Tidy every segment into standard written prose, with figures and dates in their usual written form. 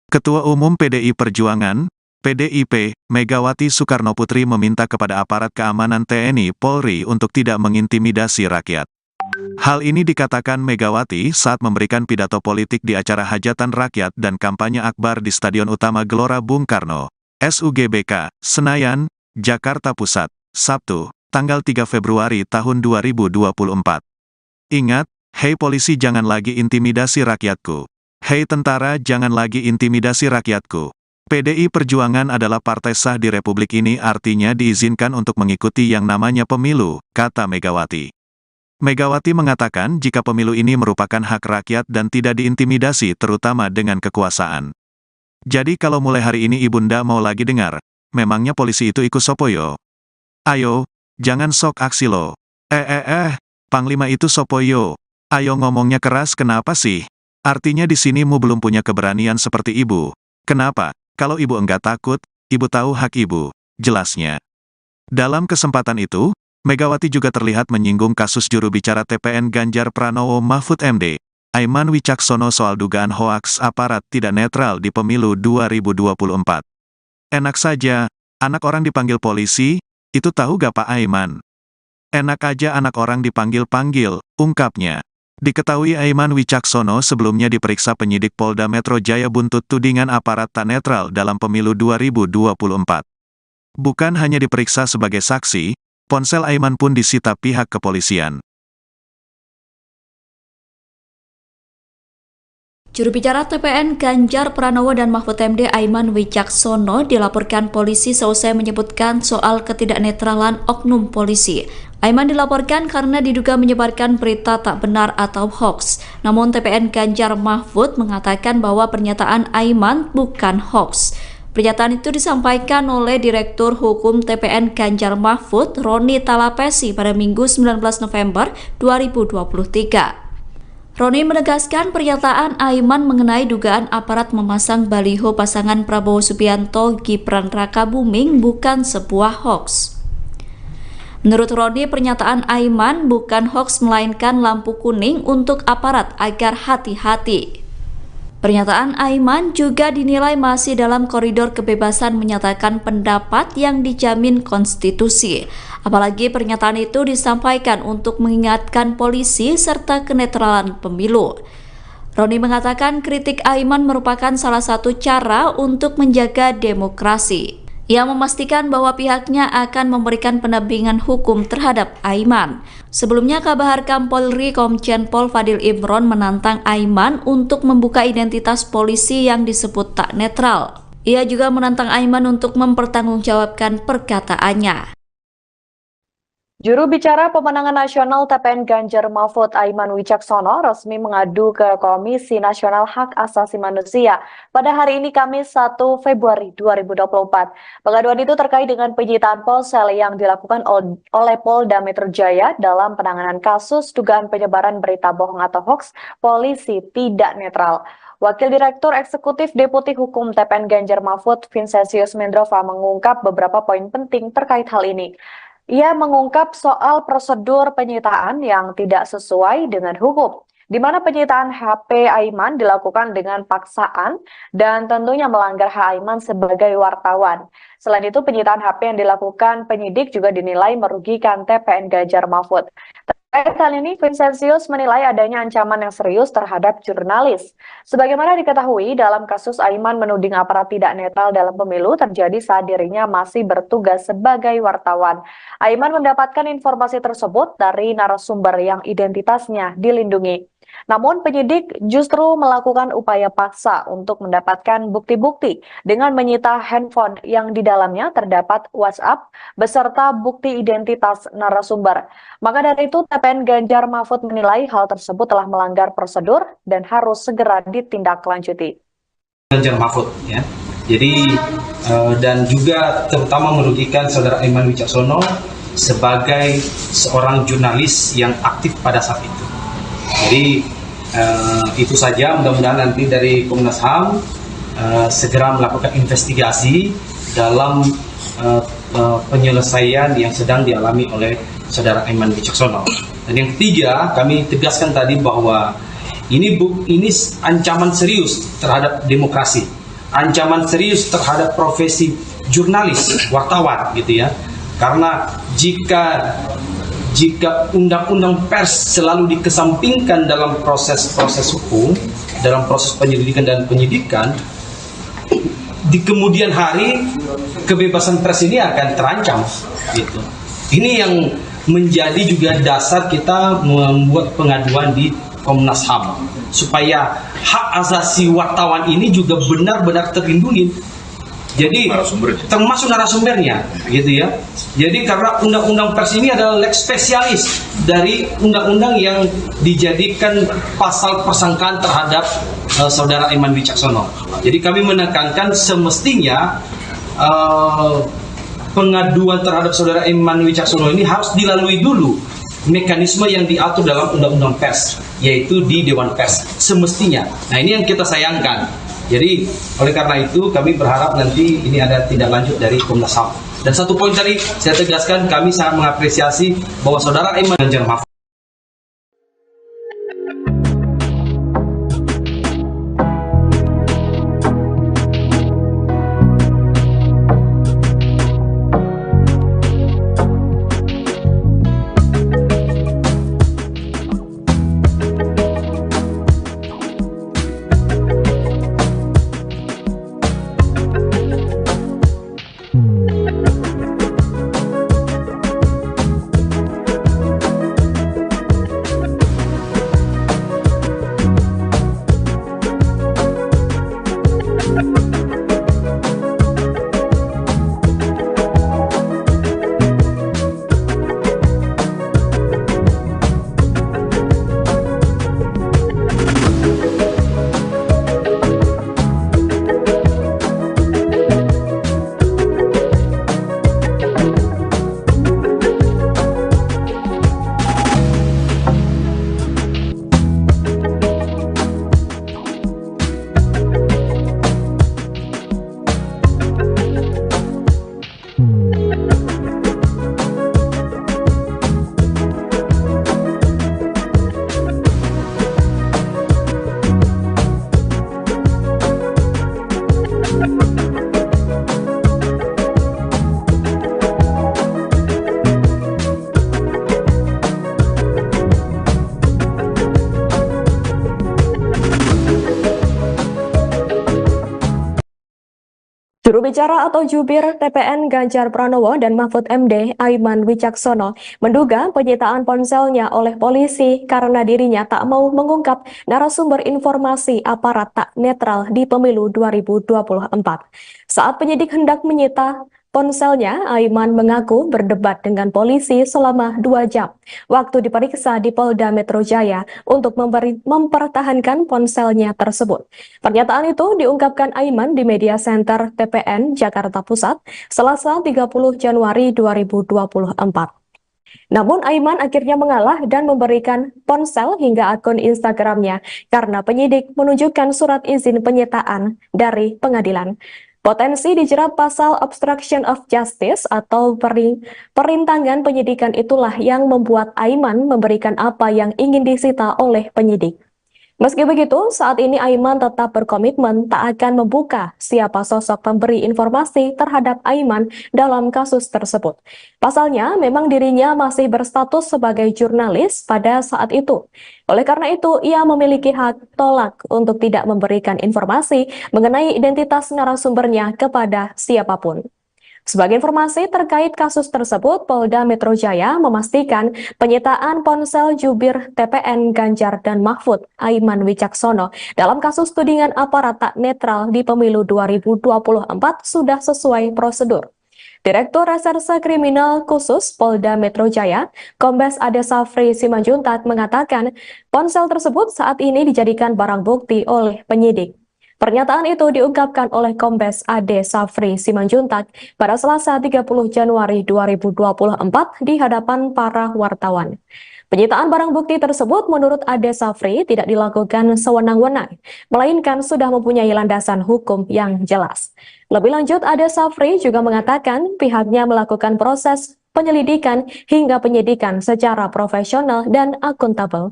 Ketua Umum PDI Perjuangan, PDIP, Megawati Soekarnoputri meminta kepada aparat keamanan TNI Polri untuk tidak mengintimidasi rakyat. Hal ini dikatakan Megawati saat memberikan pidato politik di acara hajatan rakyat dan kampanye akbar di Stadion Utama Gelora Bung Karno, SUGBK, Senayan, Jakarta Pusat, Sabtu, tanggal 3 Februari tahun 2024. Ingat, hei polisi jangan lagi intimidasi rakyatku. Hei tentara jangan lagi intimidasi rakyatku. PDI Perjuangan adalah partai sah di Republik ini, artinya diizinkan untuk mengikuti yang namanya pemilu, kata Megawati. Megawati mengatakan jika pemilu ini merupakan hak rakyat dan tidak diintimidasi terutama dengan kekuasaan. Jadi kalau mulai hari ini Ibunda mau lagi dengar, memangnya polisi itu ikut sopoyo? Ayo, jangan sok aksi lo. Panglima itu sopoyo. Ayo ngomongnya keras kenapa sih? Artinya di sini mu belum punya keberanian seperti ibu. Kenapa? Kalau ibu enggak takut, ibu tahu hak ibu, jelasnya. Dalam kesempatan itu, Megawati juga terlihat menyinggung kasus juru bicara TPN Ganjar Pranowo Mahfud MD, Aiman Wicaksono soal dugaan hoaks aparat tidak netral di pemilu 2024. Enak saja, anak orang dipanggil polisi, itu tahu gak Pak Aiman? Enak aja anak orang dipanggil-panggil, ungkapnya. Diketahui Aiman Wicaksono sebelumnya diperiksa penyidik Polda Metro Jaya buntut tudingan aparat tak netral dalam pemilu 2024. Bukan hanya diperiksa sebagai saksi, ponsel Aiman pun disita pihak kepolisian. Juru bicara TPN Ganjar Pranowo dan Mahfud MD Aiman Wicaksono dilaporkan polisi seusai menyebutkan soal ketidaknetralan oknum polisi. Aiman dilaporkan karena diduga menyebarkan berita tak benar atau hoax. Namun TPN Ganjar Mahfud mengatakan bahwa pernyataan Aiman bukan hoax. Pernyataan itu disampaikan oleh Direktur Hukum TPN Ganjar Mahfud, Roni Talapesi pada Minggu 19 November 2023. Roni menegaskan pernyataan Aiman mengenai dugaan aparat memasang baliho pasangan Prabowo Subianto Gibran Rakabuming bukan sebuah hoax. Menurut Roni, pernyataan Aiman bukan hoax melainkan lampu kuning untuk aparat agar hati-hati. Pernyataan Aiman juga dinilai masih dalam koridor kebebasan menyatakan pendapat yang dijamin konstitusi. Apalagi pernyataan itu disampaikan untuk mengingatkan polisi serta kenetralan pemilu. Roni mengatakan kritik Aiman merupakan salah satu cara untuk menjaga demokrasi. Ia memastikan bahwa pihaknya akan memberikan pendampingan hukum terhadap Aiman. Sebelumnya, Kabar Polri Komjen Pol Fadil Imron menantang Aiman untuk membuka identitas polisi yang disebut tak netral. Ia juga menantang Aiman untuk mempertanggungjawabkan perkataannya. Juru bicara pemenangan nasional TPN Ganjar Mahfud Aiman Wicaksono resmi mengadu ke Komisi Nasional Hak Asasi Manusia pada hari ini Kamis 1 Februari 2024. Pengaduan itu terkait dengan penyitaan ponsel yang dilakukan oleh Polda Metro Jaya dalam penanganan kasus dugaan penyebaran berita bohong atau hoax polisi tidak netral. Wakil Direktur Eksekutif Deputi Hukum TPN Ganjar Mahfud, Vincentius Mendrova, mengungkap beberapa poin penting terkait hal ini. Ia mengungkap soal prosedur penyitaan yang tidak sesuai dengan hukum, di mana penyitaan HP Aiman dilakukan dengan paksaan dan tentunya melanggar hak Aiman sebagai wartawan. Selain itu, penyitaan HP yang dilakukan penyidik juga dinilai merugikan TPN Ganjar Mahfud. Terkait hal ini, Vincentius menilai adanya ancaman yang serius terhadap jurnalis. Sebagaimana diketahui, dalam kasus Aiman menuding aparat tidak netral dalam pemilu terjadi saat dirinya masih bertugas sebagai wartawan. Aiman mendapatkan informasi tersebut dari narasumber yang identitasnya dilindungi. Namun penyidik justru melakukan upaya paksa untuk mendapatkan bukti-bukti dengan menyita handphone yang di dalamnya terdapat WhatsApp beserta bukti identitas narasumber. Maka dari itu TPN Ganjar Mahfud menilai hal tersebut telah melanggar prosedur dan harus segera ditindaklanjuti. Ganjar Mahfud ya. Jadi dan juga terutama merugikan saudara Aiman Wicaksono sebagai seorang jurnalis yang aktif pada saat itu. Jadi itu saja, mudah-mudahan nanti dari Komnas HAM segera melakukan investigasi dalam penyelesaian yang sedang dialami oleh saudara Aiman Wicaksono. Dan yang ketiga, kami tegaskan tadi bahwa ini ancaman serius terhadap demokrasi. ancaman serius terhadap profesi jurnalis, wartawan gitu ya. Karena jika undang-undang pers selalu dikesampingkan dalam proses-proses hukum, dalam proses penyelidikan dan penyidikan, di kemudian hari kebebasan pers ini akan terancam gitu. Ini yang menjadi juga dasar kita membuat pengaduan di Komnas HAM supaya hak asasi wartawan ini juga benar-benar terlindungi. Jadi termasuk narasumbernya gitu ya. Jadi karena undang-undang pers ini adalah lex spesialis dari undang-undang yang dijadikan pasal persangkaan terhadap saudara Aiman Wicaksono. Jadi kami menekankan semestinya pengaduan terhadap saudara Aiman Wicaksono ini harus dilalui dulu mekanisme yang diatur dalam undang-undang pers, yaitu di Dewan Pers semestinya. Nah, ini yang kita sayangkan. Jadi oleh karena itu kami berharap nanti ini ada tindak lanjut dari Komnas HAM. Dan satu poin tadi saya tegaskan, kami sangat mengapresiasi bahwa saudara Aiman Ganjar Mahfud Juru bicara atau jubir TPN Ganjar Pranowo dan Mahfud MD Aiman Wicaksono menduga penyitaan ponselnya oleh polisi karena dirinya tak mau mengungkap narasumber informasi aparat tak netral di pemilu 2024. Saat penyidik hendak menyita ponselnya, Aiman mengaku berdebat dengan polisi selama 2 jam waktu diperiksa di Polda Metro Jaya untuk mempertahankan ponselnya tersebut. Pernyataan itu diungkapkan Aiman di Media Center TPN Jakarta Pusat, Selasa 30 Januari 2024. Namun Aiman akhirnya mengalah dan memberikan ponsel hingga akun Instagramnya karena penyidik menunjukkan surat izin penyitaan dari pengadilan. Potensi dijerat pasal obstruction of justice atau perintangan penyidikan itulah yang membuat Aiman memberikan apa yang ingin disita oleh penyidik. Meski begitu, saat ini Aiman tetap berkomitmen tak akan membuka siapa sosok pemberi informasi terhadap Aiman dalam kasus tersebut. Pasalnya, memang dirinya masih berstatus sebagai jurnalis pada saat itu. Oleh karena itu, ia memiliki hak tolak untuk tidak memberikan informasi mengenai identitas narasumbernya kepada siapapun. Sebagai informasi terkait kasus tersebut, Polda Metro Jaya memastikan penyitaan ponsel jubir TPN Ganjar dan Mahfud Aiman Wicaksono dalam kasus tudingan aparat tak netral di pemilu 2024 sudah sesuai prosedur. Direktur Reserse Kriminal Khusus Polda Metro Jaya, Kombes Ade Safri Simanjuntak mengatakan ponsel tersebut saat ini dijadikan barang bukti oleh penyidik. Pernyataan itu diungkapkan oleh Kombes Ade Safri Simanjuntak pada Selasa 30 Januari 2024 di hadapan para wartawan. Penyitaan barang bukti tersebut menurut Ade Safri tidak dilakukan sewenang-wenang, melainkan sudah mempunyai landasan hukum yang jelas. Lebih lanjut, Ade Safri juga mengatakan pihaknya melakukan proses penyelidikan hingga penyidikan secara profesional dan akuntabel.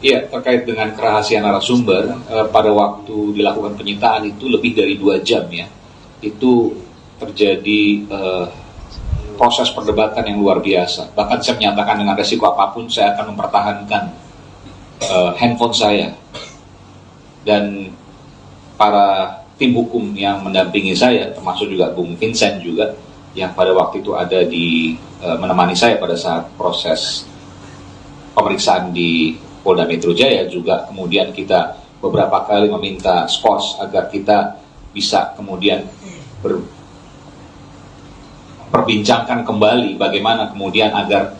Iya, terkait dengan kerahasiaan narasumber, pada waktu dilakukan penyitaan itu lebih dari 2 jam ya. Itu terjadi proses perdebatan yang luar biasa. Bahkan saya menyatakan dengan resiko apapun saya akan mempertahankan handphone saya. Dan para tim hukum yang mendampingi saya, termasuk juga Bung Vincent juga, yang pada waktu itu ada di menemani saya pada saat proses pemeriksaan di Polda Metro Jaya, juga kemudian kita beberapa kali meminta skors agar kita bisa kemudian perbincangkan kembali bagaimana kemudian agar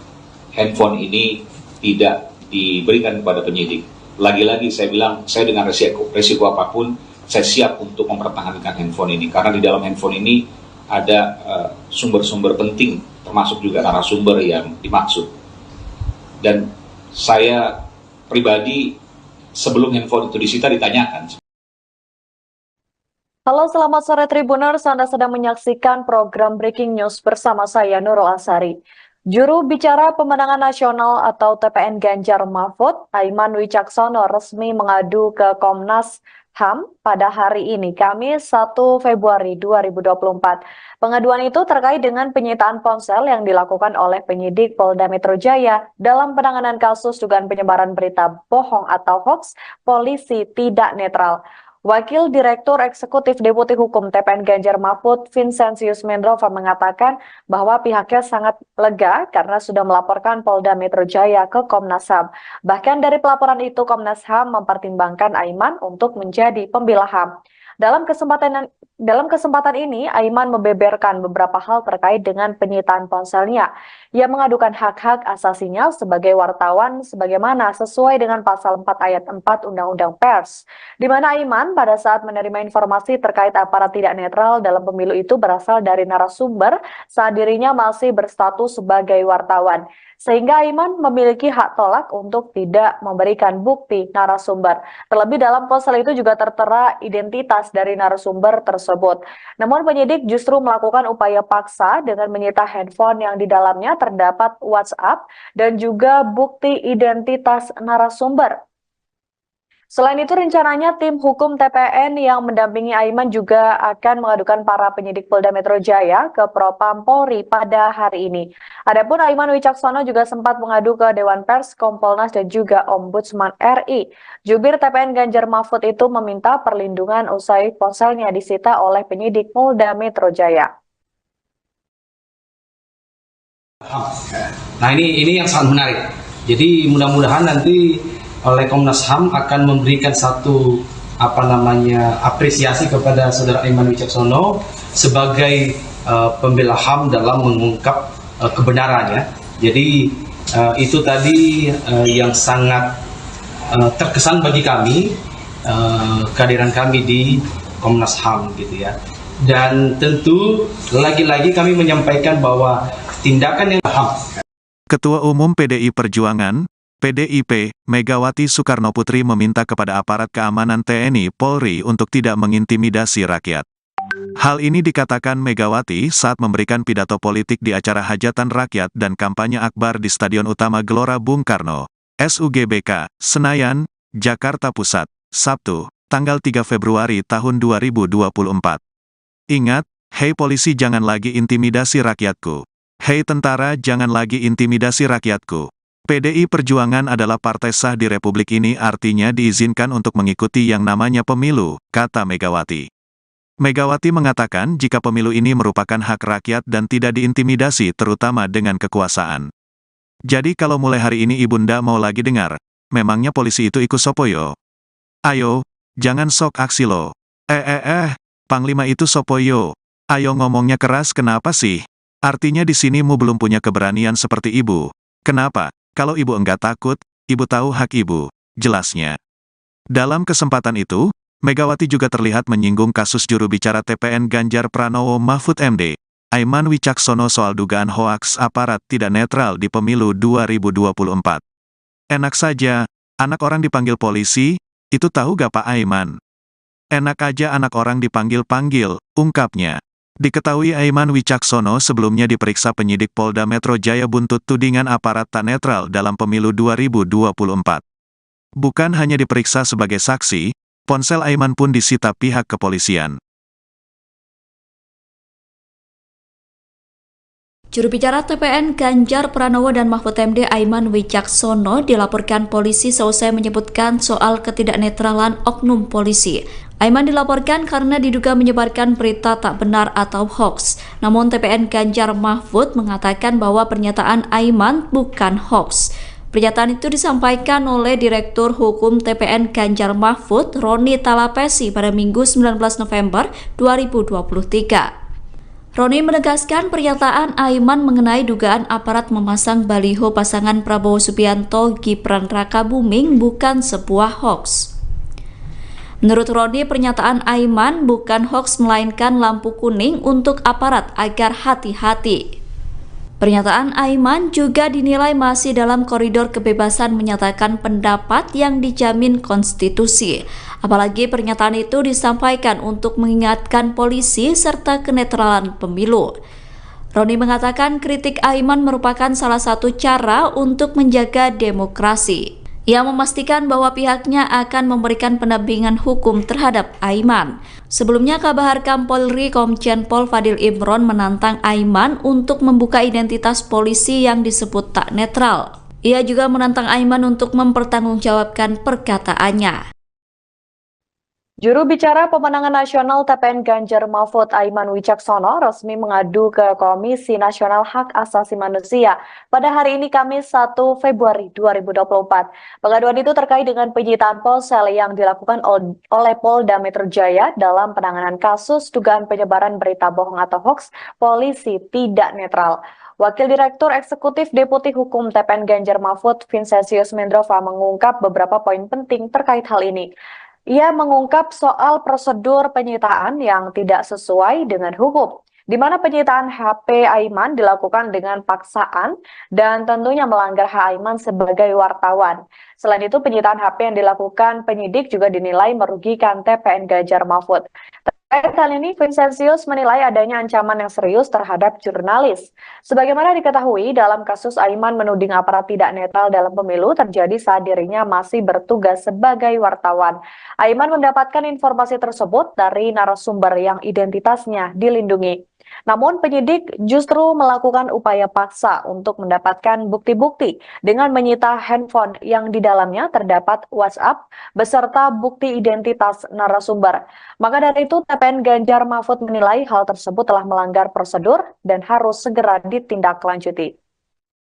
handphone ini tidak diberikan kepada penyidik. Lagi-lagi saya bilang, saya dengan resiko apapun, saya siap untuk mempertahankan handphone ini, karena di dalam handphone ini ada sumber-sumber penting, termasuk juga narasumber yang dimaksud. Dan saya pribadi sebelum handphone itu disita ditanyakan. Halo, selamat sore Tribuners. Anda sedang menyaksikan program Breaking News bersama saya Nurul Asari. Juru bicara pemenangan nasional atau TPN Ganjar Mahfud, Aiman Wicaksono, resmi mengadu ke Komnas HAM pada hari ini, Kamis 1 Februari 2024. Pengaduan itu terkait dengan penyitaan ponsel yang dilakukan oleh penyidik Polda Metro Jaya dalam penanganan kasus dugaan penyebaran berita bohong atau hoax polisi tidak netral. Wakil Direktur Eksekutif Deputi Hukum TPN Ganjar Mahfud, Vincentius Mendrova, mengatakan bahwa pihaknya sangat lega karena sudah melaporkan Polda Metro Jaya ke Komnas HAM. Bahkan dari pelaporan itu, Komnas HAM mempertimbangkan Aiman untuk menjadi pembela HAM. Dalam kesempatan ini, Aiman membeberkan beberapa hal terkait dengan penyitaan ponselnya. Ia mengadukan hak-hak asasinya sebagai wartawan sebagaimana sesuai dengan pasal 4 ayat 4 Undang-Undang Pers, di mana Aiman pada saat menerima informasi terkait aparat tidak netral dalam pemilu itu berasal dari narasumber saat dirinya masih berstatus sebagai wartawan. Sehingga Aiman memiliki hak tolak untuk tidak memberikan bukti narasumber. Terlebih dalam ponsel itu juga tertera identitas dari narasumber tersebut. Namun penyidik justru melakukan upaya paksa dengan menyita handphone yang di dalamnya terdapat WhatsApp dan juga bukti identitas narasumber. Selain itu, rencananya tim hukum TPN yang mendampingi Aiman juga akan mengadukan para penyidik Polda Metro Jaya ke Propam Polri pada hari ini. Adapun Aiman Wicaksono juga sempat mengadu ke Dewan Pers, Kompolnas, dan juga Ombudsman RI. Jubir TPN Ganjar Mahfud itu meminta perlindungan usai ponselnya disita oleh penyidik Polda Metro Jaya. Nah ini yang sangat menarik. Jadi mudah-mudahan nanti oleh Komnas HAM akan memberikan satu apresiasi kepada Saudara Aiman Wicaksono sebagai pembela HAM dalam mengungkap kebenarannya. Jadi itu tadi yang sangat terkesan bagi kami, kehadiran kami di Komnas HAM gitu ya. Dan tentu lagi-lagi kami menyampaikan bahwa tindakan yang HAM. Ketua Umum PDI Perjuangan, PDIP, Megawati Soekarnoputri meminta kepada aparat keamanan TNI Polri untuk tidak mengintimidasi rakyat. Hal ini dikatakan Megawati saat memberikan pidato politik di acara hajatan rakyat dan kampanye akbar di Stadion Utama Gelora Bung Karno, SUGBK, Senayan, Jakarta Pusat, Sabtu, tanggal 3 Februari tahun 2024. Ingat, hei polisi jangan lagi intimidasi rakyatku. Hei tentara jangan lagi intimidasi rakyatku. PDI Perjuangan adalah partai sah di Republik ini, artinya diizinkan untuk mengikuti yang namanya pemilu, kata Megawati. Megawati mengatakan jika pemilu ini merupakan hak rakyat dan tidak diintimidasi terutama dengan kekuasaan. Jadi kalau mulai hari ini Ibunda mau lagi dengar, memangnya polisi itu ikut sopoyo? Ayo, jangan sok aksi lo. Panglima itu sopoyo. Ayo ngomongnya keras kenapa sih? Artinya di sini mu belum punya keberanian seperti ibu. Kenapa? Kalau ibu enggak takut, ibu tahu hak ibu, jelasnya. Dalam kesempatan itu, Megawati juga terlihat menyinggung kasus juru bicara TPN Ganjar Pranowo Mahfud MD, Aiman Wicaksono soal dugaan hoaks aparat tidak netral di pemilu 2024. Enak saja, anak orang dipanggil polisi, itu tahu gak Pak Aiman? Enak aja anak orang dipanggil-panggil, ungkapnya. Diketahui Aiman Wicaksono sebelumnya diperiksa penyidik Polda Metro Jaya buntut tudingan aparat tak netral dalam pemilu 2024. Bukan hanya diperiksa sebagai saksi, ponsel Aiman pun disita pihak kepolisian. Juru bicara TPN Ganjar Pranowo dan Mahfud MD Aiman Wicaksono dilaporkan polisi seusai menyebutkan soal ketidaknetralan oknum polisi. Aiman dilaporkan karena diduga menyebarkan berita tak benar atau hoax. Namun TPN Ganjar Mahfud mengatakan bahwa pernyataan Aiman bukan hoax. Pernyataan itu disampaikan oleh Direktur Hukum TPN Ganjar Mahfud, Roni Talapesi pada Minggu 19 November 2023. Roni menegaskan pernyataan Aiman mengenai dugaan aparat memasang baliho pasangan Prabowo Subianto Gibran Rakabuming bukan sebuah hoax. Menurut Roni, pernyataan Aiman bukan hoax melainkan lampu kuning untuk aparat agar hati-hati. Pernyataan Aiman juga dinilai masih dalam koridor kebebasan menyatakan pendapat yang dijamin konstitusi. Apalagi pernyataan itu disampaikan untuk mengingatkan polisi serta kenetralan pemilu. Roni mengatakan kritik Aiman merupakan salah satu cara untuk menjaga demokrasi. Ia memastikan bahwa pihaknya akan memberikan pendampingan hukum terhadap Aiman. Sebelumnya, Kabar Harkam Polri Komjen Pol Fadil Imron menantang Aiman untuk membuka identitas polisi yang disebut tak netral. Ia juga menantang Aiman untuk mempertanggungjawabkan perkataannya. Juru bicara pemenangan nasional TPN Ganjar Mahfud Aiman Wicaksono resmi mengadu ke Komisi Nasional Hak Asasi Manusia pada hari ini Kamis 1 Februari 2024. Pengaduan itu terkait dengan penyitaan ponsel yang dilakukan oleh Polda Metro Jaya dalam penanganan kasus dugaan penyebaran berita bohong atau hoax polisi tidak netral. Wakil Direktur Eksekutif Deputi Hukum TPN Ganjar Mahfud Vincentius Mendrova mengungkap beberapa poin penting terkait hal ini. Ia mengungkap soal prosedur penyitaan yang tidak sesuai dengan hukum, di mana penyitaan HP Aiman dilakukan dengan paksaan dan tentunya melanggar hak Aiman sebagai wartawan. Selain itu, penyitaan HP yang dilakukan penyidik juga dinilai merugikan TPN Ganjar Mahfud. Terkait hal ini, Vincentius menilai adanya ancaman yang serius terhadap jurnalis. Sebagaimana diketahui, dalam kasus Aiman menuding aparat tidak netral dalam pemilu terjadi saat dirinya masih bertugas sebagai wartawan. Aiman mendapatkan informasi tersebut dari narasumber yang identitasnya dilindungi. Namun penyidik justru melakukan upaya paksa untuk mendapatkan bukti-bukti dengan menyita handphone yang di dalamnya terdapat WhatsApp beserta bukti identitas narasumber. Maka dari itu TPN Ganjar Mahfud menilai hal tersebut telah melanggar prosedur dan harus segera ditindaklanjuti.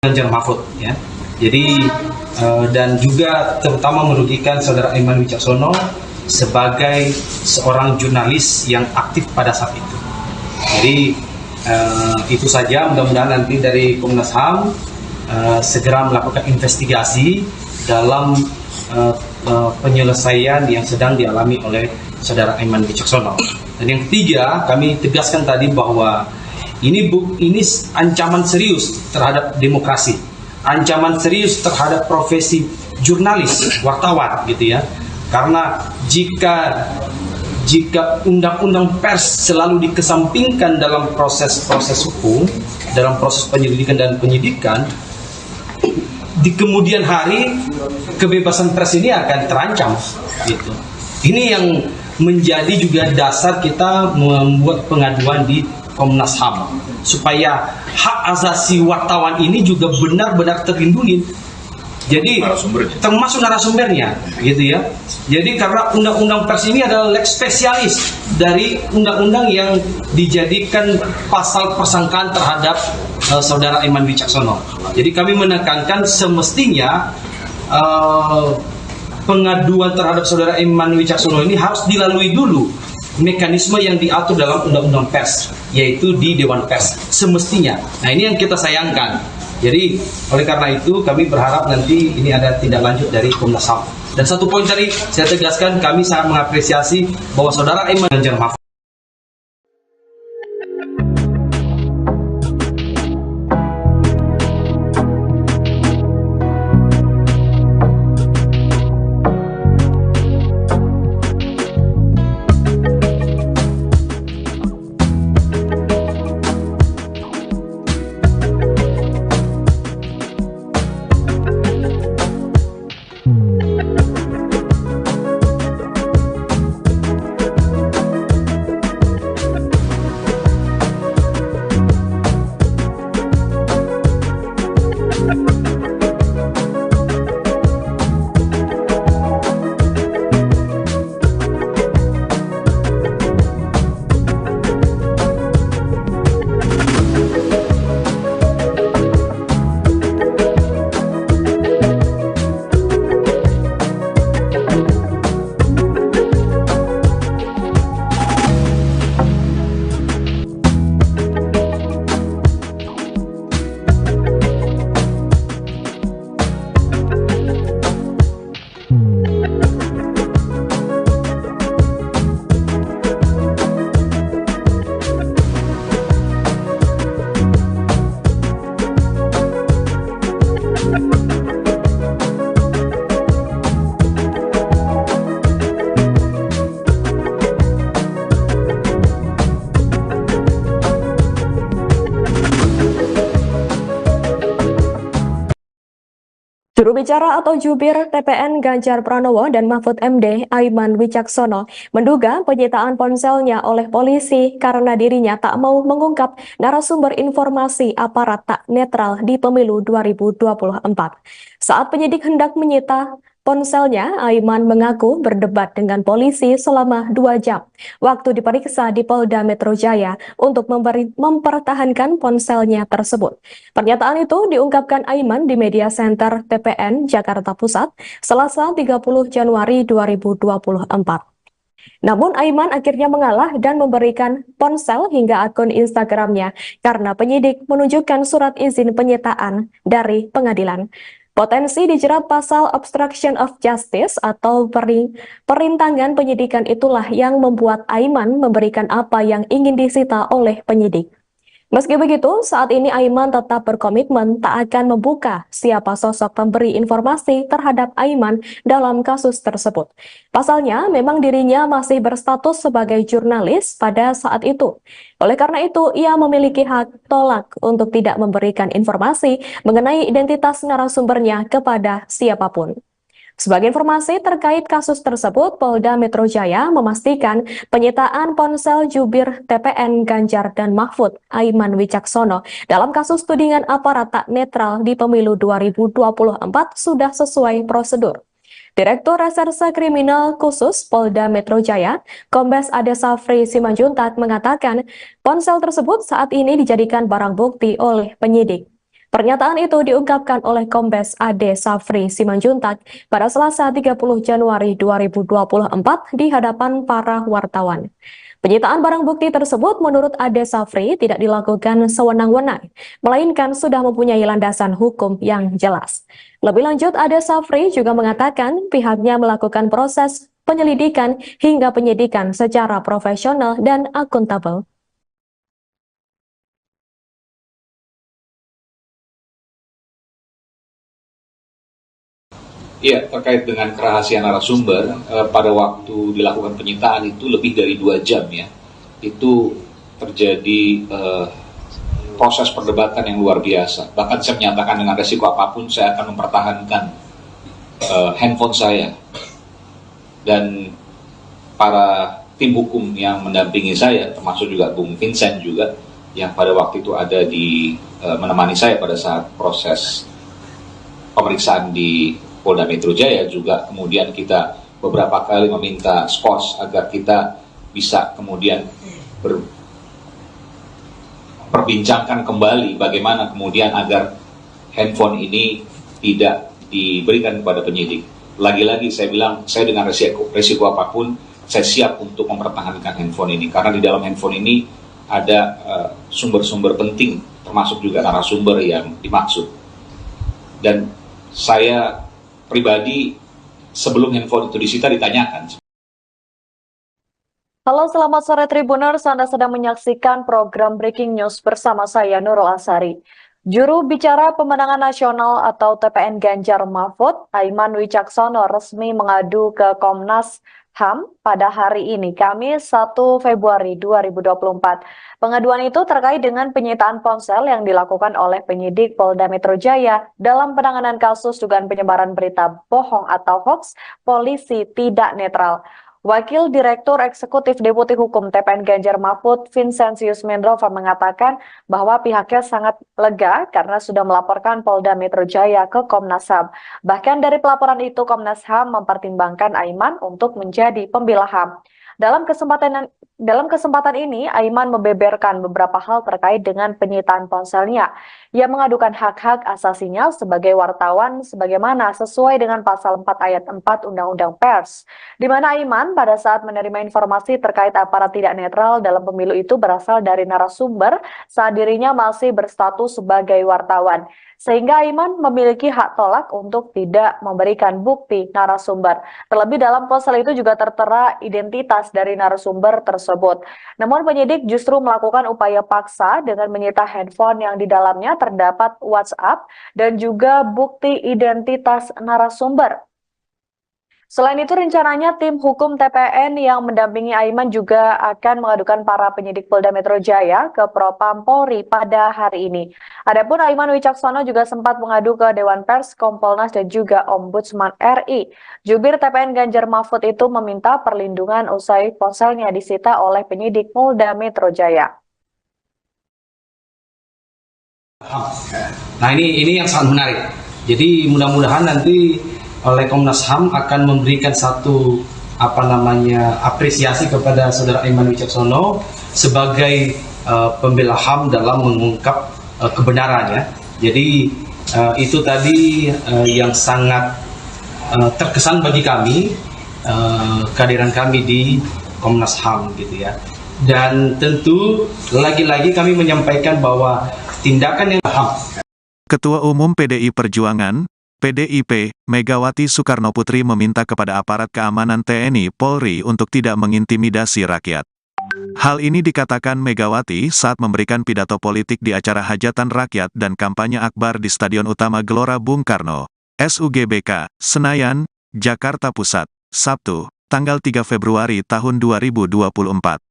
Ganjar Mahfud ya. Jadi dan juga terutama merugikan saudara Aiman Wicaksono sebagai seorang jurnalis yang aktif pada saat itu. Jadi itu saja, mudah-mudahan nanti dari Komnas HAM segera melakukan investigasi dalam penyelesaian yang sedang dialami oleh saudara Aiman Wicaksono. Dan yang ketiga, kami tegaskan tadi bahwa ini ancaman serius terhadap demokrasi, ancaman serius terhadap profesi jurnalis, wartawan gitu ya. Karena jika undang-undang pers selalu dikesampingkan dalam proses-proses hukum, dalam proses penyelidikan dan penyidikan, di kemudian hari kebebasan pers ini akan terancam gitu. Ini yang menjadi juga dasar kita membuat pengaduan di Komnas HAM supaya hak asasi wartawan ini juga benar-benar terlindungi. Jadi termasuk narasumbernya gitu ya. Jadi karena undang-undang pers ini adalah lex spesialis dari undang-undang yang dijadikan pasal persangkaan terhadap saudara Aiman Wicaksono. Jadi kami menekankan semestinya pengaduan terhadap saudara Aiman Wicaksono ini harus dilalui dulu mekanisme yang diatur dalam undang-undang pers, yaitu di Dewan Pers semestinya. Nah, ini yang kita sayangkan. Jadi oleh karena itu kami berharap nanti ini ada tindak lanjut dari Komnas HAM. Dan satu poin tadi saya tegaskan, kami sangat mengapresiasi bahwa saudara Aiman Ganjar Mahfud Juru bicara atau jubir TPN Ganjar Pranowo dan Mahfud MD Aiman Wicaksono menduga penyitaan ponselnya oleh polisi karena dirinya tak mau mengungkap narasumber informasi aparat tak netral di pemilu 2024. Saat penyidik hendak menyita ponselnya, Aiman mengaku berdebat dengan polisi selama 2 jam waktu diperiksa di Polda Metro Jaya untuk mempertahankan ponselnya tersebut. Pernyataan itu diungkapkan Aiman di Media Center TPN Jakarta Pusat, Selasa 30 Januari 2024. Namun Aiman akhirnya mengalah dan memberikan ponsel hingga akun Instagramnya karena penyidik menunjukkan surat izin penyitaan dari pengadilan. Potensi dijerat pasal obstruction of justice atau perintangan penyidikan itulah yang membuat Aiman memberikan apa yang ingin disita oleh penyidik. Meski begitu, saat ini Aiman tetap berkomitmen tak akan membuka siapa sosok pemberi informasi terhadap Aiman dalam kasus tersebut. Pasalnya, memang dirinya masih berstatus sebagai jurnalis pada saat itu. Oleh karena itu, ia memiliki hak tolak untuk tidak memberikan informasi mengenai identitas narasumbernya kepada siapapun. Sebagai informasi terkait kasus tersebut, Polda Metro Jaya memastikan penyitaan ponsel jubir TPN Ganjar dan Mahfud Aiman Wicaksono dalam kasus tudingan aparat tak netral di pemilu 2024 sudah sesuai prosedur. Direktur Reserse Kriminal Khusus Polda Metro Jaya, Kombes Ade Safri Simanjuntak mengatakan ponsel tersebut saat ini dijadikan barang bukti oleh penyidik. Pernyataan itu diungkapkan oleh Kombes Ade Safri Simanjuntak pada Selasa 30 Januari 2024 di hadapan para wartawan. Penyitaan barang bukti tersebut menurut Ade Safri tidak dilakukan sewenang-wenang, melainkan sudah mempunyai landasan hukum yang jelas. Lebih lanjut, Ade Safri juga mengatakan pihaknya melakukan proses penyelidikan hingga penyidikan secara profesional dan akuntabel. Iya, terkait dengan kerahasiaan narasumber, pada waktu dilakukan penyitaan itu lebih dari 2 jam ya, itu terjadi proses perdebatan yang luar biasa. Bahkan saya menyatakan dengan resiko apapun saya akan mempertahankan handphone saya. Dan para tim hukum yang mendampingi saya, termasuk juga Bung Vincent juga, yang pada waktu itu ada di menemani saya pada saat proses pemeriksaan di Polda Metro Jaya, juga kemudian kita beberapa kali meminta skos agar kita bisa kemudian perbincangkan kembali bagaimana kemudian agar handphone ini tidak diberikan kepada penyidik. Lagi-lagi saya bilang, saya dengan resiko apapun, saya siap untuk mempertahankan handphone ini, karena di dalam handphone ini ada sumber-sumber penting, termasuk juga narasumber yang dimaksud. Dan saya pribadi sebelum handphone itu disita ditanyakan. Halo, selamat sore Tribuners. Anda sedang menyaksikan program Breaking News bersama saya Nurul Asari. Juru bicara pemenangan nasional atau TPN Ganjar Mahfud, Aiman Wicaksono resmi mengadu ke Komnas HAM pada hari ini, Kamis 1 Februari 2024. Pengaduan itu terkait dengan penyitaan ponsel yang dilakukan oleh penyidik Polda Metro Jaya dalam penanganan kasus dugaan penyebaran berita bohong atau hoax polisi tidak netral. Wakil Direktur Eksekutif Deputi Hukum TPN Ganjar Mahfud, Vincentius Mendrova mengatakan bahwa pihaknya sangat lega karena sudah melaporkan Polda Metro Jaya ke Komnas HAM. Bahkan dari pelaporan itu, Komnas HAM mempertimbangkan Aiman untuk menjadi pembela HAM. Dalam kesempatan ini, Aiman membeberkan beberapa hal terkait dengan penyitaan ponselnya. Ia mengadukan hak-hak asasinya sebagai wartawan sebagaimana sesuai dengan pasal 4 ayat 4 Undang-Undang Pers, di mana Aiman pada saat menerima informasi terkait aparat tidak netral dalam pemilu itu berasal dari narasumber saat dirinya masih berstatus sebagai wartawan. Sehingga Aiman memiliki hak tolak untuk tidak memberikan bukti narasumber. Terlebih dalam ponsel itu juga tertera identitas dari narasumber tersebut. Namun penyidik justru melakukan upaya paksa dengan menyita handphone yang di dalamnya terdapat WhatsApp dan juga bukti identitas narasumber. Selain itu, rencananya tim hukum TPN yang mendampingi Aiman juga akan mengadukan para penyidik Polda Metro Jaya ke Propam Polri pada hari ini. Adapun Aiman Wicaksono juga sempat mengadu ke Dewan Pers, Kompolnas, dan juga Ombudsman RI. Jubir TPN Ganjar Mahfud itu meminta perlindungan usai ponselnya disita oleh penyidik Polda Metro Jaya. Nah ini yang sangat menarik. Jadi mudah-mudahan nanti oleh Komnas HAM akan memberikan satu apresiasi kepada saudara Aiman Wicaksono sebagai pembela HAM dalam mengungkap kebenarannya. Jadi itu tadi yang sangat terkesan bagi kami, kehadiran kami di Komnas HAM gitu ya. Dan tentu lagi-lagi kami menyampaikan bahwa tindakan yang HAM. Ketua Umum PDI Perjuangan, PDIP, Megawati Soekarnoputri meminta kepada aparat keamanan TNI Polri untuk tidak mengintimidasi rakyat. Hal ini dikatakan Megawati saat memberikan pidato politik di acara hajatan rakyat dan kampanye akbar di Stadion Utama Gelora Bung Karno, SUGBK, Senayan, Jakarta Pusat, Sabtu, tanggal 3 Februari tahun 2024.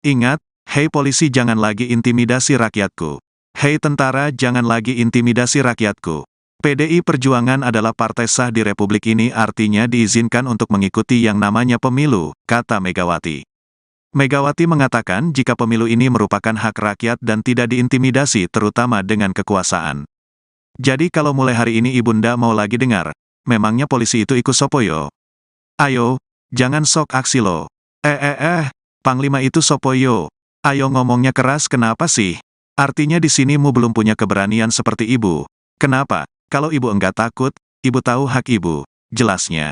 Ingat, hei polisi jangan lagi intimidasi rakyatku. Hei tentara jangan lagi intimidasi rakyatku. PDI Perjuangan adalah partai sah di Republik ini, artinya diizinkan untuk mengikuti yang namanya pemilu, kata Megawati. Megawati mengatakan jika pemilu ini merupakan hak rakyat dan tidak diintimidasi terutama dengan kekuasaan. Jadi kalau mulai hari ini Ibunda mau lagi dengar, memangnya polisi itu ikut sopoyo? Ayo, jangan sok aksi lo. Panglima itu sopoyo. Ayo ngomongnya keras kenapa sih? Artinya di sini mu belum punya keberanian seperti ibu. Kenapa? Kalau ibu enggak takut, ibu tahu hak ibu, jelasnya.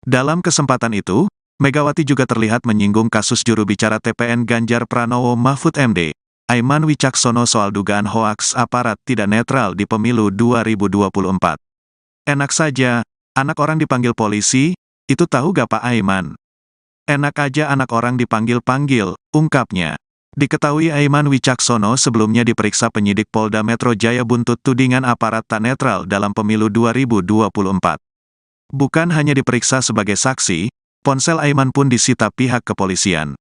Dalam kesempatan itu, Megawati juga terlihat menyinggung kasus juru bicara TPN Ganjar Pranowo Mahfud MD, Aiman Wicaksono soal dugaan hoaks aparat tidak netral di pemilu 2024. Enak saja, anak orang dipanggil polisi, itu tahu gak Pak Aiman? Enak aja anak orang dipanggil-panggil, ungkapnya. Diketahui Aiman Wicaksono sebelumnya diperiksa penyidik Polda Metro Jaya buntut tudingan aparat tak netral dalam pemilu 2024. Bukan hanya diperiksa sebagai saksi, ponsel Aiman pun disita pihak kepolisian.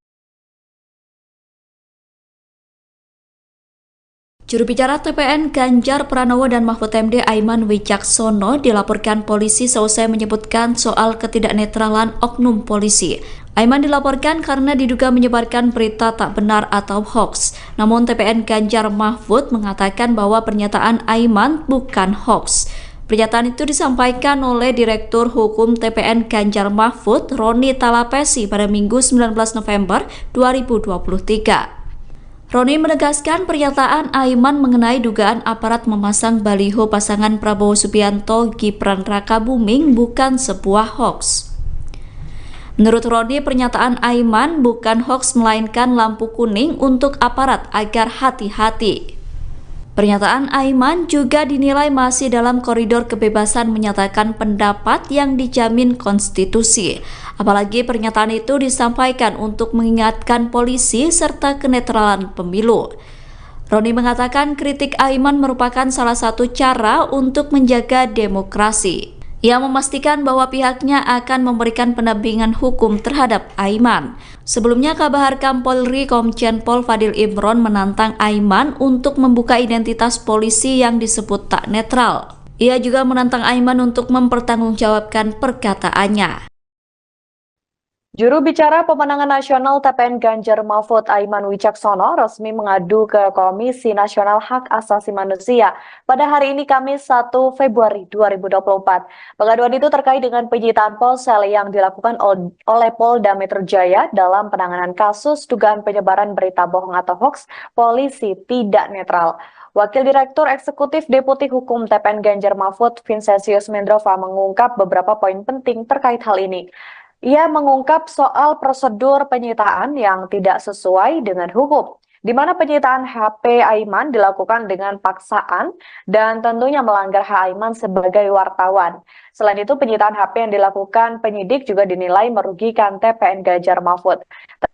Juru bicara TPN Ganjar Pranowo dan Mahfud MD Aiman Wicaksono dilaporkan polisi seusai menyebutkan soal ketidaknetralan oknum polisi. Aiman dilaporkan karena diduga menyebarkan berita tak benar atau hoax. Namun TPN Ganjar Mahfud mengatakan bahwa pernyataan Aiman bukan hoax. Pernyataan itu disampaikan oleh Direktur Hukum TPN Ganjar Mahfud, Roni Talapesi pada Minggu 19 November 2023. Roni menegaskan pernyataan Aiman mengenai dugaan aparat memasang baliho pasangan Prabowo Subianto Gibran Rakabuming bukan sebuah hoax. Menurut Roni, pernyataan Aiman bukan hoax melainkan lampu kuning untuk aparat agar hati-hati. Pernyataan Aiman juga dinilai masih dalam koridor kebebasan menyatakan pendapat yang dijamin konstitusi. Apalagi pernyataan itu disampaikan untuk mengingatkan polisi serta kenetralan pemilu. Roni mengatakan kritik Aiman merupakan salah satu cara untuk menjaga demokrasi. Ia memastikan bahwa pihaknya akan memberikan pendampingan hukum terhadap Aiman. Sebelumnya, Kabahar Polri Komjen Pol Fadil Imron menantang Aiman untuk membuka identitas polisi yang disebut tak netral. Ia juga menantang Aiman untuk mempertanggungjawabkan perkataannya. Juru bicara pemenangan nasional TPN Ganjar Mahfud Aiman Wicaksono resmi mengadu ke Komisi Nasional Hak Asasi Manusia pada hari ini Kamis 1 Februari 2024. Pengaduan itu terkait dengan penyitaan ponsel yang dilakukan oleh Polda Metro Jaya dalam penanganan kasus dugaan penyebaran berita bohong atau hoaks polisi tidak netral. Wakil Direktur Eksekutif Deputi Hukum TPN Ganjar Mahfud, Vincentius Mendrova, mengungkap beberapa poin penting terkait hal ini. Ia mengungkap soal prosedur penyitaan yang tidak sesuai dengan hukum, di mana penyitaan HP Aiman dilakukan dengan paksaan dan tentunya melanggar hak Aiman sebagai wartawan. Selain itu, penyitaan HP yang dilakukan penyidik juga dinilai merugikan TPN Ganjar Mahfud.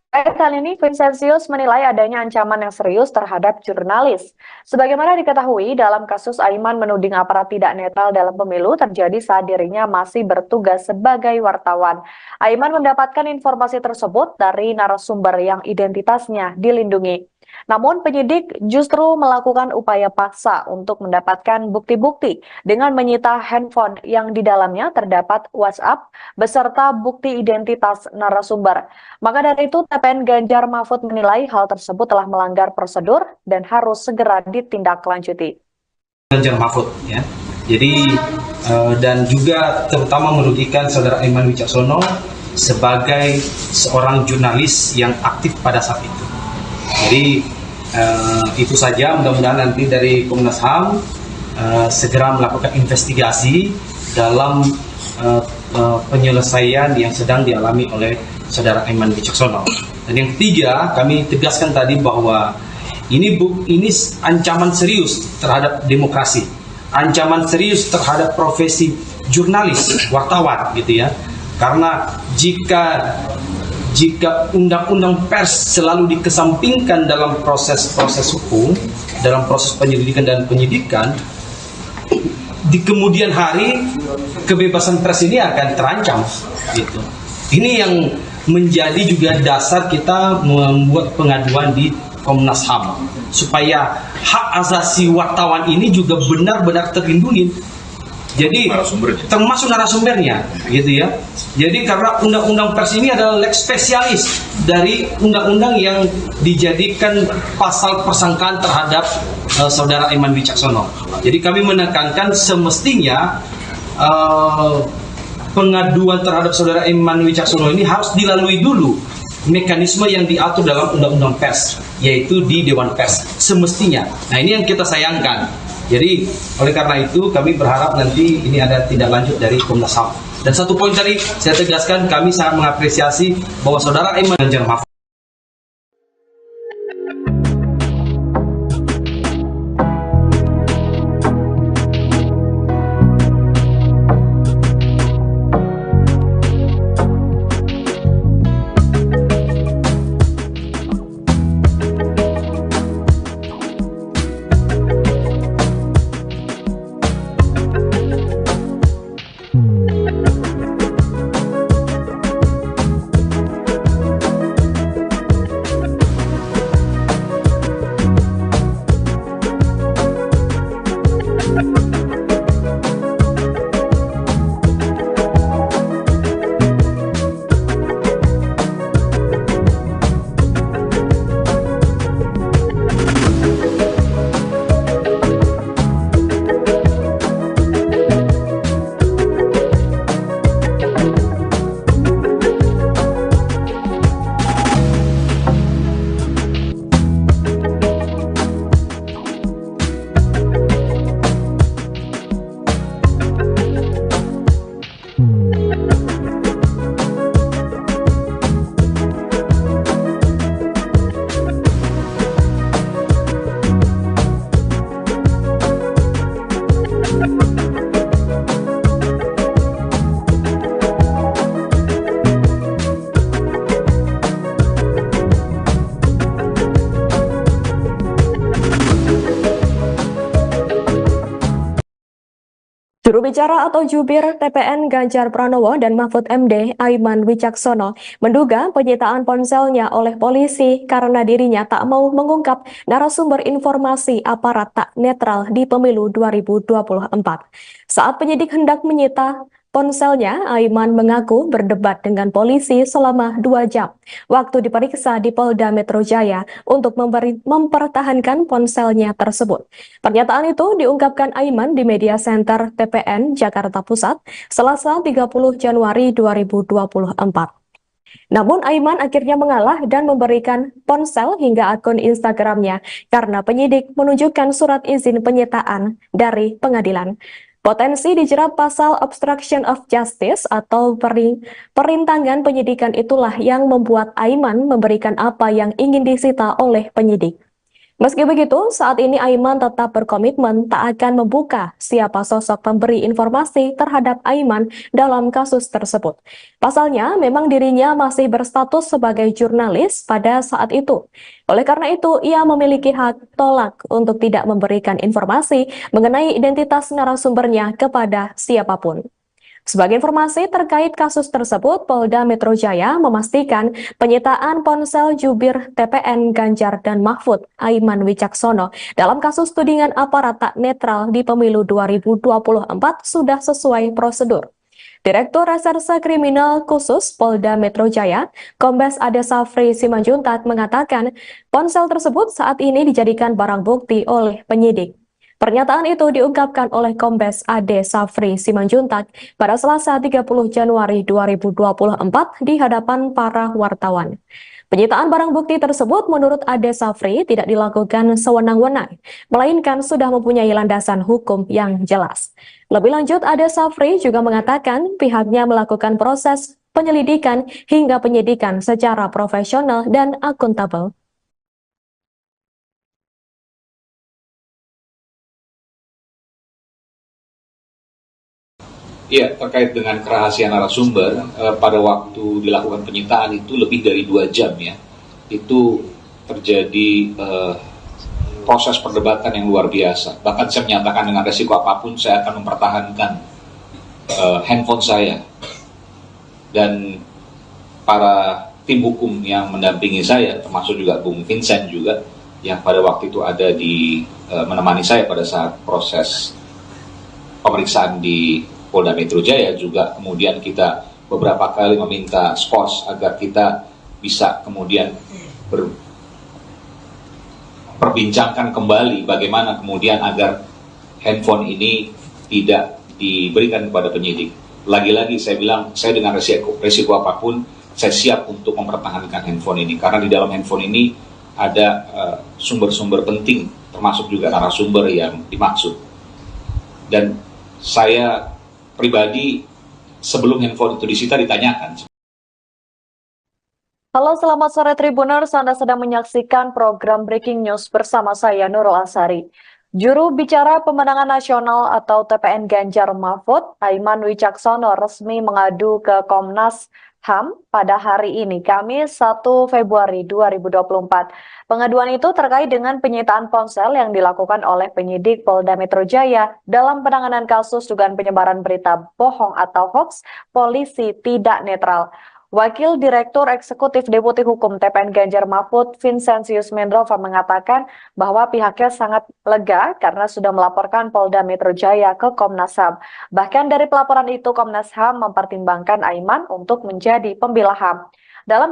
Terkait hal ini, Vincentius menilai adanya ancaman yang serius terhadap jurnalis. Sebagaimana diketahui, dalam kasus Aiman menuding aparat tidak netral dalam pemilu terjadi saat dirinya masih bertugas sebagai wartawan. Aiman mendapatkan informasi tersebut dari narasumber yang identitasnya dilindungi. Namun penyidik justru melakukan upaya paksa untuk mendapatkan bukti-bukti dengan menyita handphone yang di dalamnya terdapat WhatsApp beserta bukti identitas narasumber. Maka dari itu TPN Ganjar Mahfud menilai hal tersebut telah melanggar prosedur dan harus segera ditindaklanjuti. Ganjar Mahfud ya. Jadi dan juga terutama merugikan saudara Aiman Wicaksono sebagai seorang jurnalis yang aktif pada saat itu. Jadi itu saja, mudah-mudahan nanti dari Komnas HAM segera melakukan investigasi dalam penyelesaian yang sedang dialami oleh saudara Aiman Wicaksono. Dan yang ketiga, kami tegaskan tadi bahwa ini ancaman serius terhadap demokrasi, ancaman serius terhadap profesi jurnalis, wartawan gitu ya. Karena jika undang-undang pers selalu dikesampingkan dalam proses hukum, dalam proses penyelidikan dan penyidikan, di kemudian hari kebebasan pers ini akan terancam gitu. Ini yang menjadi juga dasar kita membuat pengaduan di Komnas HAM supaya hak asasi wartawan ini juga benar-benar terlindungi. Jadi termasuk narasumbernya gitu ya. Jadi karena undang-undang pers ini adalah lex spesialis dari undang-undang yang dijadikan pasal persangkaan terhadap saudara Aiman Wicaksono. Jadi kami menekankan semestinya pengaduan terhadap saudara Aiman Wicaksono ini harus dilalui dulu mekanisme yang diatur dalam undang-undang pers, yaitu di Dewan Pers semestinya. Nah, ini yang kita sayangkan. Jadi oleh karena itu kami berharap nanti ini ada tindak lanjut dari Komnas HAM. Dan satu poin tadi saya tegaskan, kami sangat mengapresiasi bahwa saudara Aiman Ganjar Mahfud Juru bicara atau jubir TPN Ganjar Pranowo dan Mahfud MD Aiman Wicaksono menduga penyitaan ponselnya oleh polisi karena dirinya tak mau mengungkap narasumber informasi aparat tak netral di pemilu 2024. Saat penyidik hendak menyita ponselnya, Aiman mengaku berdebat dengan polisi selama 2 jam. Waktu diperiksa di Polda Metro Jaya untuk mempertahankan ponselnya tersebut. Pernyataan itu diungkapkan Aiman di Media Center TPN Jakarta Pusat, Selasa 30 Januari 2024. Namun Aiman akhirnya mengalah dan memberikan ponsel hingga akun Instagramnya karena penyidik menunjukkan surat izin penyitaan dari pengadilan. Potensi dijerat pasal obstruction of justice atau perintangan penyidikan itulah yang membuat Aiman memberikan apa yang ingin disita oleh penyidik. Meski begitu, saat ini Aiman tetap berkomitmen tak akan membuka siapa sosok pemberi informasi terhadap Aiman dalam kasus tersebut. Pasalnya, memang dirinya masih berstatus sebagai jurnalis pada saat itu. Oleh karena itu, ia memiliki hak tolak untuk tidak memberikan informasi mengenai identitas narasumbernya kepada siapapun. Sebagai informasi terkait kasus tersebut, Polda Metro Jaya memastikan penyitaan ponsel jubir TPN Ganjar dan Mahfud, Aiman Wicaksono, dalam kasus tudingan aparat tak netral di pemilu 2024 sudah sesuai prosedur. Direktur Reserse Kriminal Khusus Polda Metro Jaya, Kombes Ade Safri Simanjuntak mengatakan ponsel tersebut saat ini dijadikan barang bukti oleh penyidik. Pernyataan itu diungkapkan oleh Kombes Ade Safri Simanjuntak pada Selasa 30 Januari 2024 di hadapan para wartawan. Penyitaan barang bukti tersebut menurut Ade Safri tidak dilakukan sewenang-wenang, melainkan sudah mempunyai landasan hukum yang jelas. Lebih lanjut, Ade Safri juga mengatakan pihaknya melakukan proses penyelidikan hingga penyidikan secara profesional dan akuntabel. Ya, terkait dengan kerahasiaan narasumber, pada waktu dilakukan penyitaan itu lebih dari 2 jam ya. Itu terjadi proses perdebatan yang luar biasa. Bahkan saya menyatakan dengan resiko apapun saya akan mempertahankan handphone saya. Dan para tim hukum yang mendampingi saya, termasuk juga Bung Vincent juga, yang pada waktu itu ada di menemani saya pada saat proses pemeriksaan di Polda Metro Jaya, juga kemudian kita beberapa kali meminta skors agar kita bisa kemudian perbincangkan kembali bagaimana kemudian agar handphone ini tidak diberikan kepada penyidik. Lagi-lagi saya bilang, saya dengan resiko apapun saya siap untuk mempertahankan handphone ini, karena di dalam handphone ini ada sumber-sumber penting, termasuk juga narasumber yang dimaksud. Dan saya pribadi sebelum handphone itu disita ditanyakan. Halo, selamat sore Tribuners. Anda sedang menyaksikan program Breaking News bersama saya Nurul Asari. Juru bicara pemenangan nasional atau TPN Ganjar Mahfud, Aiman Wicaksono, resmi mengadu ke Komnas HAM pada hari ini, Kamis 1 Februari 2024. Pengaduan itu terkait dengan penyitaan ponsel yang dilakukan oleh penyidik Polda Metro Jaya dalam penanganan kasus dugaan penyebaran berita bohong atau hoax polisi tidak netral. Wakil Direktur Eksekutif Deputi Hukum TPN Ganjar Mahfud, Vincentius Mendrova, mengatakan bahwa pihaknya sangat lega karena sudah melaporkan Polda Metro Jaya ke Komnas HAM. Bahkan dari pelaporan itu, Komnas HAM mempertimbangkan Aiman untuk menjadi pembela HAM. Dalam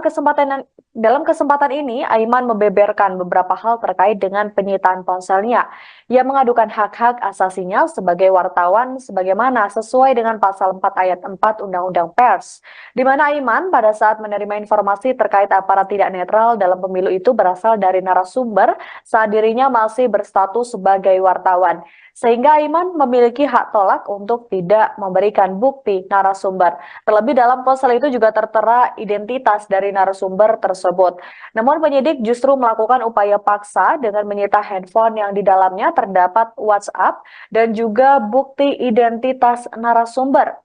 kesempatan ini, Aiman membeberkan beberapa hal terkait dengan penyitaan ponselnya. Ia mengadukan hak-hak asasinya sebagai wartawan sebagaimana sesuai dengan pasal 4 ayat 4 Undang-Undang Pers, di mana Aiman pada saat menerima informasi terkait aparat tidak netral dalam pemilu itu berasal dari narasumber saat dirinya masih berstatus sebagai wartawan. Sehingga Aiman memiliki hak tolak untuk tidak memberikan bukti narasumber. Terlebih dalam ponsel itu juga tertera identitas dari narasumber tersebut. Namun penyidik justru melakukan upaya paksa dengan menyita handphone yang di dalamnya terdapat WhatsApp dan juga bukti identitas narasumber.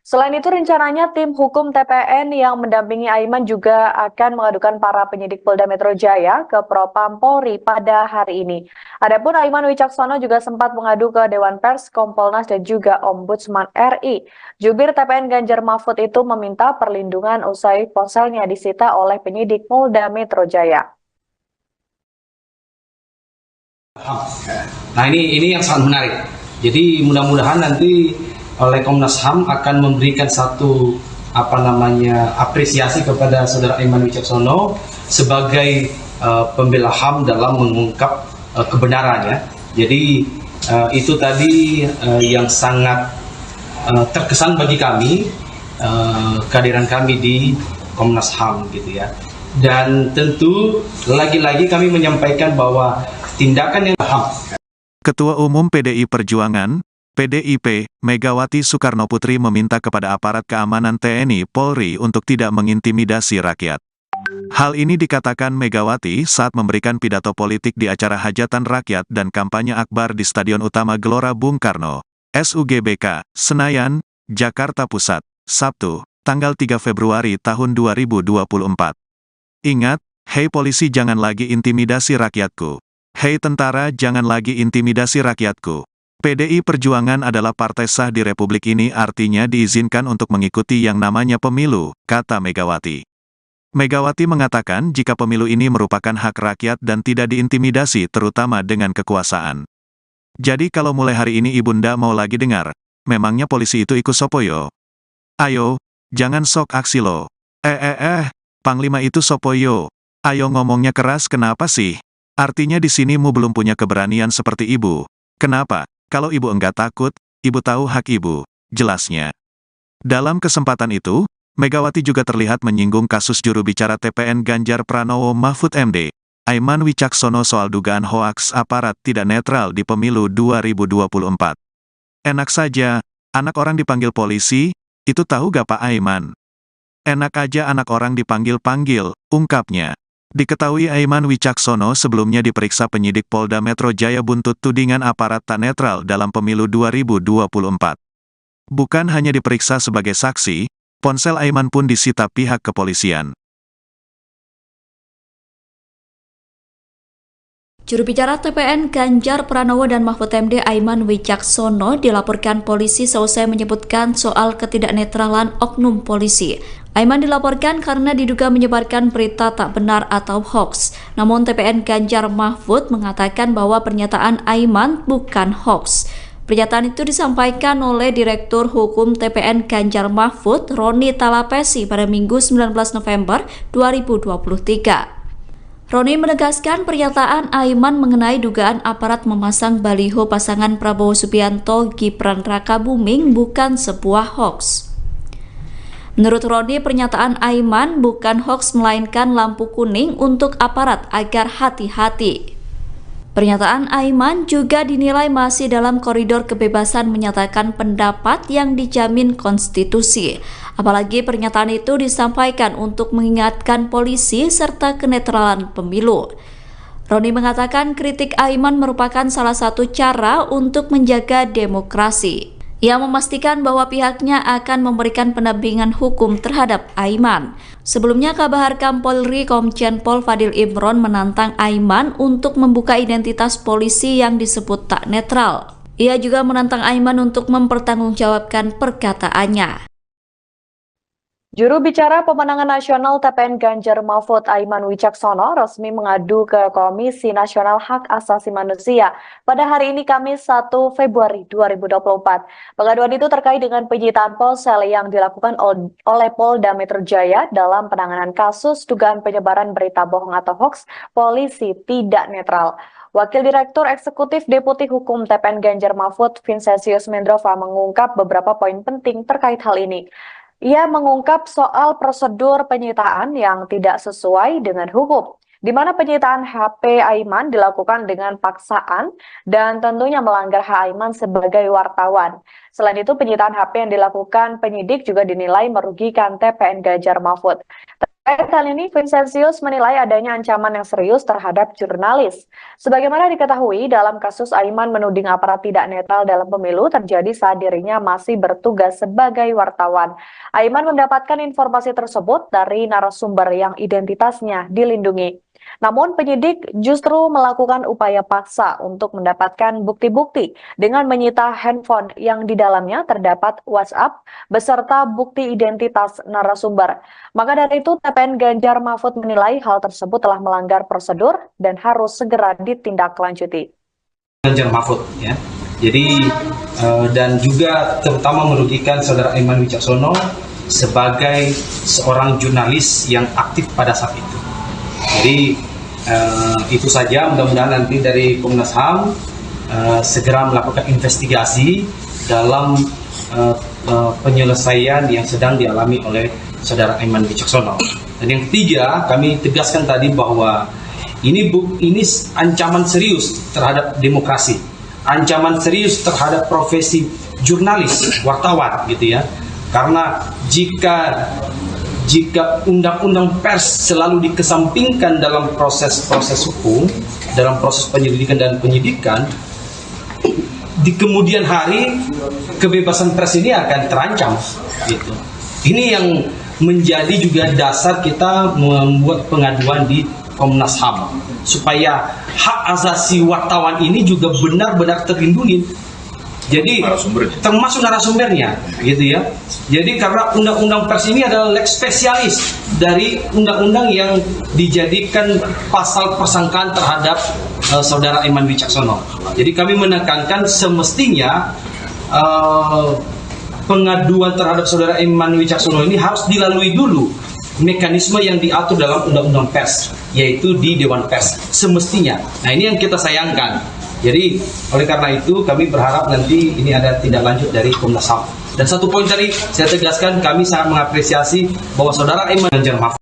Selain itu, rencananya tim hukum TPN yang mendampingi Aiman juga akan mengadukan para penyidik Polda Metro Jaya ke Propam Polri pada hari ini. Adapun Aiman Wicaksono juga sempat mengadu ke Dewan Pers, Kompolnas, dan juga Ombudsman RI. Jubir TPN Ganjar Mahfud itu meminta perlindungan usai ponselnya disita oleh penyidik Polda Metro Jaya. Nah ini yang sangat menarik. Jadi mudah-mudahan nanti oleh Komnas HAM akan memberikan satu apresiasi kepada Saudara Aiman Wicaksono sebagai pembela HAM dalam mengungkap kebenaran ya. Jadi itu tadi yang sangat terkesan bagi kami, kehadiran kami di Komnas HAM gitu ya. Dan tentu lagi-lagi kami menyampaikan bahwa tindakan yang HAM. Ketua Umum PDI Perjuangan, PDIP, Megawati Soekarnoputri meminta kepada aparat keamanan TNI Polri untuk tidak mengintimidasi rakyat. Hal ini dikatakan Megawati saat memberikan pidato politik di acara hajatan rakyat dan kampanye akbar di Stadion Utama Gelora Bung Karno, SUGBK, Senayan, Jakarta Pusat, Sabtu, tanggal 3 Februari tahun 2024. Ingat, hei polisi jangan lagi intimidasi rakyatku. Hei tentara jangan lagi intimidasi rakyatku. PDI Perjuangan adalah partai sah di Republik ini, artinya diizinkan untuk mengikuti yang namanya pemilu, kata Megawati. Megawati mengatakan jika pemilu ini merupakan hak rakyat dan tidak diintimidasi terutama dengan kekuasaan. Jadi kalau mulai hari ini Ibunda mau lagi dengar, memangnya polisi itu ikut sopoyo? Ayo, jangan sok aksi lo. Panglima itu sopoyo. Ayo ngomongnya keras kenapa sih? Artinya di sini mu belum punya keberanian seperti ibu. Kenapa? Kalau ibu enggak takut, ibu tahu hak ibu, jelasnya. Dalam kesempatan itu, Megawati juga terlihat menyinggung kasus juru bicara TPN Ganjar Pranowo Mahfud MD, Aiman Wicaksono soal dugaan hoaks aparat tidak netral di pemilu 2024. Enak saja, anak orang dipanggil polisi, itu tahu gak Pak Aiman? Enak aja anak orang dipanggil-panggil, ungkapnya. Diketahui Aiman Wicaksono sebelumnya diperiksa penyidik Polda Metro Jaya buntut tudingan aparat tak netral dalam pemilu 2024. Bukan hanya diperiksa sebagai saksi, ponsel Aiman pun disita pihak kepolisian. Juru bicara TPN Ganjar Pranowo dan Mahfud MD Aiman Wicaksono dilaporkan polisi seusai menyebutkan soal ketidaknetralan oknum polisi. Aiman dilaporkan karena diduga menyebarkan berita tak benar atau hoax. Namun TPN Ganjar Mahfud mengatakan bahwa pernyataan Aiman bukan hoax. Pernyataan itu disampaikan oleh Direktur Hukum TPN Ganjar Mahfud, Roni Talapesi pada Minggu 19 November 2023. Roni menegaskan pernyataan Aiman mengenai dugaan aparat memasang baliho pasangan Prabowo Subianto Gibran Rakabuming bukan sebuah hoax. Menurut Roni, pernyataan Aiman bukan hoax melainkan lampu kuning untuk aparat agar hati-hati. Pernyataan Aiman juga dinilai masih dalam koridor kebebasan menyatakan pendapat yang dijamin konstitusi. Apalagi pernyataan itu disampaikan untuk mengingatkan polisi serta kenetralan pemilu. Roni mengatakan kritik Aiman merupakan salah satu cara untuk menjaga demokrasi. Ia memastikan bahwa pihaknya akan memberikan pendampingan hukum terhadap Aiman. Sebelumnya, Kabaharkam Polri Komjen Pol Fadil Imron menantang Aiman untuk membuka identitas polisi yang disebut tak netral. Ia juga menantang Aiman untuk mempertanggungjawabkan perkataannya. Juru bicara pemenangan nasional TPN Ganjar Mahfud Aiman Wicaksono resmi mengadu ke Komisi Nasional Hak Asasi Manusia pada hari ini Kamis 1 Februari 2024. Pengaduan itu terkait dengan penyitaan ponsel yang dilakukan oleh Polda Metro Jaya dalam penanganan kasus dugaan penyebaran berita bohong atau hoax polisi tidak netral. Wakil Direktur Eksekutif Deputi Hukum TPN Ganjar Mahfud Vincentius Mendrova mengungkap beberapa poin penting terkait hal ini. Ia mengungkap soal prosedur penyitaan yang tidak sesuai dengan hukum, di mana penyitaan HP Aiman dilakukan dengan paksaan dan tentunya melanggar hak Aiman sebagai wartawan. Selain itu, penyitaan HP yang dilakukan penyidik juga dinilai merugikan TPN Ganjar Mahfud. Terkait hal ini, Vincentius menilai adanya ancaman yang serius terhadap jurnalis. Sebagaimana diketahui, dalam kasus Aiman menuding aparat tidak netral dalam pemilu terjadi saat dirinya masih bertugas sebagai wartawan. Aiman mendapatkan informasi tersebut dari narasumber yang identitasnya dilindungi. Namun penyidik justru melakukan upaya paksa untuk mendapatkan bukti-bukti dengan menyita handphone yang di dalamnya terdapat WhatsApp beserta bukti identitas narasumber. Maka dari itu TPN Ganjar Mahfud menilai hal tersebut telah melanggar prosedur dan harus segera ditindaklanjuti. Ganjar Mahfud ya. Jadi dan juga terutama merugikan saudara Aiman Wicaksono sebagai seorang jurnalis yang aktif pada saat itu. Jadi itu saja, mudah-mudahan nanti dari Komnas HAM segera melakukan investigasi dalam penyelesaian yang sedang dialami oleh saudara Aiman Wicaksono. Dan yang ketiga, kami tegaskan tadi bahwa ini ancaman serius terhadap demokrasi, ancaman serius terhadap profesi jurnalis, wartawan gitu ya. Karena jika undang-undang pers selalu dikesampingkan dalam proses-proses hukum, dalam proses penyelidikan dan penyidikan, di kemudian hari kebebasan pers ini akan terancam gitu. Ini yang menjadi juga dasar kita membuat pengaduan di Komnas HAM supaya hak asasi wartawan ini juga benar-benar terlindungi. Jadi termasuk narasumbernya gitu ya. Jadi karena undang-undang pers ini adalah lex spesialis dari undang-undang yang dijadikan pasal persangkaan terhadap saudara Aiman Wicaksono. Jadi kami menekankan semestinya pengaduan terhadap saudara Aiman Wicaksono ini harus dilalui dulu mekanisme yang diatur dalam undang-undang pers, yaitu di Dewan Pers semestinya. Nah, ini yang kita sayangkan. Jadi oleh karena itu kami berharap nanti ini ada tindak lanjut dari Komnas HAM. Dan satu poin tadi saya tegaskan, kami sangat mengapresiasi bahwa saudara Aiman Ganjar Mahfud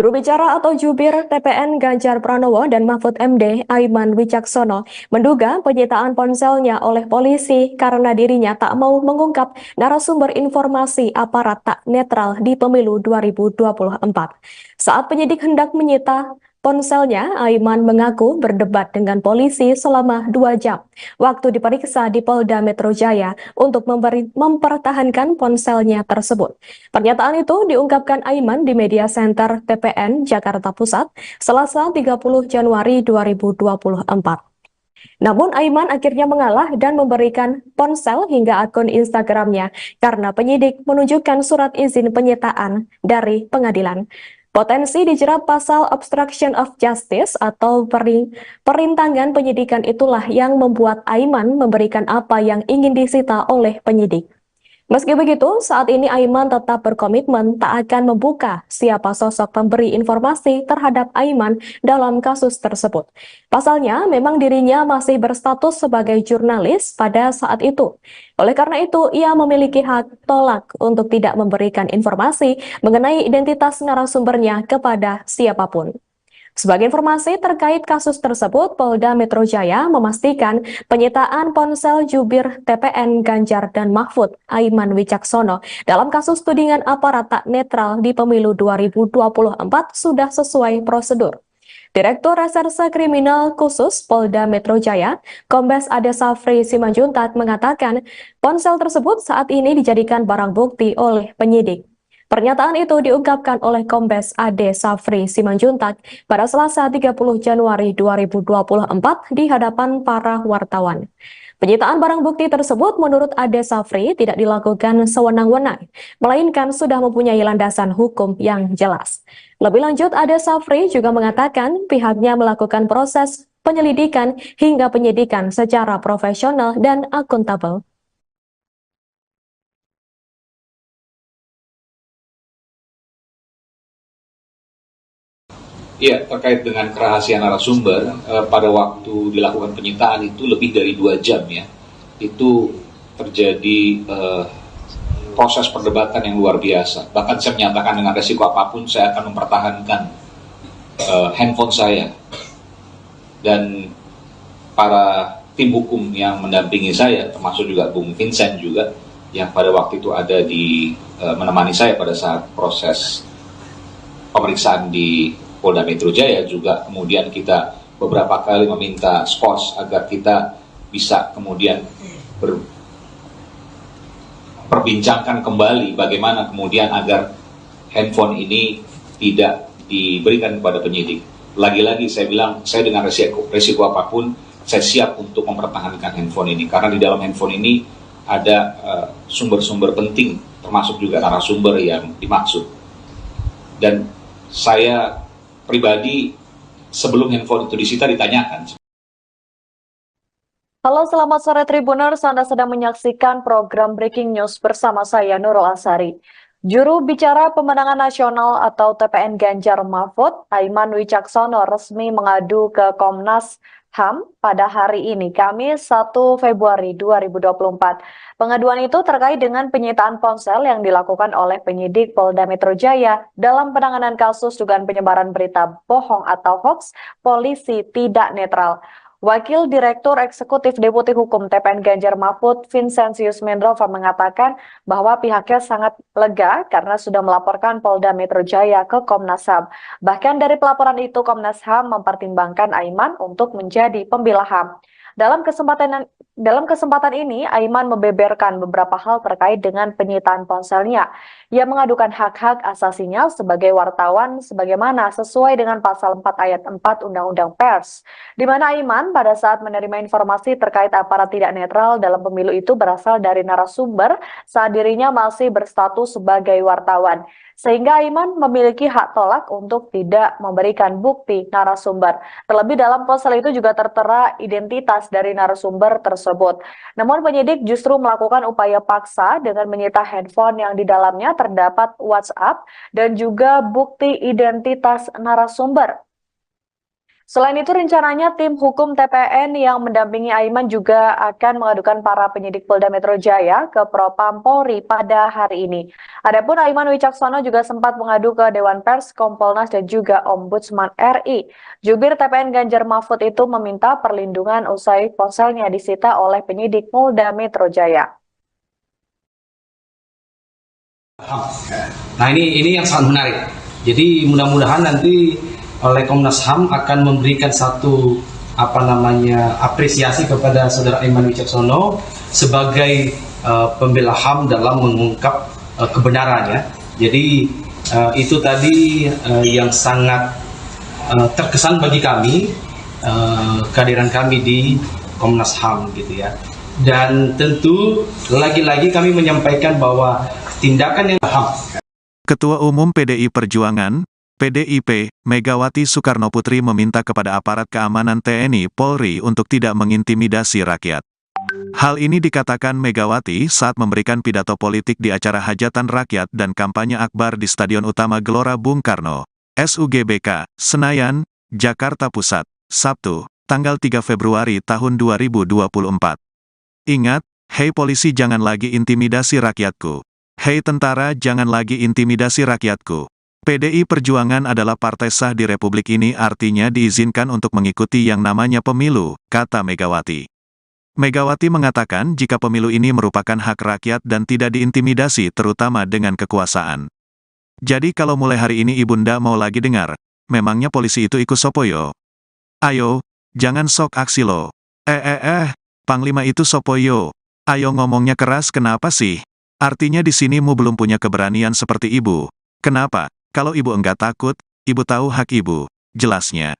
Juru bicara atau jubir TPN Ganjar Pranowo dan Mahfud MD Aiman Wicaksono menduga penyitaan ponselnya oleh polisi karena dirinya tak mau mengungkap narasumber informasi aparat tak netral di pemilu 2024. Saat penyidik hendak menyita ponselnya, Aiman mengaku berdebat dengan polisi selama 2 jam waktu diperiksa di Polda Metro Jaya untuk mempertahankan ponselnya tersebut. Pernyataan itu diungkapkan Aiman di Media Center TPN Jakarta Pusat, Selasa 30 Januari 2024. Namun Aiman akhirnya mengalah dan memberikan ponsel hingga akun Instagramnya karena penyidik menunjukkan surat izin penyitaan dari pengadilan. Potensi dijerat pasal obstruction of justice atau perintangan penyidikan itulah yang membuat Aiman memberikan apa yang ingin disita oleh penyidik. Meski begitu, saat ini Aiman tetap berkomitmen tak akan membuka siapa sosok pemberi informasi terhadap Aiman dalam kasus tersebut. Pasalnya, memang dirinya masih berstatus sebagai jurnalis pada saat itu. Oleh karena itu, ia memiliki hak tolak untuk tidak memberikan informasi mengenai identitas narasumbernya kepada siapapun. Sebagai informasi terkait kasus tersebut, Polda Metro Jaya memastikan penyitaan ponsel jubir TPN Ganjar dan Mahfud Aiman Wicaksono dalam kasus tudingan aparat tak netral di pemilu 2024 sudah sesuai prosedur. Direktur Reserse Kriminal Khusus Polda Metro Jaya, Kombes Ade Safri Simanjuntak mengatakan ponsel tersebut saat ini dijadikan barang bukti oleh penyidik. Pernyataan itu diungkapkan oleh Kombes Ade Safri Simanjuntak pada Selasa 30 Januari 2024 di hadapan para wartawan. Penyitaan barang bukti tersebut menurut Ade Safri tidak dilakukan sewenang-wenang, melainkan sudah mempunyai landasan hukum yang jelas. Lebih lanjut, Ade Safri juga mengatakan pihaknya melakukan proses penyelidikan hingga penyidikan secara profesional dan akuntabel. Ya, terkait dengan kerahasiaan narasumber, pada waktu dilakukan penyitaan itu lebih dari 2 jam ya, itu terjadi proses perdebatan yang luar biasa. Bahkan saya menyatakan dengan resiko apapun saya akan mempertahankan handphone saya. Dan para tim hukum yang mendampingi saya, termasuk juga Bung Vincent juga, yang pada waktu itu ada di menemani saya pada saat proses pemeriksaan di Polda Metro Jaya, juga kemudian kita beberapa kali meminta skos agar kita bisa kemudian perbincangkan kembali bagaimana kemudian agar handphone ini tidak diberikan kepada penyidik. Lagi-lagi saya bilang, saya dengan resiko apapun, saya siap untuk mempertahankan handphone ini, karena di dalam handphone ini ada sumber-sumber penting, termasuk juga narasumber yang dimaksud. Dan saya pribadi sebelum handphone itu disita ditanyakan. Halo, selamat sore Tribuners. Anda sedang menyaksikan program Breaking News bersama saya Nurul Asari. Juru bicara pemenangan nasional atau TPN Ganjar Mahfud, Aiman Wicaksono, resmi mengadu ke Komnas HAM pada hari ini, Kamis 1 Februari 2024. Pengaduan itu terkait dengan penyitaan ponsel yang dilakukan oleh penyidik Polda Metro Jaya dalam penanganan kasus dugaan penyebaran berita bohong atau hoax polisi tidak netral. Wakil Direktur Eksekutif Deputi Hukum TPN Ganjar Mahfud, Vincentius Mendrova, mengatakan bahwa pihaknya sangat lega karena sudah melaporkan Polda Metro Jaya ke Komnas HAM. Bahkan dari pelaporan itu, Komnas HAM mempertimbangkan Aiman untuk menjadi pembela HAM. Dalam kesempatan ini, Aiman membeberkan beberapa hal terkait dengan penyitaan ponselnya. Ia mengadukan hak-hak asasinya sebagai wartawan sebagaimana sesuai dengan pasal 4 ayat 4 Undang-Undang Pers, di mana Aiman pada saat menerima informasi terkait aparat tidak netral dalam pemilu itu berasal dari narasumber saat dirinya masih berstatus sebagai wartawan. Sehingga Aiman memiliki hak tolak untuk tidak memberikan bukti narasumber. Terlebih dalam ponsel itu juga tertera identitas dari narasumber tersebut. Namun penyidik justru melakukan upaya paksa dengan menyita handphone yang di dalamnya terdapat WhatsApp dan juga bukti identitas narasumber. Selain itu, rencananya tim hukum TPN yang mendampingi Aiman juga akan mengadukan para penyidik Polda Metro Jaya ke Propam Polri pada hari ini. Adapun Aiman Wicaksono juga sempat mengadu ke Dewan Pers, Kompolnas, dan juga Ombudsman RI. Jubir TPN Ganjar Mahfud itu meminta perlindungan usai ponselnya disita oleh penyidik Polda Metro Jaya. Nah, ini yang sangat menarik. Jadi mudah-mudahan nanti oleh Komnas HAM akan memberikan satu apresiasi kepada saudara Aiman Wicaksono sebagai pembela HAM dalam mengungkap kebenarannya. Jadi itu tadi yang sangat terkesan bagi kami, kehadiran kami di Komnas HAM gitu ya. Dan tentu lagi-lagi kami menyampaikan bahwa tindakan yang HAM. Ketua Umum PDI Perjuangan, PDIP, Megawati Soekarnoputri meminta kepada aparat keamanan TNI Polri untuk tidak mengintimidasi rakyat. Hal ini dikatakan Megawati saat memberikan pidato politik di acara hajatan rakyat dan kampanye akbar di Stadion Utama Gelora Bung Karno, SUGBK, Senayan, Jakarta Pusat, Sabtu, tanggal 3 Februari tahun 2024. Ingat, hei polisi jangan lagi intimidasi rakyatku. Hei tentara jangan lagi intimidasi rakyatku. PDI Perjuangan adalah partai sah di Republik ini, artinya diizinkan untuk mengikuti yang namanya pemilu, kata Megawati. Megawati mengatakan jika pemilu ini merupakan hak rakyat dan tidak diintimidasi terutama dengan kekuasaan. Jadi kalau mulai hari ini Ibunda mau lagi dengar, memangnya polisi itu ikut sopoyo? Ayo, jangan sok aksi lo. Panglima itu sopoyo. Ayo ngomongnya keras kenapa sih? Artinya di sini mu belum punya keberanian seperti ibu. Kenapa? Kalau ibu enggak takut, ibu tahu hak ibu, jelasnya.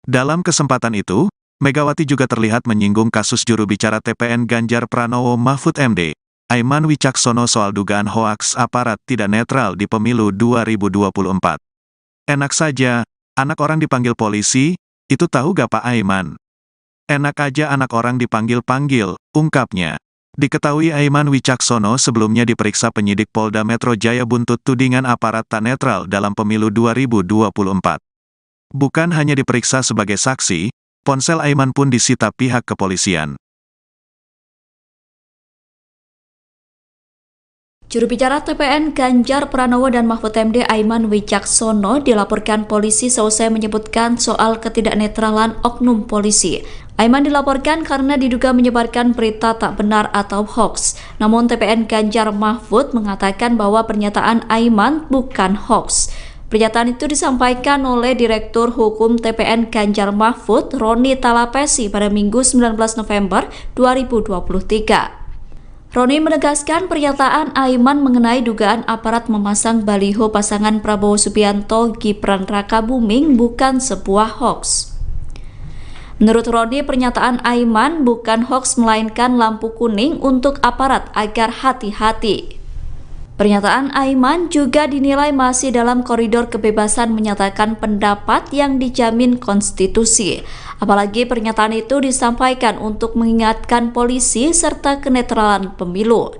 Dalam kesempatan itu, Megawati juga terlihat menyinggung kasus juru bicara TPN Ganjar Pranowo Mahfud MD, Aiman Wicaksono soal dugaan hoaks aparat tidak netral di pemilu 2024. Enak saja, anak orang dipanggil polisi, itu tahu gak Pak Aiman? Enak aja anak orang dipanggil-panggil, ungkapnya. Diketahui Aiman Wicaksono sebelumnya diperiksa penyidik Polda Metro Jaya buntut tudingan aparat tak netral dalam pemilu 2024. Bukan hanya diperiksa sebagai saksi, ponsel Aiman pun disita pihak kepolisian. Juru bicara TPN Ganjar Pranowo dan Mahfud MD Aiman Wicaksono dilaporkan polisi seusai menyebutkan soal ketidaknetralan oknum polisi. Aiman dilaporkan karena diduga menyebarkan berita tak benar atau hoax. Namun TPN Ganjar Mahfud mengatakan bahwa pernyataan Aiman bukan hoax. Pernyataan itu disampaikan oleh Direktur Hukum TPN Ganjar Mahfud, Roni Talapesi pada Minggu 19 November 2023. Roni menegaskan pernyataan Aiman mengenai dugaan aparat memasang baliho pasangan Prabowo Subianto Gibran Rakabuming bukan sebuah hoax. Menurut Roni, pernyataan Aiman bukan hoax melainkan lampu kuning untuk aparat agar hati-hati. Pernyataan Aiman juga dinilai masih dalam koridor kebebasan menyatakan pendapat yang dijamin konstitusi. Apalagi pernyataan itu disampaikan untuk mengingatkan polisi serta kenetralan pemilu.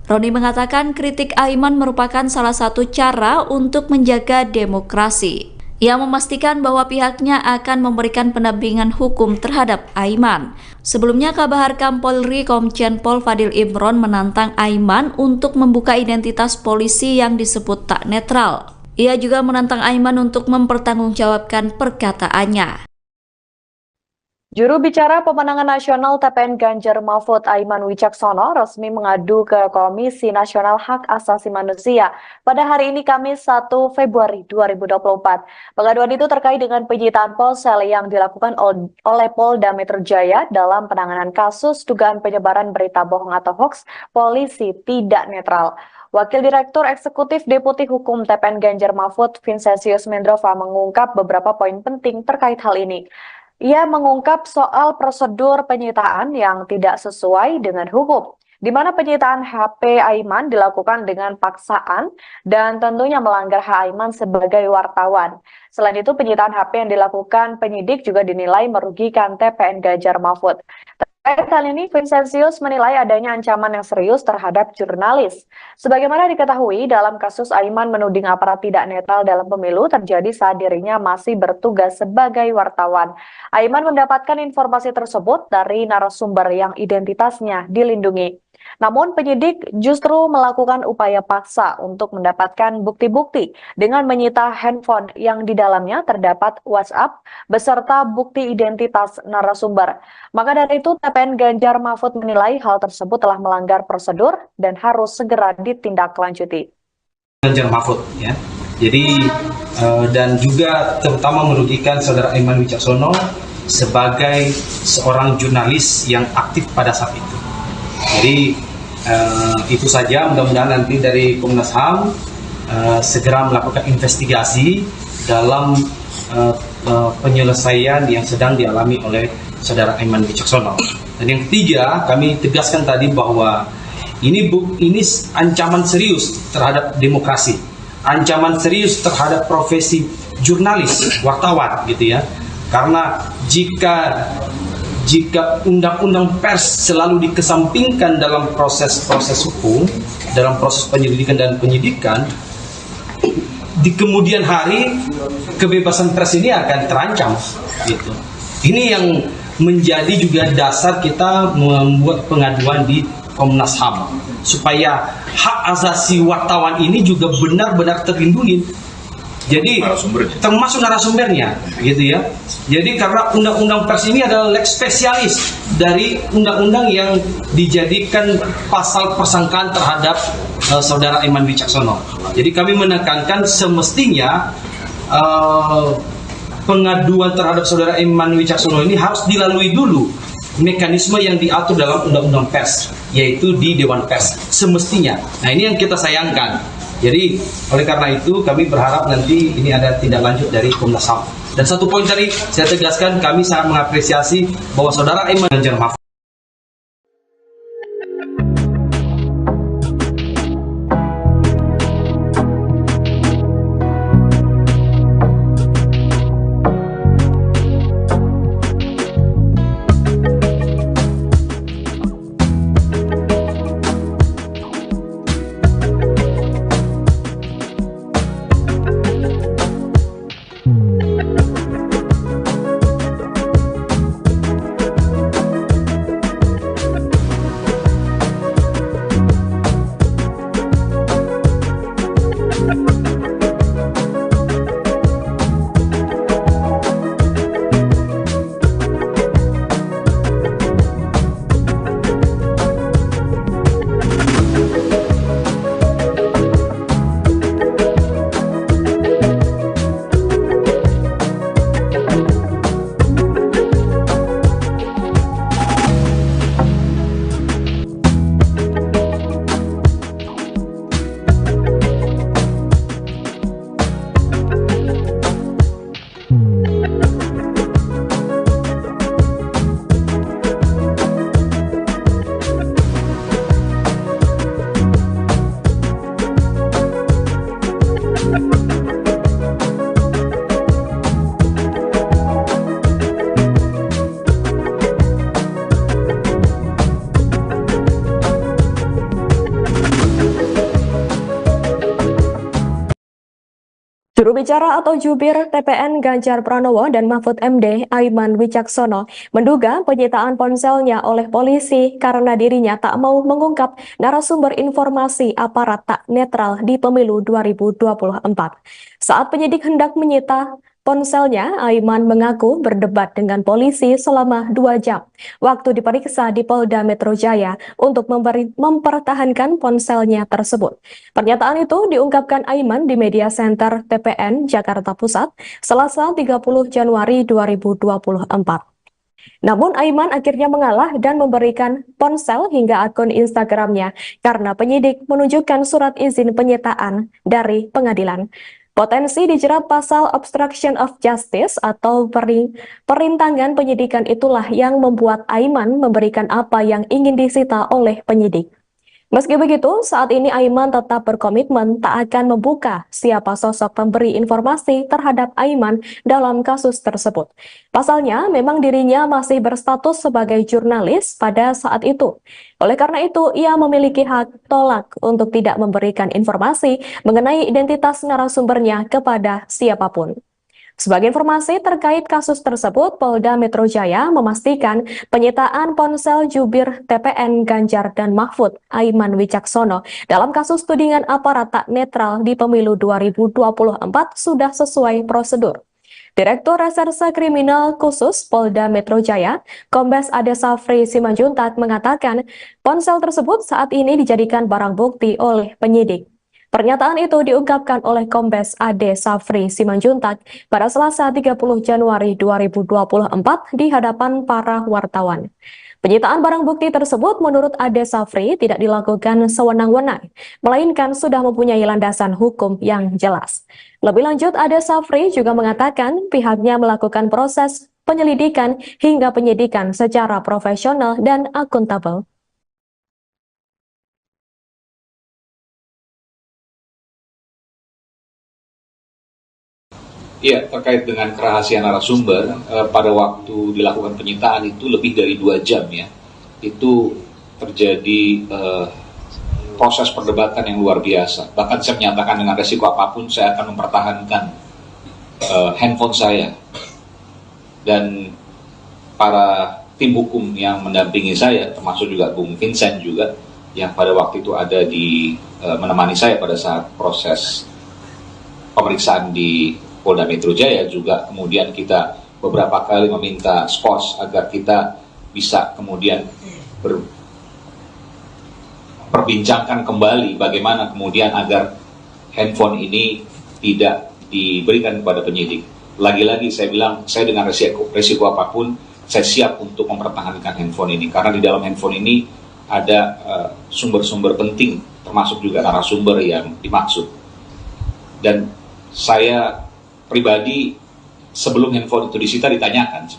Roni mengatakan kritik Aiman merupakan salah satu cara untuk menjaga demokrasi. Ia memastikan bahwa pihaknya akan memberikan pendampingan hukum terhadap Aiman. Sebelumnya, Kabahar Polri Komjen Pol Fadil Imron menantang Aiman untuk membuka identitas polisi yang disebut tak netral. Ia juga menantang Aiman untuk mempertanggungjawabkan perkataannya. Juru bicara pemenangan nasional TPN Ganjar Mahfud Aiman Wicaksono resmi mengadu ke Komisi Nasional Hak Asasi Manusia pada hari ini Kamis 1 Februari 2024. Pengaduan itu terkait dengan penyitaan ponsel yang dilakukan oleh Polda Metro Jaya dalam penanganan kasus dugaan penyebaran berita bohong atau hoax polisi tidak netral. Wakil Direktur Eksekutif Deputi Hukum TPN Ganjar Mahfud, Vincentius Mendrova, mengungkap beberapa poin penting terkait hal ini. Ia mengungkap soal prosedur penyitaan yang tidak sesuai dengan hukum, di mana penyitaan HP Aiman dilakukan dengan paksaan dan tentunya melanggar hak Aiman sebagai wartawan. Selain itu, penyitaan HP yang dilakukan penyidik juga dinilai merugikan TPN Ganjar Mahfud. Terkait hal ini, Vincentius menilai adanya ancaman yang serius terhadap jurnalis. Sebagaimana diketahui, dalam kasus Aiman menuding aparat tidak netral dalam pemilu terjadi saat dirinya masih bertugas sebagai wartawan. Aiman mendapatkan informasi tersebut dari narasumber yang identitasnya dilindungi. Namun penyidik justru melakukan upaya paksa untuk mendapatkan bukti-bukti dengan menyita handphone yang di dalamnya terdapat WhatsApp beserta bukti identitas narasumber. Maka dari itu TPN Ganjar Mahfud menilai hal tersebut telah melanggar prosedur dan harus segera ditindaklanjuti. Ganjar Mahfud ya. Jadi dan juga terutama merugikan saudara Aiman Wicaksono sebagai seorang jurnalis yang aktif pada saat itu. Jadi itu saja, mudah-mudahan nanti dari Komnas HAM segera melakukan investigasi dalam penyelesaian yang sedang dialami oleh saudara Aiman Wicaksono. Dan yang ketiga, kami tegaskan tadi bahwa ini ancaman serius terhadap demokrasi, ancaman serius terhadap profesi jurnalis, wartawan gitu ya. Karena jika undang-undang pers selalu dikesampingkan dalam proses-proses hukum, dalam proses penyelidikan dan penyidikan, di kemudian hari kebebasan pers ini akan terancam. Gitu. Ini yang menjadi juga dasar kita membuat pengaduan di Komnas HAM supaya hak asasi wartawan ini juga benar-benar terlindungi. Jadi termasuk narasumbernya, gitu ya. Jadi karena undang-undang pers ini adalah lex spesialis dari undang-undang yang dijadikan pasal persangkaan terhadap saudara Aiman Wicaksono. Jadi kami menekankan semestinya pengaduan terhadap saudara Aiman Wicaksono ini harus dilalui dulu mekanisme yang diatur dalam undang-undang pers, yaitu di Dewan Pers semestinya. Nah, ini yang kita sayangkan. Jadi oleh karena itu kami berharap nanti ini ada tindak lanjut dari Komnas HAM. Dan satu poin tadi saya tegaskan, kami sangat mengapresiasi bahwa saudara Aiman Ganjar Mahfud Juru bicara atau jubir TPN Ganjar Pranowo dan Mahfud MD Aiman Wicaksono menduga penyitaan ponselnya oleh polisi karena dirinya tak mau mengungkap narasumber informasi aparat tak netral di pemilu 2024. Saat penyidik hendak menyita ponselnya, Aiman mengaku berdebat dengan polisi selama 2 jam waktu diperiksa di Polda Metro Jaya untuk mempertahankan ponselnya tersebut. Pernyataan itu diungkapkan Aiman di Media Center TPN Jakarta Pusat, Selasa 30 Januari 2024. Namun Aiman akhirnya mengalah dan memberikan ponsel hingga akun Instagramnya karena penyidik menunjukkan surat izin penyitaan dari pengadilan. Potensi dijerat pasal obstruction of justice atau perintangan penyidikan itulah yang membuat Aiman memberikan apa yang ingin disita oleh penyidik. Meski begitu, saat ini Aiman tetap berkomitmen tak akan membuka siapa sosok pemberi informasi terhadap Aiman dalam kasus tersebut. Pasalnya, memang dirinya masih berstatus sebagai jurnalis pada saat itu. Oleh karena itu, ia memiliki hak tolak untuk tidak memberikan informasi mengenai identitas narasumbernya kepada siapapun. Sebagai informasi terkait kasus tersebut, Polda Metro Jaya memastikan penyitaan ponsel jubir TPN Ganjar dan Mahfud Aiman Wicaksono dalam kasus tudingan aparat tak netral di pemilu 2024 sudah sesuai prosedur. Direktur Reserse Kriminal Khusus Polda Metro Jaya, Kombes Ade Safri Simanjuntak mengatakan ponsel tersebut saat ini dijadikan barang bukti oleh penyidik. Pernyataan itu diungkapkan oleh Kombes Ade Safri Simanjuntak pada Selasa 30 Januari 2024 di hadapan para wartawan. Penyitaan barang bukti tersebut menurut Ade Safri tidak dilakukan sewenang-wenang, melainkan sudah mempunyai landasan hukum yang jelas. Lebih lanjut, Ade Safri juga mengatakan pihaknya melakukan proses penyelidikan hingga penyidikan secara profesional dan akuntabel. Ya, terkait dengan kerahasiaan narasumber, pada waktu dilakukan penyitaan itu lebih dari 2 jam ya. Itu terjadi proses perdebatan yang luar biasa. Bahkan saya menyatakan dengan resiko apapun saya akan mempertahankan handphone saya. Dan para tim hukum yang mendampingi saya, termasuk juga Bung Vincent juga, yang pada waktu itu ada di menemani saya pada saat proses pemeriksaan di Polda Metro Jaya, juga kemudian kita beberapa kali meminta skos agar kita bisa kemudian perbincangkan kembali bagaimana kemudian agar handphone ini tidak diberikan kepada penyidik. Lagi-lagi saya bilang, saya dengan resiko apapun saya siap untuk mempertahankan handphone ini, karena di dalam handphone ini ada sumber-sumber penting, termasuk juga narasumber yang dimaksud. Dan saya pribadi sebelum handphone itu disita ditanyakan.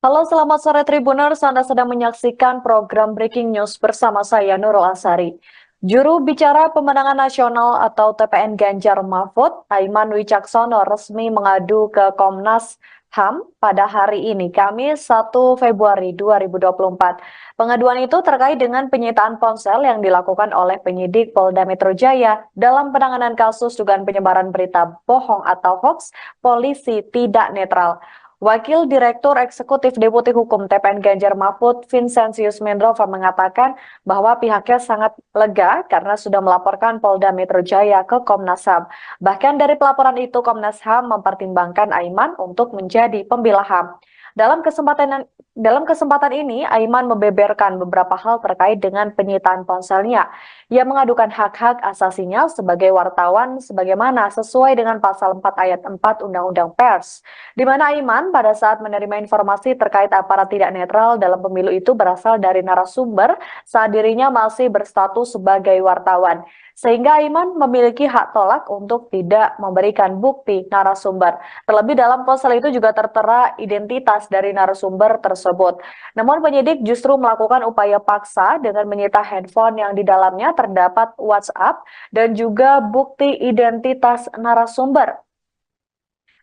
Halo, selamat sore Tribuners. Anda sedang menyaksikan program Breaking News bersama saya Nurul Asari. Juru bicara pemenangan nasional atau TPN Ganjar Mahfud, Aiman Wicaksono, resmi mengadu ke Komnas HAM pada hari ini, Kamis 1 Februari 2024. Pengaduan itu terkait dengan penyitaan ponsel yang dilakukan oleh penyidik Polda Metro Jaya dalam penanganan kasus dugaan penyebaran berita bohong atau hoax polisi tidak netral. Wakil Direktur Eksekutif Deputi Hukum TPN Ganjar Mahfud, Vincentius Mendrova, mengatakan bahwa pihaknya sangat lega karena sudah melaporkan Polda Metro Jaya ke Komnas HAM. Bahkan dari pelaporan itu, Komnas HAM mempertimbangkan Aiman untuk menjadi pembela HAM. Dalam kesempatan ini, Aiman membeberkan beberapa hal terkait dengan penyitaan ponselnya. Ia mengadukan hak-hak asasinya sebagai wartawan sebagaimana sesuai dengan pasal 4 ayat 4 Undang-Undang Pers, di mana Aiman pada saat menerima informasi terkait aparat tidak netral dalam pemilu itu berasal dari narasumber saat dirinya masih berstatus sebagai wartawan. Sehingga Aiman memiliki hak tolak untuk tidak memberikan bukti narasumber. Terlebih dalam ponsel itu juga tertera identitas dari narasumber tersebut. Namun penyidik justru melakukan upaya paksa dengan menyita handphone yang di dalamnya terdapat WhatsApp dan juga bukti identitas narasumber.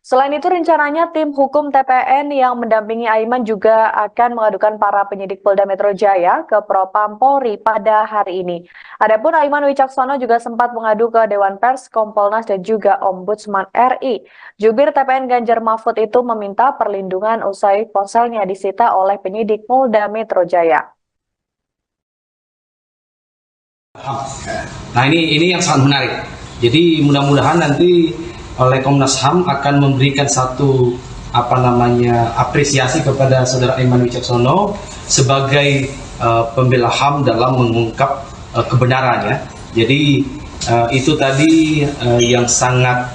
Selain itu, rencananya tim hukum TPN yang mendampingi Aiman juga akan mengadukan para penyidik Polda Metro Jaya ke Propam Polri pada hari ini. Adapun Aiman Wicaksono juga sempat mengadu ke Dewan Pers, Kompolnas, dan juga Ombudsman RI. Jubir TPN Ganjar Mahfud itu meminta perlindungan usai ponselnya disita oleh penyidik Polda Metro Jaya. Nah ini yang sangat menarik. Jadi mudah-mudahan nanti oleh Komnas HAM akan memberikan satu apresiasi kepada saudara Aiman Wicaksono sebagai pembela HAM dalam mengungkap kebenarannya. Jadi itu tadi yang sangat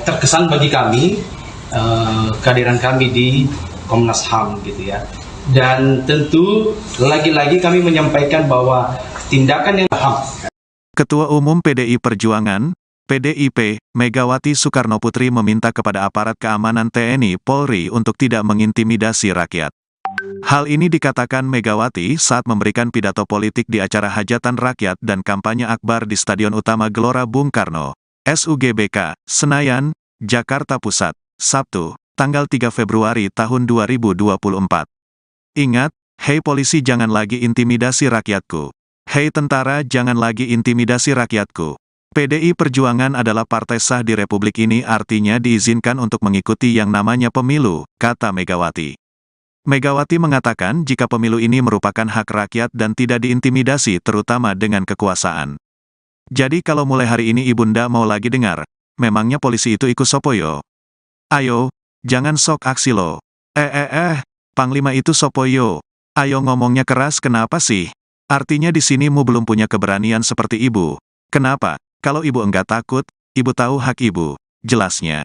terkesan bagi kami, kehadiran kami di Komnas HAM gitu ya. Dan tentu lagi-lagi kami menyampaikan bahwa tindakan yang HAM. Ketua Umum PDI Perjuangan, PDIP, Megawati Soekarnoputri meminta kepada aparat keamanan TNI Polri untuk tidak mengintimidasi rakyat. Hal ini dikatakan Megawati saat memberikan pidato politik di acara hajatan rakyat dan kampanye akbar di Stadion Utama Gelora Bung Karno, SUGBK, Senayan, Jakarta Pusat, Sabtu, tanggal 3 Februari tahun 2024. Ingat, hei polisi jangan lagi intimidasi rakyatku. Hei tentara jangan lagi intimidasi rakyatku. PDI Perjuangan adalah partai sah di Republik ini, artinya diizinkan untuk mengikuti yang namanya pemilu, kata Megawati. Megawati mengatakan jika pemilu ini merupakan hak rakyat dan tidak diintimidasi terutama dengan kekuasaan. Jadi kalau mulai hari ini Ibunda mau lagi dengar, memangnya polisi itu ikut sopoyo? Ayo, jangan sok aksi lo. Panglima itu sopoyo. Ayo ngomongnya keras kenapa sih? Artinya di sini mu belum punya keberanian seperti ibu. Kenapa? Kalau ibu enggak takut, ibu tahu hak ibu, jelasnya.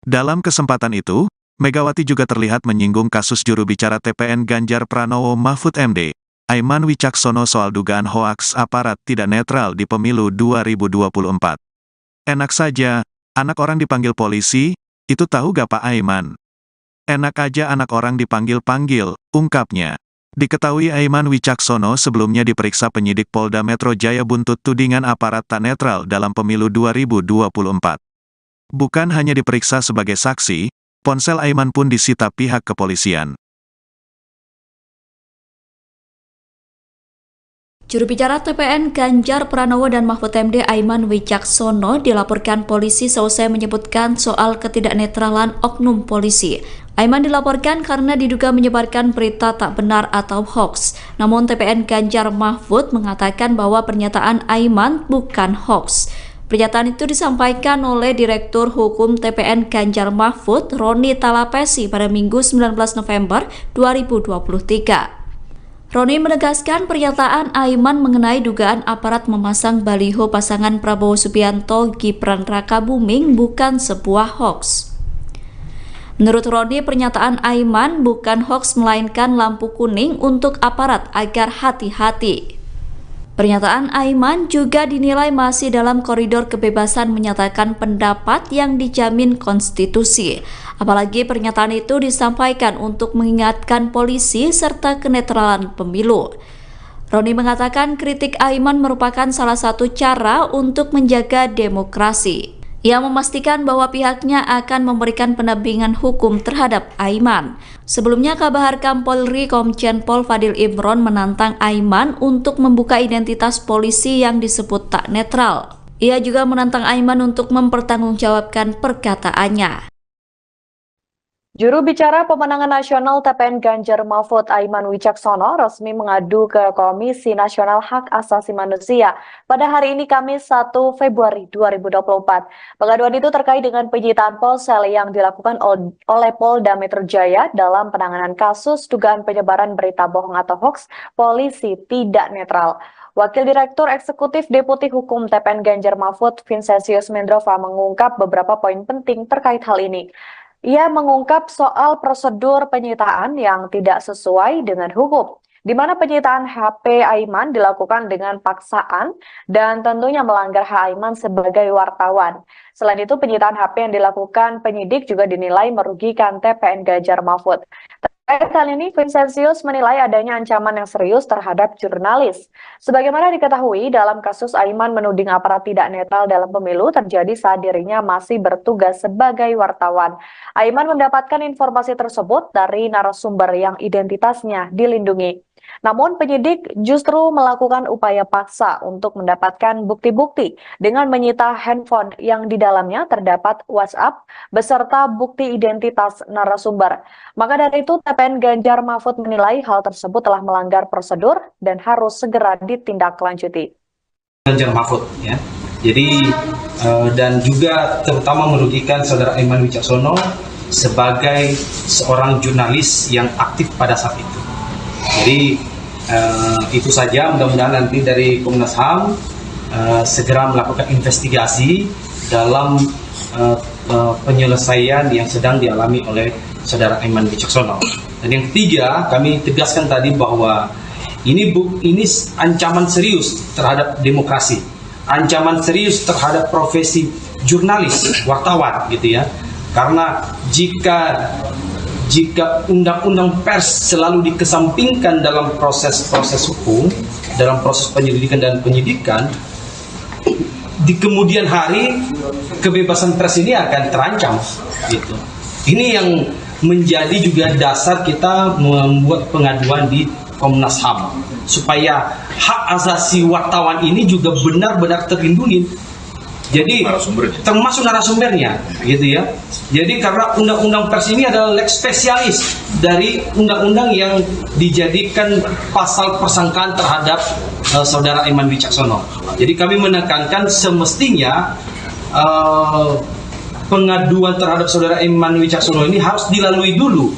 Dalam kesempatan itu, Megawati juga terlihat menyinggung kasus juru bicara TPN Ganjar Pranowo Mahfud MD, Aiman Wicaksono soal dugaan hoaks aparat tidak netral di pemilu 2024. Enak saja, anak orang dipanggil polisi, itu tahu gak Pak Aiman? Enak aja anak orang dipanggil-panggil, ungkapnya. Diketahui Aiman Wicaksono sebelumnya diperiksa penyidik Polda Metro Jaya buntut tudingan aparat tak netral dalam pemilu 2024. Bukan hanya diperiksa sebagai saksi, ponsel Aiman pun disita pihak kepolisian. Juru bicara TPN Ganjar Pranowo dan Mahfud MD Aiman Wicaksono dilaporkan polisi seusai menyebutkan soal ketidaknetralan oknum polisi. Aiman dilaporkan karena diduga menyebarkan berita tak benar atau hoax. Namun TPN Ganjar Mahfud mengatakan bahwa pernyataan Aiman bukan hoax. Pernyataan itu disampaikan oleh Direktur Hukum TPN Ganjar Mahfud, Roni Talapesi, pada Minggu 19 November 2023. Roni menegaskan pernyataan Aiman mengenai dugaan aparat memasang baliho pasangan Prabowo Subianto Gibran Rakabuming bukan sebuah hoax. Menurut Roni, pernyataan Aiman bukan hoaks melainkan lampu kuning untuk aparat agar hati-hati. Pernyataan Aiman juga dinilai masih dalam koridor kebebasan menyatakan pendapat yang dijamin konstitusi. Apalagi pernyataan itu disampaikan untuk mengingatkan polisi serta kenetralan pemilu. Roni mengatakan kritik Aiman merupakan salah satu cara untuk menjaga demokrasi. Ia memastikan bahwa pihaknya akan memberikan pendampingan hukum terhadap Aiman. Sebelumnya, Kabar Harkam Polri Komjen Pol Fadil Imron menantang Aiman untuk membuka identitas polisi yang disebut tak netral. Ia juga menantang Aiman untuk mempertanggungjawabkan perkataannya. Juru bicara pemenangan nasional TPN Ganjar Mahfud Aiman Wicaksono resmi mengadu ke Komisi Nasional Hak Asasi Manusia pada hari ini Kamis 1 Februari 2024. Pengaduan itu terkait dengan penyitaan ponsel yang dilakukan oleh Polda Metro Jaya dalam penanganan kasus dugaan penyebaran berita bohong atau hoaks polisi tidak netral. Wakil Direktur Eksekutif Deputi Hukum TPN Ganjar Mahfud Vincentius Mendrova mengungkap beberapa poin penting terkait hal ini. Ia mengungkap soal prosedur penyitaan yang tidak sesuai dengan hukum, di mana penyitaan HP Aiman dilakukan dengan paksaan dan tentunya melanggar hak Aiman sebagai wartawan. Selain itu, penyitaan HP yang dilakukan penyidik juga dinilai merugikan TPN Ganjar Mahfud. Terkait hal ini, Vincentius menilai adanya ancaman yang serius terhadap jurnalis. Sebagaimana diketahui, dalam kasus Aiman menuding aparat tidak netral dalam pemilu terjadi saat dirinya masih bertugas sebagai wartawan. Aiman mendapatkan informasi tersebut dari narasumber yang identitasnya dilindungi. Namun penyidik justru melakukan upaya paksa untuk mendapatkan bukti-bukti dengan menyita handphone yang di dalamnya terdapat WhatsApp beserta bukti identitas narasumber. Maka dari itu TPN Ganjar Mahfud menilai hal tersebut telah melanggar prosedur dan harus segera ditindaklanjuti. Ganjar Mahfud ya. Jadi dan juga terutama merugikan saudara Aiman Wicaksono sebagai seorang jurnalis yang aktif pada saat itu. Jadi itu saja, mudah-mudahan nanti dari Komnas HAM segera melakukan investigasi dalam penyelesaian yang sedang dialami oleh saudara Aiman Wicaksono. Dan yang ketiga, kami tegaskan tadi bahwa ini ancaman serius terhadap demokrasi, ancaman serius terhadap profesi jurnalis, wartawan gitu ya. Karena jika undang-undang pers selalu dikesampingkan dalam proses hukum, dalam proses penyelidikan dan penyidikan, di kemudian hari kebebasan pers ini akan terancam gitu. Ini yang menjadi juga dasar kita membuat pengaduan di Komnas HAM supaya hak asasi wartawan ini juga benar-benar terlindungi. Jadi termasuk narasumbernya gitu ya. Jadi karena undang-undang pers ini adalah lex spesialis dari undang-undang yang dijadikan pasal persangkaan terhadap saudara Aiman Wicaksono. Jadi kami menekankan semestinya pengaduan terhadap saudara Aiman Wicaksono ini harus dilalui dulu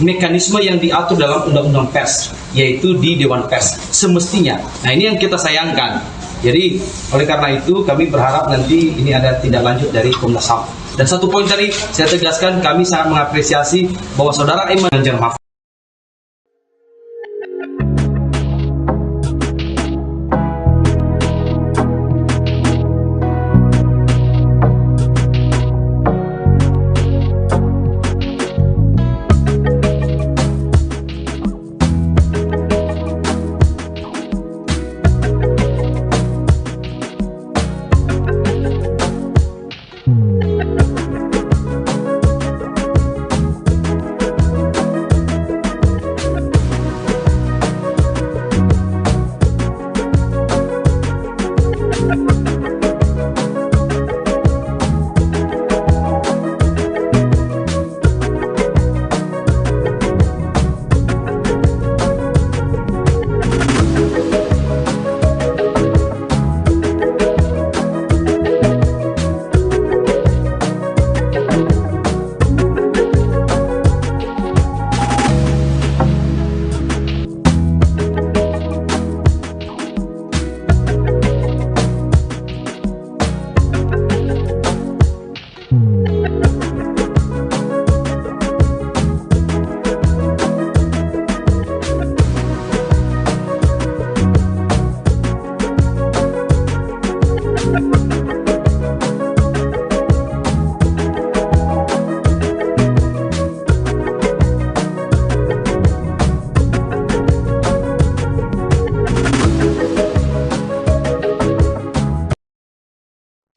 mekanisme yang diatur dalam undang-undang pers, yaitu di Dewan Pers semestinya. Nah, ini yang kita sayangkan. Jadi oleh karena itu kami berharap nanti ini ada tindak lanjut dari Komnas HAM. Dan satu poin tadi saya tegaskan, kami sangat mengapresiasi bahwa saudara Aiman Ganjar Mahfud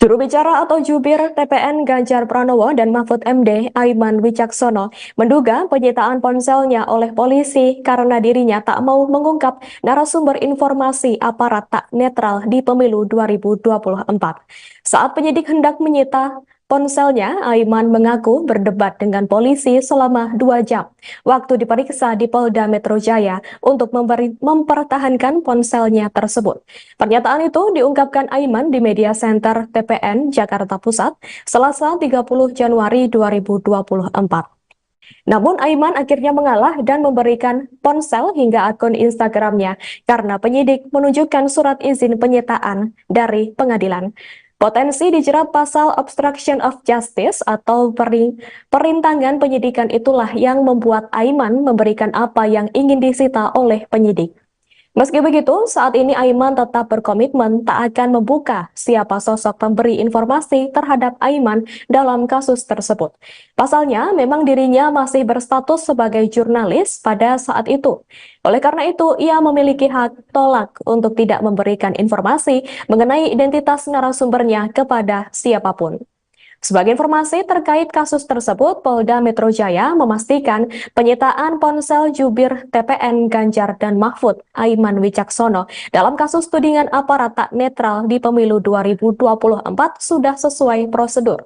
Juru bicara atau jubir TPN Ganjar Pranowo dan Mahfud MD Aiman Wicaksono menduga penyitaan ponselnya oleh polisi karena dirinya tak mau mengungkap narasumber informasi aparat tak netral di pemilu 2024. Saat penyidik hendak menyita ponselnya, Aiman mengaku berdebat dengan polisi selama 2 jam waktu diperiksa di Polda Metro Jaya untuk mempertahankan ponselnya tersebut. Pernyataan itu diungkapkan Aiman di Media Center TPN Jakarta Pusat, Selasa 30 Januari 2024. Namun Aiman akhirnya mengalah dan memberikan ponsel hingga akun Instagramnya karena penyidik menunjukkan surat izin penyitaan dari pengadilan. Potensi dijerat pasal obstruction of justice atau perintangan penyidikan itulah yang membuat Aiman memberikan apa yang ingin disita oleh penyidik. Meski begitu, saat ini Aiman tetap berkomitmen tak akan membuka siapa sosok pemberi informasi terhadap Aiman dalam kasus tersebut. Pasalnya, memang dirinya masih berstatus sebagai jurnalis pada saat itu. Oleh karena itu, ia memiliki hak tolak untuk tidak memberikan informasi mengenai identitas narasumbernya kepada siapapun. Sebagai informasi terkait kasus tersebut, Polda Metro Jaya memastikan penyitaan ponsel jubir TPN Ganjar dan Mahfud Aiman Wicaksono dalam kasus tudingan aparat tak netral di pemilu 2024 sudah sesuai prosedur.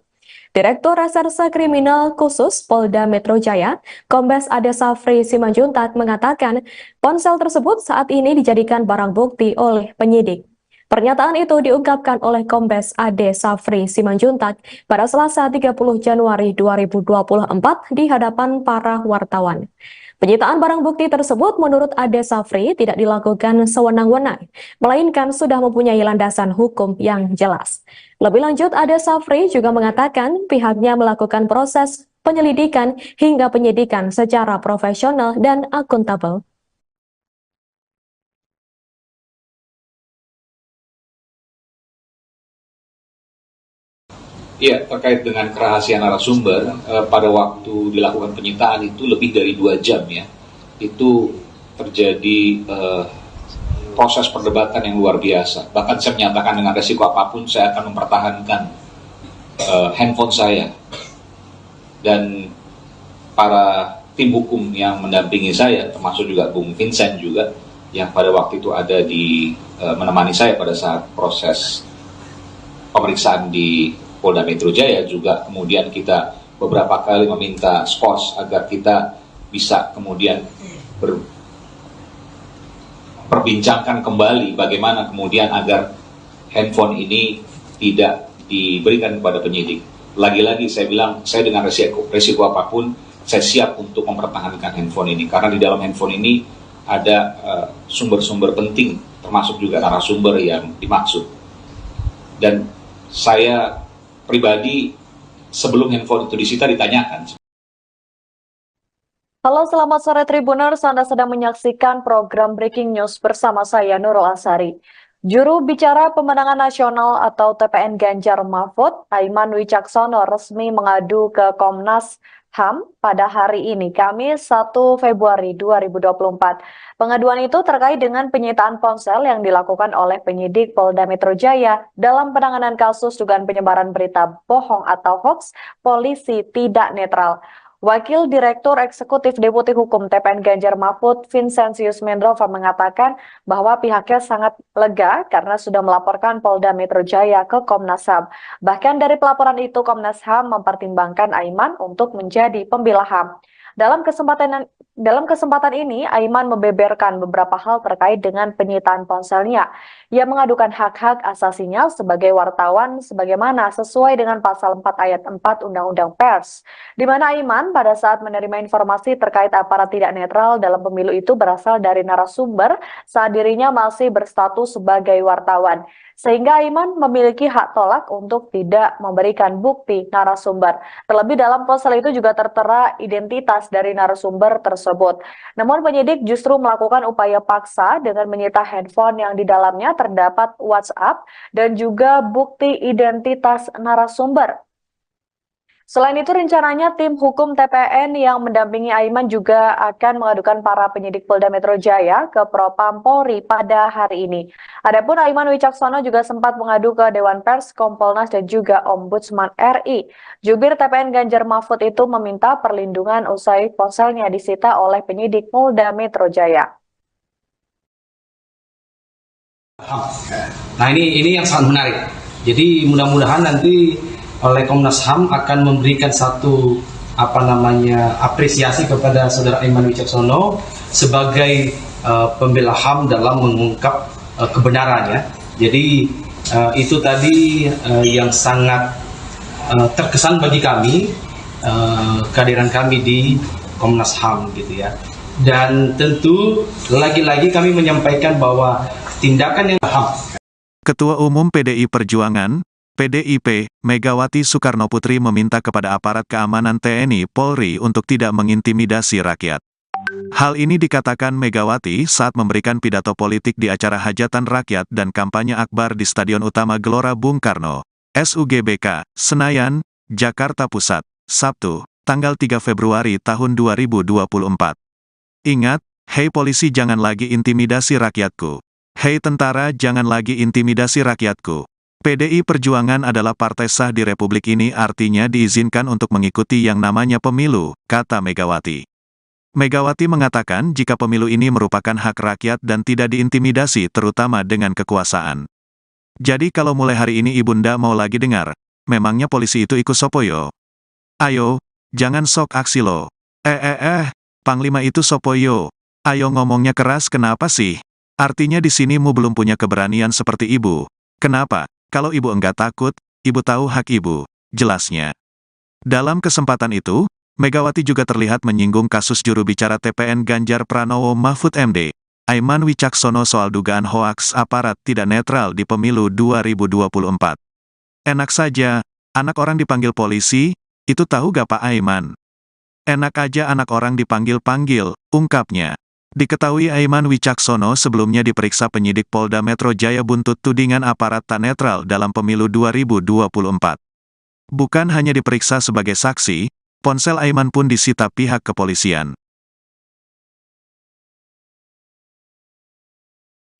Direktur Reserse Kriminal Khusus Polda Metro Jaya, Kombes Ade Safri Simanjuntak mengatakan ponsel tersebut saat ini dijadikan barang bukti oleh penyidik. Pernyataan itu diungkapkan oleh Kombes Ade Safri Simanjuntak pada Selasa 30 Januari 2024 di hadapan para wartawan. Penyitaan barang bukti tersebut menurut Ade Safri tidak dilakukan sewenang-wenang, melainkan sudah mempunyai landasan hukum yang jelas. Lebih lanjut, Ade Safri juga mengatakan pihaknya melakukan proses penyelidikan hingga penyidikan secara profesional dan akuntabel. Iya, terkait dengan kerahasiaan narasumber, pada waktu dilakukan penyitaan itu lebih dari 2 jam ya, itu terjadi proses perdebatan yang luar biasa. Bahkan saya menyatakan dengan resiko apapun saya akan mempertahankan handphone saya. Dan para tim hukum yang mendampingi saya, termasuk juga Bung Vincent juga, yang pada waktu itu ada di menemani saya pada saat proses pemeriksaan di Polda Metro Jaya, juga kemudian kita beberapa kali meminta skors agar kita bisa kemudian perbincangkan kembali bagaimana kemudian agar handphone ini tidak diberikan kepada penyidik. Lagi-lagi saya bilang, saya dengan resiko apapun, saya siap untuk mempertahankan handphone ini, karena di dalam handphone ini ada sumber-sumber penting, termasuk juga narasumber yang dimaksud. Dan saya pribadi sebelum handphone itu disita ditanyakan. Halo, selamat sore Tribuners. Anda sedang menyaksikan program Breaking News bersama saya Nurul Asari. Juru bicara pemenangan nasional atau TPN Ganjar Mahfud, Aiman Wicaksono resmi mengadu ke Komnas HAM pada hari ini, Kamis 1 Februari 2024. Pengaduan itu terkait dengan penyitaan ponsel yang dilakukan oleh penyidik Polda Metro Jaya dalam penanganan kasus dugaan penyebaran berita bohong atau hoax polisi tidak netral. Wakil Direktur Eksekutif Deputi Hukum TPN Ganjar Mahfud, Vincentius Mendrova mengatakan bahwa pihaknya sangat lega karena sudah melaporkan Polda Metro Jaya ke Komnas HAM. Bahkan dari pelaporan itu, Komnas HAM mempertimbangkan Aiman untuk menjadi pembela HAM. Dalam kesempatan ini, Aiman membeberkan beberapa hal terkait dengan penyitaan ponselnya. Ia mengadukan hak-hak asasinya sebagai wartawan sebagaimana sesuai dengan pasal 4 ayat 4 Undang-Undang Pers, di mana Aiman pada saat menerima informasi terkait aparat tidak netral dalam pemilu itu berasal dari narasumber saat dirinya masih berstatus sebagai wartawan. Sehingga Aiman memiliki hak tolak untuk tidak memberikan bukti narasumber. Terlebih dalam ponsel itu juga tertera identitas dari narasumber tersebut. Namun penyidik justru melakukan upaya paksa dengan menyita handphone yang di dalamnya terdapat WhatsApp dan juga bukti identitas narasumber. Selain itu, rencananya tim hukum TPN yang mendampingi Aiman juga akan mengadukan para penyidik Polda Metro Jaya ke Propam Polri pada hari ini. Adapun Aiman Wicaksono juga sempat mengadu ke Dewan Pers, Kompolnas, dan juga Ombudsman RI. Jubir TPN Ganjar Mahfud itu meminta perlindungan usai ponselnya disita oleh penyidik Polda Metro Jaya. Nah ini yang sangat menarik. Jadi mudah-mudahan nanti oleh Komnas HAM akan memberikan satu apresiasi kepada saudara Aiman Wicaksono sebagai pembela HAM dalam mengungkap kebenarannya. Jadi itu tadi yang sangat terkesan bagi kami, kehadiran kami di Komnas HAM gitu ya. Dan tentu lagi-lagi kami menyampaikan bahwa tindakan yang HAM. Ketua Umum PDI Perjuangan, PDIP, Megawati Soekarnoputri meminta kepada aparat keamanan TNI Polri untuk tidak mengintimidasi rakyat. Hal ini dikatakan Megawati saat memberikan pidato politik di acara hajatan rakyat dan kampanye akbar di Stadion Utama Gelora Bung Karno, SUGBK, Senayan, Jakarta Pusat, Sabtu, tanggal 3 Februari tahun 2024. Ingat, hei polisi jangan lagi intimidasi rakyatku. Hei tentara jangan lagi intimidasi rakyatku. PDI Perjuangan adalah partai sah di Republik ini, artinya diizinkan untuk mengikuti yang namanya pemilu, kata Megawati. Megawati mengatakan jika pemilu ini merupakan hak rakyat dan tidak diintimidasi terutama dengan kekuasaan. Jadi kalau mulai hari ini Ibunda mau lagi dengar, memangnya polisi itu ikut sopoyo? Ayo, jangan sok aksi lo. Panglima itu sopoyo. Ayo ngomongnya keras kenapa sih? Artinya di sini mu belum punya keberanian seperti ibu. Kenapa? Kalau ibu enggak takut, ibu tahu hak ibu, jelasnya. Dalam kesempatan itu, Megawati juga terlihat menyinggung kasus juru bicara TPN Ganjar Pranowo Mahfud MD, Aiman Wicaksono soal dugaan hoaks aparat tidak netral di pemilu 2024. Enak saja, anak orang dipanggil polisi, itu tahu gak Pak Aiman? Enak aja anak orang dipanggil-panggil, ungkapnya. Diketahui Aiman Wicaksono sebelumnya diperiksa penyidik Polda Metro Jaya buntut tudingan aparat tak netral dalam pemilu 2024. Bukan hanya diperiksa sebagai saksi, ponsel Aiman pun disita pihak kepolisian.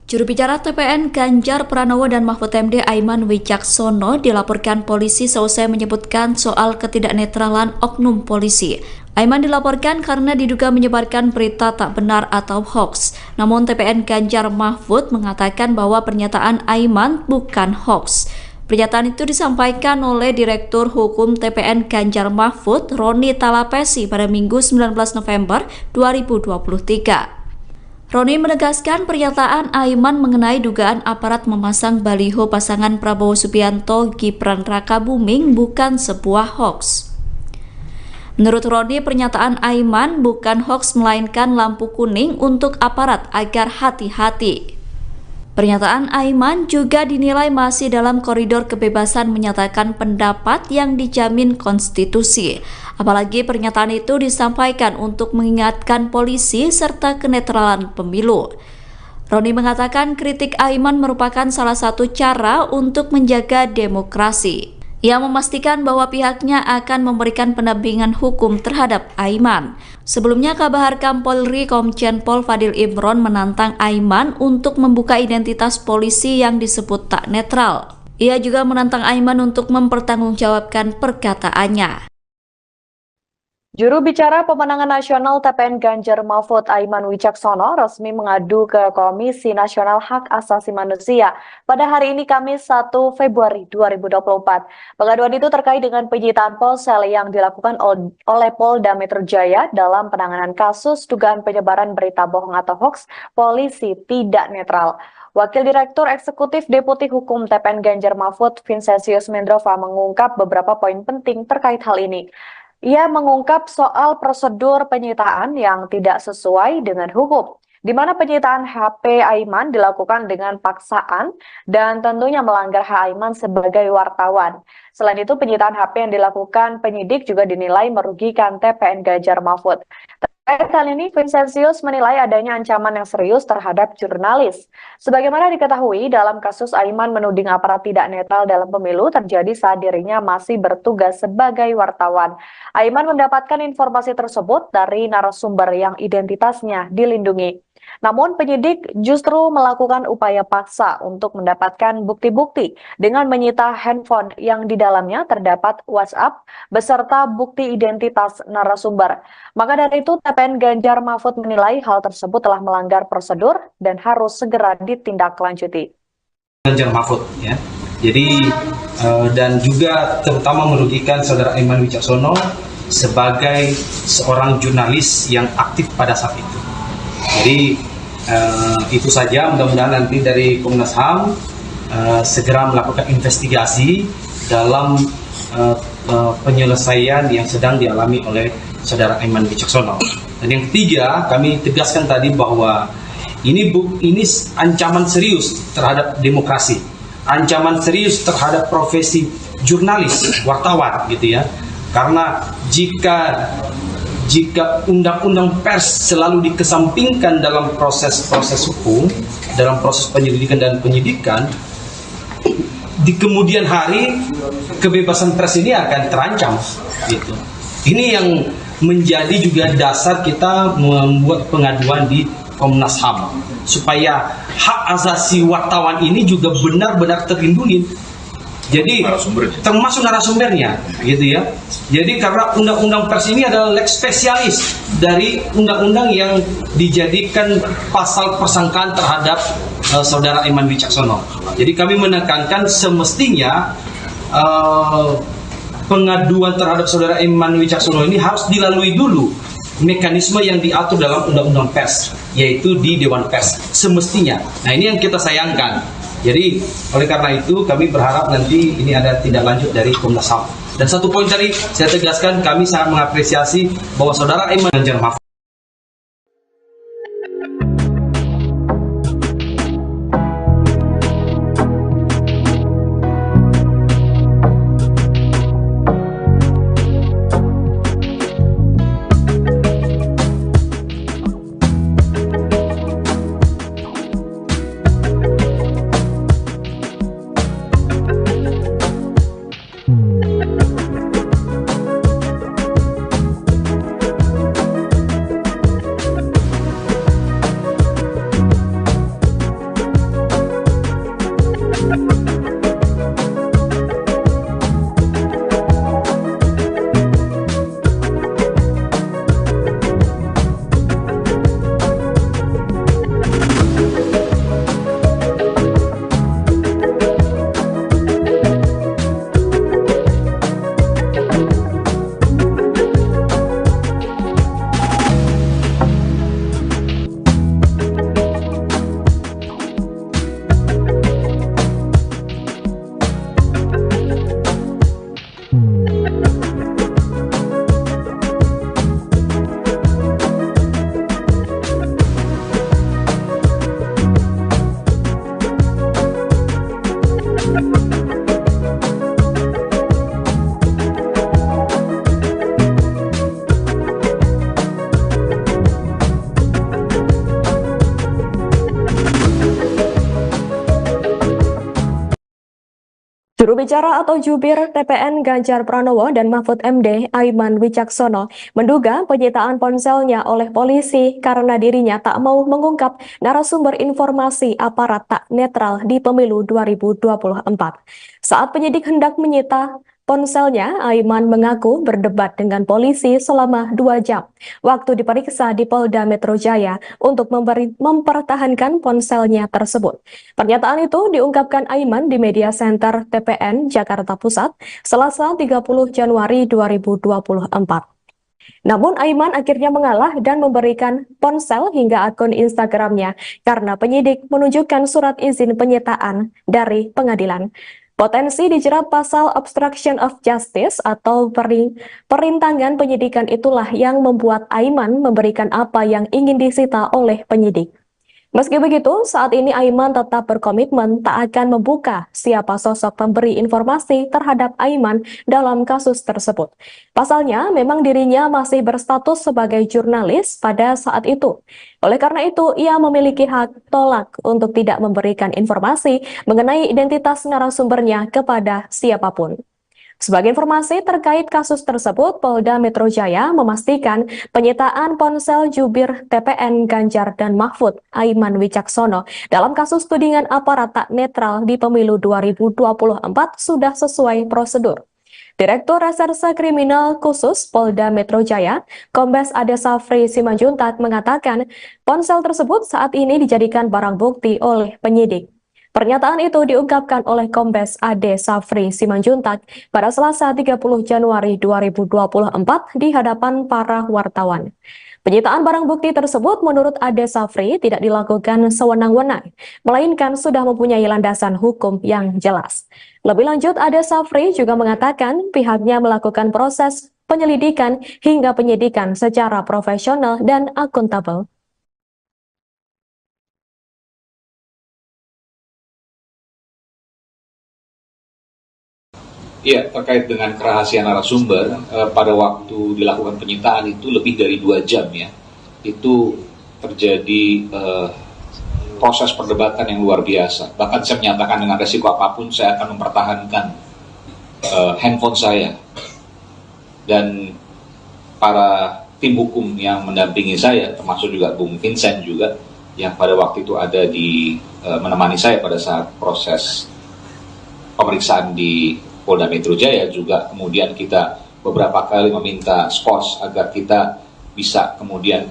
Juru bicara TPN Ganjar Pranowo dan Mahfud MD Aiman Wicaksono dilaporkan polisi seusai menyebutkan soal ketidaknetralan oknum polisi. Aiman dilaporkan karena diduga menyebarkan berita tak benar atau hoax. Namun TPN Ganjar Mahfud mengatakan bahwa pernyataan Aiman bukan hoax. Pernyataan itu disampaikan oleh Direktur Hukum TPN Ganjar Mahfud, Roni Talapesi pada Minggu 19 November 2023. Roni menegaskan pernyataan Aiman mengenai dugaan aparat memasang baliho pasangan Prabowo Subianto Gibran Rakabuming bukan sebuah hoax. Menurut Roni, pernyataan Aiman bukan hoax melainkan lampu kuning untuk aparat agar hati-hati. Pernyataan Aiman juga dinilai masih dalam koridor kebebasan menyatakan pendapat yang dijamin konstitusi. Apalagi pernyataan itu disampaikan untuk mengingatkan polisi serta kenetralan pemilu. Roni mengatakan kritik Aiman merupakan salah satu cara untuk menjaga demokrasi. Ia memastikan bahwa pihaknya akan memberikan pendampingan hukum terhadap Aiman. Sebelumnya, Kabahar Polri Komjen Pol Fadil Imron menantang Aiman untuk membuka identitas polisi yang disebut tak netral. Ia juga menantang Aiman untuk mempertanggungjawabkan perkataannya. Juru bicara pemenangan nasional TPN Ganjar Mahfud Aiman Wicaksono resmi mengadu ke Komisi Nasional Hak Asasi Manusia pada hari ini Kamis 1 Februari 2024. Pengaduan itu terkait dengan penyitaan ponsel yang dilakukan oleh Polda Metro Jaya dalam penanganan kasus dugaan penyebaran berita bohong atau hoax polisi tidak netral. Wakil Direktur Eksekutif Deputi Hukum TPN Ganjar Mahfud, Vincentius Mendrova, mengungkap beberapa poin penting terkait hal ini. Ia mengungkap soal prosedur penyitaan yang tidak sesuai dengan hukum, di mana penyitaan HP Aiman dilakukan dengan paksaan dan tentunya melanggar hak Aiman sebagai wartawan. Selain itu, penyitaan HP yang dilakukan penyidik juga dinilai merugikan TPN Ganjar Mahfud. Terkait hal ini, Vincentius menilai adanya ancaman yang serius terhadap jurnalis. Sebagaimana diketahui, dalam kasus Aiman menuding aparat tidak netral dalam pemilu terjadi saat dirinya masih bertugas sebagai wartawan. Aiman mendapatkan informasi tersebut dari narasumber yang identitasnya dilindungi. Namun penyidik justru melakukan upaya paksa untuk mendapatkan bukti-bukti dengan menyita handphone yang di dalamnya terdapat WhatsApp beserta bukti identitas narasumber. Maka dari itu, TPN Ganjar Mahfud menilai hal tersebut telah melanggar prosedur dan harus segera ditindaklanjuti. Ganjar Mahfud, ya. Jadi dan juga terutama merugikan saudara Aiman Wicaksono sebagai seorang jurnalis yang aktif pada saat itu. Jadi itu saja, mudah-mudahan nanti dari Komnas HAM segera melakukan investigasi dalam penyelesaian yang sedang dialami oleh saudara Aiman Wicaksono. Dan yang ketiga, kami tegaskan tadi bahwa ini ancaman serius terhadap demokrasi, ancaman serius terhadap profesi jurnalis, wartawan, gitu ya. Karena jika undang-undang pers selalu dikesampingkan dalam proses hukum, dalam proses penyelidikan dan penyidikan, di kemudian hari kebebasan pers ini akan terancam, gitu. Ini yang menjadi juga dasar kita membuat pengaduan di Komnas HAM supaya hak asasi wartawan ini juga benar-benar terlindungi. Jadi termasuk narasumbernya, gitu ya. Jadi karena undang-undang pers ini adalah lex spesialis dari undang-undang yang dijadikan pasal persangkaan terhadap saudara Aiman Wicaksono. Jadi kami menekankan semestinya pengaduan terhadap saudara Aiman Wicaksono ini harus dilalui dulu mekanisme yang diatur dalam undang-undang pers, yaitu di Dewan Pers semestinya. Nah, ini yang kita sayangkan. Jadi oleh karena itu kami berharap nanti ini ada tindak lanjut dari Komnas HAM. Dan satu poin tadi saya tegaskan, kami sangat mengapresiasi bahwa saudara Aiman Ganjar Mahfud Juru bicara atau jubir TPN Ganjar Pranowo dan Mahfud MD Aiman Wicaksono menduga penyitaan ponselnya oleh polisi karena dirinya tak mau mengungkap narasumber informasi aparat tak netral di pemilu 2024. Saat penyidik hendak menyita ponselnya, Aiman mengaku berdebat dengan polisi selama 2 jam waktu diperiksa di Polda Metro Jaya untuk mempertahankan ponselnya tersebut. Pernyataan itu diungkapkan Aiman di Media Center TPN Jakarta Pusat, Selasa 30 Januari 2024. Namun Aiman akhirnya mengalah dan memberikan ponsel hingga akun Instagramnya karena penyidik menunjukkan surat izin penyitaan dari pengadilan. Potensi dijerat pasal obstruction of justice atau perintangan penyidikan itulah yang membuat Aiman memberikan apa yang ingin disita oleh penyidik. Meski begitu, saat ini Aiman tetap berkomitmen tak akan membuka siapa sosok pemberi informasi terhadap Aiman dalam kasus tersebut. Pasalnya, memang dirinya masih berstatus sebagai jurnalis pada saat itu. Oleh karena itu, ia memiliki hak tolak untuk tidak memberikan informasi mengenai identitas narasumbernya kepada siapapun. Sebagai informasi terkait kasus tersebut, Polda Metro Jaya memastikan penyitaan ponsel jubir TPN Ganjar dan Mahfud, Aiman Wicaksono, dalam kasus tudingan aparat tak netral di pemilu 2024 sudah sesuai prosedur. Direktur Reserse Kriminal Khusus Polda Metro Jaya, Kombes Ade Safri Simanjuntak mengatakan ponsel tersebut saat ini dijadikan barang bukti oleh penyidik. Pernyataan itu diungkapkan oleh Kombes Ade Safri Simanjuntak pada Selasa 30 Januari 2024 di hadapan para wartawan. Penyitaan barang bukti tersebut menurut Ade Safri tidak dilakukan sewenang-wenang, melainkan sudah mempunyai landasan hukum yang jelas. Lebih lanjut, Ade Safri juga mengatakan pihaknya melakukan proses penyelidikan hingga penyidikan secara profesional dan akuntabel. Ya, terkait dengan kerahasiaan narasumber, pada waktu dilakukan penyitaan itu lebih dari 2 jam ya, itu terjadi proses perdebatan yang luar biasa. Bahkan saya menyatakan dengan resiko apapun saya akan mempertahankan handphone saya. Dan para tim hukum yang mendampingi saya, termasuk juga Bung Vincent juga, yang pada waktu itu ada di menemani saya pada saat proses pemeriksaan di Polda Metro Jaya, juga kemudian kita beberapa kali meminta skors agar kita bisa kemudian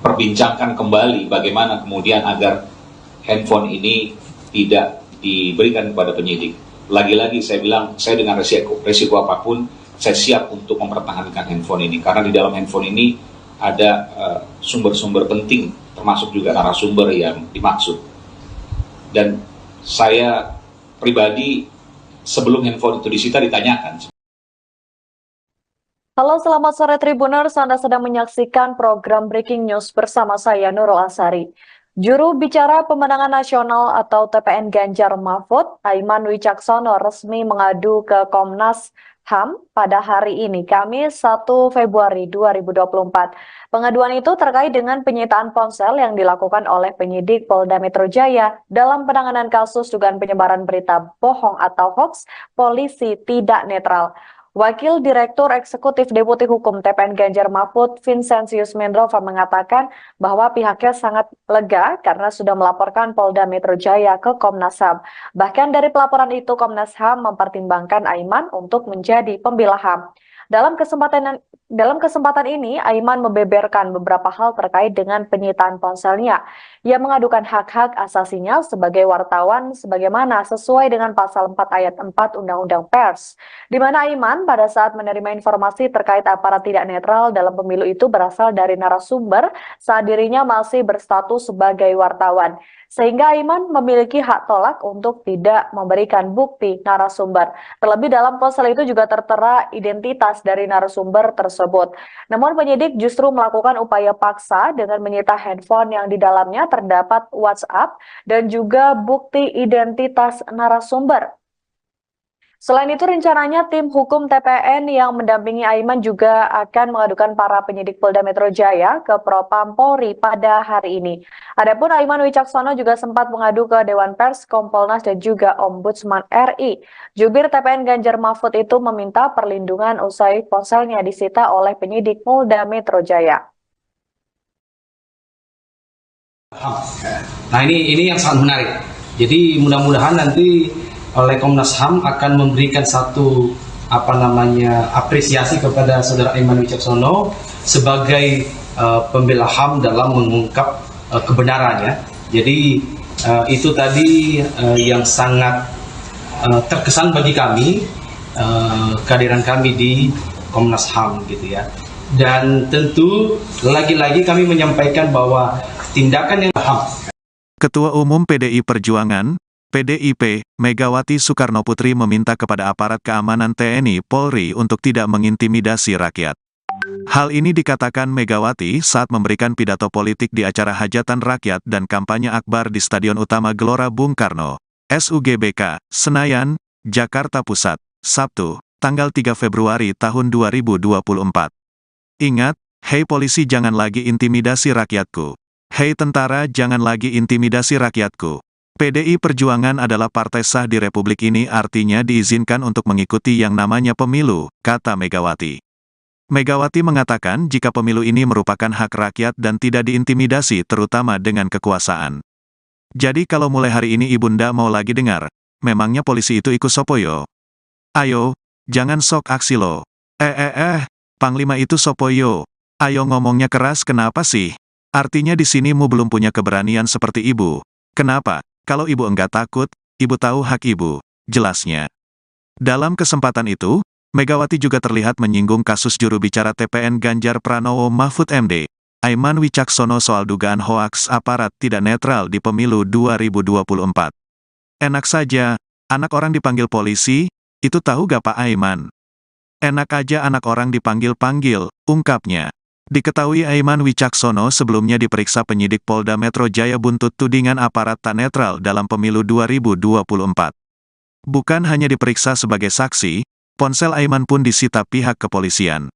perbincangkan kembali bagaimana kemudian agar handphone ini tidak diberikan kepada penyidik. Lagi-lagi saya bilang, saya dengan resiko apapun, saya siap untuk mempertahankan handphone ini, karena di dalam handphone ini ada sumber-sumber penting, termasuk juga narasumber yang dimaksud. Dan saya pribadi sebelum handphone itu disita ditanyakan. Halo, selamat sore Tribuners. Anda sedang menyaksikan program Breaking News bersama saya Nurul Asari. Juru bicara pemenangan nasional atau TPN Ganjar Mahfud, Aiman Wicaksono, resmi mengadu ke Komnas HAM pada hari ini, Kamis 1 Februari 2024. Pengaduan itu terkait dengan penyitaan ponsel yang dilakukan oleh penyidik Polda Metro Jaya dalam penanganan kasus dugaan penyebaran berita bohong atau hoax polisi tidak netral. Wakil Direktur Eksekutif Deputi Hukum TPN Ganjar Mahfud, Vincentius Mendrova, mengatakan bahwa pihaknya sangat lega karena sudah melaporkan Polda Metro Jaya ke Komnas HAM. Bahkan dari pelaporan itu, Komnas HAM mempertimbangkan Aiman untuk menjadi pembela HAM. Dalam kesempatan ini, Aiman membeberkan beberapa hal terkait dengan penyitaan ponselnya. Ia mengadukan hak-hak asasinya sebagai wartawan sebagaimana sesuai dengan pasal 4 ayat 4 Undang-Undang Pers, di mana Aiman pada saat menerima informasi terkait aparat tidak netral dalam pemilu itu berasal dari narasumber saat dirinya masih berstatus sebagai wartawan. Sehingga Aiman memiliki hak tolak untuk tidak memberikan bukti narasumber. Terlebih dalam ponsel itu juga tertera identitas dari narasumber tersebut. Namun penyidik justru melakukan upaya paksa dengan menyita handphone yang di dalamnya terdapat WhatsApp dan juga bukti identitas narasumber. Selain itu, rencananya tim hukum TPN yang mendampingi Aiman juga akan mengadukan para penyidik Polda Metro Jaya ke Propam Polri pada hari ini. Adapun Aiman Wicaksono juga sempat mengadu ke Dewan Pers, Kompolnas, dan juga Ombudsman RI. Jubir TPN Ganjar Mahfud itu meminta perlindungan usai ponselnya disita oleh penyidik Polda Metro Jaya. Nah ini yang sangat menarik. Jadi mudah-mudahan nanti oleh Komnas HAM akan memberikan satu apresiasi kepada saudara Aiman Wicaksono sebagai pembela HAM dalam mengungkap kebenarannya. Jadi itu tadi yang sangat terkesan bagi kami, kehadiran kami di Komnas HAM gitu ya. Dan tentu lagi-lagi kami menyampaikan bahwa tindakan yang HAM. Ketua Umum PDI Perjuangan, PDIP, Megawati Soekarnoputri meminta kepada aparat keamanan TNI Polri untuk tidak mengintimidasi rakyat. Hal ini dikatakan Megawati saat memberikan pidato politik di acara hajatan rakyat dan kampanye akbar di Stadion Utama Gelora Bung Karno, SUGBK, Senayan, Jakarta Pusat, Sabtu, tanggal 3 Februari tahun 2024. Ingat, hei polisi jangan lagi intimidasi rakyatku. Hei tentara jangan lagi intimidasi rakyatku. PDI Perjuangan adalah partai sah di Republik ini, artinya diizinkan untuk mengikuti yang namanya pemilu, kata Megawati. Megawati mengatakan jika pemilu ini merupakan hak rakyat dan tidak diintimidasi terutama dengan kekuasaan. Jadi kalau mulai hari ini Ibunda mau lagi dengar, memangnya polisi itu ikut sopoyo? Ayo, jangan sok aksi lo. Panglima itu sopoyo. Ayo ngomongnya keras kenapa sih? Artinya di sini mu belum punya keberanian seperti ibu. Kenapa? Kalau ibu enggak takut, ibu tahu hak ibu, jelasnya. Dalam kesempatan itu, Megawati juga terlihat menyinggung kasus juru bicara TPN Ganjar Pranowo Mahfud MD, Aiman Wicaksono soal dugaan hoaks aparat tidak netral di pemilu 2024. Enak saja, anak orang dipanggil polisi, itu tahu gak Pak Aiman? Enak aja anak orang dipanggil-panggil, ungkapnya. Diketahui Aiman Wicaksono sebelumnya diperiksa penyidik Polda Metro Jaya buntut tudingan aparat tak netral dalam pemilu 2024. Bukan hanya diperiksa sebagai saksi, ponsel Aiman pun disita pihak kepolisian.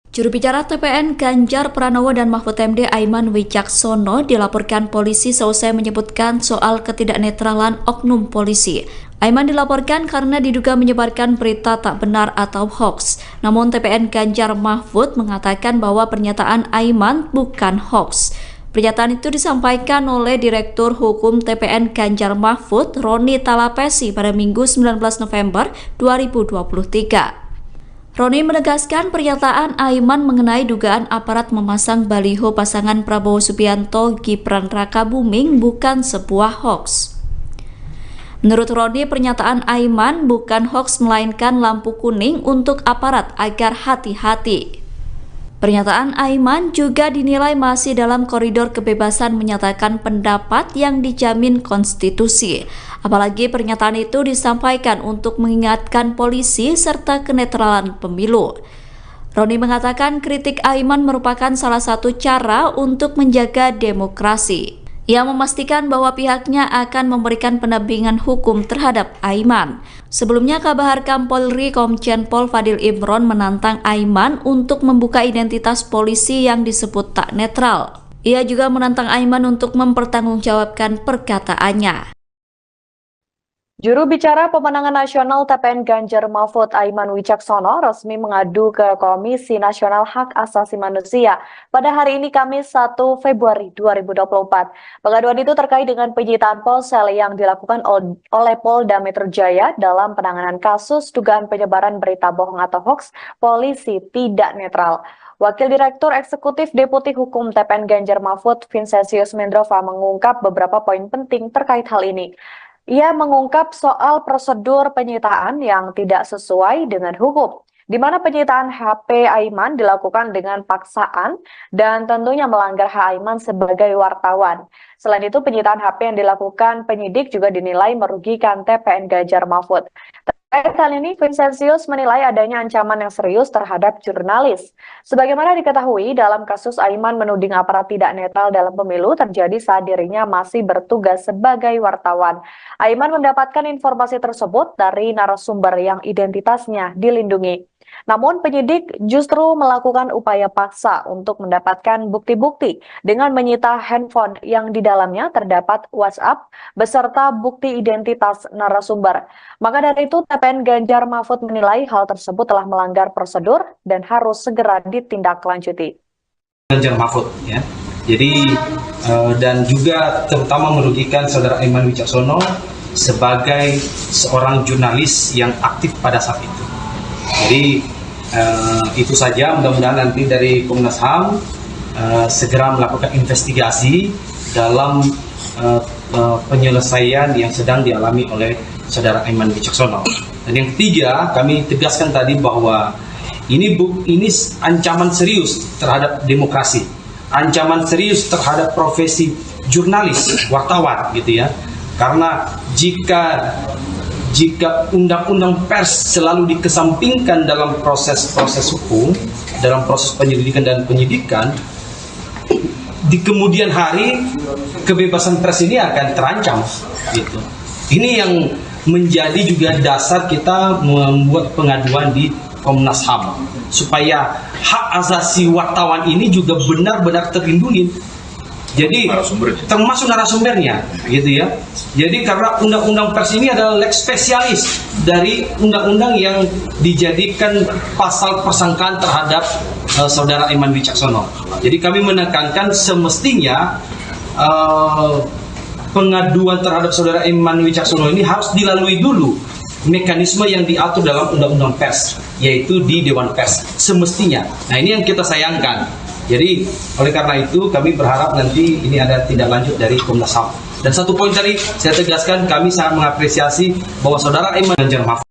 Juru bicara TPN Ganjar Pranowo dan Mahfud MD Aiman Wicaksono dilaporkan polisi seusai menyebutkan soal ketidaknetralan oknum polisi. Aiman dilaporkan karena diduga menyebarkan berita tak benar atau hoax. Namun TPN Ganjar Mahfud mengatakan bahwa pernyataan Aiman bukan hoax. Pernyataan itu disampaikan oleh Direktur Hukum TPN Ganjar Mahfud, Roni Talapesi pada Minggu 19 November 2023. Roni menegaskan pernyataan Aiman mengenai dugaan aparat memasang baliho pasangan Prabowo Subianto Gibran Rakabuming bukan sebuah hoax. Menurut Roni, pernyataan Aiman bukan hoax melainkan lampu kuning untuk aparat agar hati-hati. Pernyataan Aiman juga dinilai masih dalam koridor kebebasan menyatakan pendapat yang dijamin konstitusi. Apalagi pernyataan itu disampaikan untuk mengingatkan polisi serta kenetralan pemilu. Roni mengatakan kritik Aiman merupakan salah satu cara untuk menjaga demokrasi. Ia memastikan bahwa pihaknya akan memberikan pendampingan hukum terhadap Aiman. Sebelumnya, Kabar Polri Komjen Pol Fadil Imron menantang Aiman untuk membuka identitas polisi yang disebut tak netral. Ia juga menantang Aiman untuk mempertanggungjawabkan perkataannya. Juru bicara pemenangan nasional TPN Ganjar Mahfud Aiman Wicaksono resmi mengadu ke Komisi Nasional Hak Asasi Manusia pada hari ini Kamis 1 Februari 2024. Pengaduan itu terkait dengan penyitaan ponsel yang dilakukan oleh Polda Metro Jaya dalam penanganan kasus dugaan penyebaran berita bohong atau hoax polisi tidak netral. Wakil Direktur Eksekutif Deputi Hukum TPN Ganjar Mahfud, Vincentius Mendrova, mengungkap beberapa poin penting terkait hal ini. Ia mengungkap soal prosedur penyitaan yang tidak sesuai dengan hukum, di mana penyitaan HP Aiman dilakukan dengan paksaan dan tentunya melanggar hak Aiman sebagai wartawan. Selain itu, penyitaan HP yang dilakukan penyidik juga dinilai merugikan TPN Ganjar Mahfud. Terkait hal ini, Vincentius menilai adanya ancaman yang serius terhadap jurnalis. Sebagaimana diketahui, dalam kasus Aiman menuding aparat tidak netral dalam pemilu terjadi saat dirinya masih bertugas sebagai wartawan. Aiman mendapatkan informasi tersebut dari narasumber yang identitasnya dilindungi. Namun penyidik justru melakukan upaya paksa untuk mendapatkan bukti-bukti dengan menyita handphone yang di dalamnya terdapat WhatsApp beserta bukti identitas narasumber. Maka dari itu TPN Ganjar Mahfud menilai hal tersebut telah melanggar prosedur dan harus segera ditindaklanjuti. Ganjar Mahfud ya. Jadi dan juga terutama merugikan saudara Aiman Wicaksono sebagai seorang jurnalis yang aktif pada saat itu. Jadi itu saja, mudah-mudahan nanti dari Komnas HAM segera melakukan investigasi dalam penyelesaian yang sedang dialami oleh saudara Aiman Wicaksono. Dan yang ketiga, kami tegaskan tadi bahwa ini ancaman serius terhadap demokrasi, ancaman serius terhadap profesi jurnalis, wartawan gitu ya. Karena jika jika undang-undang pers selalu dikesampingkan dalam proses-proses hukum, dalam proses penyelidikan dan penyidikan, di kemudian hari kebebasan pers ini akan terancam gitu. Ini yang menjadi juga dasar kita membuat pengaduan di Komnas HAM supaya hak asasi wartawan ini juga benar-benar terlindungi. Jadi termasuk narasumbernya gitu ya. Jadi karena undang-undang pers ini adalah lex spesialis dari undang-undang yang dijadikan pasal persangkaan terhadap saudara Aiman Wicaksono. Jadi kami menekankan semestinya pengaduan terhadap saudara Aiman Wicaksono ini harus dilalui dulu mekanisme yang diatur dalam undang-undang pers, yaitu di Dewan Pers semestinya. Nah, ini yang kita sayangkan. Jadi oleh karena itu kami berharap nanti ini ada tindak lanjut dari Komnas HAM. Dan satu poin tadi saya tegaskan, kami sangat mengapresiasi bahwa saudara Aiman Ganjar Mahfud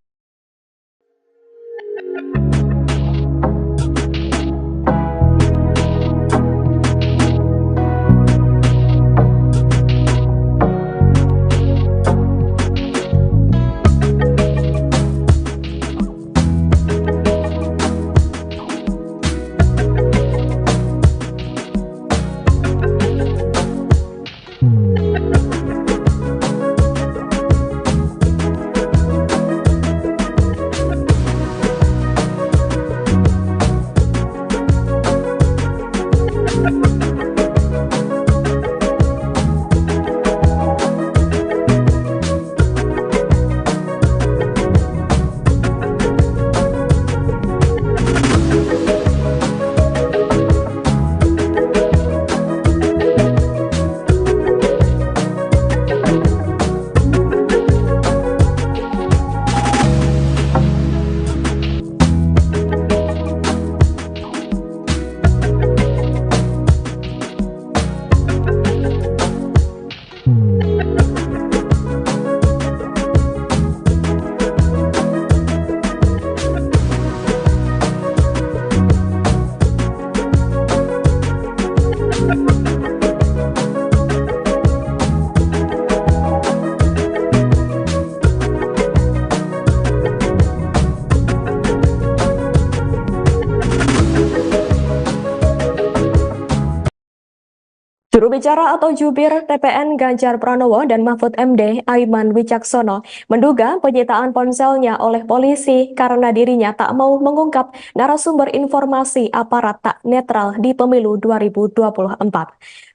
Juru bicara atau jubir TPN Ganjar Pranowo dan Mahfud MD Aiman Wicaksono menduga penyitaan ponselnya oleh polisi karena dirinya tak mau mengungkap narasumber informasi aparat tak netral di pemilu 2024.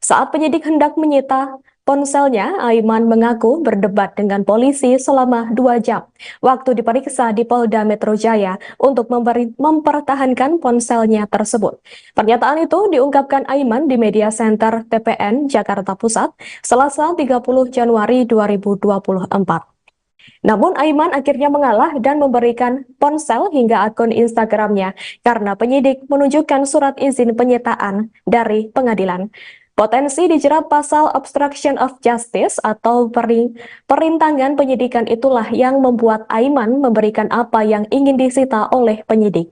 Saat penyidik hendak menyita ponselnya, Aiman mengaku berdebat dengan polisi selama 2 jam waktu diperiksa di Polda Metro Jaya untuk mempertahankan ponselnya tersebut. Pernyataan itu diungkapkan Aiman di Media Center TPN Jakarta Pusat, Selasa 30 Januari 2024. Namun Aiman akhirnya mengalah dan memberikan ponsel hingga akun Instagramnya karena penyidik menunjukkan surat izin penyitaan dari pengadilan. Potensi dijerat pasal obstruction of justice atau perintangan penyidikan itulah yang membuat Aiman memberikan apa yang ingin disita oleh penyidik.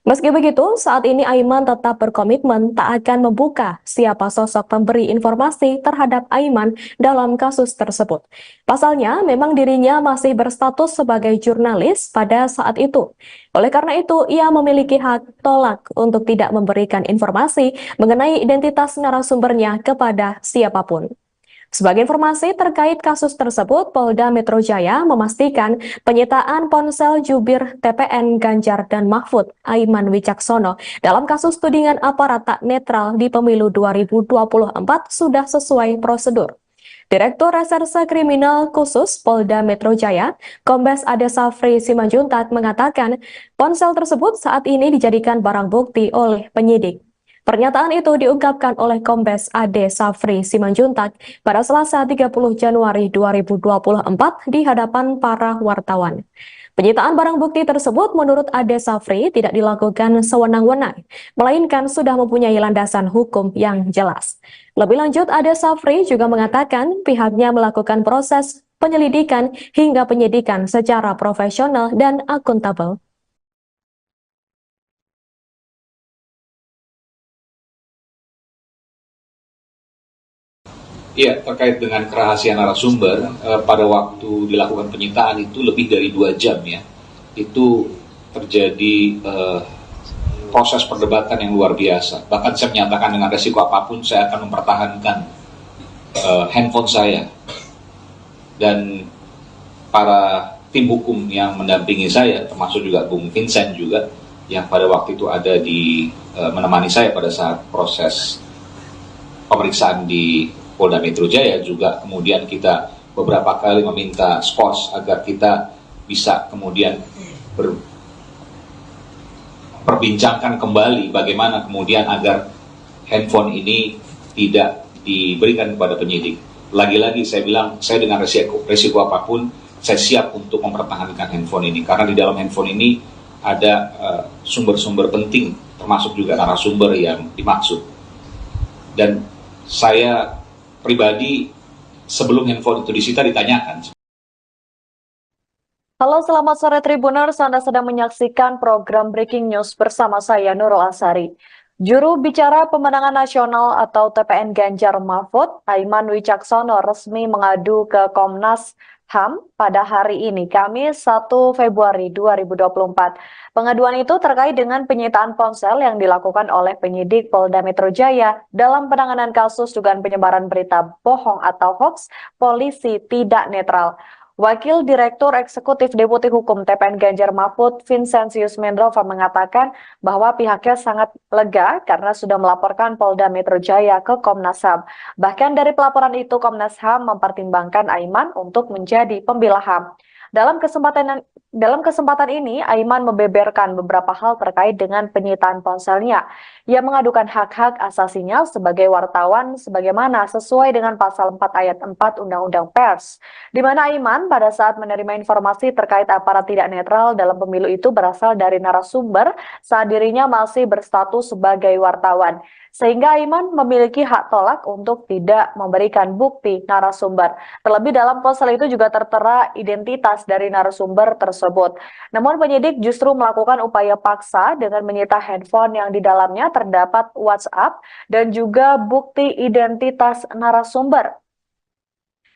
Meski begitu, saat ini Aiman tetap berkomitmen tak akan membuka siapa sosok pemberi informasi terhadap Aiman dalam kasus tersebut. Pasalnya, memang dirinya masih berstatus sebagai jurnalis pada saat itu. Oleh karena itu, ia memiliki hak tolak untuk tidak memberikan informasi mengenai identitas narasumbernya kepada siapapun. Sebagai informasi terkait kasus tersebut, Polda Metro Jaya memastikan penyitaan ponsel jubir TPN Ganjar dan Mahfud Aiman Wicaksono dalam kasus tudingan aparat tak netral di pemilu 2024 sudah sesuai prosedur. Direktur Reserse Kriminal Khusus Polda Metro Jaya, Kombes Ade Safri Simanjuntak mengatakan ponsel tersebut saat ini dijadikan barang bukti oleh penyidik. Pernyataan itu diungkapkan oleh Kombes Ade Safri Simanjuntak pada Selasa 30 Januari 2024 di hadapan para wartawan. Penyitaan barang bukti tersebut menurut Ade Safri tidak dilakukan sewenang-wenang, melainkan sudah mempunyai landasan hukum yang jelas. Lebih lanjut, Ade Safri juga mengatakan pihaknya melakukan proses penyelidikan hingga penyidikan secara profesional dan akuntabel. Iya, terkait dengan kerahasiaan narasumber, pada waktu dilakukan penyitaan itu lebih dari 2 jam ya. Itu terjadi proses perdebatan yang luar biasa. Bahkan saya menyatakan dengan resiko apapun saya akan mempertahankan handphone saya. Dan para tim hukum yang mendampingi saya, termasuk juga Bung Vincent juga, yang pada waktu itu ada di menemani saya pada saat proses pemeriksaan di Polda Metro Jaya, juga kemudian kita beberapa kali meminta skors agar kita bisa kemudian perbincangkan kembali bagaimana kemudian agar handphone ini tidak diberikan kepada penyidik. Lagi-lagi saya bilang, saya dengan resiko apapun, saya siap untuk mempertahankan handphone ini, karena di dalam handphone ini ada sumber-sumber penting, termasuk juga narasumber yang dimaksud. Dan saya pribadi sebelum handphone itu disita ditanyakan. Halo, selamat sore Tribuners. Anda sedang menyaksikan program Breaking News bersama saya Nurul Asari. Juru bicara pemenangan nasional atau TPN Ganjar Mahfud, Aiman Wicaksono, resmi mengadu ke Komnas HAM pada hari ini, Kamis 1 Februari 2024. Pengaduan itu terkait dengan penyitaan ponsel yang dilakukan oleh penyidik Polda Metro Jaya dalam penanganan kasus dugaan penyebaran berita bohong atau hoax polisi tidak netral. Wakil Direktur Eksekutif Deputi Hukum TPN Ganjar Mahfud, Vincentius Mendrova, mengatakan bahwa pihaknya sangat lega karena sudah melaporkan Polda Metro Jaya ke Komnas HAM. Bahkan dari pelaporan itu, Komnas HAM mempertimbangkan Aiman untuk menjadi pembela HAM. Dalam kesempatan ini, Aiman membeberkan beberapa hal terkait dengan penyitaan ponselnya. Ia mengadukan hak-hak asasinya sebagai wartawan sebagaimana sesuai dengan pasal 4 ayat 4 Undang-Undang Pers, di mana Aiman pada saat menerima informasi terkait aparat tidak netral dalam pemilu itu berasal dari narasumber saat dirinya masih berstatus sebagai wartawan. Sehingga Aiman memiliki hak tolak untuk tidak memberikan bukti narasumber. Terlebih dalam ponsel itu juga tertera identitas dari narasumber tersebut. Namun penyidik justru melakukan upaya paksa dengan menyita handphone yang di dalamnya terdapat WhatsApp dan juga bukti identitas narasumber.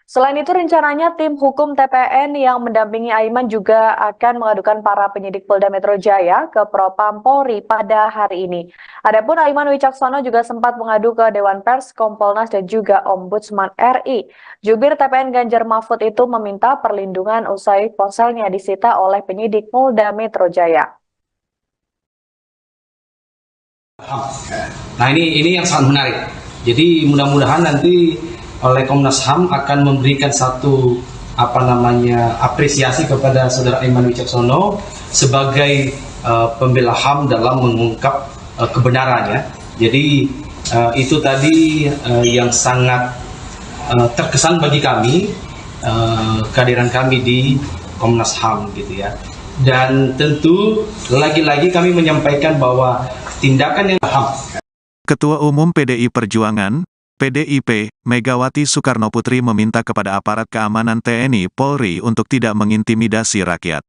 Selain itu, rencananya tim hukum TPN yang mendampingi Aiman juga akan mengadukan para penyidik Polda Metro Jaya ke Propam Polri pada hari ini. Adapun Aiman Wicaksono juga sempat mengadu ke Dewan Pers, Kompolnas, dan juga Ombudsman RI. Jubir TPN Ganjar Mahfud itu meminta perlindungan usai ponselnya disita oleh penyidik Polda Metro Jaya. Nah ini yang sangat menarik. Jadi mudah-mudahan nanti oleh Komnas HAM akan memberikan satu apresiasi kepada Saudara Aiman Wicaksono sebagai pembela HAM dalam mengungkap kebenarannya. Jadi itu tadi yang sangat terkesan bagi kami, kehadiran kami di Komnas HAM gitu ya. Dan tentu lagi-lagi kami menyampaikan bahwa tindakan yang HAM. Ketua Umum PDI Perjuangan, PDIP, Megawati Soekarnoputri meminta kepada aparat keamanan TNI Polri untuk tidak mengintimidasi rakyat.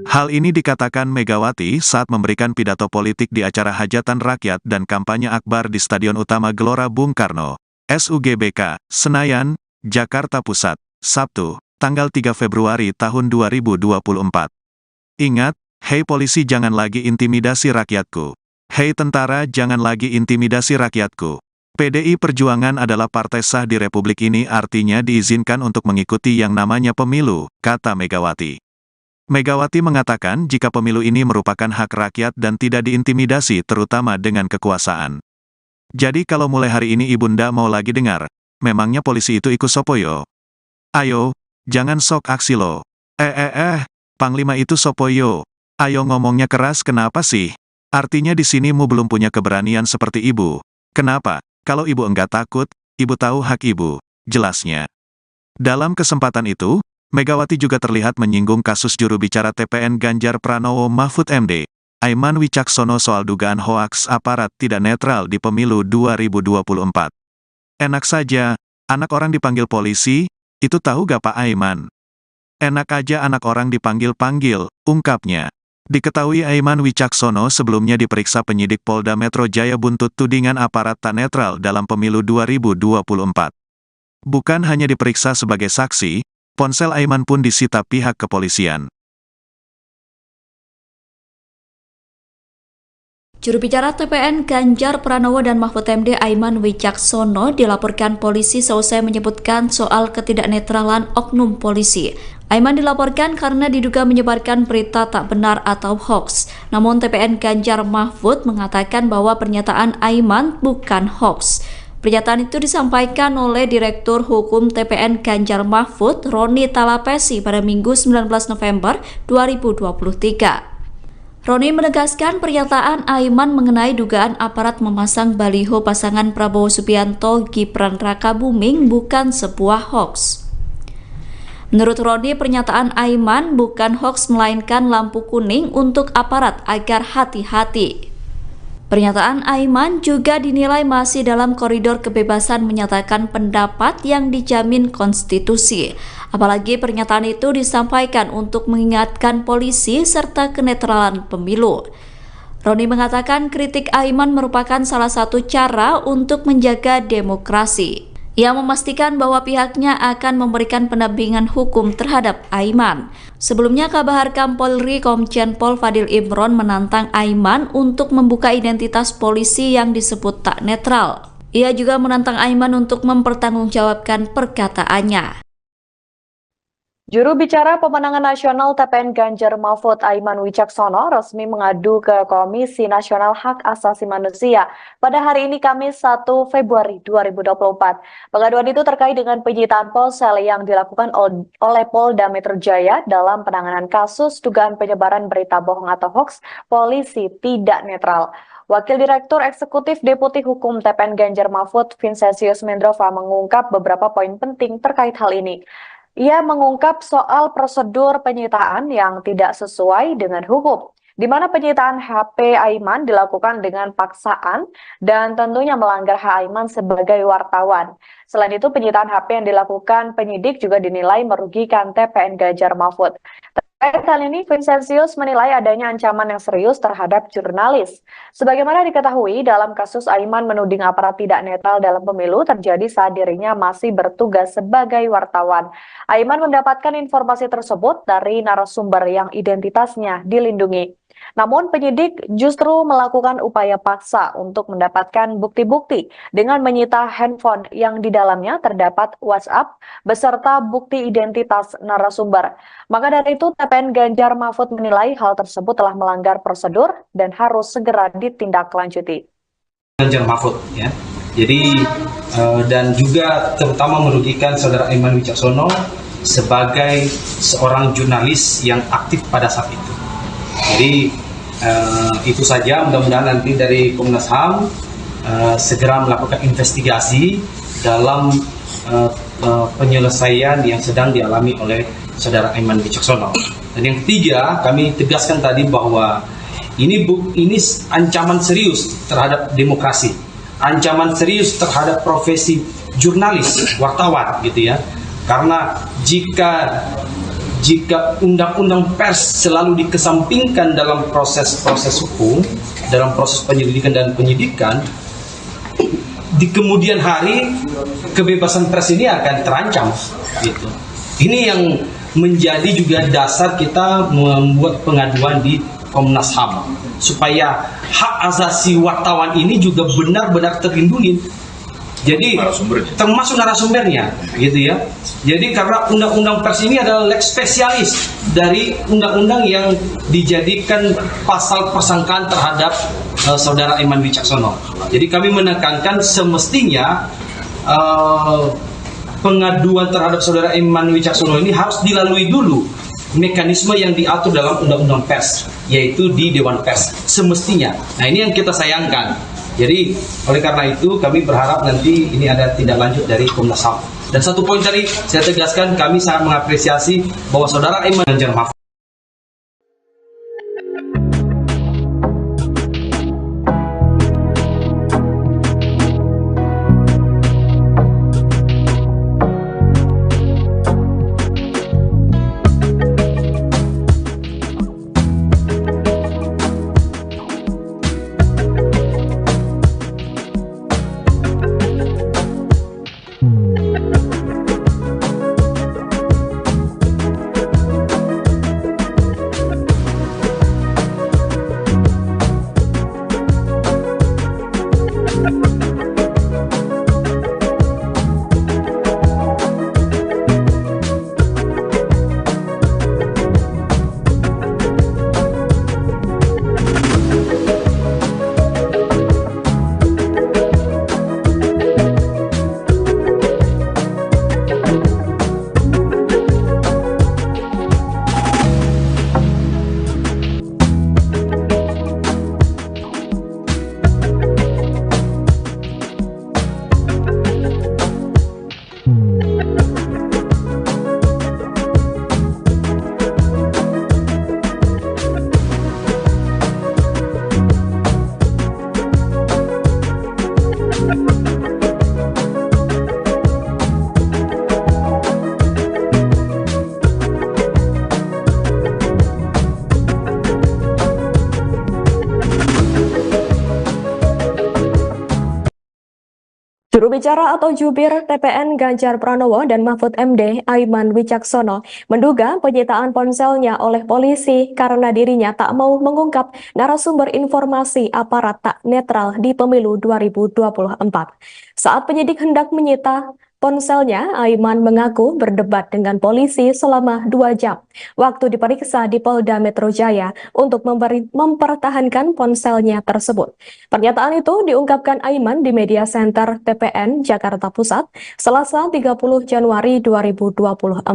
Hal ini dikatakan Megawati saat memberikan pidato politik di acara hajatan rakyat dan kampanye akbar di Stadion Utama Gelora Bung Karno, SUGBK, Senayan, Jakarta Pusat, Sabtu, tanggal 3 Februari tahun 2024. Ingat, hei polisi jangan lagi intimidasi rakyatku. Hei tentara jangan lagi intimidasi rakyatku. PDI Perjuangan adalah partai sah di Republik ini, artinya diizinkan untuk mengikuti yang namanya pemilu, kata Megawati. Megawati mengatakan jika pemilu ini merupakan hak rakyat dan tidak diintimidasi terutama dengan kekuasaan. Jadi kalau mulai hari ini Ibunda mau lagi dengar, memangnya polisi itu ikut sopoyo? Ayo, jangan sok aksi lo. Panglima itu sopoyo. Ayo ngomongnya keras kenapa sih? Artinya di sini mu belum punya keberanian seperti ibu. Kenapa? Kalau ibu enggak takut, ibu tahu hak ibu, jelasnya. Dalam kesempatan itu, Megawati juga terlihat menyinggung kasus juru bicara TPN Ganjar Pranowo Mahfud MD, Aiman Wicaksono soal dugaan hoaks aparat tidak netral di pemilu 2024. Enak saja, anak orang dipanggil polisi, itu tahu gak Pak Aiman? Enak aja anak orang dipanggil-panggil, ungkapnya. Diketahui Aiman Wicaksono sebelumnya diperiksa penyidik Polda Metro Jaya buntut tudingan aparat tak netral dalam pemilu 2024. Bukan hanya diperiksa sebagai saksi, ponsel Aiman pun disita pihak kepolisian. Juru bicara TPN Ganjar Pranowo dan Mahfud MD Aiman Wicaksono dilaporkan polisi seusai menyebutkan soal ketidaknetralan oknum polisi. Aiman dilaporkan karena diduga menyebarkan berita tak benar atau hoax. Namun TPN Ganjar Mahfud mengatakan bahwa pernyataan Aiman bukan hoax. Pernyataan itu disampaikan oleh Direktur Hukum TPN Ganjar Mahfud, Roni Talapesi pada Minggu 19 November 2023. Roni menegaskan pernyataan Aiman mengenai dugaan aparat memasang baliho pasangan Prabowo Subianto Gibran Rakabuming bukan sebuah hoax. Menurut Roni, pernyataan Aiman bukan hoax melainkan lampu kuning untuk aparat agar hati-hati. Pernyataan Aiman juga dinilai masih dalam koridor kebebasan menyatakan pendapat yang dijamin konstitusi. Apalagi pernyataan itu disampaikan untuk mengingatkan polisi serta kenetralan pemilu. Roni mengatakan kritik Aiman merupakan salah satu cara untuk menjaga demokrasi. Ia memastikan bahwa pihaknya akan memberikan pendampingan hukum terhadap Aiman. Sebelumnya, Kabar Harkam Polri Komjen Pol Fadil Imron menantang Aiman untuk membuka identitas polisi yang disebut tak netral. Ia juga menantang Aiman untuk mempertanggungjawabkan perkataannya. Juru bicara pemenangan nasional TPN Ganjar Mahfud Aiman Wicaksono resmi mengadu ke Komisi Nasional Hak Asasi Manusia pada hari ini Kamis 1 Februari 2024. Pengaduan itu terkait dengan penyitaan ponsel yang dilakukan oleh Polda Metro Jaya dalam penanganan kasus dugaan penyebaran berita bohong atau hoax polisi tidak netral. Wakil Direktur Eksekutif Deputi Hukum TPN Ganjar Mahfud Vincentius Mendrova mengungkap beberapa poin penting terkait hal ini. Ia mengungkap soal prosedur penyitaan yang tidak sesuai dengan hukum, di mana penyitaan HP Aiman dilakukan dengan paksaan dan tentunya melanggar hak Aiman sebagai wartawan. Selain itu, penyitaan HP yang dilakukan penyidik juga dinilai merugikan TPN Ganjar Mahfud. Terkait hal ini, Vincentius menilai adanya ancaman yang serius terhadap jurnalis. Sebagaimana diketahui, dalam kasus Aiman menuding aparat tidak netral dalam pemilu terjadi saat dirinya masih bertugas sebagai wartawan. Aiman mendapatkan informasi tersebut dari narasumber yang identitasnya dilindungi. Namun penyidik justru melakukan upaya paksa untuk mendapatkan bukti-bukti dengan menyita handphone yang di dalamnya terdapat WhatsApp beserta bukti identitas narasumber. Maka dari itu TPN Ganjar Mahfud menilai hal tersebut telah melanggar prosedur dan harus segera ditindaklanjuti. Ganjar Mahfud ya. Jadi dan juga terutama merugikan saudara Aiman Wicaksono sebagai seorang jurnalis yang aktif pada saat itu. Jadi itu saja, mudah-mudahan nanti dari Komnas HAM segera melakukan investigasi dalam penyelesaian yang sedang dialami oleh saudara Aiman Wicaksono. Dan yang ketiga, kami tegaskan tadi bahwa ini ancaman serius terhadap demokrasi, ancaman serius terhadap profesi jurnalis, wartawan gitu ya. Karena jika undang-undang pers selalu dikesampingkan dalam proses-proses hukum, dalam proses penyelidikan dan penyidikan, di kemudian hari kebebasan pers ini akan terancam gitu. Ini yang menjadi juga dasar kita membuat pengaduan di Komnas HAM supaya hak asasi wartawan ini juga benar-benar terlindungi. Jadi termasuk narasumbernya gitu ya. Jadi karena undang-undang pers ini adalah lex spesialis dari undang-undang yang dijadikan pasal persangkaan terhadap saudara Aiman Wicaksono. Jadi kami menekankan semestinya pengaduan terhadap saudara Aiman Wicaksono ini harus dilalui dulu mekanisme yang diatur dalam undang-undang pers, yaitu di Dewan Pers semestinya. Nah, ini yang kita sayangkan. Jadi oleh karena itu kami berharap nanti ini ada tindak lanjut dari Komnas HAM. Dan satu poin tadi saya tegaskan, kami sangat mengapresiasi bahwa saudara Aiman Ganjar Mahfud Juru bicara atau jubir TPN Ganjar Pranowo dan Mahfud MD Aiman Wicaksono menduga penyitaan ponselnya oleh polisi karena dirinya tak mau mengungkap narasumber informasi aparat tak netral di pemilu 2024. Saat penyidik hendak menyita ponselnya, Aiman mengaku berdebat dengan polisi selama 2 jam waktu diperiksa di Polda Metro Jaya untuk mempertahankan ponselnya tersebut. Pernyataan itu diungkapkan Aiman di Media Center TPN Jakarta Pusat, Selasa 30 Januari 2024.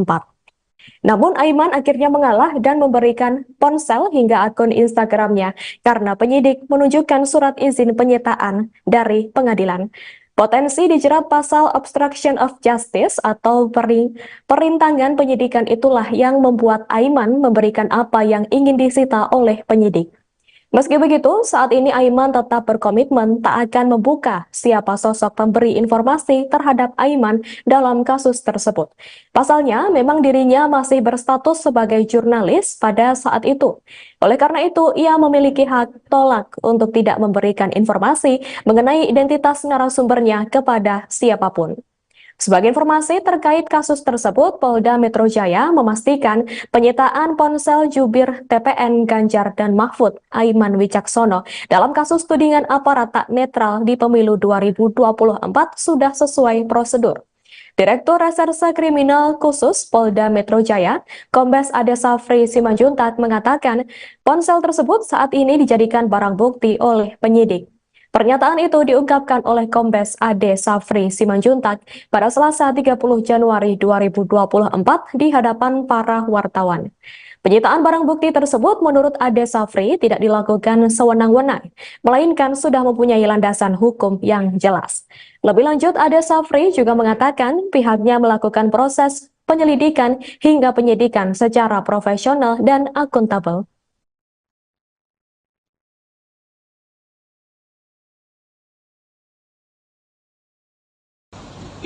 Namun Aiman akhirnya mengalah dan memberikan ponsel hingga akun Instagramnya karena penyidik menunjukkan surat izin penyitaan dari pengadilan. Potensi dijerat pasal obstruction of justice atau perintangan penyidikan itulah yang membuat Aiman memberikan apa yang ingin disita oleh penyidik. Meski begitu, saat ini Aiman tetap berkomitmen tak akan membuka siapa sosok pemberi informasi terhadap Aiman dalam kasus tersebut. Pasalnya, memang dirinya masih berstatus sebagai jurnalis pada saat itu. Oleh karena itu, ia memiliki hak tolak untuk tidak memberikan informasi mengenai identitas narasumbernya kepada siapapun. Sebagai informasi terkait kasus tersebut, Polda Metro Jaya memastikan penyitaan ponsel jubir TPN Ganjar dan Mahfud Aiman Wicaksono dalam kasus tudingan aparat tak netral di pemilu 2024 sudah sesuai prosedur. Direktur Reserse Kriminal Khusus Polda Metro Jaya, Kombes Ade Safri Simanjuntak mengatakan ponsel tersebut saat ini dijadikan barang bukti oleh penyidik. Pernyataan itu diungkapkan oleh Kombes Ade Safri Simanjuntak pada Selasa 30 Januari 2024 di hadapan para wartawan. Penyitaan barang bukti tersebut menurut Ade Safri tidak dilakukan sewenang-wenang, melainkan sudah mempunyai landasan hukum yang jelas. Lebih lanjut, Ade Safri juga mengatakan pihaknya melakukan proses penyelidikan hingga penyidikan secara profesional dan akuntabel.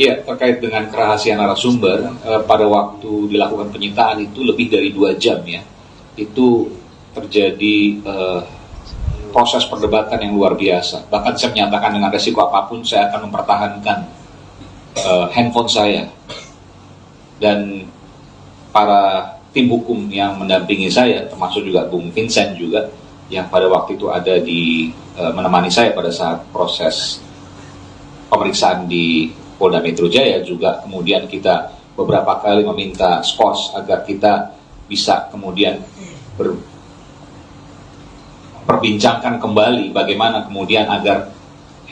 Iya, terkait dengan kerahasiaan narasumber, pada waktu dilakukan penyitaan itu lebih dari 2 jam ya, itu terjadi proses perdebatan yang luar biasa. Bahkan saya menyatakan dengan resiko apapun saya akan mempertahankan handphone saya. Dan para tim hukum yang mendampingi saya, termasuk juga Bung Vincent juga, yang pada waktu itu ada di menemani saya pada saat proses pemeriksaan di Polda Metro Jaya, juga kemudian kita beberapa kali meminta skos agar kita bisa kemudian perbincangkan kembali bagaimana kemudian agar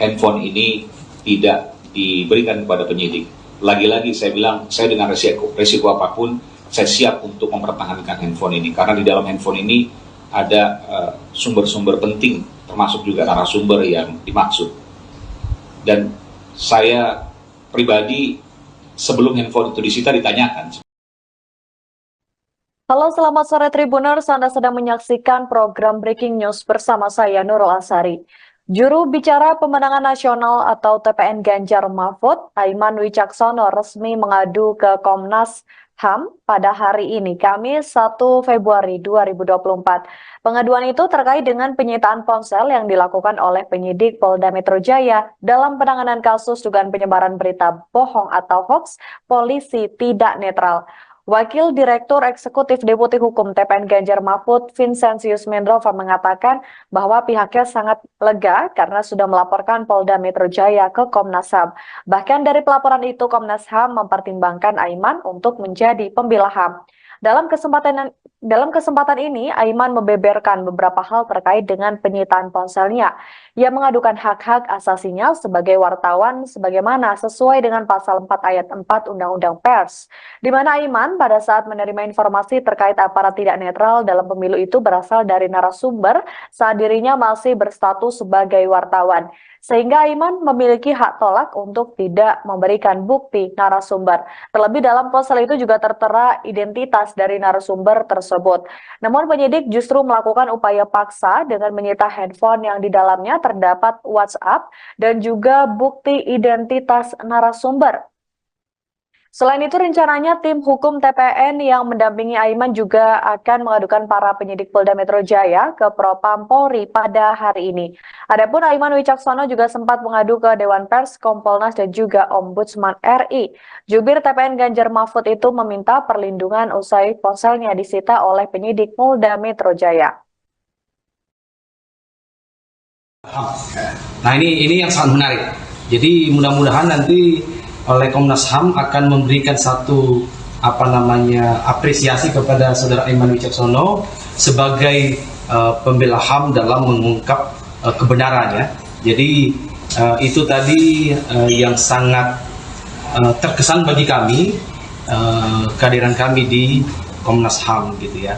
handphone ini tidak diberikan kepada penyidik. Lagi-lagi saya bilang, saya dengan resiko apapun, saya siap untuk mempertahankan handphone ini, karena di dalam handphone ini ada sumber-sumber penting, termasuk juga narasumber yang dimaksud. Dan saya pribadi sebelum handphone itu disita ditanyakan. Halo, selamat sore Tribuners. Anda sedang menyaksikan program Breaking News bersama saya Nurul Asari. Juru bicara pemenangan nasional atau TPN Ganjar Mahfud, Aiman Wicaksono resmi mengadu ke Komnas HAM pada hari ini, Kamis 1 Februari 2024. Pengaduan itu terkait dengan penyitaan ponsel yang dilakukan oleh penyidik Polda Metro Jaya dalam penanganan kasus dugaan penyebaran berita bohong atau hoax polisi tidak netral. Wakil Direktur Eksekutif Deputi Hukum TPN Ganjar Mahfud, Vincentius Mendrova mengatakan bahwa pihaknya sangat lega karena sudah melaporkan Polda Metro Jaya ke Komnas HAM. Bahkan dari pelaporan itu, Komnas HAM mempertimbangkan Aiman untuk menjadi pembela HAM. Dalam kesempatan ini, Aiman membeberkan beberapa hal terkait dengan penyitaan ponselnya. Ia mengadukan hak-hak asasinya sebagai wartawan sebagaimana sesuai dengan pasal 4 ayat 4 Undang-Undang Pers, di mana Aiman pada saat menerima informasi terkait aparat tidak netral dalam pemilu itu berasal dari narasumber saat dirinya masih berstatus sebagai wartawan. Sehingga Aiman memiliki hak tolak untuk tidak memberikan bukti narasumber. Terlebih dalam ponsel itu juga tertera identitas dari narasumber tersebut. Namun penyidik justru melakukan upaya paksa dengan menyita handphone yang di dalamnya terdapat WhatsApp dan juga bukti identitas narasumber. Selain itu, rencananya tim hukum TPN yang mendampingi Aiman juga akan mengadukan para penyidik Polda Metro Jaya ke Propam Polri pada hari ini. Adapun Aiman Wicaksono juga sempat mengadu ke Dewan Pers, Kompolnas, dan juga Ombudsman RI. Jubir TPN Ganjar Mahfud itu meminta perlindungan usai ponselnya disita oleh penyidik Polda Metro Jaya. Nah ini yang sangat menarik. Jadi mudah-mudahan nanti oleh Komnas HAM akan memberikan satu apresiasi kepada saudara Aiman Wicaksono sebagai pembela HAM dalam mengungkap kebenarannya. Jadi itu tadi yang sangat terkesan bagi kami, kehadiran kami di Komnas HAM gitu ya.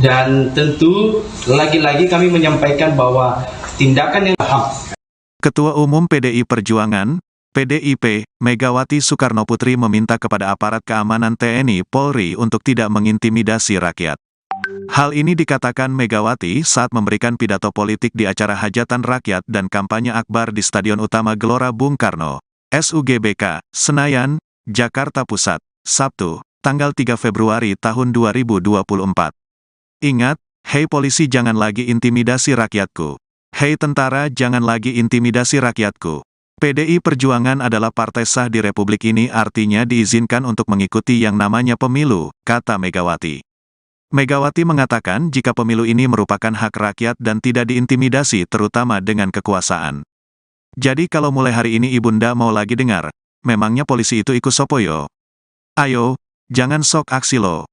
Dan tentu lagi-lagi kami menyampaikan bahwa tindakan yang HAM. Ketua Umum PDI Perjuangan, PDIP, Megawati Soekarnoputri meminta kepada aparat keamanan TNI Polri untuk tidak mengintimidasi rakyat. Hal ini dikatakan Megawati saat memberikan pidato politik di acara hajatan rakyat dan kampanye akbar di Stadion Utama Gelora Bung Karno, SUGBK, Senayan, Jakarta Pusat, Sabtu, tanggal 3 Februari tahun 2024. Ingat, hei polisi jangan lagi intimidasi rakyatku. Hei tentara jangan lagi intimidasi rakyatku. PDI Perjuangan adalah partai sah di Republik ini, artinya diizinkan untuk mengikuti yang namanya pemilu, kata Megawati. Megawati mengatakan jika pemilu ini merupakan hak rakyat dan tidak diintimidasi terutama dengan kekuasaan. Jadi kalau mulai hari ini Ibunda mau lagi dengar, memangnya polisi itu ikut sopoyo? Ayo, jangan sok aksi lo.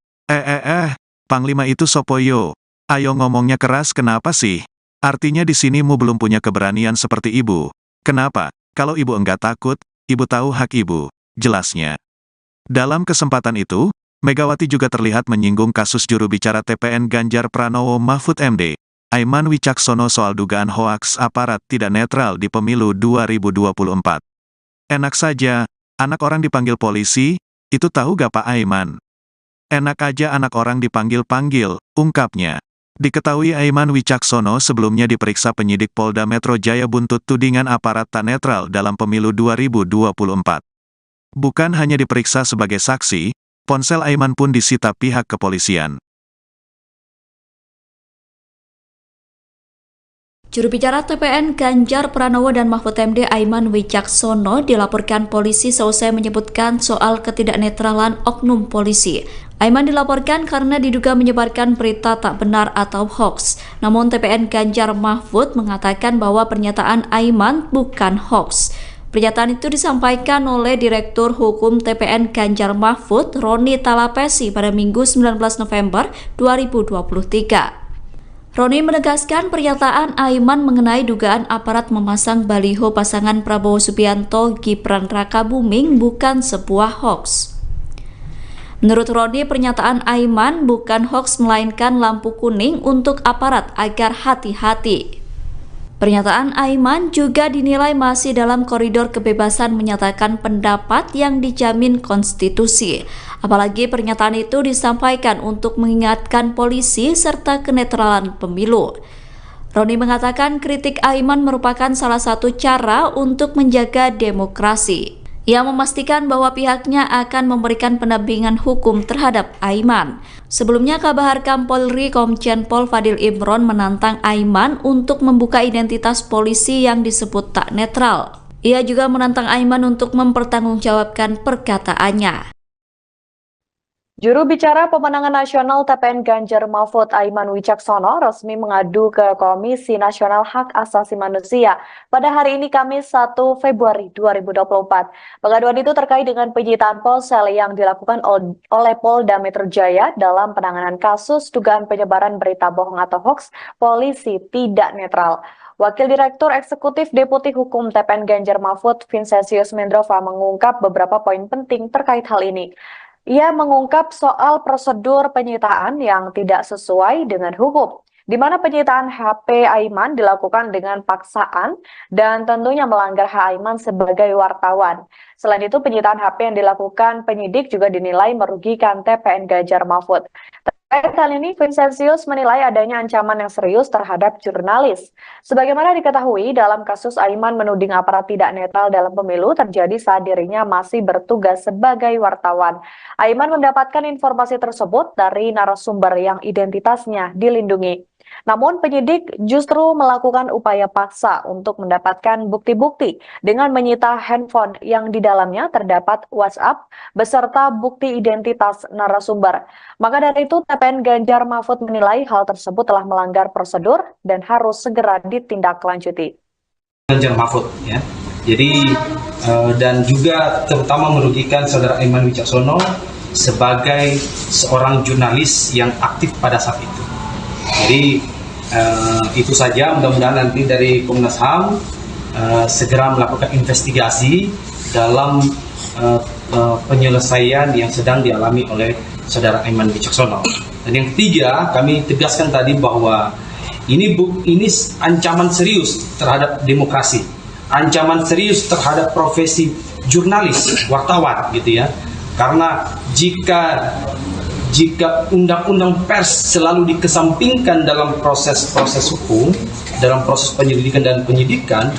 Panglima itu sopoyo. Ayo ngomongnya keras kenapa sih? Artinya di sini mu belum punya keberanian seperti ibu. Kenapa? Kalau ibu enggak takut, ibu tahu hak ibu, jelasnya. Dalam kesempatan itu, Megawati juga terlihat menyinggung kasus juru bicara TPN Ganjar Pranowo Mahfud MD, Aiman Wicaksono soal dugaan hoaks aparat tidak netral di pemilu 2024. Enak saja, anak orang dipanggil polisi, itu tahu gak Pak Aiman? Enak aja anak orang dipanggil-panggil, ungkapnya. Diketahui Aiman Wicaksono sebelumnya diperiksa penyidik Polda Metro Jaya buntut tudingan aparat tak netral dalam pemilu 2024. Bukan hanya diperiksa sebagai saksi, ponsel Aiman pun disita pihak kepolisian. Juru bicara TPN Ganjar Pranowo dan Mahfud MD Aiman Wicaksono dilaporkan polisi seusai menyebutkan soal ketidaknetralan oknum polisi. Aiman dilaporkan karena diduga menyebarkan berita tak benar atau hoax. Namun TPN Ganjar Mahfud mengatakan bahwa pernyataan Aiman bukan hoax. Pernyataan itu disampaikan oleh Direktur Hukum TPN Ganjar Mahfud, Roni Talapesi pada Minggu 19 November 2023. Roni menegaskan pernyataan Aiman mengenai dugaan aparat memasang baliho pasangan Prabowo Subianto Gibran Rakabuming bukan sebuah hoax. Menurut Roni, pernyataan Aiman bukan hoax melainkan lampu kuning untuk aparat agar hati-hati. Pernyataan Aiman juga dinilai masih dalam koridor kebebasan menyatakan pendapat yang dijamin konstitusi. Apalagi pernyataan itu disampaikan untuk mengingatkan polisi serta kenetralan pemilu. Roni mengatakan kritik Aiman merupakan salah satu cara untuk menjaga demokrasi. Ia memastikan bahwa pihaknya akan memberikan pendampingan hukum terhadap Aiman. Sebelumnya, Kabar Harkam Polri Komjen Pol Fadil Imron menantang Aiman untuk membuka identitas polisi yang disebut tak netral. Ia juga menantang Aiman untuk mempertanggungjawabkan perkataannya. Juru bicara pemenangan nasional TPN Ganjar Mahfud Aiman Wicaksono resmi mengadu ke Komisi Nasional Hak Asasi Manusia pada hari ini Kamis 1 Februari 2024. Pengaduan itu terkait dengan penyitaan ponsel yang dilakukan oleh Polda Metro Jaya dalam penanganan kasus dugaan penyebaran berita bohong atau hoax polisi tidak netral. Wakil Direktur Eksekutif Deputi Hukum TPN Ganjar Mahfud, Vincentius Mendrova, mengungkap beberapa poin penting terkait hal ini. Ia mengungkap soal prosedur penyitaan yang tidak sesuai dengan hukum, di mana penyitaan HP Aiman dilakukan dengan paksaan dan tentunya melanggar hak Aiman sebagai wartawan. Selain itu, penyitaan HP yang dilakukan penyidik juga dinilai merugikan TPN Ganjar Mahfud. Terkait hal ini, Vincentius menilai adanya ancaman yang serius terhadap jurnalis. Sebagaimana diketahui, dalam kasus Aiman menuding aparat tidak netral dalam pemilu terjadi saat dirinya masih bertugas sebagai wartawan. Aiman mendapatkan informasi tersebut dari narasumber yang identitasnya dilindungi. Namun penyidik justru melakukan upaya paksa untuk mendapatkan bukti-bukti dengan menyita handphone yang di dalamnya terdapat WhatsApp beserta bukti identitas narasumber. Maka dari itu, TPN Ganjar Mahfud menilai hal tersebut telah melanggar prosedur dan harus segera ditindaklanjuti. Ganjar Mahfud ya. Jadi dan juga terutama merugikan saudara Aiman Wicaksono sebagai seorang jurnalis yang aktif pada saat itu. Jadi itu saja, mudah-mudahan nanti dari Komnas HAM segera melakukan investigasi dalam penyelesaian yang sedang dialami oleh saudara Aiman Wicaksono. Dan yang ketiga, kami tegaskan tadi bahwa ini ancaman serius terhadap demokrasi, ancaman serius terhadap profesi jurnalis, wartawan gitu ya. Karena jika undang-undang pers selalu dikesampingkan dalam proses-proses hukum, dalam proses penyelidikan dan penyidikan,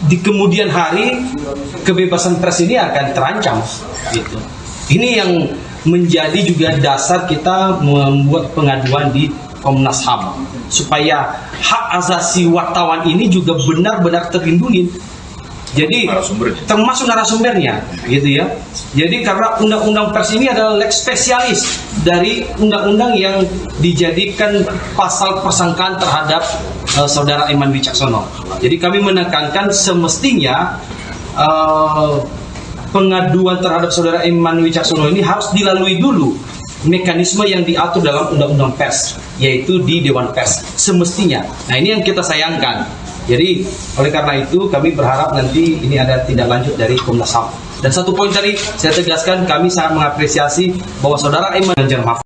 di kemudian hari kebebasan pers ini akan terancam gitu. Ini yang menjadi juga dasar kita membuat pengaduan di Komnas HAM supaya hak asasi wartawan ini juga benar-benar terlindungi. Jadi termasuk narasumbernya gitu ya. Jadi karena undang-undang pers ini adalah lex spesialis dari undang-undang yang dijadikan pasal persangkaan terhadap saudara Aiman Wicaksono. Jadi kami menekankan semestinya pengaduan terhadap saudara Aiman Wicaksono ini harus dilalui dulu mekanisme yang diatur dalam undang-undang pers, yaitu di Dewan Pers semestinya. Nah, ini yang kita sayangkan. Jadi oleh karena itu kami berharap nanti ini ada tindak lanjut dari Komnas HAM. Dan satu poin tadi saya tegaskan, kami sangat mengapresiasi bahwa saudara Aiman Ganjar Mahfud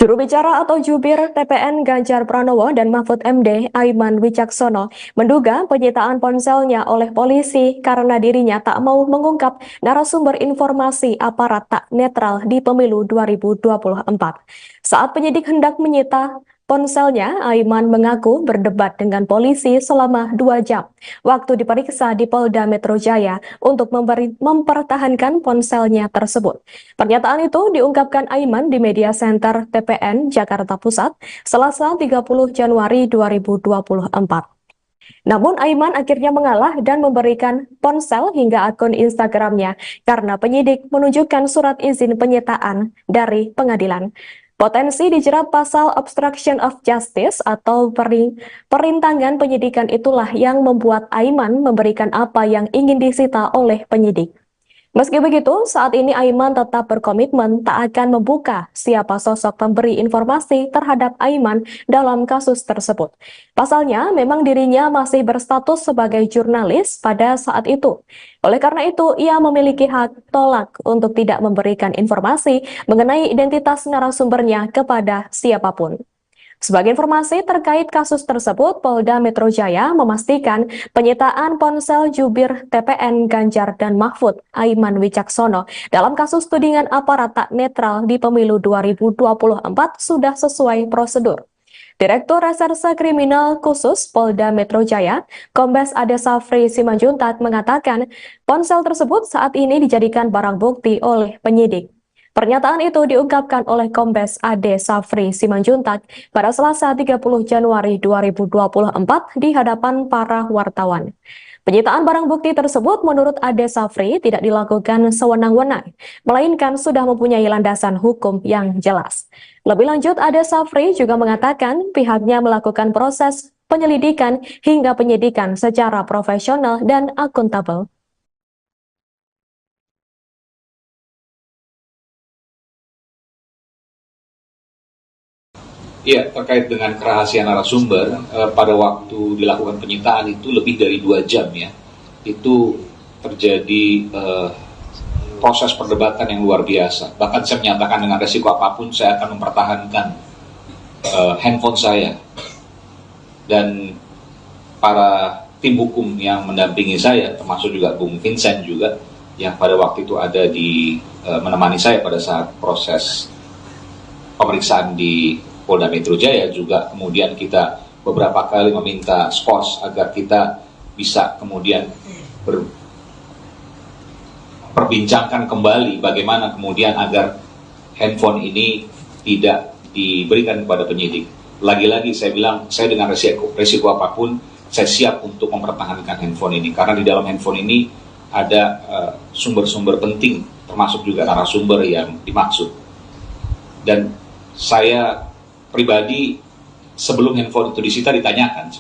Juru bicara atau jubir TPN Ganjar Pranowo dan Mahfud MD Aiman Wicaksono menduga penyitaan ponselnya oleh polisi karena dirinya tak mau mengungkap narasumber informasi aparat tak netral di pemilu 2024. Saat penyidik hendak menyita ponselnya, Aiman mengaku berdebat dengan polisi selama 2 jam waktu diperiksa di Polda Metro Jaya untuk mempertahankan ponselnya tersebut. Pernyataan itu diungkapkan Aiman di Media Center TPN Jakarta Pusat, Selasa 30 Januari 2024. Namun Aiman akhirnya mengalah dan memberikan ponsel hingga akun Instagramnya karena penyidik menunjukkan surat izin penyitaan dari pengadilan. Potensi dijerat pasal obstruction of justice atau perintangan penyidikan itulah yang membuat Aiman memberikan apa yang ingin disita oleh penyidik. Meski begitu, saat ini Aiman tetap berkomitmen tak akan membuka siapa sosok pemberi informasi terhadap Aiman dalam kasus tersebut. Pasalnya, memang dirinya masih berstatus sebagai jurnalis pada saat itu. Oleh karena itu, ia memiliki hak tolak untuk tidak memberikan informasi mengenai identitas narasumbernya kepada siapapun. Sebagai informasi terkait kasus tersebut, Polda Metro Jaya memastikan penyitaan ponsel jubir TPN Ganjar dan Mahfud, Aiman Wicaksono, dalam kasus tudingan aparat tak netral di pemilu 2024 sudah sesuai prosedur. Direktur Reserse Kriminal Khusus Polda Metro Jaya, Kombes Ade Safri Simanjuntak mengatakan ponsel tersebut saat ini dijadikan barang bukti oleh penyidik. Pernyataan itu diungkapkan oleh Kombes Ade Safri Simanjuntak pada Selasa 30 Januari 2024 di hadapan para wartawan. Penyitaan barang bukti tersebut menurut Ade Safri tidak dilakukan sewenang-wenang, melainkan sudah mempunyai landasan hukum yang jelas. Lebih lanjut, Ade Safri juga mengatakan pihaknya melakukan proses penyelidikan hingga penyidikan secara profesional dan akuntabel. Iya, terkait dengan kerahasiaan narasumber, pada waktu dilakukan penyitaan itu lebih dari 2 jam ya, itu terjadi proses perdebatan yang luar biasa. Bahkan saya menyatakan dengan resiko apapun saya akan mempertahankan handphone saya. Dan para tim hukum yang mendampingi saya, termasuk juga Bung Vincent juga, yang pada waktu itu ada di menemani saya pada saat proses pemeriksaan di Polda Metro Jaya, juga kemudian kita beberapa kali meminta skors agar kita bisa kemudian perbincangkan kembali bagaimana kemudian agar handphone ini tidak diberikan kepada penyidik. Lagi-lagi saya bilang, saya dengan resiko apapun, saya siap untuk mempertahankan handphone ini, karena di dalam handphone ini ada sumber-sumber penting, termasuk juga narasumber yang dimaksud. Dan saya pribadi sebelum handphone itu disita ditanyakan.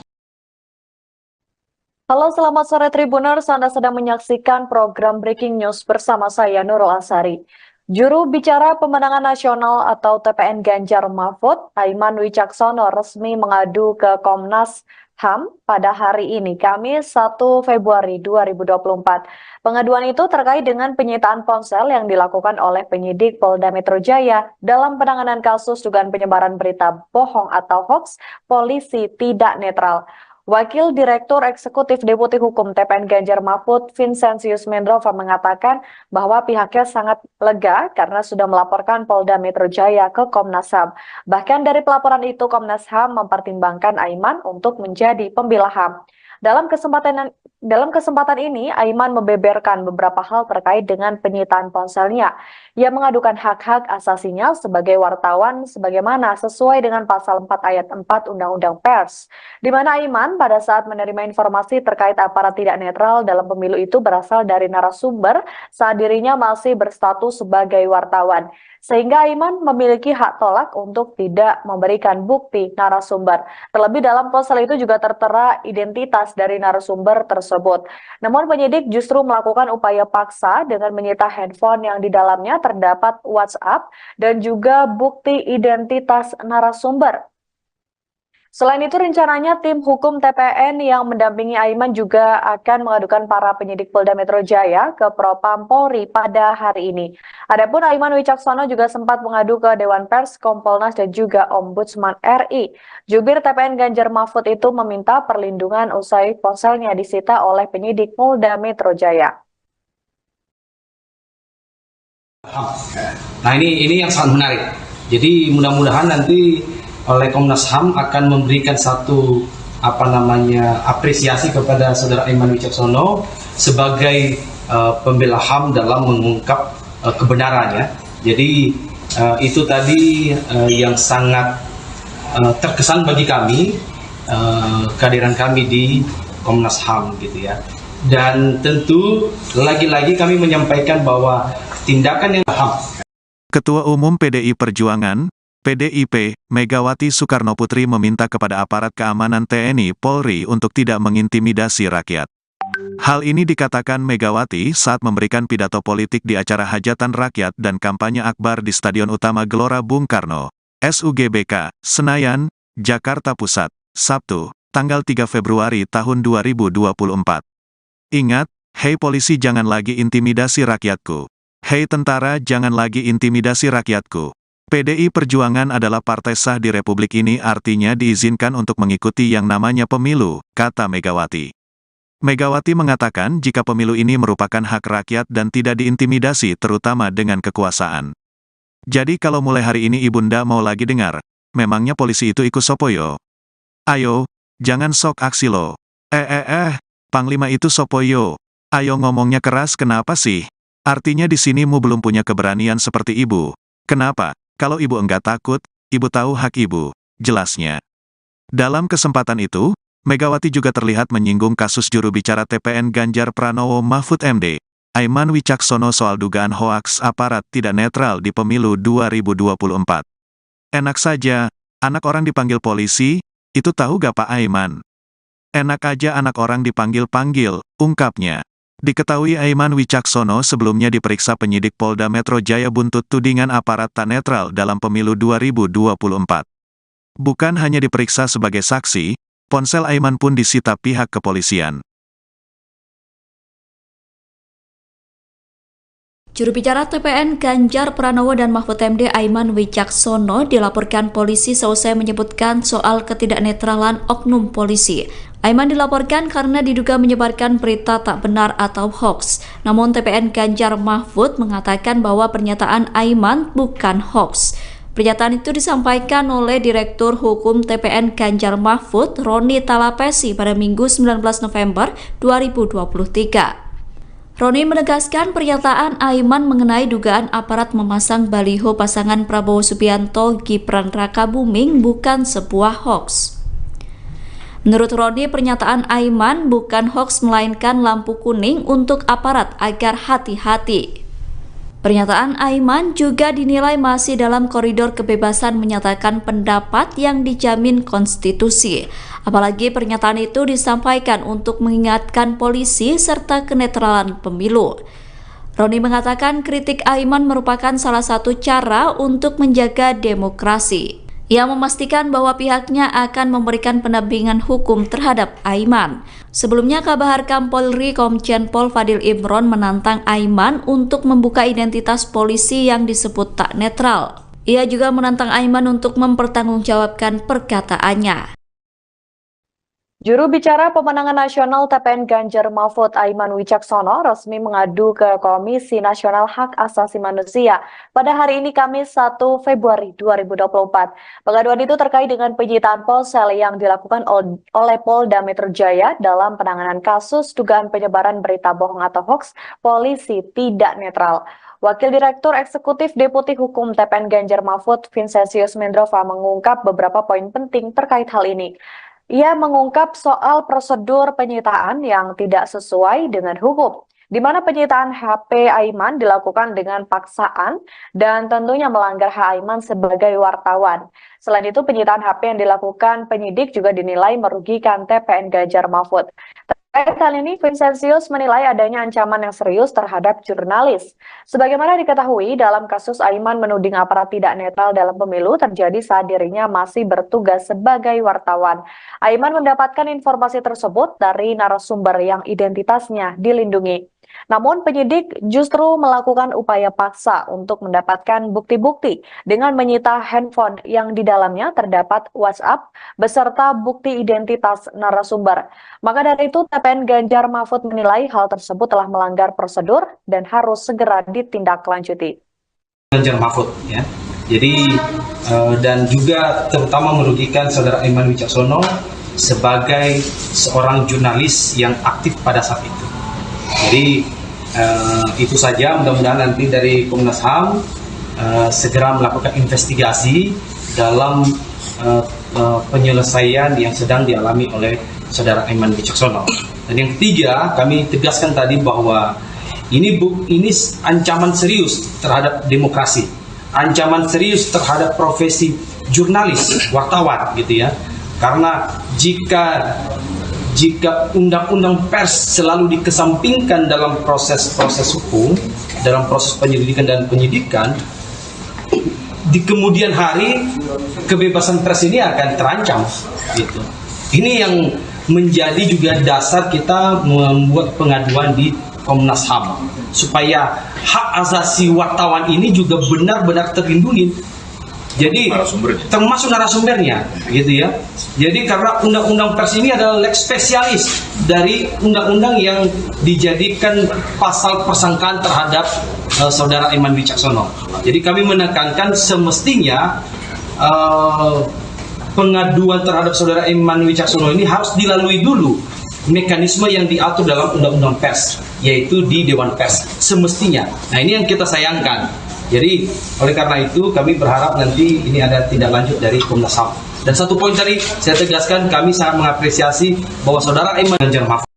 Halo, selamat sore Tribuners. Anda sedang menyaksikan program Breaking News bersama saya Nurul Asari. Juru bicara pemenangan nasional atau TPN Ganjar Mahfud, Aiman Wicaksono, resmi mengadu ke Komnas HAM pada hari ini, Kamis 1 Februari 2024. Pengaduan itu terkait dengan penyitaan ponsel yang dilakukan oleh penyidik Polda Metro Jaya dalam penanganan kasus dugaan penyebaran berita bohong atau hoax polisi tidak netral. Wakil Direktur Eksekutif Deputi Hukum TPN Ganjar Mahfud, Vincentius Mendrova, mengatakan bahwa pihaknya sangat lega karena sudah melaporkan Polda Metro Jaya ke Komnas HAM. Bahkan dari pelaporan itu, Komnas HAM mempertimbangkan Aiman untuk menjadi pembela HAM. Dalam kesempatan ini, Aiman membeberkan beberapa hal terkait dengan penyitaan ponselnya. Ia mengadukan hak-hak asasinya sebagai wartawan sebagaimana sesuai dengan pasal 4 ayat 4 Undang-Undang Pers, di mana Aiman pada saat menerima informasi terkait aparat tidak netral dalam pemilu itu berasal dari narasumber saat dirinya masih berstatus sebagai wartawan. Sehingga Aiman memiliki hak tolak untuk tidak memberikan bukti narasumber. Terlebih dalam ponsel itu juga tertera identitas dari narasumber tersebut. Namun penyidik justru melakukan upaya paksa dengan menyita handphone yang di dalamnya terdapat WhatsApp dan juga bukti identitas narasumber. Selain itu, rencananya tim hukum TPN yang mendampingi Aiman juga akan mengadukan para penyidik Polda Metro Jaya ke Propam Polri pada hari ini. Adapun Aiman Wicaksono juga sempat mengadu ke Dewan Pers, Kompolnas, dan juga Ombudsman RI. Jubir TPN Ganjar Mahfud itu meminta perlindungan usai ponselnya disita oleh penyidik Polda Metro Jaya. Nah ini yang sangat menarik. Jadi mudah-mudahan nanti oleh Komnas HAM akan memberikan satu apresiasi kepada saudara Aiman Wicaksono sebagai pembela HAM dalam mengungkap kebenarannya. Jadi itu tadi yang sangat terkesan bagi kami, kehadiran kami di Komnas HAM gitu ya. Dan tentu lagi-lagi kami menyampaikan bahwa tindakan yang HAM. Ketua Umum PDI Perjuangan, PDIP, Megawati Soekarnoputri meminta kepada aparat keamanan TNI Polri untuk tidak mengintimidasi rakyat. Hal ini dikatakan Megawati saat memberikan pidato politik di acara hajatan rakyat dan kampanye akbar di Stadion Utama Gelora Bung Karno, SUGBK, Senayan, Jakarta Pusat, Sabtu, tanggal 3 Februari tahun 2024. Ingat, hei polisi jangan lagi intimidasi rakyatku. Hei tentara jangan lagi intimidasi rakyatku. PDI Perjuangan adalah partai sah di Republik ini, artinya diizinkan untuk mengikuti yang namanya pemilu, kata Megawati. Megawati mengatakan jika pemilu ini merupakan hak rakyat dan tidak diintimidasi terutama dengan kekuasaan. Jadi kalau mulai hari ini Ibunda mau lagi dengar, memangnya polisi itu ikut sopoyo? Ayo, jangan sok aksi lo. Panglima itu sopoyo. Ayo ngomongnya keras kenapa sih? Artinya di sini mu belum punya keberanian seperti ibu. Kenapa? Kalau ibu enggak takut, ibu tahu hak ibu, jelasnya. Dalam kesempatan itu, Megawati juga terlihat menyinggung kasus juru bicara TPN Ganjar Pranowo Mahfud MD, Aiman Wicaksono soal dugaan hoaks aparat tidak netral di pemilu 2024. Enak saja, anak orang dipanggil polisi, itu tahu gak Pak Aiman? Enak aja anak orang dipanggil-panggil, ungkapnya. Diketahui Aiman Wicaksono sebelumnya diperiksa penyidik Polda Metro Jaya buntut tudingan aparat tak netral dalam pemilu 2024. Bukan hanya diperiksa sebagai saksi, ponsel Aiman pun disita pihak kepolisian. Juru bicara TPN Ganjar Pranowo dan Mahfud MD Aiman Wicaksono dilaporkan polisi seusai menyebutkan soal ketidaknetralan oknum polisi. Aiman dilaporkan karena diduga menyebarkan berita tak benar atau hoax. Namun TPN Ganjar Mahfud mengatakan bahwa pernyataan Aiman bukan hoax. Pernyataan itu disampaikan oleh Direktur Hukum TPN Ganjar Mahfud, Roni Talapesi pada Minggu 19 November 2023. Roni menegaskan pernyataan Aiman mengenai dugaan aparat memasang baliho pasangan Prabowo Subianto Gibran Rakabuming bukan sebuah hoax. Menurut Roni, pernyataan Aiman bukan hoax melainkan lampu kuning untuk aparat agar hati-hati. Pernyataan Aiman juga dinilai masih dalam koridor kebebasan menyatakan pendapat yang dijamin konstitusi. Apalagi pernyataan itu disampaikan untuk mengingatkan polisi serta kenetralan pemilu. Roni mengatakan kritik Aiman merupakan salah satu cara untuk menjaga demokrasi. Ia memastikan bahwa pihaknya akan memberikan pendampingan hukum terhadap Aiman. Sebelumnya, Kabar Polri Komjen Pol Fadil Imron menantang Aiman untuk membuka identitas polisi yang disebut tak netral. Ia juga menantang Aiman untuk mempertanggungjawabkan perkataannya. Juru bicara pemenangan nasional TPN Ganjar Mahfud Aiman Wicaksono resmi mengadu ke Komisi Nasional Hak Asasi Manusia pada hari ini Kamis 1 Februari 2024. Pengaduan itu terkait dengan penyitaan ponsel yang dilakukan oleh Polda Metro Jaya dalam penanganan kasus dugaan penyebaran berita bohong atau hoax polisi tidak netral. Wakil Direktur Eksekutif Deputi Hukum TPN Ganjar Mahfud Vincentius Mendrova mengungkap beberapa poin penting terkait hal ini. Ia mengungkap soal prosedur penyitaan yang tidak sesuai dengan hukum, di mana penyitaan HP Aiman dilakukan dengan paksaan dan tentunya melanggar hak Aiman sebagai wartawan. Selain itu, penyitaan HP yang dilakukan penyidik juga dinilai merugikan TPN Ganjar Mahfud. Terkait hal ini, Vincentius menilai adanya ancaman yang serius terhadap jurnalis. Sebagaimana diketahui, dalam kasus Aiman menuding aparat tidak netral dalam pemilu terjadi saat dirinya masih bertugas sebagai wartawan. Aiman mendapatkan informasi tersebut dari narasumber yang identitasnya dilindungi. Namun penyidik justru melakukan upaya paksa untuk mendapatkan bukti-bukti dengan menyita handphone yang di dalamnya terdapat WhatsApp beserta bukti identitas narasumber. Maka dari itu TPN Ganjar Mahfud menilai hal tersebut telah melanggar prosedur dan harus segera ditindaklanjuti. Ganjar Mahfud ya. Jadi dan juga terutama merugikan saudara Aiman Wicaksono sebagai seorang jurnalis yang aktif pada saat itu. Jadi itu saja, mudah-mudahan nanti dari Komnas HAM segera melakukan investigasi dalam penyelesaian yang sedang dialami oleh saudara Aiman Wicaksono. Dan yang ketiga, kami tegaskan tadi bahwa ini ancaman serius terhadap demokrasi, ancaman serius terhadap profesi jurnalis, wartawan gitu ya. Karena jika jika undang-undang pers selalu dikesampingkan dalam proses-proses hukum, dalam proses penyelidikan dan penyidikan, di kemudian hari kebebasan pers ini akan terancam gitu. Ini yang menjadi juga dasar kita membuat pengaduan di Komnas HAM supaya hak asasi wartawan ini juga benar-benar terlindungi. Jadi termasuk narasumbernya gitu ya. Jadi karena undang-undang pers ini adalah lex spesialis dari undang-undang yang dijadikan pasal persangkaan terhadap saudara Aiman Wicaksono. Jadi kami menekankan semestinya pengaduan terhadap saudara Aiman Wicaksono ini harus dilalui dulu mekanisme yang diatur dalam undang-undang pers, yaitu di Dewan Pers semestinya. Nah, ini yang kita sayangkan. Jadi oleh karena itu kami berharap nanti ini ada tindak lanjut dari Komnas HAM. Dan satu poin tadi saya tegaskan, kami sangat mengapresiasi bahwa saudara Aiman Ganjar Mahfud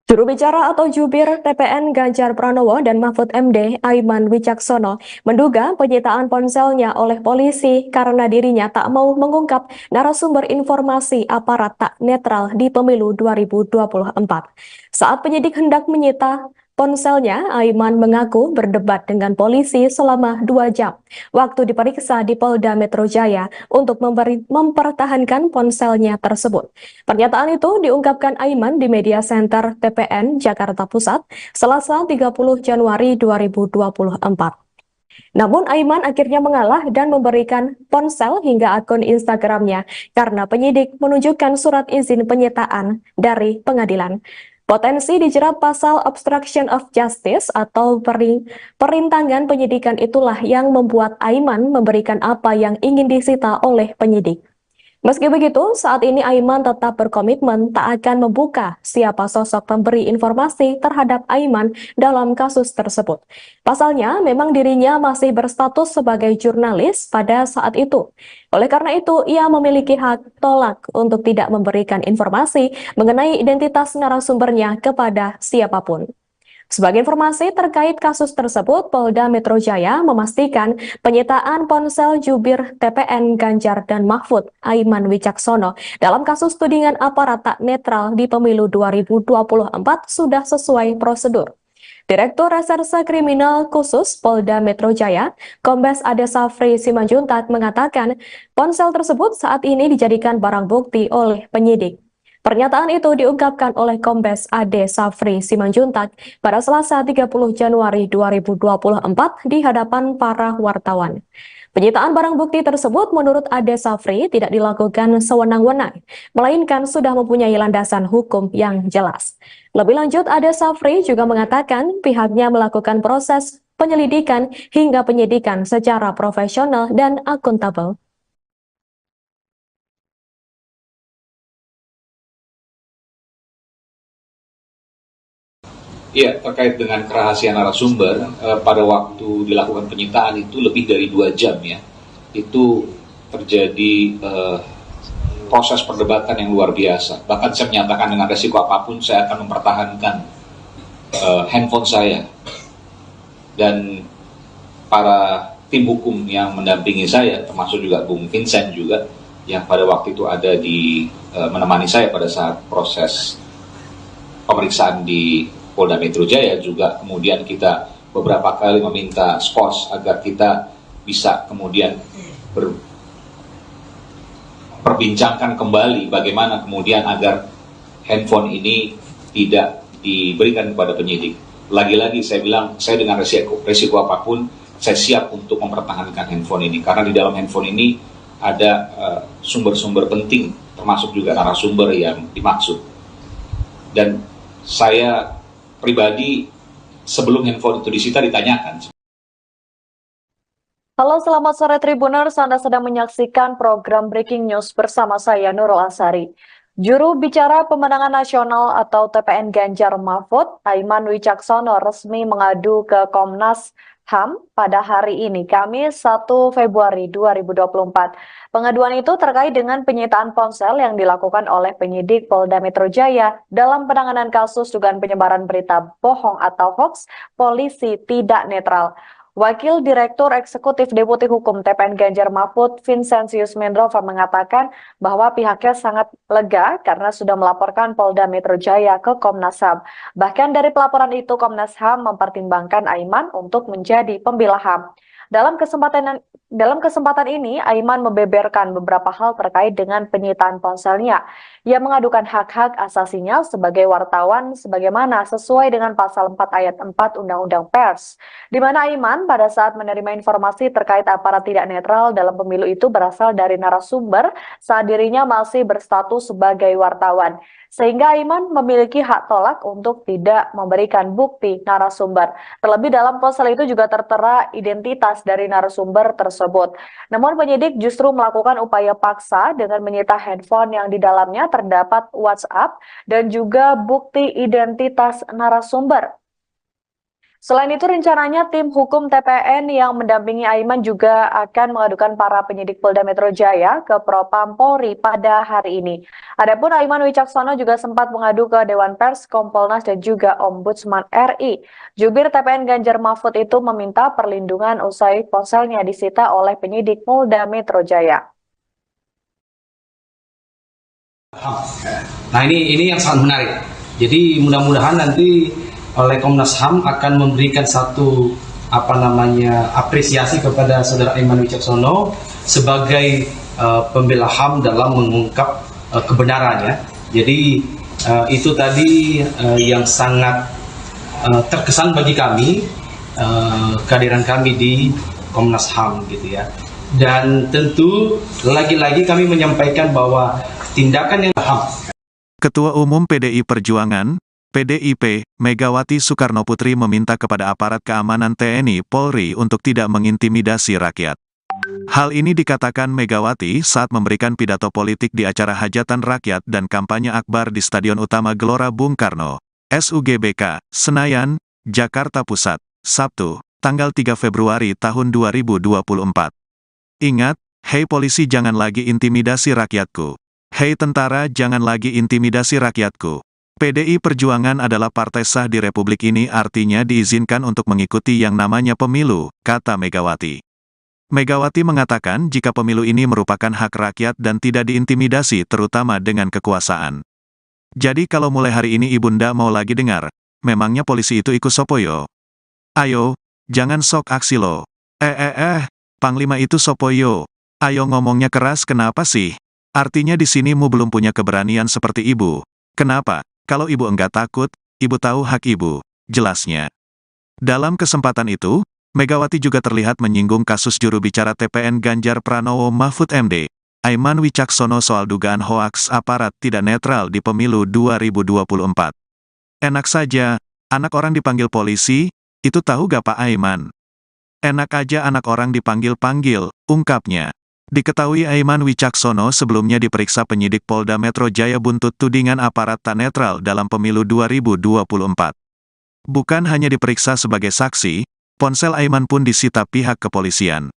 Juru bicara atau jubir TPN Ganjar Pranowo dan Mahfud MD Aiman Wicaksono menduga penyitaan ponselnya oleh polisi karena dirinya tak mau mengungkap narasumber informasi aparat tak netral di pemilu 2024. Saat penyidik hendak menyita ponselnya, Aiman mengaku berdebat dengan polisi selama 2 jam waktu diperiksa di Polda Metro Jaya untuk mempertahankan ponselnya tersebut. Pernyataan itu diungkapkan Aiman di Media Center TPN Jakarta Pusat, Selasa 30 Januari 2024. Namun Aiman akhirnya mengalah dan memberikan ponsel hingga akun Instagramnya karena penyidik menunjukkan surat izin penyitaan dari pengadilan. Potensi dijerat pasal obstruction of justice atau perintangan penyidikan itulah yang membuat Aiman memberikan apa yang ingin disita oleh penyidik. Meski begitu, saat ini Aiman tetap berkomitmen tak akan membuka siapa sosok pemberi informasi terhadap Aiman dalam kasus tersebut. Pasalnya, memang dirinya masih berstatus sebagai jurnalis pada saat itu. Oleh karena itu, ia memiliki hak tolak untuk tidak memberikan informasi mengenai identitas narasumbernya kepada siapapun. Sebagai informasi terkait kasus tersebut, Polda Metro Jaya memastikan penyitaan ponsel jubir TPN Ganjar dan Mahfud Aiman Wicaksono dalam kasus tudingan aparat tak netral di pemilu 2024 sudah sesuai prosedur. Direktur Reserse Kriminal Khusus Polda Metro Jaya, Kombes Ade Safri Simanjuntak mengatakan ponsel tersebut saat ini dijadikan barang bukti oleh penyidik. Pernyataan itu diungkapkan oleh Kombes Ade Safri Simanjuntak pada Selasa 30 Januari 2024 di hadapan para wartawan. Penyitaan barang bukti tersebut menurut Ade Safri tidak dilakukan sewenang-wenang, melainkan sudah mempunyai landasan hukum yang jelas. Lebih lanjut, Ade Safri juga mengatakan pihaknya melakukan proses penyelidikan hingga penyidikan secara profesional dan akuntabel. Iya, terkait dengan kerahasiaan narasumber, pada waktu dilakukan penyitaan itu lebih dari 2 jam ya. Itu terjadi proses perdebatan yang luar biasa. Bahkan saya menyatakan dengan resiko apapun saya akan mempertahankan handphone saya. Dan para tim hukum yang mendampingi saya, termasuk juga Bung Vincent juga, yang pada waktu itu ada menemani saya pada saat proses pemeriksaan di Polda Metro Jaya, juga kemudian kita beberapa kali meminta skos agar kita bisa kemudian perbincangkan kembali bagaimana kemudian agar handphone ini tidak diberikan kepada penyidik. Lagi-lagi saya bilang, saya dengan resiko apapun, saya siap untuk mempertahankan handphone ini, karena di dalam handphone ini ada sumber-sumber penting, termasuk juga narasumber yang dimaksud. Dan saya pribadi sebelum handphone itu disita ditanyakan. Halo, selamat sore Tribuners. Anda sedang menyaksikan program Breaking News bersama saya Nurul Asari. Juru bicara pemenangan nasional atau TPN Ganjar Mahfud, Aiman Wicaksono, resmi mengadu ke Komnas HAM pada hari ini, Kamis 1 Februari 2024. Pengaduan itu terkait dengan penyitaan ponsel yang dilakukan oleh penyidik Polda Metro Jaya dalam penanganan kasus dugaan penyebaran berita bohong atau hoax polisi tidak netral. Wakil Direktur Eksekutif Deputi Hukum TPN Ganjar Mahfud, Vincentius Mendrova, mengatakan bahwa pihaknya sangat lega karena sudah melaporkan Polda Metro Jaya ke Komnas HAM. Bahkan dari pelaporan itu, Komnas HAM mempertimbangkan Aiman untuk menjadi pembela HAM. Dalam kesempatan ini, Aiman membeberkan beberapa hal terkait dengan penyitaan ponselnya. Ia mengadukan hak-hak asasinya sebagai wartawan sebagaimana sesuai dengan pasal 4 ayat 4 Undang-Undang Pers, di mana Aiman pada saat menerima informasi terkait aparat tidak netral dalam pemilu itu berasal dari narasumber saat dirinya masih berstatus sebagai wartawan. Sehingga Aiman memiliki hak tolak untuk tidak memberikan bukti narasumber. Terlebih dalam ponsel itu juga tertera identitas dari narasumber tersebut. Namun penyidik justru melakukan upaya paksa dengan menyita handphone yang di dalamnya terdapat WhatsApp dan juga bukti identitas narasumber. Selain itu, rencananya tim hukum TPN yang mendampingi Aiman juga akan mengadukan para penyidik Polda Metro Jaya ke Propam Polri pada hari ini. Adapun Aiman Wicaksono juga sempat mengadu ke Dewan Pers, Kompolnas, dan juga Ombudsman RI. Jubir TPN Ganjar Mahfud itu meminta perlindungan usai ponselnya disita oleh penyidik Polda Metro Jaya. Nah ini yang sangat menarik. Jadi mudah-mudahan nanti oleh Komnas HAM akan memberikan satu apresiasi kepada saudara Aiman Wicaksono sebagai pembela HAM dalam mengungkap kebenarannya. Jadi itu tadi yang sangat terkesan bagi kami, kehadiran kami di Komnas HAM gitu ya. Dan tentu lagi-lagi kami menyampaikan bahwa tindakan yang HAM. Ketua Umum PDI Perjuangan, PDIP, Megawati Soekarnoputri meminta kepada aparat keamanan TNI Polri untuk tidak mengintimidasi rakyat. Hal ini dikatakan Megawati saat memberikan pidato politik di acara hajatan rakyat dan kampanye akbar di Stadion Utama Gelora Bung Karno, SUGBK, Senayan, Jakarta Pusat, Sabtu, tanggal 3 Februari tahun 2024. Ingat, hei polisi jangan lagi intimidasi rakyatku. Hei tentara jangan lagi intimidasi rakyatku. PDI Perjuangan adalah partai sah di Republik ini, artinya diizinkan untuk mengikuti yang namanya pemilu, kata Megawati. Megawati mengatakan jika pemilu ini merupakan hak rakyat dan tidak diintimidasi terutama dengan kekuasaan. Jadi kalau mulai hari ini Ibunda mau lagi dengar, memangnya polisi itu ikut sopoyo? Ayo, jangan sok aksi lo. Panglima itu sopoyo. Ayo ngomongnya keras kenapa sih? Artinya di sini mu belum punya keberanian seperti ibu. Kenapa? Kalau ibu enggak takut, ibu tahu hak ibu, jelasnya. Dalam kesempatan itu, Megawati juga terlihat menyinggung kasus juru bicara TPN Ganjar Pranowo Mahfud MD, Aiman Wicaksono soal dugaan hoaks aparat tidak netral di pemilu 2024. Enak saja, anak orang dipanggil polisi, itu tahu gak Pak Aiman? Enak aja anak orang dipanggil-panggil, ungkapnya. Diketahui Aiman Wicaksono sebelumnya diperiksa penyidik Polda Metro Jaya buntut tudingan aparat tak netral dalam pemilu 2024. Bukan hanya diperiksa sebagai saksi, ponsel Aiman pun disita pihak kepolisian.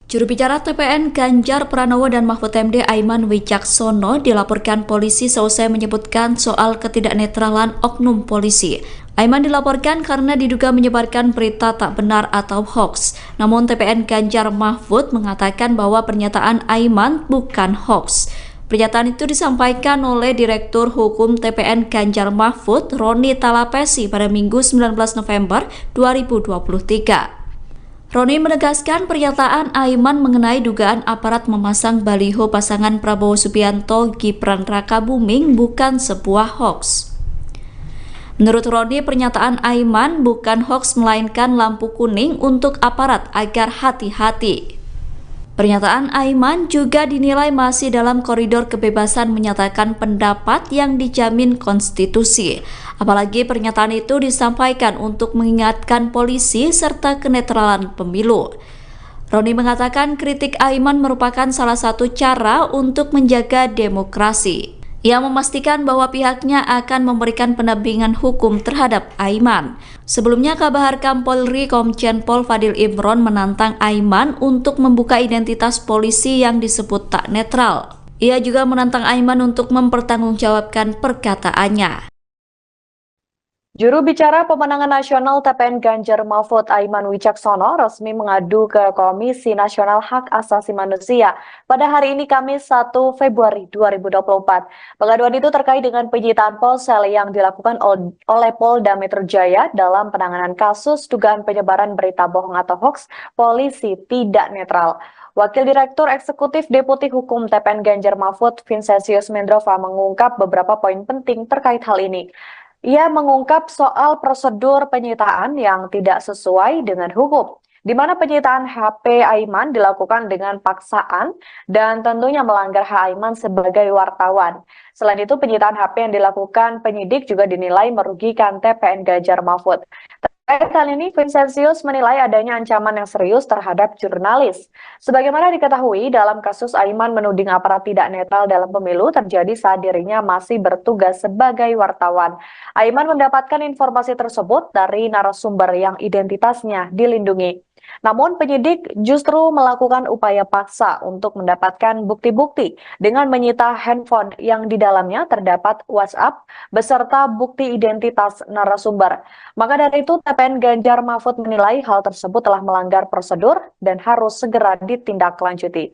Juru bicara TPN Ganjar Pranowo dan Mahfud MD Aiman Wicaksono dilaporkan polisi seusai menyebutkan soal ketidaknetralan oknum polisi. Aiman dilaporkan karena diduga menyebarkan berita tak benar atau hoax. Namun TPN Ganjar Mahfud mengatakan bahwa pernyataan Aiman bukan hoax. Pernyataan itu disampaikan oleh Direktur Hukum TPN Ganjar Mahfud, Roni Talapesi pada Minggu 19 November 2023. Roni menegaskan pernyataan Aiman mengenai dugaan aparat memasang baliho pasangan Prabowo Subianto Gibran Rakabuming bukan sebuah hoax. Menurut Roni, pernyataan Aiman bukan hoax melainkan lampu kuning untuk aparat agar hati-hati. Pernyataan Aiman juga dinilai masih dalam koridor kebebasan menyatakan pendapat yang dijamin konstitusi. Apalagi pernyataan itu disampaikan untuk mengingatkan polisi serta kenetralan pemilu. Roni mengatakan kritik Aiman merupakan salah satu cara untuk menjaga demokrasi. Ia memastikan bahwa pihaknya akan memberikan pendampingan hukum terhadap Aiman. Sebelumnya, Kabahar Kapolri Komjen Pol Fadil Imron menantang Aiman untuk membuka identitas polisi yang disebut tak netral. Ia juga menantang Aiman untuk mempertanggungjawabkan perkataannya. Juru bicara pemenangan nasional TPN Ganjar Mahfud Aiman Wicaksono resmi mengadu ke Komisi Nasional Hak Asasi Manusia pada hari ini Kamis 1 Februari 2024. Pengaduan itu terkait dengan penyitaan ponsel yang dilakukan oleh Polda Metro Jaya dalam penanganan kasus dugaan penyebaran berita bohong atau hoax polisi tidak netral. Wakil Direktur Eksekutif Deputi Hukum TPN Ganjar Mahfud, Vincentius Mendrova, mengungkap beberapa poin penting terkait hal ini. Ia mengungkap soal prosedur penyitaan yang tidak sesuai dengan hukum, di mana penyitaan HP Aiman dilakukan dengan paksaan dan tentunya melanggar hak Aiman sebagai wartawan. Selain itu, penyitaan HP yang dilakukan penyidik juga dinilai merugikan TPN Ganjar Mahfud. Terkait hal ini, Vincentius menilai adanya ancaman yang serius terhadap jurnalis. Sebagaimana diketahui, dalam kasus Aiman menuding aparat tidak netral dalam pemilu terjadi saat dirinya masih bertugas sebagai wartawan. Aiman mendapatkan informasi tersebut dari narasumber yang identitasnya dilindungi. Namun penyidik justru melakukan upaya paksa untuk mendapatkan bukti-bukti dengan menyita handphone yang di dalamnya terdapat WhatsApp beserta bukti identitas narasumber. Maka dari itu TPN Ganjar Mahfud menilai hal tersebut telah melanggar prosedur dan harus segera ditindaklanjuti.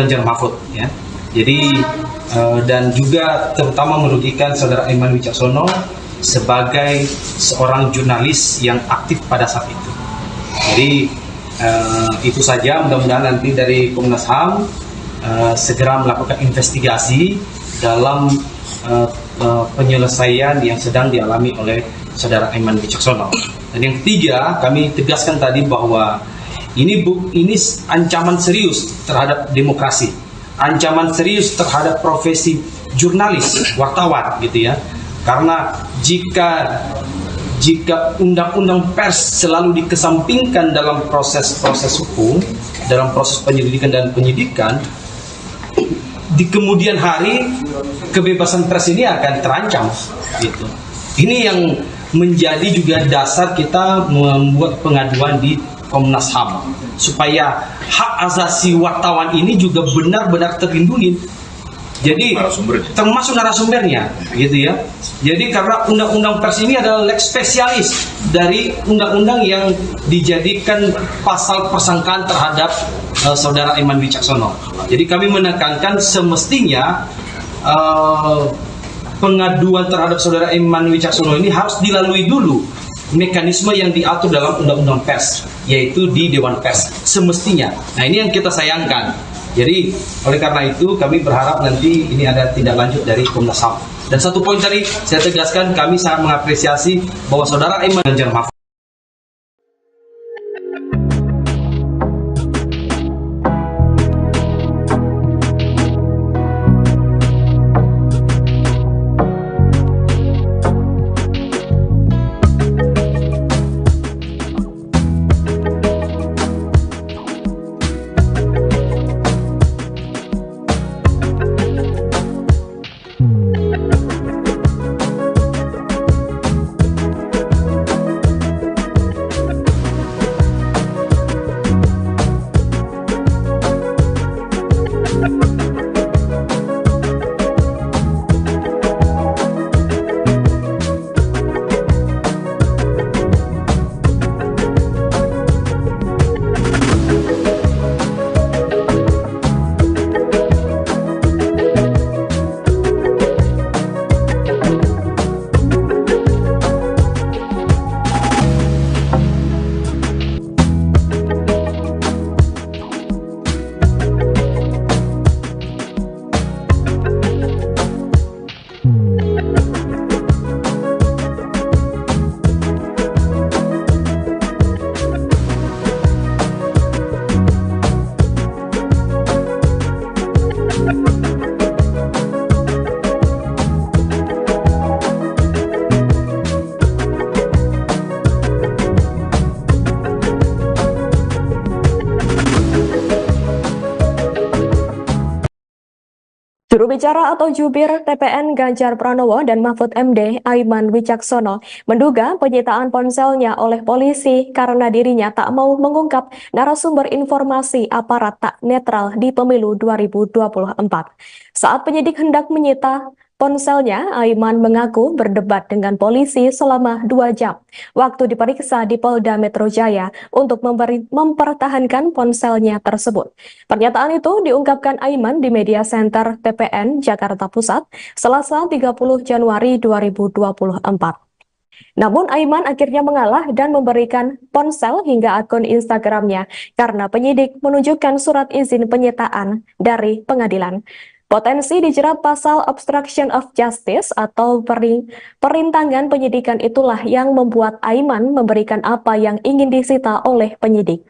Ganjar Mahfud ya. Jadi dan juga terutama merugikan saudara Aiman Wicaksono sebagai seorang jurnalis yang aktif pada saat itu. Jadi itu saja, mudah-mudahan nanti dari Komnas HAM segera melakukan investigasi dalam penyelesaian yang sedang dialami oleh saudara Aiman Wicaksono. Dan yang ketiga, kami tegaskan tadi bahwa ini ancaman serius terhadap demokrasi, ancaman serius terhadap profesi jurnalis, wartawan gitu ya. Karena jika undang-undang pers selalu dikesampingkan dalam proses hukum, dalam proses penyelidikan dan penyidikan, di kemudian hari kebebasan pers ini akan terancam gitu. Ini yang menjadi juga dasar kita membuat pengaduan di Komnas HAM supaya hak asasi wartawan ini juga benar-benar terlindungi. Jadi termasuk narasumbernya gitu ya. Jadi karena undang-undang pers ini adalah lex spesialis dari undang-undang yang dijadikan pasal persangkaan terhadap saudara Aiman Wicaksono. Jadi kami menekankan semestinya pengaduan terhadap saudara Aiman Wicaksono ini harus dilalui dulu mekanisme yang diatur dalam undang-undang pers, yaitu di Dewan Pers semestinya. Nah, ini yang kita sayangkan. Jadi oleh karena itu kami berharap nanti ini ada tindak lanjut dari Komnas HAM. Dan satu poin tadi saya tegaskan, kami sangat mengapresiasi bahwa saudara Aiman Ganjar Mahfud Juru bicara atau jubir TPN Ganjar Pranowo dan Mahfud MD Aiman Wicaksono menduga penyitaan ponselnya oleh polisi karena dirinya tak mau mengungkap narasumber informasi aparat tak netral di pemilu 2024. Saat penyidik hendak menyita ponselnya, Aiman mengaku berdebat dengan polisi selama 2 jam waktu diperiksa di Polda Metro Jaya untuk mempertahankan ponselnya tersebut. Pernyataan itu diungkapkan Aiman di media center TPN Jakarta Pusat, Selasa 30 Januari 2024. Namun Aiman akhirnya mengalah dan memberikan ponsel hingga akun Instagramnya karena penyidik menunjukkan surat izin penyitaan dari pengadilan. Potensi dijerat pasal obstruction of justice atau perintangan penyidikan itulah yang membuat Aiman memberikan apa yang ingin disita oleh penyidik.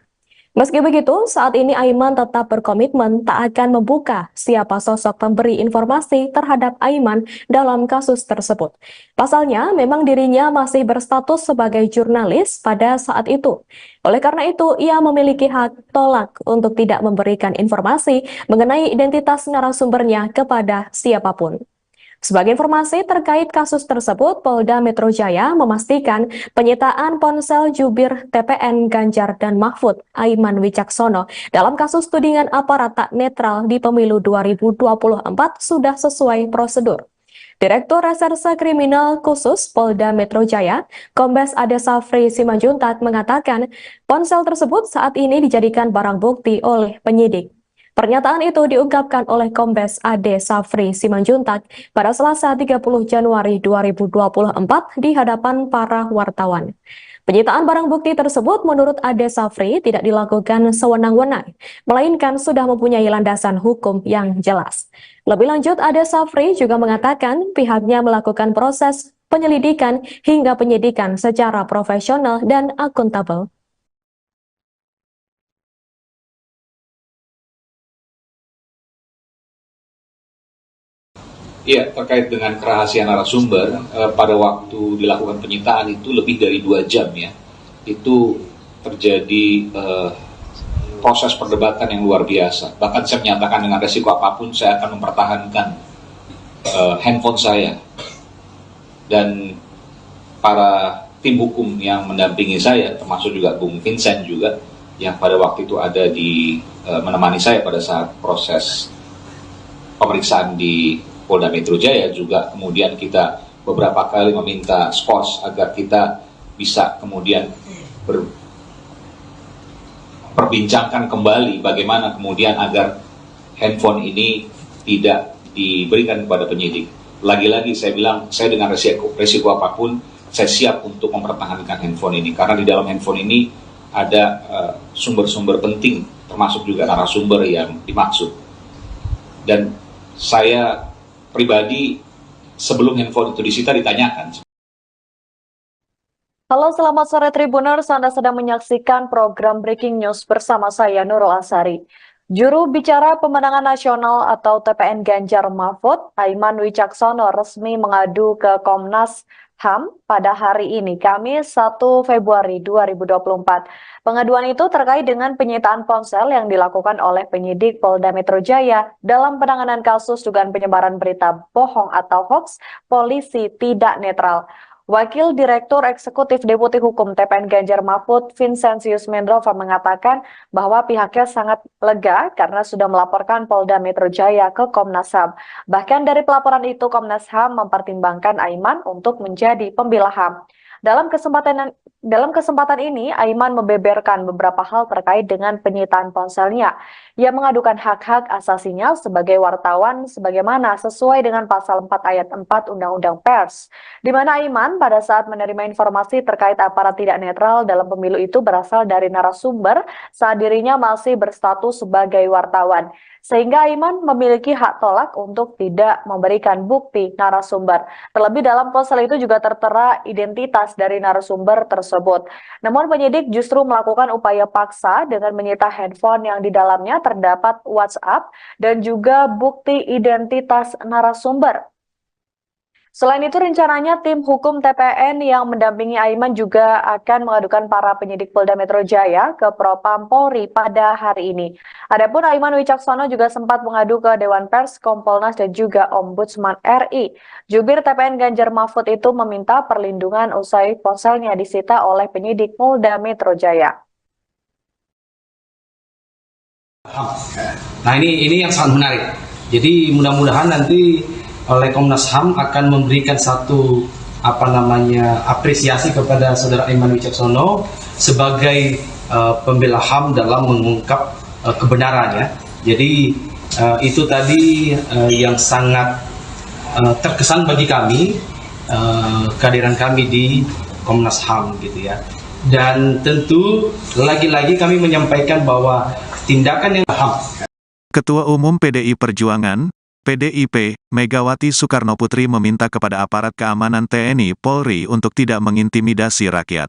Meski begitu, saat ini Aiman tetap berkomitmen tak akan membuka siapa sosok pemberi informasi terhadap Aiman dalam kasus tersebut. Pasalnya, memang dirinya masih berstatus sebagai jurnalis pada saat itu. Oleh karena itu, ia memiliki hak tolak untuk tidak memberikan informasi mengenai identitas narasumbernya kepada siapapun. Sebagai informasi terkait kasus tersebut, Polda Metro Jaya memastikan penyitaan ponsel jubir TPN Ganjar dan Mahfud Aiman Wicaksono dalam kasus tudingan aparat tak netral di pemilu 2024 sudah sesuai prosedur. Direktur Reserse Kriminal Khusus Polda Metro Jaya, Kombes Ade Safri Simanjuntak mengatakan ponsel tersebut saat ini dijadikan barang bukti oleh penyidik. Pernyataan itu diungkapkan oleh Kombes Ade Safri Simanjuntak pada Selasa 30 Januari 2024 di hadapan para wartawan. Penyitaan barang bukti tersebut menurut Ade Safri tidak dilakukan sewenang-wenang, melainkan sudah mempunyai landasan hukum yang jelas. Lebih lanjut, Ade Safri juga mengatakan pihaknya melakukan proses penyelidikan hingga penyidikan secara profesional dan akuntabel. Ya, terkait dengan kerahasiaan narasumber, pada waktu dilakukan penyitaan itu lebih dari 2 jam ya, itu terjadi proses perdebatan yang luar biasa. Bahkan saya menyatakan dengan resiko apapun saya akan mempertahankan handphone saya. Dan para tim hukum yang mendampingi saya, termasuk juga Bung Vincent juga, yang pada waktu itu ada di menemani saya pada saat proses pemeriksaan di Polda Metro Jaya, juga kemudian kita beberapa kali meminta skors agar kita bisa kemudian perbincangkan kembali bagaimana kemudian agar handphone ini tidak diberikan kepada penyidik. Lagi-lagi saya bilang, saya dengan resiko apapun, saya siap untuk mempertahankan handphone ini, karena di dalam handphone ini ada sumber-sumber penting, termasuk juga narasumber yang dimaksud. Dan saya pribadi sebelum handphone itu disita ditanyakan. Halo, selamat sore Tribuners. Anda sedang menyaksikan program Breaking News bersama saya Nurul Asari. Juru bicara pemenangan nasional atau TPN Ganjar Mahfud, Aiman Wicaksono resmi mengadu ke Komnas HAM pada hari ini, Kamis 1 Februari 2024. Pengaduan itu terkait dengan penyitaan ponsel yang dilakukan oleh penyidik Polda Metro Jaya dalam penanganan kasus dugaan penyebaran berita bohong atau hoax polisi tidak netral. Wakil Direktur Eksekutif Deputi Hukum TPN Ganjar Mahfud, Vincentius Mendrova mengatakan bahwa pihaknya sangat lega karena sudah melaporkan Polda Metro Jaya ke Komnas HAM. Bahkan dari pelaporan itu, Komnas HAM mempertimbangkan Aiman untuk menjadi pembela HAM. Dalam kesempatan ini, Aiman membeberkan beberapa hal terkait dengan penyitaan ponselnya. Ia mengadukan hak-hak asasinya sebagai wartawan sebagaimana sesuai dengan pasal 4 ayat 4 Undang-Undang Pers, di mana Aiman pada saat menerima informasi terkait aparat tidak netral dalam pemilu itu berasal dari narasumber saat dirinya masih berstatus sebagai wartawan. Sehingga Aiman memiliki hak tolak untuk tidak memberikan bukti narasumber. Terlebih dalam ponsel itu juga tertera identitas dari narasumber tersebut. Namun penyidik justru melakukan upaya paksa dengan menyita handphone yang di dalamnya terdapat WhatsApp dan juga bukti identitas narasumber. Selain itu, rencananya tim hukum TPN yang mendampingi Aiman juga akan mengadukan para penyidik Polda Metro Jaya ke Propam Polri pada hari ini. Adapun Aiman Wicaksono juga sempat mengadu ke Dewan Pers, Kompolnas, dan juga Ombudsman RI. Jubir TPN Ganjar Mahfud itu meminta perlindungan usai ponselnya disita oleh penyidik Polda Metro Jaya. Nah ini yang sangat menarik. Jadi mudah-mudahan nanti oleh Komnas HAM akan memberikan satu apresiasi kepada saudara Aiman Wicaksono sebagai pembela HAM dalam mengungkap kebenaran ya. Jadi itu tadi yang sangat terkesan bagi kami kehadiran kami di Komnas HAM gitu ya. Dan tentu lagi-lagi kami menyampaikan bahwa tindakan yang HAM. Ketua Umum PDI Perjuangan, PDIP, Megawati Soekarnoputri meminta kepada aparat keamanan TNI Polri untuk tidak mengintimidasi rakyat.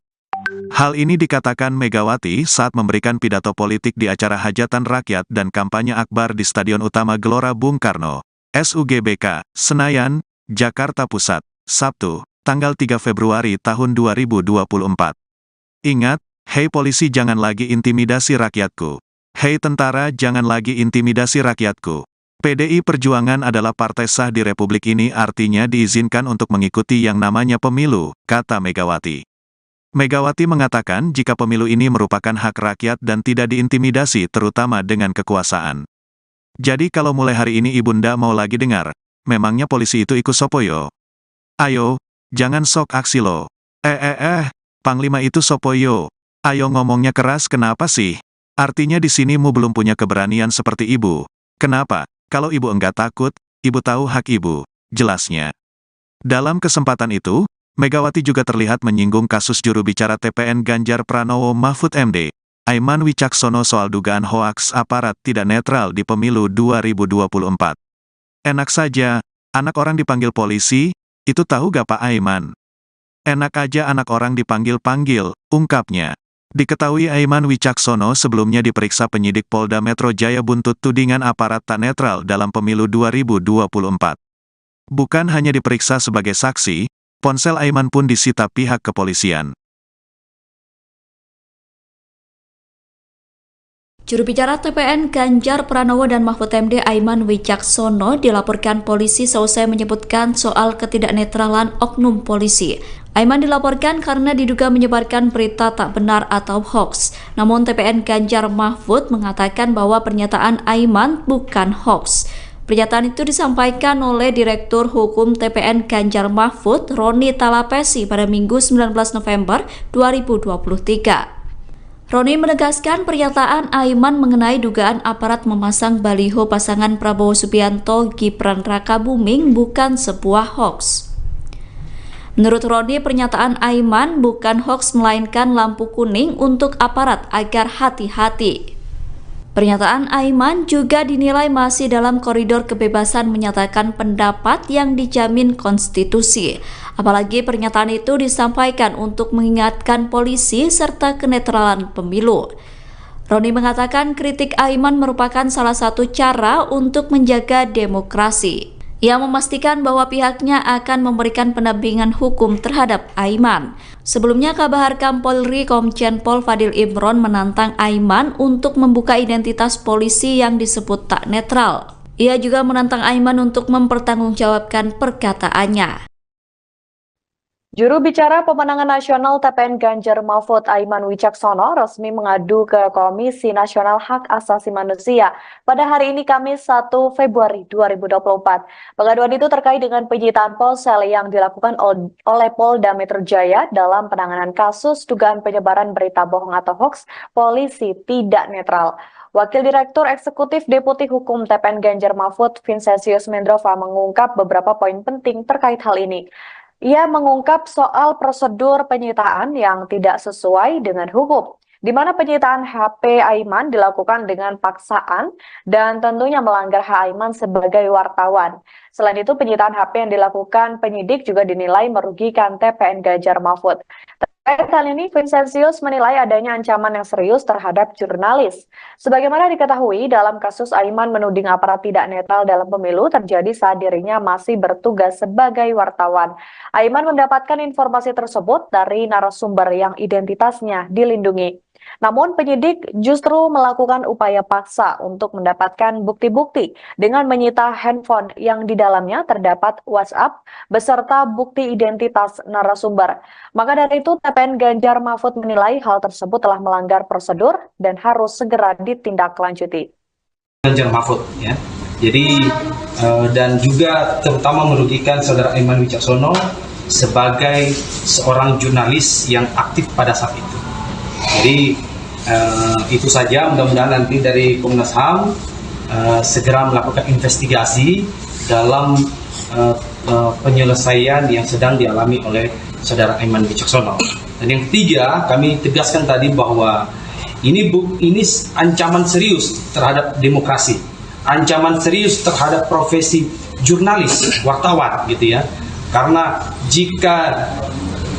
Hal ini dikatakan Megawati saat memberikan pidato politik di acara hajatan rakyat dan kampanye akbar di Stadion Utama Gelora Bung Karno, SUGBK, Senayan, Jakarta Pusat, Sabtu, tanggal 3 Februari tahun 2024. Ingat, hei polisi jangan lagi intimidasi rakyatku. Hei tentara jangan lagi intimidasi rakyatku. PDI Perjuangan adalah partai sah di Republik ini, artinya diizinkan untuk mengikuti yang namanya pemilu, kata Megawati. Megawati mengatakan jika pemilu ini merupakan hak rakyat dan tidak diintimidasi terutama dengan kekuasaan. Jadi kalau mulai hari ini Ibunda mau lagi dengar, memangnya polisi itu ikut sopoyo? Ayo, jangan sok aksi lo. Panglima itu sopoyo. Ayo ngomongnya keras kenapa sih? Artinya di sini mu belum punya keberanian seperti ibu. Kenapa? Kalau ibu enggak takut, ibu tahu hak ibu, jelasnya. Dalam kesempatan itu, Megawati juga terlihat menyinggung kasus juru bicara TPN Ganjar Pranowo Mahfud MD, Aiman Wicaksono soal dugaan hoaks aparat tidak netral di pemilu 2024. Enak saja, anak orang dipanggil polisi, itu tahu gak Pak Aiman? Enak aja anak orang dipanggil-panggil, ungkapnya. Diketahui Aiman Wicaksono sebelumnya diperiksa penyidik Polda Metro Jaya buntut tudingan aparat tak netral dalam pemilu 2024. Bukan hanya diperiksa sebagai saksi, ponsel Aiman pun disita pihak kepolisian. Juru bicara TPN Ganjar Pranowo dan Mahfud MD Aiman Wicaksono dilaporkan polisi seusai menyebutkan soal ketidaknetralan oknum polisi. Aiman dilaporkan karena diduga menyebarkan berita tak benar atau hoax. Namun TPN Ganjar Mahfud mengatakan bahwa pernyataan Aiman bukan hoax. Pernyataan itu disampaikan oleh Direktur Hukum TPN Ganjar Mahfud, Roni Talapesi pada Minggu 19 November 2023. Roni menegaskan pernyataan Aiman mengenai dugaan aparat memasang baliho pasangan Prabowo Subianto Gibran Rakabuming bukan sebuah hoax. Menurut Roni, pernyataan Aiman bukan hoax melainkan lampu kuning untuk aparat agar hati-hati. Pernyataan Aiman juga dinilai masih dalam koridor kebebasan menyatakan pendapat yang dijamin konstitusi. Apalagi pernyataan itu disampaikan untuk mengingatkan polisi serta kenetralan pemilu. Roni mengatakan kritik Aiman merupakan salah satu cara untuk menjaga demokrasi. Ia memastikan bahwa pihaknya akan memberikan pendampingan hukum terhadap Aiman. Sebelumnya, Kabaharkam Polri Komjen Pol Fadil Imron menantang Aiman untuk membuka identitas polisi yang disebut tak netral. Ia juga menantang Aiman untuk mempertanggungjawabkan perkataannya. Juru bicara pemenangan nasional TPN Ganjar Mahfud Aiman Wicaksono resmi mengadu ke Komisi Nasional Hak Asasi Manusia pada hari ini Kamis 1 Februari 2024. Pengaduan itu terkait dengan penyitaan ponsel yang dilakukan oleh Polda Metro Jaya dalam penanganan kasus dugaan penyebaran berita bohong atau hoax polisi tidak netral. Wakil Direktur Eksekutif Deputi Hukum TPN Ganjar Mahfud, Vincentius Mendrova, mengungkap beberapa poin penting terkait hal ini. Ia mengungkap soal prosedur penyitaan yang tidak sesuai dengan hukum, di mana penyitaan HP Aiman dilakukan dengan paksaan dan tentunya melanggar hak Aiman sebagai wartawan. Selain itu, penyitaan HP yang dilakukan penyidik juga dinilai merugikan TPN Ganjar Mahfud. Terkait hal ini, Vincentius menilai adanya ancaman yang serius terhadap jurnalis. Sebagaimana diketahui, dalam kasus Aiman menuding aparat tidak netral dalam pemilu terjadi saat dirinya masih bertugas sebagai wartawan. Aiman mendapatkan informasi tersebut dari narasumber yang identitasnya dilindungi. Namun penyidik justru melakukan upaya paksa untuk mendapatkan bukti-bukti dengan menyita handphone yang di dalamnya terdapat WhatsApp beserta bukti identitas narasumber. Maka dari itu, TPN Ganjar Mahfud menilai hal tersebut telah melanggar prosedur dan harus segera ditindaklanjuti. Ganjar Mahfud, ya. Jadi dan juga terutama merugikan saudara Aiman Wicaksono sebagai seorang jurnalis yang aktif pada saat itu. Jadi itu saja, mudah-mudahan nanti dari Komnas HAM segera melakukan investigasi dalam penyelesaian yang sedang dialami oleh saudara Aiman Wicaksono. Dan yang ketiga, kami tegaskan tadi bahwa ini ancaman serius terhadap demokrasi, ancaman serius terhadap profesi jurnalis, wartawan, gitu ya. Karena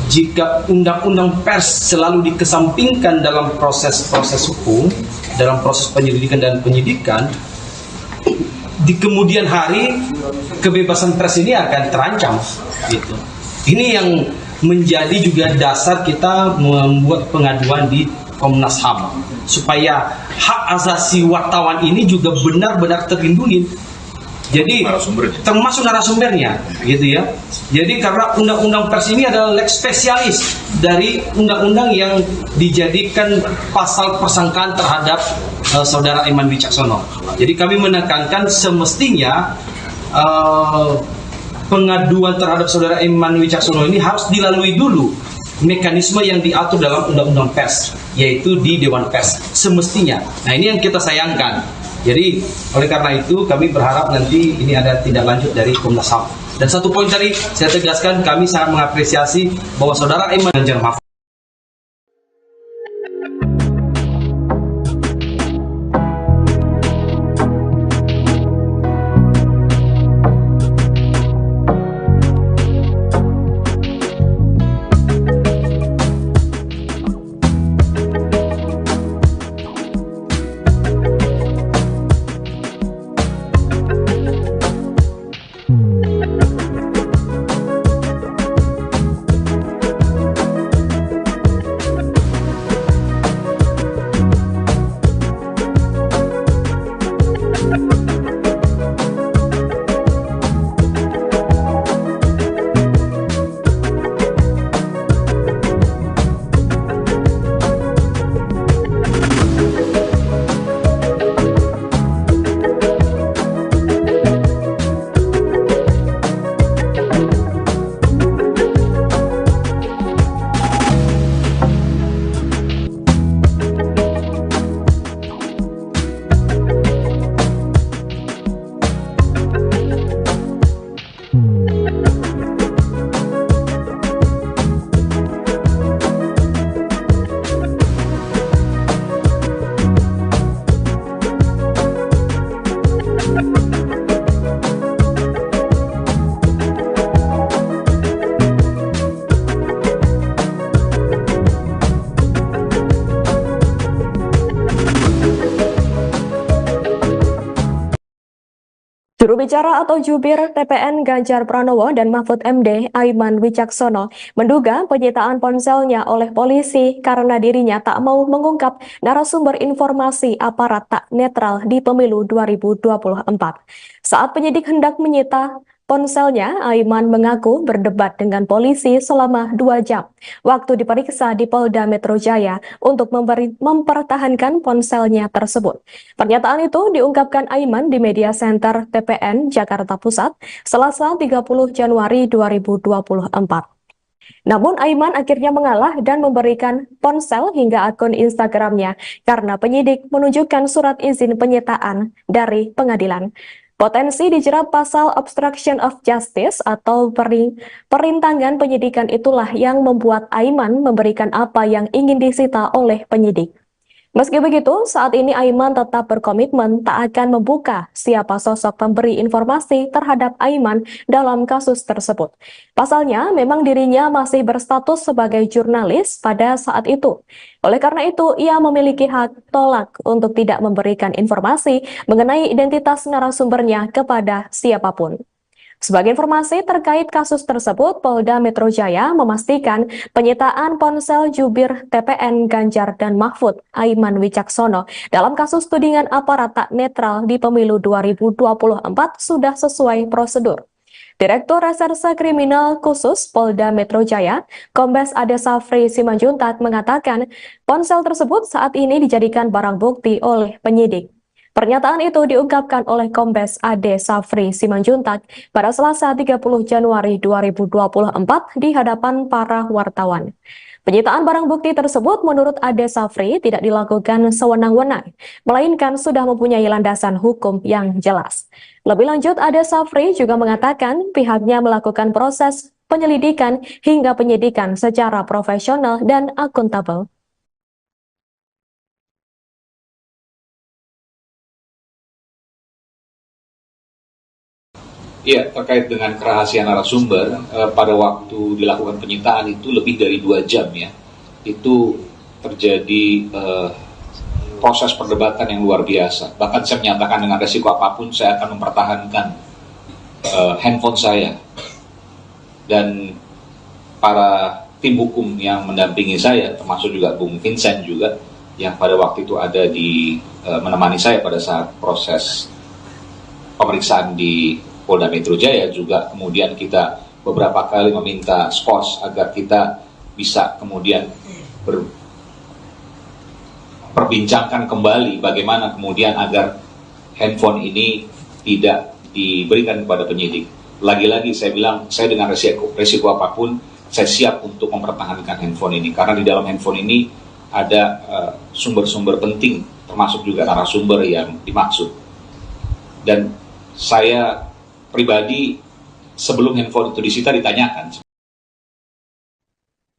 jika undang-undang pers selalu dikesampingkan dalam proses-proses hukum, dalam proses penyelidikan dan penyidikan, di kemudian hari kebebasan pers ini akan terancam, gitu. Ini yang menjadi juga dasar kita membuat pengaduan di Komnas HAM supaya hak asasi wartawan ini juga benar-benar terlindungi. Jadi termasuk narasumbernya, gitu ya. Jadi karena undang-undang pers ini adalah lex spesialis dari undang-undang yang dijadikan pasal persangkaan terhadap saudara Aiman Wicaksono. Jadi kami menekankan semestinya pengaduan terhadap saudara Aiman Wicaksono ini harus dilalui dulu mekanisme yang diatur dalam undang-undang pers, yaitu di Dewan Pers semestinya. Nah, ini yang kita sayangkan. Jadi oleh karena itu kami berharap nanti ini ada tindak lanjut dari Komnas HAM. Dan satu poin tadi saya tegaskan, kami sangat mengapresiasi bahwa saudara Aiman Ganjar Mahfud Juru bicara atau jubir TPN Ganjar Pranowo dan Mahfud MD Aiman Wicaksono menduga penyitaan ponselnya oleh polisi karena dirinya tak mau mengungkap narasumber informasi aparat tak netral di pemilu 2024. Saat penyidik hendak menyita ponselnya, Aiman mengaku berdebat dengan polisi selama 2 jam waktu diperiksa di Polda Metro Jaya untuk mempertahankan ponselnya tersebut. Pernyataan itu diungkapkan Aiman di Media Center TPN Jakarta Pusat, Selasa 30 Januari 2024. Namun Aiman akhirnya mengalah dan memberikan ponsel hingga akun Instagramnya karena penyidik menunjukkan surat izin penyitaan dari pengadilan. Potensi dijerat pasal obstruction of justice atau perintangan penyidikan itulah yang membuat Aiman memberikan apa yang ingin disita oleh penyidik. Meski begitu, saat ini Aiman tetap berkomitmen tak akan membuka siapa sosok pemberi informasi terhadap Aiman dalam kasus tersebut. Pasalnya, memang dirinya masih berstatus sebagai jurnalis pada saat itu. Oleh karena itu, ia memiliki hak tolak untuk tidak memberikan informasi mengenai identitas narasumbernya kepada siapapun. Sebagai informasi terkait kasus tersebut, Polda Metro Jaya memastikan penyitaan ponsel jubir TPN Ganjar dan Mahfud, Aiman Wicaksono, dalam kasus tudingan aparat tak netral di pemilu 2024 sudah sesuai prosedur. Direktur Reserse Kriminal Khusus Polda Metro Jaya, Kombes Ade Safri Simanjuntak mengatakan, ponsel tersebut saat ini dijadikan barang bukti oleh penyidik. Pernyataan itu diungkapkan oleh Kombes Ade Safri Simanjuntak pada Selasa 30 Januari 2024 di hadapan para wartawan. Penyitaan barang bukti tersebut menurut Ade Safri tidak dilakukan sewenang-wenang, melainkan sudah mempunyai landasan hukum yang jelas. Lebih lanjut, Ade Safri juga mengatakan pihaknya melakukan proses penyelidikan hingga penyidikan secara profesional dan akuntabel. Iya, terkait dengan kerahasiaan narasumber, pada waktu dilakukan penyitaan itu lebih dari 2 jam ya, itu terjadi proses perdebatan yang luar biasa. Bahkan saya menyatakan dengan resiko apapun saya akan mempertahankan handphone saya. Dan para tim hukum yang mendampingi saya, termasuk juga Bung Vincent juga, yang pada waktu itu ada di menemani saya pada saat proses pemeriksaan di Polda Metro Jaya, juga kemudian kita beberapa kali meminta skos agar kita bisa kemudian perbincangkan kembali bagaimana kemudian agar handphone ini tidak diberikan kepada penyidik. Lagi-lagi saya bilang, saya dengan resiko apapun, saya siap untuk mempertahankan handphone ini, karena di dalam handphone ini ada sumber-sumber penting, termasuk juga narasumber yang dimaksud. Dan saya pribadi sebelum handphone itu disita ditanyakan.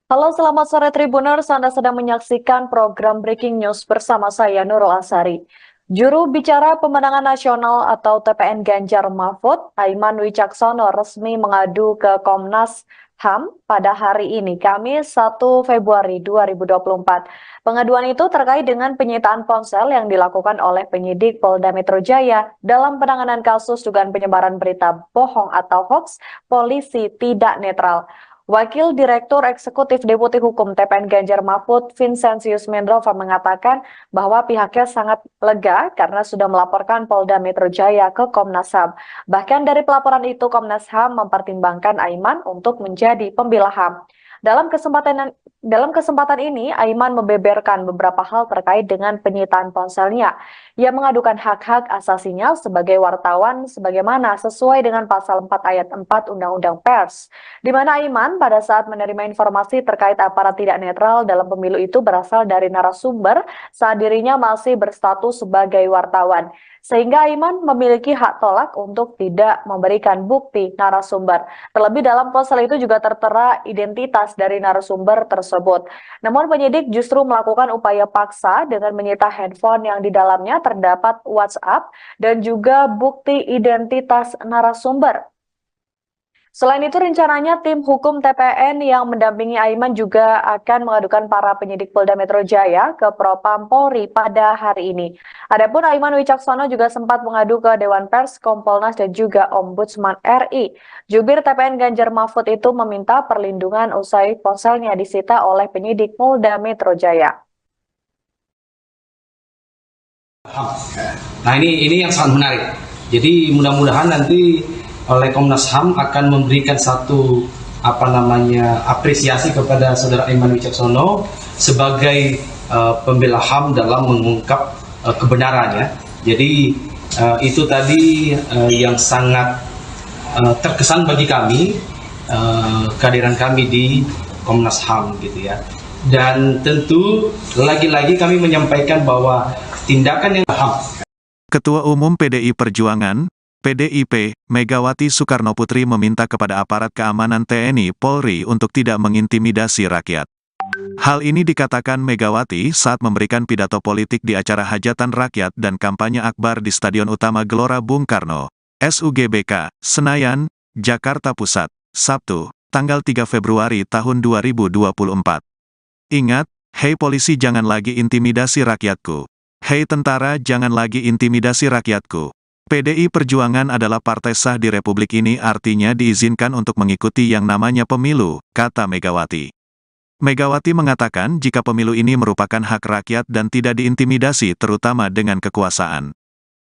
Halo, selamat sore Tribuners. Anda sedang menyaksikan program Breaking News bersama saya Nurul Asari. Juru bicara pemenangan nasional atau TPN Ganjar Mahfud, Aiman Wicaksono, resmi mengadu ke Komnas HAM pada hari ini, Kamis 1 Februari 2024. Pengaduan itu terkait dengan penyitaan ponsel yang dilakukan oleh penyidik Polda Metro Jaya dalam penanganan kasus dugaan penyebaran berita bohong atau hoax polisi tidak netral. Wakil Direktur Eksekutif Deputi Hukum TPN Ganjar Mahfud, Vincentius Mendrova, mengatakan bahwa pihaknya sangat lega karena sudah melaporkan Polda Metro Jaya ke Komnas HAM. Bahkan dari pelaporan itu, Komnas HAM mempertimbangkan Aiman untuk menjadi pembela HAM. Dalam kesempatan ini, Aiman membeberkan beberapa hal terkait dengan penyitaan ponselnya. Ia mengadukan hak-hak asasinya sebagai wartawan sebagaimana sesuai dengan pasal 4 ayat 4 Undang-Undang Pers, di mana Aiman pada saat menerima informasi terkait aparat tidak netral dalam pemilu itu berasal dari narasumber saat dirinya masih berstatus sebagai wartawan. Sehingga Aiman memiliki hak tolak untuk tidak memberikan bukti narasumber. Terlebih dalam ponsel itu juga tertera identitas dari narasumber tersebut. Namun penyidik justru melakukan upaya paksa dengan menyita handphone yang di dalamnya terdapat WhatsApp dan juga bukti identitas narasumber. Selain itu, rencananya tim hukum TPN yang mendampingi Aiman juga akan mengadukan para penyidik Polda Metro Jaya ke Propam Polri pada hari ini. Adapun Aiman Wicaksono juga sempat mengadu ke Dewan Pers, Kompolnas, dan juga Ombudsman RI. Jubir TPN Ganjar Mahfud itu meminta perlindungan usai ponselnya disita oleh penyidik Polda Metro Jaya. Nah, ini yang sangat menarik. Jadi mudah-mudahan nanti oleh Komnas HAM akan memberikan satu apresiasi kepada saudara Aiman Wicaksono sebagai pembela HAM dalam mengungkap kebenarannya. Jadi itu tadi yang sangat terkesan bagi kami, kehadiran kami di Komnas HAM gitu ya. Dan tentu lagi-lagi kami menyampaikan bahwa tindakan yang HAM. Ketua Umum PDI Perjuangan, PDIP, Megawati Soekarnoputri meminta kepada aparat keamanan TNI Polri untuk tidak mengintimidasi rakyat. Hal ini dikatakan Megawati saat memberikan pidato politik di acara hajatan rakyat dan kampanye akbar di Stadion Utama Gelora Bung Karno, SUGBK, Senayan, Jakarta Pusat, Sabtu, tanggal 3 Februari tahun 2024. Ingat, hei polisi jangan lagi intimidasi rakyatku. Hei tentara jangan lagi intimidasi rakyatku. PDI Perjuangan adalah partai sah di Republik ini, artinya diizinkan untuk mengikuti yang namanya pemilu, kata Megawati. Megawati mengatakan jika pemilu ini merupakan hak rakyat dan tidak diintimidasi terutama dengan kekuasaan.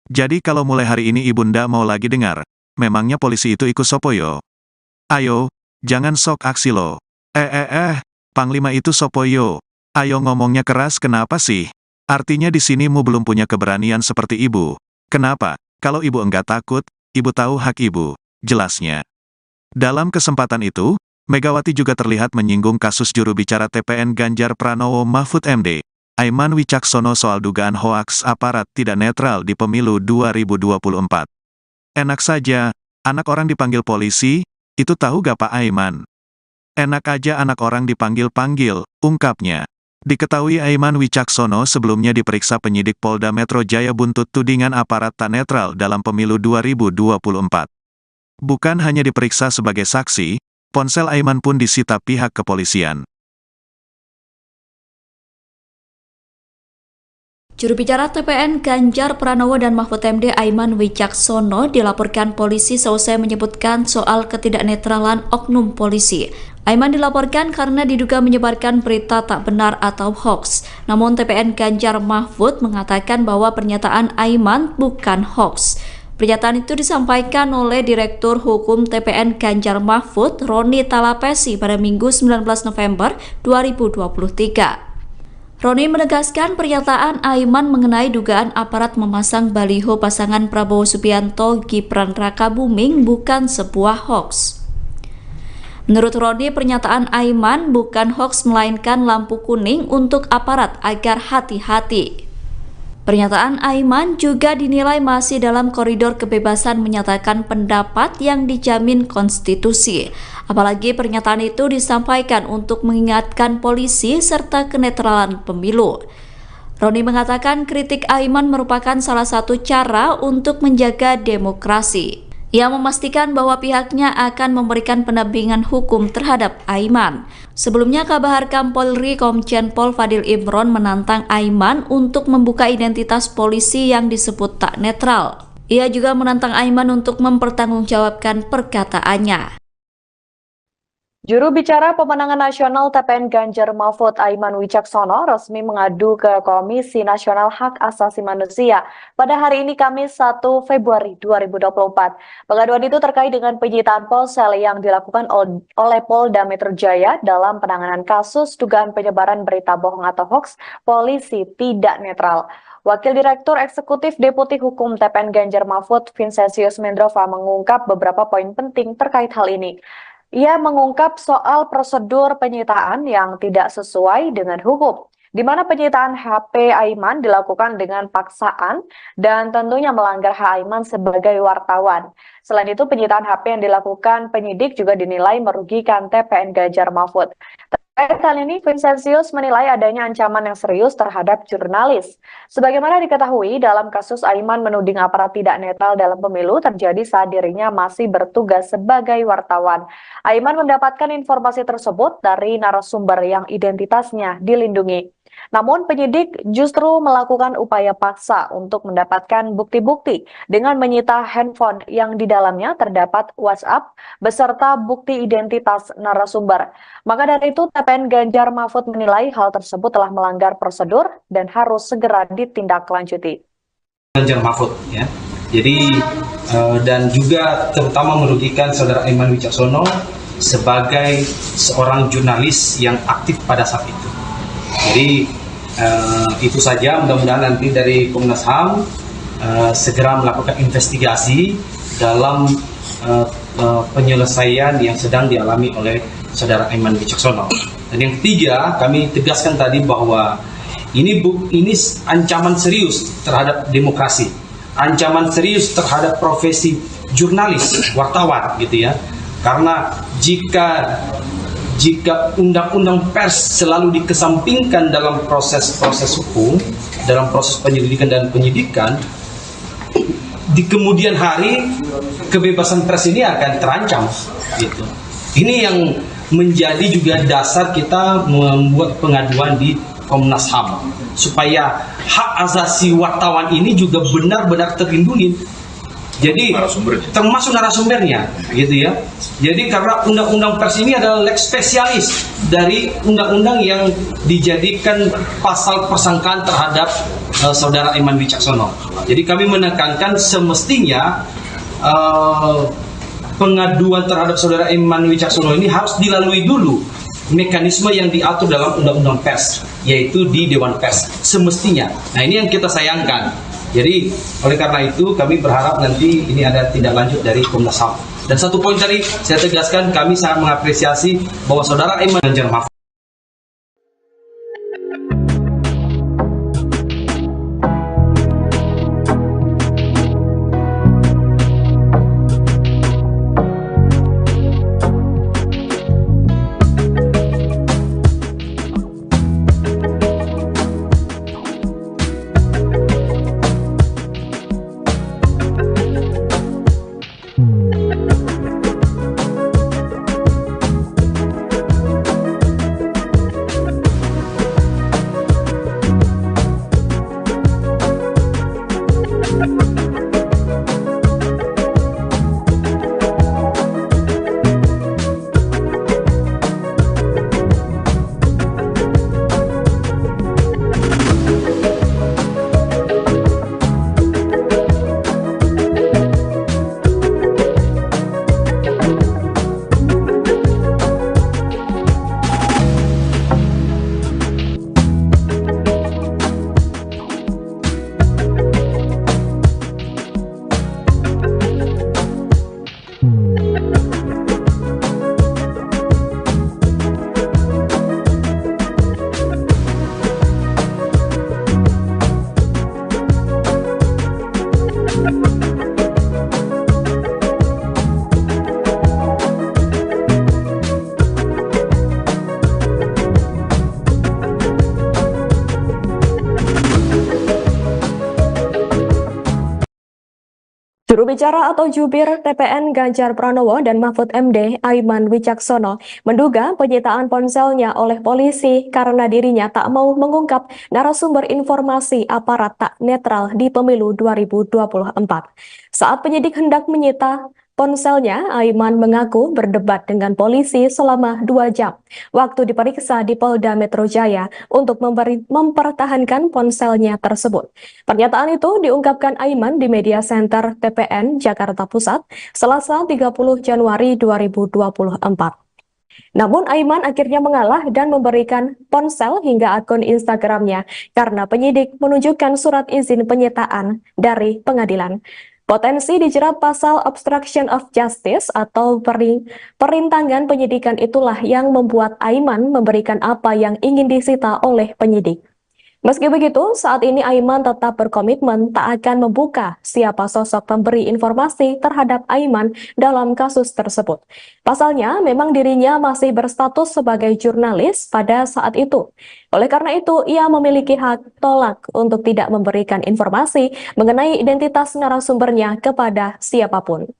Jadi kalau mulai hari ini Ibunda mau lagi dengar, memangnya polisi itu ikut sopoyo? Ayo, jangan sok aksi lo. Panglima itu sopoyo. Ayo ngomongnya keras kenapa sih? Artinya di sini mu belum punya keberanian seperti ibu. Kenapa? Kalau ibu enggak takut, ibu tahu hak ibu. Jelasnya. Dalam kesempatan itu, Megawati juga terlihat menyinggung kasus juru bicara TPN Ganjar Pranowo Mahfud MD, Aiman Wicaksono soal dugaan hoaks aparat tidak netral di pemilu 2024. Enak saja, anak orang dipanggil polisi, itu tahu gak Pak Aiman? Enak aja anak orang dipanggil-panggil, ungkapnya. Diketahui Aiman Wicaksono sebelumnya diperiksa penyidik Polda Metro Jaya buntut tudingan aparat tak netral dalam pemilu 2024. Bukan hanya diperiksa sebagai saksi, ponsel Aiman pun disita pihak kepolisian. Juru bicara TPN Ganjar Pranowo dan Mahfud MD Aiman Wicaksono dilaporkan polisi seusai menyebutkan soal ketidaknetralan oknum polisi. Aiman dilaporkan karena diduga menyebarkan berita tak benar atau hoax. Namun TPN Ganjar Mahfud mengatakan bahwa pernyataan Aiman bukan hoax. Pernyataan itu disampaikan oleh Direktur Hukum TPN Ganjar Mahfud, Roni Talapesi pada Minggu 19 November 2023. Roni menegaskan pernyataan Aiman mengenai dugaan aparat memasang baliho pasangan Prabowo Subianto Gibran Rakabuming bukan sebuah hoax. Menurut Roni, pernyataan Aiman bukan hoax melainkan lampu kuning untuk aparat agar hati-hati. Pernyataan Aiman juga dinilai masih dalam koridor kebebasan menyatakan pendapat yang dijamin konstitusi. Apalagi pernyataan itu disampaikan untuk mengingatkan polisi serta kenetralan pemilu. Roni mengatakan kritik Aiman merupakan salah satu cara untuk menjaga demokrasi. Ia memastikan bahwa pihaknya akan memberikan pendampingan hukum terhadap Aiman. Sebelumnya, Kabahar Polri Komjen Pol Fadil Imron menantang Aiman untuk membuka identitas polisi yang disebut tak netral. Ia juga menantang Aiman untuk mempertanggungjawabkan perkataannya. Juru bicara pemenangan nasional TPN Ganjar Mahfud Aiman Wicaksono resmi mengadu ke Komisi Nasional Hak Asasi Manusia pada hari ini Kamis 1 Februari 2024. Pengaduan itu terkait dengan penyitaan ponsel yang dilakukan oleh Polda Metro Jaya dalam penanganan kasus dugaan penyebaran berita bohong atau hoax polisi tidak netral. Wakil Direktur Eksekutif Deputi Hukum TPN Ganjar Mahfud Vincentius Mendrova mengungkap beberapa poin penting terkait hal ini. Ia mengungkap soal prosedur penyitaan yang tidak sesuai dengan hukum, di mana penyitaan HP Aiman dilakukan dengan paksaan dan tentunya melanggar hak Aiman sebagai wartawan. Selain itu, penyitaan HP yang dilakukan penyidik juga dinilai merugikan TPN Ganjar Mahfud. Terkait hal ini, Vincentius menilai adanya ancaman yang serius terhadap jurnalis. Sebagaimana diketahui, dalam kasus Aiman menuding aparat tidak netral dalam pemilu terjadi saat dirinya masih bertugas sebagai wartawan. Aiman mendapatkan informasi tersebut dari narasumber yang identitasnya dilindungi. Namun penyidik justru melakukan upaya paksa untuk mendapatkan bukti-bukti dengan menyita handphone yang di dalamnya terdapat WhatsApp beserta bukti identitas narasumber. Maka dari itu TPN Ganjar Mahfud menilai hal tersebut telah melanggar prosedur dan harus segera ditindaklanjuti. Ganjar Mahfud ya. Jadi dan juga terutama merugikan saudara Aiman Wicaksono sebagai seorang jurnalis yang aktif pada saat itu. Jadi itu saja, mudah-mudahan nanti dari Komnas HAM segera melakukan investigasi dalam penyelesaian yang sedang dialami oleh saudara Aiman Wicaksono. Dan yang ketiga, kami tegaskan tadi bahwa ini ancaman serius terhadap demokrasi, ancaman serius terhadap profesi jurnalis, wartawan gitu ya. Karena jika jika undang-undang pers selalu dikesampingkan dalam proses-proses hukum, dalam proses penyelidikan dan penyidikan, di kemudian hari kebebasan pers ini akan terancam gitu. Ini yang menjadi juga dasar kita membuat pengaduan di Komnas HAM supaya hak asasi wartawan ini juga benar-benar terlindungi. Jadi termasuk narasumbernya gitu ya. Jadi karena undang-undang pers ini adalah lex spesialis dari undang-undang yang dijadikan pasal persangkaan terhadap saudara Aiman Wicaksono. Jadi kami menekankan semestinya pengaduan terhadap saudara Aiman Wicaksono ini harus dilalui dulu mekanisme yang diatur dalam undang-undang pers, yaitu di Dewan Pers semestinya. Nah, ini yang kita sayangkan. Jadi oleh karena itu kami berharap nanti ini ada tindak lanjut dari Komnas HAM. Dan satu poin tadi saya tegaskan, kami sangat mengapresiasi bahwa saudara Aiman Ganjar Mahfud Juru bicara atau jubir TPN Ganjar Pranowo dan Mahfud MD Aiman Wicaksono menduga penyitaan ponselnya oleh polisi karena dirinya tak mau mengungkap narasumber informasi aparat tak netral di pemilu 2024. Saat penyidik hendak menyita ponselnya, Aiman mengaku berdebat dengan polisi selama 2 jam waktu diperiksa di Polda Metro Jaya untuk mempertahankan ponselnya tersebut. Pernyataan itu diungkapkan Aiman di Media Center TPN Jakarta Pusat, Selasa 30 Januari 2024. Namun Aiman akhirnya mengalah dan memberikan ponsel hingga akun Instagramnya karena penyidik menunjukkan surat izin penyitaan dari pengadilan. Potensi dijerat pasal obstruction of justice atau perintangan penyidikan itulah yang membuat Aiman memberikan apa yang ingin disita oleh penyidik. Meski begitu, saat ini Aiman tetap berkomitmen tak akan membuka siapa sosok pemberi informasi terhadap Aiman dalam kasus tersebut. Pasalnya, memang dirinya masih berstatus sebagai jurnalis pada saat itu. Oleh karena itu, ia memiliki hak tolak untuk tidak memberikan informasi mengenai identitas narasumbernya kepada siapapun.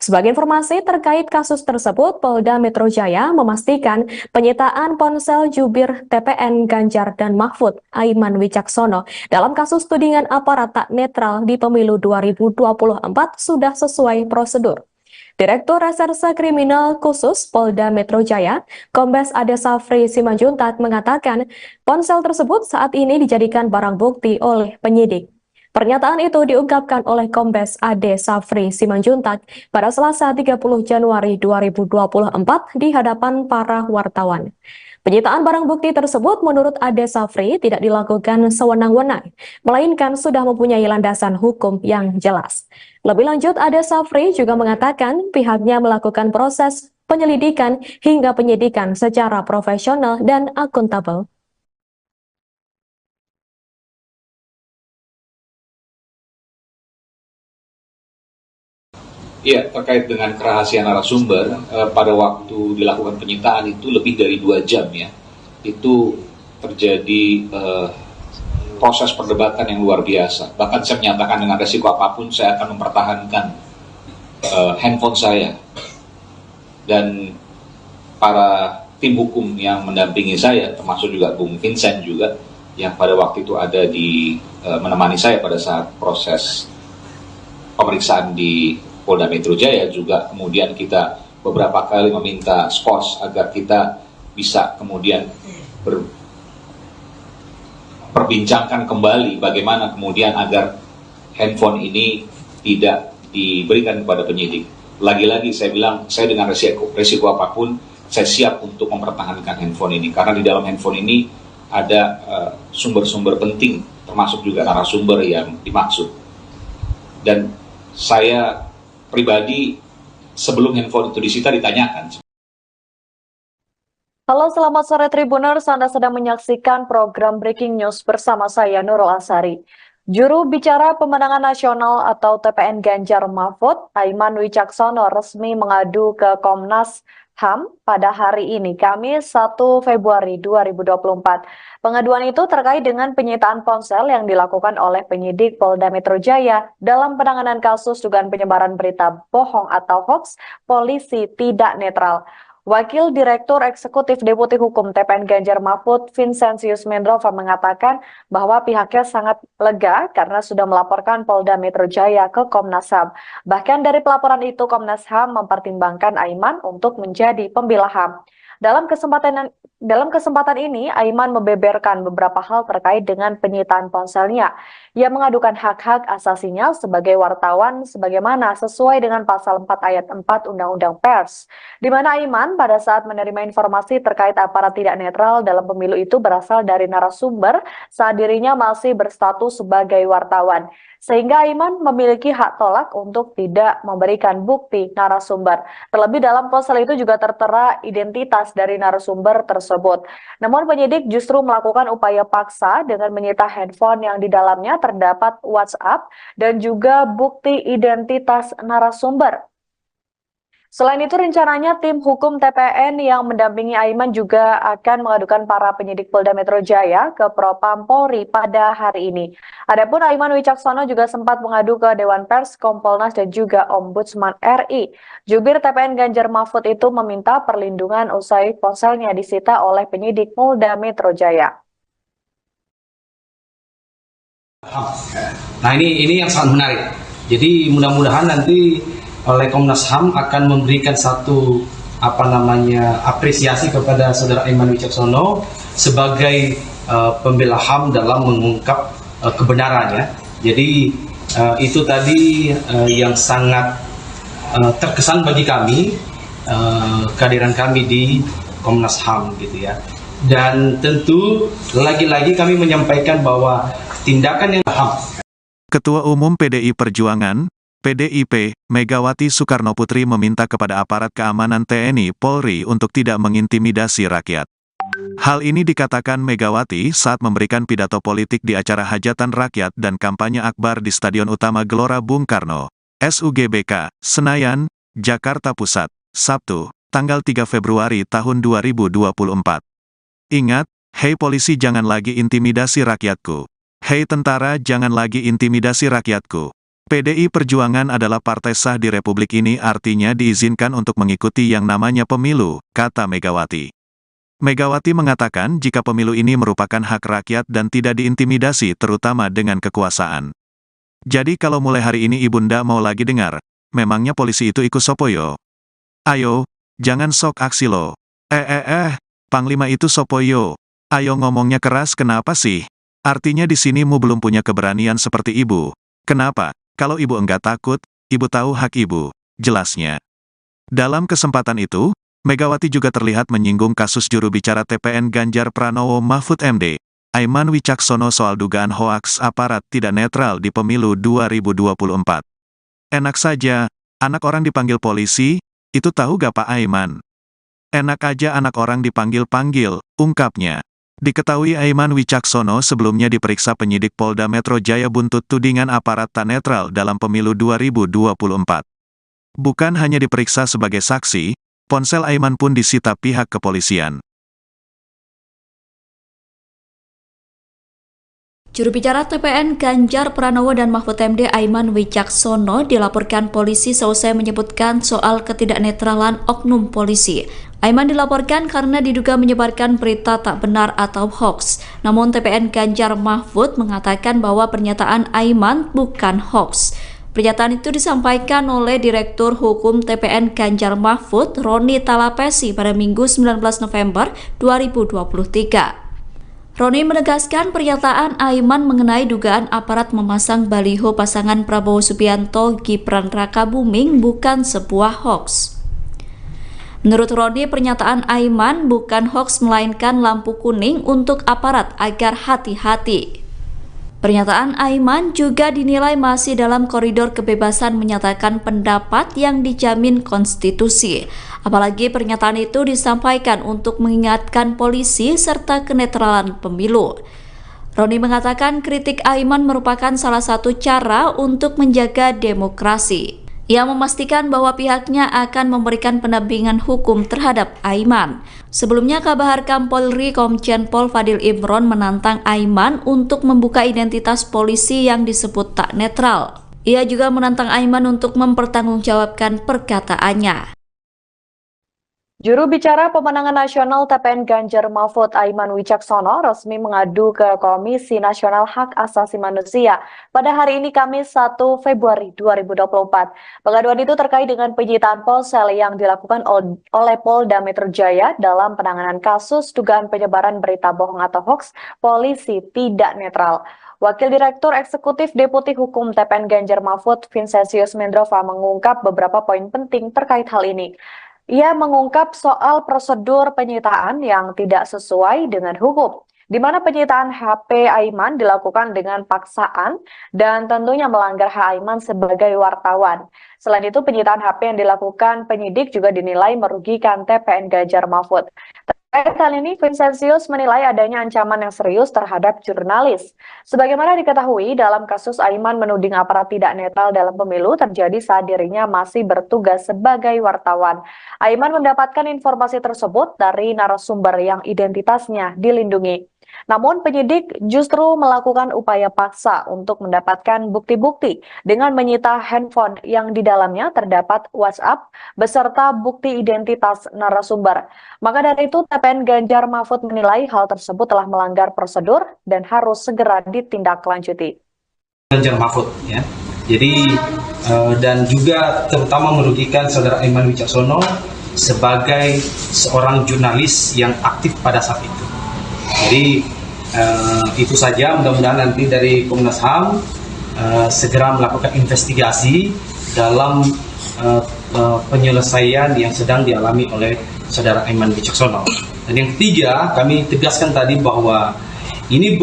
Sebagai informasi terkait kasus tersebut, Polda Metro Jaya memastikan penyitaan ponsel jubir TPN Ganjar dan Mahfud Aiman Wicaksono dalam kasus tudingan aparat tak netral di pemilu 2024 sudah sesuai prosedur. Direktur Reserse Kriminal Khusus Polda Metro Jaya, Kombes Ade Safri Simanjuntak mengatakan ponsel tersebut saat ini dijadikan barang bukti oleh penyidik. Pernyataan itu diungkapkan oleh Kombes Ade Safri Simanjuntak pada Selasa 30 Januari 2024 di hadapan para wartawan. Penyitaan barang bukti tersebut menurut Ade Safri tidak dilakukan sewenang-wenang, melainkan sudah mempunyai landasan hukum yang jelas. Lebih lanjut, Ade Safri juga mengatakan pihaknya melakukan proses penyelidikan hingga penyidikan secara profesional dan akuntabel. Iya, terkait dengan kerahasiaan narasumber, pada waktu dilakukan penyitaan itu lebih dari 2 jam ya. Itu terjadi proses perdebatan yang luar biasa. Bahkan saya menyatakan dengan resiko apapun saya akan mempertahankan handphone saya. Dan para tim hukum yang mendampingi saya, termasuk juga Bung Vincent juga, yang pada waktu itu ada di menemani saya pada saat proses pemeriksaan di Polda Metro Jaya, juga kemudian kita beberapa kali meminta skors agar kita bisa kemudian perbincangkan kembali bagaimana kemudian agar handphone ini tidak diberikan kepada penyidik. Lagi-lagi saya bilang, saya dengan resiko apapun, saya siap untuk mempertahankan handphone ini, karena di dalam handphone ini ada sumber-sumber penting, termasuk juga narasumber yang dimaksud. Dan saya pribadi sebelum handphone itu disita ditanyakan. Halo, selamat sore Tribuners. Anda sedang menyaksikan program Breaking News bersama saya Nurul Asari. Juru bicara pemenangan nasional atau TPN Ganjar Mahfud, Aiman Wicaksono, resmi mengadu ke Komnas HAM pada hari ini, Kamis 1 Februari 2024. Pengaduan itu terkait dengan penyitaan ponsel yang dilakukan oleh penyidik Polda Metro Jaya dalam penanganan kasus dugaan penyebaran berita bohong atau hoax polisi tidak netral. Wakil Direktur Eksekutif Deputi Hukum TPN Ganjar Mahfud, Vincentius Mendrova, mengatakan bahwa pihaknya sangat lega karena sudah melaporkan Polda Metro Jaya ke Komnas HAM. Bahkan dari pelaporan itu, Komnas HAM mempertimbangkan Aiman untuk menjadi pembela HAM. Dalam kesempatan ini, Aiman membeberkan beberapa hal terkait dengan penyitaan ponselnya. Ia mengadukan hak-hak asasinya sebagai wartawan sebagaimana sesuai dengan pasal 4 ayat 4 Undang-Undang Pers, di mana Aiman pada saat menerima informasi terkait aparat tidak netral dalam pemilu itu berasal dari narasumber saat dirinya masih berstatus sebagai wartawan. Sehingga Aiman memiliki hak tolak untuk tidak memberikan bukti narasumber. Terlebih dalam ponsel itu juga tertera identitas dari narasumber tersebut. Namun penyidik justru melakukan upaya paksa dengan menyita handphone yang di dalamnya terdapat WhatsApp dan juga bukti identitas narasumber. Selain itu, rencananya tim hukum TPN yang mendampingi Aiman juga akan mengadukan para penyidik Polda Metro Jaya ke Propam Polri pada hari ini. Adapun Aiman Wicaksono juga sempat mengadu ke Dewan Pers, Kompolnas, dan juga Ombudsman RI. Jubir TPN Ganjar Mahfud itu meminta perlindungan usai ponselnya disita oleh penyidik Polda Metro Jaya. Nah ini yang sangat menarik. Jadi mudah-mudahan nanti oleh Komnas HAM akan memberikan satu apresiasi kepada saudara Aiman Wicaksono sebagai pembela HAM dalam mengungkap kebenarannya. Jadi itu tadi yang sangat terkesan bagi kami, kehadiran kami di Komnas HAM gitu ya. Dan tentu lagi-lagi kami menyampaikan bahwa tindakan yang HAM. Ketua Umum PDI Perjuangan, PDIP, Megawati Soekarnoputri meminta kepada aparat keamanan TNI Polri untuk tidak mengintimidasi rakyat. Hal ini dikatakan Megawati saat memberikan pidato politik di acara hajatan rakyat dan kampanye akbar di Stadion Utama Gelora Bung Karno, SUGBK, Senayan, Jakarta Pusat, Sabtu, tanggal 3 Februari tahun 2024. Ingat, hei polisi jangan lagi intimidasi rakyatku. Hei tentara jangan lagi intimidasi rakyatku. PDI Perjuangan adalah partai sah di Republik ini, artinya diizinkan untuk mengikuti yang namanya pemilu, kata Megawati. Megawati mengatakan jika pemilu ini merupakan hak rakyat dan tidak diintimidasi terutama dengan kekuasaan. Jadi kalau mulai hari ini Ibunda mau lagi dengar, memangnya polisi itu ikut sopoyo? Ayo, jangan sok aksi lo. Panglima itu sopoyo. Ayo ngomongnya keras kenapa sih? Artinya di sini mu belum punya keberanian seperti ibu. Kenapa? Kalau ibu enggak takut, ibu tahu hak ibu, jelasnya. Dalam kesempatan itu, Megawati juga terlihat menyinggung kasus juru bicara TPN Ganjar Pranowo Mahfud MD, Aiman Wicaksono soal dugaan hoaks aparat tidak netral di pemilu 2024. Enak saja, anak orang dipanggil polisi, itu tahu gak Pak Aiman? Enak aja anak orang dipanggil-panggil, ungkapnya. Diketahui Aiman Wicaksono sebelumnya diperiksa penyidik Polda Metro Jaya buntut tudingan aparat tak netral dalam pemilu 2024. Bukan hanya diperiksa sebagai saksi, ponsel Aiman pun disita pihak kepolisian. Juru bicara TPN Ganjar Pranowo dan Mahfud MD Aiman Wicaksono dilaporkan polisi seusai menyebutkan soal ketidaknetralan oknum polisi. Aiman dilaporkan karena diduga menyebarkan berita tak benar atau hoax. Namun TPN Ganjar Mahfud mengatakan bahwa pernyataan Aiman bukan hoax. Pernyataan itu disampaikan oleh Direktur Hukum TPN Ganjar Mahfud, Roni Talapesi pada Minggu 19 November 2023. Roni menegaskan pernyataan Aiman mengenai dugaan aparat memasang baliho pasangan Prabowo Subianto Gibran Rakabuming bukan sebuah hoax. Menurut Roni, pernyataan Aiman bukan hoax melainkan lampu kuning untuk aparat agar hati-hati. Pernyataan Aiman juga dinilai masih dalam koridor kebebasan menyatakan pendapat yang dijamin konstitusi. Apalagi pernyataan itu disampaikan untuk mengingatkan polisi serta kenetralan pemilu. Roni mengatakan kritik Aiman merupakan salah satu cara untuk menjaga demokrasi. Ia memastikan bahwa pihaknya akan memberikan pendampingan hukum terhadap Aiman. Sebelumnya, Kabaharkam Polri Komjen Pol Fadil Imron menantang Aiman untuk membuka identitas polisi yang disebut tak netral. Ia juga menantang Aiman untuk mempertanggungjawabkan perkataannya. Juru bicara pemenangan nasional TPN Ganjar Mahfud Aiman Wicaksono resmi mengadu ke Komisi Nasional Hak Asasi Manusia pada hari ini Kamis 1 Februari 2024. Pengaduan itu terkait dengan penyitaan ponsel yang dilakukan oleh Polda Metro Jaya dalam penanganan kasus dugaan penyebaran berita bohong atau hoax polisi tidak netral. Wakil Direktur Eksekutif Deputi Hukum TPN Ganjar Mahfud Vincentius Mendrova mengungkap beberapa poin penting terkait hal ini. Ia mengungkap soal prosedur penyitaan yang tidak sesuai dengan hukum, di mana penyitaan HP Aiman dilakukan dengan paksaan dan tentunya melanggar hak Aiman sebagai wartawan. Selain itu, penyitaan HP yang dilakukan penyidik juga dinilai merugikan TPN Ganjar Mahfud. Terkait hal ini, Vincentius menilai adanya ancaman yang serius terhadap jurnalis. Sebagaimana diketahui, dalam kasus Aiman menuding aparat tidak netral dalam pemilu terjadi saat dirinya masih bertugas sebagai wartawan. Aiman mendapatkan informasi tersebut dari narasumber yang identitasnya dilindungi. Namun penyidik justru melakukan upaya paksa untuk mendapatkan bukti-bukti dengan menyita handphone yang di dalamnya terdapat WhatsApp beserta bukti identitas narasumber. Maka dari itu TPN Ganjar Mahfud menilai hal tersebut telah melanggar prosedur dan harus segera ditindaklanjuti. Ganjar Mahfud ya. Jadi dan juga terutama merugikan saudara Aiman Wicaksono sebagai seorang jurnalis yang aktif pada saat itu. Jadi itu saja, mudah-mudahan nanti dari Komnas HAM segera melakukan investigasi dalam penyelesaian yang sedang dialami oleh saudara Aiman Wicaksono. Dan yang ketiga, kami tegaskan tadi bahwa ini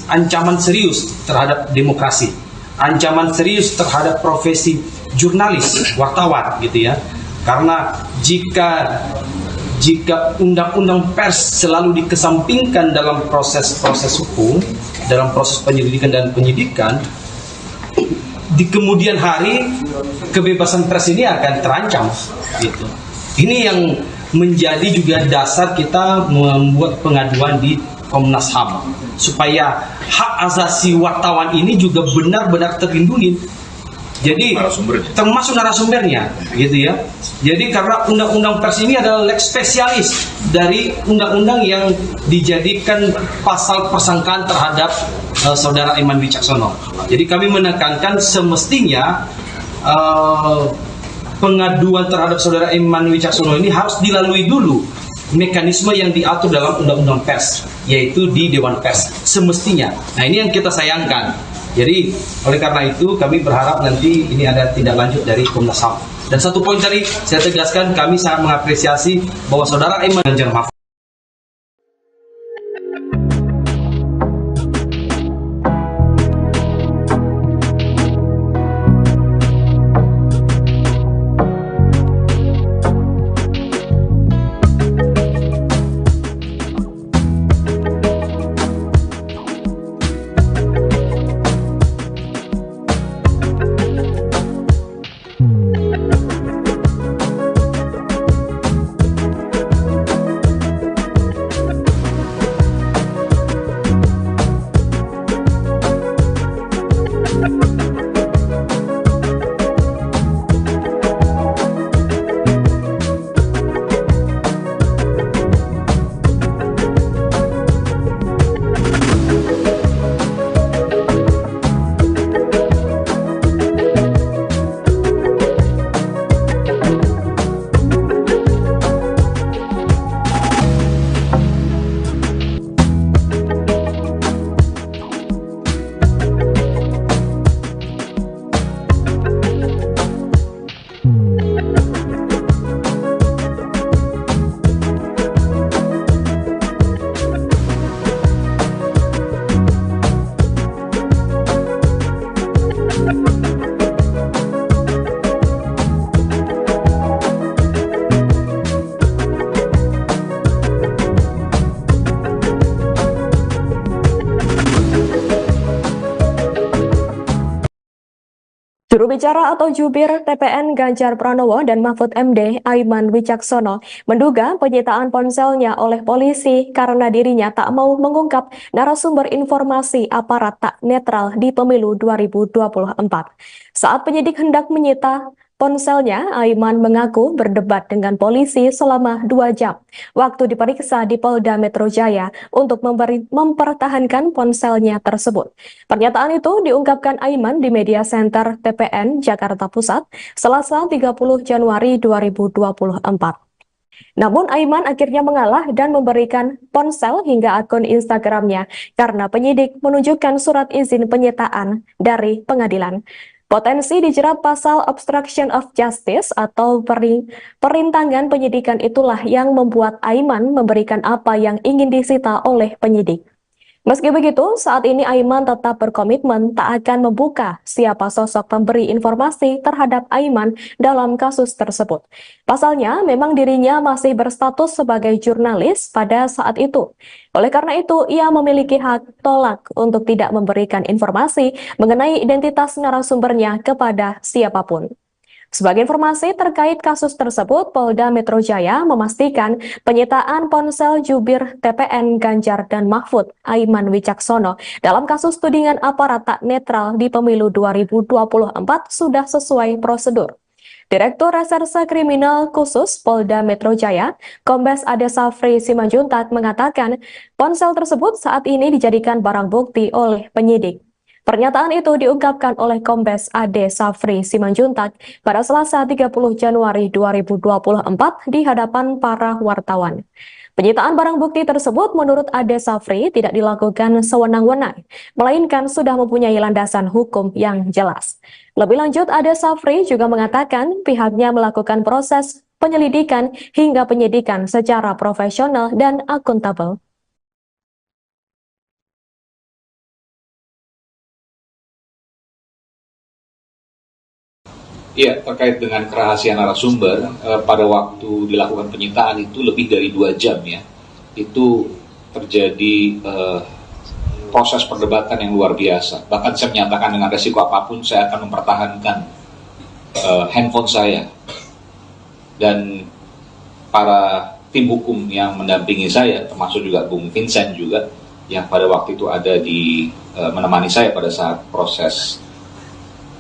ancaman serius terhadap demokrasi, ancaman serius terhadap profesi jurnalis, wartawan gitu ya. Karena jika undang-undang pers selalu dikesampingkan dalam proses-proses hukum, dalam proses penyelidikan dan penyidikan, di kemudian hari kebebasan pers ini akan terancam gitu. Ini yang menjadi juga dasar kita membuat pengaduan di Komnas HAM supaya hak asasi wartawan ini juga benar-benar terlindungi. Jadi termasuk narasumbernya gitu ya. Jadi karena undang-undang pers ini adalah lex spesialis dari undang-undang yang dijadikan pasal persangkaan terhadap saudara Aiman Wicaksono. Jadi kami menekankan semestinya pengaduan terhadap saudara Aiman Wicaksono ini harus dilalui dulu mekanisme yang diatur dalam undang-undang pers, yaitu di Dewan Pers semestinya. Nah, ini yang kita sayangkan. Jadi oleh karena itu kami berharap nanti ini ada tindak lanjut dari Komnas HAM. Dan satu poin tadi saya tegaskan, kami sangat mengapresiasi bahwa saudara Aiman Ganjar Mahfud Juru bicara atau jubir TPN Ganjar Pranowo dan Mahfud MD Aiman Wicaksono menduga penyitaan ponselnya oleh polisi karena dirinya tak mau mengungkap narasumber informasi aparat tak netral di pemilu 2024. Saat penyidik hendak menyita ponselnya, Aiman mengaku berdebat dengan polisi selama 2 jam waktu diperiksa di Polda Metro Jaya untuk mempertahankan ponselnya tersebut. Pernyataan itu diungkapkan Aiman di Media Center TPN Jakarta Pusat, Selasa 30 Januari 2024. Namun Aiman akhirnya mengalah dan memberikan ponsel hingga akun Instagramnya karena penyidik menunjukkan surat izin penyitaan dari pengadilan. Potensi dijerat pasal obstruction of justice atau perintangan penyidikan itulah yang membuat Aiman memberikan apa yang ingin disita oleh penyidik. Meski begitu, saat ini Aiman tetap berkomitmen tak akan membuka siapa sosok pemberi informasi terhadap Aiman dalam kasus tersebut. Pasalnya, memang dirinya masih berstatus sebagai jurnalis pada saat itu. Oleh karena itu, ia memiliki hak tolak untuk tidak memberikan informasi mengenai identitas narasumbernya kepada siapapun. Sebagai informasi terkait kasus tersebut, Polda Metro Jaya memastikan penyitaan ponsel jubir TPN Ganjar dan Mahfud Aiman Wicaksono dalam kasus tudingan aparat tak netral di pemilu 2024 sudah sesuai prosedur. Direktur Reserse Kriminal Khusus Polda Metro Jaya, Kombes Ade Safri Simanjuntak mengatakan ponsel tersebut saat ini dijadikan barang bukti oleh penyidik. Pernyataan itu diungkapkan oleh Kombes Ade Safri Simanjuntak pada Selasa 30 Januari 2024 di hadapan para wartawan. Penyitaan barang bukti tersebut menurut Ade Safri tidak dilakukan sewenang-wenang, melainkan sudah mempunyai landasan hukum yang jelas. Lebih lanjut, Ade Safri juga mengatakan pihaknya melakukan proses penyelidikan hingga penyidikan secara profesional dan akuntabel. Iya, terkait dengan kerahasiaan narasumber, pada waktu dilakukan penyitaan itu lebih dari 2 jam ya, itu terjadi proses perdebatan yang luar biasa. Bahkan saya menyatakan dengan resiko apapun saya akan mempertahankan handphone saya. Dan para tim hukum yang mendampingi saya, termasuk juga Bung Vincent juga, yang pada waktu itu ada di menemani saya pada saat proses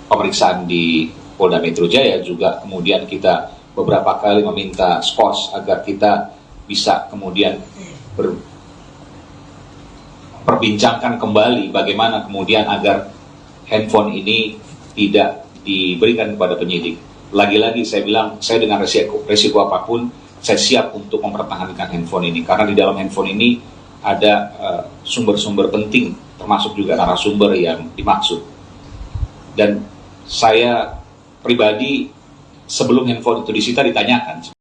pemeriksaan di Polda Metro Jaya, juga kemudian kita beberapa kali meminta skos agar kita bisa kemudian perbincangkan kembali bagaimana kemudian agar handphone ini tidak diberikan kepada penyidik. Lagi-lagi saya bilang, saya dengan resiko apapun, saya siap untuk mempertahankan handphone ini, karena di dalam handphone ini ada sumber-sumber penting, termasuk juga narasumber yang dimaksud. Dan saya pribadi sebelum handphone itu disita ditanyakan.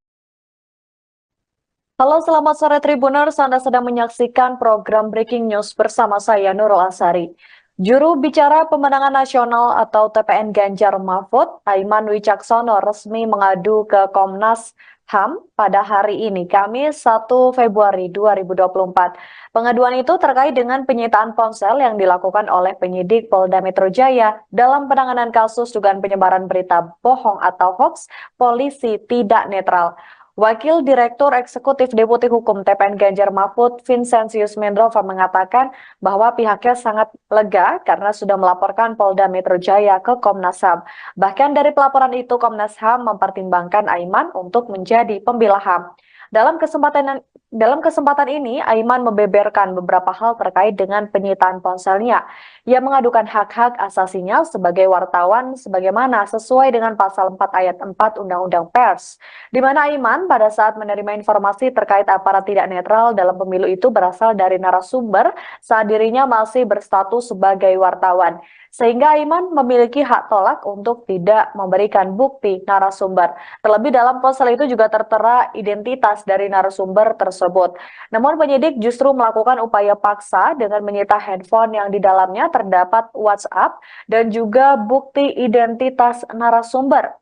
Halo, selamat sore Tribuners. Anda sedang menyaksikan program Breaking News bersama saya Nurul Asari. Juru bicara pemenangan nasional atau TPN Ganjar Mahfud, Aiman Wicaksono resmi mengadu ke Komnas HAM pada hari ini, Kamis 1 Februari 2024. Pengaduan itu terkait dengan penyitaan ponsel yang dilakukan oleh penyidik Polda Metro Jaya dalam penanganan kasus dugaan penyebaran berita bohong atau hoax polisi tidak netral. Wakil Direktur Eksekutif Deputi Hukum TPN Ganjar Mahfud, Vincentius Mendrova mengatakan bahwa pihaknya sangat lega karena sudah melaporkan Polda Metro Jaya ke Komnas HAM. Bahkan dari pelaporan itu, Komnas HAM mempertimbangkan Aiman untuk menjadi pembela HAM. Dalam kesempatan ini, Aiman membeberkan beberapa hal terkait dengan penyitaan ponselnya. Ia mengadukan hak-hak asasinya sebagai wartawan sebagaimana sesuai dengan pasal 4 ayat 4 Undang-Undang Pers, di mana Aiman pada saat menerima informasi terkait aparat tidak netral dalam pemilu itu berasal dari narasumber saat dirinya masih berstatus sebagai wartawan. Sehingga Aiman memiliki hak tolak untuk tidak memberikan bukti narasumber. Terlebih dalam ponsel itu juga tertera identitas dari narasumber tersebut. Namun penyidik justru melakukan upaya paksa dengan menyita handphone yang di dalamnya terdapat WhatsApp dan juga bukti identitas narasumber.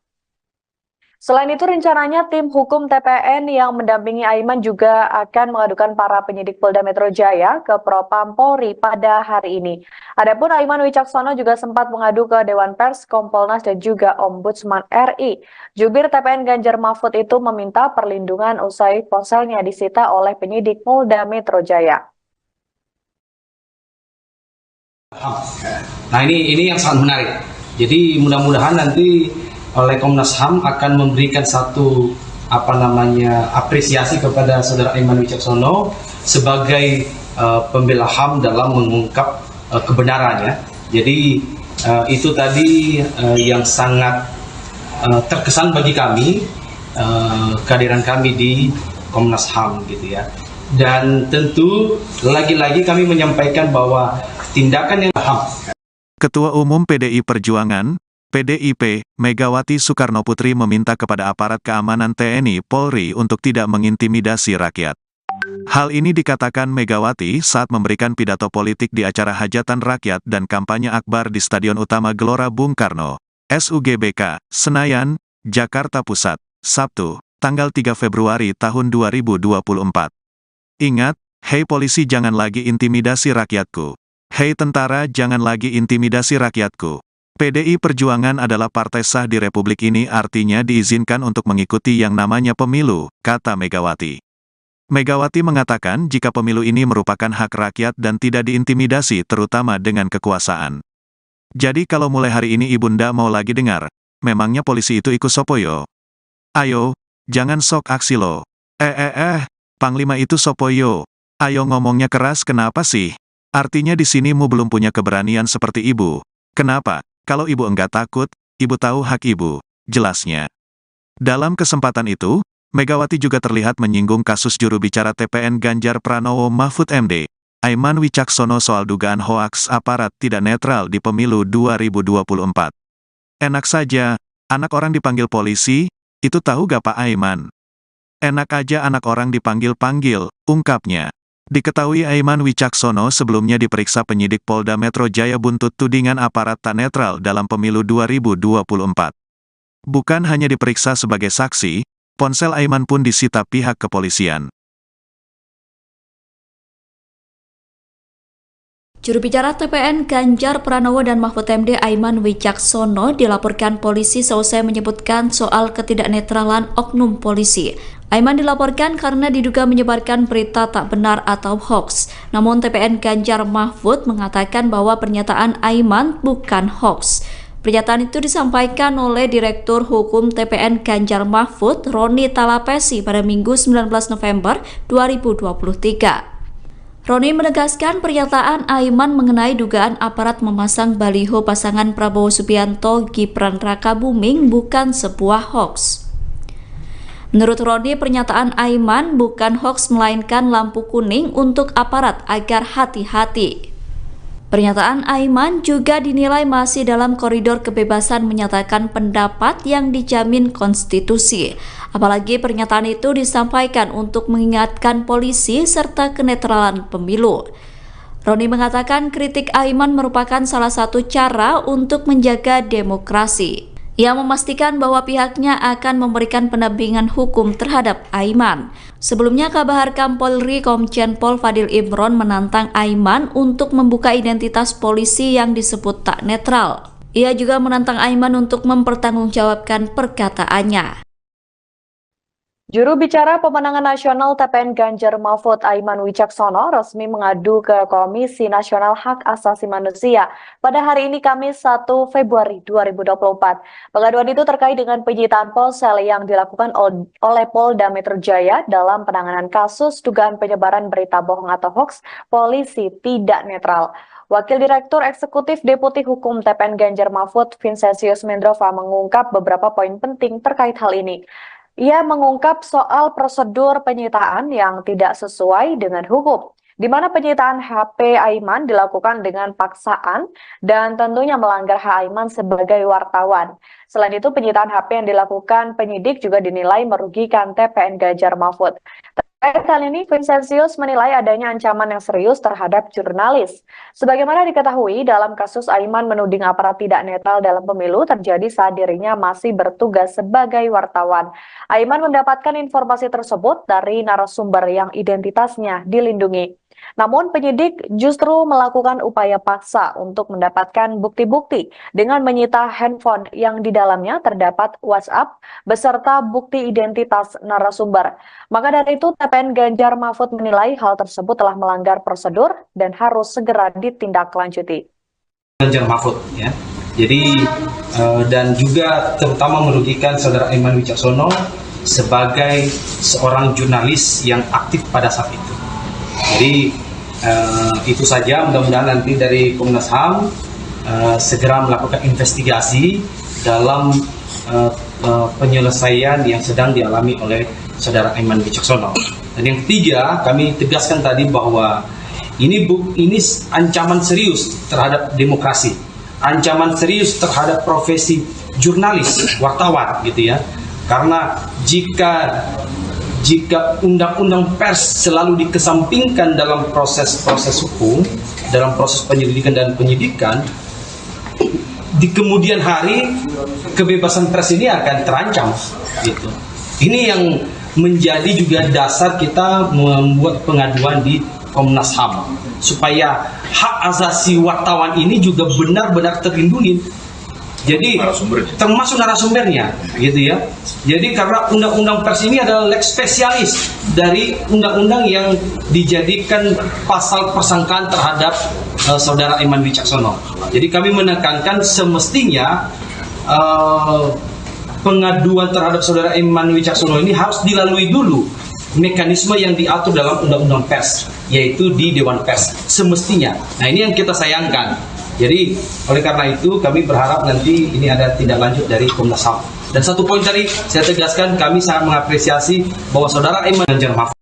Selain itu, rencananya tim hukum TPN yang mendampingi Aiman juga akan mengadukan para penyidik Polda Metro Jaya ke Propam Polri pada hari ini. Adapun Aiman Wicaksono juga sempat mengadu ke Dewan Pers, Kompolnas, dan juga Ombudsman RI. Jubir TPN Ganjar Mahfud itu meminta perlindungan usai ponselnya disita oleh penyidik Polda Metro Jaya. Nah ini yang sangat menarik. Jadi mudah-mudahan nanti oleh Komnas HAM akan memberikan satu apresiasi kepada saudara Aiman Wicaksono sebagai pembela HAM dalam mengungkap kebenarannya. Jadi itu tadi yang sangat terkesan bagi kami, kehadiran kami di Komnas HAM gitu ya. Dan tentu lagi-lagi kami menyampaikan bahwa tindakan yang HAM. Ketua Umum PDI Perjuangan, PDIP, Megawati Soekarnoputri meminta kepada aparat keamanan TNI Polri untuk tidak mengintimidasi rakyat. Hal ini dikatakan Megawati saat memberikan pidato politik di acara hajatan rakyat dan kampanye akbar di Stadion Utama Gelora Bung Karno, SUGBK, Senayan, Jakarta Pusat, Sabtu, tanggal 3 Februari tahun 2024. Ingat, hei polisi jangan lagi intimidasi rakyatku. Hei tentara jangan lagi intimidasi rakyatku. PDI Perjuangan adalah partai sah di Republik ini, artinya diizinkan untuk mengikuti yang namanya pemilu, kata Megawati. Megawati mengatakan jika pemilu ini merupakan hak rakyat dan tidak diintimidasi terutama dengan kekuasaan. Jadi kalau mulai hari ini Ibunda mau lagi dengar, memangnya polisi itu ikut sopoyo? Ayo, jangan sok aksi lo. Panglima itu sopoyo. Ayo ngomongnya keras kenapa sih? Artinya di sini mu belum punya keberanian seperti ibu. Kenapa? Kalau ibu enggak takut, ibu tahu hak ibu, jelasnya. Dalam kesempatan itu, Megawati juga terlihat menyinggung kasus juru bicara TPN Ganjar Pranowo Mahfud MD, Aiman Wicaksono soal dugaan hoaks aparat tidak netral di pemilu 2024. Enak saja, anak orang dipanggil polisi, itu tahu gak Pak Aiman? Enak aja anak orang dipanggil-panggil, ungkapnya. Diketahui Aiman Wicaksono sebelumnya diperiksa penyidik Polda Metro Jaya buntut tudingan aparat tak netral dalam pemilu 2024. Bukan hanya diperiksa sebagai saksi, ponsel Aiman pun disita pihak kepolisian. Juru bicara TPN Ganjar Pranowo dan Mahfud MD Aiman Wicaksono dilaporkan polisi seusai menyebutkan soal ketidaknetralan oknum polisi. Aiman dilaporkan karena diduga menyebarkan berita tak benar atau hoax. Namun TPN Ganjar Mahfud mengatakan bahwa pernyataan Aiman bukan hoax. Pernyataan itu disampaikan oleh Direktur Hukum TPN Ganjar Mahfud, Roni Talapesi pada Minggu 19 November 2023. Roni menegaskan pernyataan Aiman mengenai dugaan aparat memasang baliho pasangan Prabowo Subianto Gibran Rakabuming bukan sebuah hoax. Menurut Roni, pernyataan Aiman bukan hoax melainkan lampu kuning untuk aparat agar hati-hati. Pernyataan Aiman juga dinilai masih dalam koridor kebebasan menyatakan pendapat yang dijamin konstitusi. Apalagi pernyataan itu disampaikan untuk mengingatkan polisi serta kenetralan pemilu. Roni mengatakan kritik Aiman merupakan salah satu cara untuk menjaga demokrasi. Ia memastikan bahwa pihaknya akan memberikan pendampingan hukum terhadap Aiman. Sebelumnya, Kabahar Polri Komjen Pol Fadil Imron menantang Aiman untuk membuka identitas polisi yang disebut tak netral. Ia juga menantang Aiman untuk mempertanggungjawabkan perkataannya. Juru bicara pemenangan nasional TPN Ganjar Mahfud Aiman Wicaksono resmi mengadu ke Komisi Nasional Hak Asasi Manusia pada hari ini Kamis 1 Februari 2024. Pengaduan itu terkait dengan penyitaan ponsel yang dilakukan oleh Polda Metro Jaya dalam penanganan kasus dugaan penyebaran berita bohong atau hoax polisi tidak netral. Wakil Direktur Eksekutif Deputi Hukum TPN Ganjar Mahfud, Vincentius Mendrova, mengungkap beberapa poin penting terkait hal ini. Ia mengungkap soal prosedur penyitaan yang tidak sesuai dengan hukum, di mana penyitaan HP Aiman dilakukan dengan paksaan dan tentunya melanggar hak Aiman sebagai wartawan. Selain itu, penyitaan HP yang dilakukan penyidik juga dinilai merugikan TPN Ganjar Mahfud. Terkait hal ini, Vincentius menilai adanya ancaman yang serius terhadap jurnalis. Sebagaimana diketahui, dalam kasus Aiman menuding aparat tidak netral dalam pemilu terjadi saat dirinya masih bertugas sebagai wartawan. Aiman mendapatkan informasi tersebut dari narasumber yang identitasnya dilindungi. Namun penyidik justru melakukan upaya paksa untuk mendapatkan bukti-bukti dengan menyita handphone yang di dalamnya terdapat WhatsApp beserta bukti identitas narasumber. Maka dari itu, TPN Ganjar Mahfud menilai hal tersebut telah melanggar prosedur dan harus segera ditindaklanjuti. Ganjar Mahfud, ya. Jadi dan juga terutama merugikan saudara Aiman Wicaksono sebagai seorang jurnalis yang aktif pada saat itu. Jadi itu saja, mudah-mudahan nanti dari Komnas HAM segera melakukan investigasi dalam penyelesaian yang sedang dialami oleh saudara Aiman Wicaksono. Dan yang ketiga, kami tegaskan tadi bahwa ini ancaman serius terhadap demokrasi, ancaman serius terhadap profesi jurnalis, wartawan, gitu ya. Karena jika undang-undang pers selalu dikesampingkan dalam proses hukum, dalam proses penyelidikan dan penyidikan, di kemudian hari kebebasan pers ini akan terancam, gitu. Ini yang menjadi juga dasar kita membuat pengaduan di Komnas HAM supaya hak asasi wartawan ini juga benar-benar terlindungi. Jadi termasuk narasumbernya, gitu ya. Jadi karena undang-undang pers ini adalah lex spesialis dari undang-undang yang dijadikan pasal persangkaan terhadap saudara Aiman Wicaksono. Jadi kami menekankan semestinya pengaduan terhadap saudara Aiman Wicaksono ini harus dilalui dulu mekanisme yang diatur dalam undang-undang pers, yaitu di Dewan Pers semestinya. Nah, ini yang kita sayangkan. Jadi oleh karena itu kami berharap nanti ini ada tindak lanjut dari Komnas HAM. Dan satu poin tadi saya tegaskan, kami sangat mengapresiasi bahwa saudara Aiman Ganjar Mahfud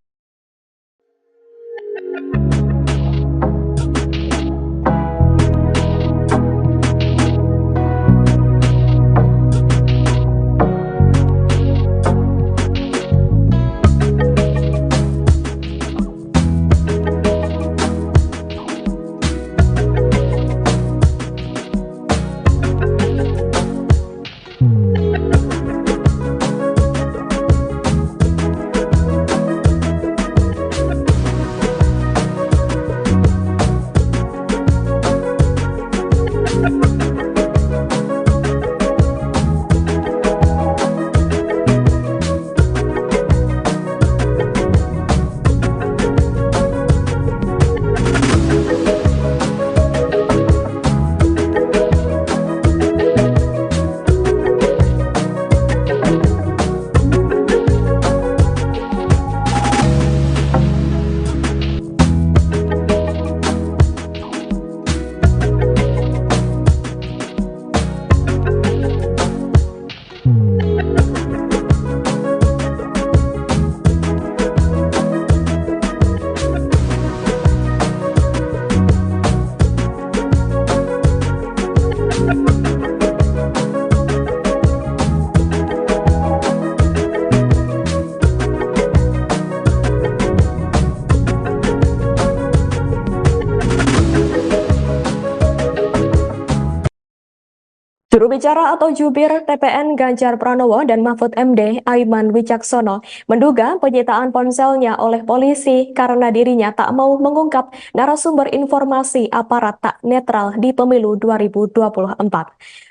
Juru bicara atau jubir TPN Ganjar Pranowo dan Mahfud MD Aiman Wicaksono menduga penyitaan ponselnya oleh polisi karena dirinya tak mau mengungkap narasumber informasi aparat tak netral di pemilu 2024.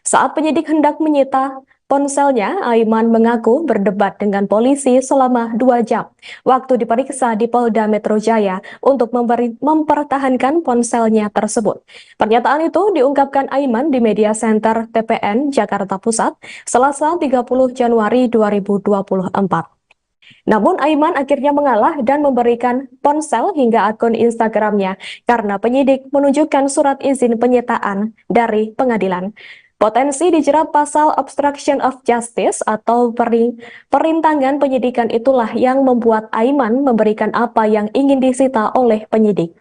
Saat penyidik hendak menyita ponselnya, Aiman mengaku berdebat dengan polisi selama 2 jam waktu diperiksa di Polda Metro Jaya untuk mempertahankan ponselnya tersebut. Pernyataan itu diungkapkan Aiman di Media Center TPN Jakarta Pusat, Selasa 30 Januari 2024. Namun Aiman akhirnya mengalah dan memberikan ponsel hingga akun Instagramnya karena penyidik menunjukkan surat izin penyitaan dari pengadilan. Potensi dijerat pasal obstruction of justice atau perintangan penyidikan itulah yang membuat Aiman memberikan apa yang ingin disita oleh penyidik.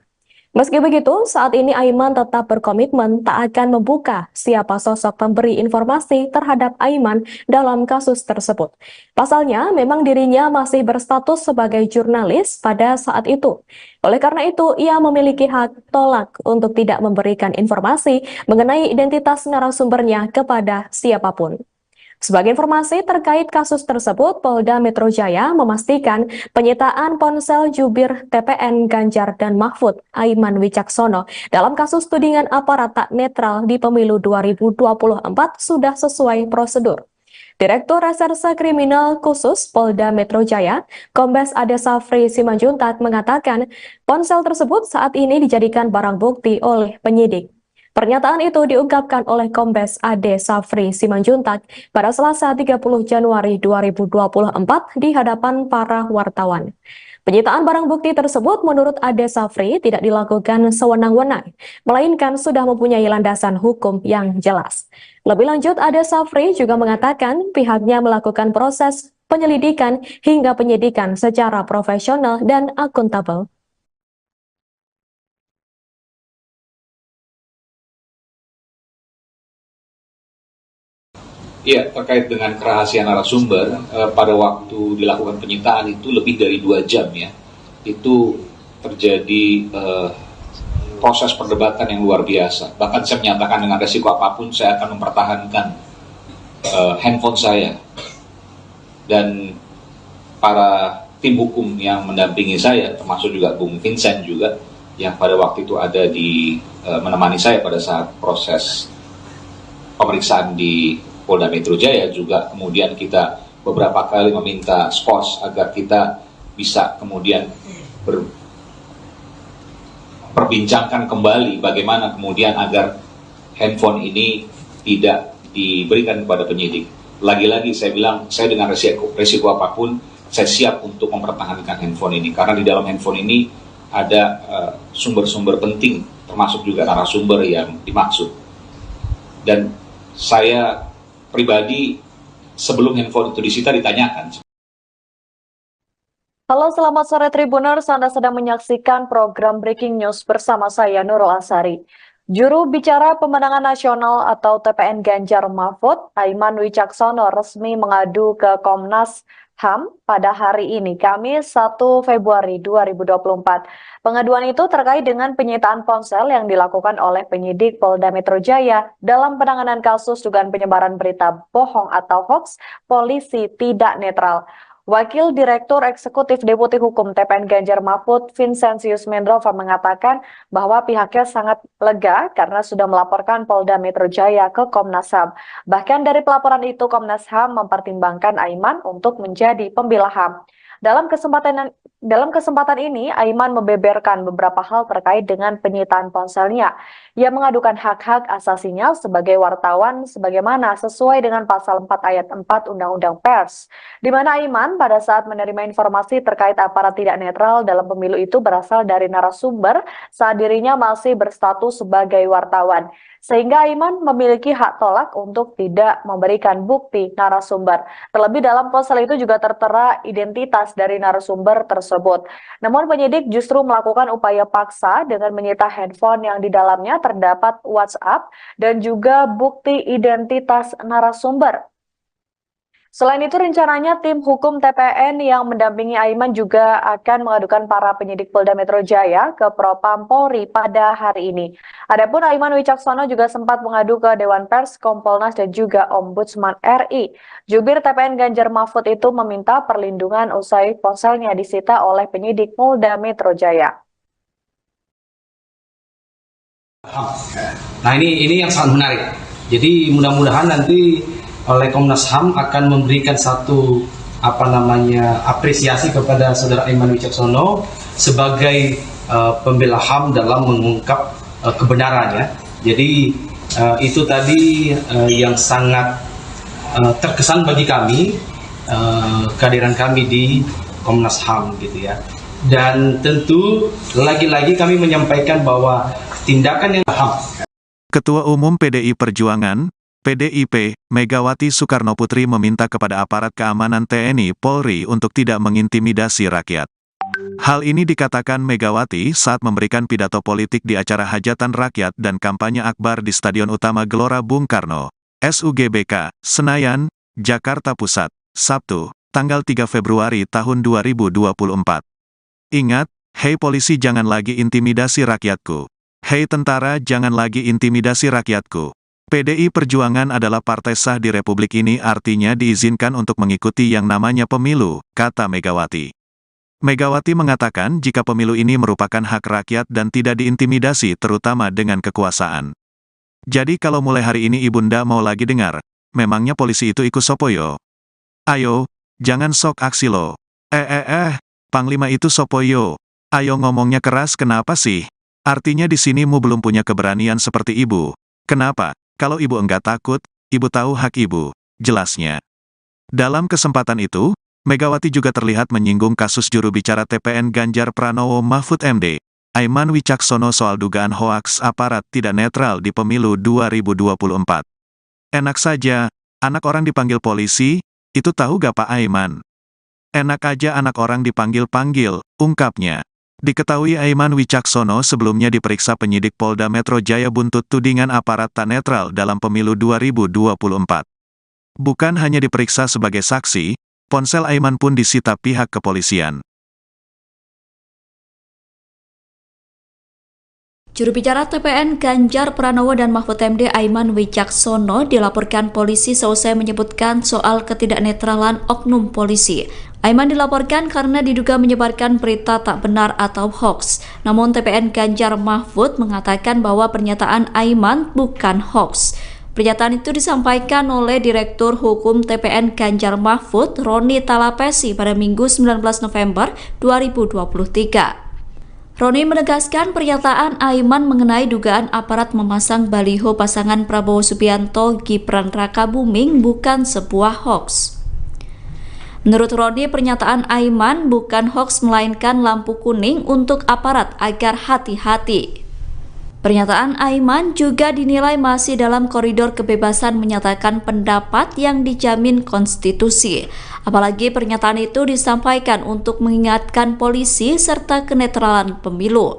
Meski begitu, saat ini Aiman tetap berkomitmen tak akan membuka siapa sosok pemberi informasi terhadap Aiman dalam kasus tersebut. Pasalnya, memang dirinya masih berstatus sebagai jurnalis pada saat itu. Oleh karena itu, ia memiliki hak tolak untuk tidak memberikan informasi mengenai identitas narasumbernya kepada siapapun. Sebagai informasi terkait kasus tersebut, Polda Metro Jaya memastikan penyitaan ponsel jubir TPN Ganjar dan Mahfud, Aiman Wicaksono, dalam kasus tudingan aparat tak netral di pemilu 2024 sudah sesuai prosedur. Direktur Reserse Kriminal Khusus Polda Metro Jaya, Kombes Ade Safri Simanjuntak mengatakan ponsel tersebut saat ini dijadikan barang bukti oleh penyidik. Pernyataan itu diungkapkan oleh Kombes Ade Safri Simanjuntak pada Selasa 30 Januari 2024 di hadapan para wartawan. Penyitaan barang bukti tersebut menurut Ade Safri tidak dilakukan sewenang-wenang, melainkan sudah mempunyai landasan hukum yang jelas. Lebih lanjut, Ade Safri juga mengatakan pihaknya melakukan proses penyelidikan hingga penyidikan secara profesional dan akuntabel. Ya, terkait dengan kerahasiaan narasumber, pada waktu dilakukan penyitaan itu lebih dari 2 jam ya, itu terjadi proses perdebatan yang luar biasa. Bahkan saya menyatakan dengan resiko apapun saya akan mempertahankan handphone saya. Dan para tim hukum yang mendampingi saya, termasuk juga Bung Vincent juga, yang pada waktu itu ada di menemani saya pada saat proses pemeriksaan di Polda Metro Jaya, juga kemudian kita beberapa kali meminta skos agar kita bisa kemudian perbincangkan kembali bagaimana kemudian agar handphone ini tidak diberikan kepada penyidik. Lagi-lagi saya bilang, saya dengan resiko apapun, saya siap untuk mempertahankan handphone ini, karena di dalam handphone ini ada sumber-sumber penting, termasuk juga narasumber yang dimaksud. Dan saya pribadi sebelum handphone itu disita ditanyakan. Halo, selamat sore Tribuners. Anda sedang menyaksikan program Breaking News bersama saya Nurul Asari. Juru bicara pemenangan nasional atau TPN Ganjar Mahfud, Aiman Wicaksono, resmi mengadu ke Komnas HAM pada hari ini, Kamis 1 Februari 2024. Pengaduan itu terkait dengan penyitaan ponsel yang dilakukan oleh penyidik Polda Metro Jaya dalam penanganan kasus dugaan penyebaran berita bohong atau hoax polisi tidak netral. Wakil Direktur Eksekutif Deputi Hukum TPN Ganjar Mahfud, Vincentius Mendrova, mengatakan bahwa pihaknya sangat lega karena sudah melaporkan Polda Metro Jaya ke Komnas HAM. Bahkan dari pelaporan itu, Komnas HAM mempertimbangkan Aiman untuk menjadi pembela HAM. Dalam kesempatan ini, Aiman membeberkan beberapa hal terkait dengan penyitaan ponselnya. Ia mengadukan hak-hak asasinya sebagai wartawan sebagaimana sesuai dengan pasal 4 ayat 4 Undang-Undang Pers, di mana Aiman pada saat menerima informasi terkait aparat tidak netral dalam pemilu itu berasal dari narasumber saat dirinya masih berstatus sebagai wartawan. Sehingga Aiman memiliki hak tolak untuk tidak memberikan bukti narasumber. Terlebih dalam ponsel itu juga tertera identitas dari narasumber tersebut. Namun penyidik justru melakukan upaya paksa dengan menyita handphone yang di dalamnya terdapat WhatsApp dan juga bukti identitas narasumber. Selain itu, rencananya tim hukum TPN yang mendampingi Aiman juga akan mengadukan para penyidik Polda Metro Jaya ke Propam Polri pada hari ini. Adapun Aiman Wicaksono juga sempat mengadu ke Dewan Pers, Kompolnas, dan juga Ombudsman RI. Jubir TPN Ganjar Mahfud itu meminta perlindungan usai ponselnya disita oleh penyidik Polda Metro Jaya. Nah ini yang sangat menarik. Jadi mudah-mudahan nanti oleh Komnas HAM akan memberikan satu apresiasi kepada saudara Aiman Wicaksono sebagai pembela HAM dalam mengungkap kebenarannya. Jadi itu tadi yang sangat terkesan bagi kami, kehadiran kami di Komnas HAM gitu ya. Dan tentu lagi-lagi kami menyampaikan bahwa tindakan yang HAM. Ketua Umum PDI Perjuangan, PDIP, Megawati Soekarno Putri meminta kepada aparat keamanan TNI Polri untuk tidak mengintimidasi rakyat. Hal ini dikatakan Megawati saat memberikan pidato politik di acara hajatan rakyat dan kampanye akbar di Stadion Utama Gelora Bung Karno, SUGBK, Senayan, Jakarta Pusat, Sabtu, tanggal 3 Februari tahun 2024. Ingat, hei polisi jangan lagi intimidasi rakyatku. Hei tentara jangan lagi intimidasi rakyatku. PDI Perjuangan adalah partai sah di Republik ini, artinya diizinkan untuk mengikuti yang namanya pemilu, kata Megawati. Megawati mengatakan jika pemilu ini merupakan hak rakyat dan tidak diintimidasi terutama dengan kekuasaan. Jadi kalau mulai hari ini Ibunda mau lagi dengar, memangnya polisi itu ikut sopoyo? Ayo, jangan sok aksi lo. Panglima itu sopoyo. Ayo ngomongnya keras kenapa sih? Artinya di sini mu belum punya keberanian seperti ibu. Kenapa? Kalau ibu enggak takut, ibu tahu hak ibu, jelasnya. Dalam kesempatan itu, Megawati juga terlihat menyinggung kasus juru bicara TPN Ganjar Pranowo Mahfud MD, Aiman Wicaksono soal dugaan hoaks aparat tidak netral di pemilu 2024. Enak saja, anak orang dipanggil polisi, itu tahu gak Pak Aiman? Enak aja anak orang dipanggil-panggil, ungkapnya. Diketahui Aiman Wicaksono sebelumnya diperiksa penyidik Polda Metro Jaya buntut tudingan aparat tak netral dalam pemilu 2024. Bukan hanya diperiksa sebagai saksi, ponsel Aiman pun disita pihak kepolisian. Juru bicara TPN Ganjar Pranowo dan Mahfud MD Aiman Wicaksono dilaporkan polisi seusai menyebutkan soal ketidaknetralan oknum polisi. Aiman dilaporkan karena diduga menyebarkan berita tak benar atau hoax. Namun TPN Ganjar Mahfud mengatakan bahwa pernyataan Aiman bukan hoax. Pernyataan itu disampaikan oleh Direktur Hukum TPN Ganjar Mahfud, Roni Talapesi pada Minggu 19 November 2023. Roni menegaskan pernyataan Aiman mengenai dugaan aparat memasang baliho pasangan Prabowo Subianto Gibran Rakabuming bukan sebuah hoax. Menurut Roni, pernyataan Aiman bukan hoax melainkan lampu kuning untuk aparat agar hati-hati. Pernyataan Aiman juga dinilai masih dalam koridor kebebasan menyatakan pendapat yang dijamin konstitusi. Apalagi pernyataan itu disampaikan untuk mengingatkan polisi serta kenetralan pemilu.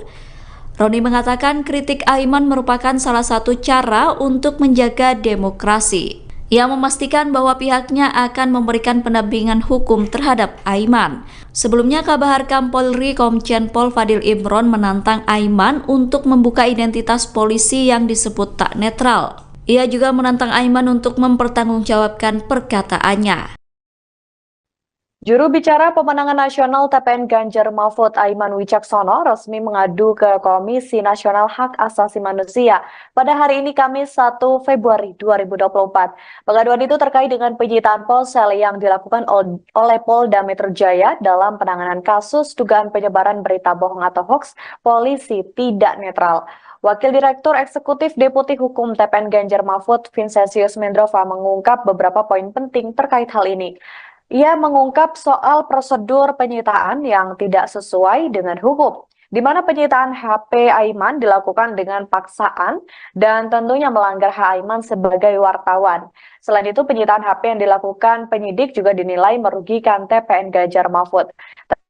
Roni mengatakan kritik Aiman merupakan salah satu cara untuk menjaga demokrasi. Ia memastikan bahwa pihaknya akan memberikan pendampingan hukum terhadap Aiman. Sebelumnya, Kabar Harkam Polri Komjen Pol Fadil Imron menantang Aiman untuk membuka identitas polisi yang disebut tak netral. Ia juga menantang Aiman untuk mempertanggungjawabkan perkataannya. Juru bicara pemenangan nasional TPN Ganjar Mahfud Aiman Wicaksono resmi mengadu ke Komisi Nasional Hak Asasi Manusia pada hari ini Kamis 1 Februari 2024. Pengaduan itu terkait dengan penyitaan ponsel yang dilakukan oleh Polda Metro Jaya dalam penanganan kasus dugaan penyebaran berita bohong atau hoax polisi tidak netral. Wakil Direktur Eksekutif Deputi Hukum TPN Ganjar Mahfud Vincentius Mendrova mengungkap beberapa poin penting terkait hal ini. Ia mengungkap soal prosedur penyitaan yang tidak sesuai dengan hukum, di mana penyitaan HP Aiman dilakukan dengan paksaan dan tentunya melanggar hak Aiman sebagai wartawan. Selain itu, penyitaan HP yang dilakukan penyidik juga dinilai merugikan TPN Ganjar Mahfud.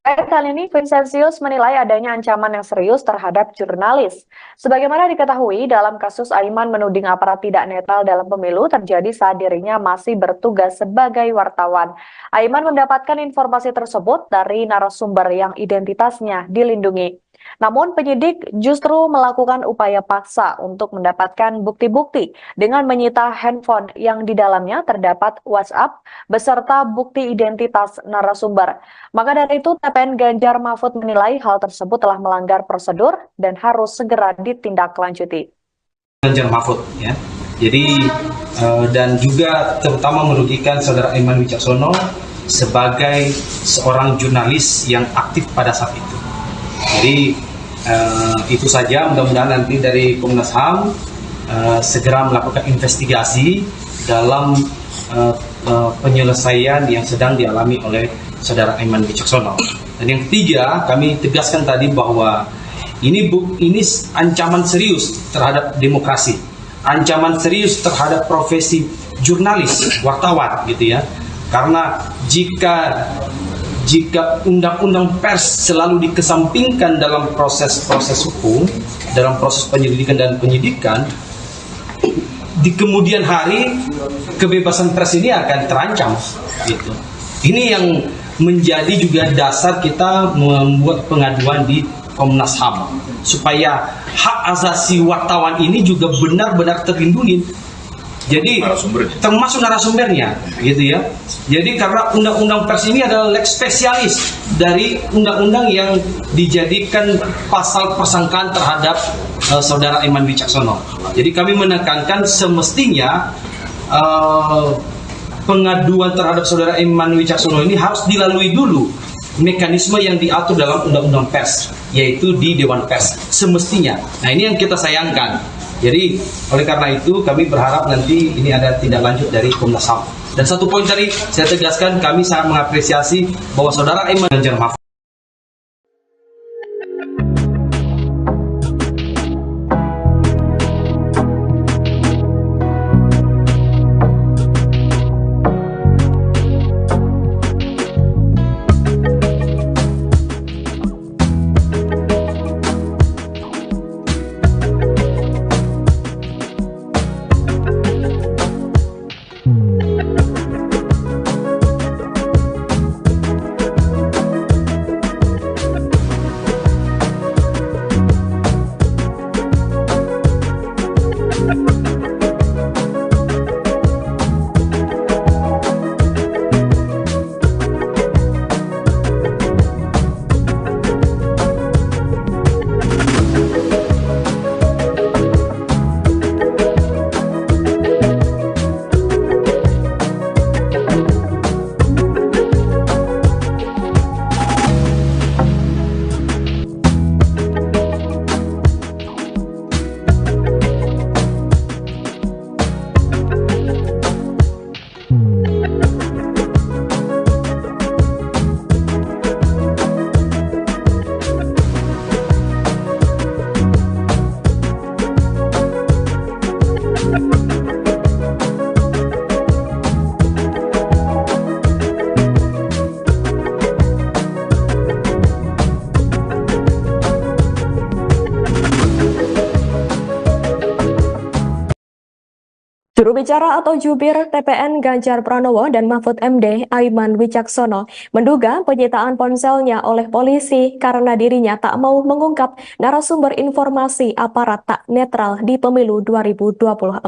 Terkait hal ini, Vincentius menilai adanya ancaman yang serius terhadap jurnalis. Sebagaimana diketahui, dalam kasus Aiman menuding aparat tidak netral dalam pemilu terjadi saat dirinya masih bertugas sebagai wartawan. Aiman mendapatkan informasi tersebut dari narasumber yang identitasnya dilindungi. Namun penyidik justru melakukan upaya paksa untuk mendapatkan bukti-bukti dengan menyita handphone yang di dalamnya terdapat WhatsApp beserta bukti identitas narasumber. Maka dari itu TPN Ganjar Mahfud menilai hal tersebut telah melanggar prosedur dan harus segera ditindaklanjuti. Ganjar Mahfud ya. Jadi dan juga terutama merugikan saudara Aiman Wicaksono sebagai seorang jurnalis yang aktif pada saat itu. Jadi itu saja, mudah-mudahan nanti dari Komnas HAM segera melakukan investigasi dalam penyelesaian yang sedang dialami oleh saudara Aiman Wicaksono. Dan yang ketiga, kami tegaskan tadi bahwa ini ancaman serius terhadap demokrasi, ancaman serius terhadap profesi jurnalis, wartawan gitu ya. Karena jika jika undang-undang pers selalu dikesampingkan dalam proses-proses hukum, dalam proses penyelidikan dan penyidikan, di kemudian hari kebebasan pers ini akan terancam. Gitu. Ini yang menjadi juga dasar kita membuat pengaduan di Komnas HAM, supaya hak asasi wartawan ini juga benar-benar terlindungi. Jadi termasuk narasumbernya, gitu ya. Jadi karena undang-undang pers ini adalah lex spesialis dari undang-undang yang dijadikan pasal persangkaan terhadap saudara Aiman Wicaksono. Jadi kami menekankan semestinya pengaduan terhadap saudara Aiman Wicaksono ini harus dilalui dulu mekanisme yang diatur dalam undang-undang pers, yaitu di Dewan Pers semestinya. Nah, ini yang kita sayangkan. Jadi oleh karena itu kami berharap nanti ini ada tindak lanjut dari Komnas HAM. Dan satu poin tadi saya tegaskan, kami sangat mengapresiasi bahwa saudara Aiman Ganjar Mahfud Juru bicara atau jubir TPN Ganjar Pranowo dan Mahfud MD Aiman Wicaksono menduga penyitaan ponselnya oleh polisi karena dirinya tak mau mengungkap narasumber informasi aparat tak netral di pemilu 2024.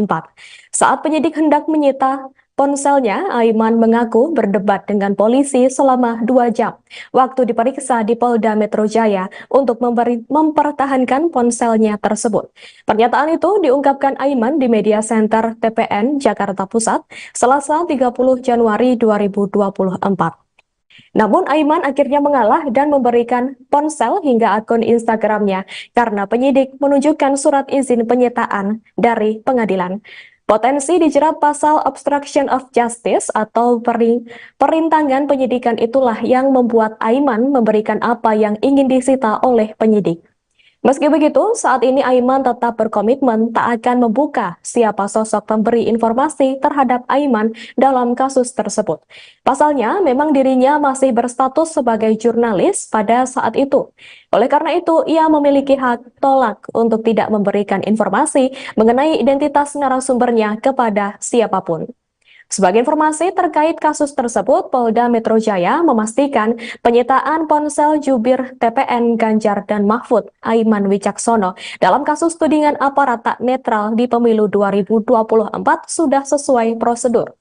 Saat penyidik hendak menyita ponselnya, Aiman mengaku berdebat dengan polisi selama 2 jam waktu diperiksa di Polda Metro Jaya untuk mempertahankan ponselnya tersebut. Pernyataan itu diungkapkan Aiman di Media Center TPN Jakarta Pusat, Selasa 30 Januari 2024. Namun Aiman akhirnya mengalah dan memberikan ponsel hingga akun Instagramnya karena penyidik menunjukkan surat izin penyitaan dari pengadilan. Potensi dijerat pasal obstruction of justice atau perintangan penyidikan itulah yang membuat Aiman memberikan apa yang ingin disita oleh penyidik. Meski begitu, saat ini Aiman tetap berkomitmen tak akan membuka siapa sosok pemberi informasi terhadap Aiman dalam kasus tersebut. Pasalnya, memang dirinya masih berstatus sebagai jurnalis pada saat itu. Oleh karena itu, ia memiliki hak tolak untuk tidak memberikan informasi mengenai identitas narasumbernya kepada siapapun. Sebagai informasi terkait kasus tersebut, Polda Metro Jaya memastikan penyitaan ponsel jubir TPN Ganjar dan Mahfud Aiman Wicaksono dalam kasus tudingan aparat tak netral di pemilu 2024 sudah sesuai prosedur.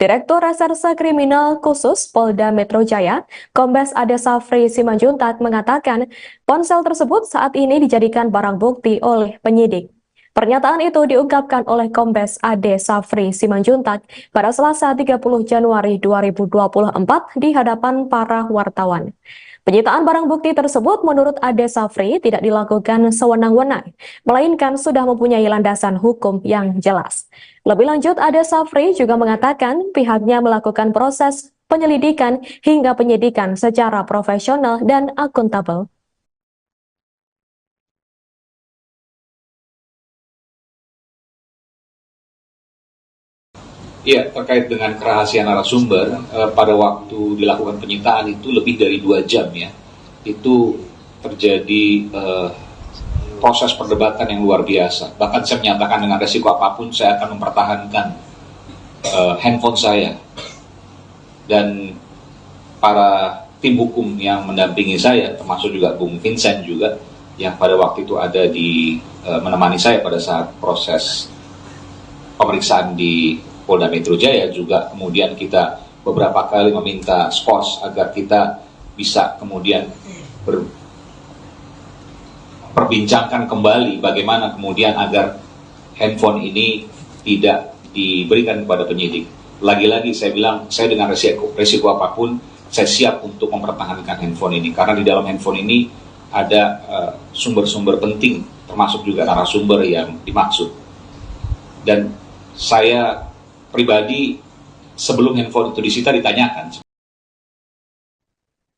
Direktur Reserse Kriminal Khusus Polda Metro Jaya, Kombes Ade Safri Simanjuntak mengatakan ponsel tersebut saat ini dijadikan barang bukti oleh penyidik. Pernyataan itu diungkapkan oleh Kombes Ade Safri Simanjuntak pada Selasa 30 Januari 2024 di hadapan para wartawan. Penyitaan barang bukti tersebut menurut Ade Safri tidak dilakukan sewenang-wenang, melainkan sudah mempunyai landasan hukum yang jelas. Lebih lanjut, Ade Safri juga mengatakan pihaknya melakukan proses penyelidikan hingga penyidikan secara profesional dan akuntabel. Iya, terkait dengan kerahasiaan narasumber, pada waktu dilakukan penyitaan itu lebih dari 2 jam ya. Itu terjadi proses perdebatan yang luar biasa. Bahkan saya menyatakan dengan resiko apapun saya akan mempertahankan handphone saya. Dan para tim hukum yang mendampingi saya, termasuk juga Bung Vincent juga, yang pada waktu itu ada di menemani saya pada saat proses pemeriksaan di Polda Metro Jaya, juga kemudian kita beberapa kali meminta skors agar kita bisa kemudian perbincangkan kembali bagaimana kemudian agar handphone ini tidak diberikan kepada penyidik. Lagi-lagi saya bilang, saya dengan resiko apapun, saya siap untuk mempertahankan handphone ini, karena di dalam handphone ini ada sumber-sumber penting, termasuk juga narasumber yang dimaksud. Dan saya pribadi sebelum handphone itu disita ditanyakan.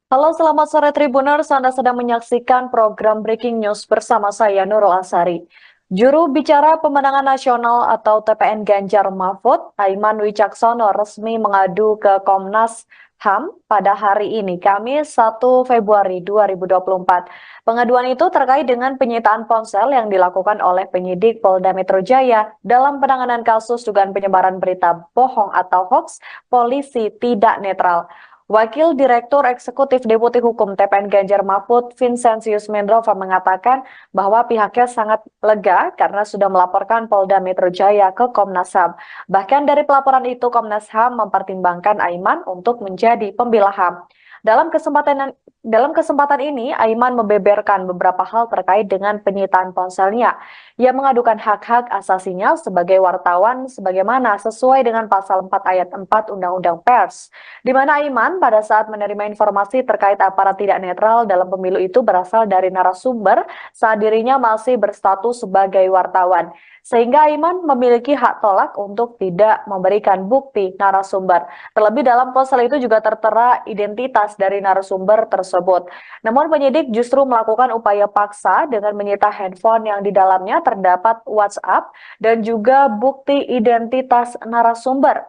Halo, selamat sore Tribuners. Anda sedang menyaksikan program Breaking News bersama saya Nurul Asari. Juru bicara pemenangan nasional atau TPN Ganjar Mahfud, Aiman Wicaksono, resmi mengadu ke Komnas HAM pada hari ini, Kamis 1 Februari 2024. Pengaduan itu terkait dengan penyitaan ponsel yang dilakukan oleh penyidik Polda Metro Jaya dalam penanganan kasus dugaan penyebaran berita bohong atau hoax polisi tidak netral. Wakil Direktur Eksekutif Deputi Hukum TPN Ganjar Mahfud, Vincentius Mendrova, mengatakan bahwa pihaknya sangat lega karena sudah melaporkan Polda Metro Jaya ke Komnas HAM. Bahkan dari pelaporan itu, Komnas HAM mempertimbangkan Aiman untuk menjadi pembela HAM. Dalam kesempatan ini, Aiman membeberkan beberapa hal terkait dengan penyitaan ponselnya. Ia mengadukan hak-hak asasinya sebagai wartawan sebagaimana sesuai dengan pasal 4 ayat 4 Undang-Undang Pers, di mana Aiman pada saat menerima informasi terkait aparat tidak netral dalam pemilu itu berasal dari narasumber saat dirinya masih berstatus sebagai wartawan. Sehingga Aiman memiliki hak tolak untuk tidak memberikan bukti narasumber. Terlebih dalam ponsel itu juga tertera identitas dari narasumber tersebut. Namun penyidik justru melakukan upaya paksa dengan menyita handphone yang di dalamnya terdapat WhatsApp dan juga bukti identitas narasumber.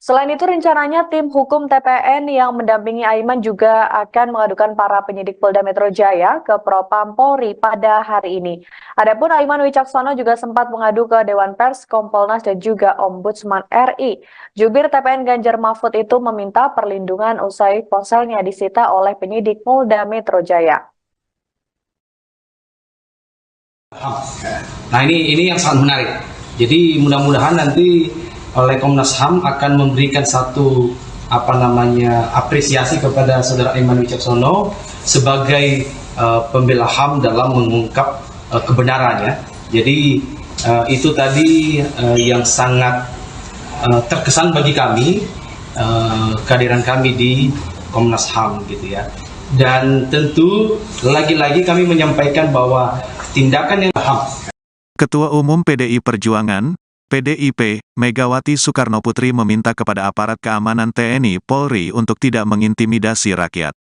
Selain itu, rencananya tim hukum TPN yang mendampingi Aiman juga akan mengadukan para penyidik Polda Metro Jaya ke Propam Polri pada hari ini. Adapun Aiman Wicaksono juga sempat mengadu ke Dewan Pers, Kompolnas, dan juga Ombudsman RI. Jubir TPN Ganjar Mahfud itu meminta perlindungan usai ponselnya disita oleh penyidik Polda Metro Jaya. Nah ini yang sangat menarik. Jadi mudah-mudahan nanti oleh Komnas HAM akan memberikan satu apresiasi kepada saudara Aiman Wicaksono sebagai pembela HAM dalam mengungkap kebenarannya. Jadi itu tadi yang sangat terkesan bagi kami, kehadiran kami di Komnas HAM gitu ya. Dan tentu lagi-lagi kami menyampaikan bahwa tindakan yang HAM. Ketua Umum PDI Perjuangan, PDIP, Megawati Soekarnoputri meminta kepada aparat keamanan TNI Polri untuk tidak mengintimidasi rakyat.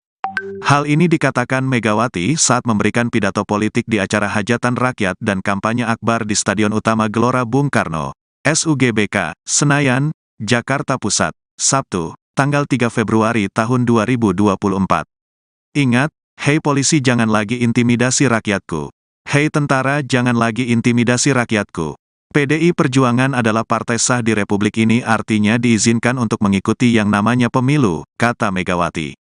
Hal ini dikatakan Megawati saat memberikan pidato politik di acara hajatan rakyat dan kampanye akbar di Stadion Utama Gelora Bung Karno, SUGBK, Senayan, Jakarta Pusat, Sabtu, tanggal 3 Februari tahun 2024. Ingat, hei polisi jangan lagi intimidasi rakyatku. Hei tentara jangan lagi intimidasi rakyatku. PDI Perjuangan adalah partai sah di Republik ini, artinya diizinkan untuk mengikuti yang namanya pemilu, kata Megawati.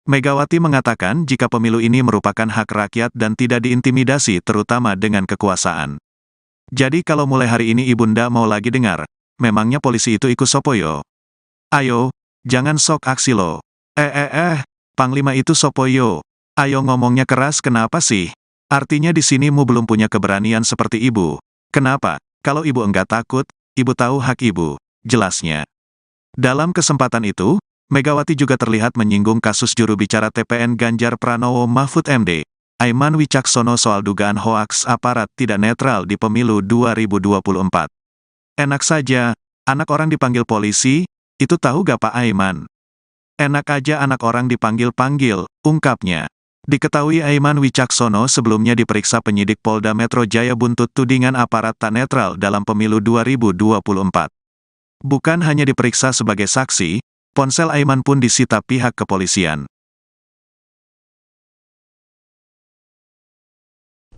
Megawati mengatakan jika pemilu ini merupakan hak rakyat dan tidak diintimidasi terutama dengan kekuasaan. Jadi kalau mulai hari ini Ibunda mau lagi dengar, memangnya polisi itu ikut sopoyo? Ayo, jangan sok aksi lo. Panglima itu sopoyo. Ayo ngomongnya keras kenapa sih? Artinya di sini mu belum punya keberanian seperti ibu. Kenapa? Kalau ibu enggak takut, ibu tahu hak ibu, jelasnya. Dalam kesempatan itu, Megawati juga terlihat menyinggung kasus juru bicara TPN Ganjar Pranowo Mahfud MD, Aiman Wicaksono soal dugaan hoaks aparat tidak netral di pemilu 2024. Enak saja, anak orang dipanggil polisi, itu tahu gak Pak Aiman? Enak aja anak orang dipanggil-panggil, ungkapnya. Diketahui Aiman Wicaksono sebelumnya diperiksa penyidik Polda Metro Jaya buntut tudingan aparat tak netral dalam pemilu 2024. Bukan hanya diperiksa sebagai saksi, ponsel Aiman pun disita pihak kepolisian.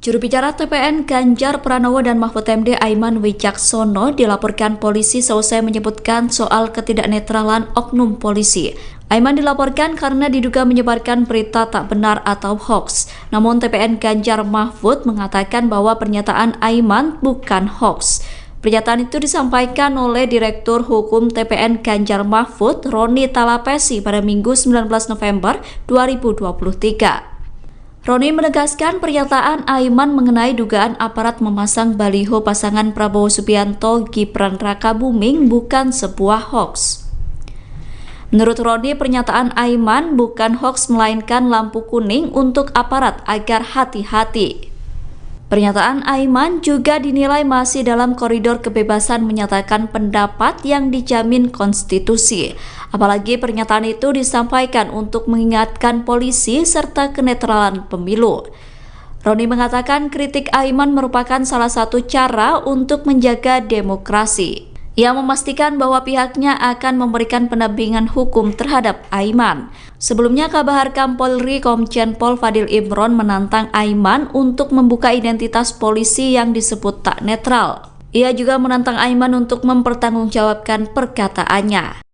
Juru bicara TPN Ganjar Pranowo dan Mahfud MD Aiman Wicaksono dilaporkan polisi seusai menyebutkan soal ketidaknetralan oknum polisi. Aiman dilaporkan karena diduga menyebarkan berita tak benar atau hoax. Namun TPN Ganjar Mahfud mengatakan bahwa pernyataan Aiman bukan hoax. Pernyataan itu disampaikan oleh Direktur Hukum TPN Ganjar Mahfud, Roni Talapesi pada Minggu 19 November 2023. Roni menegaskan pernyataan Aiman mengenai dugaan aparat memasang baliho pasangan Prabowo Subianto Gibran Rakabuming bukan sebuah hoax. Menurut Roni, pernyataan Aiman bukan hoax melainkan lampu kuning untuk aparat agar hati-hati. Pernyataan Aiman juga dinilai masih dalam koridor kebebasan menyatakan pendapat yang dijamin konstitusi. Apalagi pernyataan itu disampaikan untuk mengingatkan polisi serta kenetralan pemilu. Roni mengatakan kritik Aiman merupakan salah satu cara untuk menjaga demokrasi. Ia memastikan bahwa pihaknya akan memberikan pendampingan hukum terhadap Aiman. Sebelumnya, Kabahar Polri Komjen Pol Fadil Imron menantang Aiman untuk membuka identitas polisi yang disebut tak netral. Ia juga menantang Aiman untuk mempertanggungjawabkan perkataannya.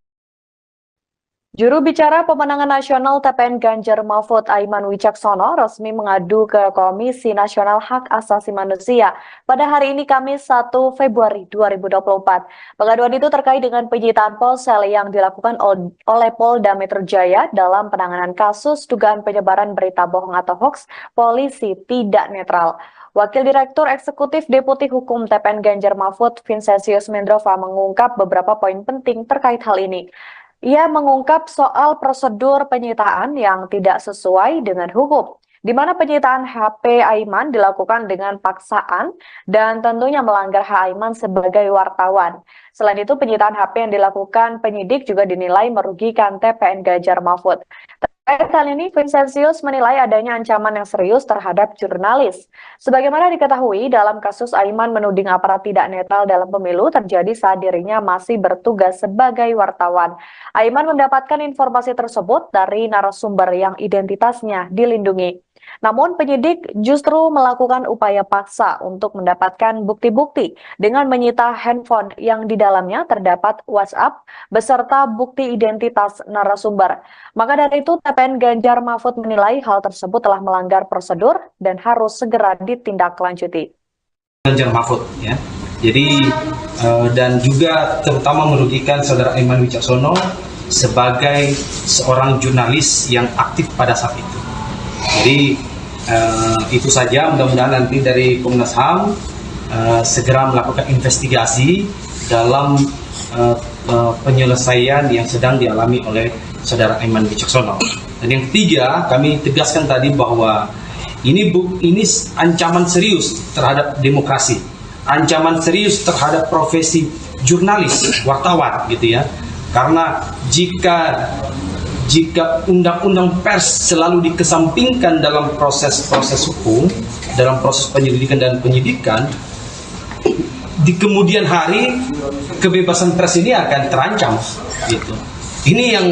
Juru bicara pemenangan nasional TPN Ganjar Mahfud Aiman Wicaksono resmi mengadu ke Komisi Nasional Hak Asasi Manusia pada hari ini Kamis 1 Februari 2024. Pengaduan itu terkait dengan penyitaan ponsel yang dilakukan oleh Polda Metro Jaya dalam penanganan kasus dugaan penyebaran berita bohong atau hoax polisi tidak netral. Wakil Direktur Eksekutif Deputi Hukum TPN Ganjar Mahfud, Vincentius Mendrova, mengungkap beberapa poin penting terkait hal ini. Ia mengungkap soal prosedur penyitaan yang tidak sesuai dengan hukum, di mana penyitaan HP Aiman dilakukan dengan paksaan dan tentunya melanggar hak Aiman sebagai wartawan. Selain itu, penyitaan HP yang dilakukan penyidik juga dinilai merugikan TPN Ganjar Mahfud. Terkait hal ini, Vincentius menilai adanya ancaman yang serius terhadap jurnalis. Sebagaimana diketahui, dalam kasus Aiman menuding aparat tidak netral dalam pemilu terjadi saat dirinya masih bertugas sebagai wartawan. Aiman mendapatkan informasi tersebut dari narasumber yang identitasnya dilindungi. Namun penyidik justru melakukan upaya paksa untuk mendapatkan bukti-bukti dengan menyita handphone yang di dalamnya terdapat WhatsApp beserta bukti identitas narasumber. Maka dari itu TPN Ganjar Mahfud menilai hal tersebut telah melanggar prosedur dan harus segera ditindaklanjuti. Ganjar Mahfud ya. Jadi dan juga terutama merugikan saudara Aiman Wicaksono sebagai seorang jurnalis yang aktif pada saat itu. Jadi itu saja, mudah-mudahan nanti dari Komnas HAM segera melakukan investigasi dalam penyelesaian yang sedang dialami oleh saudara Aiman Wicaksono. Dan yang ketiga, kami tegaskan tadi bahwa ini ancaman serius terhadap demokrasi, ancaman serius terhadap profesi jurnalis, wartawan gitu ya. Karena jika undang-undang pers selalu dikesampingkan dalam proses-proses hukum, dalam proses penyelidikan dan penyidikan, di kemudian hari kebebasan pers ini akan terancam gitu. Ini yang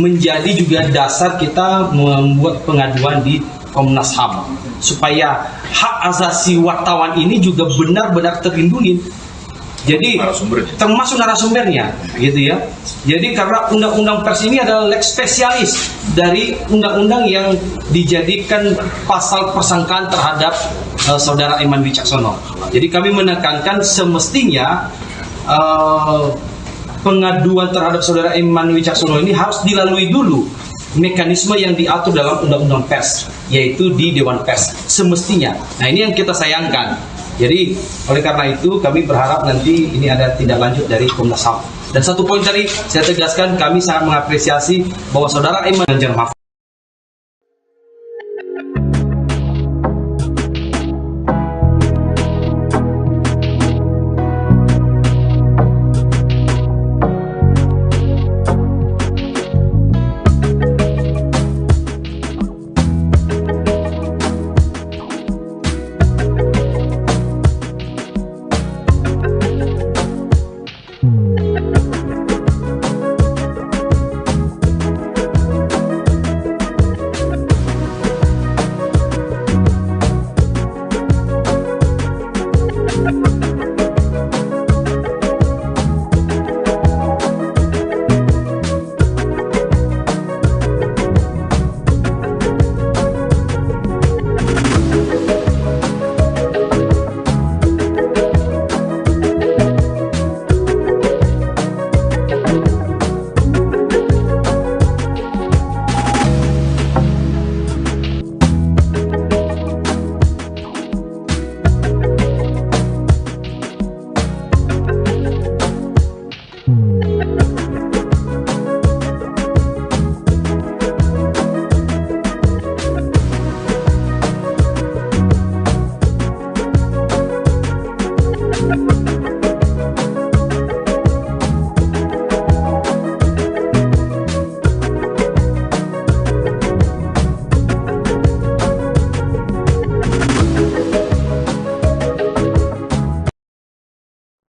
menjadi juga dasar kita membuat pengaduan di Komnas HAM supaya hak asasi wartawan ini juga benar-benar terlindungi. Jadi termasuk narasumbernya gitu ya. Jadi karena undang-undang pers ini adalah lex spesialis dari undang-undang yang dijadikan pasal persangkaan terhadap saudara Aiman Wicaksono. Jadi kami menekankan semestinya pengaduan terhadap saudara Aiman Wicaksono ini harus dilalui dulu mekanisme yang diatur dalam undang-undang pers, yaitu di Dewan Pers semestinya. Nah, ini yang kita sayangkan. Jadi oleh karena itu kami berharap nanti ini ada tindak lanjut dari Komnas HAM. Dan satu poin tadi saya tegaskan, kami sangat mengapresiasi bahwa saudara Aiman Ganjar Mahfud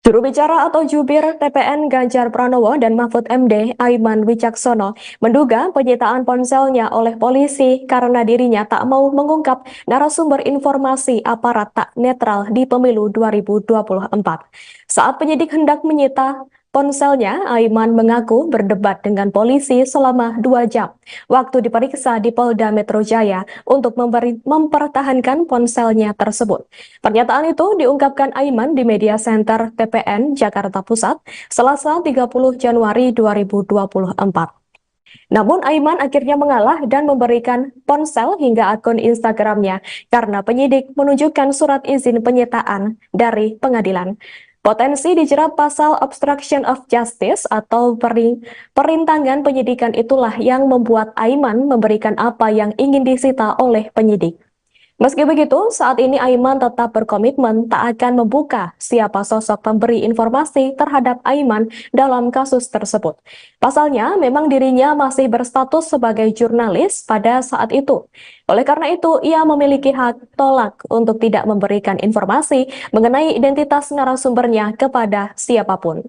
Juru bicara atau jubir TPN Ganjar Pranowo dan Mahfud MD Aiman Wicaksono menduga penyitaan ponselnya oleh polisi karena dirinya tak mau mengungkap narasumber informasi aparat tak netral di pemilu 2024. Saat penyidik hendak menyita ponselnya, Aiman mengaku berdebat dengan polisi selama 2 jam waktu diperiksa di Polda Metro Jaya untuk mempertahankan ponselnya tersebut. Pernyataan itu diungkapkan Aiman di media center TPN Jakarta Pusat, Selasa 30 Januari 2024. Namun Aiman akhirnya mengalah dan memberikan ponsel hingga akun Instagramnya karena penyidik menunjukkan surat izin penyitaan dari pengadilan. Potensi dijerat pasal obstruction of justice atau perintangan penyidikan itulah yang membuat Aiman memberikan apa yang ingin disita oleh penyidik. Meski begitu, saat ini Aiman tetap berkomitmen tak akan membuka siapa sosok pemberi informasi terhadap Aiman dalam kasus tersebut. Pasalnya, memang dirinya masih berstatus sebagai jurnalis pada saat itu. Oleh karena itu, ia memiliki hak tolak untuk tidak memberikan informasi mengenai identitas narasumbernya kepada siapapun.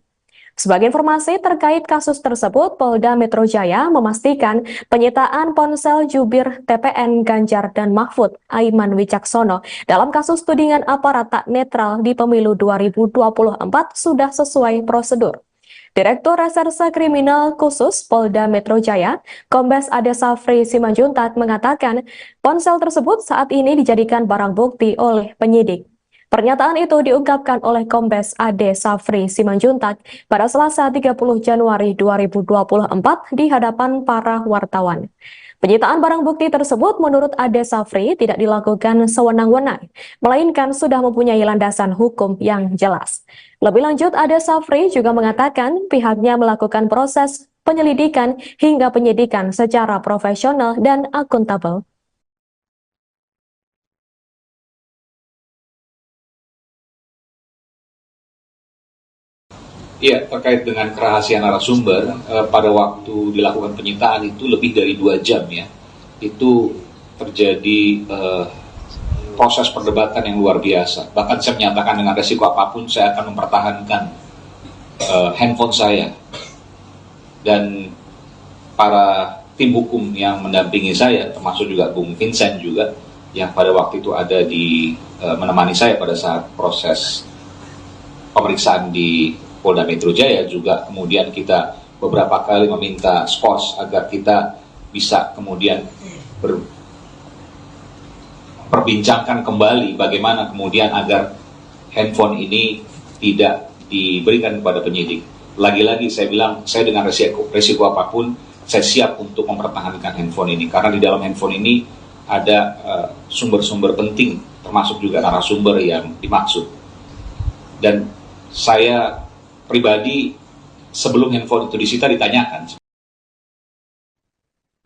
Sebagai informasi terkait kasus tersebut, Polda Metro Jaya memastikan penyitaan ponsel jubir TPN Ganjar dan Mahfud Aiman Wicaksono dalam kasus tudingan aparat tak netral di pemilu 2024 sudah sesuai prosedur. Direktur Reserse Kriminal Khusus Polda Metro Jaya, Kombes Ade Safri Simanjuntak mengatakan ponsel tersebut saat ini dijadikan barang bukti oleh penyidik. Pernyataan itu diungkapkan oleh Kombes Ade Safri Simanjuntak pada Selasa 30 Januari 2024 di hadapan para wartawan. Penyitaan barang bukti tersebut menurut Ade Safri tidak dilakukan sewenang-wenang, melainkan sudah mempunyai landasan hukum yang jelas. Lebih lanjut, Ade Safri juga mengatakan pihaknya melakukan proses penyelidikan hingga penyidikan secara profesional dan akuntabel. Ya, terkait dengan kerahasiaan narasumber, pada waktu dilakukan penyitaan itu lebih dari 2 jam ya, itu terjadi proses perdebatan yang luar biasa. Bahkan saya menyatakan dengan resiko apapun saya akan mempertahankan handphone saya. Dan para tim hukum yang mendampingi saya, termasuk juga Bung Vincent juga, yang pada waktu itu ada di menemani saya pada saat proses pemeriksaan di Polda Metro Jaya, juga kemudian kita beberapa kali meminta skors agar kita bisa kemudian perbincangkan kembali bagaimana kemudian agar handphone ini tidak diberikan kepada penyidik. Lagi-lagi saya bilang, saya dengan resiko apapun, saya siap untuk mempertahankan handphone ini, karena di dalam handphone ini ada sumber-sumber penting, termasuk juga narasumber yang dimaksud. Dan saya pribadi sebelum handphone itu disita ditanyakan.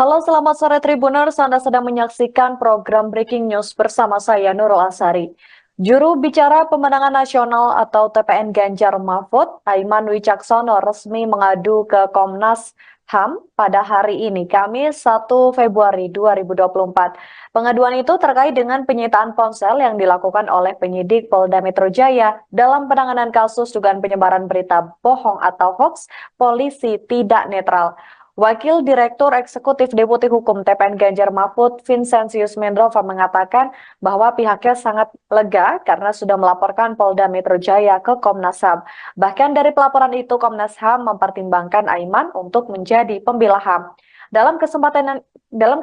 Halo, selamat sore Tribuners. Anda sedang menyaksikan program Breaking News bersama saya Nurul Asari. Juru bicara pemenangan nasional atau TPN Ganjar Mahfud, Aiman Wicaksono resmi mengadu ke Komnas HAM pada hari ini, Kamis 1 Februari 2024. Pengaduan itu terkait dengan penyitaan ponsel yang dilakukan oleh penyidik Polda Metro Jaya dalam penanganan kasus dugaan penyebaran berita bohong atau hoax polisi tidak netral. Wakil Direktur Eksekutif Deputi Hukum TPN Ganjar Mahfud, Vincentius Mendrova mengatakan bahwa pihaknya sangat lega karena sudah melaporkan Polda Metro Jaya ke Komnas HAM. Bahkan dari pelaporan itu, Komnas HAM mempertimbangkan Aiman untuk menjadi pembela HAM. Dalam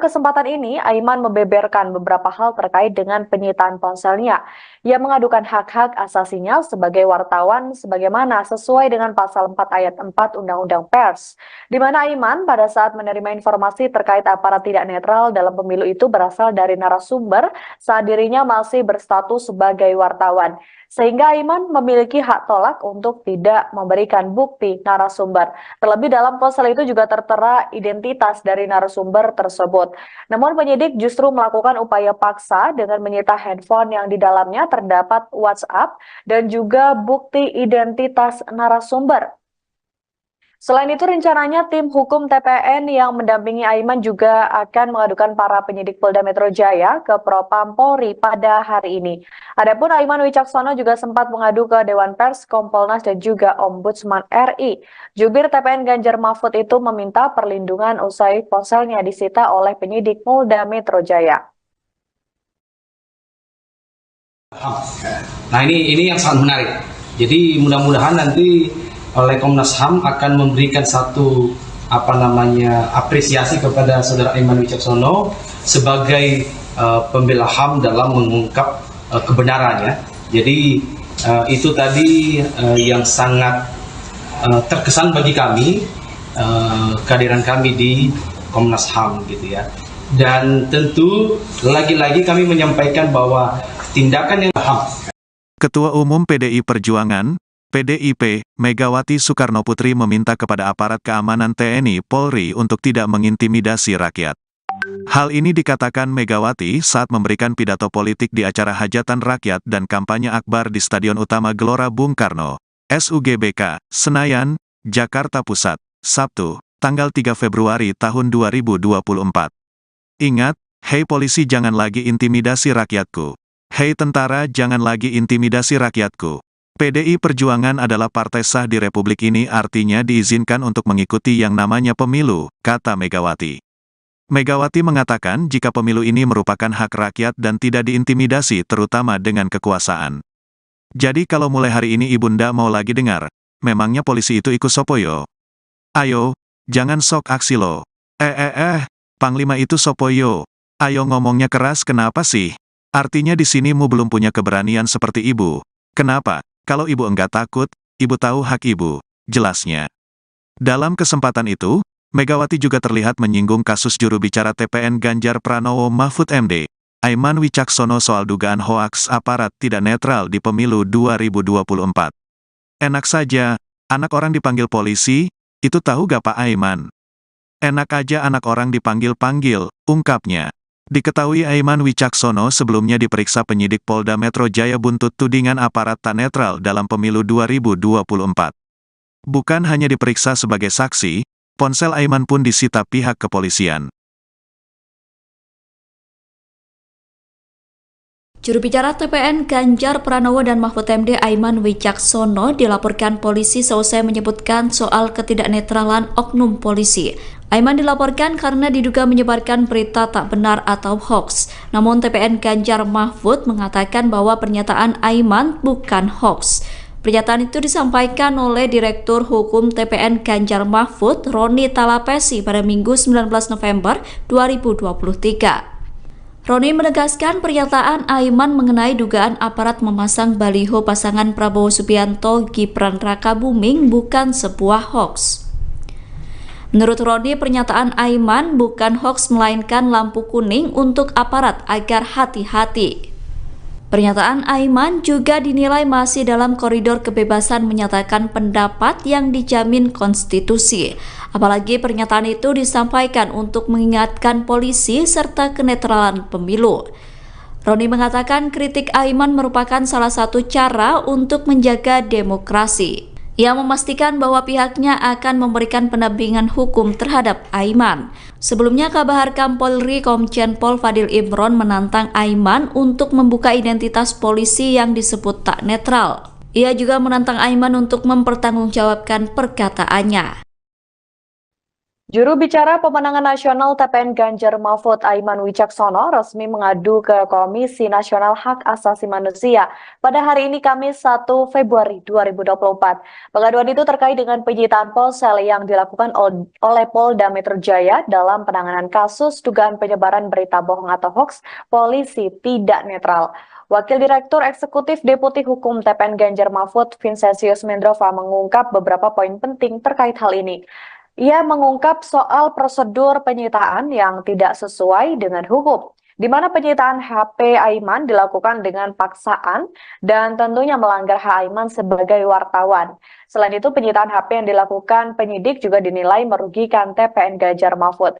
kesempatan ini, Aiman membeberkan beberapa hal terkait dengan penyitaan ponselnya. Ia mengadukan hak-hak asasinya sebagai wartawan sebagaimana sesuai dengan pasal 4 ayat 4 Undang-Undang Pers, di mana Aiman pada saat menerima informasi terkait aparat tidak netral dalam pemilu itu berasal dari narasumber saat dirinya masih berstatus sebagai wartawan. Sehingga Aiman memiliki hak tolak untuk tidak memberikan bukti narasumber. Terlebih dalam ponsel itu juga tertera identitas dari narasumber tersebut. Namun penyidik justru melakukan upaya paksa dengan menyita handphone yang di dalamnya terdapat WhatsApp dan juga bukti identitas narasumber. Selain itu, rencananya tim hukum TPN yang mendampingi Aiman juga akan mengadukan para penyidik Polda Metro Jaya ke Propam Polri pada hari ini. Adapun Aiman Wicaksono juga sempat mengadu ke Dewan Pers, Kompolnas, dan juga Ombudsman RI. Jubir TPN Ganjar Mahfud itu meminta perlindungan usai ponselnya disita oleh penyidik Polda Metro Jaya. Nah ini yang sangat menarik. Jadi mudah-mudahan nanti oleh Komnas HAM akan memberikan satu apresiasi kepada saudara Aiman Wicaksono sebagai pembela HAM dalam mengungkap kebenarannya. Jadi itu tadi yang sangat terkesan bagi kami, kehadiran kami di Komnas HAM gitu ya. Dan tentu lagi-lagi kami menyampaikan bahwa tindakan yang HAM. Ketua Umum PDI Perjuangan, PDIP, Megawati Soekarnoputri meminta kepada aparat keamanan TNI Polri untuk tidak mengintimidasi rakyat. Hal ini dikatakan Megawati saat memberikan pidato politik di acara hajatan rakyat dan kampanye akbar di Stadion Utama Gelora Bung Karno, SUGBK, Senayan, Jakarta Pusat, Sabtu, tanggal 3 Februari tahun 2024. Ingat, hei polisi jangan lagi intimidasi rakyatku. Hei tentara jangan lagi intimidasi rakyatku. PDI Perjuangan adalah partai sah di Republik ini, artinya diizinkan untuk mengikuti yang namanya pemilu, kata Megawati. Megawati mengatakan jika pemilu ini merupakan hak rakyat dan tidak diintimidasi terutama dengan kekuasaan. Jadi kalau mulai hari ini Ibunda mau lagi dengar, memangnya polisi itu ikut sopoyo? Ayo, jangan sok aksi lo. Panglima itu sopoyo. Ayo ngomongnya keras kenapa sih? Artinya di sini mu belum punya keberanian seperti ibu. Kenapa? Kalau ibu enggak takut, ibu tahu hak ibu, jelasnya. Dalam kesempatan itu, Megawati juga terlihat menyinggung kasus juru bicara TPN Ganjar Pranowo Mahfud MD, Aiman Wicaksono soal dugaan hoaks aparat tidak netral di pemilu 2024. Enak saja, anak orang dipanggil polisi, itu tahu gak Pak Aiman? Enak aja anak orang dipanggil-panggil, ungkapnya. Diketahui Aiman Wicaksono sebelumnya diperiksa penyidik Polda Metro Jaya buntut tudingan aparat tak netral dalam pemilu 2024. Bukan hanya diperiksa sebagai saksi, ponsel Aiman pun disita pihak kepolisian. Juru bicara TPN Ganjar Pranowo dan Mahfud MD Aiman Wicaksono dilaporkan polisi seusai menyebutkan soal ketidaknetralan oknum polisi. Aiman dilaporkan karena diduga menyebarkan berita tak benar atau hoax. Namun TPN Ganjar Mahfud mengatakan bahwa pernyataan Aiman bukan hoax. Pernyataan itu disampaikan oleh Direktur Hukum TPN Ganjar Mahfud, Roni Talapesi pada Minggu 19 November 2023. Roni menegaskan pernyataan Aiman mengenai dugaan aparat memasang baliho pasangan Prabowo Subianto Gibran Rakabuming bukan sebuah hoax. Menurut Roni, pernyataan Aiman bukan hoax melainkan lampu kuning untuk aparat agar hati-hati. Pernyataan Aiman juga dinilai masih dalam koridor kebebasan menyatakan pendapat yang dijamin konstitusi. Apalagi pernyataan itu disampaikan untuk mengingatkan polisi serta kenetralan pemilu. Roni mengatakan kritik Aiman merupakan salah satu cara untuk menjaga demokrasi. Ia memastikan bahwa pihaknya akan memberikan pendampingan hukum terhadap Aiman. Sebelumnya, Kabar Harkam Polri Komjen Pol Fadil Imron menantang Aiman untuk membuka identitas polisi yang disebut tak netral. Ia juga menantang Aiman untuk mempertanggungjawabkan perkataannya. Juru bicara pemenangan nasional TPN Ganjar Mahfud Aiman Wicaksono resmi mengadu ke Komisi Nasional Hak Asasi Manusia pada hari ini Kamis 1 Februari 2024. Pengaduan itu terkait dengan penyitaan ponsel yang dilakukan oleh Polda Metro Jaya dalam penanganan kasus dugaan penyebaran berita bohong atau hoax polisi tidak netral. Wakil Direktur Eksekutif Deputi Hukum TPN Ganjar Mahfud, Vincentius Mendrova, mengungkap beberapa poin penting terkait hal ini. Ia mengungkap soal prosedur penyitaan yang tidak sesuai dengan hukum, di mana penyitaan HP Aiman dilakukan dengan paksaan dan tentunya melanggar hak Aiman sebagai wartawan. Selain itu, penyitaan HP yang dilakukan penyidik juga dinilai merugikan TPN Ganjar Mahfud.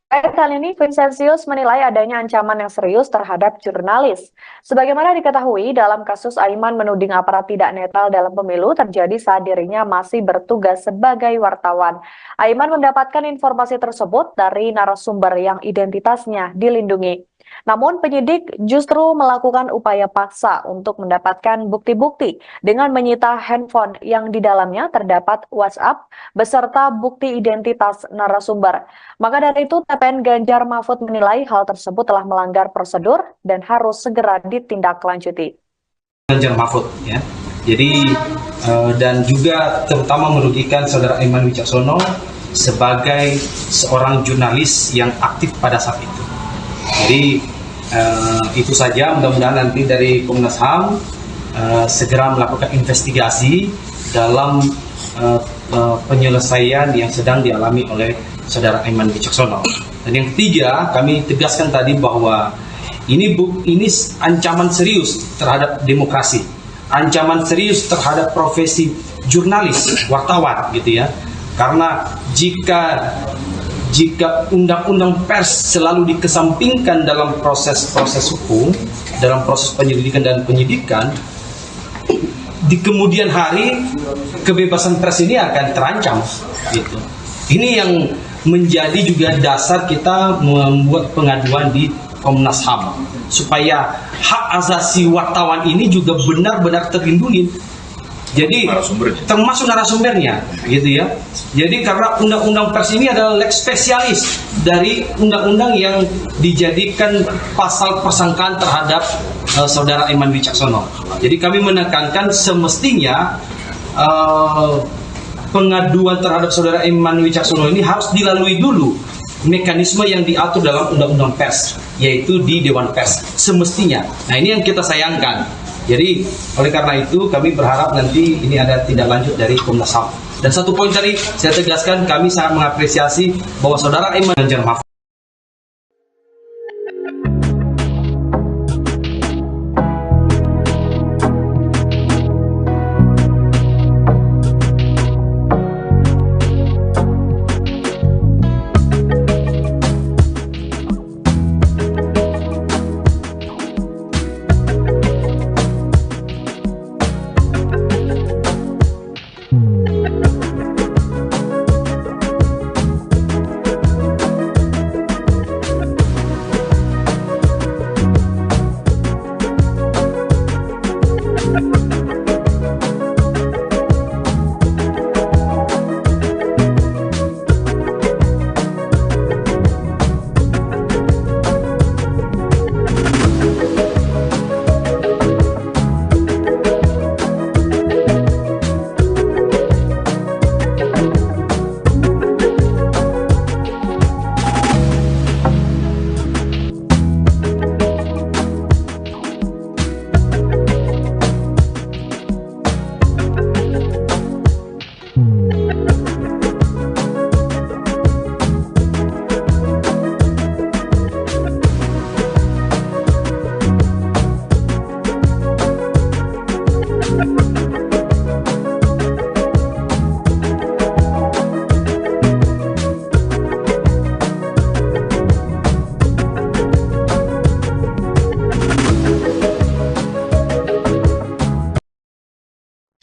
Terkait hal ini, Vincentius menilai adanya ancaman yang serius terhadap jurnalis. Sebagaimana diketahui, dalam kasus Aiman menuding aparat tidak netral dalam pemilu terjadi saat dirinya masih bertugas sebagai wartawan. Aiman mendapatkan informasi tersebut dari narasumber yang identitasnya dilindungi. Namun penyidik justru melakukan upaya paksa untuk mendapatkan bukti-bukti dengan menyita handphone yang di dalamnya terdapat WhatsApp beserta bukti identitas narasumber. Maka dari itu, TPN Ganjar Mahfud menilai hal tersebut telah melanggar prosedur dan harus segera ditindaklanjuti. Ganjar Mahfud ya. Jadi dan juga terutama merugikan saudara Aiman Wicaksono sebagai seorang jurnalis yang aktif pada saat itu. Jadi itu saja, mudah-mudahan nanti dari Komnas HAM segera melakukan investigasi dalam penyelesaian yang sedang dialami oleh saudara Aiman Wicaksono. Dan yang ketiga, kami tegaskan tadi bahwa ini ancaman serius terhadap demokrasi, ancaman serius terhadap profesi jurnalis, wartawan gitu ya. Karena jika undang-undang pers selalu dikesampingkan dalam proses hukum, dalam proses penyelidikan dan penyidikan, di kemudian hari kebebasan pers ini akan terancam gitu. Ini yang menjadi juga dasar kita membuat pengaduan di Komnas HAM supaya hak asasi wartawan ini juga benar-benar terlindungi. Jadi termasuk narasumbernya gitu ya. Jadi karena undang-undang pers ini adalah lex spesialis dari undang-undang yang dijadikan pasal persangkaan terhadap saudara Aiman Wicaksono. Jadi kami menekankan semestinya pengaduan terhadap saudara Aiman Wicaksono ini harus dilalui dulu mekanisme yang diatur dalam undang-undang pers, yaitu di Dewan Pers semestinya. Nah, ini yang kita sayangkan. Jadi oleh karena itu kami berharap nanti ini ada tindak lanjut dari Komnas HAM. Dan satu poin tadi saya tegaskan, kami sangat mengapresiasi bahwa saudara Aiman Ganjar Mahfud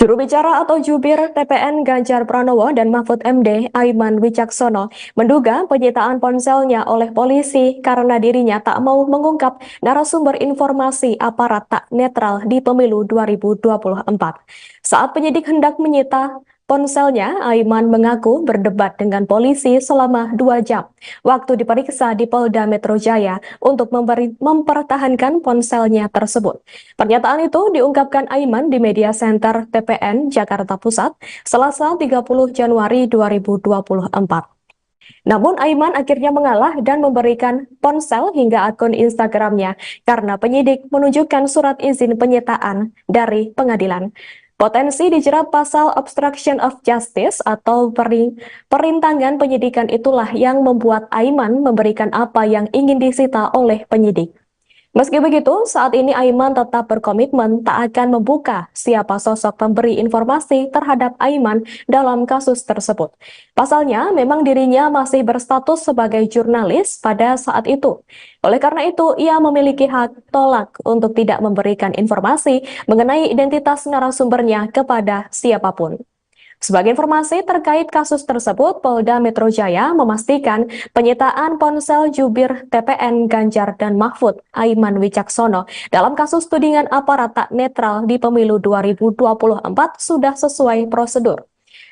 Juru bicara atau jubir TPN Ganjar Pranowo dan Mahfud MD Aiman Wicaksono menduga penyitaan ponselnya oleh polisi karena dirinya tak mau mengungkap narasumber informasi aparat tak netral di pemilu 2024. Saat penyidik hendak menyita ponselnya, Aiman mengaku berdebat dengan polisi selama 2 jam waktu diperiksa di Polda Metro Jaya untuk mempertahankan ponselnya tersebut. Pernyataan itu diungkapkan Aiman di Media Center TPN Jakarta Pusat, Selasa 30 Januari 2024. Namun Aiman akhirnya mengalah dan memberikan ponsel hingga akun Instagramnya karena penyidik menunjukkan surat izin penyitaan dari pengadilan. Potensi dijerat pasal obstruction of justice atau perintangan penyidikan itulah yang membuat Aiman memberikan apa yang ingin disita oleh penyidik. Meski begitu, saat ini Aiman tetap berkomitmen tak akan membuka siapa sosok pemberi informasi terhadap Aiman dalam kasus tersebut. Pasalnya, memang dirinya masih berstatus sebagai jurnalis pada saat itu. Oleh karena itu, ia memiliki hak tolak untuk tidak memberikan informasi mengenai identitas narasumbernya kepada siapapun. Sebagai informasi terkait kasus tersebut, Polda Metro Jaya memastikan penyitaan ponsel jubir TPN Ganjar dan Mahfud, Aiman Wicaksono, dalam kasus tudingan aparat tak netral di pemilu 2024 sudah sesuai prosedur.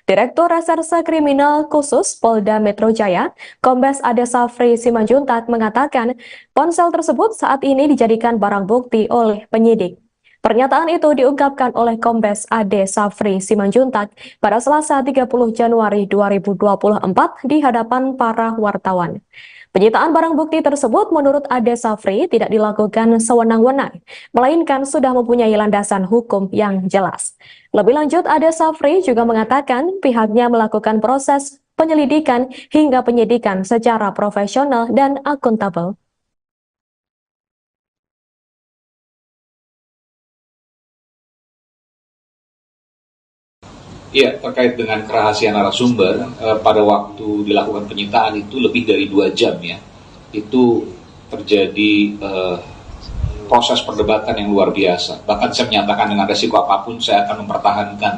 Direktur Reserse Kriminal Khusus Polda Metro Jaya, Kombes Ade Safri Simanjuntak mengatakan ponsel tersebut saat ini dijadikan barang bukti oleh penyidik. Pernyataan itu diungkapkan oleh Kombes Ade Safri Simanjuntak pada Selasa 30 Januari 2024 di hadapan para wartawan. Penyitaan barang bukti tersebut menurut Ade Safri tidak dilakukan sewenang-wenang, melainkan sudah mempunyai landasan hukum yang jelas. Lebih lanjut, Ade Safri juga mengatakan pihaknya melakukan proses penyelidikan hingga penyidikan secara profesional dan akuntabel. Iya, terkait dengan kerahasiaan narasumber, pada waktu dilakukan penyitaan itu lebih dari 2 jam ya, itu terjadi proses perdebatan yang luar biasa. Bahkan saya menyatakan dengan resiko apapun saya akan mempertahankan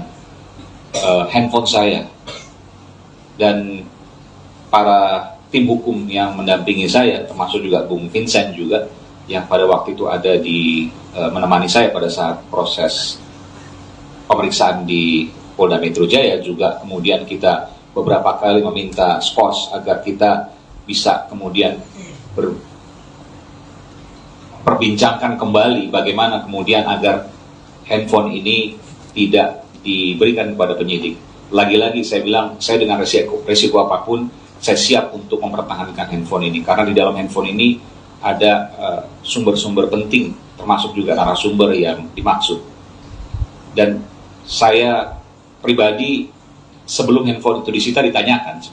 handphone saya. Dan para tim hukum yang mendampingi saya, termasuk juga Bung Vincent juga, yang pada waktu itu ada di menemani saya pada saat proses pemeriksaan di Polda Metro Jaya, juga kemudian kita beberapa kali meminta skos agar kita bisa kemudian perbincangkan kembali bagaimana kemudian agar handphone ini tidak diberikan kepada penyidik. Lagi-lagi saya bilang, saya dengan resiko apapun, saya siap untuk mempertahankan handphone ini, karena di dalam handphone ini ada sumber-sumber penting, termasuk juga narasumber yang dimaksud. Dan saya pribadi sebelum handphone itu disita ditanyakan.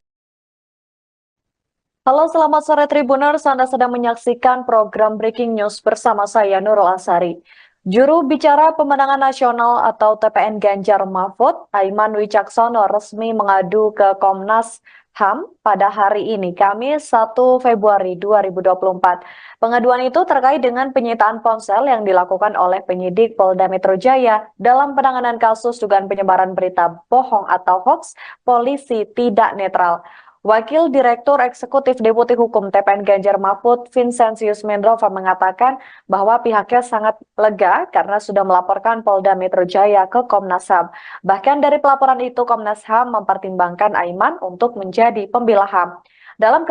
Halo, selamat sore Tribuners. Anda sedang menyaksikan program Breaking News bersama saya Nurul Asari. Juru bicara pemenangan nasional atau TPN Ganjar Mahfud, Aiman Wicaksono, resmi mengadu ke Komnas HAM pada hari ini, Kamis 1 Februari 2024. Pengaduan itu terkait dengan penyitaan ponsel yang dilakukan oleh penyidik Polda Metro Jaya dalam penanganan kasus dugaan penyebaran berita bohong atau hoax polisi tidak netral. Wakil Direktur Eksekutif Deputi Hukum TPN Ganjar Mahfud, Vincentius Mendrova, mengatakan bahwa pihaknya sangat lega karena sudah melaporkan Polda Metro Jaya ke Komnas HAM. Bahkan dari pelaporan itu, Komnas HAM mempertimbangkan Aiman untuk menjadi pembela HAM. Dalam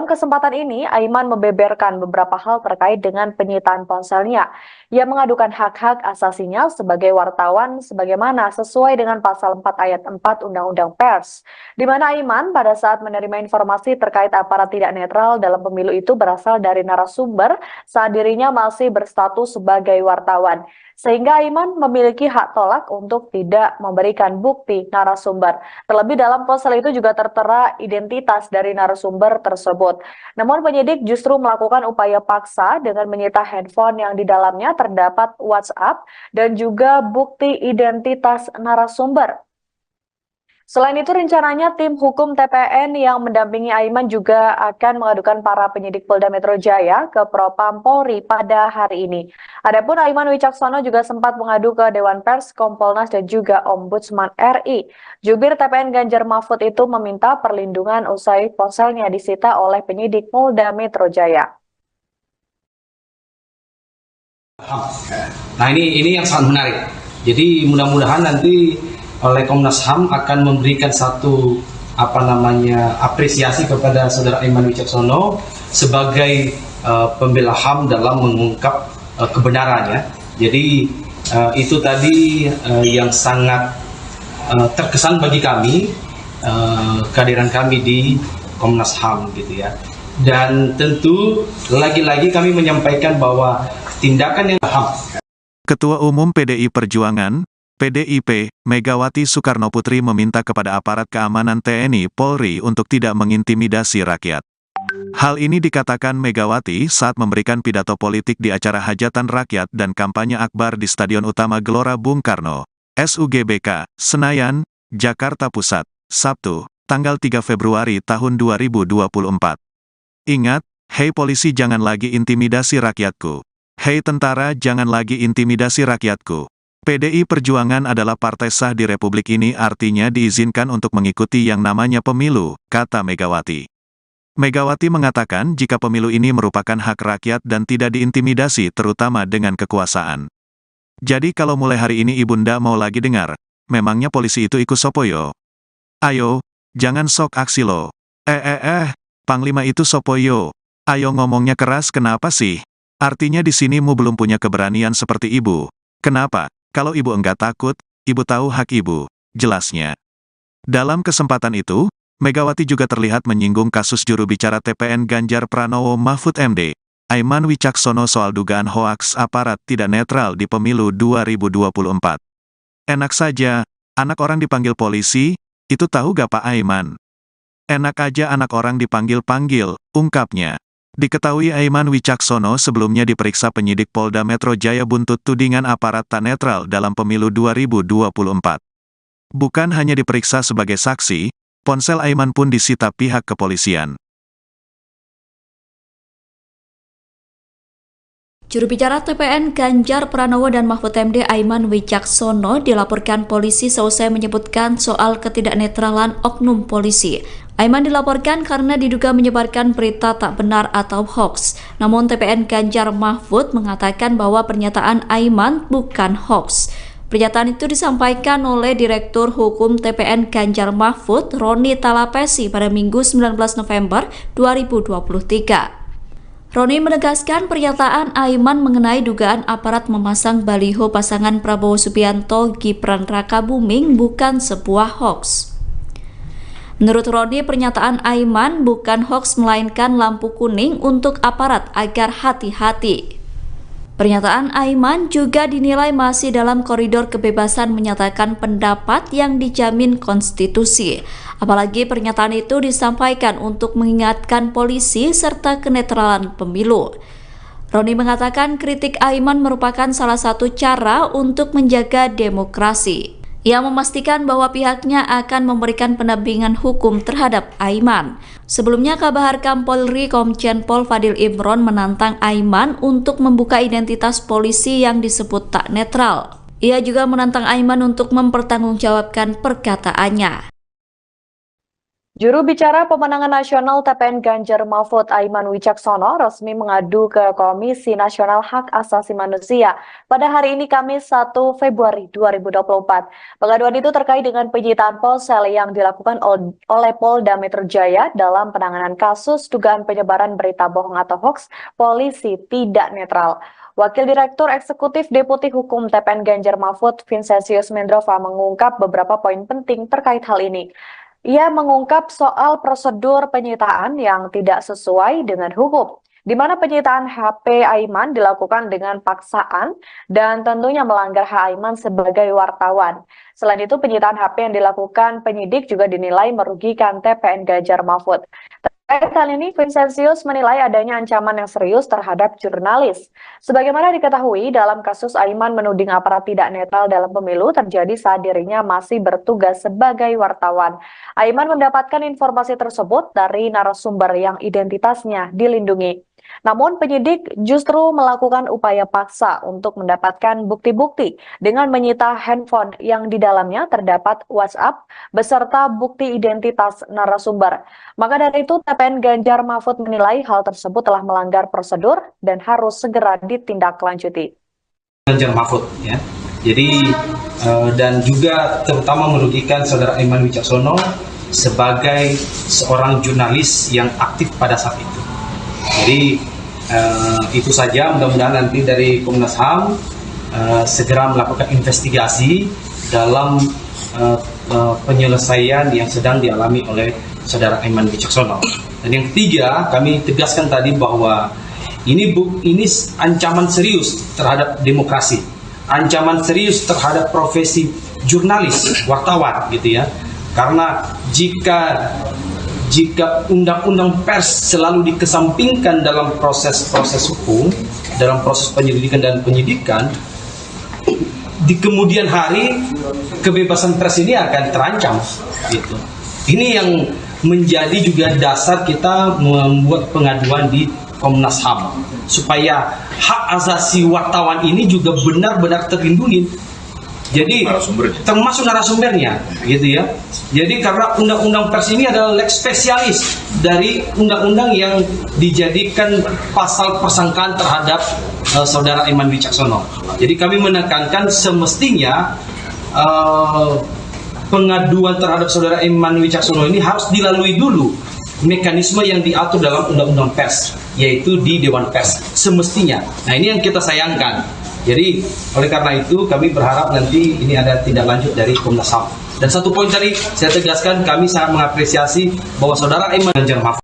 kesempatan ini, Aiman membeberkan beberapa hal terkait dengan penyitaan ponselnya. Ia mengadukan hak-hak asasinya sebagai wartawan sebagaimana sesuai dengan pasal 4 ayat 4 Undang-Undang Pers, di mana Aiman pada saat menerima informasi terkait aparat tidak netral dalam pemilu itu berasal dari narasumber saat dirinya masih berstatus sebagai wartawan. Sehingga Aiman memiliki hak tolak untuk tidak memberikan bukti narasumber. Terlebih dalam ponsel itu juga tertera identitas dari narasumber tersebut. Namun penyidik justru melakukan upaya paksa dengan menyita handphone yang di dalamnya terdapat WhatsApp dan juga bukti identitas narasumber. Selain itu, rencananya tim hukum TPN yang mendampingi Aiman juga akan mengadukan para penyidik Polda Metro Jaya ke Propam Polri pada hari ini. Adapun Aiman Wicaksono juga sempat mengadu ke Dewan Pers, Kompolnas, dan juga Ombudsman RI. Jubir TPN Ganjar Mahfud itu meminta perlindungan usai ponselnya disita oleh penyidik Polda Metro Jaya. Nah, ini yang sangat menarik. Jadi mudah-mudahan nanti oleh Komnas HAM akan memberikan satu apresiasi kepada saudara Aiman Wicaksono sebagai pembela HAM dalam mengungkap kebenarannya. Jadi itu tadi yang sangat terkesan bagi kami, kehadiran kami di Komnas HAM gitu ya. Dan tentu lagi-lagi kami menyampaikan bahwa tindakan yang HAM. Ketua Umum PDI Perjuangan, PDIP, Megawati Soekarnoputri meminta kepada aparat keamanan TNI Polri untuk tidak mengintimidasi rakyat. Hal ini dikatakan Megawati saat memberikan pidato politik di acara hajatan rakyat dan kampanye akbar di Stadion Utama Gelora Bung Karno, SUGBK, Senayan, Jakarta Pusat, Sabtu, tanggal 3 Februari tahun 2024. Ingat, hei polisi jangan lagi intimidasi rakyatku. Hei tentara jangan lagi intimidasi rakyatku. PDI Perjuangan adalah partai sah di Republik ini, artinya diizinkan untuk mengikuti yang namanya pemilu, kata Megawati. Megawati mengatakan jika pemilu ini merupakan hak rakyat dan tidak diintimidasi terutama dengan kekuasaan. Jadi kalau mulai hari ini Ibunda mau lagi dengar, memangnya polisi itu ikut sopoyo? Ayo, jangan sok aksi lo. Panglima itu sopoyo. Ayo ngomongnya keras kenapa sih? Artinya di sini mu belum punya keberanian seperti ibu. Kenapa? Kalau ibu enggak takut, ibu tahu hak ibu, jelasnya. Dalam kesempatan itu, Megawati juga terlihat menyinggung kasus juru bicara TPN Ganjar Pranowo Mahfud MD, Aiman Wicaksono soal dugaan hoaks aparat tidak netral di pemilu 2024. Enak saja, anak orang dipanggil polisi, itu tahu gak Pak Aiman? Enak aja anak orang dipanggil-panggil, ungkapnya. Diketahui Aiman Wicaksono sebelumnya diperiksa penyidik Polda Metro Jaya buntut tudingan aparat tak netral dalam pemilu 2024. Bukan hanya diperiksa sebagai saksi, ponsel Aiman pun disita pihak kepolisian. Juru bicara TPN Ganjar Pranowo dan Mahfud MD Aiman Wicaksono dilaporkan polisi seusai menyebutkan soal ketidaknetralan oknum polisi. Aiman dilaporkan karena diduga menyebarkan berita tak benar atau hoax. Namun TPN Ganjar Mahfud mengatakan bahwa pernyataan Aiman bukan hoax. Pernyataan itu disampaikan oleh Direktur Hukum TPN Ganjar Mahfud, Roni Talapesi pada Minggu 19 November 2023. Roni menegaskan pernyataan Aiman mengenai dugaan aparat memasang baliho pasangan Prabowo Subianto Gibran Rakabuming bukan sebuah hoax. Menurut Roni, pernyataan Aiman bukan hoax melainkan lampu kuning untuk aparat agar hati-hati. Pernyataan Aiman juga dinilai masih dalam koridor kebebasan menyatakan pendapat yang dijamin konstitusi. Apalagi pernyataan itu disampaikan untuk mengingatkan polisi serta kenetralan pemilu. Roni mengatakan kritik Aiman merupakan salah satu cara untuk menjaga demokrasi. Ia memastikan bahwa pihaknya akan memberikan pendampingan hukum terhadap Aiman. Sebelumnya, Kabar Harkam Polri Komjen Pol Fadil Imron menantang Aiman untuk membuka identitas polisi yang disebut tak netral. Ia juga menantang Aiman untuk mempertanggungjawabkan perkataannya. Juru bicara pemenangan nasional TPN Ganjar Mahfud Aiman Wicaksono resmi mengadu ke Komisi Nasional Hak Asasi Manusia pada hari ini Kamis 1 Februari 2024. Pengaduan itu terkait dengan penyitaan ponsel yang dilakukan oleh Polda Metro Jaya dalam penanganan kasus dugaan penyebaran berita bohong atau hoax polisi tidak netral. Wakil Direktur Eksekutif Deputi Hukum TPN Ganjar Mahfud Vincentius Mendrova mengungkap beberapa poin penting terkait hal ini. Ia mengungkap soal prosedur penyitaan yang tidak sesuai dengan hukum, di mana penyitaan HP Aiman dilakukan dengan paksaan dan tentunya melanggar hak Aiman sebagai wartawan. Selain itu, penyitaan HP yang dilakukan penyidik juga dinilai merugikan TPN Ganjar Mahfud. Terkait hal ini, Vincentius menilai adanya ancaman yang serius terhadap jurnalis. Sebagaimana diketahui, dalam kasus Aiman menuding aparat tidak netral dalam pemilu terjadi saat dirinya masih bertugas sebagai wartawan. Aiman mendapatkan informasi tersebut dari narasumber yang identitasnya dilindungi. Namun penyidik justru melakukan upaya paksa untuk mendapatkan bukti-bukti dengan menyita handphone yang di dalamnya terdapat WhatsApp beserta bukti identitas narasumber. Maka dari itu TPN Ganjar Mahfud menilai hal tersebut telah melanggar prosedur dan harus segera ditindaklanjuti. Ganjar Mahfud ya. Jadi dan juga terutama merugikan saudara Aiman Wicaksono sebagai seorang jurnalis yang aktif pada saat itu. Jadi itu saja, mudah-mudahan nanti dari Komnas HAM segera melakukan investigasi dalam penyelesaian yang sedang dialami oleh saudara Aiman Wicaksono. Dan yang ketiga, kami tegaskan tadi bahwa ini ancaman serius terhadap demokrasi, ancaman serius terhadap profesi jurnalis, wartawan gitu ya. Karena jika jika undang-undang pers selalu dikesampingkan dalam proses-proses hukum, dalam proses penyelidikan dan penyidikan, di kemudian hari kebebasan pers ini akan terancam gitu. Ini yang menjadi juga dasar kita membuat pengaduan di Komnas HAM supaya hak asasi wartawan ini juga benar-benar terlindungi. Jadi termasuk narasumbernya gitu ya. Jadi karena undang-undang pers ini adalah lex spesialis dari undang-undang yang dijadikan pasal persangkaan terhadap saudara Aiman Wicaksono. Jadi kami menekankan semestinya pengaduan terhadap saudara Aiman Wicaksono ini harus dilalui dulu mekanisme yang diatur dalam undang-undang pers, yaitu di Dewan Pers semestinya. Nah, ini yang kita sayangkan. Jadi oleh karena itu kami berharap nanti ini ada tindak lanjut dari Komnas HAM. Dan satu poin tadi saya tegaskan, kami sangat mengapresiasi bahwa saudara Aiman Ganjar Mahfud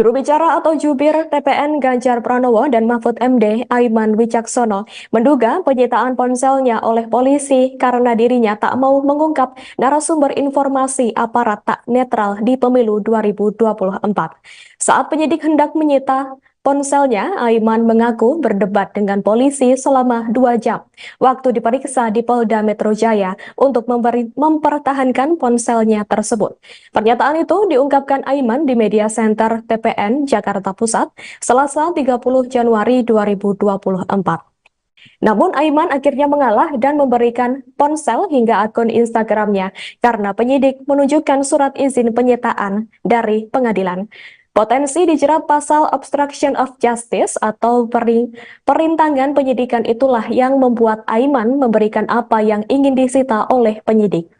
Juru bicara atau jubir TPN Ganjar Pranowo dan Mahfud MD Aiman Wicaksono menduga penyitaan ponselnya oleh polisi karena dirinya tak mau mengungkap narasumber informasi aparat tak netral di pemilu 2024. Saat penyidik hendak menyita ponselnya, Aiman mengaku berdebat dengan polisi selama 2 jam waktu diperiksa di Polda Metro Jaya untuk mempertahankan ponselnya tersebut. Pernyataan itu diungkapkan Aiman di Media Center TPN Jakarta Pusat, Selasa 30 Januari 2024. Namun Aiman akhirnya mengalah dan memberikan ponsel hingga akun Instagramnya karena penyidik menunjukkan surat izin penyitaan dari pengadilan. Potensi dijerat pasal obstruction of justice atau perintangan penyidikan itulah yang membuat Aiman memberikan apa yang ingin disita oleh penyidik.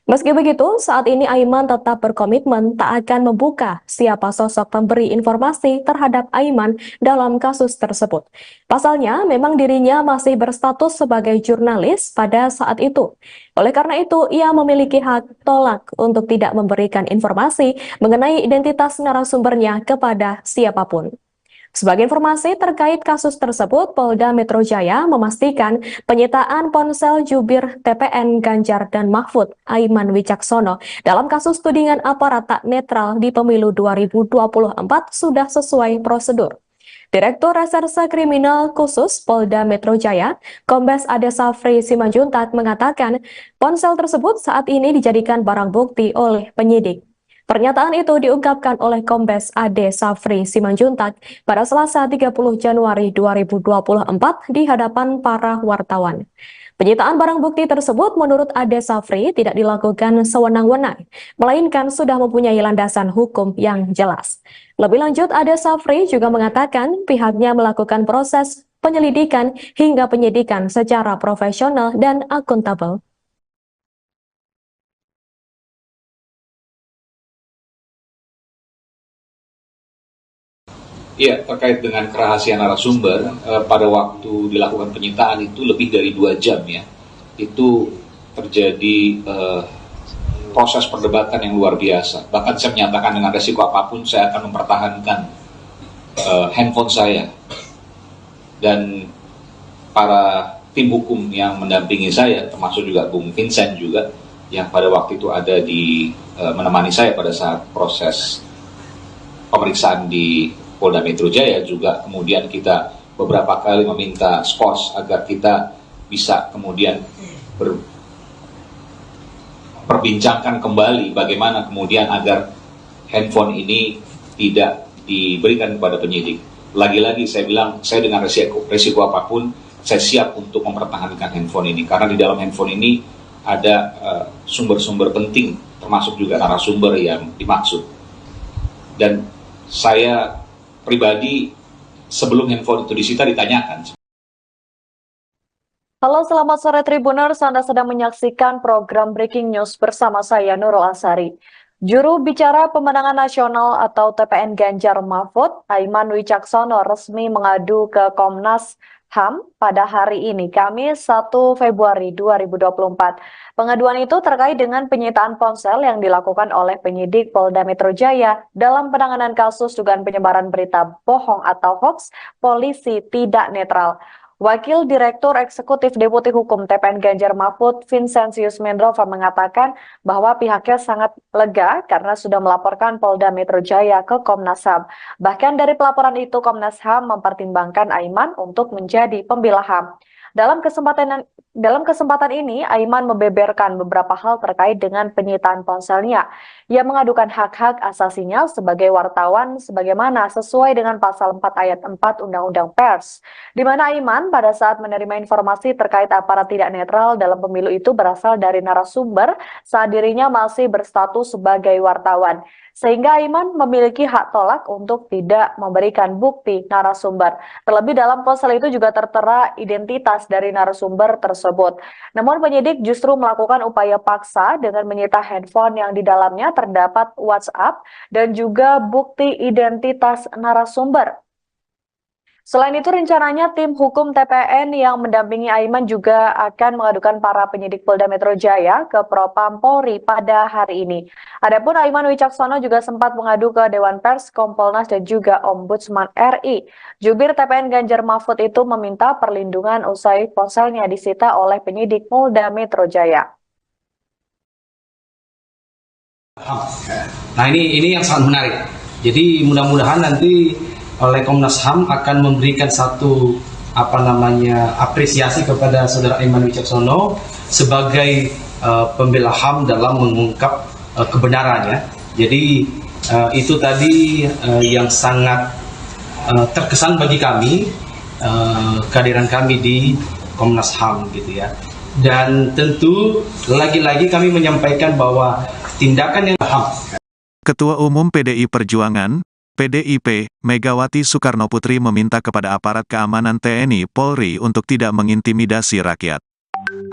Meski begitu, saat ini Aiman tetap berkomitmen tak akan membuka siapa sosok pemberi informasi terhadap Aiman dalam kasus tersebut. Pasalnya, memang dirinya masih berstatus sebagai jurnalis pada saat itu. Oleh karena itu, ia memiliki hak tolak untuk tidak memberikan informasi mengenai identitas narasumbernya kepada siapapun. Sebagai informasi terkait kasus tersebut, Polda Metro Jaya memastikan penyitaan ponsel jubir TPN Ganjar dan Mahfud Aiman Wicaksono dalam kasus tudingan aparat tak netral di pemilu 2024 sudah sesuai prosedur. Direktur Reserse Kriminal Khusus Polda Metro Jaya, Kombes Ade Safri Simanjuntak mengatakan ponsel tersebut saat ini dijadikan barang bukti oleh penyidik. Pernyataan itu diungkapkan oleh Kombes Ade Safri Simanjuntak pada Selasa 30 Januari 2024 di hadapan para wartawan. Penyitaan barang bukti tersebut menurut Ade Safri tidak dilakukan sewenang-wenang, melainkan sudah mempunyai landasan hukum yang jelas. Lebih lanjut, Ade Safri juga mengatakan pihaknya melakukan proses penyelidikan hingga penyidikan secara profesional dan akuntabel. Iya, terkait dengan kerahasiaan narasumber, pada waktu dilakukan penyitaan itu lebih dari 2 jam ya. Itu terjadi proses perdebatan yang luar biasa. Bahkan saya menyatakan dengan resiko apapun saya akan mempertahankan handphone saya. Dan para tim hukum yang mendampingi saya, termasuk juga Bung Vincent juga, yang pada waktu itu ada menemani saya pada saat proses pemeriksaan di Polda Metro Jaya, juga kemudian kita beberapa kali meminta skos agar kita bisa kemudian perbincangkan kembali bagaimana kemudian agar handphone ini tidak diberikan kepada penyidik. Lagi-lagi saya bilang, saya dengan resiko apapun, saya siap untuk mempertahankan handphone ini, karena di dalam handphone ini ada sumber-sumber penting, termasuk juga narasumber yang dimaksud. Dan saya pribadi sebelum handphone itu disita ditanyakan. Halo, selamat sore Tribuners. Anda sedang menyaksikan program Breaking News bersama saya Nurul Asari. Juru bicara pemenangan nasional atau TPN Ganjar Mahfud, Aiman Wicaksono, resmi mengadu ke Komnas HAM pada hari ini, Kamis 1 Februari 2024. Pengaduan itu terkait dengan penyitaan ponsel yang dilakukan oleh penyidik Polda Metro Jaya dalam penanganan kasus dugaan penyebaran berita bohong atau hoax polisi tidak netral. Wakil Direktur Eksekutif Deputi Hukum TPN Ganjar Mahfud, Vincentius Mendrova, mengatakan bahwa pihaknya sangat lega karena sudah melaporkan Polda Metro Jaya ke Komnas HAM. Bahkan dari pelaporan itu, Komnas HAM mempertimbangkan Aiman untuk menjadi pembela HAM. Dalam kesempatan ini, Aiman membeberkan beberapa hal terkait dengan penyitaan ponselnya. Ia mengadukan hak-hak asasinya sebagai wartawan sebagaimana sesuai dengan pasal 4 ayat 4 Undang-Undang Pers, di mana Aiman pada saat menerima informasi terkait aparat tidak netral dalam pemilu itu berasal dari narasumber saat dirinya masih berstatus sebagai wartawan. Sehingga Aiman memiliki hak tolak untuk tidak memberikan bukti narasumber. Terlebih dalam ponsel itu juga tertera identitas dari narasumber tersebut. Namun penyidik justru melakukan upaya paksa dengan menyita handphone yang di dalamnya terdapat WhatsApp dan juga bukti identitas narasumber. Selain itu, rencananya tim hukum TPN yang mendampingi Aiman juga akan mengadukan para penyidik Polda Metro Jaya ke Propam Polri pada hari ini. Adapun Aiman Wicaksono juga sempat mengadu ke Dewan Pers, Kompolnas, dan juga Ombudsman RI. Jubir TPN Ganjar Mahfud itu meminta perlindungan usai ponselnya disita oleh penyidik Polda Metro Jaya. Nah ini yang sangat menarik. Jadi mudah-mudahan nanti oleh Komnas HAM akan memberikan satu apresiasi kepada saudara Aiman Wicaksono sebagai pembela HAM dalam mengungkap kebenarannya. Jadi itu tadi yang sangat terkesan bagi kami, kehadiran kami di Komnas HAM gitu ya. Dan tentu lagi-lagi kami menyampaikan bahwa tindakan yang HAM. Ketua Umum PDI Perjuangan, PDIP, Megawati Soekarnoputri meminta kepada aparat keamanan TNI Polri untuk tidak mengintimidasi rakyat.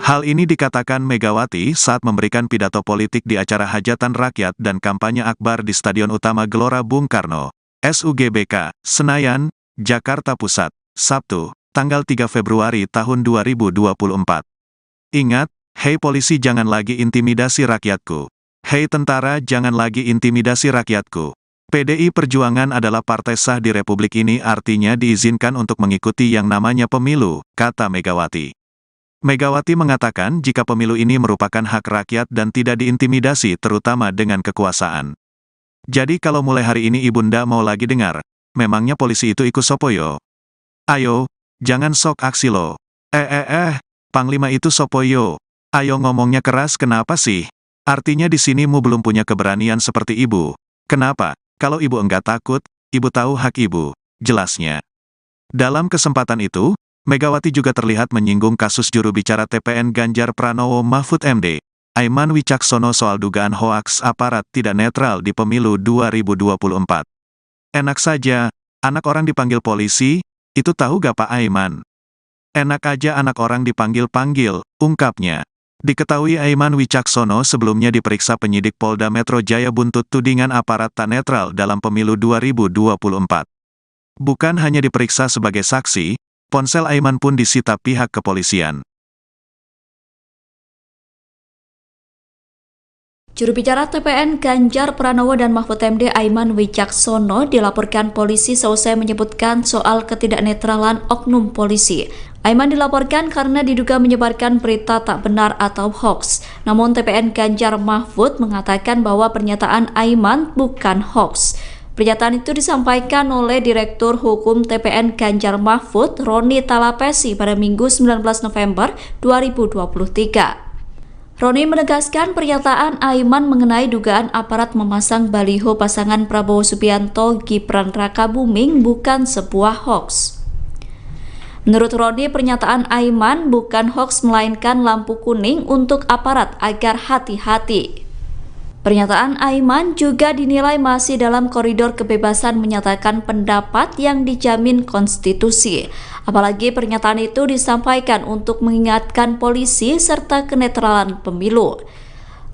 Hal ini dikatakan Megawati saat memberikan pidato politik di acara hajatan rakyat dan kampanye akbar di Stadion Utama Gelora Bung Karno, SUGBK, Senayan, Jakarta Pusat, Sabtu, tanggal 3 Februari tahun 2024. Ingat, hei polisi jangan lagi intimidasi rakyatku. Hei tentara jangan lagi intimidasi rakyatku. PDI Perjuangan adalah partai sah di Republik ini, artinya diizinkan untuk mengikuti yang namanya pemilu, kata Megawati. Megawati mengatakan jika pemilu ini merupakan hak rakyat dan tidak diintimidasi terutama dengan kekuasaan. Jadi kalau mulai hari ini Ibunda mau lagi dengar, memangnya polisi itu ikut sopoyo? Ayo, jangan sok aksi lo. Panglima itu sopoyo. Ayo ngomongnya keras kenapa sih? Artinya di sini mu belum punya keberanian seperti ibu. Kenapa? Kalau ibu enggak takut, ibu tahu hak ibu, jelasnya. Dalam kesempatan itu, Megawati juga terlihat menyinggung kasus juru bicara TPN Ganjar Pranowo Mahfud MD, Aiman Wicaksono soal dugaan hoaks aparat tidak netral di pemilu 2024. Enak saja, anak orang dipanggil polisi, itu tahu gak Pak Aiman? Enak aja anak orang dipanggil-panggil, ungkapnya. Diketahui Aiman Wicaksono sebelumnya diperiksa penyidik Polda Metro Jaya buntut tudingan aparat tak netral dalam pemilu 2024. Bukan hanya diperiksa sebagai saksi, ponsel Aiman pun disita pihak kepolisian. Juru bicara TPN Ganjar Pranowo dan Mahfud MD Aiman Wicaksono dilaporkan polisi seusai menyebutkan soal ketidaknetralan oknum polisi. Aiman dilaporkan karena diduga menyebarkan berita tak benar atau hoax. Namun TPN Ganjar Mahfud mengatakan bahwa pernyataan Aiman bukan hoax. Pernyataan itu disampaikan oleh Direktur Hukum TPN Ganjar Mahfud, Roni Talapesi pada Minggu 19 November 2023. Roni menegaskan pernyataan Aiman mengenai dugaan aparat memasang baliho pasangan Prabowo Subianto Gibran Rakabuming bukan sebuah hoax. Menurut Roni, pernyataan Aiman bukan hoax melainkan lampu kuning untuk aparat agar hati-hati. Pernyataan Aiman juga dinilai masih dalam koridor kebebasan menyatakan pendapat yang dijamin konstitusi. Apalagi pernyataan itu disampaikan untuk mengingatkan polisi serta kenetralan pemilu.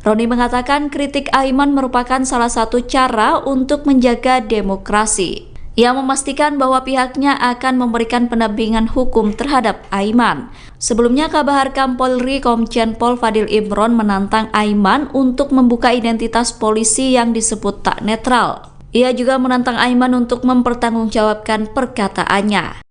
Roni mengatakan kritik Aiman merupakan salah satu cara untuk menjaga demokrasi. Ia memastikan bahwa pihaknya akan memberikan pendampingan hukum terhadap Aiman. Sebelumnya, Kabahar Polri Komjen Pol Fadil Imron menantang Aiman untuk membuka identitas polisi yang disebut tak netral. Ia juga menantang Aiman untuk mempertanggungjawabkan perkataannya.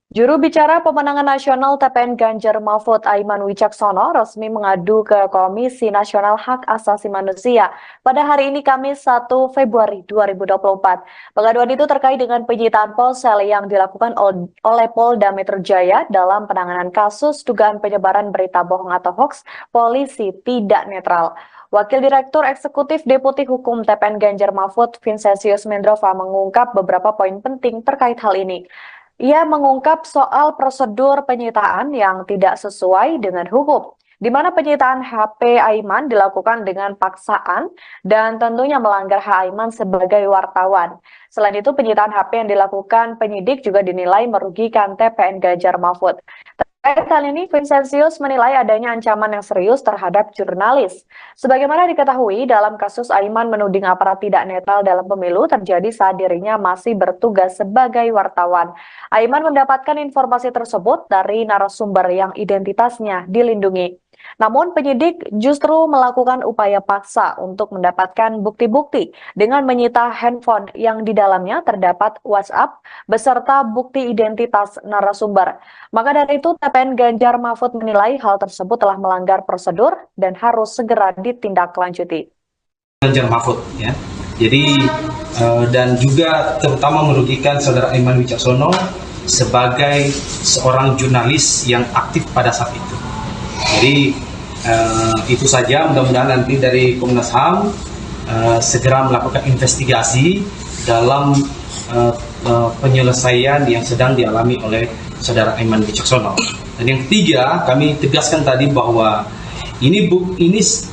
Juru bicara pemenangan nasional TPN Ganjar Mahfud Aiman Wicaksono resmi mengadu ke Komisi Nasional Hak Asasi Manusia pada hari ini Kamis 1 Februari 2024. Pengaduan itu terkait dengan penyitaan ponsel yang dilakukan oleh Polda Metro Jaya dalam penanganan kasus dugaan penyebaran berita bohong atau hoax polisi tidak netral. Wakil Direktur Eksekutif Deputi Hukum TPN Ganjar Mahfud, Vincentius Mendrova, mengungkap beberapa poin penting terkait hal ini. Ia mengungkap soal prosedur penyitaan yang tidak sesuai dengan hukum, di mana penyitaan HP Aiman dilakukan dengan paksaan dan tentunya melanggar hak Aiman sebagai wartawan. Selain itu, penyitaan HP yang dilakukan penyidik juga dinilai merugikan TPN Ganjar Mahfud. Terkait hal ini, Vincentius menilai adanya ancaman yang serius terhadap jurnalis. Sebagaimana diketahui, dalam kasus Aiman menuding aparat tidak netral dalam pemilu terjadi saat dirinya masih bertugas sebagai wartawan. Aiman mendapatkan informasi tersebut dari narasumber yang identitasnya dilindungi. Namun penyidik justru melakukan upaya paksa untuk mendapatkan bukti-bukti dengan menyita handphone yang di dalamnya terdapat WhatsApp beserta bukti identitas narasumber. Maka dari itu TPN Ganjar Mahfud menilai hal tersebut telah melanggar prosedur dan harus segera ditindaklanjuti. Ganjar Mahfud ya. Jadi dan juga terutama merugikan saudara Aiman Wicaksono sebagai seorang jurnalis yang aktif pada saat itu. Jadi itu saja, mudah-mudahan nanti dari Komnas HAM segera melakukan investigasi dalam penyelesaian yang sedang dialami oleh saudara Aiman Wicaksono. Dan yang ketiga, kami tegaskan tadi bahwa ini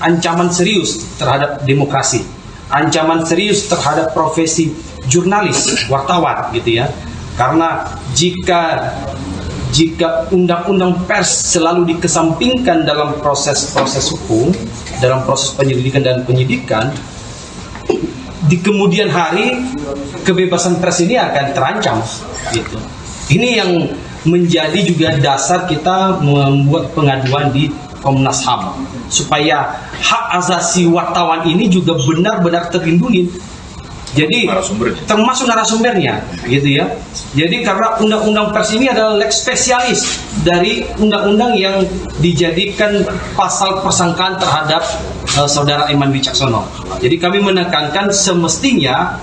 ancaman serius terhadap demokrasi, ancaman serius terhadap profesi jurnalis, wartawan gitu ya. Karena jika undang-undang pers selalu dikesampingkan dalam proses hukum, dalam proses penyelidikan dan penyidikan, di kemudian hari kebebasan pers ini akan terancam. Gitu. Ini yang menjadi juga dasar kita membuat pengaduan di Komnas HAM supaya hak asasi wartawan ini juga benar-benar terlindungi. Jadi termasuk narasumbernya, gitu ya. Jadi karena undang-undang pers ini adalah lex spesialis dari undang-undang yang dijadikan pasal persangkaan terhadap saudara Aiman Wicaksono. Jadi kami menekankan semestinya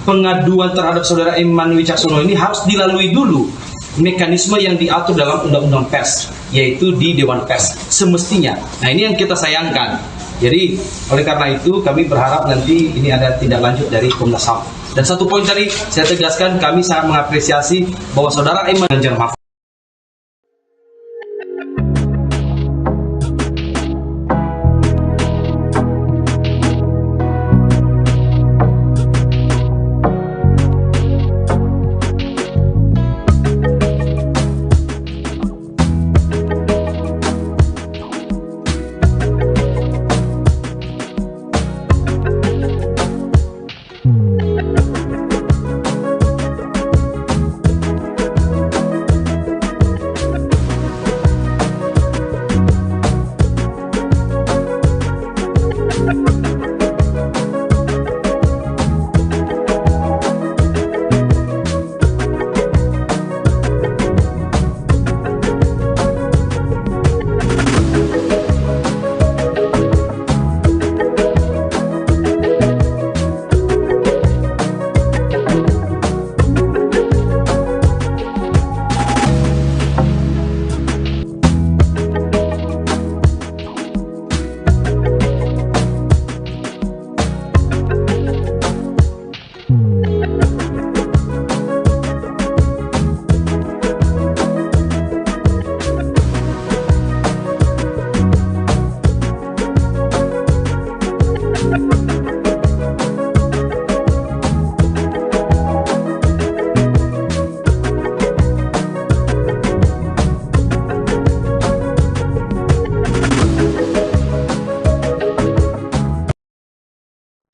pengaduan terhadap saudara Aiman Wicaksono ini harus dilalui dulu mekanisme yang diatur dalam undang-undang pers, yaitu di Dewan Pers semestinya. Nah ini yang kita sayangkan. Jadi oleh karena itu kami berharap nanti ini ada tindak lanjut dari Komnas HAM. Dan satu poin tadi saya tegaskan, kami sangat mengapresiasi bahwa saudara Aiman Ganjar Mahfud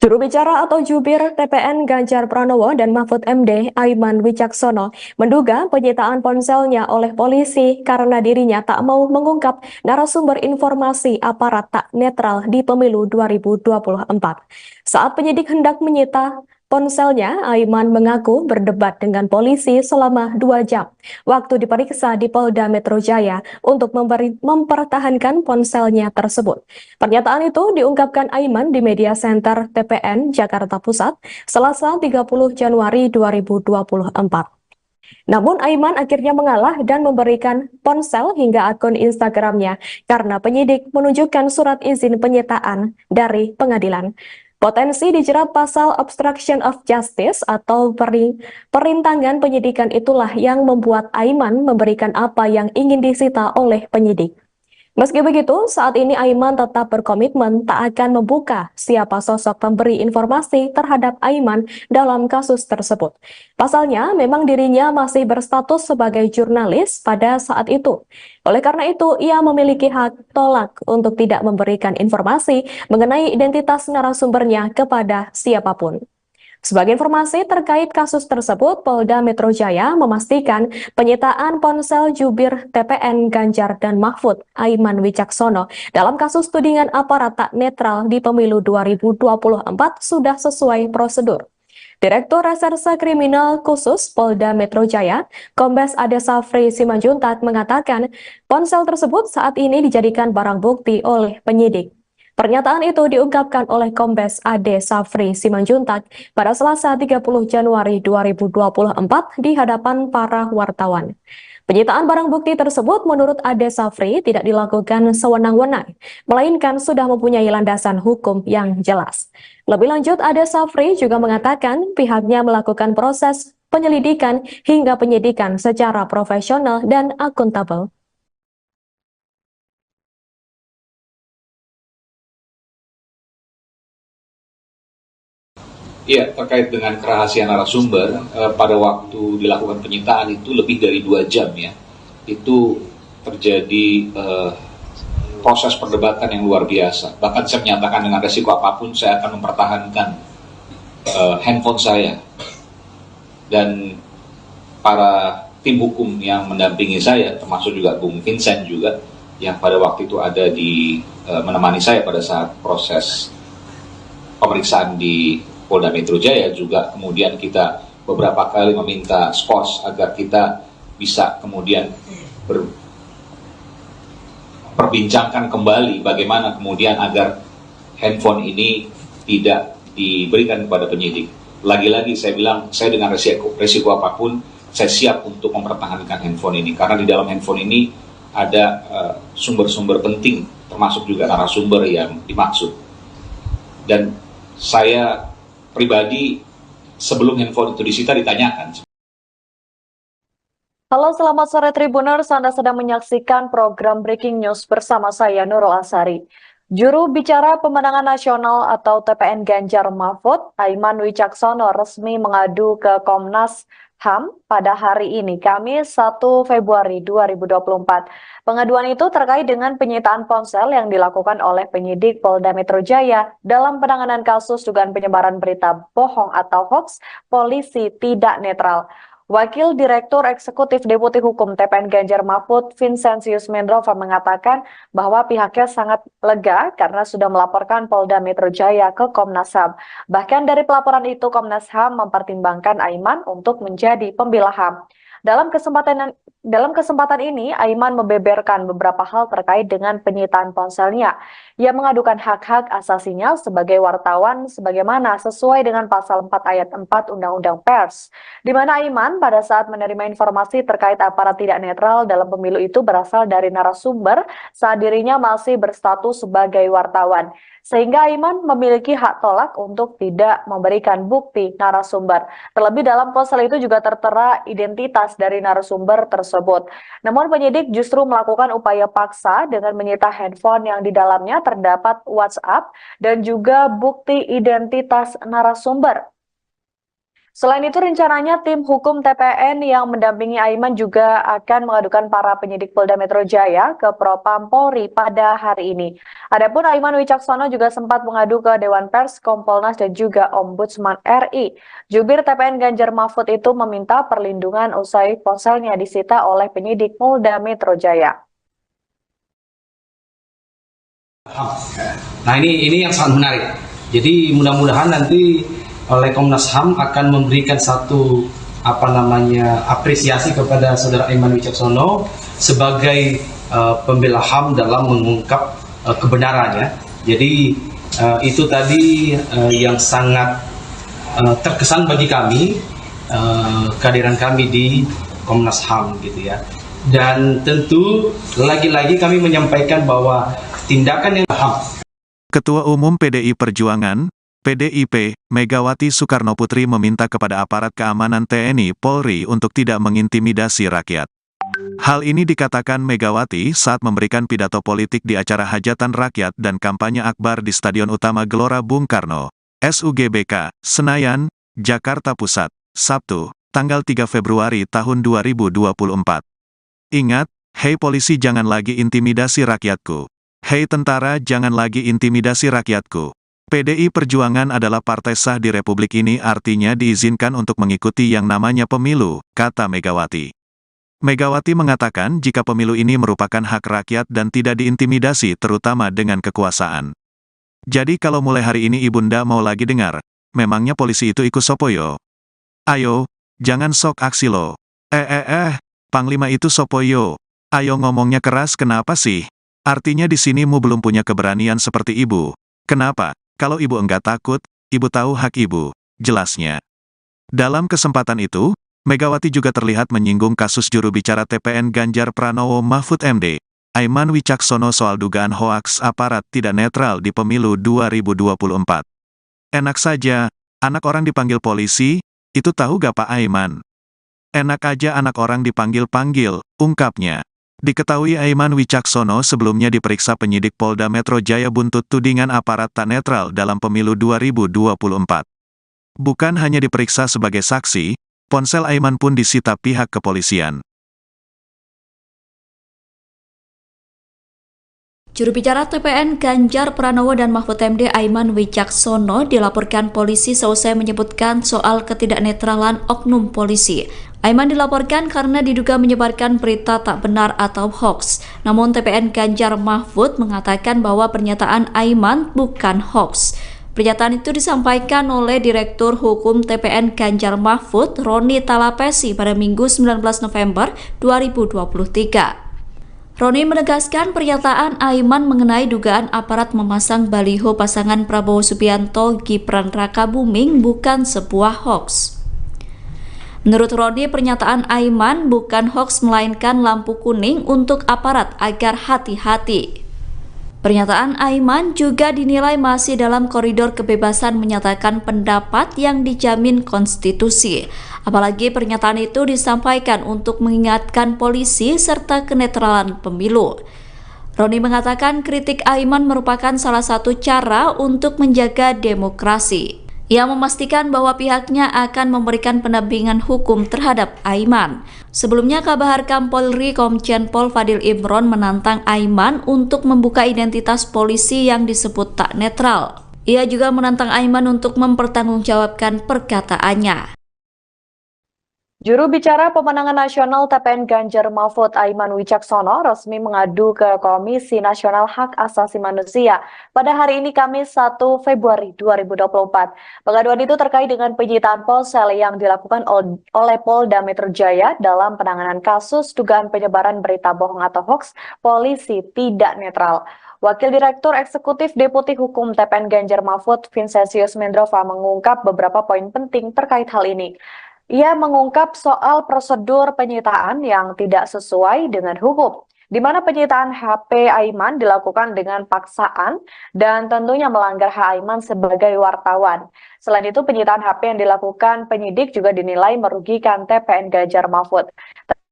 Juru bicara atau jubir TPN Ganjar Pranowo dan Mahfud MD Aiman Wicaksono menduga penyitaan ponselnya oleh polisi karena dirinya tak mau mengungkap narasumber informasi aparat tak netral di pemilu 2024. Saat penyidik hendak menyita ponselnya, Aiman mengaku berdebat dengan polisi selama 2 jam waktu diperiksa di Polda Metro Jaya untuk mempertahankan ponselnya tersebut. Pernyataan itu diungkapkan Aiman di Media Center TPN Jakarta Pusat, Selasa 30 Januari 2024. Namun Aiman akhirnya mengalah dan memberikan ponsel hingga akun Instagramnya karena penyidik menunjukkan surat izin penyitaan dari pengadilan. Potensi dijerat pasal obstruction of justice atau perintangan penyidikan itulah yang membuat Aiman memberikan apa yang ingin disita oleh penyidik. Meski begitu, saat ini Aiman tetap berkomitmen tak akan membuka siapa sosok pemberi informasi terhadap Aiman dalam kasus tersebut. Pasalnya, memang dirinya masih berstatus sebagai jurnalis pada saat itu. Oleh karena itu, ia memiliki hak tolak untuk tidak memberikan informasi mengenai identitas narasumbernya kepada siapapun. Sebagai informasi terkait kasus tersebut, Polda Metro Jaya memastikan penyitaan ponsel jubir TPN Ganjar dan Mahfud Aiman Wicaksono dalam kasus tudingan aparat tak netral di pemilu 2024 sudah sesuai prosedur. Direktur Reserse Kriminal Khusus Polda Metro Jaya, Kombes Ade Safri Simanjuntak mengatakan ponsel tersebut saat ini dijadikan barang bukti oleh penyidik. Pernyataan itu diungkapkan oleh Kombes Ade Safri Simanjuntak pada Selasa 30 Januari 2024 di hadapan para wartawan. Penyitaan barang bukti tersebut menurut Ade Safri tidak dilakukan sewenang-wenang, melainkan sudah mempunyai landasan hukum yang jelas. Lebih lanjut, Ade Safri juga mengatakan pihaknya melakukan proses penyelidikan hingga penyidikan secara profesional dan akuntabel. Ya, terkait dengan kerahasiaan narasumber, pada waktu dilakukan penyitaan itu lebih dari 2 jam ya. Itu terjadi proses perdebatan yang luar biasa. Bahkan saya menyatakan dengan resiko apapun saya akan mempertahankan handphone saya. Dan para tim hukum yang mendampingi saya, termasuk juga Bung Vincent juga, yang pada waktu itu ada di menemani saya pada saat proses pemeriksaan di Polda Metro Jaya, juga kemudian kita beberapa kali meminta skors agar kita bisa kemudian perbincangkan kembali bagaimana kemudian agar handphone ini tidak diberikan kepada penyidik. Lagi-lagi saya bilang, saya dengan resiko apapun saya siap untuk mempertahankan handphone ini, karena di dalam handphone ini ada sumber-sumber penting, termasuk juga narasumber yang dimaksud. Dan saya pribadi sebelum handphone itu disita ditanyakan. Halo, selamat sore Tribuners. Anda sedang menyaksikan program Breaking News bersama saya Nurul Asari. Juru bicara pemenangan nasional atau TPN Ganjar Mahfud, Aiman Wicaksono resmi mengadu ke Komnas HAM pada hari ini, Kamis 1 Februari 2024. Pengaduan itu terkait dengan penyitaan ponsel yang dilakukan oleh penyidik Polda Metro Jaya dalam penanganan kasus dugaan penyebaran berita bohong atau hoax polisi tidak netral. Wakil Direktur Eksekutif Deputi Hukum TPN Ganjar Mahfud, Vincentius Mendrova mengatakan bahwa pihaknya sangat lega karena sudah melaporkan Polda Metro Jaya ke Komnas HAM. Bahkan dari pelaporan itu, Komnas HAM mempertimbangkan Aiman untuk menjadi pembela HAM. Dalam kesempatan ini, Aiman membeberkan beberapa hal terkait dengan penyitaan ponselnya. Ia mengadukan hak-hak asasinya sebagai wartawan sebagaimana sesuai dengan pasal 4 ayat 4 Undang-Undang Pers, di mana Aiman pada saat menerima informasi terkait aparat tidak netral dalam pemilu itu berasal dari narasumber saat dirinya masih berstatus sebagai wartawan. sehingga Aiman memiliki hak tolak untuk tidak memberikan bukti narasumber. Terlebih dalam ponsel itu juga tertera identitas dari narasumber tersebut. Namun penyidik justru melakukan upaya paksa dengan menyita handphone yang di dalamnya terdapat WhatsApp dan juga bukti identitas narasumber. Selain itu, rencananya tim hukum TPN yang mendampingi Aiman juga akan mengadukan para penyidik Polda Metro Jaya ke Propam Polri pada hari ini. Adapun Aiman Wicaksono juga sempat mengadu ke Dewan Pers, Kompolnas, dan juga Ombudsman RI. Jubir TPN Ganjar Mahfud itu meminta perlindungan usai ponselnya disita oleh penyidik Polda Metro Jaya. Nah ini yang sangat menarik. Jadi mudah-mudahan nanti oleh Komnas HAM akan memberikan satu apresiasi kepada saudara Aiman Wicaksono sebagai pembela HAM dalam mengungkap kebenarannya. Jadi itu tadi yang sangat terkesan bagi kami, kehadiran kami di Komnas HAM gitu ya. Dan tentu lagi-lagi kami menyampaikan bahwa tindakan yang HAM. Ketua Umum PDI Perjuangan, PDIP, Megawati Soekarnoputri meminta kepada aparat keamanan TNI Polri untuk tidak mengintimidasi rakyat. Hal ini dikatakan Megawati saat memberikan pidato politik di acara hajatan rakyat dan kampanye akbar di Stadion Utama Gelora Bung Karno, SUGBK, Senayan, Jakarta Pusat, Sabtu, tanggal 3 Februari tahun 2024. Ingat, hei polisi jangan lagi intimidasi rakyatku. Hei tentara jangan lagi intimidasi rakyatku. PDI Perjuangan adalah partai sah di Republik ini, artinya diizinkan untuk mengikuti yang namanya pemilu, kata Megawati. Megawati mengatakan jika pemilu ini merupakan hak rakyat dan tidak diintimidasi terutama dengan kekuasaan. Jadi kalau mulai hari ini Ibunda mau lagi dengar, memangnya polisi itu ikut sopoyo? Ayo, jangan sok aksi lo. Panglima itu sopoyo. Ayo ngomongnya keras kenapa sih? Artinya di sini mu belum punya keberanian seperti ibu. Kenapa? Kalau ibu enggak takut, ibu tahu hak ibu, jelasnya. Dalam kesempatan itu, Megawati juga terlihat menyinggung kasus juru bicara TPN Ganjar Pranowo Mahfud MD, Aiman Wicaksono soal dugaan hoaks aparat tidak netral di pemilu 2024. Enak saja, anak orang dipanggil polisi, itu tahu gak Pak Aiman? Enak aja anak orang dipanggil-panggil, ungkapnya. Diketahui Aiman Wicaksono sebelumnya diperiksa penyidik Polda Metro Jaya buntut tudingan aparat tak netral dalam pemilu 2024. Bukan hanya diperiksa sebagai saksi, ponsel Aiman pun disita pihak kepolisian. Juru bicara TPN Ganjar Pranowo dan Mahfud MD Aiman Wicaksono dilaporkan polisi seusai menyebutkan soal ketidaknetralan oknum polisi. Aiman dilaporkan karena diduga menyebarkan berita tak benar atau hoax. Namun TPN Ganjar Mahfud mengatakan bahwa pernyataan Aiman bukan hoax. Pernyataan itu disampaikan oleh Direktur Hukum TPN Ganjar Mahfud, Roni Talapesi pada Minggu 19 November 2023. Roni menegaskan pernyataan Aiman mengenai dugaan aparat memasang baliho pasangan Prabowo Subianto Gibran Rakabuming bukan sebuah hoax. Menurut Roni, pernyataan Aiman bukan hoax melainkan lampu kuning untuk aparat agar hati-hati. Pernyataan Aiman juga dinilai masih dalam koridor kebebasan menyatakan pendapat yang dijamin konstitusi. Apalagi pernyataan itu disampaikan untuk mengingatkan polisi serta kenetralan pemilu. Roni mengatakan kritik Aiman merupakan salah satu cara untuk menjaga demokrasi. Ia memastikan bahwa pihaknya akan memberikan pendampingan hukum terhadap Aiman. Sebelumnya, Kabar Kamp Polri Komjen Pol Fadil Imron menantang Aiman untuk membuka identitas polisi yang disebut tak netral. Ia juga menantang Aiman untuk mempertanggungjawabkan perkataannya. Juru bicara pemenangan nasional TPN Ganjar Mahfud Aiman Wicaksono resmi mengadu ke Komisi Nasional Hak Asasi Manusia pada hari ini Kamis 1 Februari 2024. Pengaduan itu terkait dengan penyitaan ponsel yang dilakukan oleh Polda Metro Jaya dalam penanganan kasus dugaan penyebaran berita bohong atau hoax polisi tidak netral. Wakil Direktur Eksekutif Deputi Hukum TPN Ganjar Mahfud Vincentius Mendrova mengungkap beberapa poin penting terkait hal ini. Ia mengungkap soal prosedur penyitaan yang tidak sesuai dengan hukum. di mana penyitaan HP Aiman dilakukan dengan paksaan dan tentunya melanggar hak Aiman sebagai wartawan. Selain itu, penyitaan HP yang dilakukan penyidik juga dinilai merugikan TPN Ganjar Mahfud.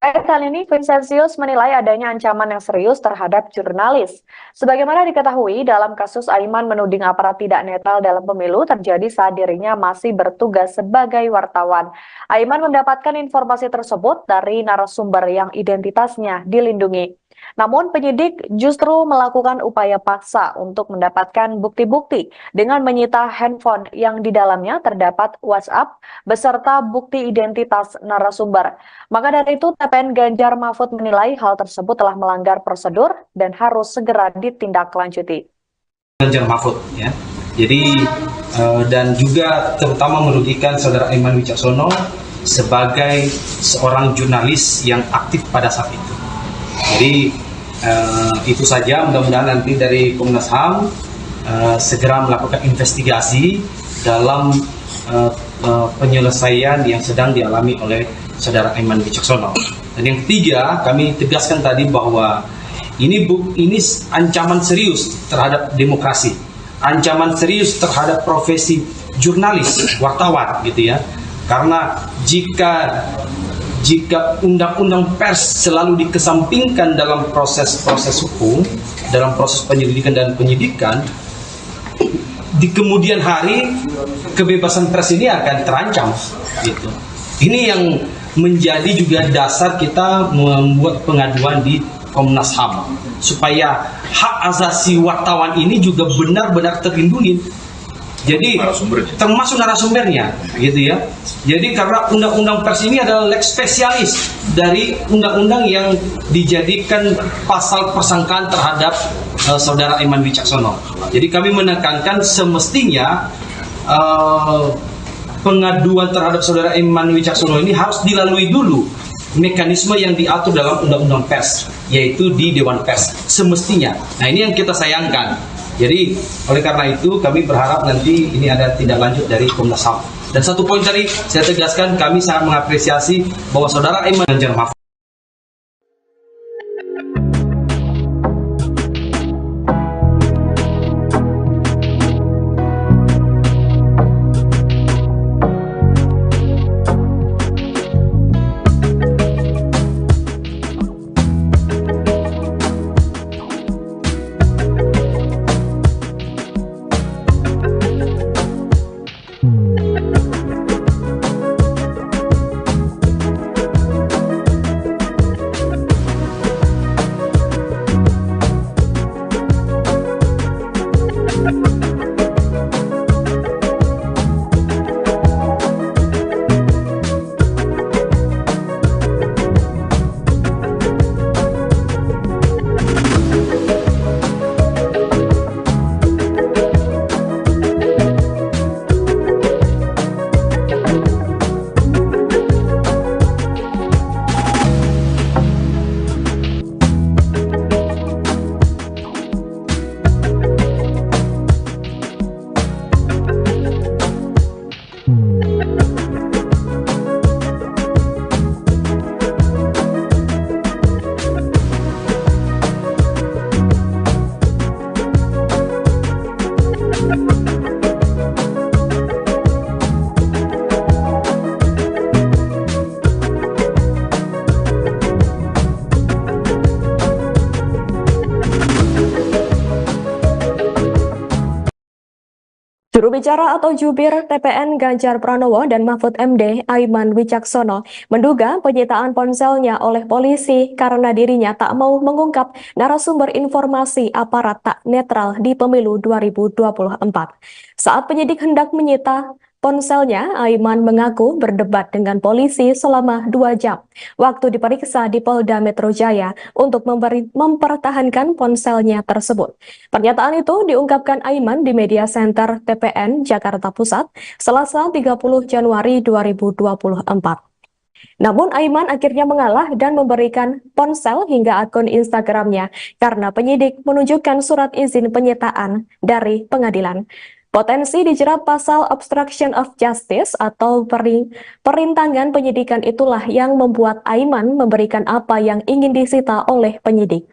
Terkait hal ini, Vincentius menilai adanya ancaman yang serius terhadap jurnalis. Sebagaimana diketahui, dalam kasus Aiman menuding aparat tidak netral dalam pemilu terjadi saat dirinya masih bertugas sebagai wartawan. Aiman mendapatkan informasi tersebut dari narasumber yang identitasnya dilindungi. Namun penyidik justru melakukan upaya paksa untuk mendapatkan bukti-bukti dengan menyita handphone yang di dalamnya terdapat WhatsApp beserta bukti identitas narasumber. Maka dari itu TPN Ganjar Mahfud menilai hal tersebut telah melanggar prosedur dan harus segera ditindaklanjuti. Ganjar Mahfud ya. Jadi dan juga terutama merugikan saudara Aiman Wicaksono sebagai seorang jurnalis yang aktif pada saat itu. Jadi itu saja, mudah-mudahan nanti dari Komnas HAM segera melakukan investigasi dalam penyelesaian yang sedang dialami oleh saudara Aiman Wicaksono. Dan yang ketiga, kami tegaskan tadi bahwa ini ancaman serius terhadap demokrasi, ancaman serius terhadap profesi jurnalis, wartawan gitu ya. Karena jika undang-undang pers selalu dikesampingkan dalam proses-proses hukum, dalam proses penyelidikan dan penyidikan, di kemudian hari kebebasan pers ini akan terancam gitu. Ini yang menjadi juga dasar kita membuat pengaduan di Komnas HAM supaya hak asasi wartawan ini juga benar-benar terlindungi. Jadi termasuk narasumbernya gitu ya. Jadi karena undang-undang pers ini adalah lex spesialis dari undang-undang yang dijadikan pasal persangkaan terhadap saudara Aiman Wicaksono. Jadi kami menekankan semestinya pengaduan terhadap saudara Aiman Wicaksono ini harus dilalui dulu mekanisme yang diatur dalam undang-undang pers, yaitu di Dewan Pers semestinya. Nah, ini yang kita sayangkan. Jadi oleh karena itu kami berharap nanti ini ada tindak lanjut dari Komnas HAM. Dan satu poin tadi saya tegaskan, kami sangat mengapresiasi bahwa saudara Aiman Ganjar Mahfud Juru bicara atau jubir TPN Ganjar Pranowo dan Mahfud MD Aiman Wicaksono menduga penyitaan ponselnya oleh polisi karena dirinya tak mau mengungkap narasumber informasi aparat tak netral di pemilu 2024. Saat penyidik hendak menyita ponselnya, Aiman mengaku berdebat dengan polisi selama 2 jam waktu diperiksa di Polda Metro Jaya untuk mempertahankan ponselnya tersebut. Pernyataan itu diungkapkan Aiman di Media Center TPN Jakarta Pusat, Selasa 30 Januari 2024. Namun Aiman akhirnya mengalah dan memberikan ponsel hingga akun Instagramnya karena penyidik menunjukkan surat izin penyitaan dari pengadilan. Potensi dijerat pasal obstruction of justice atau perintangan penyidikan itulah yang membuat Aiman memberikan apa yang ingin disita oleh penyidik.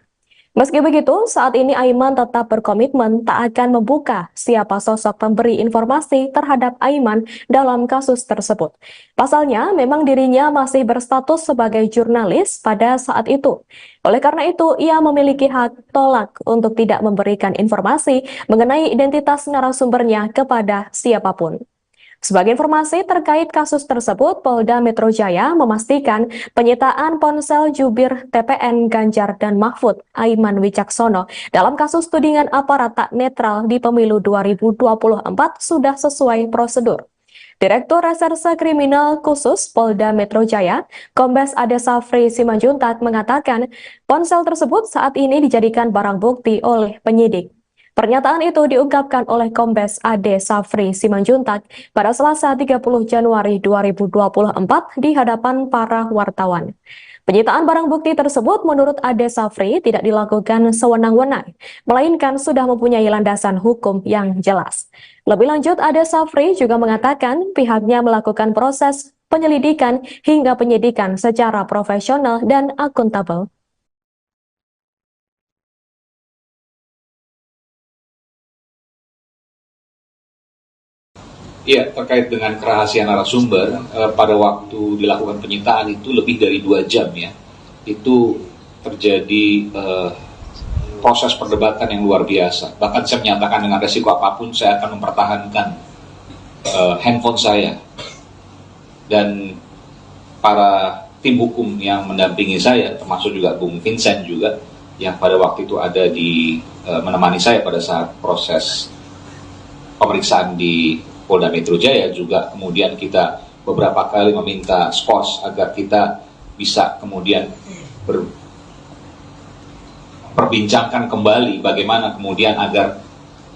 Meski begitu, saat ini Aiman tetap berkomitmen tak akan membuka siapa sosok pemberi informasi terhadap Aiman dalam kasus tersebut. Pasalnya, memang dirinya masih berstatus sebagai jurnalis pada saat itu. Oleh karena itu, ia memiliki hak tolak untuk tidak memberikan informasi mengenai identitas narasumbernya kepada siapapun. Sebagai informasi terkait kasus tersebut, Polda Metro Jaya memastikan penyitaan ponsel jubir TPN Ganjar dan Mahfud, Aiman Wicaksono, dalam kasus tudingan aparat tak netral di pemilu 2024 sudah sesuai prosedur. Direktur Reserse Kriminal Khusus Polda Metro Jaya, Kombes Ade Safri Simanjuntak mengatakan ponsel tersebut saat ini dijadikan barang bukti oleh penyidik. Pernyataan itu diungkapkan oleh Kombes Ade Safri Simanjuntak pada Selasa 30 Januari 2024 di hadapan para wartawan. Penyitaan barang bukti tersebut menurut Ade Safri tidak dilakukan sewenang-wenang, melainkan sudah mempunyai landasan hukum yang jelas. Lebih lanjut, Ade Safri juga mengatakan pihaknya melakukan proses penyelidikan hingga penyidikan secara profesional dan akuntabel. Ya, terkait dengan kerahasiaan narasumber, pada waktu dilakukan penyitaan itu lebih dari 2 jam ya, itu terjadi proses perdebatan yang luar biasa. Bahkan saya menyatakan dengan resiko apapun saya akan mempertahankan handphone saya. Dan para tim hukum yang mendampingi saya, termasuk juga Bung Vincent juga, yang pada waktu itu ada menemani saya pada saat proses pemeriksaan di Polda Metro Jaya, juga kemudian kita beberapa kali meminta skos agar kita bisa kemudian perbincangkan kembali bagaimana kemudian agar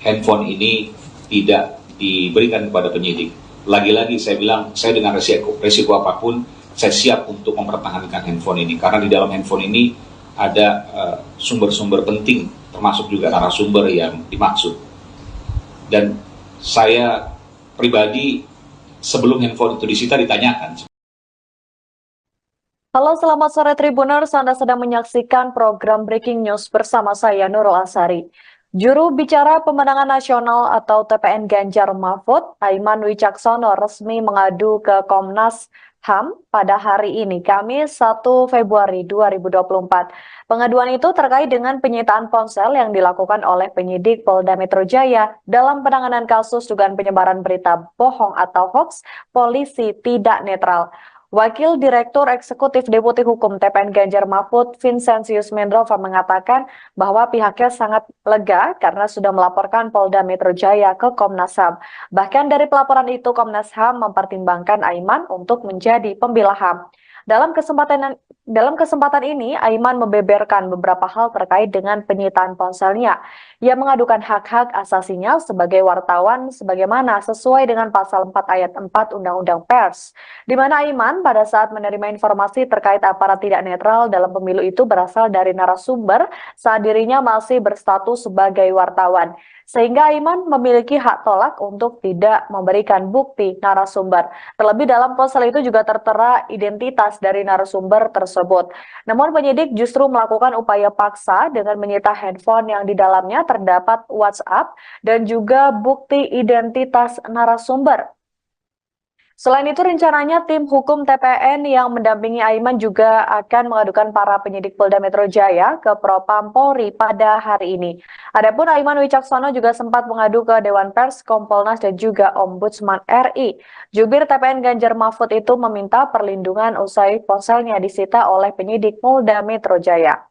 handphone ini tidak diberikan kepada penyidik. Lagi-lagi saya bilang, saya dengan resiko apapun, saya siap untuk mempertahankan handphone ini, karena di dalam handphone ini ada sumber-sumber penting, termasuk juga narasumber yang dimaksud. Dan saya pribadi sebelum handphone itu disita ditanyakan. Halo, selamat sore Tribuners. Anda sedang menyaksikan program Breaking News bersama saya Nurul Asari. Juru bicara pemenangan nasional atau TPN Ganjar Mahfud, Aiman Wicaksono, resmi mengadu ke Komnas HAM pada hari ini, Kamis 1 Februari 2024. Pengaduan itu terkait dengan penyitaan ponsel yang dilakukan oleh penyidik Polda Metro Jaya dalam penanganan kasus dugaan penyebaran berita bohong atau hoax polisi tidak netral. Wakil Direktur Eksekutif Deputi Hukum TPN Ganjar Mahfud, Vincentius Mendrova, mengatakan bahwa pihaknya sangat lega karena sudah melaporkan Polda Metro Jaya ke Komnas HAM. Bahkan dari pelaporan itu, Komnas HAM mempertimbangkan Aiman untuk menjadi pembela HAM. Dalam kesempatan ini, Aiman membeberkan beberapa hal terkait dengan penyitaan ponselnya. Ia mengadukan hak-hak asasinya sebagai wartawan sebagaimana sesuai dengan pasal 4 ayat 4 Undang-Undang Pers, di mana Aiman pada saat menerima informasi terkait aparat tidak netral dalam pemilu itu berasal dari narasumber saat dirinya masih berstatus sebagai wartawan. Sehingga Aiman memiliki hak tolak untuk tidak memberikan bukti narasumber. Terlebih dalam ponsel itu juga tertera identitas dari narasumber tersebut. Namun penyidik justru melakukan upaya paksa dengan menyita handphone yang di dalamnya terdapat WhatsApp dan juga bukti identitas narasumber. Selain itu, rencananya tim hukum TPN yang mendampingi Aiman juga akan mengadukan para penyidik Polda Metro Jaya ke Propam Polri pada hari ini. Adapun Aiman Wicaksono juga sempat mengadu ke Dewan Pers, Kompolnas, dan juga Ombudsman RI. Jubir TPN Ganjar Mahfud itu meminta perlindungan usai ponselnya disita oleh penyidik Polda Metro Jaya.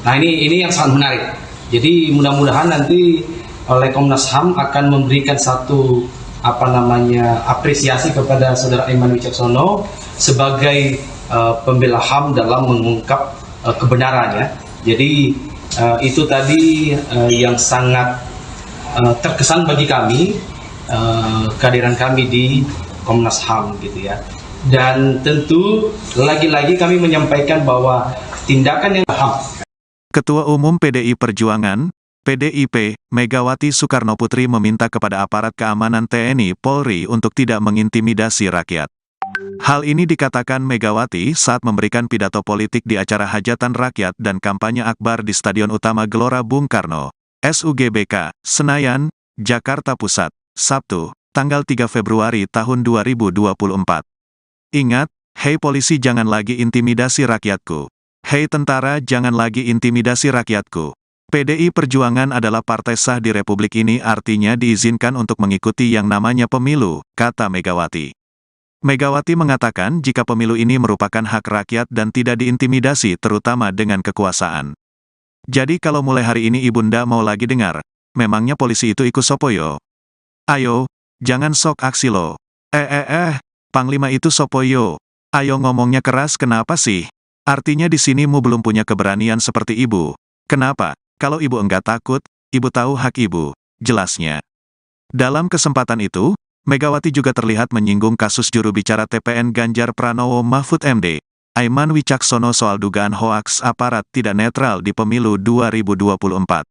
Nah, ini yang sangat menarik. Jadi mudah-mudahan nanti oleh Komnas HAM akan memberikan satu apresiasi kepada saudara Aiman Wicaksono sebagai pembela HAM dalam mengungkap kebenarannya. Jadi itu tadi yang sangat terkesan bagi kami, kehadiran kami di Komnas HAM gitu ya. Dan tentu lagi-lagi kami menyampaikan bahwa tindakan yang HAM. Ketua Umum PDI Perjuangan, PDIP, Megawati Soekarnoputri meminta kepada aparat keamanan TNI Polri untuk tidak mengintimidasi rakyat. Hal ini dikatakan Megawati saat memberikan pidato politik di acara hajatan rakyat dan kampanye akbar di Stadion Utama Gelora Bung Karno, SUGBK, Senayan, Jakarta Pusat, Sabtu, tanggal 3 Februari tahun 2024. Ingat, hei polisi jangan lagi intimidasi rakyatku. Hei tentara jangan lagi intimidasi rakyatku. PDI Perjuangan adalah partai sah di Republik ini, artinya diizinkan untuk mengikuti yang namanya pemilu, kata Megawati. Megawati mengatakan jika pemilu ini merupakan hak rakyat dan tidak diintimidasi terutama dengan kekuasaan. Jadi kalau mulai hari ini Ibunda mau lagi dengar, memangnya polisi itu ikut sopoyo? Ayo, jangan sok aksi lo. Panglima itu sopoyo. Ayo ngomongnya keras kenapa sih? Artinya di sini mu belum punya keberanian seperti ibu. Kenapa? Kalau ibu enggak takut, ibu tahu hak ibu, jelasnya. Dalam kesempatan itu, Megawati juga terlihat menyinggung kasus juru bicara TPN Ganjar Pranowo Mahfud MD, Aiman Wicaksono soal dugaan hoaks aparat tidak netral di pemilu 2024.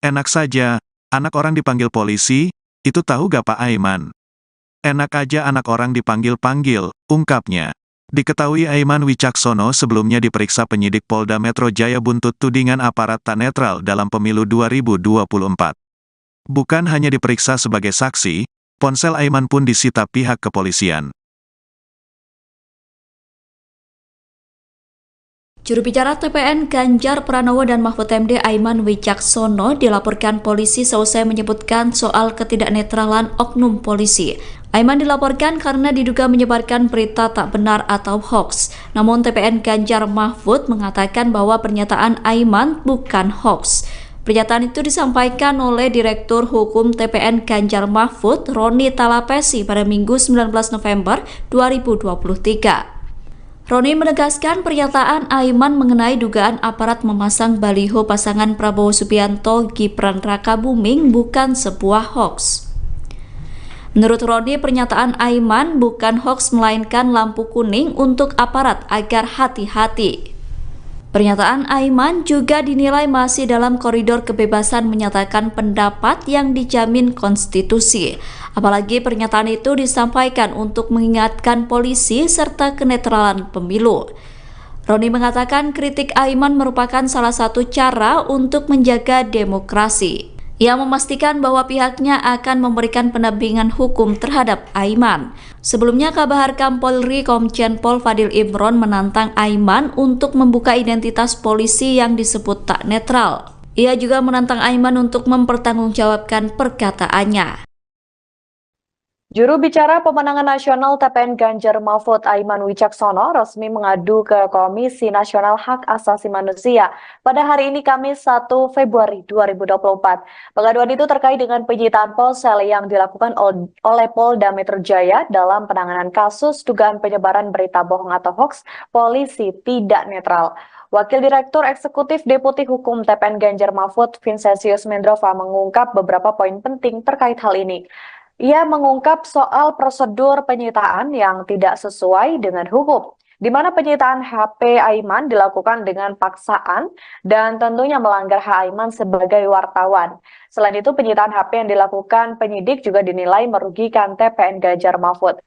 Enak saja, anak orang dipanggil polisi, itu tahu gak Pak Aiman? Enak aja anak orang dipanggil-panggil, ungkapnya. Diketahui Aiman Wicaksono sebelumnya diperiksa penyidik Polda Metro Jaya buntut tudingan aparat tak netral dalam pemilu 2024. Bukan hanya diperiksa sebagai saksi, ponsel Aiman pun disita pihak kepolisian. Juru bicara TPN Ganjar Pranowo dan Mahfud MD Aiman Wicaksono dilaporkan polisi seusai menyebutkan soal ketidaknetralan oknum polisi. Aiman dilaporkan karena diduga menyebarkan berita tak benar atau hoax. Namun TPN Ganjar Mahfud mengatakan bahwa pernyataan Aiman bukan hoax. Pernyataan itu disampaikan oleh Direktur Hukum TPN Ganjar Mahfud, Roni Talapesi pada Minggu 19 November 2023. Roni menegaskan pernyataan Aiman mengenai dugaan aparat memasang baliho pasangan Prabowo Subianto Gibran Rakabuming bukan sebuah hoax. Menurut Roni, pernyataan Aiman bukan hoax melainkan lampu kuning untuk aparat agar hati-hati. Pernyataan Aiman juga dinilai masih dalam koridor kebebasan menyatakan pendapat yang dijamin konstitusi. Apalagi pernyataan itu disampaikan untuk mengingatkan polisi serta kenetralan pemilu. Roni mengatakan kritik Aiman merupakan salah satu cara untuk menjaga demokrasi. Ia memastikan bahwa pihaknya akan memberikan pendampingan hukum terhadap Aiman. Sebelumnya, Kabahar Polri Komjen Pol Fadil Imron menantang Aiman untuk membuka identitas polisi yang disebut tak netral. Ia juga menantang Aiman untuk mempertanggungjawabkan perkataannya. Juru bicara pemenangan nasional TPN Ganjar Mahfud Aiman Wicaksono resmi mengadu ke Komisi Nasional Hak Asasi Manusia pada hari ini Kamis 1 Februari 2024. Pengaduan itu terkait dengan penyitaan ponsel yang dilakukan oleh Polda Metro Jaya dalam penanganan kasus dugaan penyebaran berita bohong atau hoax polisi tidak netral. Wakil Direktur Eksekutif Deputi Hukum TPN Ganjar Mahfud, Vincentius Mendrova, mengungkap beberapa poin penting terkait hal ini. Ia mengungkap soal prosedur penyitaan yang tidak sesuai dengan hukum, di mana penyitaan HP Aiman dilakukan dengan paksaan dan tentunya melanggar hak Aiman sebagai wartawan. Selain itu, penyitaan HP yang dilakukan penyidik juga dinilai merugikan TPN Ganjar Mahfud.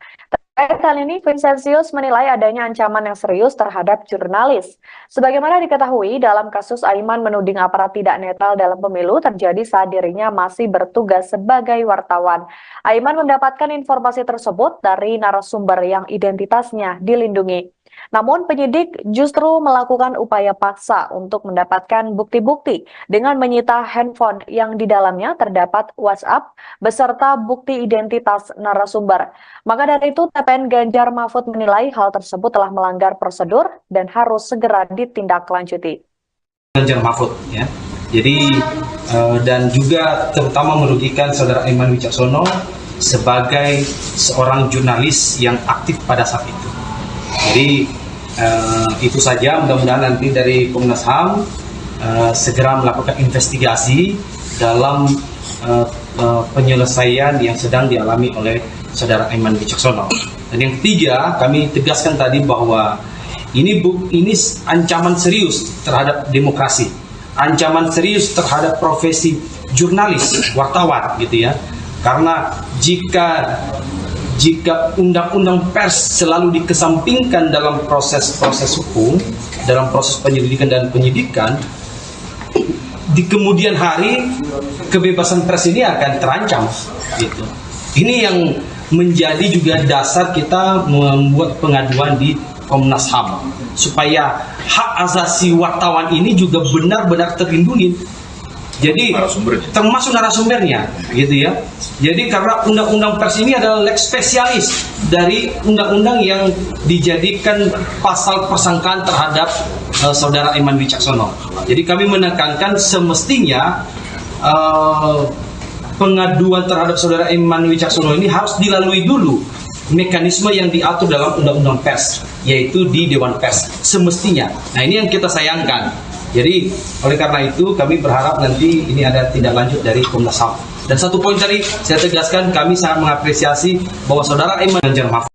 Terkait hal ini, Vincentius menilai adanya ancaman yang serius terhadap jurnalis. Sebagaimana diketahui, dalam kasus Aiman menuding aparat tidak netral dalam pemilu terjadi saat dirinya masih bertugas sebagai wartawan. Aiman mendapatkan informasi tersebut dari narasumber yang identitasnya dilindungi. Namun penyidik justru melakukan upaya paksa untuk mendapatkan bukti-bukti dengan menyita handphone yang di dalamnya terdapat WhatsApp beserta bukti identitas narasumber. Maka dari itu TPN Ganjar Mahfud menilai hal tersebut telah melanggar prosedur dan harus segera ditindaklanjuti. Ganjar Mahfud ya. Jadi dan juga terutama merugikan saudara Aiman Wicaksono sebagai seorang jurnalis yang aktif pada saat itu. Jadi itu saja, mudah-mudahan nanti dari Komnas HAM segera melakukan investigasi dalam penyelesaian yang sedang dialami oleh saudara Aiman Wicaksono. Dan yang ketiga, kami tegaskan tadi bahwa ini ancaman serius terhadap demokrasi. ancaman serius terhadap profesi jurnalis, wartawan gitu ya. Karena jika undang-undang pers selalu dikesampingkan dalam proses-proses hukum, dalam proses penyelidikan dan penyidikan, di kemudian hari kebebasan pers ini akan terancam gitu. Ini yang menjadi juga dasar kita membuat pengaduan di Komnas HAM supaya hak asasi wartawan ini juga benar-benar terlindungi. Jadi termasuk narasumbernya gitu ya. Jadi karena undang-undang pers ini adalah lex spesialis dari undang-undang yang dijadikan pasal persangkaan terhadap saudara Aiman Wicaksono. Jadi kami menekankan semestinya pengaduan terhadap saudara Aiman Wicaksono ini harus dilalui dulu mekanisme yang diatur dalam undang-undang pers, yaitu di Dewan Pers semestinya. Nah, ini yang kita sayangkan. Jadi oleh karena itu kami berharap nanti ini ada tindak lanjut dari Komnas HAM. Dan satu poin tadi saya tegaskan, kami sangat mengapresiasi bahwa saudara Aiman Ganjar Mahfud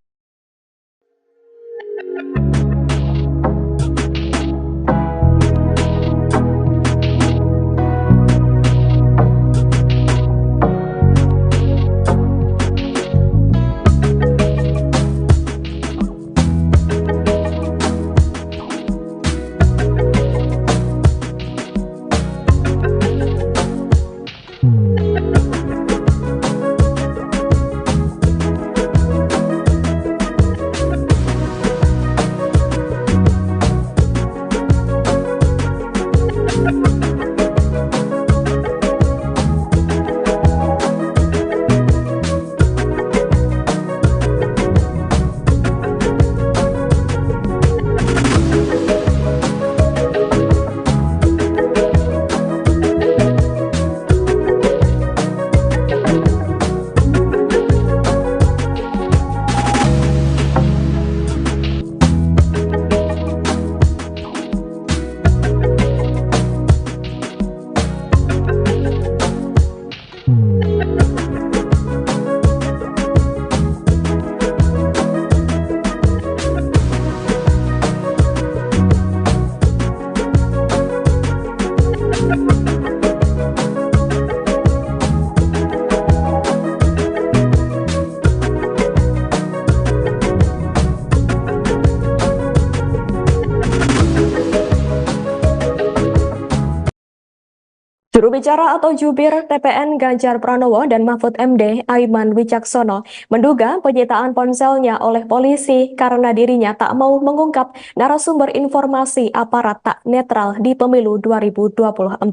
Juru bicara atau jubir TPN Ganjar Pranowo dan Mahfud MD Aiman Wicaksono menduga penyitaan ponselnya oleh polisi karena dirinya tak mau mengungkap narasumber informasi aparat tak netral di pemilu 2024.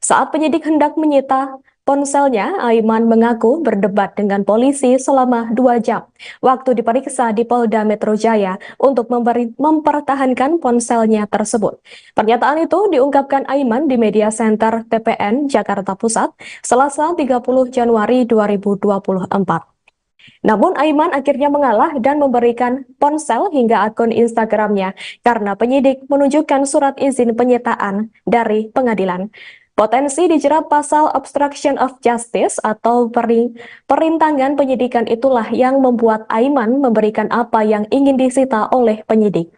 Saat penyidik hendak menyita ponselnya, Aiman mengaku berdebat dengan polisi selama 2 jam waktu diperiksa di Polda Metro Jaya untuk mempertahankan ponselnya tersebut. Pernyataan itu diungkapkan Aiman di Media Center TPN Jakarta Pusat, Selasa 30 Januari 2024. Namun Aiman akhirnya mengalah dan memberikan ponsel hingga akun Instagramnya karena penyidik menunjukkan surat izin penyitaan dari pengadilan. Potensi dijerat pasal obstruction of justice atau perintangan penyidikan itulah yang membuat Aiman memberikan apa yang ingin disita oleh penyidik.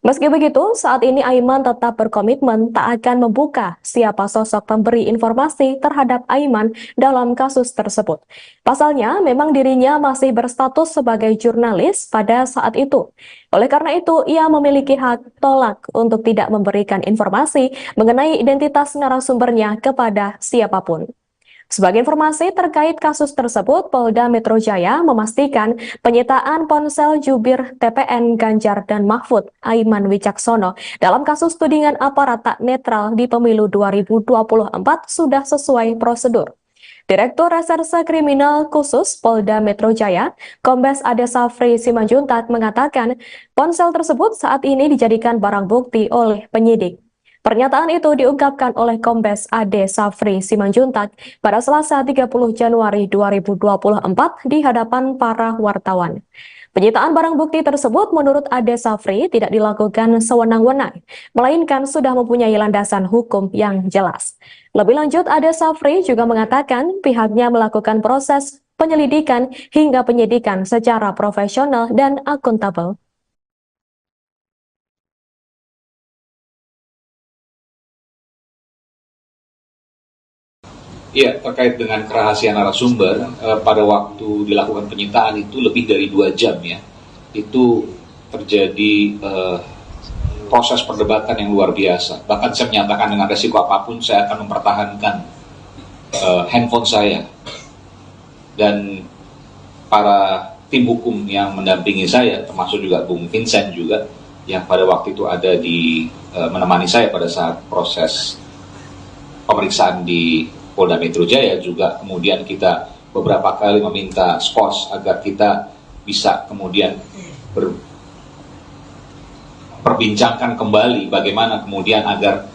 Meski begitu, saat ini Aiman tetap berkomitmen tak akan membuka siapa sosok pemberi informasi terhadap Aiman dalam kasus tersebut. Pasalnya, memang dirinya masih berstatus sebagai jurnalis pada saat itu. Oleh karena itu, ia memiliki hak tolak untuk tidak memberikan informasi mengenai identitas narasumbernya kepada siapapun. Sebagai informasi terkait kasus tersebut, Polda Metro Jaya memastikan penyitaan ponsel jubir TPN Ganjar dan Mahfud Aiman Wicaksono dalam kasus tudingan aparat tak netral di pemilu 2024 sudah sesuai prosedur. Direktur Reserse Kriminal Khusus Polda Metro Jaya, Kombes Ade Safri Simanjuntak mengatakan ponsel tersebut saat ini dijadikan barang bukti oleh penyidik. Pernyataan itu diungkapkan oleh Kombes Ade Safri Simanjuntak pada Selasa 30 Januari 2024 di hadapan para wartawan. Penyitaan barang bukti tersebut menurut Ade Safri tidak dilakukan sewenang-wenang, melainkan sudah mempunyai landasan hukum yang jelas. Lebih lanjut, Ade Safri juga mengatakan pihaknya melakukan proses penyelidikan hingga penyidikan secara profesional dan akuntabel. Iya, terkait dengan kerahasiaan narasumber, pada waktu dilakukan penyitaan itu lebih dari 2 jam ya. Itu terjadi proses perdebatan yang luar biasa. Bahkan saya menyatakan dengan resiko apapun saya akan mempertahankan handphone saya. Dan para tim hukum yang mendampingi saya, termasuk juga Bung Vincent juga, yang pada waktu itu ada di menemani saya pada saat proses pemeriksaan di Polda Metro Jaya, juga kemudian kita beberapa kali meminta skors agar kita bisa kemudian perbincangkan kembali bagaimana kemudian agar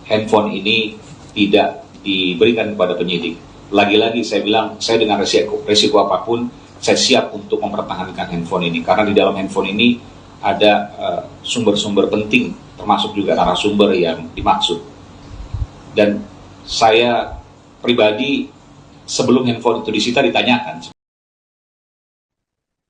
handphone ini tidak diberikan kepada penyidik. Lagi-lagi saya bilang, saya dengan resiko apapun, saya siap untuk mempertahankan handphone ini, karena di dalam handphone ini ada sumber-sumber penting, termasuk juga narasumber yang dimaksud. Dan saya pribadi, sebelum handphone itu disita, ditanyakan.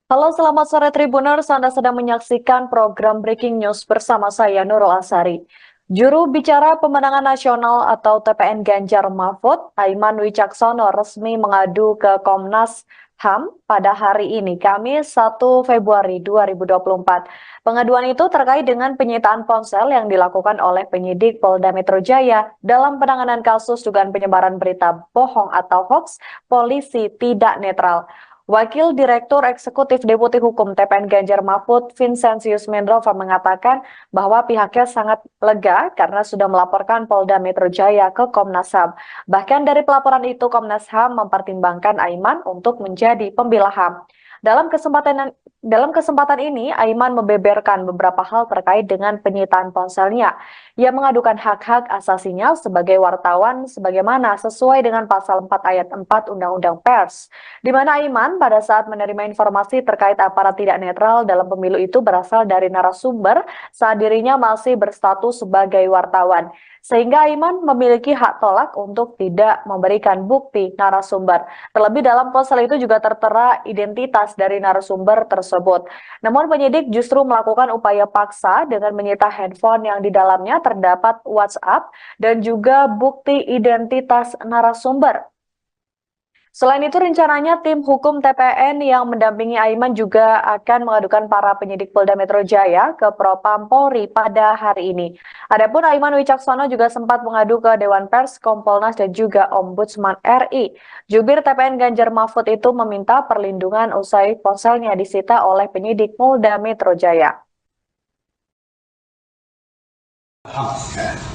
Halo, selamat sore Tribuners. Anda sedang menyaksikan program Breaking News bersama saya, Nurul Asari. Juru bicara pemenangan nasional atau TPN Ganjar Mahfud, Aiman Wicaksono, resmi mengadu ke Komnas HAM pada hari ini, Kamis 1 Februari 2024. Pengaduan itu terkait dengan penyitaan ponsel yang dilakukan oleh penyidik Polda Metro Jaya dalam penanganan kasus dugaan penyebaran berita bohong atau hoax, polisi tidak netral. Wakil Direktur Eksekutif Deputi Hukum TPN Ganjar Mahfud, Vincentius Mendrova, mengatakan bahwa pihaknya sangat lega karena sudah melaporkan Polda Metro Jaya ke Komnas HAM. Bahkan dari pelaporan itu, Komnas HAM mempertimbangkan Aiman untuk menjadi pembela HAM. Dalam kesempatan ini, Aiman membeberkan beberapa hal terkait dengan penyitaan ponselnya. Ia mengadukan hak-hak asasinya sebagai wartawan sebagaimana sesuai dengan pasal 4 ayat 4 Undang-Undang Pers, di mana Aiman pada saat menerima informasi terkait aparat tidak netral dalam pemilu itu berasal dari narasumber saat dirinya masih berstatus sebagai wartawan. Sehingga Aiman memiliki hak tolak untuk tidak memberikan bukti narasumber. Terlebih dalam ponsel itu juga tertera identitas dari narasumber tersebut. Namun penyidik justru melakukan upaya paksa dengan menyita handphone yang di dalamnya terdapat WhatsApp dan juga bukti identitas narasumber. Selain itu, rencananya tim hukum TPN yang mendampingi Aiman juga akan mengadukan para penyidik Polda Metro Jaya ke Propam Polri pada hari ini. Adapun Aiman Wicaksono juga sempat mengadu ke Dewan Pers, Kompolnas, dan juga Ombudsman RI. Jubir TPN Ganjar Mahfud itu meminta perlindungan usai ponselnya disita oleh penyidik Polda Metro Jaya.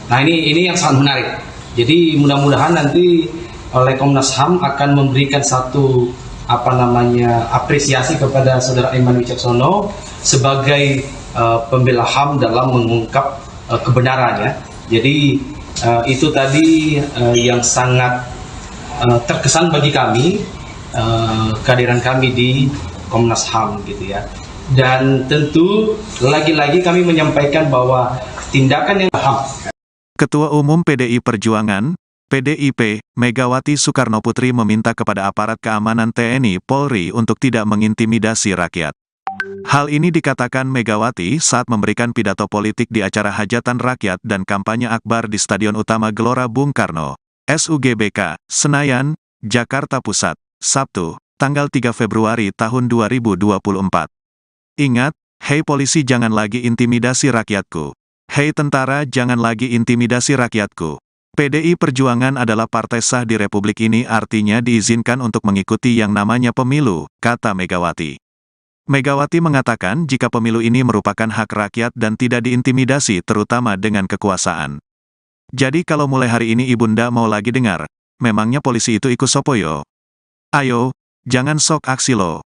Nah ini yang sangat menarik. Jadi mudah-mudahan nanti oleh Komnas HAM akan memberikan satu apresiasi kepada saudara Aiman Wicaksono sebagai pembela HAM dalam mengungkap kebenarannya. Jadi itu tadi yang sangat terkesan bagi kami, kehadiran kami di Komnas HAM gitu ya. Dan tentu lagi-lagi kami menyampaikan bahwa tindakan yang HAM. Ketua Umum PDI Perjuangan, PDIP, Megawati Soekarnoputri meminta kepada aparat keamanan TNI Polri untuk tidak mengintimidasi rakyat. Hal ini dikatakan Megawati saat memberikan pidato politik di acara hajatan rakyat dan kampanye akbar di Stadion Utama Gelora Bung Karno, SUGBK, Senayan, Jakarta Pusat, Sabtu, tanggal 3 Februari tahun 2024. Ingat, hei polisi jangan lagi intimidasi rakyatku. Hei tentara jangan lagi intimidasi rakyatku. PDI Perjuangan adalah partai sah di Republik ini, artinya diizinkan untuk mengikuti yang namanya pemilu, kata Megawati. Megawati mengatakan jika pemilu ini merupakan hak rakyat dan tidak diintimidasi terutama dengan kekuasaan. Jadi kalau mulai hari ini Ibunda mau lagi dengar, memangnya polisi itu ikut sopoyo? Ayo, jangan sok aksi lo.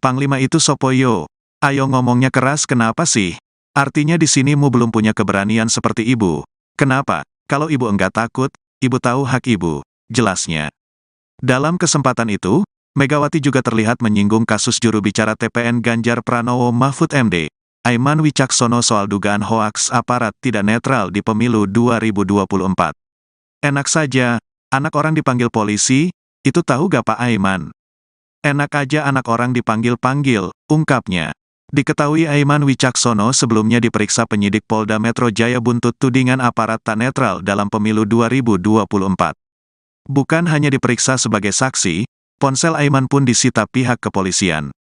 Panglima itu sopoyo. Ayo ngomongnya keras kenapa sih? Artinya di sini mu belum punya keberanian seperti ibu. Kenapa? Kalau ibu enggak takut, ibu tahu hak ibu, jelasnya. Dalam kesempatan itu, Megawati juga terlihat menyinggung kasus juru bicara TPN Ganjar Pranowo Mahfud MD, Aiman Wicaksono soal dugaan hoaks aparat tidak netral di pemilu 2024. Enak saja, anak orang dipanggil polisi, itu tahu gak Pak Aiman? Enak aja anak orang dipanggil-panggil, ungkapnya. Diketahui Aiman Wicaksono sebelumnya diperiksa penyidik Polda Metro Jaya buntut tudingan aparat tak netral dalam pemilu 2024. Bukan hanya diperiksa sebagai saksi, ponsel Aiman pun disita pihak kepolisian.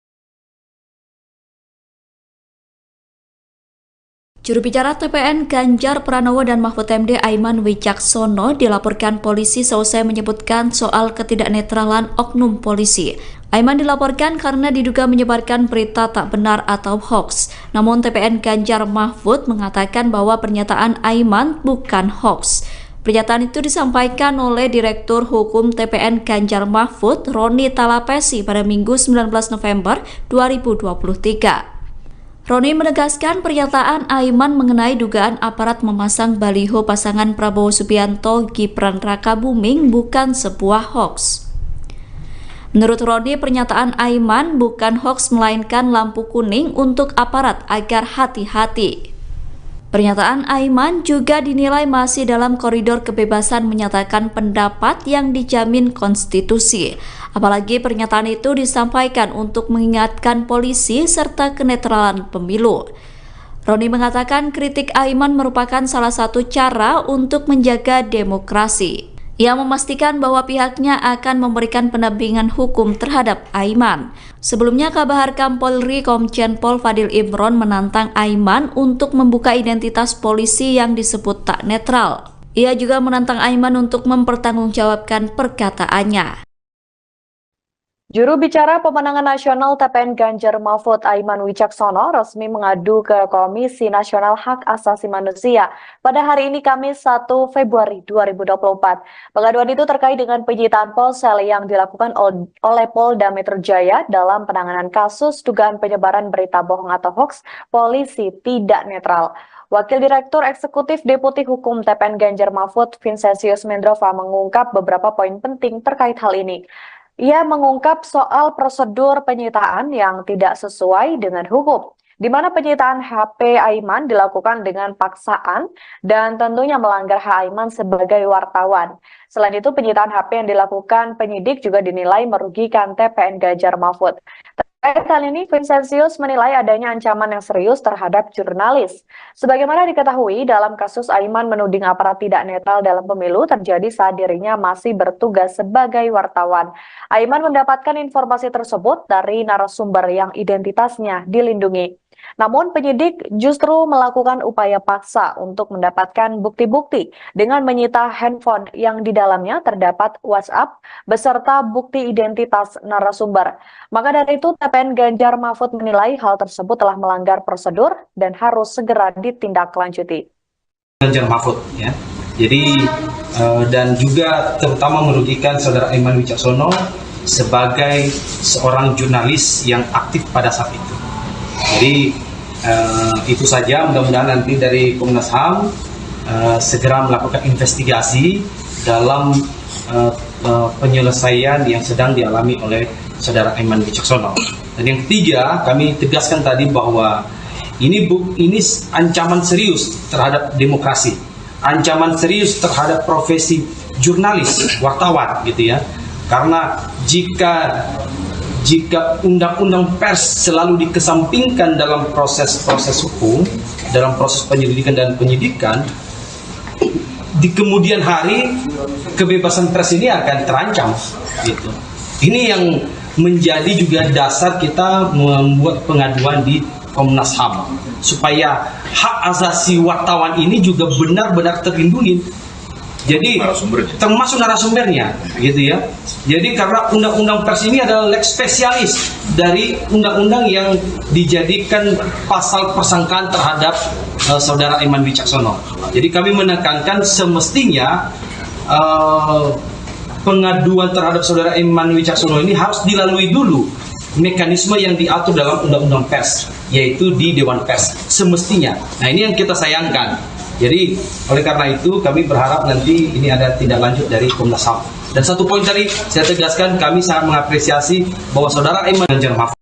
Juru bicara TPN Ganjar Pranowo dan Mahfud MD Aiman Wicaksono dilaporkan polisi seusai menyebutkan soal ketidaknetralan oknum polisi. Aiman dilaporkan karena diduga menyebarkan berita tak benar atau hoax. Namun TPN Ganjar Mahfud mengatakan bahwa pernyataan Aiman bukan hoax. Pernyataan itu disampaikan oleh Direktur Hukum TPN Ganjar Mahfud, Roni Talapesi pada Minggu 19 November 2023. Roni menegaskan pernyataan Aiman mengenai dugaan aparat memasang baliho pasangan Prabowo Subianto Gibran Rakabuming bukan sebuah hoax. Menurut Roni, pernyataan Aiman bukan hoax melainkan lampu kuning untuk aparat agar hati-hati. Pernyataan Aiman juga dinilai masih dalam koridor kebebasan menyatakan pendapat yang dijamin konstitusi. Apalagi pernyataan itu disampaikan untuk mengingatkan polisi serta kenetralan pemilu. Roni mengatakan kritik Aiman merupakan salah satu cara untuk menjaga demokrasi. Ia memastikan bahwa pihaknya akan memberikan pendampingan hukum terhadap Aiman. Sebelumnya, Kabaharkam Polri Komjen Pol Fadil Imron menantang Aiman untuk membuka identitas polisi yang disebut tak netral. Ia juga menantang Aiman untuk mempertanggungjawabkan perkataannya. Juru bicara pemenangan nasional TPN Ganjar Mahfud Aiman Wicaksono resmi mengadu ke Komisi Nasional Hak Asasi Manusia pada hari ini Kamis 1 Februari 2024. Pengaduan itu terkait dengan penyitaan ponsel yang dilakukan oleh Polda Metro Jaya dalam penanganan kasus dugaan penyebaran berita bohong atau hoax polisi tidak netral. Wakil Direktur Eksekutif Deputi Hukum TPN Ganjar Mahfud Vincentius Mendrova mengungkap beberapa poin penting terkait hal ini. Ia mengungkap soal prosedur penyitaan yang tidak sesuai dengan hukum, di mana penyitaan HP Aiman dilakukan dengan paksaan dan tentunya melanggar hak Aiman sebagai wartawan. Selain itu, penyitaan HP yang dilakukan penyidik juga dinilai merugikan TPN Ganjar Mahfud. Terkait hal ini, Vincentius menilai adanya ancaman yang serius terhadap jurnalis. Sebagaimana diketahui, dalam kasus Aiman menuding aparat tidak netral dalam pemilu terjadi saat dirinya masih bertugas sebagai wartawan. Aiman mendapatkan informasi tersebut dari narasumber yang identitasnya dilindungi. Namun penyidik justru melakukan upaya paksa untuk mendapatkan bukti-bukti dengan menyita handphone yang di dalamnya terdapat WhatsApp beserta bukti identitas narasumber. Maka dari itu TPN Ganjar Mahfud menilai hal tersebut telah melanggar prosedur dan harus segera ditindaklanjuti. Ganjar Mahfud ya. Jadi dan juga terutama merugikan saudara Aiman Wicaksono sebagai seorang jurnalis yang aktif pada saat itu. Jadi itu saja, mudah-mudahan nanti dari Komnas HAM segera melakukan investigasi dalam penyelesaian yang sedang dialami oleh saudara Aiman Wicaksono. Dan yang ketiga, kami tegaskan tadi bahwa ini ancaman serius terhadap demokrasi, ancaman serius terhadap profesi jurnalis, wartawan gitu ya. Karena jika undang-undang pers selalu dikesampingkan dalam proses-proses hukum, dalam proses penyelidikan dan penyidikan, di kemudian hari kebebasan pers ini akan terancam gitu. Ini yang menjadi juga dasar kita membuat pengaduan di Komnas HAM supaya hak asasi wartawan ini juga benar-benar terlindungi. Jadi termasuk narasumbernya gitu ya. Jadi karena undang-undang pers ini adalah lex spesialis dari undang-undang yang dijadikan pasal persangkaan terhadap saudara Aiman Wicaksono. Jadi kami menekankan semestinya pengaduan terhadap saudara Aiman Wicaksono ini harus dilalui dulu mekanisme yang diatur dalam undang-undang pers, yaitu di Dewan Pers semestinya. Nah, ini yang kita sayangkan. Jadi oleh karena itu kami berharap nanti ini ada tindak lanjut dari Komnas HAM. Dan satu poin tadi saya tegaskan, kami sangat mengapresiasi bahwa saudara Aiman Ganjar Mahfud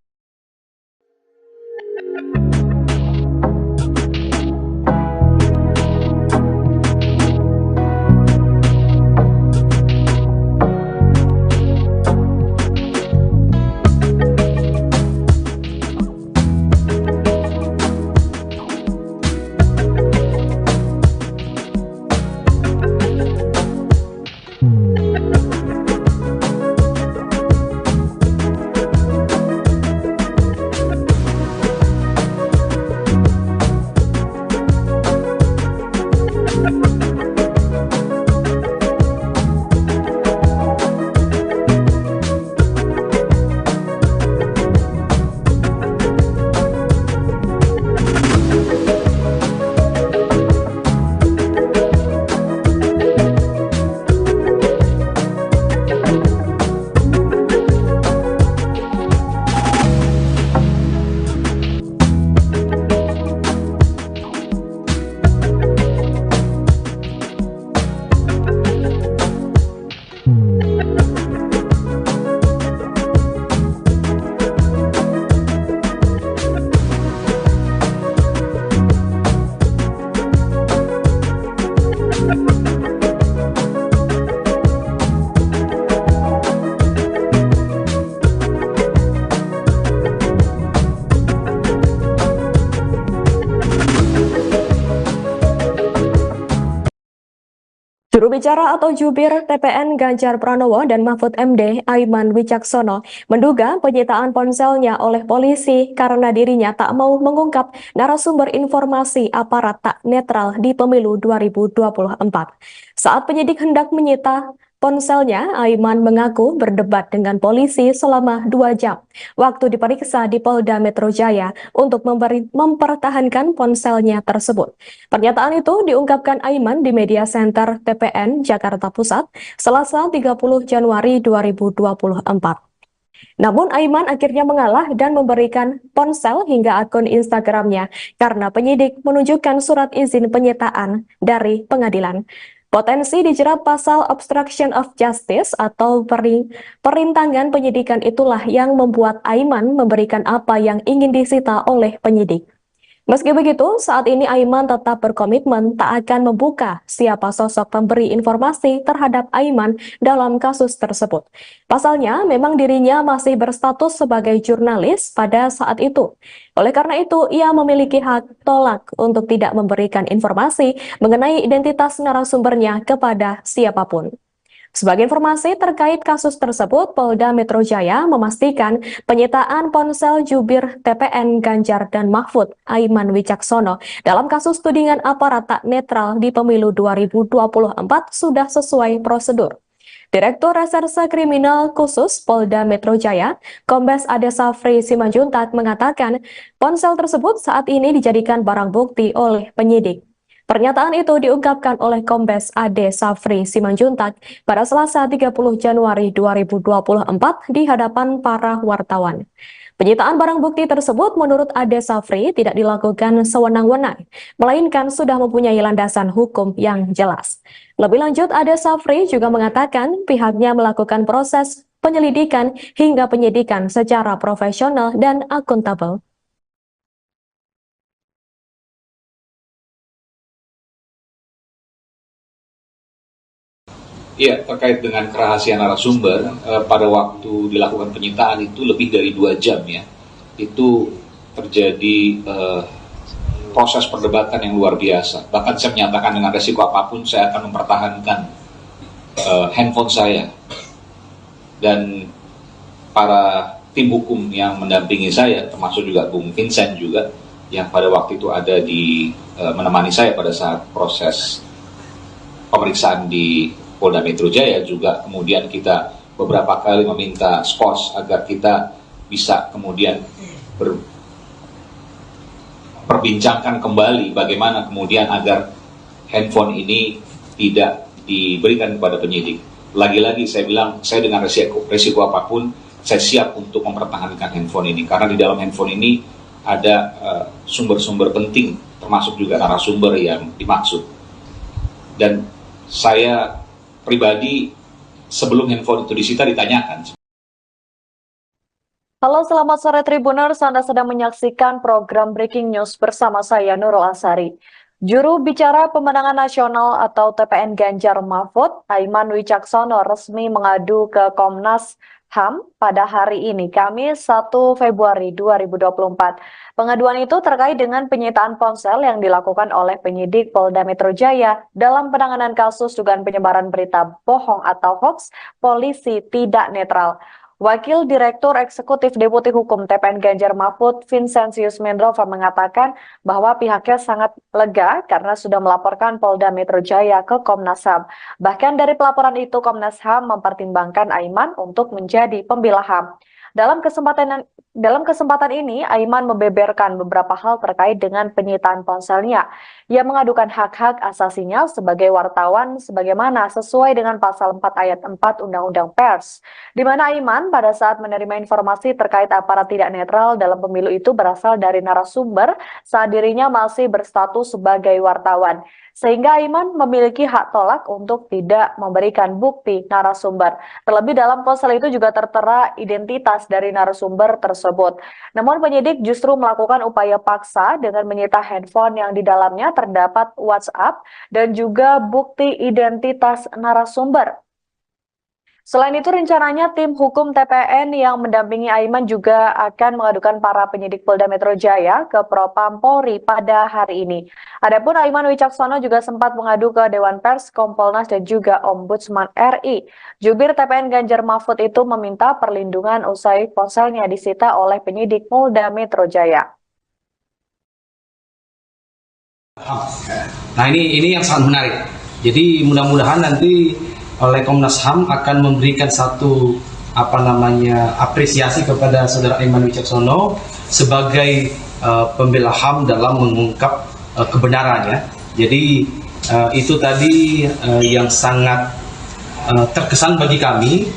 Juru bicara atau jubir TPN Ganjar Pranowo dan Mahfud MD Aiman Wicaksono menduga penyitaan ponselnya oleh polisi karena dirinya tak mau mengungkap narasumber informasi aparat tak netral di pemilu 2024. Saat penyidik hendak menyita ponselnya, Aiman mengaku berdebat dengan polisi selama 2 jam waktu diperiksa di Polda Metro Jaya untuk mempertahankan ponselnya tersebut. Pernyataan itu diungkapkan Aiman di Media Center TPN Jakarta Pusat, Selasa 30 Januari 2024. Namun Aiman akhirnya mengalah dan memberikan ponsel hingga akun Instagramnya karena penyidik menunjukkan surat izin penyitaan dari pengadilan. Potensi dijerat pasal obstruction of justice atau perintangan penyidikan itulah yang membuat Aiman memberikan apa yang ingin disita oleh penyidik. Meski begitu, saat ini Aiman tetap berkomitmen tak akan membuka siapa sosok pemberi informasi terhadap Aiman dalam kasus tersebut. Pasalnya, memang dirinya masih berstatus sebagai jurnalis pada saat itu. Oleh karena itu, ia memiliki hak tolak untuk tidak memberikan informasi mengenai identitas narasumbernya kepada siapapun. Sebagai informasi terkait kasus tersebut, Polda Metro Jaya memastikan penyitaan ponsel jubir TPN Ganjar dan Mahfud Aiman Wicaksono dalam kasus tudingan aparat tak netral di pemilu 2024 sudah sesuai prosedur. Direktur Reserse Kriminal Khusus Polda Metro Jaya, Kombes Ade Safri Simanjuntak mengatakan ponsel tersebut saat ini dijadikan barang bukti oleh penyidik. Pernyataan itu diungkapkan oleh Kombes Ade Safri Simanjuntak pada Selasa 30 Januari 2024 di hadapan para wartawan. Penyitaan barang bukti tersebut menurut Ade Safri tidak dilakukan sewenang-wenang, melainkan sudah mempunyai landasan hukum yang jelas. Lebih lanjut, Ade Safri juga mengatakan pihaknya melakukan proses penyelidikan hingga penyidikan secara profesional dan akuntabel. Iya, terkait dengan kerahasiaan narasumber, pada waktu dilakukan penyitaan itu lebih dari 2 jam ya, itu terjadi proses perdebatan yang luar biasa. Bahkan saya menyatakan dengan resiko apapun saya akan mempertahankan handphone saya. Dan para tim hukum yang mendampingi saya, termasuk juga Bung Vincent juga, yang pada waktu itu ada di menemani saya pada saat proses pemeriksaan di Polda Metro Jaya, juga kemudian kita beberapa kali meminta skos agar kita bisa kemudian perbincangkan kembali bagaimana kemudian agar handphone ini tidak diberikan kepada penyidik. Lagi-lagi saya bilang, saya dengan resiko apapun, saya siap untuk mempertahankan handphone ini, karena di dalam handphone ini ada sumber-sumber penting, termasuk juga narasumber yang dimaksud. Dan saya pribadi sebelum handphone itu disita ditanyakan. Halo, selamat sore Tribuners. Anda sedang menyaksikan program Breaking News bersama saya Nurul Asari. Juru bicara pemenangan nasional atau TPN Ganjar Mahfud, Aiman Wicaksono resmi mengadu ke Komnas HAM pada hari ini, Kamis 1 Februari 2024. Pengaduan itu terkait dengan penyitaan ponsel yang dilakukan oleh penyidik Polda Metro Jaya dalam penanganan kasus dugaan penyebaran berita bohong atau hoax polisi tidak netral. Wakil Direktur Eksekutif Deputi Hukum TPN Ganjar Mahfud, Vincentius Mendrova mengatakan bahwa pihaknya sangat lega karena sudah melaporkan Polda Metro Jaya ke Komnas HAM. Bahkan dari pelaporan itu, Komnas HAM mempertimbangkan Aiman untuk menjadi pembela HAM. Dalam kesempatan ini, Aiman membeberkan beberapa hal terkait dengan penyitaan ponselnya. Ia mengadukan hak-hak asasinya sebagai wartawan sebagaimana sesuai dengan pasal 4 ayat 4 Undang-Undang Pers, di mana Aiman pada saat menerima informasi terkait aparat tidak netral dalam pemilu itu berasal dari narasumber saat dirinya masih berstatus sebagai wartawan. Sehingga Aiman memiliki hak tolak untuk tidak memberikan bukti narasumber. Terlebih dalam ponsel itu juga tertera identitas dari narasumber tersebut. Namun penyidik justru melakukan upaya paksa dengan menyita handphone yang di dalamnya terdapat WhatsApp dan juga bukti identitas narasumber. Selain itu, rencananya tim hukum TPN yang mendampingi Aiman juga akan mengadukan para penyidik Polda Metro Jaya ke Propam Polri pada hari ini. Adapun Aiman Wicaksono juga sempat mengadu ke Dewan Pers, Kompolnas, dan juga Ombudsman RI. Jubir TPN Ganjar Mahfud itu meminta perlindungan usai ponselnya disita oleh penyidik Polda Metro Jaya. Nah ini yang sangat menarik. Jadi mudah-mudahan nanti oleh Komnas HAM akan memberikan satu apresiasi kepada saudara Aiman Wicaksono sebagai pembela HAM dalam mengungkap kebenarannya. Jadi itu tadi yang sangat terkesan bagi kami,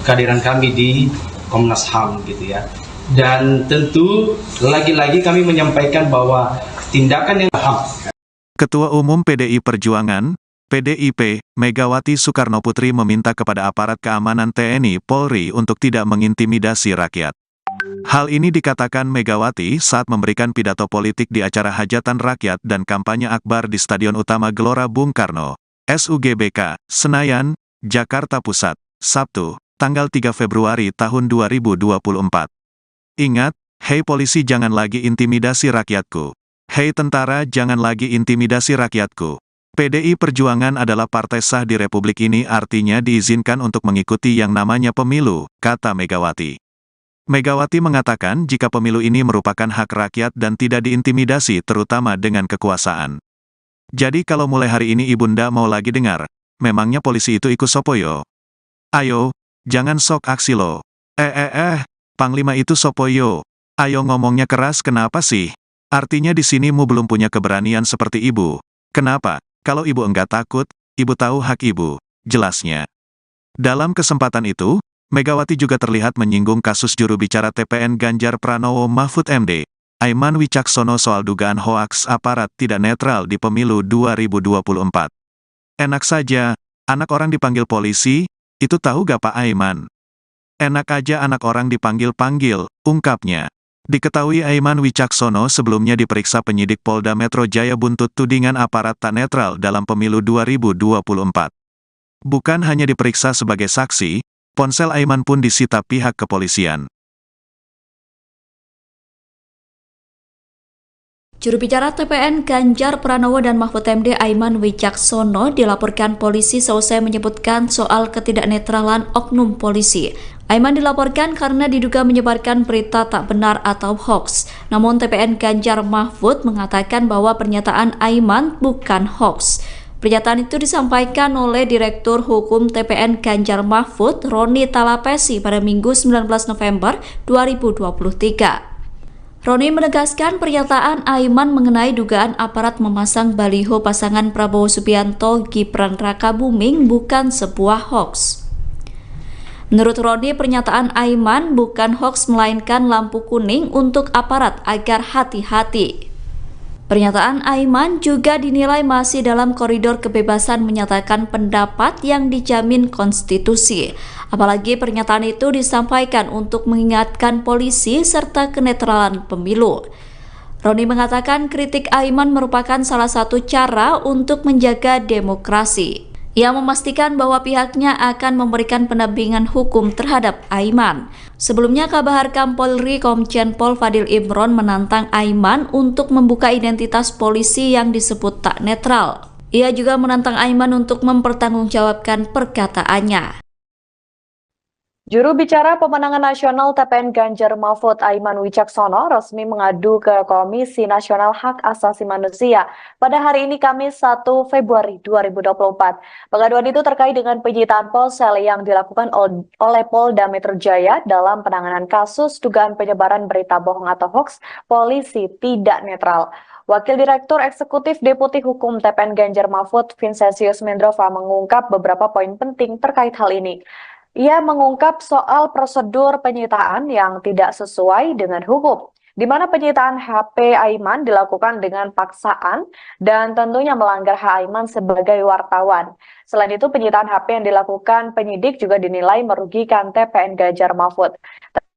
kehadiran kami di Komnas HAM gitu ya. Dan tentu lagi-lagi kami menyampaikan bahwa tindakan yang HAM. Ketua Umum PDI Perjuangan, PDIP, Megawati Soekarnoputri meminta kepada aparat keamanan TNI Polri untuk tidak mengintimidasi rakyat. Hal ini dikatakan Megawati saat memberikan pidato politik di acara hajatan rakyat dan kampanye akbar di Stadion Utama Gelora Bung Karno, SUGBK, Senayan, Jakarta Pusat, Sabtu, tanggal 3 Februari tahun 2024. Ingat, hei polisi jangan lagi intimidasi rakyatku. Hei tentara jangan lagi intimidasi rakyatku. PDI Perjuangan adalah partai sah di Republik ini, artinya diizinkan untuk mengikuti yang namanya pemilu, kata Megawati. Megawati mengatakan jika pemilu ini merupakan hak rakyat dan tidak diintimidasi terutama dengan kekuasaan. Jadi kalau mulai hari ini Ibunda mau lagi dengar, memangnya polisi itu ikut sopoyo? Ayo, jangan sok aksi lo. Panglima itu sopoyo. Ayo ngomongnya keras kenapa sih? Artinya di sini mu belum punya keberanian seperti ibu. Kenapa? Kalau ibu enggak takut, ibu tahu hak ibu, jelasnya. Dalam kesempatan itu, Megawati juga terlihat menyinggung kasus juru bicara TPN Ganjar Pranowo Mahfud MD, Aiman Wicaksono soal dugaan hoaks aparat tidak netral di pemilu 2024. Enak saja, anak orang dipanggil polisi, itu tahu gak Pak Aiman? Enak aja anak orang dipanggil-panggil, ungkapnya. Diketahui Aiman Wicaksono sebelumnya diperiksa penyidik Polda Metro Jaya buntut tudingan aparat tak netral dalam pemilu 2024. Bukan hanya diperiksa sebagai saksi, ponsel Aiman pun disita pihak kepolisian. Juru bicara TPN Ganjar Pranowo dan Mahfud MD Aiman Wicaksono dilaporkan polisi seusai menyebutkan soal ketidaknetralan oknum polisi. Aiman dilaporkan karena diduga menyebarkan berita tak benar atau hoax. Namun TPN Ganjar Mahfud mengatakan bahwa pernyataan Aiman bukan hoax. Pernyataan itu disampaikan oleh Direktur Hukum TPN Ganjar Mahfud, Roni Talapesi pada Minggu 19 November 2023. Roni menegaskan pernyataan Aiman mengenai dugaan aparat memasang baliho pasangan Prabowo Subianto Gibran Rakabuming bukan sebuah hoax. Menurut Roni, pernyataan Aiman bukan hoax melainkan lampu kuning untuk aparat agar hati-hati. Pernyataan Aiman juga dinilai masih dalam koridor kebebasan menyatakan pendapat yang dijamin konstitusi. Apalagi pernyataan itu disampaikan untuk mengingatkan polisi serta kenetralan pemilu. Roni mengatakan kritik Aiman merupakan salah satu cara untuk menjaga demokrasi. Ia memastikan bahwa pihaknya akan memberikan pendampingan hukum terhadap Aiman. Sebelumnya, Kabahar Polri Komjen Pol Fadil Imron menantang Aiman untuk membuka identitas polisi yang disebut tak netral. Ia juga menantang Aiman untuk mempertanggungjawabkan perkataannya. Juru bicara pemenangan nasional TPN Ganjar Mahfud Aiman Wicaksono resmi mengadu ke Komisi Nasional Hak Asasi Manusia pada hari ini Kamis 1 Februari 2024. Pengaduan itu terkait dengan penyitaan ponsel yang dilakukan oleh Polda Metro Jaya dalam penanganan kasus dugaan penyebaran berita bohong atau hoax polisi tidak netral. Wakil Direktur Eksekutif Deputi Hukum TPN Ganjar Mahfud, Vincentius Mendrova, mengungkap beberapa poin penting terkait hal ini. Ia mengungkap soal prosedur penyitaan yang tidak sesuai dengan hukum, di mana penyitaan HP Aiman dilakukan dengan paksaan dan tentunya melanggar hak Aiman sebagai wartawan. Selain itu, penyitaan HP yang dilakukan penyidik juga dinilai merugikan TPN Ganjar Mahfud.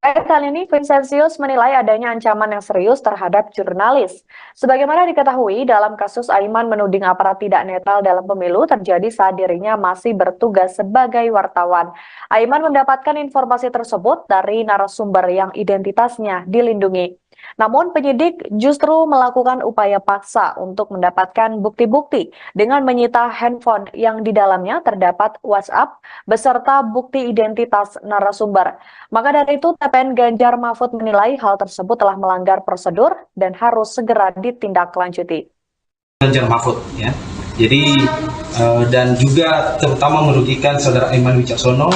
Terkait hal ini, Vincentius menilai adanya ancaman yang serius terhadap jurnalis. Sebagaimana diketahui, dalam kasus Aiman menuding aparat tidak netral dalam pemilu terjadi saat dirinya masih bertugas sebagai wartawan. Aiman mendapatkan informasi tersebut dari narasumber yang identitasnya dilindungi. Namun penyidik justru melakukan upaya paksa untuk mendapatkan bukti-bukti dengan menyita handphone yang di dalamnya terdapat WhatsApp beserta bukti identitas narasumber. Maka dari itu, TPN Ganjar Mahfud menilai hal tersebut telah melanggar prosedur dan harus segera ditindaklanjuti. Ganjar Mahfud, ya. Jadi dan juga terutama merugikan saudara Aiman Wicaksono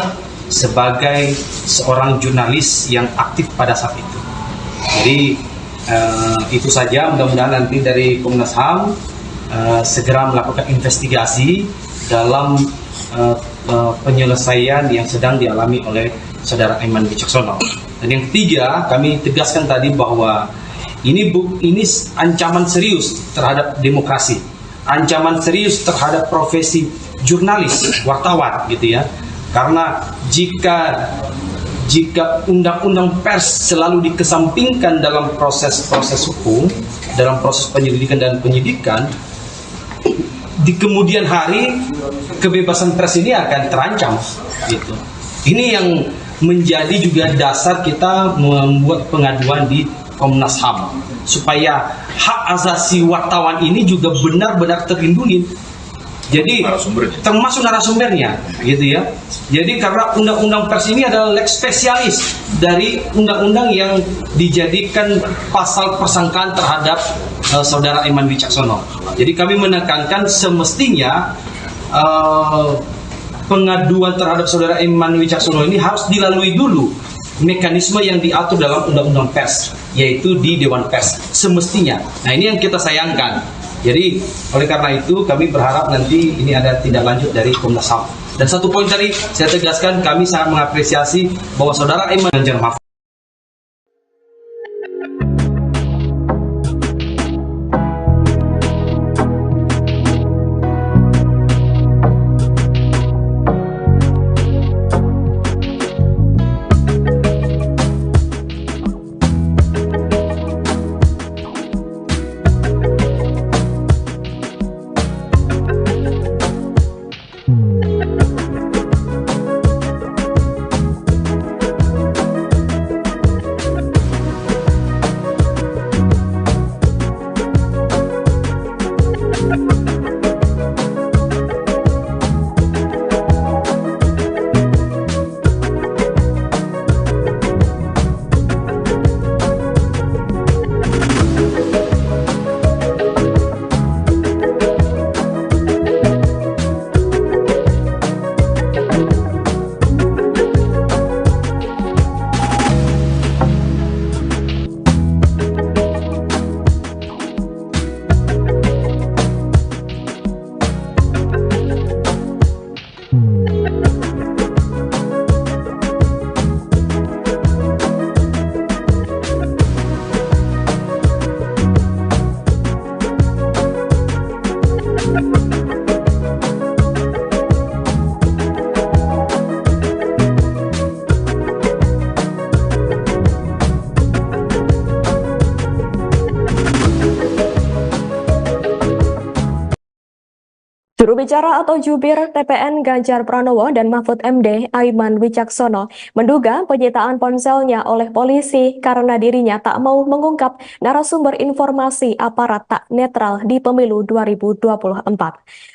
sebagai seorang jurnalis yang aktif pada saat itu. Jadi itu saja, mudah-mudahan nanti dari Komnas HAM segera melakukan investigasi dalam penyelesaian yang sedang dialami oleh saudara Aiman Wicaksono. Dan yang ketiga, kami tegaskan tadi bahwa ini ancaman serius terhadap demokrasi, ancaman serius terhadap profesi jurnalis, wartawan, gitu ya. Karena jika undang-undang pers selalu dikesampingkan dalam proses-proses hukum, dalam proses penyelidikan dan penyidikan, di kemudian hari kebebasan pers ini akan terancam, gitu. Ini yang menjadi juga dasar kita membuat pengaduan di Komnas HAM supaya hak asasi wartawan ini juga benar-benar terlindungi. Jadi termasuk narasumbernya, gitu ya. Jadi karena undang-undang pers ini adalah lex spesialis dari undang-undang yang dijadikan pasal persangkaan terhadap saudara Aiman Wicaksono. Jadi kami menekankan semestinya pengaduan terhadap saudara Aiman Wicaksono ini harus dilalui dulu mekanisme yang diatur dalam undang-undang pers, yaitu di Dewan Pers semestinya. Nah, ini yang kita sayangkan. Jadi oleh karena itu kami berharap nanti ini ada tindak lanjut dari Komnas HAM. Dan satu poin tadi saya tegaskan, kami sangat mengapresiasi bahwa saudara Aiman Ganjar Mahfud Juru bicara atau jubir TPN Ganjar Pranowo dan Mahfud MD Aiman Wicaksono menduga penyitaan ponselnya oleh polisi karena dirinya tak mau mengungkap narasumber informasi aparat tak netral di pemilu 2024.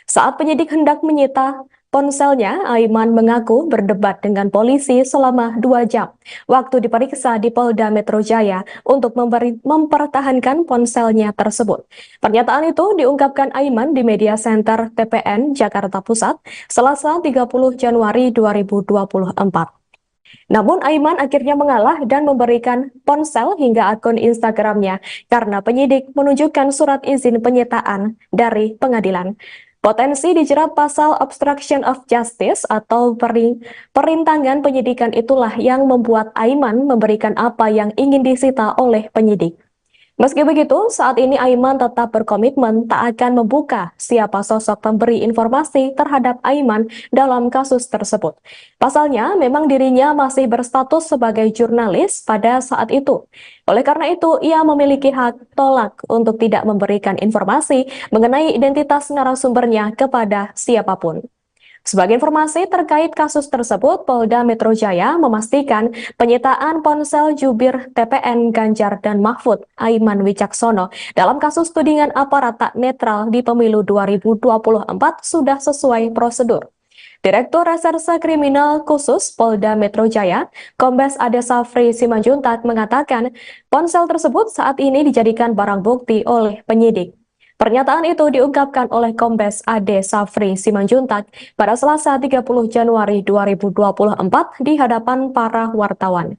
Saat penyidik hendak menyita ponselnya, Aiman mengaku berdebat dengan polisi selama 2 jam waktu diperiksa di Polda Metro Jaya untuk mempertahankan ponselnya tersebut. Pernyataan itu diungkapkan Aiman di Media Center TPN Jakarta Pusat, Selasa 30 Januari 2024. Namun Aiman akhirnya mengalah dan memberikan ponsel hingga akun Instagramnya karena penyidik menunjukkan surat izin penyitaan dari pengadilan. Potensi dijerat pasal obstruction of justice atau perintangan penyidikan itulah yang membuat Aiman memberikan apa yang ingin disita oleh penyidik. Meski begitu, saat ini Aiman tetap berkomitmen tak akan membuka siapa sosok pemberi informasi terhadap Aiman dalam kasus tersebut. Pasalnya, memang dirinya masih berstatus sebagai jurnalis pada saat itu. Oleh karena itu, ia memiliki hak tolak untuk tidak memberikan informasi mengenai identitas narasumbernya kepada siapapun. Sebagai informasi terkait kasus tersebut, Polda Metro Jaya memastikan penyitaan ponsel jubir TPN Ganjar dan Mahfud, Aiman Wicaksono, dalam kasus tudingan aparat tak netral di pemilu 2024 sudah sesuai prosedur. Direktur Reserse Kriminal Khusus Polda Metro Jaya, Kombes Ade Safri Simanjuntak mengatakan ponsel tersebut saat ini dijadikan barang bukti oleh penyidik. Pernyataan itu diungkapkan oleh Kombes Ade Safri Simanjuntak pada Selasa 30 Januari 2024 di hadapan para wartawan.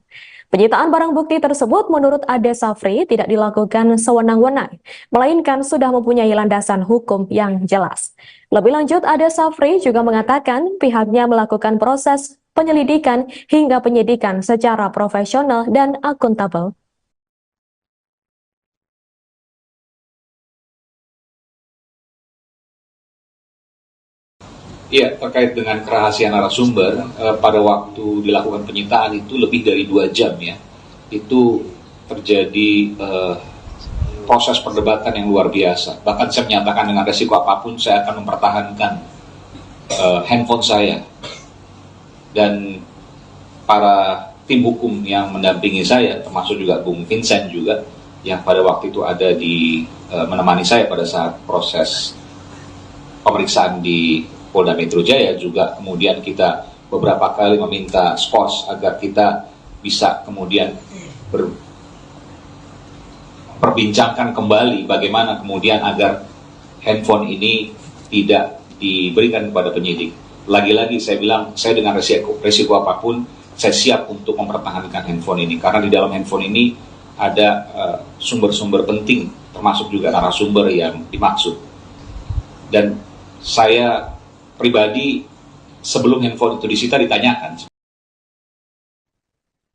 Penyitaan barang bukti tersebut menurut Ade Safri tidak dilakukan sewenang-wenang, melainkan sudah mempunyai landasan hukum yang jelas. Lebih lanjut, Ade Safri juga mengatakan pihaknya melakukan proses penyelidikan hingga penyidikan secara profesional dan akuntabel. Iya, terkait dengan kerahasiaan narasumber, pada waktu dilakukan penyitaan itu lebih dari 2 jam ya, itu terjadi proses perdebatan yang luar biasa. Bahkan saya menyatakan dengan resiko apapun saya akan mempertahankan handphone saya. Dan para tim hukum yang mendampingi saya, termasuk juga Bung Vincent juga, yang pada waktu itu ada di menemani saya pada saat proses pemeriksaan di Polda Metro Jaya, juga kemudian kita beberapa kali meminta skors agar kita bisa kemudian perbincangkan kembali bagaimana kemudian agar handphone ini tidak diberikan kepada penyidik. Lagi-lagi saya bilang, saya dengan resiko apapun, saya siap untuk mempertahankan handphone ini, karena di dalam handphone ini ada sumber-sumber penting, termasuk juga narasumber yang dimaksud. Dan saya pribadi sebelum handphone itu disita ditanyakan.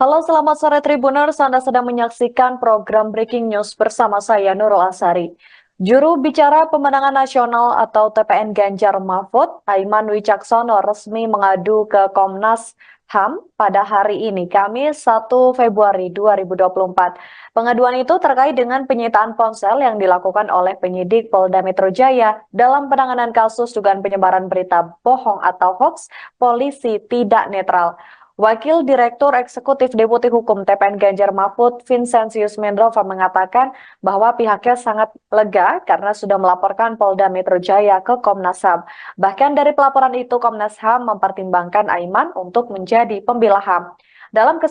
Halo, selamat sore Tribuners. Anda sedang menyaksikan program Breaking News bersama saya Nurul Asari. Juru bicara pemenangan nasional atau TPN Ganjar Mahfud, Aiman Wicaksono, resmi mengadu ke Komnas HAM pada hari ini, Kamis 1 Februari 2024. Pengaduan itu terkait dengan penyitaan ponsel yang dilakukan oleh penyidik Polda Metro Jaya dalam penanganan kasus dugaan penyebaran berita bohong atau hoax polisi tidak netral. Wakil Direktur Eksekutif Deputi Hukum TPN Ganjar Mahfud, Vincentius Mendrova, mengatakan bahwa pihaknya sangat lega karena sudah melaporkan Polda Metro Jaya ke Komnas HAM. Bahkan dari pelaporan itu, Komnas HAM mempertimbangkan Aiman untuk menjadi pembela HAM. Dalam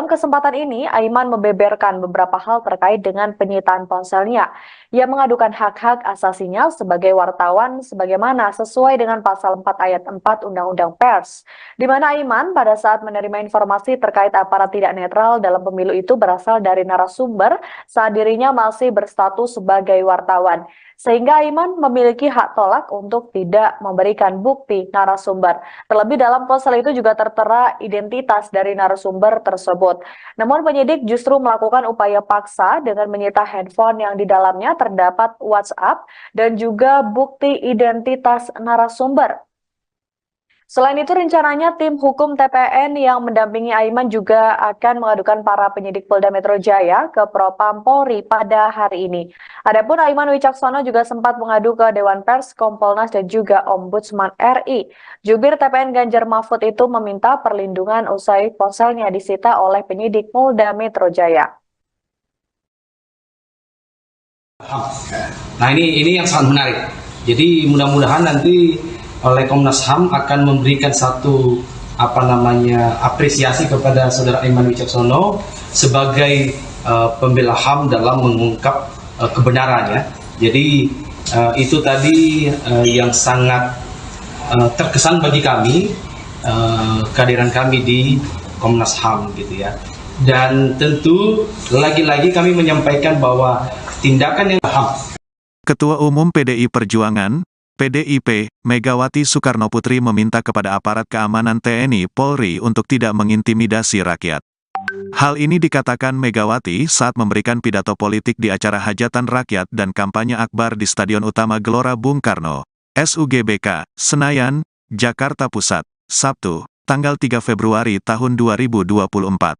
kesempatan ini, Aiman membeberkan beberapa hal terkait dengan penyitaan ponselnya. Ia mengadukan hak-hak asasinya sebagai wartawan sebagaimana sesuai dengan pasal 4 ayat 4 Undang-Undang Pers, di mana Aiman pada saat menerima informasi terkait aparat tidak netral dalam pemilu itu berasal dari narasumber saat dirinya masih berstatus sebagai wartawan. Sehingga Aiman memiliki hak tolak untuk tidak memberikan bukti narasumber. Terlebih dalam ponsel itu juga tertera identitas dari narasumber tersebut. Namun penyidik justru melakukan upaya paksa dengan menyita handphone yang di dalamnya terdapat WhatsApp dan juga bukti identitas narasumber. Selain itu, rencananya tim hukum TPN yang mendampingi Aiman juga akan mengadukan para penyidik Polda Metro Jaya ke Propam Polri pada hari ini. Adapun Aiman Wicaksono juga sempat mengadu ke Dewan Pers, Kompolnas, dan juga Ombudsman RI. Jubir TPN Ganjar Mahfud itu meminta perlindungan usai ponselnya disita oleh penyidik Polda Metro Jaya. Nah ini yang sangat menarik. Jadi mudah-mudahan nanti oleh Komnas HAM akan memberikan satu apresiasi kepada saudara Aiman Wicaksono sebagai pembela HAM dalam mengungkap kebenarannya. Jadi itu tadi yang sangat terkesan bagi kami, kehadiran kami di Komnas HAM gitu ya. Dan tentu lagi-lagi kami menyampaikan bahwa tindakan yang HAM. Ketua Umum PDI Perjuangan, PDIP, Megawati Soekarnoputri meminta kepada aparat keamanan TNI Polri untuk tidak mengintimidasi rakyat. Hal ini dikatakan Megawati saat memberikan pidato politik di acara hajatan rakyat dan kampanye akbar di Stadion Utama Gelora Bung Karno, SUGBK, Senayan, Jakarta Pusat, Sabtu, tanggal 3 Februari tahun 2024.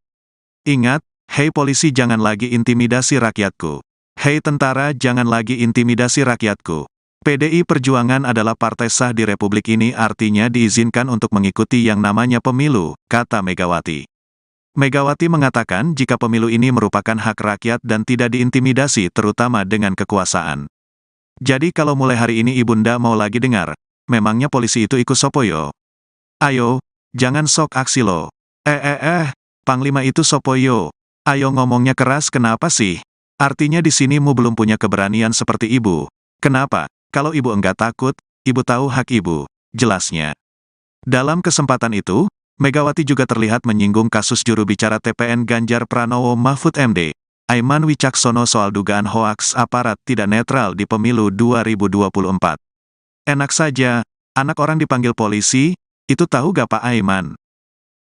Ingat, hei polisi jangan lagi intimidasi rakyatku. Hei tentara jangan lagi intimidasi rakyatku. PDI Perjuangan adalah partai sah di Republik ini, artinya diizinkan untuk mengikuti yang namanya pemilu, kata Megawati. Megawati mengatakan jika pemilu ini merupakan hak rakyat dan tidak diintimidasi terutama dengan kekuasaan. Jadi kalau mulai hari ini Ibunda mau lagi dengar, memangnya polisi itu ikut sopoyo? Ayo, jangan sok aksi lo. Panglima itu sopoyo. Ayo ngomongnya keras kenapa sih? Artinya di sini mu belum punya keberanian seperti ibu. Kenapa? Kalau ibu enggak takut, ibu tahu hak ibu, jelasnya. Dalam kesempatan itu, Megawati juga terlihat menyinggung kasus juru bicara TPN Ganjar Pranowo Mahfud MD, Aiman Wicaksono soal dugaan hoaks aparat tidak netral di pemilu 2024. Enak saja, anak orang dipanggil polisi, itu tahu gak Pak Aiman?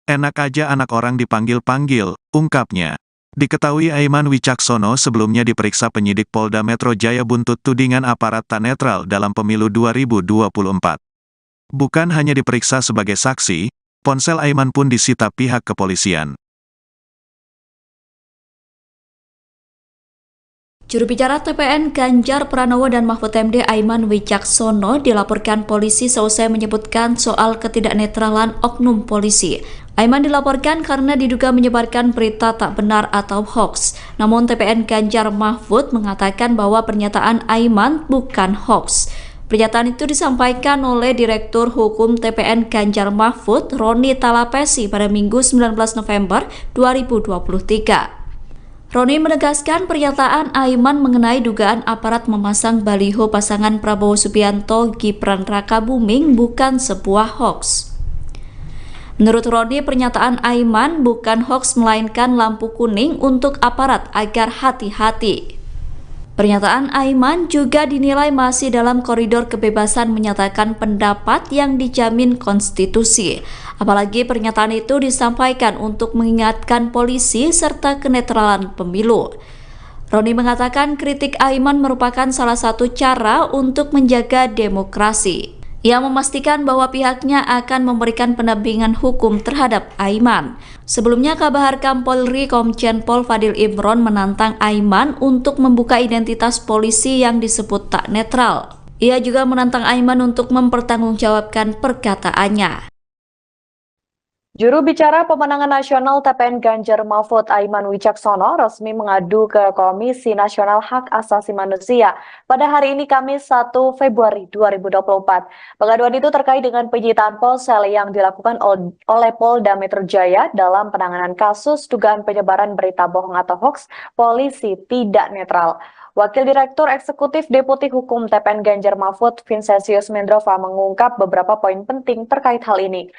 Enak aja anak orang dipanggil-panggil, ungkapnya. Diketahui Aiman Wicaksono sebelumnya diperiksa penyidik Polda Metro Jaya buntut tudingan aparat tak netral dalam pemilu 2024. Bukan hanya diperiksa sebagai saksi, ponsel Aiman pun disita pihak kepolisian. Juru bicara TPN Ganjar Pranowo dan Mahfud MD Aiman Wicaksono dilaporkan polisi seusai menyebutkan soal ketidaknetralan oknum polisi. Aiman dilaporkan karena diduga menyebarkan berita tak benar atau hoax. Namun TPN Ganjar Mahfud mengatakan bahwa pernyataan Aiman bukan hoax. Pernyataan itu disampaikan oleh Direktur Hukum TPN Ganjar Mahfud, Roni Talapesi pada Minggu 19 November 2023. Roni menegaskan pernyataan Aiman mengenai dugaan aparat memasang baliho pasangan Prabowo Subianto Gibran Rakabuming bukan sebuah hoax. Menurut Roni, pernyataan Aiman bukan hoax melainkan lampu kuning untuk aparat agar hati-hati. Pernyataan Aiman juga dinilai masih dalam koridor kebebasan menyatakan pendapat yang dijamin konstitusi. Apalagi pernyataan itu disampaikan untuk mengingatkan polisi serta kenetralan pemilu. Roni mengatakan kritik Aiman merupakan salah satu cara untuk menjaga demokrasi. Ia memastikan bahwa pihaknya akan memberikan pendampingan hukum terhadap Aiman. Sebelumnya, Kabaharkam Polri Komjen Pol Fadil Imron menantang Aiman untuk membuka identitas polisi yang disebut tak netral. Ia juga menantang Aiman untuk mempertanggungjawabkan perkataannya. Juru bicara pemenangan nasional TPN Ganjar Mahfud Aiman Wicaksono resmi mengadu ke Komisi Nasional Hak Asasi Manusia pada hari ini Kamis 1 Februari 2024. Pengaduan itu terkait dengan penyitaan ponsel yang dilakukan oleh Polda Metro Jaya dalam penanganan kasus dugaan penyebaran berita bohong atau hoax polisi tidak netral. Wakil Direktur Eksekutif Deputi Hukum TPN Ganjar Mahfud Vincentius Mendrova mengungkap beberapa poin penting terkait hal ini.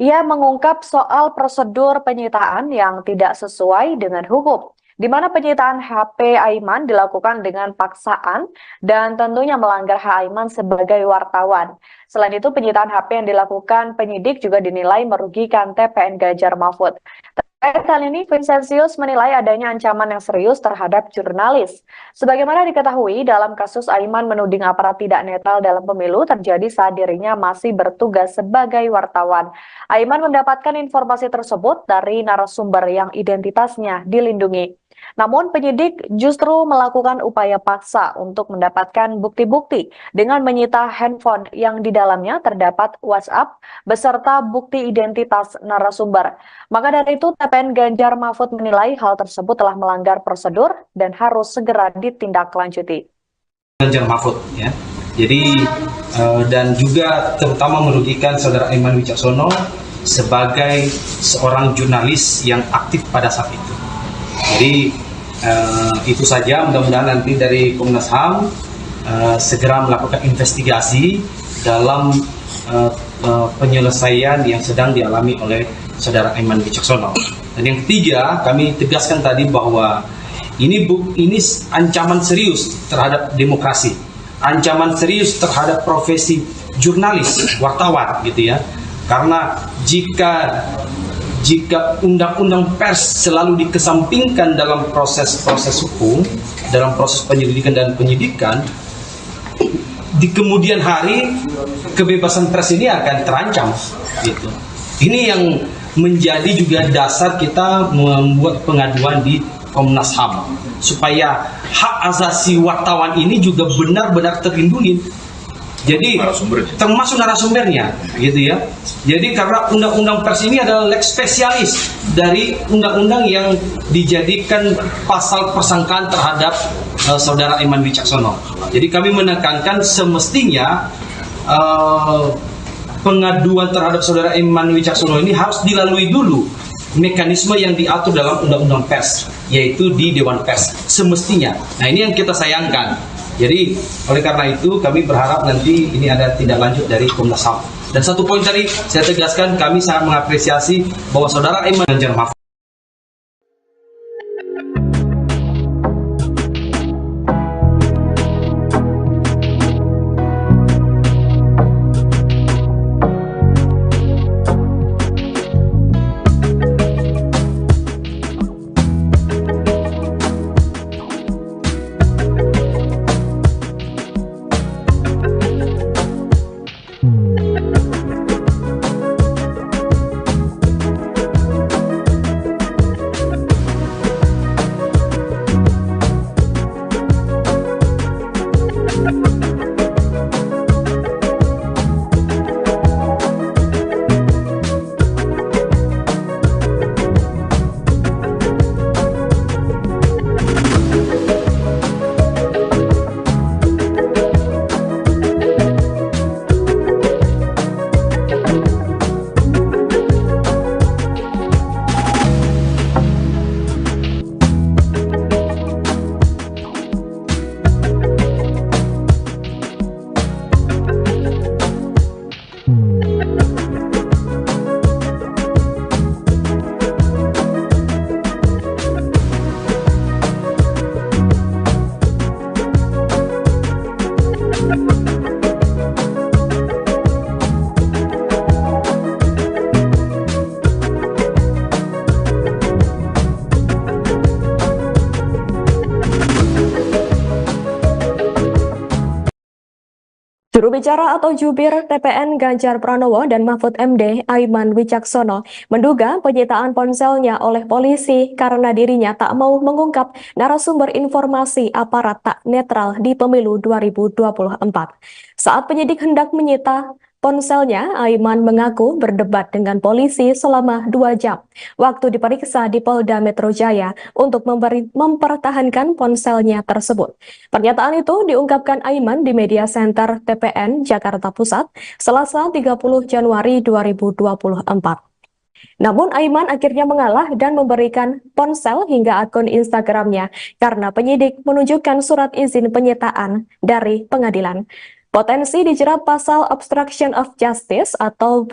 Ia mengungkap soal prosedur penyitaan yang tidak sesuai dengan hukum, di mana penyitaan HP Aiman dilakukan dengan paksaan dan tentunya melanggar hak Aiman sebagai wartawan. Selain itu, penyitaan HP yang dilakukan penyidik juga dinilai merugikan TPN Ganjar Mahfud. Terkait hal ini, Vincentius menilai adanya ancaman yang serius terhadap jurnalis. Sebagaimana diketahui, dalam kasus Aiman menuding aparat tidak netral dalam pemilu terjadi saat dirinya masih bertugas sebagai wartawan. Aiman mendapatkan informasi tersebut dari narasumber yang identitasnya dilindungi. Namun penyidik justru melakukan upaya paksa untuk mendapatkan bukti-bukti dengan menyita handphone yang di dalamnya terdapat WhatsApp beserta bukti identitas narasumber. Maka dari itu TPN Ganjar Mahfud menilai hal tersebut telah melanggar prosedur dan harus segera ditindaklanjuti. Ganjar Mahfud ya. Jadi dan juga terutama merugikan saudara Aiman Wicaksono sebagai seorang jurnalis yang aktif pada saat itu. Jadi itu saja, mudah-mudahan nanti dari Komnas HAM segera melakukan investigasi dalam penyelesaian yang sedang dialami oleh saudara Aiman Wicaksono. Dan yang ketiga, kami tegaskan tadi bahwa ini ancaman serius terhadap demokrasi, ancaman serius terhadap profesi jurnalis, wartawan gitu ya. Karena jika jika undang-undang pers selalu dikesampingkan dalam proses-proses hukum, dalam proses penyelidikan dan penyidikan, di kemudian hari kebebasan pers ini akan terancam gitu. Ini yang menjadi juga dasar kita membuat pengaduan di Komnas HAM supaya hak asasi wartawan ini juga benar-benar terlindungi. Jadi termasuk narasumbernya gitu ya. Jadi karena undang-undang pers ini adalah lex spesialis dari undang-undang yang dijadikan pasal persangkaan terhadap saudara Aiman Wicaksono. Jadi kami menekankan semestinya pengaduan terhadap saudara Aiman Wicaksono ini harus dilalui dulu mekanisme yang diatur dalam undang-undang pers, yaitu di Dewan Pers semestinya. Nah, ini yang kita sayangkan. Jadi oleh karena itu kami berharap nanti ini ada tindak lanjut dari Komnas HAM. Dan satu poin tadi saya tegaskan, kami sangat mengapresiasi bahwa saudara Aiman Ganjar Mahfud Juru bicara atau jubir TPN Ganjar Pranowo dan Mahfud MD Aiman Wicaksono menduga penyitaan ponselnya oleh polisi karena dirinya tak mau mengungkap narasumber informasi aparat tak netral di pemilu 2024. Saat penyidik hendak menyita ponselnya, Aiman mengaku berdebat dengan polisi selama 2 jam waktu diperiksa di Polda Metro Jaya untuk mempertahankan ponselnya tersebut. Pernyataan itu diungkapkan Aiman di Media Center TPN Jakarta Pusat, Selasa 30 Januari 2024. Namun Aiman akhirnya mengalah dan memberikan ponsel hingga akun Instagramnya karena penyidik menunjukkan surat izin penyitaan dari pengadilan. Potensi dijerat pasal obstruction of justice atau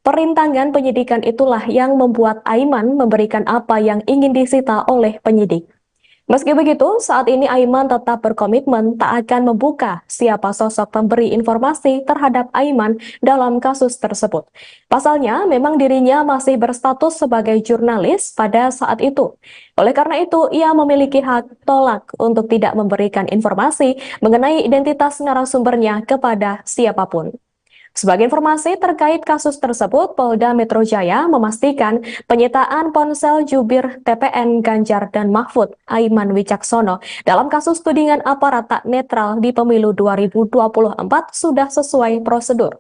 perintangan penyidikan itulah yang membuat Aiman memberikan apa yang ingin disita oleh penyidik. Meski begitu, saat ini Aiman tetap berkomitmen tak akan membuka siapa sosok pemberi informasi terhadap Aiman dalam kasus tersebut. Pasalnya, memang dirinya masih berstatus sebagai jurnalis pada saat itu. Oleh karena itu, ia memiliki hak tolak untuk tidak memberikan informasi mengenai identitas narasumbernya kepada siapapun. Sebagai informasi terkait kasus tersebut, Polda Metro Jaya memastikan penyitaan ponsel jubir TPN Ganjar dan Mahfud Aiman Wicaksono dalam kasus tudingan aparat tak netral di pemilu 2024 sudah sesuai prosedur.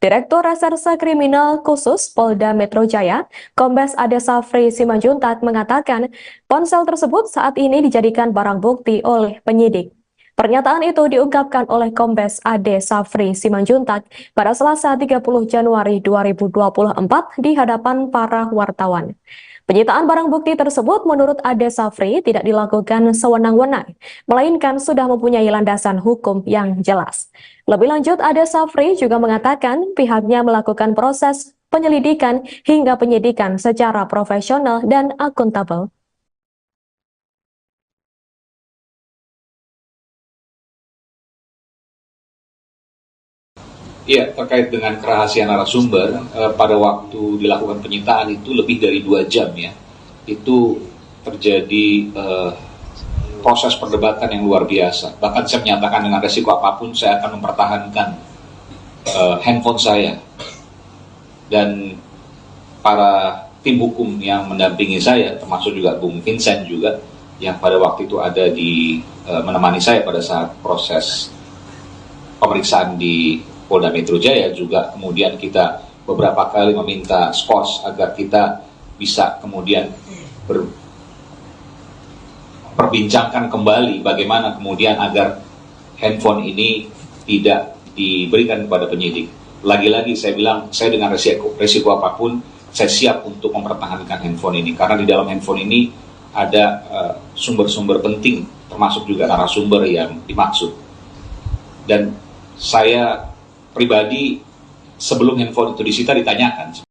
Direktur Reserse Kriminal Khusus Polda Metro Jaya, Kombes Ade Safri Simanjuntak mengatakan ponsel tersebut saat ini dijadikan barang bukti oleh penyidik. Pernyataan itu diungkapkan oleh Kombes Ade Safri Simanjuntak pada Selasa 30 Januari 2024 di hadapan para wartawan. Penyitaan barang bukti tersebut menurut Ade Safri tidak dilakukan sewenang-wenang, melainkan sudah mempunyai landasan hukum yang jelas. Lebih lanjut, Ade Safri juga mengatakan pihaknya melakukan proses penyelidikan hingga penyidikan secara profesional dan akuntabel. Iya, terkait dengan kerahasiaan narasumber, pada waktu dilakukan penyitaan itu lebih dari 2 jam ya. Itu terjadi proses perdebatan yang luar biasa. Bahkan saya menyatakan dengan resiko apapun saya akan mempertahankan handphone saya. Dan para tim hukum yang mendampingi saya, termasuk juga Bung Vincent juga, yang pada waktu itu ada di menemani saya pada saat proses pemeriksaan di Polda Metro Jaya, juga kemudian kita beberapa kali meminta skors agar kita bisa kemudian perbincangkan kembali bagaimana kemudian agar handphone ini tidak diberikan kepada penyidik. Lagi-lagi saya bilang, saya dengan resiko apapun, saya siap untuk mempertahankan handphone ini, karena di dalam handphone ini ada sumber-sumber penting, termasuk juga narasumber yang dimaksud. Dan saya pribadi sebelum handphone itu disita ditanyakan.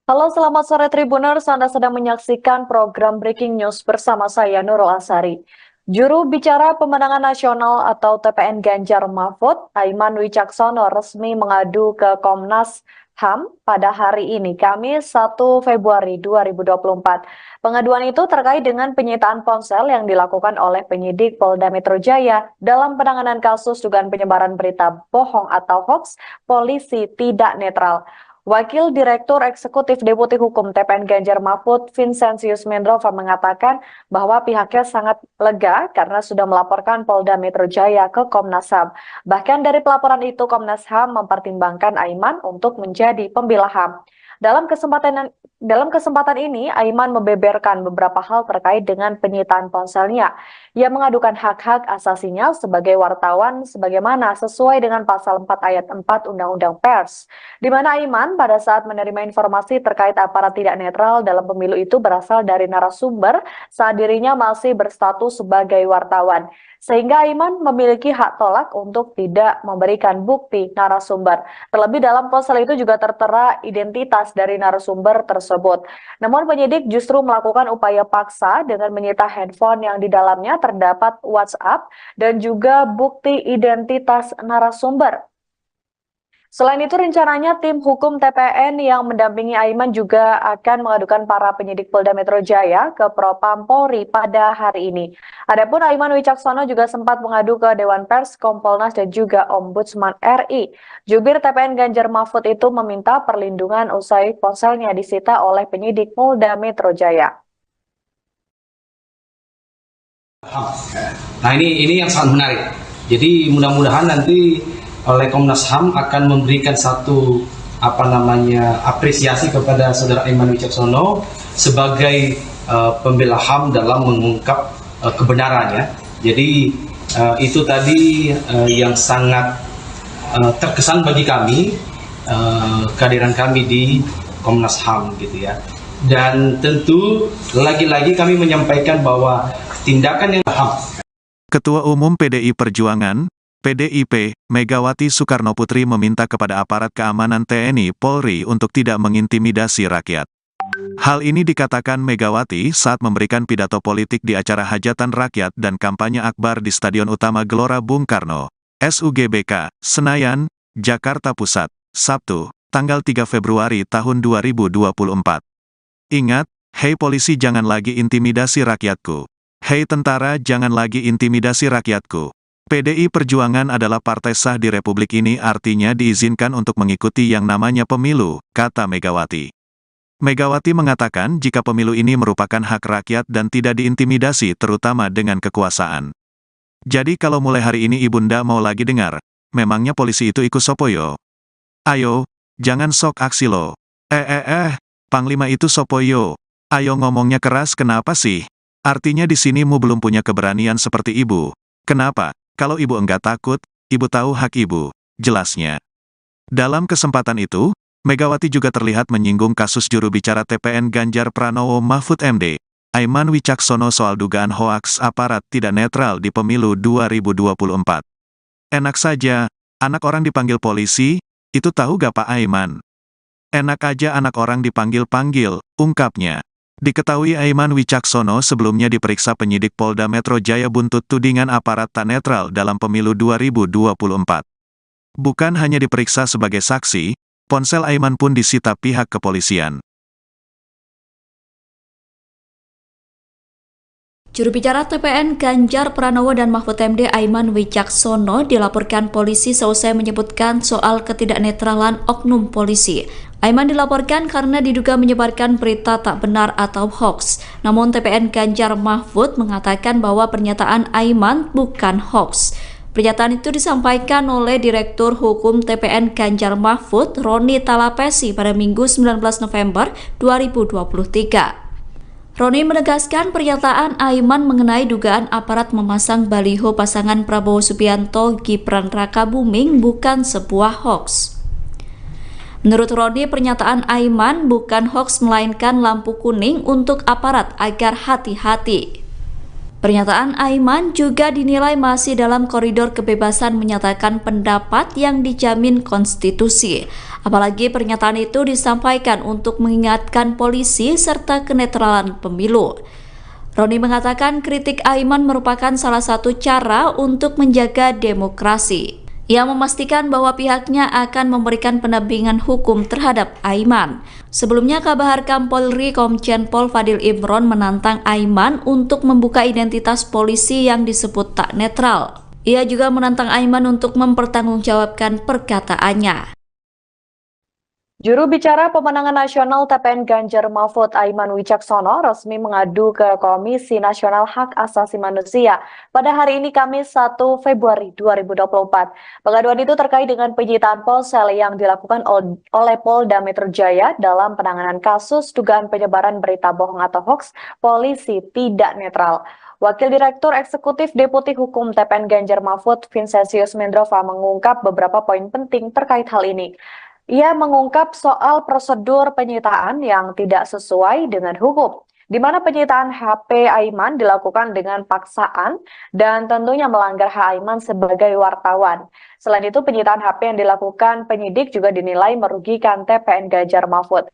Halo, selamat sore Tribuners. Anda sedang menyaksikan program Breaking News bersama saya Nurul Asari. Juru bicara Pemenangan Nasional atau TPN Ganjar Mahfud, Aiman Wicaksono, resmi mengadu ke Komnas HAM pada hari ini, Kamis 1 Februari 2024. Pengaduan itu terkait dengan penyitaan ponsel yang dilakukan oleh penyidik Polda Metro Jaya dalam penanganan kasus dugaan penyebaran berita bohong atau hoax polisi tidak netral. Wakil Direktur Eksekutif Deputi Hukum TPN Ganjar Mahfud, Vincentius Mendrova, mengatakan bahwa pihaknya sangat lega karena sudah melaporkan Polda Metro Jaya ke Komnas HAM. Bahkan dari pelaporan itu, Komnas HAM mempertimbangkan Aiman untuk menjadi pembela HAM. Dalam kesempatan ini, Aiman membeberkan beberapa hal terkait dengan penyitaan ponselnya. Ia mengadukan hak-hak asasinya sebagai wartawan sebagaimana sesuai dengan pasal 4 ayat 4 Undang-Undang Pers, di mana Aiman pada saat menerima informasi terkait aparat tidak netral dalam pemilu itu berasal dari narasumber saat dirinya masih berstatus sebagai wartawan. Sehingga Aiman memiliki hak tolak untuk tidak memberikan bukti narasumber. Terlebih dalam ponsel itu juga tertera identitas dari narasumber tersebut. Namun penyidik justru melakukan upaya paksa dengan menyita handphone yang di dalamnya terdapat WhatsApp dan juga bukti identitas narasumber. Selain itu, rencananya tim hukum TPN yang mendampingi Aiman juga akan mengadukan para penyidik Polda Metro Jaya ke Propam Polri pada hari ini. Adapun Aiman Wicaksono juga sempat mengadu ke Dewan Pers, Kompolnas, dan juga Ombudsman RI. Jubir TPN Ganjar Mahfud itu meminta perlindungan usai ponselnya disita oleh penyidik Polda Metro Jaya. Nah, ini yang sangat menarik. Jadi mudah-mudahan nanti oleh Komnas HAM akan memberikan satu apresiasi kepada saudara Aiman Wicaksono sebagai pembela HAM dalam mengungkap kebenarannya. Jadi itu tadi yang sangat terkesan bagi kami, kehadiran kami di Komnas HAM gitu ya. Dan tentu lagi-lagi kami menyampaikan bahwa tindakan yang HAM. Ketua Umum PDI Perjuangan, PDIP, Megawati Soekarnoputri meminta kepada aparat keamanan TNI Polri untuk tidak mengintimidasi rakyat. Hal ini dikatakan Megawati saat memberikan pidato politik di acara hajatan rakyat dan kampanye akbar di Stadion Utama Gelora Bung Karno, SUGBK, Senayan, Jakarta Pusat, Sabtu, tanggal 3 Februari tahun 2024. Ingat, hei polisi jangan lagi intimidasi rakyatku. Hei tentara jangan lagi intimidasi rakyatku. PDI Perjuangan adalah partai sah di Republik ini, artinya diizinkan untuk mengikuti yang namanya pemilu, kata Megawati. Megawati mengatakan jika pemilu ini merupakan hak rakyat dan tidak diintimidasi terutama dengan kekuasaan. Jadi kalau mulai hari ini Ibunda mau lagi dengar, memangnya polisi itu ikut sopoyo? Ayo, jangan sok aksi lo. Panglima itu sopoyo. Ayo ngomongnya keras kenapa sih? Artinya di sini mu belum punya keberanian seperti ibu. Kenapa? Kalau ibu enggak takut, ibu tahu hak ibu, jelasnya. Dalam kesempatan itu, Megawati juga terlihat menyinggung kasus juru bicara TPN Ganjar Pranowo Mahfud MD, Aiman Wicaksono soal dugaan hoaks aparat tidak netral di pemilu 2024. Enak saja, anak orang dipanggil polisi, itu tahu gak Pak Aiman? Enak aja anak orang dipanggil-panggil, ungkapnya. Diketahui Aiman Wicaksono sebelumnya diperiksa penyidik Polda Metro Jaya buntut tudingan aparat tak netral dalam pemilu 2024. Bukan hanya diperiksa sebagai saksi, ponsel Aiman pun disita pihak kepolisian. Juru bicara TPN Ganjar Pranowo dan Mahfud MD Aiman Wicaksono dilaporkan polisi seusai menyebutkan soal ketidaknetralan oknum polisi. Aiman dilaporkan karena diduga menyebarkan berita tak benar atau hoax. Namun TPN Ganjar Mahfud mengatakan bahwa pernyataan Aiman bukan hoax. Pernyataan itu disampaikan oleh Direktur Hukum TPN Ganjar Mahfud, Roni Talapesi pada Minggu 19 November 2023. Roni menegaskan pernyataan Aiman mengenai dugaan aparat memasang baliho pasangan Prabowo Subianto Gibran Rakabuming bukan sebuah hoax. Menurut Roni, pernyataan Aiman bukan hoax melainkan lampu kuning untuk aparat agar hati-hati. Pernyataan Aiman juga dinilai masih dalam koridor kebebasan menyatakan pendapat yang dijamin konstitusi. Apalagi pernyataan itu disampaikan untuk mengingatkan polisi serta kenetralan pemilu. Roni mengatakan kritik Aiman merupakan salah satu cara untuk menjaga demokrasi. Ia memastikan bahwa pihaknya akan memberikan pendampingan hukum terhadap Aiman. Sebelumnya, Kabahar Polri Komjen Pol Fadil Imron menantang Aiman untuk membuka identitas polisi yang disebut tak netral. Ia juga menantang Aiman untuk mempertanggungjawabkan perkataannya. Juru bicara pemenangan nasional TPN Ganjar Mahfud Aiman Wicaksono resmi mengadu ke Komisi Nasional Hak Asasi Manusia pada hari ini Kamis 1 Februari 2024. Pengaduan itu terkait dengan penyitaan ponsel yang dilakukan oleh Polda Metro Jaya dalam penanganan kasus dugaan penyebaran berita bohong atau hoax polisi tidak netral. Wakil Direktur Eksekutif Deputi Hukum TPN Ganjar Mahfud, Vincentius Mendrova, mengungkap beberapa poin penting terkait hal ini. Ia mengungkap soal prosedur penyitaan yang tidak sesuai dengan hukum, di mana penyitaan HP Aiman dilakukan dengan paksaan dan tentunya melanggar hak Aiman sebagai wartawan. Selain itu, penyitaan HP yang dilakukan penyidik juga dinilai merugikan TPN Ganjar Mahfud.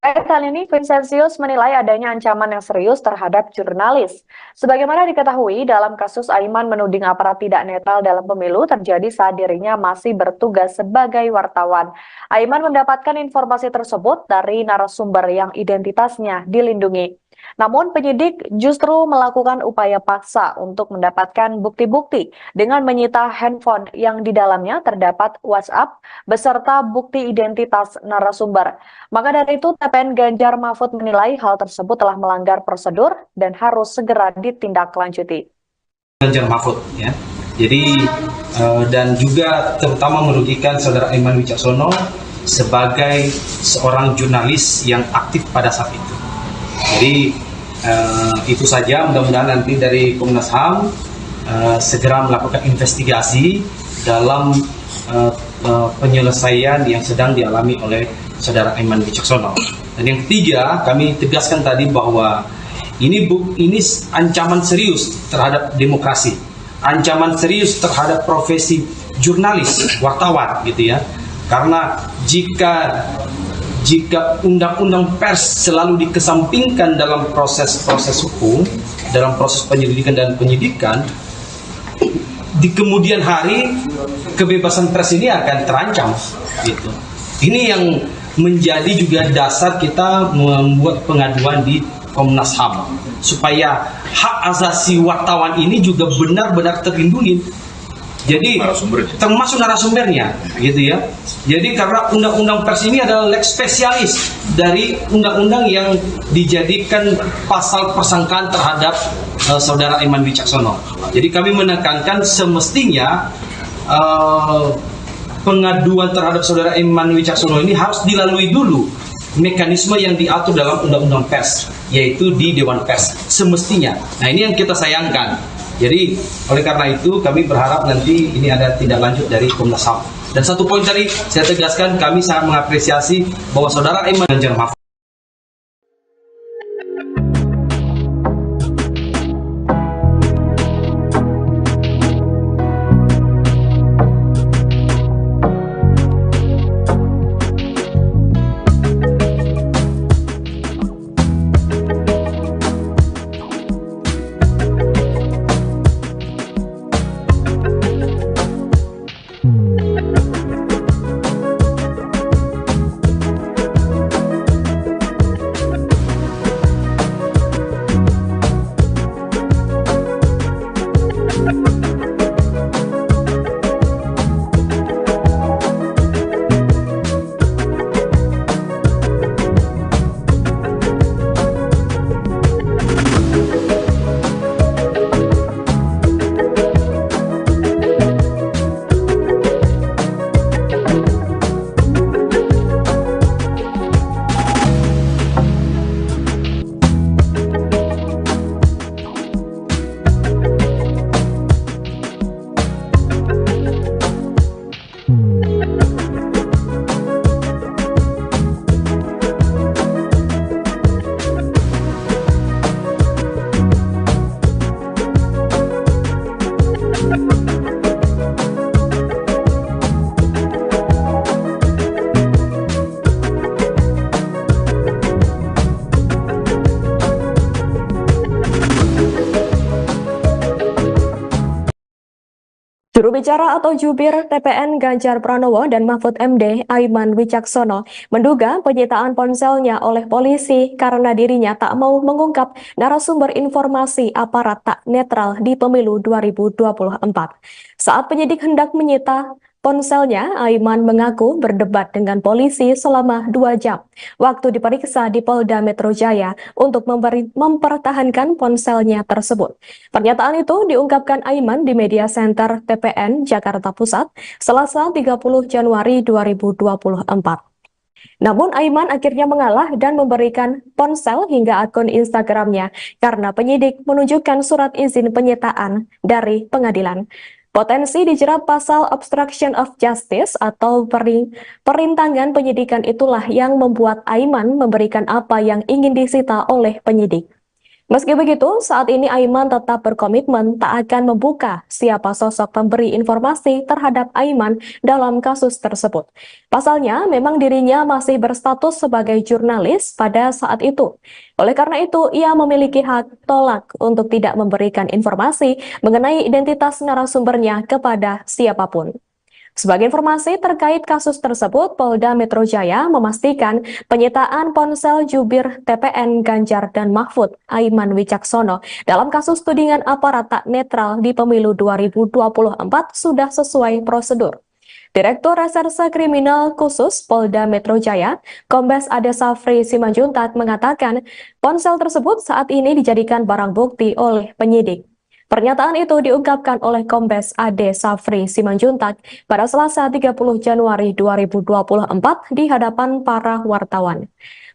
Terkait hal ini, Vincentius menilai adanya ancaman yang serius terhadap jurnalis. Sebagaimana diketahui, dalam kasus Aiman menuding aparat tidak netral dalam pemilu terjadi saat dirinya masih bertugas sebagai wartawan. Aiman mendapatkan informasi tersebut dari narasumber yang identitasnya dilindungi. Namun penyidik justru melakukan upaya paksa untuk mendapatkan bukti-bukti dengan menyita handphone yang di dalamnya terdapat WhatsApp beserta bukti identitas narasumber. Maka dari itu TPN Ganjar Mahfud menilai hal tersebut telah melanggar prosedur dan harus segera ditindaklanjuti. Ganjar Mahfud ya. Jadi dan juga terutama merugikan saudara Aiman Wicaksono sebagai seorang jurnalis yang aktif pada saat itu. Jadi itu saja, mudah-mudahan nanti dari Komnas HAM segera melakukan investigasi dalam penyelesaian yang sedang dialami oleh saudara Aiman Wicaksono. Dan yang ketiga, kami tegaskan tadi bahwa ini ancaman serius terhadap demokrasi, ancaman serius terhadap profesi jurnalis, wartawan gitu ya. Karena jika undang-undang pers selalu dikesampingkan dalam proses hukum, dalam proses penyelidikan dan penyidikan, di kemudian hari kebebasan pers ini akan terancam gitu. Ini yang menjadi juga dasar kita membuat pengaduan di Komnas HAM supaya hak asasi wartawan ini juga benar-benar terlindungi. Jadi termasuk narasumbernya gitu ya. Jadi karena undang-undang pers ini adalah lex spesialis dari undang-undang yang dijadikan pasal persangkaan terhadap saudara Aiman Wicaksono. Jadi kami menekankan semestinya pengaduan terhadap saudara Aiman Wicaksono ini harus dilalui dulu mekanisme yang diatur dalam undang-undang pers, yaitu di Dewan Pers semestinya. Nah, ini yang kita sayangkan. Jadi oleh karena itu kami berharap nanti ini ada tindak lanjut dari Komnas HAM. Dan satu poin tadi saya tegaskan, kami sangat mengapresiasi bahwa saudara Aiman Ganjar Mahfud Juru bicara atau jubir TPN Ganjar Pranowo dan Mahfud MD Aiman Wicaksono menduga penyitaan ponselnya oleh polisi karena dirinya tak mau mengungkap narasumber informasi aparat tak netral di pemilu 2024. Saat penyidik hendak menyita ponselnya, Aiman mengaku berdebat dengan polisi selama 2 jam waktu diperiksa di Polda Metro Jaya untuk mempertahankan ponselnya tersebut. Pernyataan itu diungkapkan Aiman di Media Center TPN Jakarta Pusat, Selasa 30 Januari 2024. Namun Aiman akhirnya mengalah dan memberikan ponsel hingga akun Instagramnya karena penyidik menunjukkan surat izin penyitaan dari pengadilan. Potensi dijerat pasal obstruction of justice atau perintangan penyidikan itulah yang membuat Aiman memberikan apa yang ingin disita oleh penyidik. Meski begitu, saat ini Aiman tetap berkomitmen tak akan membuka siapa sosok pemberi informasi terhadap Aiman dalam kasus tersebut. Pasalnya, memang dirinya masih berstatus sebagai jurnalis pada saat itu. Oleh karena itu, ia memiliki hak tolak untuk tidak memberikan informasi mengenai identitas narasumbernya kepada siapapun. Sebagai informasi terkait kasus tersebut, Polda Metro Jaya memastikan penyitaan ponsel jubir TPN Ganjar dan Mahfud Aiman Wicaksono dalam kasus tudingan aparat tak netral di pemilu 2024 sudah sesuai prosedur. Direktur Reserse Kriminal Khusus Polda Metro Jaya, Kombes Ade Safri Simanjuntak mengatakan ponsel tersebut saat ini dijadikan barang bukti oleh penyidik. Pernyataan itu diungkapkan oleh Kombes Ade Safri Simanjuntak pada Selasa 30 Januari 2024 di hadapan para wartawan.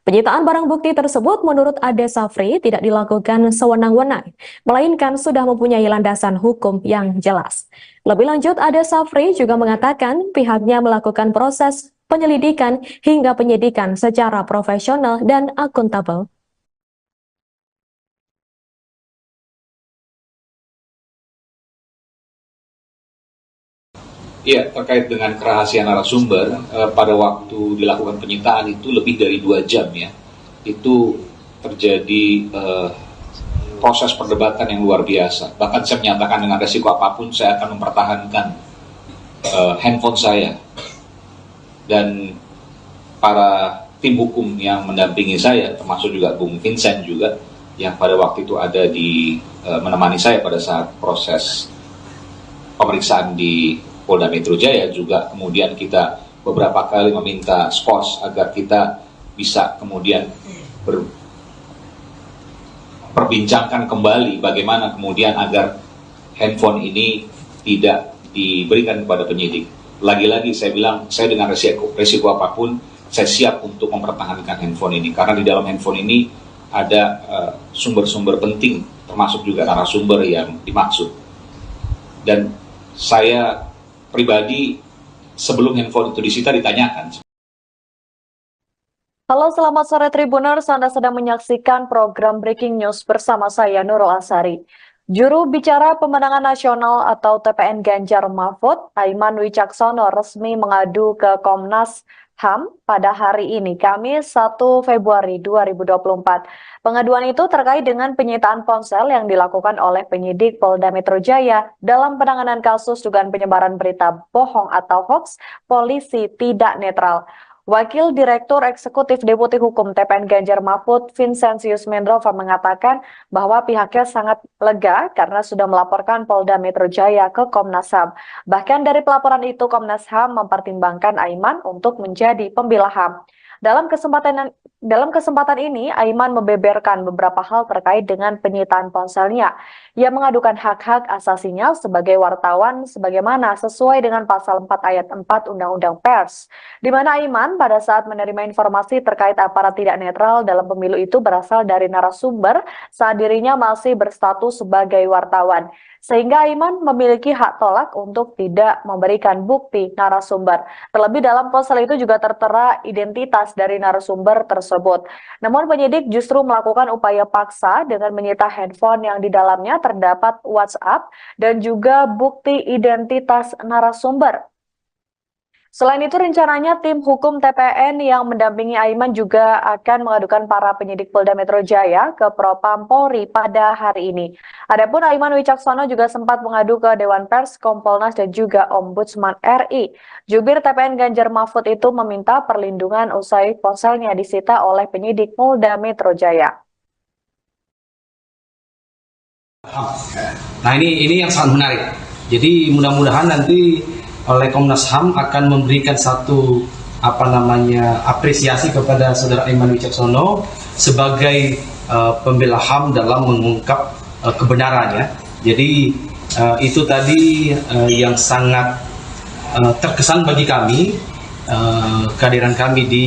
Penyitaan barang bukti tersebut menurut Ade Safri tidak dilakukan sewenang-wenang, melainkan sudah mempunyai landasan hukum yang jelas. Lebih lanjut, Ade Safri juga mengatakan pihaknya melakukan proses penyelidikan hingga penyidikan secara profesional dan akuntabel. Ya, terkait dengan kerahasiaan narasumber, pada waktu dilakukan penyitaan itu lebih dari 2 jam ya, itu terjadi proses perdebatan yang luar biasa. Bahkan saya menyatakan dengan resiko apapun saya akan mempertahankan handphone saya. Dan para tim hukum yang mendampingi saya, termasuk juga Bung Vincent juga, yang pada waktu itu ada di menemani saya pada saat proses pemeriksaan di Polda Metro Jaya, juga kemudian kita beberapa kali meminta skors agar kita bisa kemudian perbincangkan kembali bagaimana kemudian agar handphone ini tidak diberikan kepada penyidik. Lagi-lagi saya bilang, saya dengan resiko apapun, saya siap untuk mempertahankan handphone ini, karena di dalam handphone ini ada sumber-sumber penting, termasuk juga narasumber yang dimaksud. Dan saya pribadi sebelum handphone itu disita ditanyakan. Halo, selamat sore Tribuners. Anda sedang menyaksikan program Breaking News bersama saya Nurul Asari. Juru bicara pemenangan nasional atau TPN Ganjar Mahfud, Aiman Wicaksono resmi mengadu ke Komnas HAM pada hari ini, Kamis 1 Februari 2024. Pengaduan itu terkait dengan penyitaan ponsel yang dilakukan oleh penyidik Polda Metro Jaya dalam penanganan kasus dugaan penyebaran berita bohong atau hoax polisi tidak netral. Wakil Direktur Eksekutif Deputi Hukum TPN Ganjar Mahfud, Vincentius Mendrova mengatakan bahwa pihaknya sangat lega karena sudah melaporkan Polda Metro Jaya ke Komnas HAM. Bahkan dari pelaporan itu, Komnas HAM mempertimbangkan Aiman untuk menjadi pembela HAM. Dalam kesempatan ini, Aiman membeberkan beberapa hal terkait dengan penyitaan ponselnya. Ia mengadukan hak-hak asasinya sebagai wartawan sebagaimana sesuai dengan pasal 4 ayat 4 Undang-Undang Pers, di mana Aiman pada saat menerima informasi terkait aparat tidak netral dalam pemilu itu berasal dari narasumber saat dirinya masih berstatus sebagai wartawan. Sehingga Aiman memiliki hak tolak untuk tidak memberikan bukti narasumber. Terlebih dalam ponsel itu juga tertera identitas dari narasumber tersebut. Namun penyidik justru melakukan upaya paksa dengan menyita handphone yang di dalamnya terdapat WhatsApp dan juga bukti identitas narasumber. Selain itu, rencananya tim hukum TPN yang mendampingi Aiman juga akan mengadukan para penyidik Polda Metro Jaya ke Propam Polri pada hari ini. Adapun Aiman Wicaksono juga sempat mengadu ke Dewan Pers, Kompolnas, dan juga Ombudsman RI. Jubir TPN Ganjar Mahfud itu meminta perlindungan usai ponselnya disita oleh penyidik Polda Metro Jaya. Nah ini yang sangat menarik. Jadi mudah-mudahan nanti oleh Komnas HAM akan memberikan satu apresiasi kepada saudara Aiman Wicaksono sebagai pembela HAM dalam mengungkap kebenarannya. Jadi itu tadi yang sangat terkesan bagi kami, kehadiran kami di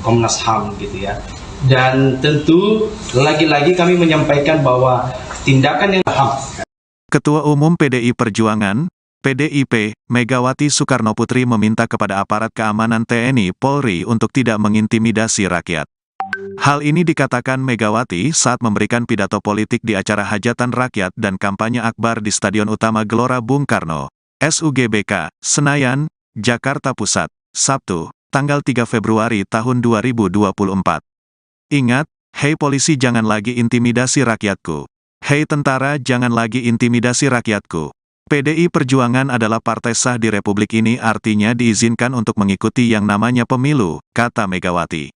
Komnas HAM gitu ya. Dan tentu lagi-lagi kami menyampaikan bahwa tindakan yang HAM. Ketua Umum PDI Perjuangan, PDIP, Megawati Soekarnoputri meminta kepada aparat keamanan TNI Polri untuk tidak mengintimidasi rakyat. Hal ini dikatakan Megawati saat memberikan pidato politik di acara hajatan rakyat dan kampanye akbar di Stadion Utama Gelora Bung Karno, SUGBK, Senayan, Jakarta Pusat, Sabtu, tanggal 3 Februari tahun 2024. Ingat, hei polisi jangan lagi intimidasi rakyatku. Hei tentara jangan lagi intimidasi rakyatku. PDI Perjuangan adalah partai sah di Republik ini, artinya diizinkan untuk mengikuti yang namanya pemilu, kata Megawati.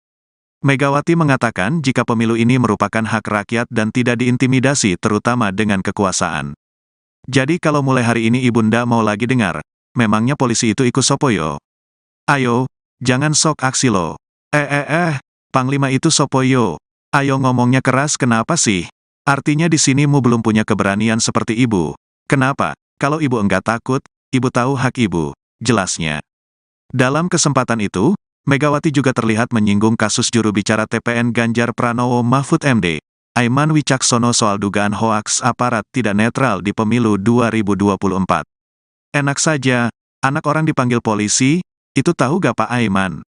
Megawati mengatakan jika pemilu ini merupakan hak rakyat dan tidak diintimidasi terutama dengan kekuasaan. Jadi kalau mulai hari ini Ibunda mau lagi dengar, memangnya polisi itu ikut sopoyo? Ayo, jangan sok aksi lo. Panglima itu sopoyo. Ayo ngomongnya keras kenapa sih? Artinya di sini mu belum punya keberanian seperti ibu. Kenapa? Kalau ibu enggak takut, ibu tahu hak ibu, jelasnya. Dalam kesempatan itu, Megawati juga terlihat menyinggung kasus juru bicara TPN Ganjar Pranowo Mahfud MD, Aiman Wicaksono soal dugaan hoaks aparat tidak netral di pemilu 2024. Enak saja, anak orang dipanggil polisi, itu tahu gak Pak Aiman?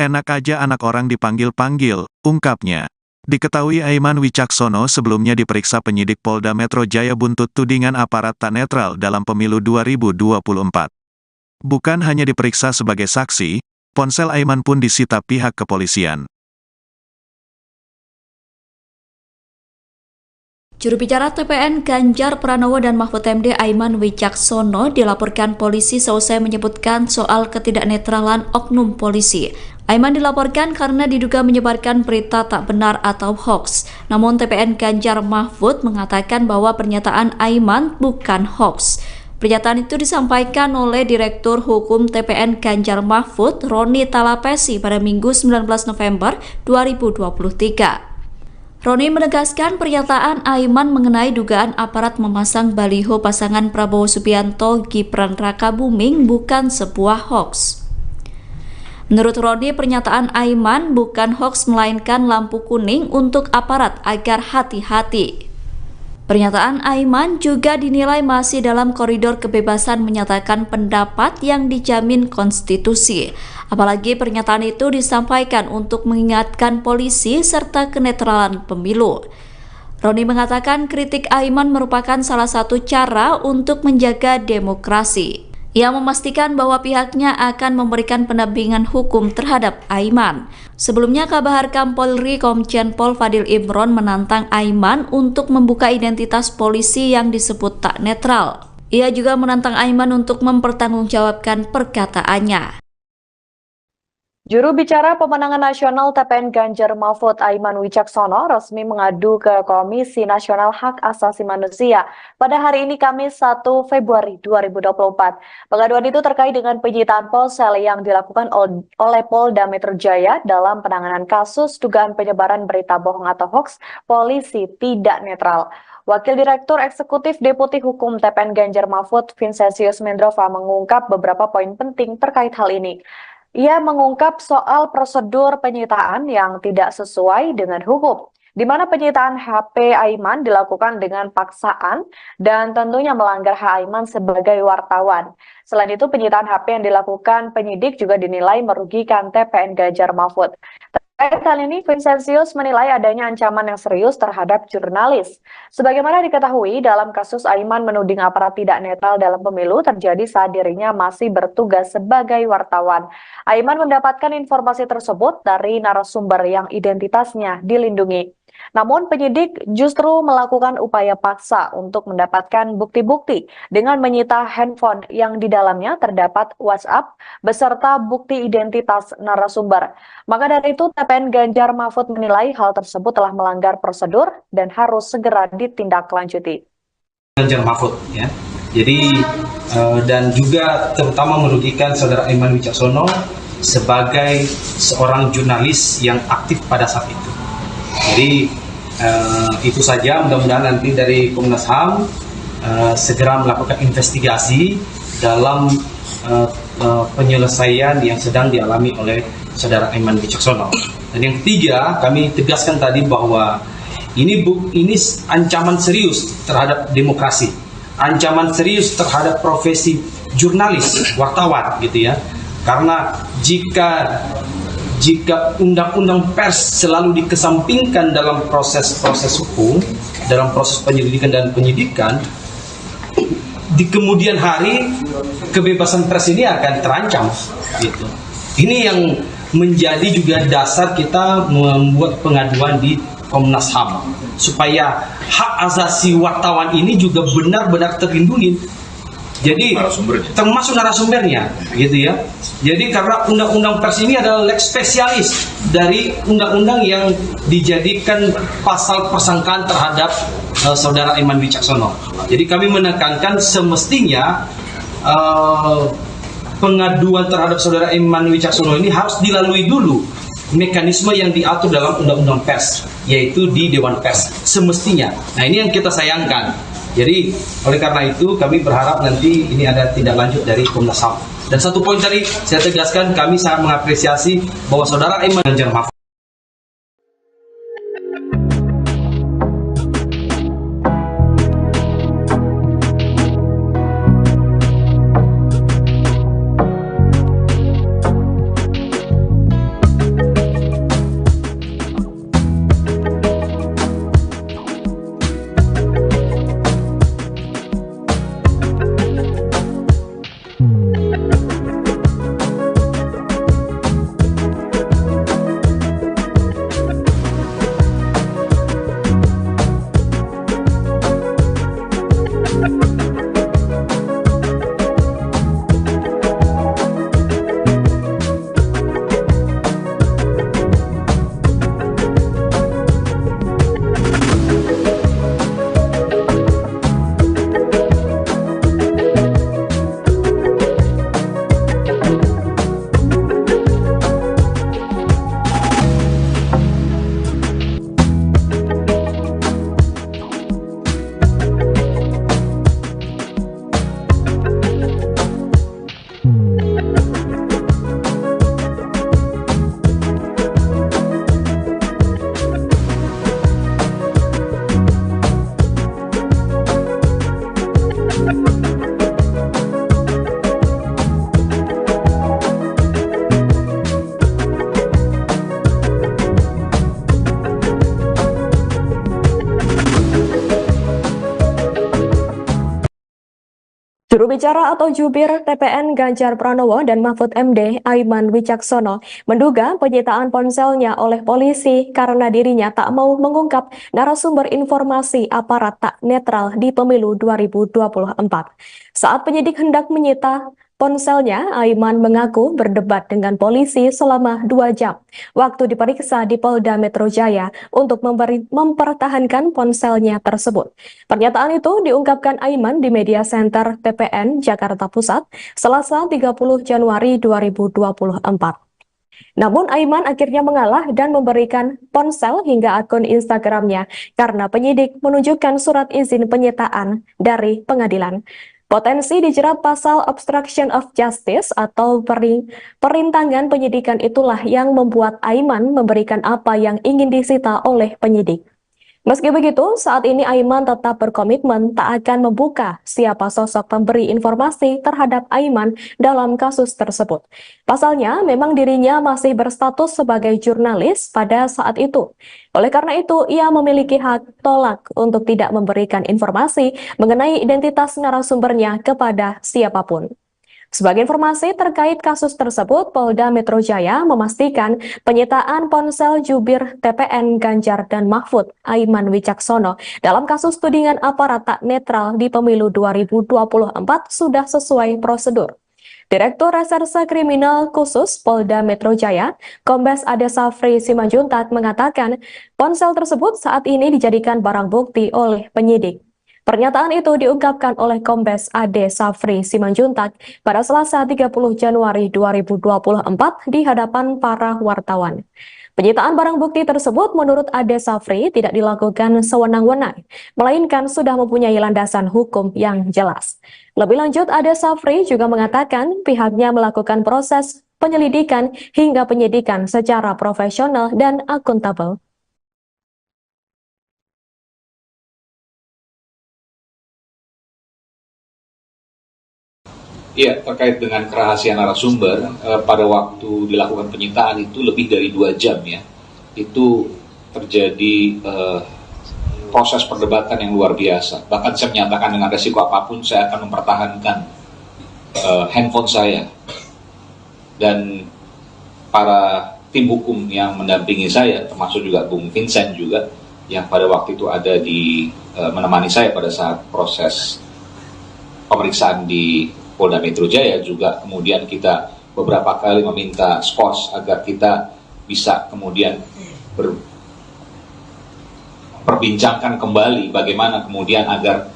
Enak aja anak orang dipanggil-panggil, ungkapnya. Diketahui Aiman Wicaksono sebelumnya diperiksa penyidik Polda Metro Jaya buntut tudingan aparat tak netral dalam pemilu 2024. Bukan hanya diperiksa sebagai saksi, ponsel Aiman pun disita pihak kepolisian. Juru bicara TPN Ganjar Pranowo dan Mahfud MD Aiman Wicaksono dilaporkan polisi seusai menyebutkan soal ketidaknetralan oknum polisi. Aiman dilaporkan karena diduga menyebarkan berita tak benar atau hoax. Namun TPN Ganjar Mahfud mengatakan bahwa pernyataan Aiman bukan hoax. Pernyataan itu disampaikan oleh Direktur Hukum TPN Ganjar Mahfud, Roni Talapesi pada Minggu 19 November 2023. Roni menegaskan pernyataan Aiman mengenai dugaan aparat memasang baliho pasangan Prabowo Subianto Gibran Rakabuming bukan sebuah hoax. Menurut Roni, pernyataan Aiman bukan hoax melainkan lampu kuning untuk aparat agar hati-hati. Pernyataan Aiman juga dinilai masih dalam koridor kebebasan menyatakan pendapat yang dijamin konstitusi. Apalagi pernyataan itu disampaikan untuk mengingatkan polisi serta kenetralan pemilu. Roni mengatakan kritik Aiman merupakan salah satu cara untuk menjaga demokrasi. Ia memastikan bahwa pihaknya akan memberikan pendampingan hukum terhadap Aiman. Sebelumnya, Kabar Harkam Polri Komjen Pol Fadil Imron menantang Aiman untuk membuka identitas polisi yang disebut tak netral. Ia juga menantang Aiman untuk mempertanggungjawabkan perkataannya. Juru bicara pemenangan nasional TPN Ganjar Mahfud Aiman Wicaksono resmi mengadu ke Komisi Nasional Hak Asasi Manusia pada hari ini Kamis 1 Februari 2024. Pengaduan itu terkait dengan penyitaan ponsel yang dilakukan oleh Polda Metro Jaya dalam penanganan kasus dugaan penyebaran berita bohong atau hoax polisi tidak netral. Wakil Direktur Eksekutif Deputi Hukum TPN Ganjar Mahfud, Vincentius Mendrova, mengungkap beberapa poin penting terkait hal ini. Ia mengungkap soal prosedur penyitaan yang tidak sesuai dengan hukum, di mana penyitaan HP Aiman dilakukan dengan paksaan dan tentunya melanggar hak Aiman sebagai wartawan. Selain itu, penyitaan HP yang dilakukan penyidik juga dinilai merugikan TPN Ganjar Mahfud. Terkait hal ini, Vincentius menilai adanya ancaman yang serius terhadap jurnalis. Sebagaimana diketahui, dalam kasus Aiman menuding aparat tidak netral dalam pemilu terjadi saat dirinya masih bertugas sebagai wartawan. Aiman mendapatkan informasi tersebut dari narasumber yang identitasnya dilindungi. Namun penyidik justru melakukan upaya paksa untuk mendapatkan bukti-bukti dengan menyita handphone yang di dalamnya terdapat WhatsApp beserta bukti identitas narasumber. Maka dari itu, TPN Ganjar Mahfud menilai hal tersebut telah melanggar prosedur dan harus segera ditindaklanjuti. Ganjar Mahfud ya. Jadi dan juga terutama merugikan saudara Aiman Wicaksono sebagai seorang jurnalis yang aktif pada saat itu. Jadi itu saja, mudah-mudahan nanti dari Komnas HAM segera melakukan investigasi dalam penyelesaian yang sedang dialami oleh saudara Aiman Wicaksono. Dan yang ketiga, kami tegaskan tadi bahwa ini ancaman serius terhadap demokrasi, ancaman serius terhadap profesi jurnalis, wartawan gitu ya. Karena jika undang-undang pers selalu dikesampingkan dalam proses-proses hukum, dalam proses penyelidikan dan penyidikan, di kemudian hari kebebasan pers ini akan terancam gitu. Ini yang menjadi juga dasar kita membuat pengaduan di Komnas HAM supaya hak asasi wartawan ini juga benar-benar terlindungi. Jadi termasuk narasumbernya gitu ya. Jadi karena undang-undang pers ini adalah lex spesialis dari undang-undang yang dijadikan pasal persangkaan terhadap saudara Aiman Wicaksono. Jadi kami menekankan semestinya pengaduan terhadap saudara Aiman Wicaksono ini harus dilalui dulu mekanisme yang diatur dalam undang-undang pers, yaitu di Dewan Pers semestinya. Nah, ini yang kita sayangkan. Jadi oleh karena itu kami berharap nanti ini ada tindak lanjut dari Komnas HAM. Dan satu poin tadi saya tegaskan, kami sangat mengapresiasi bahwa saudara Aiman Ganjar Mahfud Juru bicara atau jubir TPN Ganjar Pranowo dan Mahfud MD Aiman Wicaksono menduga penyitaan ponselnya oleh polisi karena dirinya tak mau mengungkap narasumber informasi aparat tak netral di pemilu 2024. Saat penyidik hendak menyita ponselnya, Aiman mengaku berdebat dengan polisi selama 2 jam waktu diperiksa di Polda Metro Jaya untuk mempertahankan ponselnya tersebut. Pernyataan itu diungkapkan Aiman di Media Center TPN Jakarta Pusat, Selasa 30 Januari 2024. Namun Aiman akhirnya mengalah dan memberikan ponsel hingga akun Instagramnya karena penyidik menunjukkan surat izin penyitaan dari pengadilan. Potensi dijerat pasal obstruction of justice atau perintangan penyidikan itulah yang membuat Aiman memberikan apa yang ingin disita oleh penyidik. Meski begitu, saat ini Aiman tetap berkomitmen tak akan membuka siapa sosok pemberi informasi terhadap Aiman dalam kasus tersebut. Pasalnya, memang dirinya masih berstatus sebagai jurnalis pada saat itu. Oleh karena itu, ia memiliki hak tolak untuk tidak memberikan informasi mengenai identitas narasumbernya kepada siapapun. Sebagai informasi terkait kasus tersebut, Polda Metro Jaya memastikan penyitaan ponsel jubir TPN Ganjar dan Mahfud, Aiman Wicaksono, dalam kasus tudingan aparat tak netral di pemilu 2024 sudah sesuai prosedur. Direktur Reserse Kriminal Khusus Polda Metro Jaya, Kombes Ade Safri Simanjuntak mengatakan ponsel tersebut saat ini dijadikan barang bukti oleh penyidik. Pernyataan itu diungkapkan oleh Kombes Ade Safri Simanjuntak pada Selasa 30 Januari 2024 di hadapan para wartawan. Penyitaan barang bukti tersebut menurut Ade Safri tidak dilakukan sewenang-wenang, melainkan sudah mempunyai landasan hukum yang jelas. Lebih lanjut, Ade Safri juga mengatakan pihaknya melakukan proses penyelidikan hingga penyidikan secara profesional dan akuntabel. Iya, terkait dengan kerahasiaan narasumber, pada waktu dilakukan penyitaan itu lebih dari 2 jam ya, itu terjadi proses perdebatan yang luar biasa. Bahkan saya menyatakan dengan resiko apapun saya akan mempertahankan handphone saya. Dan para tim hukum yang mendampingi saya, termasuk juga Bung Vincent juga, yang pada waktu itu ada di menemani saya pada saat proses pemeriksaan di Polda Metro Jaya, juga kemudian kita beberapa kali meminta skos agar kita bisa kemudian perbincangkan kembali bagaimana kemudian agar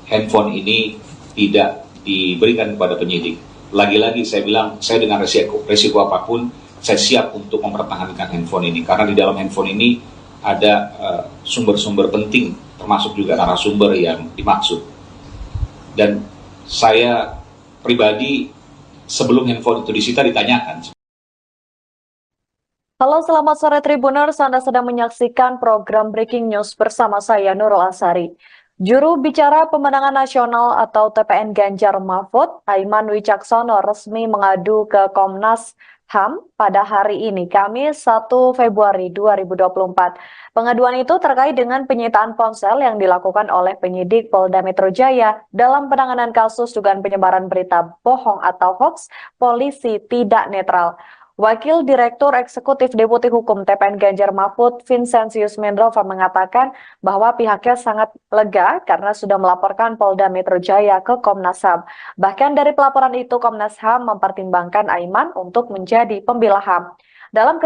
handphone ini tidak diberikan kepada penyidik. Lagi-lagi saya bilang, saya dengan resiko apapun, saya siap untuk mempertahankan handphone ini, karena di dalam handphone ini ada sumber-sumber penting, termasuk juga narasumber yang dimaksud. Dan saya pribadi sebelum handphone itu disita ditanyakan. Halo, selamat sore Tribuners. Anda sedang menyaksikan program Breaking News bersama saya Nurul Asari. Juru bicara pemenangan nasional atau TPN Ganjar Mahfud, Aiman Wicaksono, resmi mengadu ke Komnas HAM pada hari ini, Kamis 1 Februari 2024. Pengaduan itu terkait dengan penyitaan ponsel yang dilakukan oleh penyidik Polda Metro Jaya dalam penanganan kasus dugaan penyebaran berita bohong atau hoax polisi tidak netral. Wakil Direktur Eksekutif Deputi Hukum TPN Ganjar Mahfud, Vincentius Mendrova, mengatakan bahwa pihaknya sangat lega karena sudah melaporkan Polda Metro Jaya ke Komnas HAM. Bahkan dari pelaporan itu, Komnas HAM mempertimbangkan Aiman untuk menjadi pembela HAM. Dalam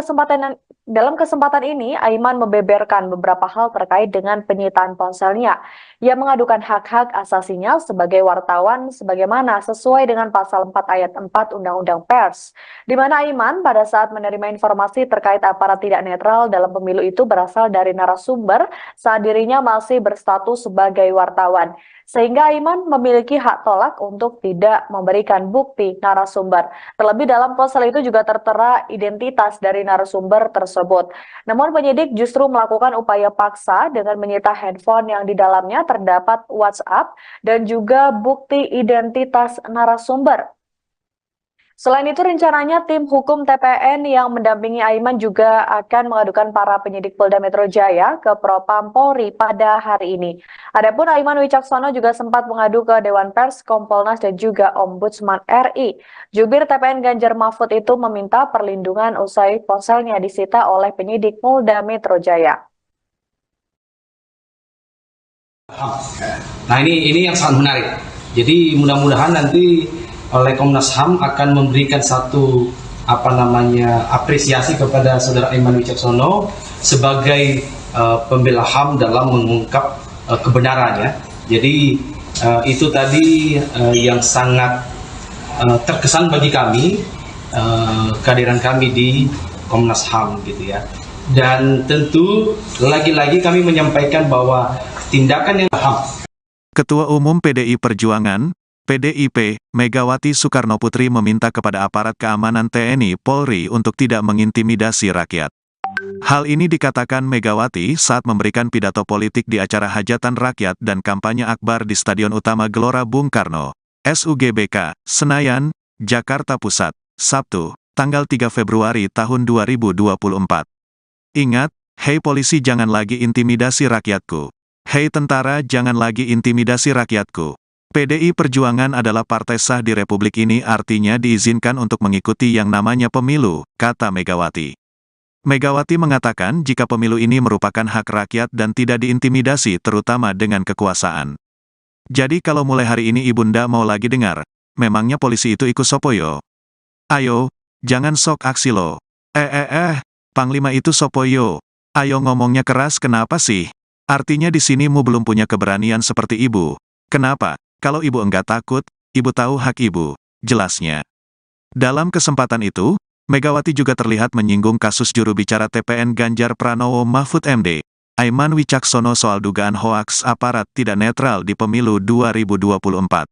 kesempatan ini, Aiman membeberkan beberapa hal terkait dengan penyitaan ponselnya. Ia mengadukan hak-hak asasinya sebagai wartawan sebagaimana sesuai dengan pasal 4 ayat 4 Undang-Undang Pers, di mana Aiman pada saat menerima informasi terkait aparat tidak netral dalam pemilu itu berasal dari narasumber saat dirinya masih berstatus sebagai wartawan. Sehingga Aiman memiliki hak tolak untuk tidak memberikan bukti narasumber. Terlebih dalam ponsel itu juga tertera identitas dari narasumber tersebut. Namun penyidik justru melakukan upaya paksa dengan menyita handphone yang di dalamnya terdapat WhatsApp dan juga bukti identitas narasumber. Selain itu, rencananya tim hukum TPN yang mendampingi Aiman juga akan mengadukan para penyidik Polda Metro Jaya ke Propam Polri pada hari ini. Adapun Aiman Wicaksono juga sempat mengadu ke Dewan Pers, Kompolnas, dan juga Ombudsman RI. Jubir TPN Ganjar Mahfud itu meminta perlindungan usai ponselnya disita oleh penyidik Polda Metro Jaya. Nah ini yang sangat menarik. Jadi mudah-mudahan nanti oleh Komnas HAM akan memberikan satu apresiasi kepada saudara Aiman Wicaksono sebagai pembela HAM dalam mengungkap kebenarannya. Jadi itu tadi yang sangat terkesan bagi kami, kehadiran kami di Komnas HAM gitu ya. Dan tentu lagi-lagi kami menyampaikan bahwa tindakan yang HAM. Ketua Umum PDI Perjuangan, PDIP, Megawati Soekarnoputri meminta kepada aparat keamanan TNI Polri untuk tidak mengintimidasi rakyat. Hal ini dikatakan Megawati saat memberikan pidato politik di acara hajatan rakyat dan kampanye akbar di Stadion Utama Gelora Bung Karno, SUGBK, Senayan, Jakarta Pusat, Sabtu, tanggal 3 Februari tahun 2024. Ingat, hei polisi jangan lagi intimidasi rakyatku. Hei tentara jangan lagi intimidasi rakyatku. PDI Perjuangan adalah partai sah di Republik ini, artinya diizinkan untuk mengikuti yang namanya pemilu, kata Megawati. Megawati mengatakan jika pemilu ini merupakan hak rakyat dan tidak diintimidasi terutama dengan kekuasaan. Jadi kalau mulai hari ini Ibunda mau lagi dengar, memangnya polisi itu ikut sopoyo? Ayo, jangan sok aksi lo. Panglima itu sopoyo. Ayo ngomongnya keras kenapa sih? Artinya di sini mu belum punya keberanian seperti ibu. Kenapa? Kalau ibu enggak takut, ibu tahu hak ibu, jelasnya. Dalam kesempatan itu, Megawati juga terlihat menyinggung kasus juru bicara TPN Ganjar Pranowo Mahfud MD, Aiman Wicaksono soal dugaan hoaks aparat tidak netral di pemilu 2024.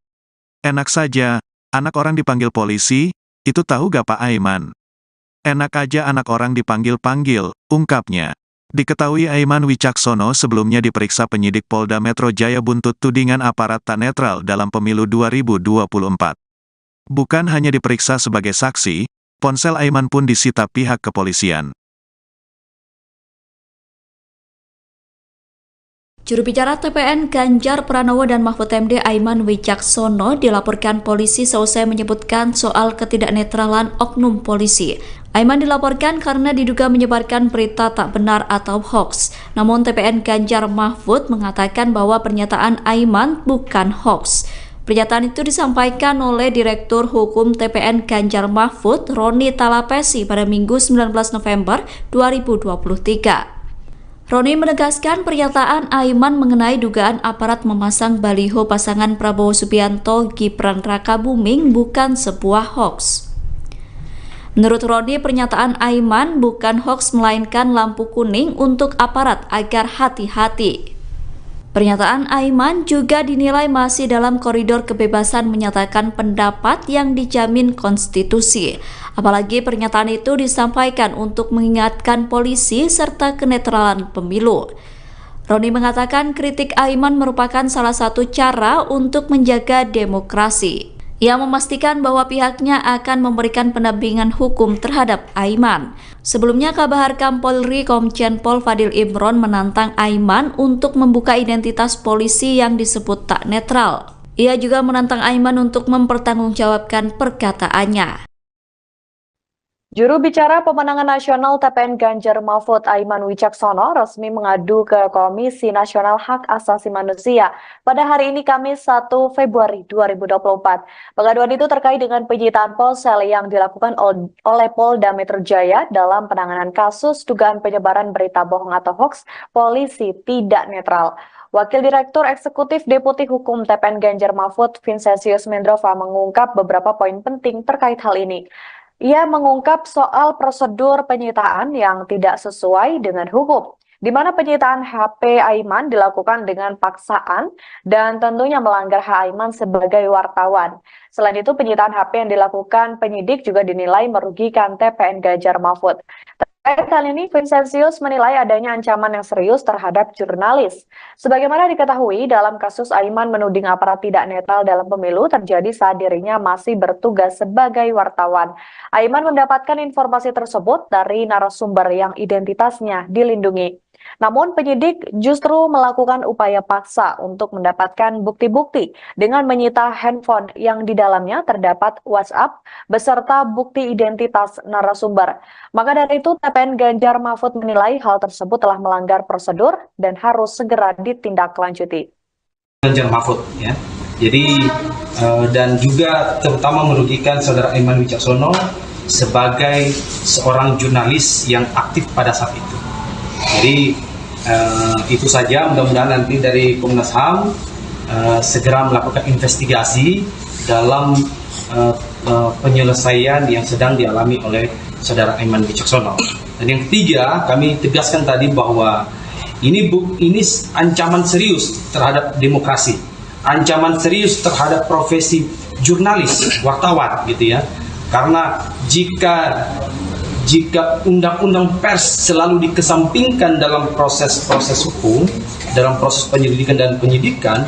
Enak saja, anak orang dipanggil polisi, itu tahu gak Pak Aiman? Enak aja anak orang dipanggil-panggil, ungkapnya. Diketahui Aiman Wicaksono sebelumnya diperiksa penyidik Polda Metro Jaya buntut tudingan aparat tak netral dalam pemilu 2024. Bukan hanya diperiksa sebagai saksi, ponsel Aiman pun disita pihak kepolisian. Juru bicara TPN Ganjar Pranowo dan Mahfud MD Aiman Wicaksono dilaporkan polisi seusai menyebutkan soal ketidaknetralan oknum polisi. Aiman dilaporkan karena diduga menyebarkan berita tak benar atau hoax. Namun TPN Ganjar Mahfud mengatakan bahwa pernyataan Aiman bukan hoax. Pernyataan itu disampaikan oleh Direktur Hukum TPN Ganjar Mahfud, Roni Talapesi pada Minggu 19 November 2023. Roni menegaskan pernyataan Aiman mengenai dugaan aparat memasang baliho pasangan Prabowo Subianto Gibran Rakabuming bukan sebuah hoax. Menurut Roni, pernyataan Aiman bukan hoax melainkan lampu kuning untuk aparat agar hati-hati. Pernyataan Aiman juga dinilai masih dalam koridor kebebasan menyatakan pendapat yang dijamin konstitusi. Apalagi pernyataan itu disampaikan untuk mengingatkan polisi serta kenetralan pemilu. Roni mengatakan kritik Aiman merupakan salah satu cara untuk menjaga demokrasi. Ia memastikan bahwa pihaknya akan memberikan pendampingan hukum terhadap Aiman. Sebelumnya, Kabahar Polri Komjen Pol Fadil Imron menantang Aiman untuk membuka identitas polisi yang disebut tak netral. Ia juga menantang Aiman untuk mempertanggungjawabkan perkataannya. Juru bicara pemenangan nasional TPN Ganjar Mahfud Aiman Wicaksono resmi mengadu ke Komisi Nasional Hak Asasi Manusia pada hari ini Kamis 1 Februari 2024. Pengaduan itu terkait dengan penyitaan ponsel yang dilakukan oleh Polda Metro Jaya dalam penanganan kasus dugaan penyebaran berita bohong atau hoax polisi tidak netral. Wakil Direktur Eksekutif Deputi Hukum TPN Ganjar Mahfud, Vincentius Mendrova, mengungkap beberapa poin penting terkait hal ini. Ia mengungkap soal prosedur penyitaan yang tidak sesuai dengan hukum, di mana penyitaan HP Aiman dilakukan dengan paksaan dan tentunya melanggar hak Aiman sebagai wartawan. Selain itu, penyitaan HP yang dilakukan penyidik juga dinilai merugikan TPN Ganjar Mahfud. Terkait hal ini, Vincentius menilai adanya ancaman yang serius terhadap jurnalis. Sebagaimana diketahui, dalam kasus Aiman menuding aparat tidak netral dalam pemilu terjadi saat dirinya masih bertugas sebagai wartawan. Aiman mendapatkan informasi tersebut dari narasumber yang identitasnya dilindungi. Namun penyidik justru melakukan upaya paksa untuk mendapatkan bukti-bukti dengan menyita handphone yang di dalamnya terdapat WhatsApp beserta bukti identitas narasumber. Maka dari itu TPN Ganjar Mahfud menilai hal tersebut telah melanggar prosedur dan harus segera ditindaklanjuti. Ganjar Mahfud ya. Jadi dan juga terutama merugikan saudara Aiman Wicaksono sebagai seorang jurnalis yang aktif pada saat itu. Jadi itu saja, mudah-mudahan nanti dari Komnas HAM segera melakukan investigasi dalam penyelesaian yang sedang dialami oleh saudara Aiman Wicaksono. Dan yang ketiga, kami tegaskan tadi bahwa ini ancaman serius terhadap demokrasi, ancaman serius terhadap profesi jurnalis, wartawan gitu ya. Karena jika jika undang-undang pers selalu dikesampingkan dalam proses-proses hukum, dalam proses penyelidikan dan penyidikan,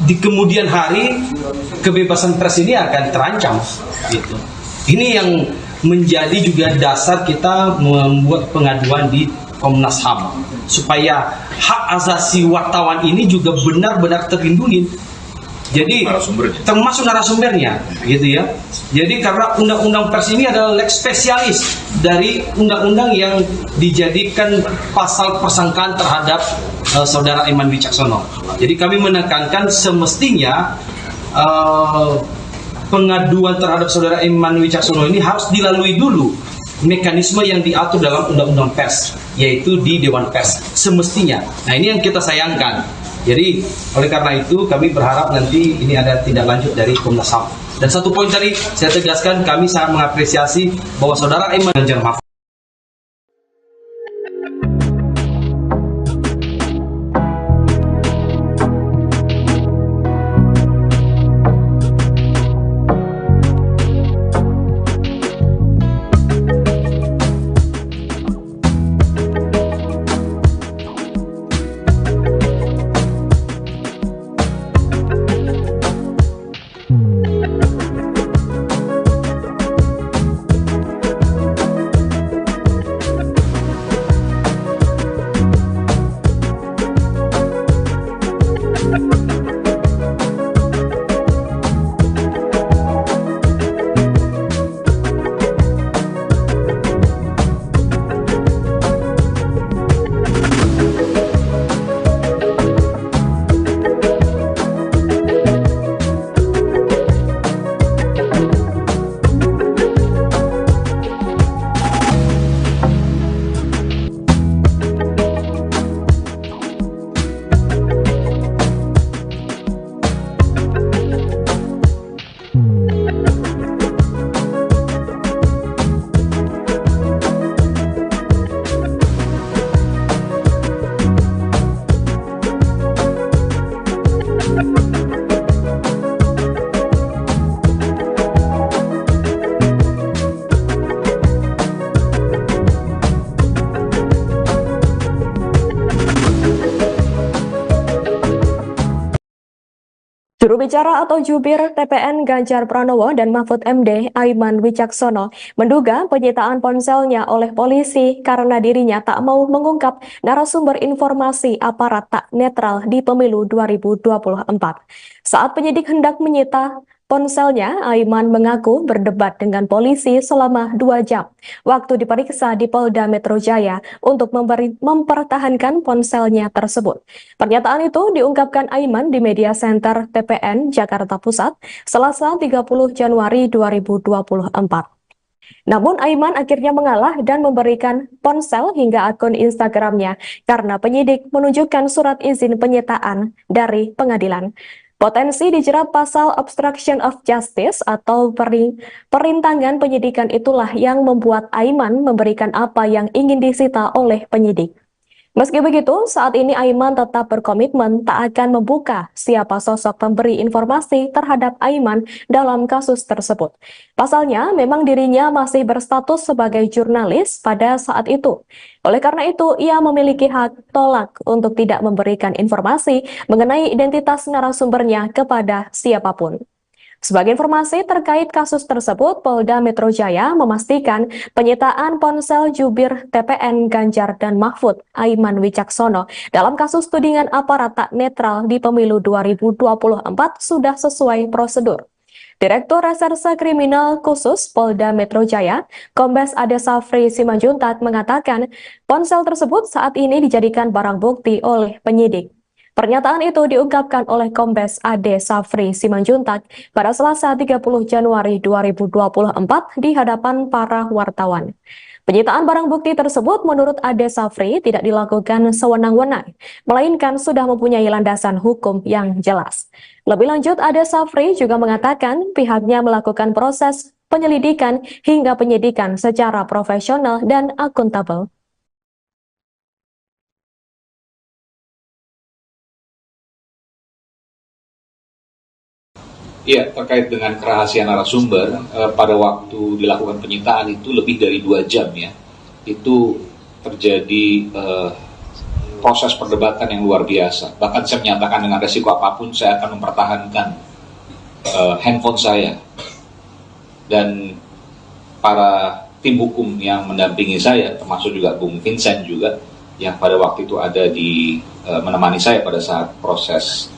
di kemudian hari kebebasan pers ini akan terancam. Gitu. Ini yang menjadi juga dasar kita membuat pengaduan di Komnas HAM, supaya hak asasi wartawan ini juga benar-benar terlindungi. Jadi termasuk narasumbernya, gitu ya. Jadi karena undang-undang pers ini adalah lex spesialis dari undang-undang yang dijadikan pasal persangkaan terhadap saudara Aiman Wicaksono. Jadi kami menekankan semestinya pengaduan terhadap saudara Aiman Wicaksono ini harus dilalui dulu mekanisme yang diatur dalam undang-undang pers, yaitu di Dewan Pers semestinya. Nah, ini yang kita sayangkan. Jadi oleh karena itu kami berharap nanti ini ada tindak lanjut dari Komnas HAM. Dan satu poin tadi saya tegaskan, kami sangat mengapresiasi bahwa saudara Aiman Ganjar Mahfud Juru bicara atau jubir TPN Ganjar Pranowo dan Mahfud MD Aiman Wicaksono menduga penyitaan ponselnya oleh polisi karena dirinya tak mau mengungkap narasumber informasi aparat tak netral di pemilu 2024. Saat penyidik hendak menyita ponselnya, Aiman mengaku berdebat dengan polisi selama 2 jam waktu diperiksa di Polda Metro Jaya untuk mempertahankan ponselnya tersebut. Pernyataan itu diungkapkan Aiman di Media Center TPN Jakarta Pusat, Selasa 30 Januari 2024. Namun Aiman akhirnya mengalah dan memberikan ponsel hingga akun Instagramnya karena penyidik menunjukkan surat izin penyitaan dari pengadilan. Potensi dijerat pasal obstruction of justice atau perintangan penyidikan itulah yang membuat Aiman memberikan apa yang ingin disita oleh penyidik. Meski begitu, saat ini Aiman tetap berkomitmen tak akan membuka siapa sosok pemberi informasi terhadap Aiman dalam kasus tersebut. Pasalnya, memang dirinya masih berstatus sebagai jurnalis pada saat itu. Oleh karena itu, ia memiliki hak tolak untuk tidak memberikan informasi mengenai identitas narasumbernya kepada siapapun. Sebagai informasi terkait kasus tersebut, Polda Metro Jaya memastikan penyitaan ponsel jubir TPN Ganjar dan Mahfud Aiman Wicaksono dalam kasus tudingan aparat tak netral di pemilu 2024 sudah sesuai prosedur. Direktur Reserse Kriminal Khusus Polda Metro Jaya, Kombes Ade Safri Simanjuntak mengatakan ponsel tersebut saat ini dijadikan barang bukti oleh penyidik. Pernyataan itu diungkapkan oleh Kombes Ade Safri Simanjuntak pada Selasa 30 Januari 2024 di hadapan para wartawan. Penyitaan barang bukti tersebut menurut Ade Safri tidak dilakukan sewenang-wenang, melainkan sudah mempunyai landasan hukum yang jelas. Lebih lanjut, Ade Safri juga mengatakan pihaknya melakukan proses penyelidikan hingga penyidikan secara profesional dan akuntabel. Iya, terkait dengan kerahasiaan narasumber, pada waktu dilakukan penyitaan itu lebih dari 2 jam ya. Itu terjadi proses perdebatan yang luar biasa. Bahkan saya menyatakan dengan resiko apapun saya akan mempertahankan handphone saya. Dan para tim hukum yang mendampingi saya, termasuk juga Bung Vincent juga, yang pada waktu itu ada di menemani saya pada saat proses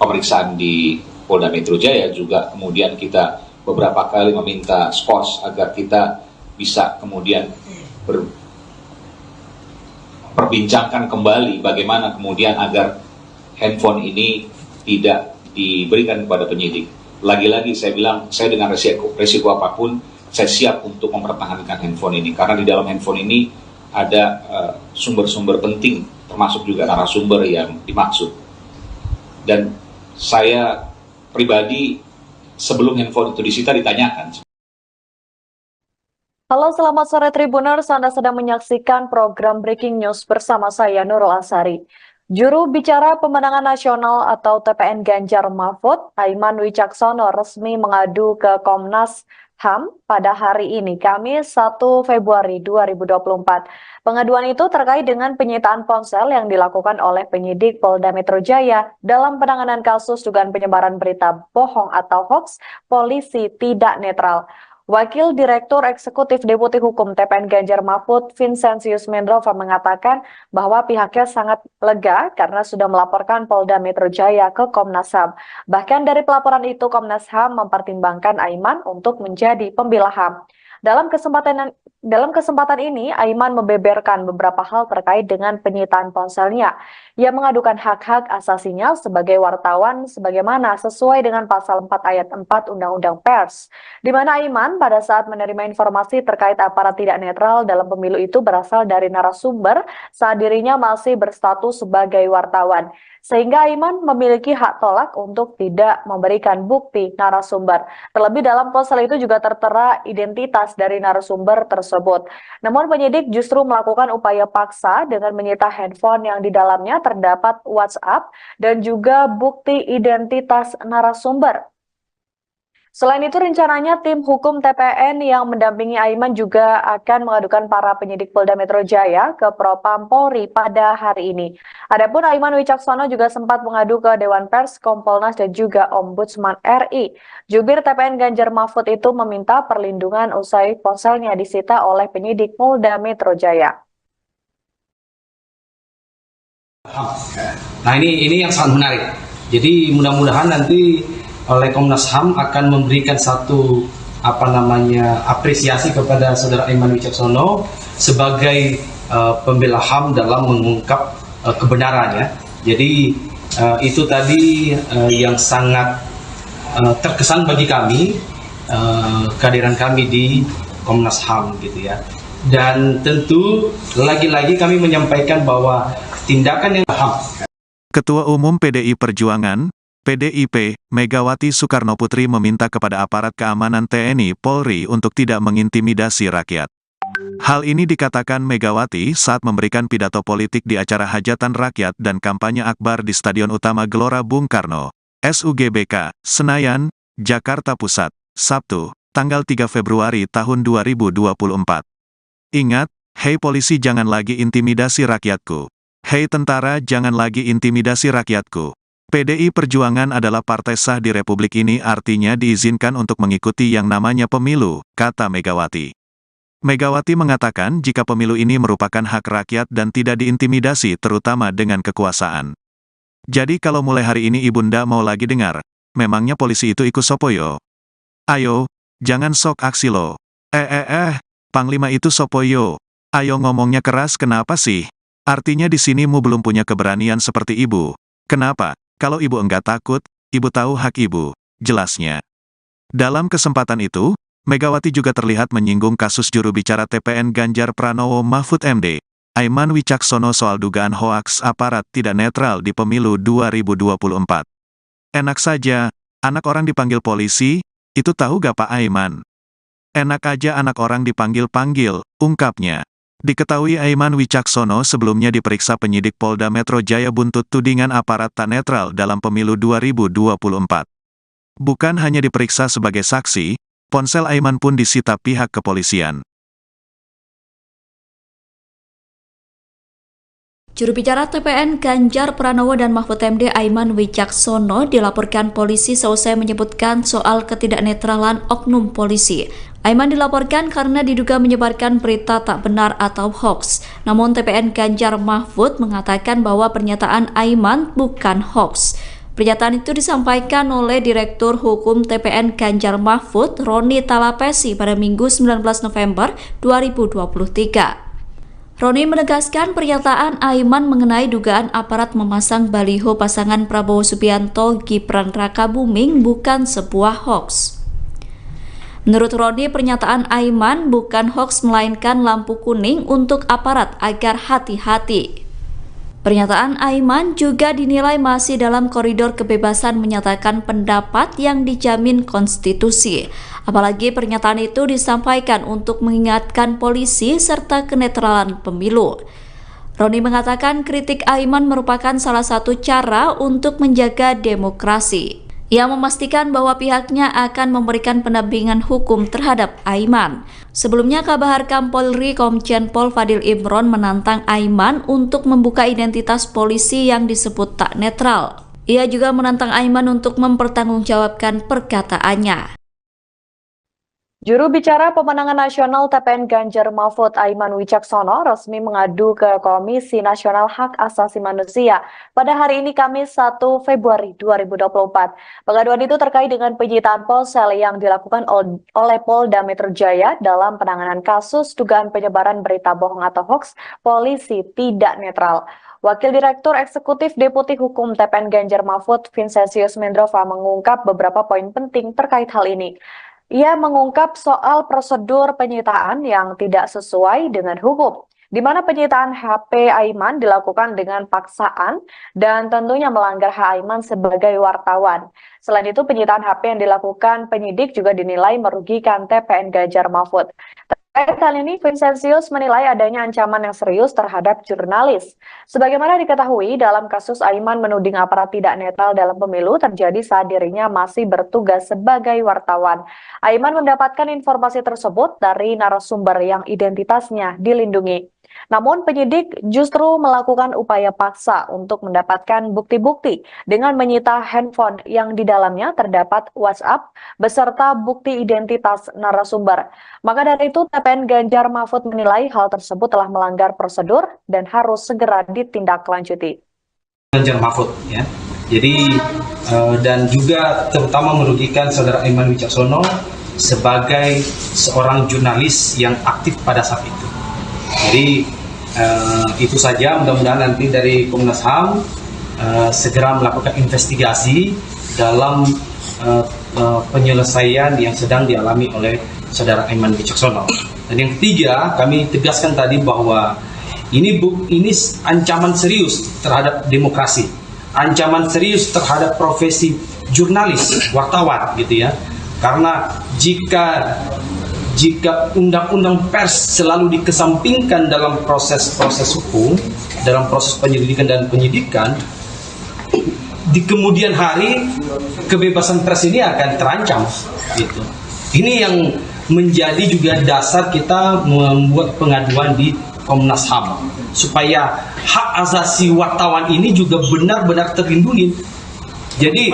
pemeriksaan di Polda Metro Jaya, juga kemudian kita beberapa kali meminta skors agar kita bisa kemudian perbincangkan kembali bagaimana kemudian agar handphone ini tidak diberikan kepada penyidik. Lagi-lagi saya bilang, saya dengan resiko apapun, saya siap untuk mempertahankan handphone ini, karena di dalam handphone ini ada sumber-sumber penting, termasuk juga narasumber yang dimaksud. Dan saya pribadi sebelum handphone itu disita ditanyakan. Halo, selamat sore Tribuners. Anda sedang menyaksikan program Breaking News bersama saya Nurul Asari. Juru bicara pemenangan nasional atau TPN Ganjar Mahfud, Aiman Wicaksono, resmi mengadu ke Komnas HAM pada hari ini, Kamis 1 Februari 2024. Pengaduan itu terkait dengan penyitaan ponsel yang dilakukan oleh penyidik Polda Metro Jaya dalam penanganan kasus dugaan penyebaran berita bohong atau hoax polisi tidak netral. Wakil Direktur Eksekutif Deputi Hukum TPN Ganjar Mahfud, Vincentius Mendrova, mengatakan bahwa pihaknya sangat lega karena sudah melaporkan Polda Metro Jaya ke Komnas HAM. Bahkan dari pelaporan itu, Komnas HAM mempertimbangkan Aiman untuk menjadi pembela HAM. Dalam kesempatan ini, Aiman membeberkan beberapa hal terkait dengan penyitaan ponselnya. Ia mengadukan hak-hak asasinya sebagai wartawan sebagaimana sesuai dengan pasal 4 ayat 4 Undang-Undang Pers, di mana Aiman pada saat menerima informasi terkait aparat tidak netral dalam pemilu itu berasal dari narasumber saat dirinya masih berstatus sebagai wartawan. Sehingga Aiman memiliki hak tolak untuk tidak memberikan bukti narasumber. Terlebih dalam ponsel itu juga tertera identitas dari narasumber tersebut. Namun penyidik justru melakukan upaya paksa dengan menyita handphone yang di dalamnya terdapat WhatsApp dan juga bukti identitas narasumber. Selain itu, rencananya tim hukum TPN yang mendampingi Aiman juga akan mengadukan para penyidik Polda Metro Jaya ke Propam Polri pada hari ini. Adapun Aiman Wicaksono juga sempat mengadu ke Dewan Pers, Kompolnas, dan juga Ombudsman RI. Jubir TPN Ganjar Mahfud itu meminta perlindungan usai ponselnya disita oleh penyidik Polda Metro Jaya. Nah ini yang sangat menarik. Jadi mudah-mudahan nanti oleh Komnas HAM akan memberikan satu apresiasi kepada saudara Aiman Wicaksono sebagai pembela HAM dalam mengungkap kebenarannya. Jadi itu tadi yang sangat terkesan bagi kami, kehadiran kami di Komnas HAM gitu ya. Dan tentu lagi-lagi kami menyampaikan bahwa tindakan yang HAM. Ketua Umum PDI Perjuangan, PDIP, Megawati Soekarnoputri meminta kepada aparat keamanan TNI Polri untuk tidak mengintimidasi rakyat. Hal ini dikatakan Megawati saat memberikan pidato politik di acara hajatan rakyat dan kampanye akbar di Stadion Utama Gelora Bung Karno, SUGBK, Senayan, Jakarta Pusat, Sabtu, tanggal 3 Februari tahun 2024. Ingat, hei polisi jangan lagi intimidasi rakyatku. Hei tentara jangan lagi intimidasi rakyatku. PDI Perjuangan adalah partai sah di Republik ini, artinya diizinkan untuk mengikuti yang namanya pemilu, kata Megawati. Megawati mengatakan jika pemilu ini merupakan hak rakyat dan tidak diintimidasi terutama dengan kekuasaan. Jadi kalau mulai hari ini Ibunda mau lagi dengar, memangnya polisi itu ikut sopoyo? Ayo, jangan sok aksi lo. Panglima itu sopoyo. Ayo ngomongnya keras kenapa sih? Artinya di sini mu belum punya keberanian seperti ibu. Kenapa? Kalau ibu enggak takut, ibu tahu hak ibu, jelasnya. Dalam kesempatan itu, Megawati juga terlihat menyinggung kasus juru bicara TPN Ganjar Pranowo Mahfud MD, Aiman Wicaksono soal dugaan hoaks aparat tidak netral di pemilu 2024. Enak saja, anak orang dipanggil polisi, itu tahu gak Pak Aiman? Enak aja anak orang dipanggil-panggil, ungkapnya. Diketahui Aiman Wicaksono sebelumnya diperiksa penyidik Polda Metro Jaya buntut tudingan aparat tak netral dalam pemilu 2024. Bukan hanya diperiksa sebagai saksi, ponsel Aiman pun disita pihak kepolisian. Juru bicara TPN Ganjar Pranowo dan Mahfud MD Aiman Wicaksono dilaporkan polisi seusai menyebutkan soal ketidaknetralan oknum polisi. Aiman dilaporkan karena diduga menyebarkan berita tak benar atau hoax. Namun TPN Ganjar Mahfud mengatakan bahwa pernyataan Aiman bukan hoax. Pernyataan itu disampaikan oleh Direktur Hukum TPN Ganjar Mahfud, Roni Talapesi pada Minggu 19 November 2023. Roni menegaskan pernyataan Aiman mengenai dugaan aparat memasang baliho pasangan Prabowo Subianto Gibran Rakabuming bukan sebuah hoax. Menurut Roni, pernyataan Aiman bukan hoax melainkan lampu kuning untuk aparat agar hati-hati. Pernyataan Aiman juga dinilai masih dalam koridor kebebasan menyatakan pendapat yang dijamin konstitusi. Apalagi pernyataan itu disampaikan untuk mengingatkan polisi serta kenetralan pemilu. Roni mengatakan kritik Aiman merupakan salah satu cara untuk menjaga demokrasi. Ia memastikan bahwa pihaknya akan memberikan pendampingan hukum terhadap Aiman. Sebelumnya, Kabar Harkam Polri Komjen Pol Fadil Imron menantang Aiman untuk membuka identitas polisi yang disebut tak netral. Ia juga menantang Aiman untuk mempertanggungjawabkan perkataannya. Juru bicara pemenangan nasional TPN Ganjar Mahfud Aiman Wicaksono resmi mengadu ke Komisi Nasional Hak Asasi Manusia pada hari ini Kamis 1 Februari 2024. Pengaduan itu terkait dengan penyitaan ponsel yang dilakukan oleh Polda Metro Jaya dalam penanganan kasus dugaan penyebaran berita bohong atau hoax polisi tidak netral. Wakil Direktur Eksekutif Deputi Hukum TPN Ganjar Mahfud, Vincentius Mendrova, mengungkap beberapa poin penting terkait hal ini. Ia mengungkap soal prosedur penyitaan yang tidak sesuai dengan hukum, di mana penyitaan HP Aiman dilakukan dengan paksaan dan tentunya melanggar hak Aiman sebagai wartawan. Selain itu, penyitaan HP yang dilakukan penyidik juga dinilai merugikan TPN Ganjar Mahfud. Terkait hal ini, Vincentius menilai adanya ancaman yang serius terhadap jurnalis. Sebagaimana diketahui, dalam kasus Aiman menuding aparat tidak netral dalam pemilu terjadi saat dirinya masih bertugas sebagai wartawan. Aiman mendapatkan informasi tersebut dari narasumber yang identitasnya dilindungi. Namun penyidik justru melakukan upaya paksa untuk mendapatkan bukti-bukti dengan menyita handphone yang di dalamnya terdapat WhatsApp beserta bukti identitas narasumber. Maka dari itu TPN Ganjar Mahfud menilai hal tersebut telah melanggar prosedur dan harus segera ditindaklanjuti. Ganjar Mahfud ya. Jadi dan juga terutama merugikan saudara Aiman Wicaksono sebagai seorang jurnalis yang aktif pada saat itu. Jadi itu saja, mudah-mudahan nanti dari Komnas HAM segera melakukan investigasi dalam penyelesaian yang sedang dialami oleh saudara Aiman Wicaksono. Dan yang ketiga, kami tegaskan tadi bahwa ini ancaman serius terhadap demokrasi, ancaman serius terhadap profesi jurnalis, wartawan gitu ya. Karena jika undang-undang pers selalu dikesampingkan dalam proses hukum, dalam proses penyelidikan dan penyidikan, di kemudian hari kebebasan pers ini akan terancam gitu. Ini yang menjadi juga dasar kita membuat pengaduan di Komnas HAM supaya hak asasi wartawan ini juga benar-benar terlindungi. Jadi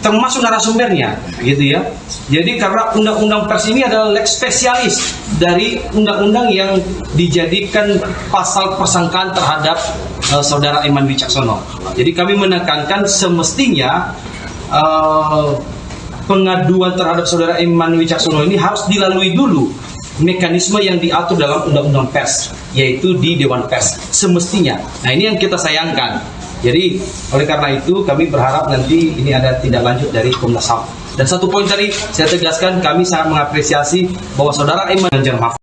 termasuk narasumbernya gitu ya. Jadi karena undang-undang pers ini adalah lex spesialis dari undang-undang yang dijadikan pasal persangkaan terhadap saudara Aiman Wicaksono. Jadi kami menekankan semestinya pengaduan terhadap saudara Aiman Wicaksono ini harus dilalui dulu mekanisme yang diatur dalam undang-undang pers, yaitu di Dewan Pers semestinya. Nah, ini yang kita sayangkan. Jadi oleh karena itu kami berharap nanti ini ada tindak lanjut dari Komnas HAM. Dan satu poin tadi saya tegaskan, kami sangat mengapresiasi bahwa saudara Aiman Ganjar Mahfud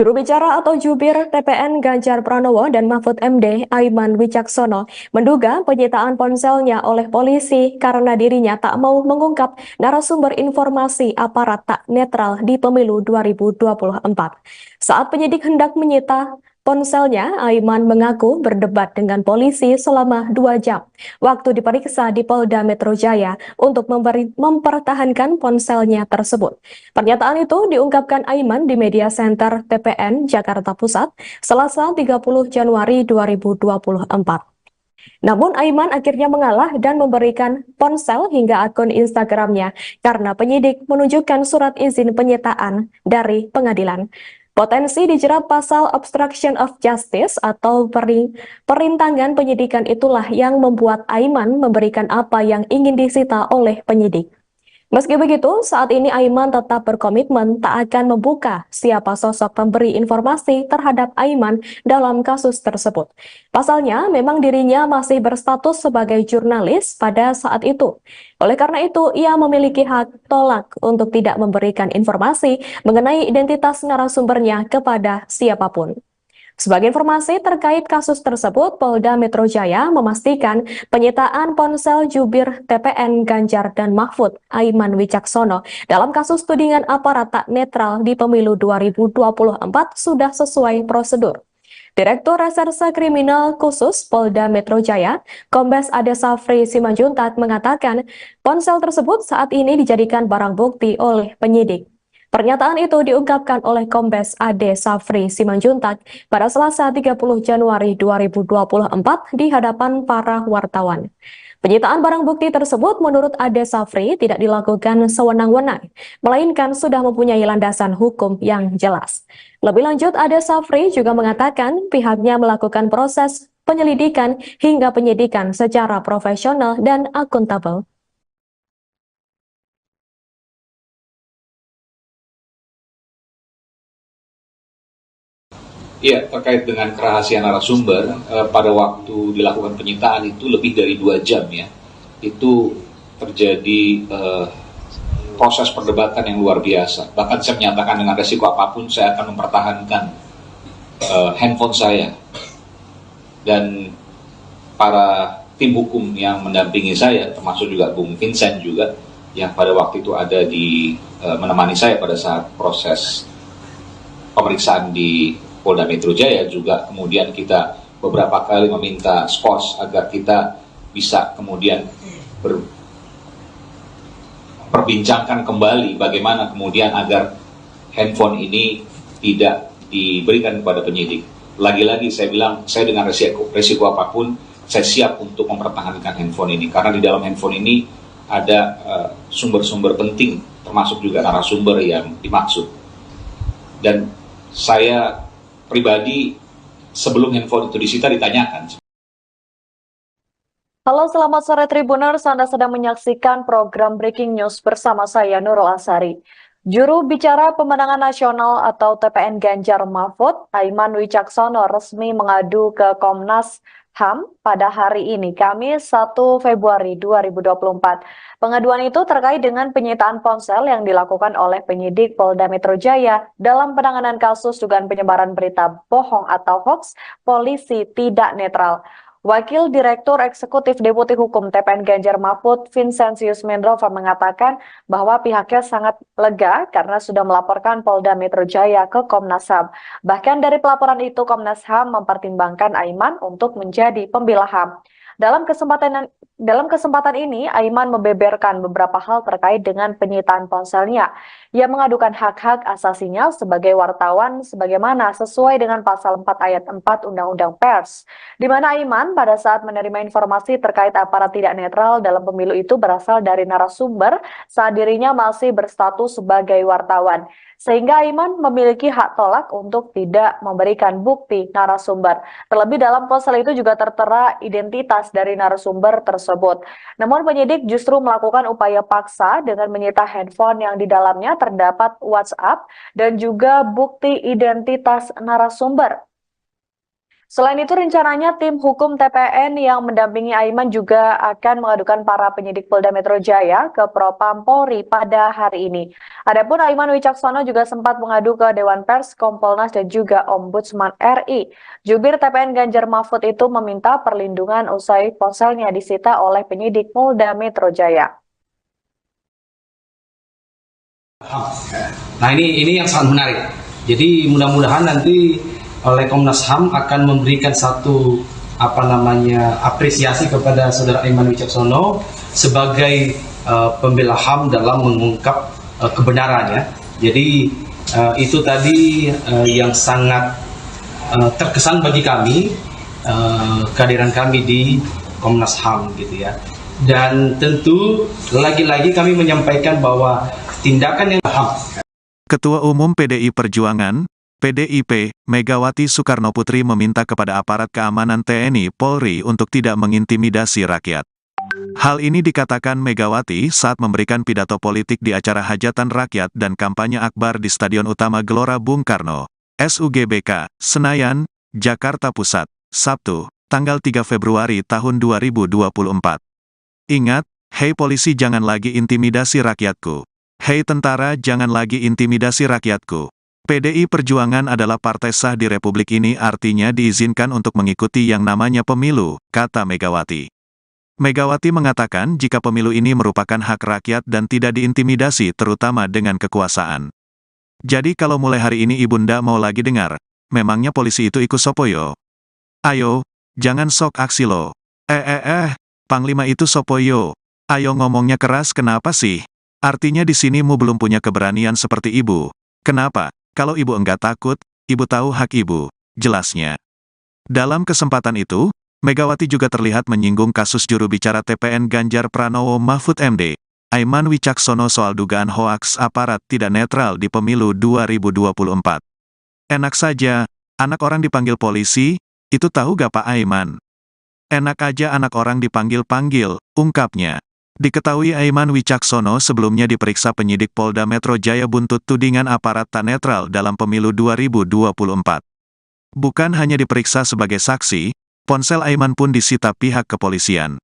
Juru bicara atau jubir TPN Ganjar Pranowo dan Mahfud MD Aiman Wicaksono menduga penyitaan ponselnya oleh polisi karena dirinya tak mau mengungkap narasumber informasi aparat tak netral di pemilu 2024. Saat penyidik hendak menyita ponselnya, Aiman mengaku berdebat dengan polisi selama 2 jam waktu diperiksa di Polda Metro Jaya untuk mempertahankan ponselnya tersebut. Pernyataan itu diungkapkan Aiman di Media Center TPN Jakarta Pusat, Selasa 30 Januari 2024. Namun Aiman akhirnya mengalah dan memberikan ponsel hingga akun Instagramnya karena penyidik menunjukkan surat izin penyitaan dari pengadilan. Potensi dijerat pasal obstruction of justice atau perintangan penyidikan itulah yang membuat Aiman memberikan apa yang ingin disita oleh penyidik. Meski begitu, saat ini Aiman tetap berkomitmen tak akan membuka siapa sosok pemberi informasi terhadap Aiman dalam kasus tersebut. Pasalnya, memang dirinya masih berstatus sebagai jurnalis pada saat itu. Oleh karena itu, ia memiliki hak tolak untuk tidak memberikan informasi mengenai identitas narasumbernya kepada siapapun. Sebagai informasi terkait kasus tersebut, Polda Metro Jaya memastikan penyitaan ponsel jubir TPN Ganjar dan Mahfud Aiman Wicaksono dalam kasus tudingan aparat tak netral di pemilu 2024 sudah sesuai prosedur. Direktur Reserse Kriminal Khusus Polda Metro Jaya, Kombes Ade Safri Simanjuntak mengatakan ponsel tersebut saat ini dijadikan barang bukti oleh penyidik. Pernyataan itu diungkapkan oleh Kombes Ade Safri Simanjuntak pada Selasa 30 Januari 2024 di hadapan para wartawan. Penyitaan barang bukti tersebut menurut Ade Safri tidak dilakukan sewenang-wenang, melainkan sudah mempunyai landasan hukum yang jelas. Lebih lanjut, Ade Safri juga mengatakan pihaknya melakukan proses penyelidikan hingga penyidikan secara profesional dan akuntabel. Iya, terkait dengan kerahasiaan narasumber, pada waktu dilakukan penyitaan itu lebih dari 2 jam ya, itu terjadi proses perdebatan yang luar biasa. Bahkan saya menyatakan dengan resiko apapun saya akan mempertahankan handphone saya. Dan para tim hukum yang mendampingi saya, termasuk juga Bung Vincent juga, yang pada waktu itu ada di menemani saya pada saat proses pemeriksaan di Polda Metro Jaya, juga kemudian kita beberapa kali meminta skos agar kita bisa kemudian perbincangkan kembali bagaimana kemudian agar handphone ini tidak diberikan kepada penyidik. Lagi-lagi saya bilang, saya dengan resiko apapun, saya siap untuk mempertahankan handphone ini, karena di dalam handphone ini ada sumber-sumber penting, termasuk juga narasumber yang dimaksud. Dan saya pribadi sebelum handphone itu disita ditanyakan. Halo, selamat sore Tribuners. Anda sedang menyaksikan program Breaking News bersama saya Nurul Asari. Juru bicara pemenangan nasional atau TPN Ganjar Mahfud, Aiman Wicaksono resmi mengadu ke Komnas HAM pada hari ini, Kamis 1 Februari 2024. Pengaduan itu terkait dengan penyitaan ponsel yang dilakukan oleh penyidik Polda Metro Jaya dalam penanganan kasus dugaan penyebaran berita bohong atau hoax polisi tidak netral. Wakil Direktur Eksekutif Deputi Hukum TPN Ganjar Mahfud, Vincentius Mendrova mengatakan bahwa pihaknya sangat lega karena sudah melaporkan Polda Metro Jaya ke Komnas HAM. Bahkan dari pelaporan itu, Komnas HAM mempertimbangkan Aiman untuk menjadi pembela HAM. Dalam kesempatan ini, Aiman membeberkan beberapa hal terkait dengan penyitaan ponselnya. Ia mengadukan hak-hak asasinya sebagai wartawan sebagaimana sesuai dengan pasal 4 ayat 4 Undang-Undang Pers, di mana Aiman pada saat menerima informasi terkait aparat tidak netral dalam pemilu itu berasal dari narasumber saat dirinya masih berstatus sebagai wartawan. Sehingga Aiman memiliki hak tolak untuk tidak memberikan bukti narasumber. Terlebih dalam ponsel itu juga tertera identitas dari narasumber tersebut. Namun penyidik justru melakukan upaya paksa dengan menyita handphone yang di dalamnya terdapat WhatsApp dan juga bukti identitas narasumber. Selain itu, rencananya tim hukum TPN yang mendampingi Aiman juga akan mengadukan para penyidik Polda Metro Jaya ke Propam Polri pada hari ini. Adapun Aiman Wicaksono juga sempat mengadu ke Dewan Pers, Kompolnas, dan juga Ombudsman RI. Jubir TPN Ganjar Mahfud itu meminta perlindungan usai ponselnya disita oleh penyidik Polda Metro Jaya. Nah ini yang sangat menarik. Jadi mudah-mudahan nanti oleh Komnas HAM akan memberikan satu apresiasi kepada Saudara Aiman Wicaksono sebagai pembela HAM dalam mengungkap kebenarannya. Jadi itu tadi yang sangat terkesan bagi kami, kehadiran kami di Komnas HAM gitu ya. Dan tentu lagi-lagi kami menyampaikan bahwa tindakan yang HAM. Ketua Umum PDI Perjuangan, PDIP, Megawati Soekarnoputri meminta kepada aparat keamanan TNI Polri untuk tidak mengintimidasi rakyat. Hal ini dikatakan Megawati saat memberikan pidato politik di acara hajatan rakyat dan kampanye akbar di Stadion Utama Gelora Bung Karno, SUGBK, Senayan, Jakarta Pusat, Sabtu, tanggal 3 Februari tahun 2024. Ingat, hei polisi jangan lagi intimidasi rakyatku. Hei tentara jangan lagi intimidasi rakyatku. PDI Perjuangan adalah partai sah di Republik ini, artinya diizinkan untuk mengikuti yang namanya pemilu, kata Megawati. Megawati mengatakan jika pemilu ini merupakan hak rakyat dan tidak diintimidasi terutama dengan kekuasaan. Jadi kalau mulai hari ini Ibunda mau lagi dengar, memangnya polisi itu ikut sopoyo? Ayo, jangan sok aksi lo. Panglima itu sopoyo. Ayo ngomongnya keras kenapa sih? Artinya di sini mu belum punya keberanian seperti ibu. Kenapa? Kalau ibu enggak takut, ibu tahu hak ibu, jelasnya. Dalam kesempatan itu, Megawati juga terlihat menyinggung kasus juru bicara TPN Ganjar Pranowo Mahfud MD, Aiman Wicaksono soal dugaan hoaks aparat tidak netral di pemilu 2024. Enak saja, anak orang dipanggil polisi, itu tahu gak Pak Aiman? Enak aja anak orang dipanggil-panggil, ungkapnya. Diketahui Aiman Wicaksono sebelumnya diperiksa penyidik Polda Metro Jaya buntut tudingan aparat tak netral dalam pemilu 2024. Bukan hanya diperiksa sebagai saksi, ponsel Aiman pun disita pihak kepolisian.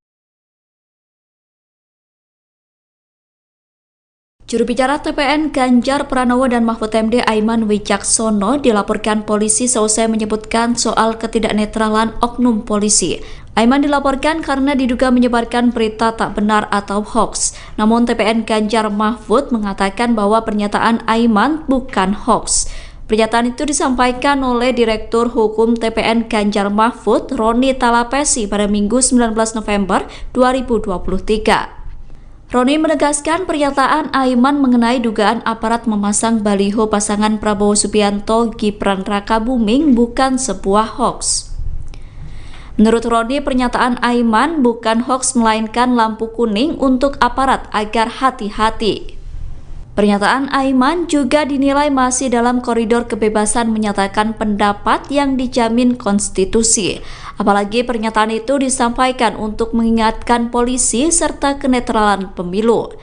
Juru bicara TPN Ganjar Pranowo dan Mahfud MD Aiman Wicaksono dilaporkan polisi seusai menyebutkan soal ketidaknetralan oknum polisi. Aiman dilaporkan karena diduga menyebarkan berita tak benar atau hoax. Namun TPN Ganjar Mahfud mengatakan bahwa pernyataan Aiman bukan hoax. Pernyataan itu disampaikan oleh Direktur Hukum TPN Ganjar Mahfud, Roni Talapesi pada Minggu 19 November 2023. Roni menegaskan pernyataan Aiman mengenai dugaan aparat memasang baliho pasangan Prabowo Subianto Gibran Rakabuming bukan sebuah hoax. Menurut Roni, pernyataan Aiman bukan hoax melainkan lampu kuning untuk aparat agar hati-hati. Pernyataan Aiman juga dinilai masih dalam koridor kebebasan menyatakan pendapat yang dijamin konstitusi. Apalagi pernyataan itu disampaikan untuk mengingatkan polisi serta kenetralan pemilu.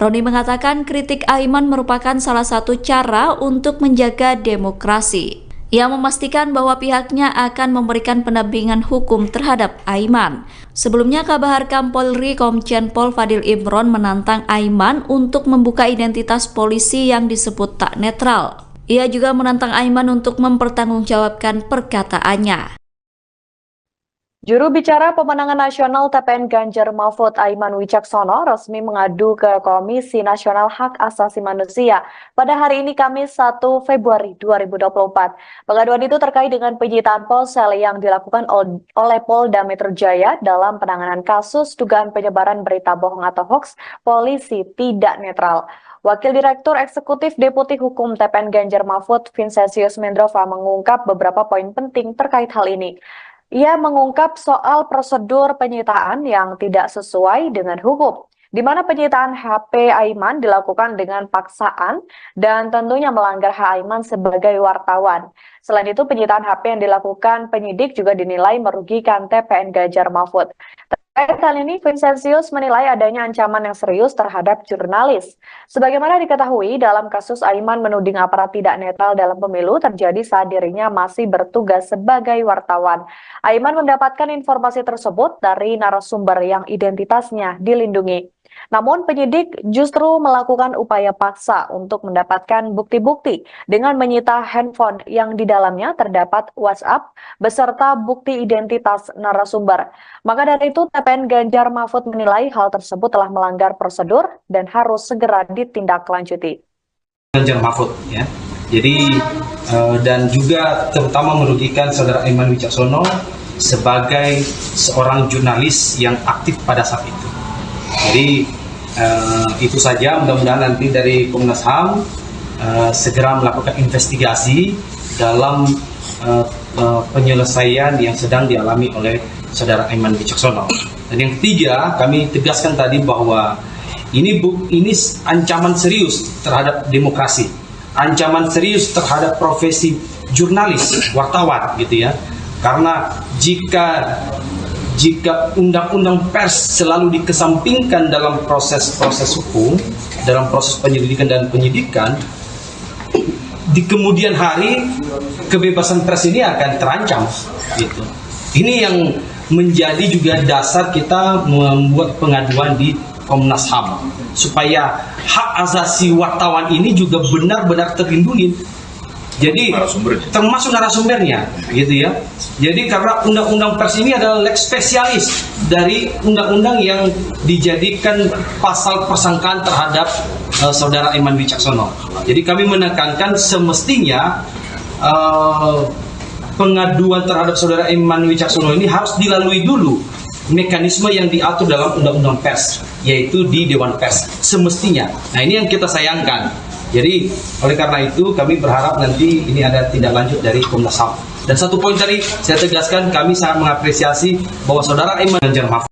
Roni mengatakan kritik Aiman merupakan salah satu cara untuk menjaga demokrasi. Ia memastikan bahwa pihaknya akan memberikan pendampingan hukum terhadap Aiman. Sebelumnya, Kabar Harkam Polri Komjen Pol Fadil Imron menantang Aiman untuk membuka identitas polisi yang disebut tak netral. Ia juga menantang Aiman untuk mempertanggungjawabkan perkataannya. Juru bicara pemenangan nasional TPN Ganjar Mahfud Aiman Wicaksono resmi mengadu ke Komisi Nasional Hak Asasi Manusia pada hari ini Kamis 1 Februari 2024. Pengaduan itu terkait dengan penyitaan ponsel yang dilakukan oleh Polda Metro Jaya dalam penanganan kasus dugaan penyebaran berita bohong atau hoax polisi tidak netral. Wakil Direktur Eksekutif Deputi Hukum TPN Ganjar Mahfud Vincentius Mendrova mengungkap beberapa poin penting terkait hal ini. Ia mengungkap soal prosedur penyitaan yang tidak sesuai dengan hukum, di mana penyitaan HP Aiman dilakukan dengan paksaan dan tentunya melanggar hak Aiman sebagai wartawan. Selain itu, penyitaan HP yang dilakukan penyidik juga dinilai merugikan TPN Ganjar Mahfud. Terkait hal ini, Vincentius menilai adanya ancaman yang serius terhadap jurnalis. Sebagaimana diketahui, dalam kasus Aiman menuding aparat tidak netral dalam pemilu terjadi saat dirinya masih bertugas sebagai wartawan. Aiman mendapatkan informasi tersebut dari narasumber yang identitasnya dilindungi. Namun penyidik justru melakukan upaya paksa untuk mendapatkan bukti-bukti dengan menyita handphone yang di dalamnya terdapat WhatsApp beserta bukti identitas narasumber. Maka dari itu, TPN Ganjar Mahfud menilai hal tersebut telah melanggar prosedur dan harus segera ditindaklanjuti. Ganjar Mahfud, ya. Jadi dan juga terutama merugikan saudara Aiman Wicaksono sebagai seorang jurnalis yang aktif pada saat itu. Jadi itu saja, mudah-mudahan nanti dari Komnas HAM segera melakukan investigasi dalam penyelesaian yang sedang dialami oleh saudara Aiman Wicaksono. Dan yang ketiga, kami tegaskan tadi bahwa ini ancaman serius terhadap demokrasi, ancaman serius terhadap profesi jurnalis, wartawan, gitu ya. Karena jika undang-undang pers selalu dikesampingkan dalam proses-proses hukum, dalam proses penyelidikan dan penyidikan, di kemudian hari kebebasan pers ini akan terancam, gitu. Ini yang menjadi juga dasar kita membuat pengaduan di Komnas HAM supaya hak asasi wartawan ini juga benar-benar terlindungi. Jadi termasuk narasumbernya, gitu ya. Jadi karena undang-undang pers ini adalah lex spesialis dari undang-undang yang dijadikan pasal persangkaan terhadap saudara Aiman Wicaksono. Jadi kami menekankan semestinya pengaduan terhadap saudara Aiman Wicaksono ini harus dilalui dulu mekanisme yang diatur dalam undang-undang pers, yaitu di Dewan Pers semestinya. Nah, ini yang kita sayangkan. Jadi oleh karena itu kami berharap nanti ini ada tindak lanjut dari Komnas HAM. Dan satu poin tadi saya tegaskan, kami sangat mengapresiasi bahwa saudara Aiman Ganjar Mahfud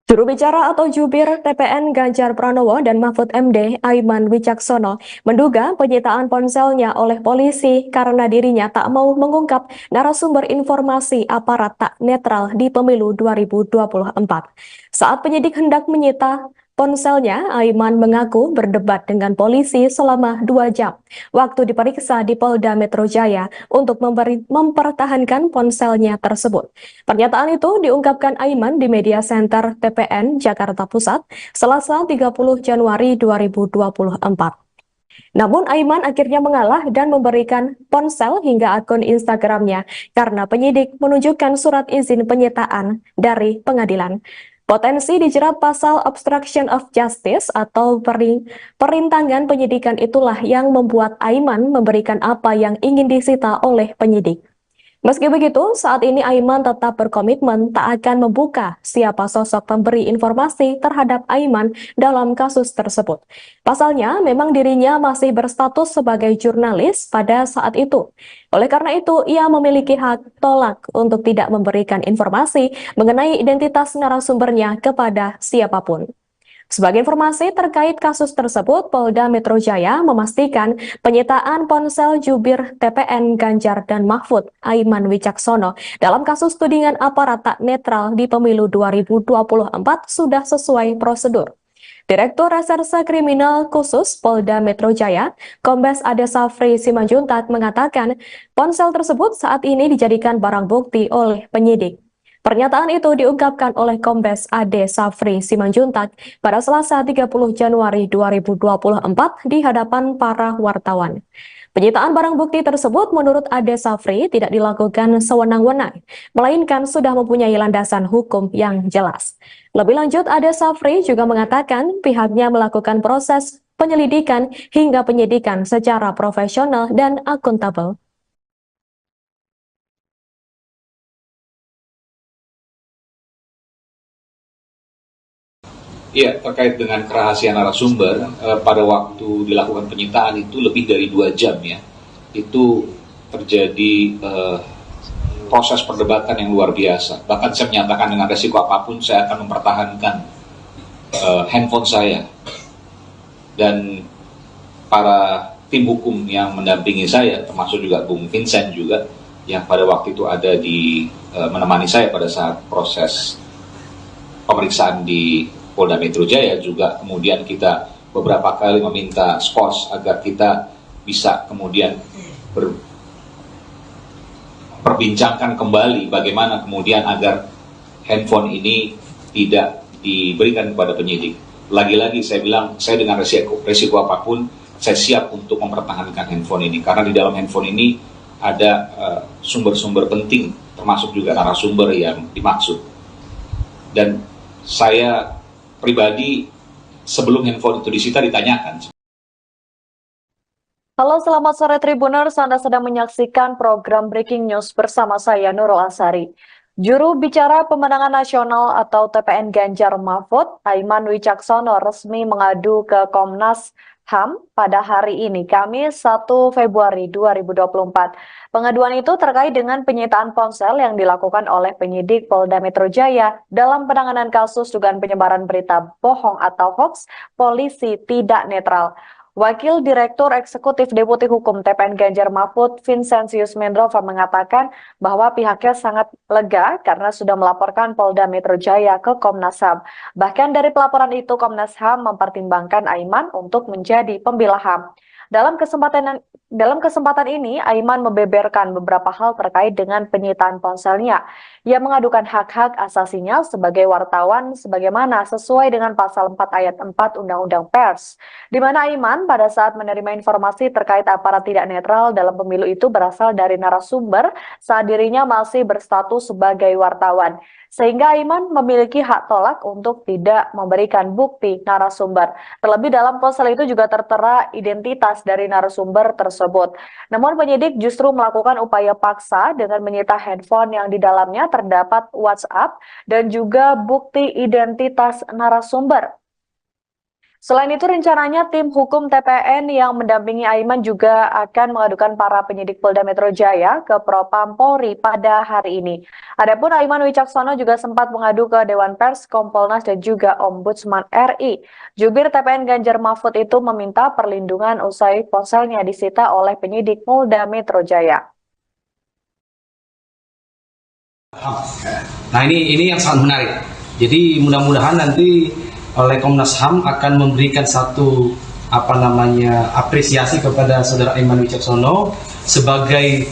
Juru bicara atau jubir TPN Ganjar Pranowo dan Mahfud MD Aiman Wicaksono menduga penyitaan ponselnya oleh polisi karena dirinya tak mau mengungkap narasumber informasi aparat tak netral di pemilu 2024. Saat penyidik hendak menyita ponselnya, Aiman mengaku berdebat dengan polisi selama 2 jam waktu diperiksa di Polda Metro Jaya untuk mempertahankan ponselnya tersebut. Pernyataan itu diungkapkan Aiman di Media Center TPN Jakarta Pusat, Selasa 30 Januari 2024. Namun Aiman akhirnya mengalah dan memberikan ponsel hingga akun Instagramnya karena penyidik menunjukkan surat izin penyitaan dari pengadilan. Potensi dijerat pasal obstruction of justice atau perintangan penyidikan itulah yang membuat Aiman memberikan apa yang ingin disita oleh penyidik. Meski begitu, saat ini Aiman tetap berkomitmen tak akan membuka siapa sosok pemberi informasi terhadap Aiman dalam kasus tersebut. Pasalnya, memang dirinya masih berstatus sebagai jurnalis pada saat itu. Oleh karena itu, ia memiliki hak tolak untuk tidak memberikan informasi mengenai identitas narasumbernya kepada siapapun. Sebagai informasi terkait kasus tersebut, Polda Metro Jaya memastikan penyitaan ponsel jubir TPN Ganjar dan Mahfud, Aiman Wicaksono, dalam kasus tudingan aparat tak netral di pemilu 2024 sudah sesuai prosedur. Direktur Reserse Kriminal Khusus Polda Metro Jaya, Kombes Ade Safri Simanjuntak mengatakan, ponsel tersebut saat ini dijadikan barang bukti oleh penyidik. Pernyataan itu diungkapkan oleh Kombes Ade Safri Simanjuntak pada Selasa 30 Januari 2024 di hadapan para wartawan. Penyitaan barang bukti tersebut menurut Ade Safri tidak dilakukan sewenang-wenang, melainkan sudah mempunyai landasan hukum yang jelas. Lebih lanjut, Ade Safri juga mengatakan pihaknya melakukan proses penyelidikan hingga penyidikan secara profesional dan akuntabel. Iya, terkait dengan kerahasiaan narasumber, pada waktu dilakukan penyitaan itu lebih dari 2 jam ya, itu terjadi proses perdebatan yang luar biasa. Bahkan saya menyatakan dengan resiko apapun saya akan mempertahankan handphone saya. Dan para tim hukum yang mendampingi saya, termasuk juga Bung Vincent juga, yang pada waktu itu ada di menemani saya pada saat proses pemeriksaan di Polda Metro Jaya, juga kemudian kita beberapa kali meminta skos agar kita bisa kemudian perbincangkan kembali bagaimana kemudian agar handphone ini tidak diberikan kepada penyidik. Lagi-lagi saya bilang, saya dengan resiko apapun, saya siap untuk mempertahankan handphone ini, karena di dalam handphone ini ada sumber-sumber penting, termasuk juga narasumber yang dimaksud. Dan saya pribadi sebelum handphone itu disita ditanyakan. Halo, selamat sore Tribuners. Anda sedang menyaksikan program Breaking News bersama saya Nurul Asari. Juru bicara pemenangan nasional atau TPN Ganjar Mahfud, Aiman Wicaksono, resmi mengadu ke Komnas HAM pada hari ini, Kamis 1 Februari 2024. Pengaduan itu terkait dengan penyitaan ponsel yang dilakukan oleh penyidik Polda Metro Jaya dalam penanganan kasus dugaan penyebaran berita bohong atau hoax polisi tidak netral. Wakil Direktur Eksekutif Deputi Hukum TPN Ganjar Mahfud, Vincentius Mendrova, mengatakan bahwa pihaknya sangat lega karena sudah melaporkan Polda Metro Jaya ke Komnas HAM. Bahkan dari pelaporan itu, Komnas HAM mempertimbangkan Aiman untuk menjadi pembela HAM. Dalam kesempatan ini, Aiman membeberkan beberapa hal terkait dengan penyitaan ponselnya. Ia mengadukan hak-hak asasinya sebagai wartawan sebagaimana sesuai dengan pasal 4 ayat 4 Undang-Undang Pers, di mana Aiman pada saat menerima informasi terkait aparat tidak netral dalam pemilu itu berasal dari narasumber saat dirinya masih berstatus sebagai wartawan. Sehingga Aiman memiliki hak tolak untuk tidak memberikan bukti narasumber. Terlebih dalam ponsel itu juga tertera identitas dari narasumber tersebut. Namun penyidik justru melakukan upaya paksa dengan menyita handphone yang di dalamnya terdapat WhatsApp dan juga bukti identitas narasumber. Selain itu, rencananya tim hukum TPN yang mendampingi Aiman juga akan mengadukan para penyidik Polda Metro Jaya ke Propam Polri pada hari ini. Adapun Aiman Wicaksono juga sempat mengadu ke Dewan Pers, Kompolnas, dan juga Ombudsman RI. Jubir TPN Ganjar Mahfud itu meminta perlindungan usai ponselnya disita oleh penyidik Polda Metro Jaya. Nah ini yang sangat menarik. Jadi mudah-mudahan nanti oleh Komnas HAM akan memberikan satu apresiasi kepada saudara Aiman Wicaksono sebagai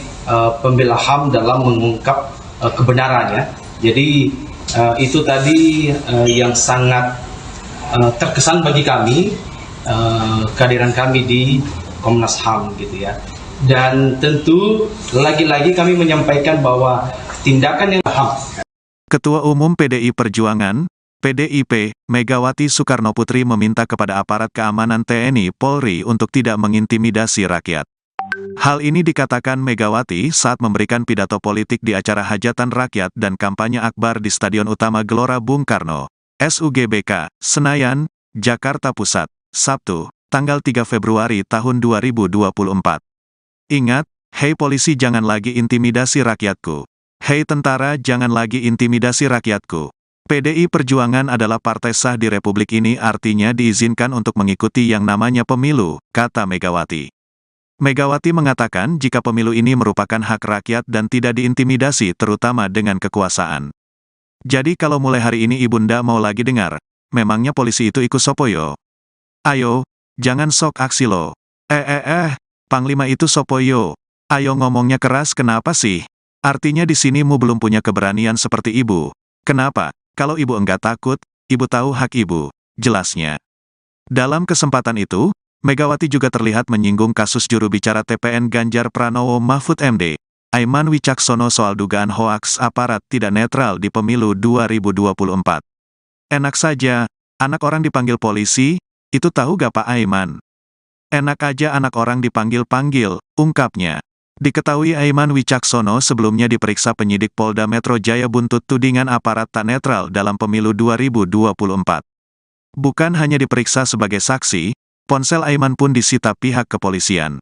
pembela HAM dalam mengungkap kebenarannya. Jadi itu tadi yang sangat terkesan bagi kami, kehadiran kami di Komnas HAM gitu ya. Dan tentu lagi-lagi kami menyampaikan bahwa tindakan yang HAM. Ketua Umum PDI Perjuangan, PDIP, Megawati Soekarnoputri meminta kepada aparat keamanan TNI Polri untuk tidak mengintimidasi rakyat. Hal ini dikatakan Megawati saat memberikan pidato politik di acara hajatan rakyat dan kampanye akbar di Stadion Utama Gelora Bung Karno, SUGBK, Senayan, Jakarta Pusat, Sabtu, tanggal 3 Februari tahun 2024. Ingat, hei polisi jangan lagi intimidasi rakyatku. Hei tentara jangan lagi intimidasi rakyatku. PDI Perjuangan adalah partai sah di Republik ini, artinya diizinkan untuk mengikuti yang namanya pemilu, kata Megawati. Megawati mengatakan jika pemilu ini merupakan hak rakyat dan tidak diintimidasi terutama dengan kekuasaan. Jadi kalau mulai hari ini Ibunda mau lagi dengar, memangnya polisi itu ikut sopoyo? Ayo, jangan sok aksi lo. Panglima itu sopoyo. Ayo ngomongnya keras kenapa sih? Artinya di sini mu belum punya keberanian seperti ibu. Kenapa? Kalau ibu enggak takut, ibu tahu hak ibu, jelasnya. Dalam kesempatan itu, Megawati juga terlihat menyinggung kasus juru bicara TPN Ganjar Pranowo Mahfud MD, Aiman Wicaksono soal dugaan hoaks aparat tidak netral di pemilu 2024. Enak saja, anak orang dipanggil polisi, itu tahu gak Pak Aiman? Enak aja anak orang dipanggil-panggil, ungkapnya. Diketahui Aiman Wicaksono sebelumnya diperiksa penyidik Polda Metro Jaya buntut tudingan aparat tak netral dalam pemilu 2024. Bukan hanya diperiksa sebagai saksi, ponsel Aiman pun disita pihak kepolisian.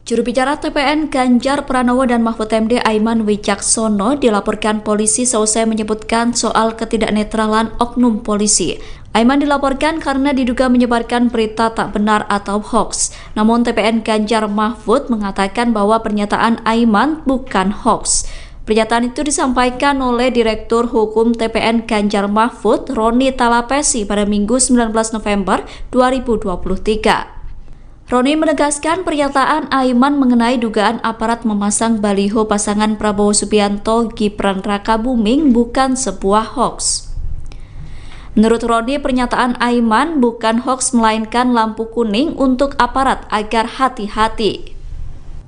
Juru bicara TPN Ganjar Pranowo dan Mahfud MD Aiman Wicaksono dilaporkan polisi seusai menyebutkan soal ketidaknetralan oknum polisi. Aiman dilaporkan karena diduga menyebarkan berita tak benar atau hoax. Namun TPN Ganjar Mahfud mengatakan bahwa pernyataan Aiman bukan hoax. Pernyataan itu disampaikan oleh Direktur Hukum TPN Ganjar Mahfud, Roni Talapesi pada Minggu 19 November 2023. Roni menegaskan pernyataan Aiman mengenai dugaan aparat memasang baliho pasangan Prabowo Subianto Gibran Rakabuming bukan sebuah hoax. Menurut Roni, pernyataan Aiman bukan hoax melainkan lampu kuning untuk aparat agar hati-hati.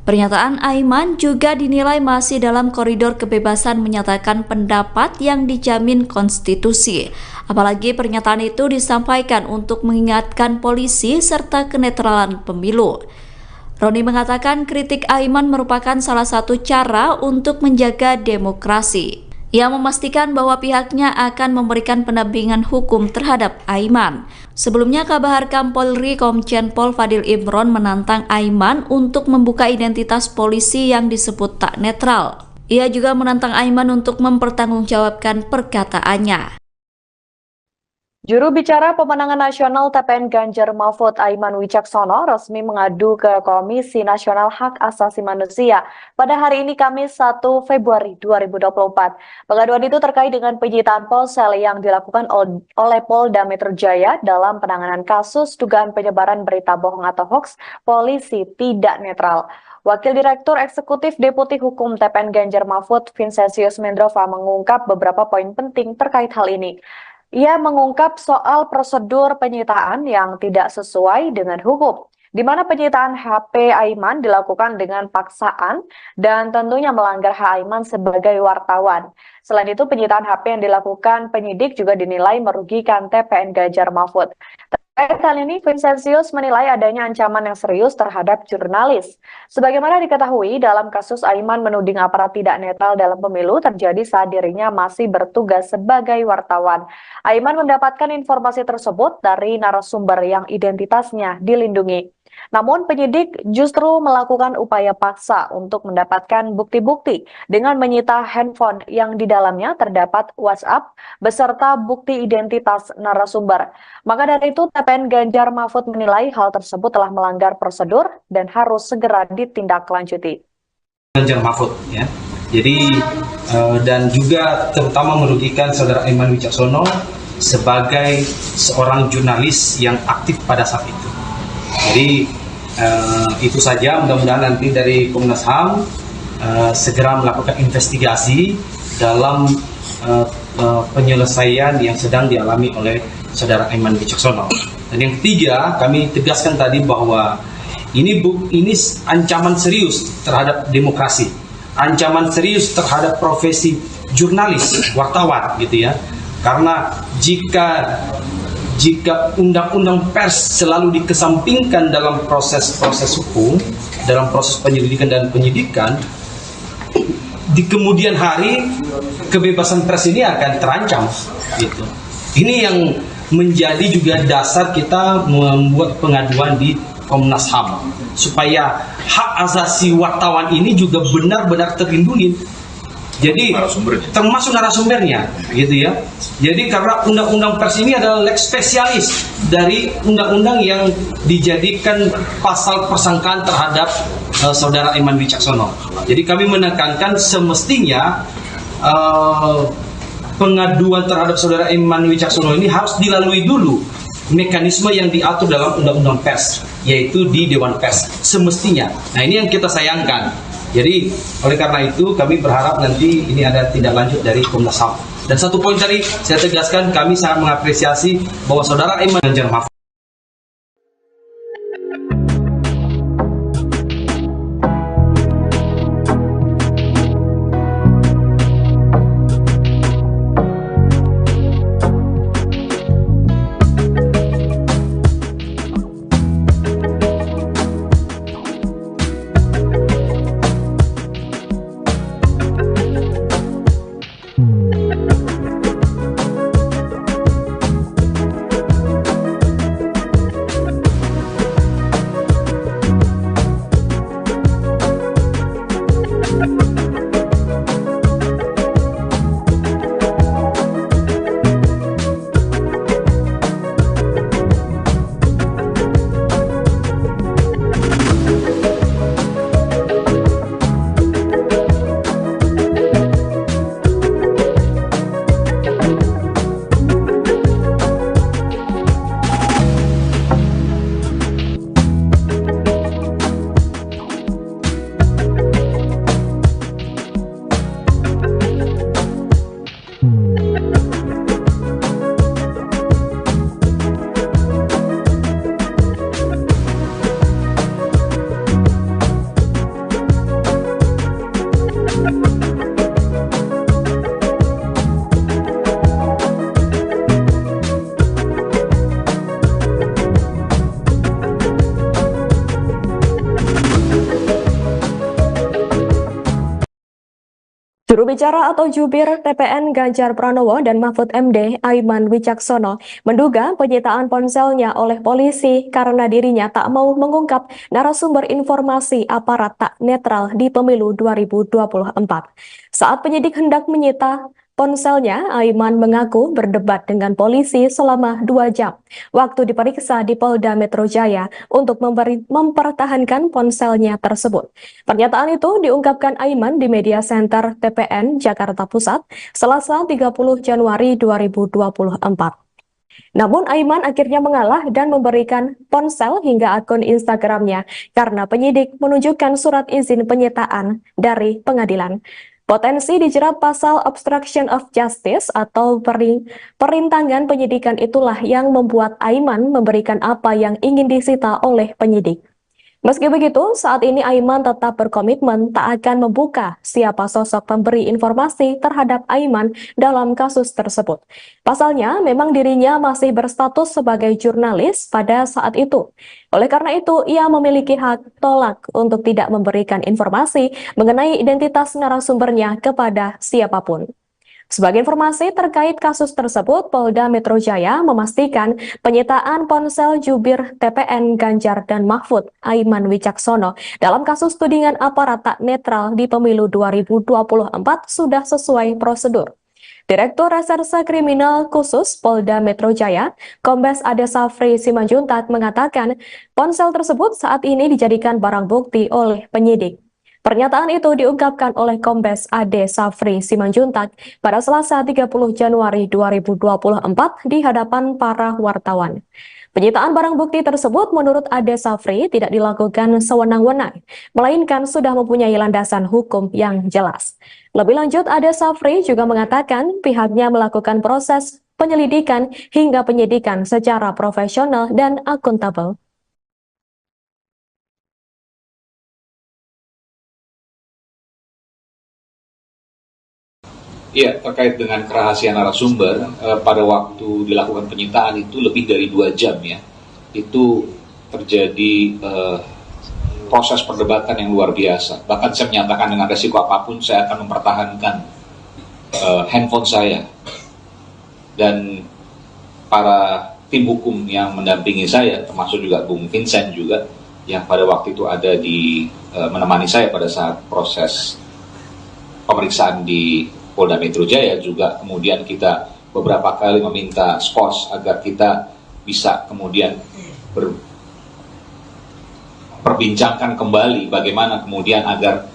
Pernyataan Aiman juga dinilai masih dalam koridor kebebasan menyatakan pendapat yang dijamin konstitusi. Apalagi pernyataan itu disampaikan untuk mengingatkan polisi serta kenetralan pemilu. Roni mengatakan kritik Aiman merupakan salah satu cara untuk menjaga demokrasi. Ia memastikan bahwa pihaknya akan memberikan pendampingan hukum terhadap Aiman. Sebelumnya, Kabahar Polri Komjen Pol Fadil Imron menantang Aiman untuk membuka identitas polisi yang disebut tak netral. Ia juga menantang Aiman untuk mempertanggungjawabkan perkataannya. Juru bicara pemenangan nasional TPN Ganjar Mahfud Aiman Wicaksono resmi mengadu ke Komisi Nasional Hak Asasi Manusia pada hari ini Kamis 1 Februari 2024. Pengaduan itu terkait dengan penyitaan ponsel yang dilakukan oleh Polda Metro Jaya dalam penanganan kasus dugaan penyebaran berita bohong atau hoax polisi tidak netral. Wakil Direktur Eksekutif Deputi Hukum TPN Ganjar Mahfud Vincentius Mendrova mengungkap beberapa poin penting terkait hal ini. Ia mengungkap soal prosedur penyitaan yang tidak sesuai dengan hukum, di mana penyitaan HP Aiman dilakukan dengan paksaan dan tentunya melanggar hak Aiman sebagai wartawan. Selain itu, penyitaan HP yang dilakukan penyidik juga dinilai merugikan TPN Ganjar Mahfud. Terkait hal ini, Vincentius menilai adanya ancaman yang serius terhadap jurnalis. Sebagaimana diketahui, dalam kasus Aiman menuding aparat tidak netral dalam pemilu terjadi saat dirinya masih bertugas sebagai wartawan. Aiman mendapatkan informasi tersebut dari narasumber yang identitasnya dilindungi. Namun penyidik justru melakukan upaya paksa untuk mendapatkan bukti-bukti dengan menyita handphone yang di dalamnya terdapat WhatsApp beserta bukti identitas narasumber. Maka dari itu TPN Ganjar Mahfud menilai hal tersebut telah melanggar prosedur dan harus segera ditindaklanjuti. Ganjar Mahfud ya. Jadi dan juga terutama merugikan saudara Aiman Wicaksono sebagai seorang jurnalis yang aktif pada saat itu. Jadi itu saja, mudah-mudahan nanti dari Komnas HAM segera melakukan investigasi dalam penyelesaian yang sedang dialami oleh saudara Aiman Wicaksono. Dan yang ketiga, kami tegaskan tadi bahwa ini ancaman serius terhadap demokrasi, ancaman serius terhadap profesi jurnalis, wartawan gitu ya. Karena jika jika undang-undang pers selalu dikesampingkan dalam proses-proses hukum, dalam proses penyelidikan dan penyidikan, di kemudian hari kebebasan pers ini akan terancam. Gitu. Ini yang menjadi juga dasar kita membuat pengaduan di Komnas HAM, supaya hak asasi wartawan ini juga benar-benar terlindungi. Jadi termasuk narasumbernya, gitu ya. Jadi karena undang-undang pers ini adalah lex spesialis dari undang-undang yang dijadikan pasal persangkaan terhadap saudara Aiman Wicaksono. Jadi kami menekankan semestinya pengaduan terhadap saudara Aiman Wicaksono ini harus dilalui dulu mekanisme yang diatur dalam undang-undang pers, yaitu di Dewan Pers semestinya. Nah, ini yang kita sayangkan. Jadi oleh karena itu kami berharap nanti ini ada tindak lanjut dari Komnas HAM. Dan satu poin tadi saya tegaskan, kami sangat mengapresiasi bahwa saudara Aiman Ganjar Mahfud Juru bicara atau jubir TPN Ganjar Pranowo dan Mahfud MD Aiman Wicaksono menduga penyitaan ponselnya oleh polisi karena dirinya tak mau mengungkap narasumber informasi aparat tak netral di pemilu 2024. Saat penyidik hendak menyita ponselnya, Aiman mengaku berdebat dengan polisi selama 2 jam waktu diperiksa di Polda Metro Jaya untuk mempertahankan ponselnya tersebut. Pernyataan itu diungkapkan Aiman di Media Center TPN Jakarta Pusat, Selasa 30 Januari 2024. Namun Aiman akhirnya mengalah dan memberikan ponsel hingga akun Instagramnya karena penyidik menunjukkan surat izin penyitaan dari pengadilan. Potensi dijerat pasal obstruction of justice atau perintangan penyidikan itulah yang membuat Aiman memberikan apa yang ingin disita oleh penyidik. Meski begitu, saat ini Aiman tetap berkomitmen tak akan membuka siapa sosok pemberi informasi terhadap Aiman dalam kasus tersebut. Pasalnya, memang dirinya masih berstatus sebagai jurnalis pada saat itu. Oleh karena itu, ia memiliki hak tolak untuk tidak memberikan informasi mengenai identitas narasumbernya kepada siapapun. Sebagai informasi terkait kasus tersebut, Polda Metro Jaya memastikan penyitaan ponsel jubir TPN Ganjar dan Mahfud Aiman Wicaksono dalam kasus tudingan aparat tak netral di pemilu 2024 sudah sesuai prosedur. Direktur Reserse Kriminal Khusus Polda Metro Jaya, Kombes Ade Safri Simanjuntak mengatakan ponsel tersebut saat ini dijadikan barang bukti oleh penyidik. Pernyataan itu diungkapkan oleh Kombes Ade Safri Simanjuntak pada Selasa 30 Januari 2024 di hadapan para wartawan. Penyitaan barang bukti tersebut menurut Ade Safri tidak dilakukan sewenang-wenang, melainkan sudah mempunyai landasan hukum yang jelas. Lebih lanjut, Ade Safri juga mengatakan pihaknya melakukan proses penyelidikan hingga penyidikan secara profesional dan akuntabel. Iya, terkait dengan kerahasiaan narasumber, pada waktu dilakukan penyitaan itu lebih dari 2 jam ya. Itu terjadi proses perdebatan yang luar biasa. Bahkan saya menyatakan dengan resiko apapun saya akan mempertahankan handphone saya. Dan para tim hukum yang mendampingi saya, termasuk juga Bung Vincent juga, yang pada waktu itu ada di menemani saya pada saat proses pemeriksaan di Polda Metro Jaya, juga kemudian kita beberapa kali meminta skors agar kita bisa kemudian perbincangkan kembali bagaimana kemudian agar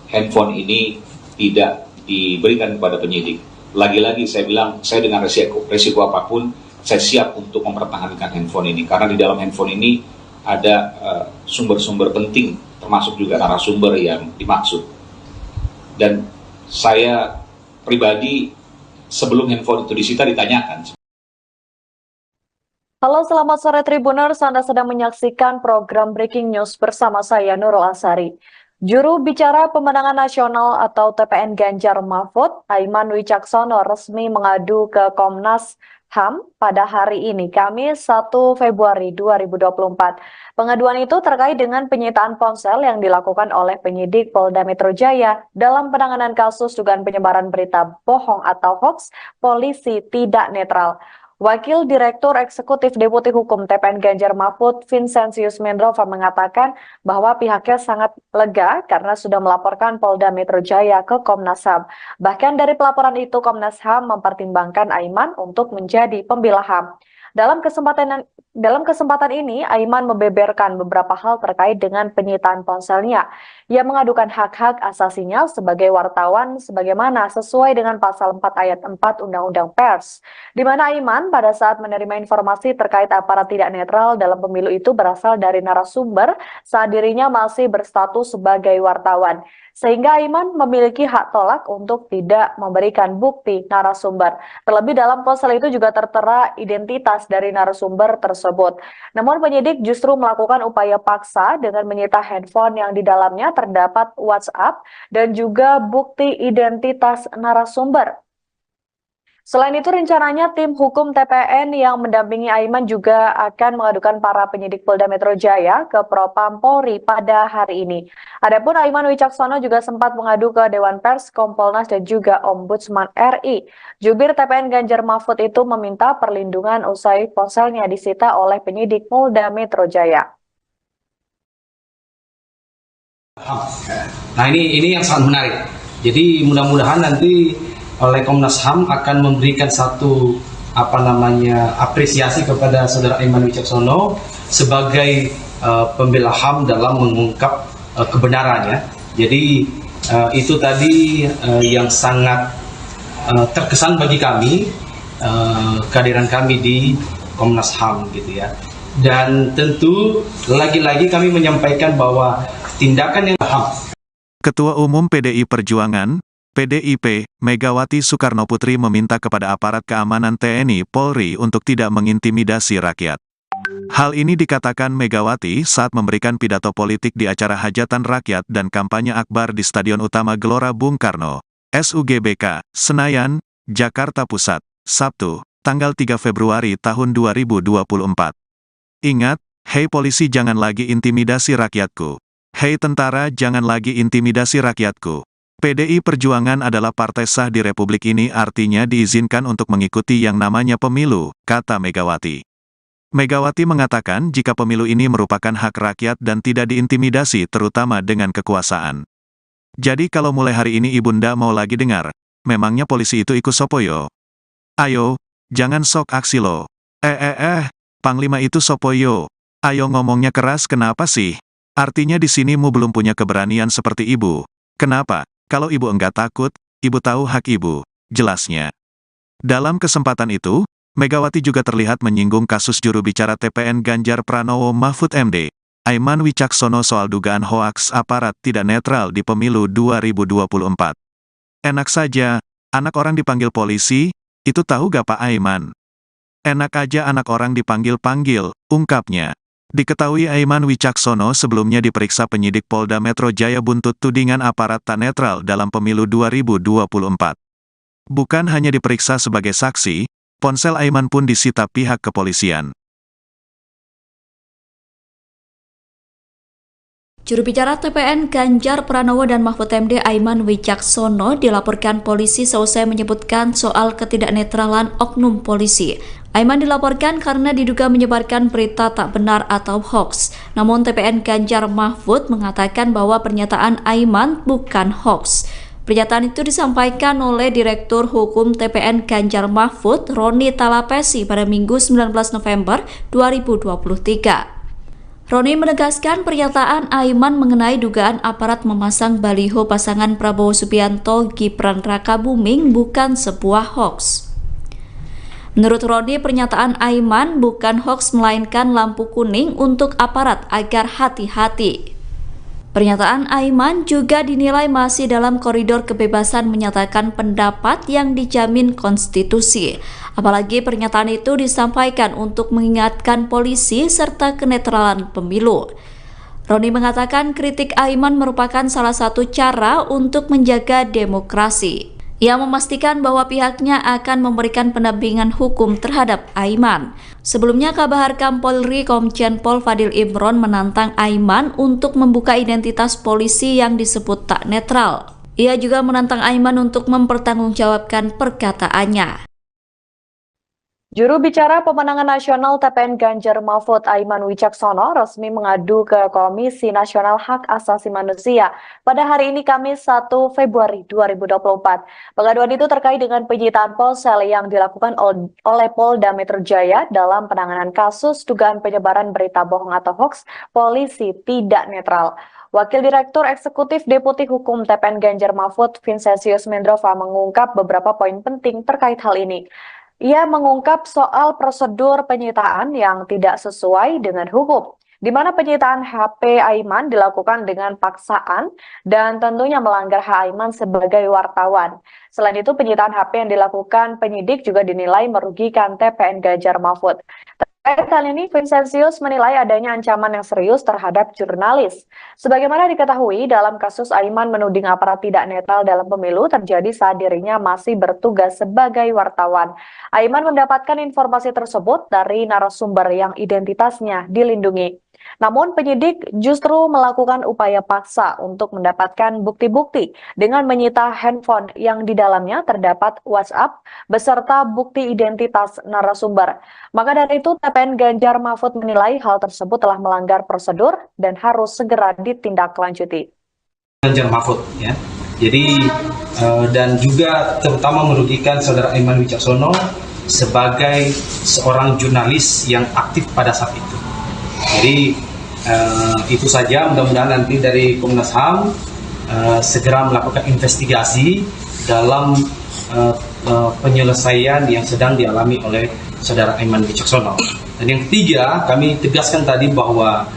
handphone ini tidak diberikan kepada penyidik. Lagi-lagi saya bilang, saya dengan resiko apapun, saya siap untuk mempertahankan handphone ini, karena di dalam handphone ini ada sumber-sumber penting, termasuk juga narasumber yang dimaksud. Dan saya pribadi sebelum handphone itu disita ditanyakan. Halo, selamat sore Tribuners. Anda sedang menyaksikan program Breaking News bersama saya Nurul Asari. Juru bicara pemenangan nasional atau TPN Ganjar Mahfud, Aiman Wicaksono, resmi mengadu ke Komnas HAM pada hari ini, Kamis 1 Februari 2024. Pengaduan itu terkait dengan penyitaan ponsel yang dilakukan oleh penyidik Polda Metro Jaya dalam penanganan kasus dugaan penyebaran berita bohong atau hoax, polisi tidak netral. Wakil Direktur Eksekutif Deputi Hukum TPN Ganjar Mahfud, Vincentius Mendrova, mengatakan bahwa pihaknya sangat lega karena sudah melaporkan Polda Metro Jaya ke Komnas HAM. Bahkan dari pelaporan itu, Komnas HAM mempertimbangkan Aiman untuk menjadi pembela HAM. Dalam kesempatan ini, Aiman membeberkan beberapa hal terkait dengan penyitaan ponselnya. Ia mengadukan hak-hak asasinya sebagai wartawan sebagaimana sesuai dengan pasal 4 ayat 4 Undang-Undang Pers, di mana Aiman pada saat menerima informasi terkait aparat tidak netral dalam pemilu itu berasal dari narasumber saat dirinya masih berstatus sebagai wartawan. Sehingga Aiman memiliki hak tolak untuk tidak memberikan bukti narasumber. Terlebih dalam ponsel itu juga tertera identitas dari narasumber tersebut. Namun penyidik justru melakukan upaya paksa dengan menyita handphone yang di dalamnya terdapat WhatsApp dan juga bukti identitas narasumber. Selain itu, rencananya tim hukum TPN yang mendampingi Aiman juga akan mengadukan para penyidik Polda Metro Jaya ke Propam Polri pada hari ini. Adapun Aiman Wicaksono juga sempat mengadu ke Dewan Pers, Kompolnas, dan juga Ombudsman RI. Jubir TPN Ganjar Mahfud itu meminta perlindungan usai ponselnya disita oleh penyidik Polda Metro Jaya. Nah ini yang sangat menarik. Jadi mudah-mudahan nanti oleh Komnas HAM akan memberikan satu apresiasi kepada saudara Aiman Wicaksono sebagai pembela HAM dalam mengungkap kebenarannya. Jadi itu tadi yang sangat terkesan bagi kami, kehadiran kami di Komnas HAM gitu ya. Dan tentu lagi-lagi kami menyampaikan bahwa tindakan yang HAM. Ketua Umum PDI Perjuangan, PDIP, Megawati Soekarnoputri meminta kepada aparat keamanan TNI Polri untuk tidak mengintimidasi rakyat. Hal ini dikatakan Megawati saat memberikan pidato politik di acara hajatan rakyat dan kampanye akbar di Stadion Utama Gelora Bung Karno, SUGBK, Senayan, Jakarta Pusat, Sabtu, tanggal 3 Februari tahun 2024. Ingat, hei polisi jangan lagi intimidasi rakyatku. Hei tentara jangan lagi intimidasi rakyatku. PDI Perjuangan adalah partai sah di Republik ini, artinya diizinkan untuk mengikuti yang namanya pemilu, kata Megawati. Megawati mengatakan jika pemilu ini merupakan hak rakyat dan tidak diintimidasi terutama dengan kekuasaan. Jadi kalau mulai hari ini Ibunda mau lagi dengar, memangnya polisi itu ikut sopoyo? Ayo, jangan sok aksi lo. Panglima itu sopoyo. Ayo ngomongnya keras kenapa sih? Artinya di sini mu belum punya keberanian seperti ibu. Kenapa? Kalau ibu enggak takut, ibu tahu hak ibu, jelasnya. Dalam kesempatan itu, Megawati juga terlihat menyinggung kasus juru bicara TPN Ganjar Pranowo Mahfud MD, Aiman Wicaksono soal dugaan hoaks aparat tidak netral di pemilu 2024. Enak saja, anak orang dipanggil polisi, itu tahu gak Pak Aiman? Enak aja anak orang dipanggil-panggil, ungkapnya. Diketahui Aiman Wicaksono sebelumnya diperiksa penyidik Polda Metro Jaya buntut tudingan aparat tak netral dalam pemilu 2024. Bukan hanya diperiksa sebagai saksi, ponsel Aiman pun disita pihak kepolisian. Juru bicara TPN Ganjar Pranowo dan Mahfud MD Aiman Wicaksono dilaporkan polisi seusai menyebutkan soal ketidaknetralan oknum polisi. Aiman dilaporkan karena diduga menyebarkan berita tak benar atau hoax. Namun TPN Ganjar Mahfud mengatakan bahwa pernyataan Aiman bukan hoax. Pernyataan itu disampaikan oleh Direktur Hukum TPN Ganjar Mahfud, Roni Talapesi pada Minggu 19 November 2023. Roni menegaskan pernyataan Aiman mengenai dugaan aparat memasang baliho pasangan Prabowo Subianto Gibran Rakabuming bukan sebuah hoax. Menurut Roni, pernyataan Aiman bukan hoax melainkan lampu kuning untuk aparat agar hati-hati. Pernyataan Aiman juga dinilai masih dalam koridor kebebasan menyatakan pendapat yang dijamin konstitusi. Apalagi pernyataan itu disampaikan untuk mengingatkan polisi serta kenetralan pemilu. Roni mengatakan kritik Aiman merupakan salah satu cara untuk menjaga demokrasi. Ia memastikan bahwa pihaknya akan memberikan pendampingan hukum terhadap Aiman. Sebelumnya, Kabar Harkam Polri Komjen Pol Fadil Imron menantang Aiman untuk membuka identitas polisi yang disebut tak netral. Ia juga menantang Aiman untuk mempertanggungjawabkan perkataannya. Juru bicara pemenangan nasional TPN Ganjar Mahfud Aiman Wicaksono resmi mengadu ke Komisi Nasional Hak Asasi Manusia pada hari ini Kamis 1 Februari 2024. Pengaduan itu terkait dengan penyitaan ponsel yang dilakukan oleh Polda Metro Jaya dalam penanganan kasus dugaan penyebaran berita bohong atau hoax polisi tidak netral. Wakil Direktur Eksekutif Deputi Hukum TPN Ganjar Mahfud Vincentius Mendrova mengungkap beberapa poin penting terkait hal ini. Ia mengungkap soal prosedur penyitaan yang tidak sesuai dengan hukum, di mana penyitaan HP Aiman dilakukan dengan paksaan dan tentunya melanggar hak Aiman sebagai wartawan. Selain itu, penyitaan HP yang dilakukan penyidik juga dinilai merugikan TPN Ganjar Mahfud. Terkait hal ini, Vincentius menilai adanya ancaman yang serius terhadap jurnalis. Sebagaimana diketahui, dalam kasus Aiman menuding aparat tidak netral dalam pemilu terjadi saat dirinya masih bertugas sebagai wartawan. Aiman mendapatkan informasi tersebut dari narasumber yang identitasnya dilindungi. Namun penyidik justru melakukan upaya paksa untuk mendapatkan bukti-bukti dengan menyita handphone yang di dalamnya terdapat WhatsApp beserta bukti identitas narasumber. Maka dari itu TPN Ganjar Mahfud menilai hal tersebut telah melanggar prosedur dan harus segera ditindaklanjuti. Ganjar Mahfud ya. Jadi dan juga terutama merugikan saudara Aiman Wicaksono sebagai seorang jurnalis yang aktif pada saat itu. Jadi itu saja, mudah-mudahan nanti dari Komnas HAM segera melakukan investigasi dalam penyelesaian yang sedang dialami oleh saudara Aiman Wicaksono. Dan yang ketiga, kami tegaskan tadi bahwa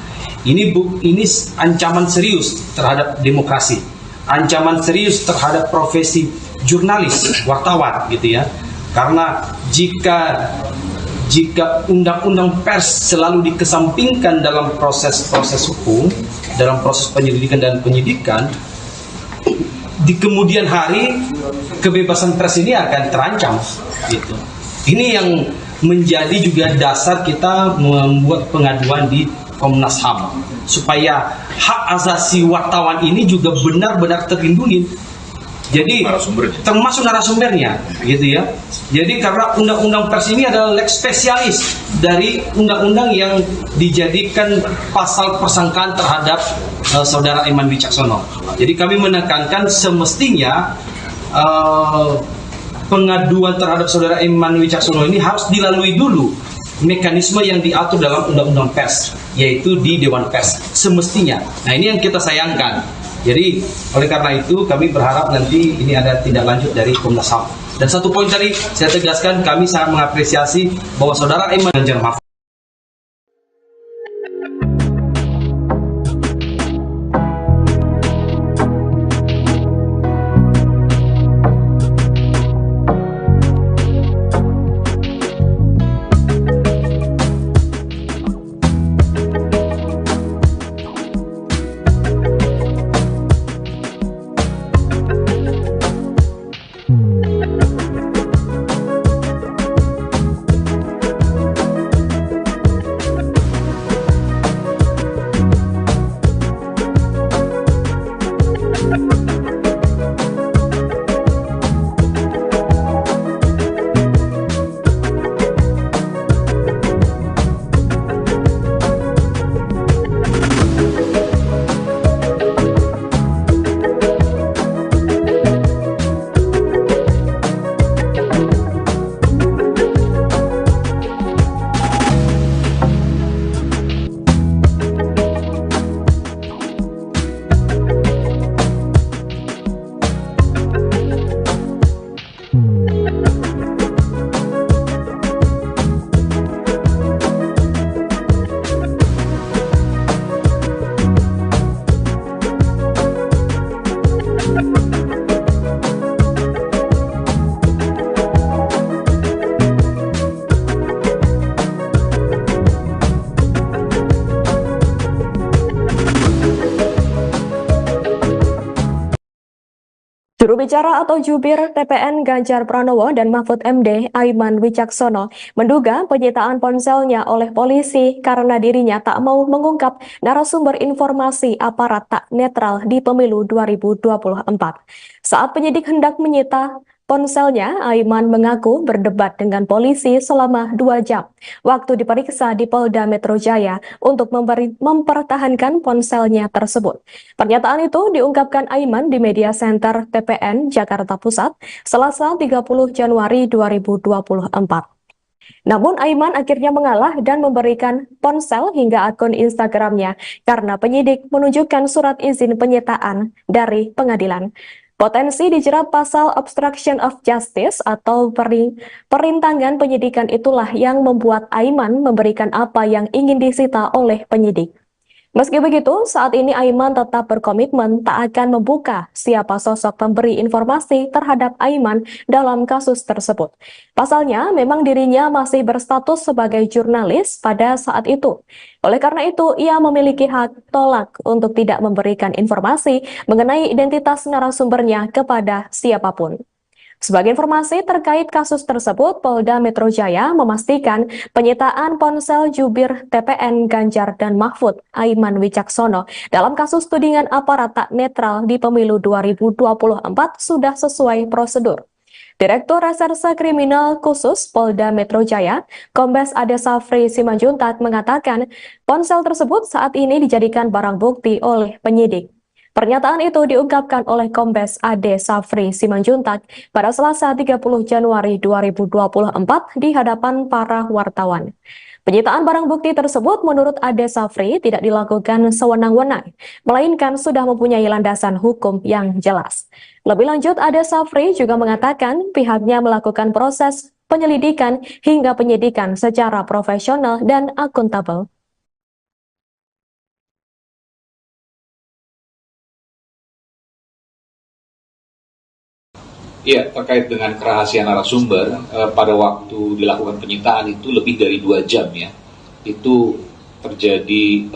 ini ancaman serius terhadap demokrasi, ancaman serius terhadap profesi jurnalis, wartawan gitu ya. Karena jika undang-undang pers selalu dikesampingkan dalam proses-proses hukum, dalam proses penyelidikan dan penyidikan, di kemudian hari kebebasan pers ini akan terancam gitu. Ini yang menjadi juga dasar kita membuat pengaduan di Komnas HAM supaya hak asasi wartawan ini juga benar-benar terlindungi. Jadi termasuk narasumbernya gitu ya. Jadi karena undang-undang pers ini adalah lex spesialis dari undang-undang yang dijadikan pasal persangkaan terhadap saudara Aiman Wicaksono. Jadi kami menekankan semestinya pengaduan terhadap saudara Aiman Wicaksono ini harus dilalui dulu mekanisme yang diatur dalam undang-undang pers, yaitu di Dewan Pers semestinya. Nah, ini yang kita sayangkan. Jadi oleh karena itu kami berharap nanti ini ada tindak lanjut dari Komnas HAM. Dan satu poin tadi saya tegaskan, kami sangat mengapresiasi bahwa saudara Aiman Ganjar Mahfud Juru bicara atau jubir TPN Ganjar Pranowo dan Mahfud MD Aiman Wicaksono menduga penyitaan ponselnya oleh polisi karena dirinya tak mau mengungkap narasumber informasi aparat tak netral di pemilu 2024. Saat penyidik hendak menyita ponselnya, Aiman mengaku berdebat dengan polisi selama 2 jam waktu diperiksa di Polda Metro Jaya untuk mempertahankan ponselnya tersebut. Pernyataan itu diungkapkan Aiman di Media Center TPN Jakarta Pusat, Selasa 30 Januari 2024. Namun Aiman akhirnya mengalah dan memberikan ponsel hingga akun Instagramnya karena penyidik menunjukkan surat izin penyitaan dari pengadilan. Potensi dijerat pasal obstruction of justice atau perintangan penyidikan itulah yang membuat Aiman memberikan apa yang ingin disita oleh penyidik. Meski begitu, saat ini Aiman tetap berkomitmen tak akan membuka siapa sosok pemberi informasi terhadap Aiman dalam kasus tersebut. Pasalnya, memang dirinya masih berstatus sebagai jurnalis pada saat itu. Oleh karena itu, ia memiliki hak tolak untuk tidak memberikan informasi mengenai identitas narasumbernya kepada siapapun. Sebagai informasi terkait kasus tersebut, Polda Metro Jaya memastikan penyitaan ponsel jubir TPN Ganjar dan Mahfud Aiman Wicaksono dalam kasus tudingan aparat tak netral di pemilu 2024 sudah sesuai prosedur. Direktur Reserse Kriminal Khusus Polda Metro Jaya, Kombes Ade Safri Simanjuntak mengatakan ponsel tersebut saat ini dijadikan barang bukti oleh penyidik. Pernyataan itu diungkapkan oleh Kombes Ade Safri Simanjuntak pada Selasa 30 Januari 2024 di hadapan para wartawan. Penyitaan barang bukti tersebut menurut Ade Safri tidak dilakukan sewenang-wenang, melainkan sudah mempunyai landasan hukum yang jelas. Lebih lanjut, Ade Safri juga mengatakan pihaknya melakukan proses penyelidikan hingga penyidikan secara profesional dan akuntabel. Ya, terkait dengan kerahasiaan narasumber, pada waktu dilakukan penyitaan itu lebih dari 2 jam ya, itu terjadi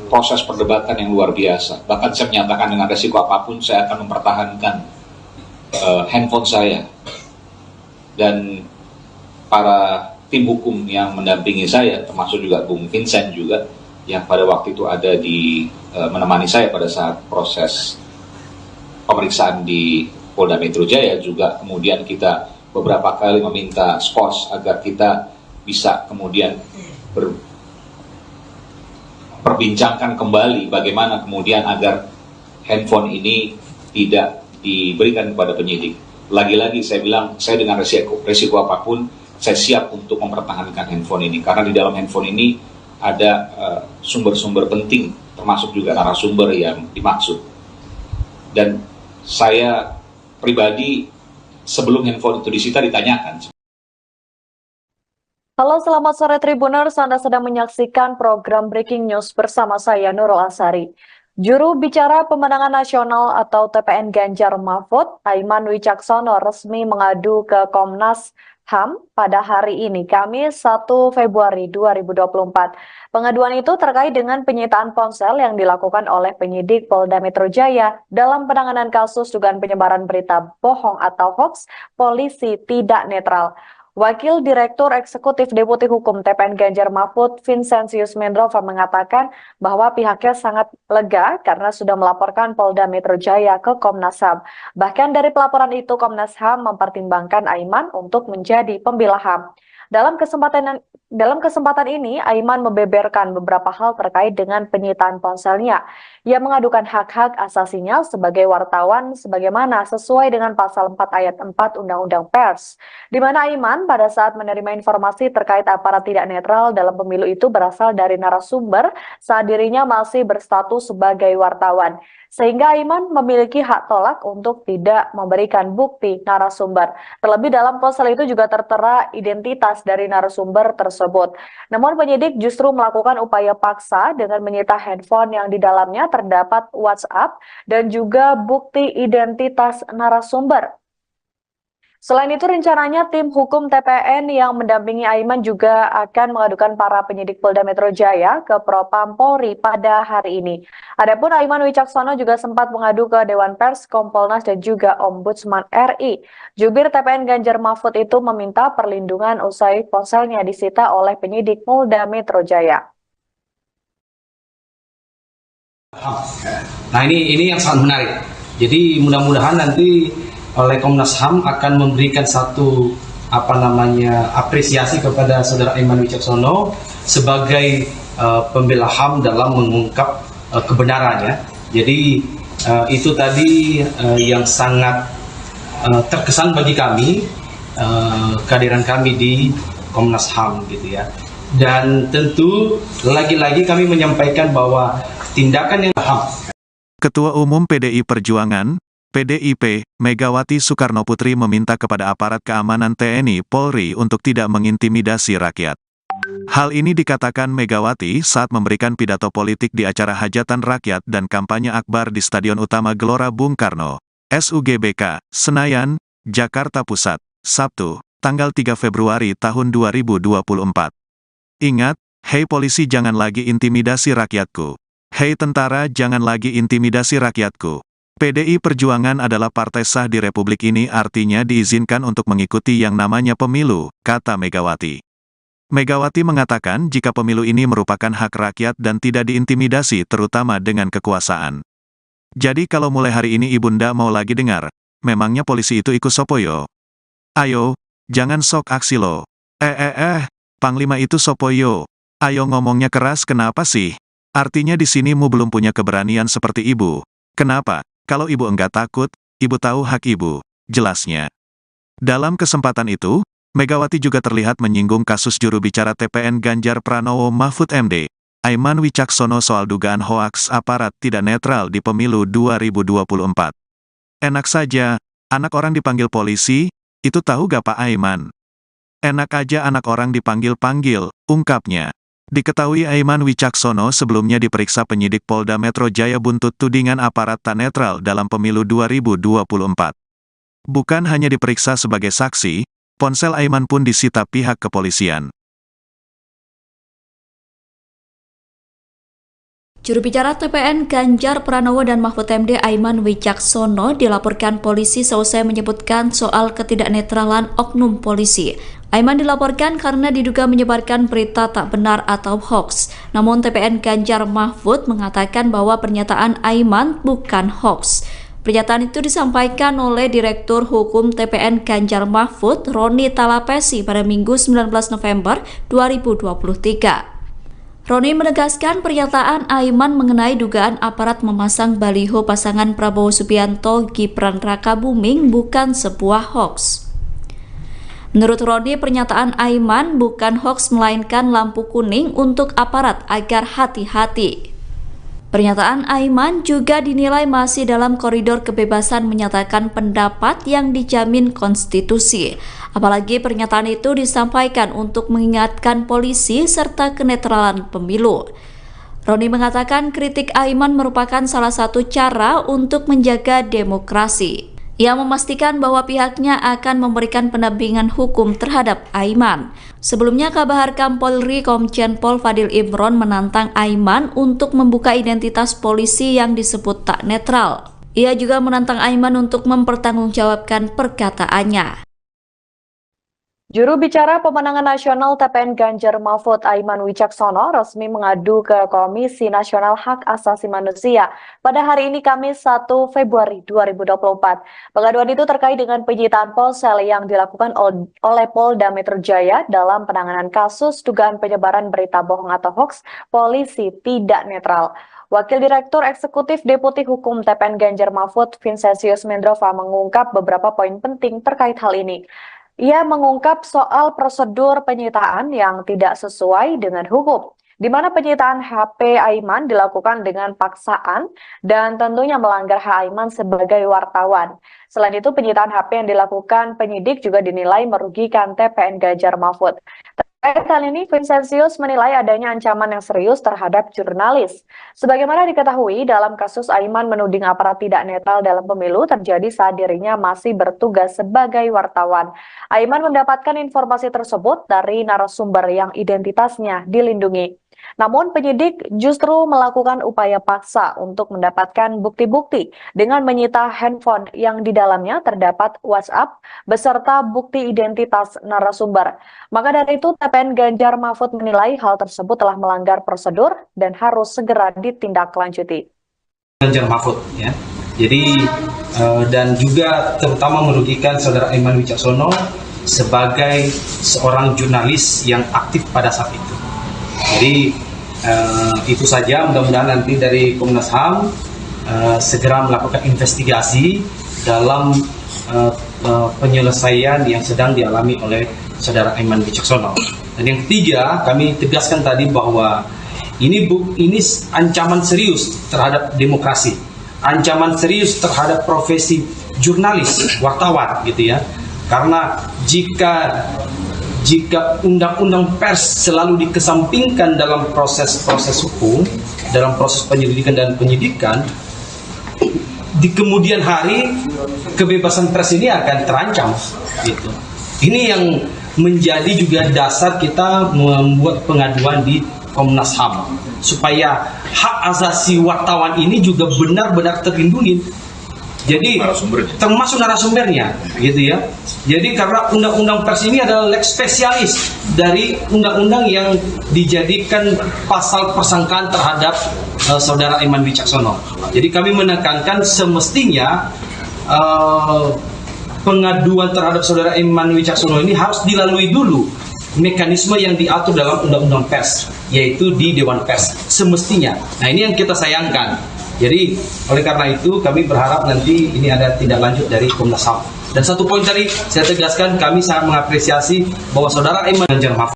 proses perdebatan yang luar biasa. Bahkan saya menyatakan dengan resiko apapun saya akan mempertahankan handphone saya. Dan para tim hukum yang mendampingi saya, termasuk juga Bung Vincent juga, yang pada waktu itu ada di menemani saya pada saat proses pemeriksaan di Polda Metro Jaya, juga kemudian kita beberapa kali meminta skos agar kita bisa kemudian perbincangkan kembali bagaimana kemudian agar handphone ini tidak diberikan kepada penyidik. Lagi-lagi saya bilang, saya dengan resiko apapun, saya siap untuk mempertahankan handphone ini, karena di dalam handphone ini ada sumber-sumber penting, termasuk juga narasumber yang dimaksud. Dan saya pribadi sebelum handphone itu disita ditanyakan. Halo, selamat sore Tribuners. Anda sedang menyaksikan program Breaking News bersama saya Nurul Asari. Juru bicara pemenangan nasional atau TPN Ganjar Mahfud, Aiman Wicaksono resmi mengadu ke Komnas HAM pada hari ini, Kamis 1 Februari 2024. Pengaduan itu terkait dengan penyitaan ponsel yang dilakukan oleh penyidik Polda Metro Jaya dalam penanganan kasus dugaan penyebaran berita bohong atau hoax polisi tidak netral. Wakil Direktur Eksekutif Deputi Hukum TPN Ganjar Mahfud, Vincentius Mendrova mengatakan bahwa pihaknya sangat lega karena sudah melaporkan Polda Metro Jaya ke Komnas HAM. Bahkan dari pelaporan itu, Komnas HAM mempertimbangkan Aiman untuk menjadi pembela HAM. Dalam kesempatan ini, Aiman membeberkan beberapa hal terkait dengan penyitaan ponselnya. Ia mengadukan hak-hak asasinya sebagai wartawan sebagaimana sesuai dengan pasal 4 ayat 4 Undang-Undang Pers, di mana Aiman pada saat menerima informasi terkait aparat tidak netral dalam pemilu itu berasal dari narasumber saat dirinya masih berstatus sebagai wartawan. Sehingga Aiman memiliki hak tolak untuk tidak memberikan bukti narasumber. Terlebih dalam ponsel itu juga tertera identitas dari narasumber tersebut. Namun penyidik justru melakukan upaya paksa dengan menyita handphone yang di dalamnya terdapat WhatsApp dan juga bukti identitas narasumber. Selain itu, rencananya tim hukum TPN yang mendampingi Aiman juga akan mengadukan para penyidik Polda Metro Jaya ke Propam Polri pada hari ini. Adapun Aiman Wicaksono juga sempat mengadu ke Dewan Pers, Kompolnas, dan juga Ombudsman RI. Jubir TPN Ganjar Mahfud itu meminta perlindungan usai ponselnya disita oleh penyidik Polda Metro Jaya. Nah ini yang sangat menarik. Jadi mudah-mudahan nanti oleh Komnas HAM akan memberikan satu apresiasi kepada saudara Aiman Wicaksono sebagai pembela HAM dalam mengungkap kebenarannya. Jadi itu tadi yang sangat terkesan bagi kami, kehadiran kami di Komnas HAM gitu ya. Dan tentu lagi-lagi kami menyampaikan bahwa tindakan yang HAM. Ketua Umum PDI Perjuangan, PDIP, Megawati Soekarnoputri meminta kepada aparat keamanan TNI Polri untuk tidak mengintimidasi rakyat. Hal ini dikatakan Megawati saat memberikan pidato politik di acara hajatan rakyat dan kampanye akbar di Stadion Utama Gelora Bung Karno, SUGBK, Senayan, Jakarta Pusat, Sabtu, tanggal 3 Februari tahun 2024. Ingat, hei polisi jangan lagi intimidasi rakyatku. Hei tentara jangan lagi intimidasi rakyatku. PDI Perjuangan adalah partai sah di Republik ini, artinya diizinkan untuk mengikuti yang namanya pemilu, kata Megawati. Megawati mengatakan jika pemilu ini merupakan hak rakyat dan tidak diintimidasi terutama dengan kekuasaan. Jadi kalau mulai hari ini ibunda mau lagi dengar, memangnya polisi itu ikut sopoyo? Ayo, jangan sok aksi lo. Panglima itu sopoyo. Ayo ngomongnya keras kenapa sih? Artinya di sini mu belum punya keberanian seperti ibu. Kenapa? Kalau ibu enggak takut, ibu tahu hak ibu, jelasnya. Dalam kesempatan itu, Megawati juga terlihat menyinggung kasus juru bicara TPN Ganjar Pranowo Mahfud MD, Aiman Wicaksono soal dugaan hoaks aparat tidak netral di pemilu 2024. Enak saja, anak orang dipanggil polisi, itu tahu gak Pak Aiman? Enak aja anak orang dipanggil-panggil, ungkapnya. Diketahui Aiman Wicaksono sebelumnya diperiksa penyidik Polda Metro Jaya buntut tudingan aparat tak netral dalam pemilu 2024. Bukan hanya diperiksa sebagai saksi, ponsel Aiman pun disita pihak kepolisian. Juru bicara TPN Ganjar Pranowo dan Mahfud MD Aiman Wicaksono dilaporkan polisi seusai menyebutkan soal ketidaknetralan oknum polisi. Aiman dilaporkan karena diduga menyebarkan berita tak benar atau hoax. Namun TPN Ganjar Mahfud mengatakan bahwa pernyataan Aiman bukan hoax. Pernyataan itu disampaikan oleh Direktur Hukum TPN Ganjar Mahfud, Roni Talapesi pada Minggu 19 November 2023. Roni menegaskan pernyataan Aiman mengenai dugaan aparat memasang baliho pasangan Prabowo Subianto Gibran Rakabuming bukan sebuah hoax. Menurut Roni, pernyataan Aiman bukan hoax melainkan lampu kuning untuk aparat agar hati-hati. Pernyataan Aiman juga dinilai masih dalam koridor kebebasan menyatakan pendapat yang dijamin konstitusi. Apalagi pernyataan itu disampaikan untuk mengingatkan polisi serta kenetralan pemilu. Roni mengatakan kritik Aiman merupakan salah satu cara untuk menjaga demokrasi. Ia memastikan bahwa pihaknya akan memberikan pendampingan hukum terhadap Aiman. Sebelumnya, Kabahar Polri Komjen Pol Fadil Imron menantang Aiman untuk membuka identitas polisi yang disebut tak netral. Ia juga menantang Aiman untuk mempertanggungjawabkan perkataannya. Juru bicara pemenangan nasional TPN Ganjar Mahfud Aiman Wicaksono resmi mengadu ke Komisi Nasional Hak Asasi Manusia pada hari ini Kamis 1 Februari 2024. Pengaduan itu terkait dengan penyitaan ponsel yang dilakukan oleh Polda Metro Jaya dalam penanganan kasus dugaan penyebaran berita bohong atau hoax polisi tidak netral. Wakil Direktur Eksekutif Deputi Hukum TPN Ganjar Mahfud, Vincentius Mendrova, mengungkap beberapa poin penting terkait hal ini. Ia mengungkap soal prosedur penyitaan yang tidak sesuai dengan hukum, di mana penyitaan HP Aiman dilakukan dengan paksaan dan tentunya melanggar hak Aiman sebagai wartawan. Selain itu, penyitaan HP yang dilakukan penyidik juga dinilai merugikan TPN Ganjar Mahfud. Terkait hal ini, Vincentius menilai adanya ancaman yang serius terhadap jurnalis. Sebagaimana diketahui, dalam kasus Aiman menuding aparat tidak netral dalam pemilu terjadi saat dirinya masih bertugas sebagai wartawan. Aiman mendapatkan informasi tersebut dari narasumber yang identitasnya dilindungi. Namun penyidik justru melakukan upaya paksa untuk mendapatkan bukti-bukti dengan menyita handphone yang di dalamnya terdapat WhatsApp beserta bukti identitas narasumber. Maka dari itu, TPN Ganjar Mahfud menilai hal tersebut telah melanggar prosedur dan harus segera ditindaklanjuti. Ganjar Mahfud ya. Jadi dan juga terutama merugikan saudara Aiman Wicaksono sebagai seorang jurnalis yang aktif pada saat itu. Jadi itu saja, mudah-mudahan nanti dari Komnas HAM segera melakukan investigasi dalam penyelesaian yang sedang dialami oleh saudara Aiman Wicaksono. Dan yang ketiga, kami tegaskan tadi bahwa ini ancaman serius terhadap demokrasi, ancaman serius terhadap profesi jurnalis, wartawan gitu ya. Karena jika undang-undang pers selalu dikesampingkan dalam proses hukum, dalam proses penyelidikan dan penyidikan, di kemudian hari kebebasan pers ini akan terancam gitu. Ini yang menjadi juga dasar kita membuat pengaduan di Komnas HAM supaya hak asasi wartawan ini juga benar-benar terlindungi. Jadi termasuk narasumbernya gitu ya. Jadi karena undang-undang pers ini adalah lex spesialis dari undang-undang yang dijadikan pasal persangkaan terhadap saudara Aiman Wicaksono. Jadi kami menekankan semestinya pengaduan terhadap saudara Aiman Wicaksono ini harus dilalui dulu mekanisme yang diatur dalam undang-undang pers, yaitu di Dewan Pers semestinya. Nah, ini yang kita sayangkan. Jadi oleh karena itu kami berharap nanti ini ada tindak lanjut dari Komnas HAM. Dan satu poin tadi saya tegaskan, kami sangat mengapresiasi bahwa saudara Aiman Ganjar Mahfud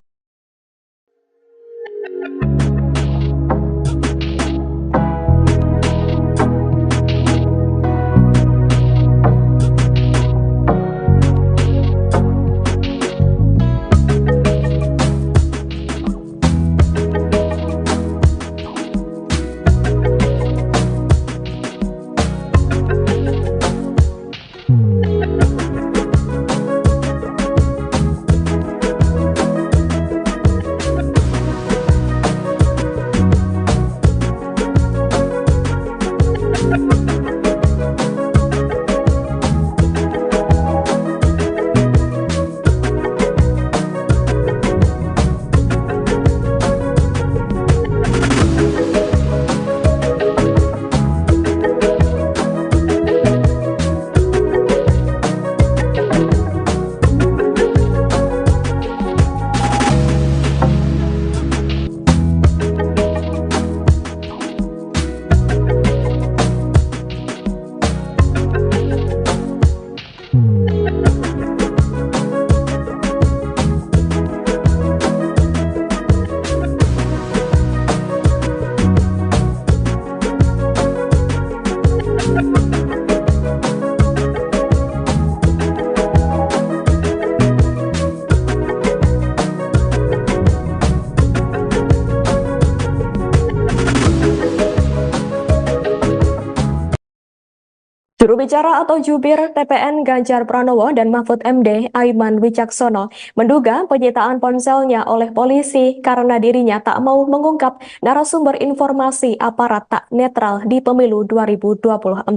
Juru bicara atau jubir TPN Ganjar Pranowo dan Mahfud MD Aiman Wicaksono menduga penyitaan ponselnya oleh polisi karena dirinya tak mau mengungkap narasumber informasi aparat tak netral di pemilu 2024.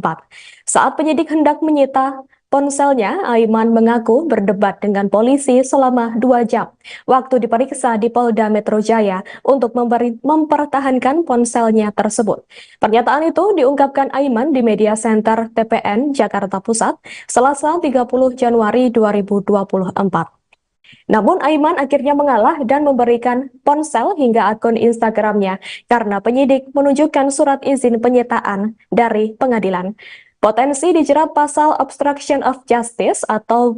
Saat penyidik hendak menyita ponselnya, Aiman mengaku berdebat dengan polisi selama 2 jam waktu diperiksa di Polda Metro Jaya untuk mempertahankan ponselnya tersebut. Pernyataan itu diungkapkan Aiman di Media Center TPN Jakarta Pusat, Selasa 30 Januari 2024. Namun Aiman akhirnya mengalah dan memberikan ponsel hingga akun Instagramnya karena penyidik menunjukkan surat izin penyitaan dari pengadilan. Potensi dijerat pasal obstruction of justice atau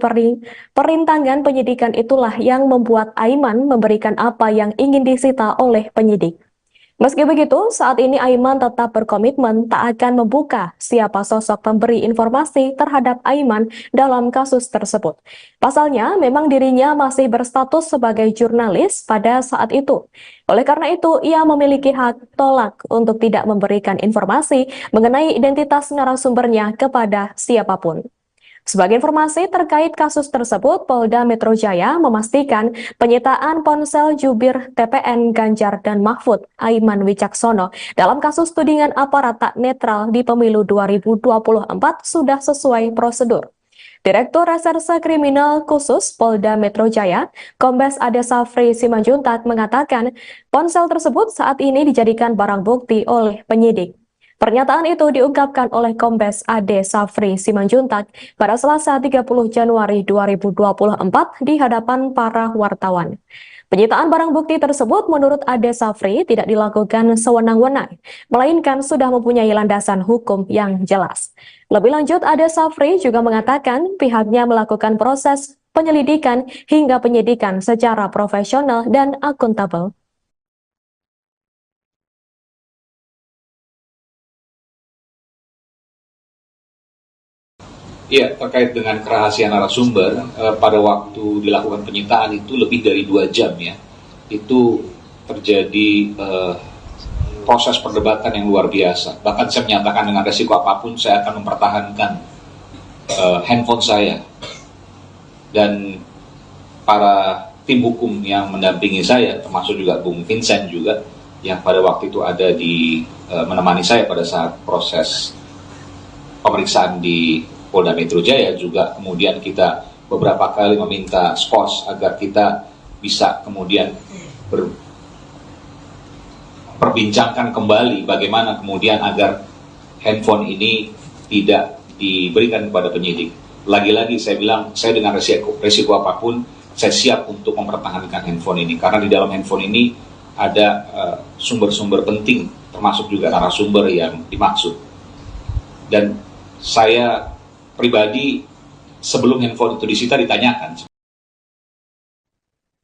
perintangan penyidikan itulah yang membuat Aiman memberikan apa yang ingin disita oleh penyidik. Meski begitu, saat ini Aiman tetap berkomitmen tak akan membuka siapa sosok pemberi informasi terhadap Aiman dalam kasus tersebut. Pasalnya, memang dirinya masih berstatus sebagai jurnalis pada saat itu. Oleh karena itu, ia memiliki hak tolak untuk tidak memberikan informasi mengenai identitas narasumbernya kepada siapapun. Sebagai informasi terkait kasus tersebut, Polda Metro Jaya memastikan penyitaan ponsel jubir TPN Ganjar dan Mahfud, Aiman Wicaksono, dalam kasus tudingan aparat tak netral di pemilu 2024 sudah sesuai prosedur. Direktur Reserse Kriminal Khusus Polda Metro Jaya, Kombes Ade Safri Simanjuntak mengatakan ponsel tersebut saat ini dijadikan barang bukti oleh penyidik. Pernyataan itu diungkapkan oleh Kombes Ade Safri Simanjuntak pada Selasa 30 Januari 2024 di hadapan para wartawan. Penyitaan barang bukti tersebut menurut Ade Safri tidak dilakukan sewenang-wenang, melainkan sudah mempunyai landasan hukum yang jelas. Lebih lanjut, Ade Safri juga mengatakan pihaknya melakukan proses penyelidikan hingga penyidikan secara profesional dan akuntabel. Ya, terkait dengan kerahasiaan narasumber, pada waktu dilakukan penyitaan itu lebih dari 2 jam ya, itu terjadi proses perdebatan yang luar biasa. Bahkan saya menyatakan dengan resiko apapun saya akan mempertahankan handphone saya. Dan para tim hukum yang mendampingi saya, termasuk juga Bung Vincent juga, yang pada waktu itu ada di menemani saya pada saat proses pemeriksaan di Polda Metro Jaya, juga kemudian kita beberapa kali meminta skos agar kita bisa kemudian perbincangkan kembali bagaimana kemudian agar handphone ini tidak diberikan kepada penyidik. Lagi-lagi saya bilang, saya dengan resiko apapun saya siap untuk mempertahankan handphone ini, karena di dalam handphone ini ada sumber-sumber penting, termasuk juga narasumber yang dimaksud. Dan saya pribadi sebelum handphone itu disita ditanyakan.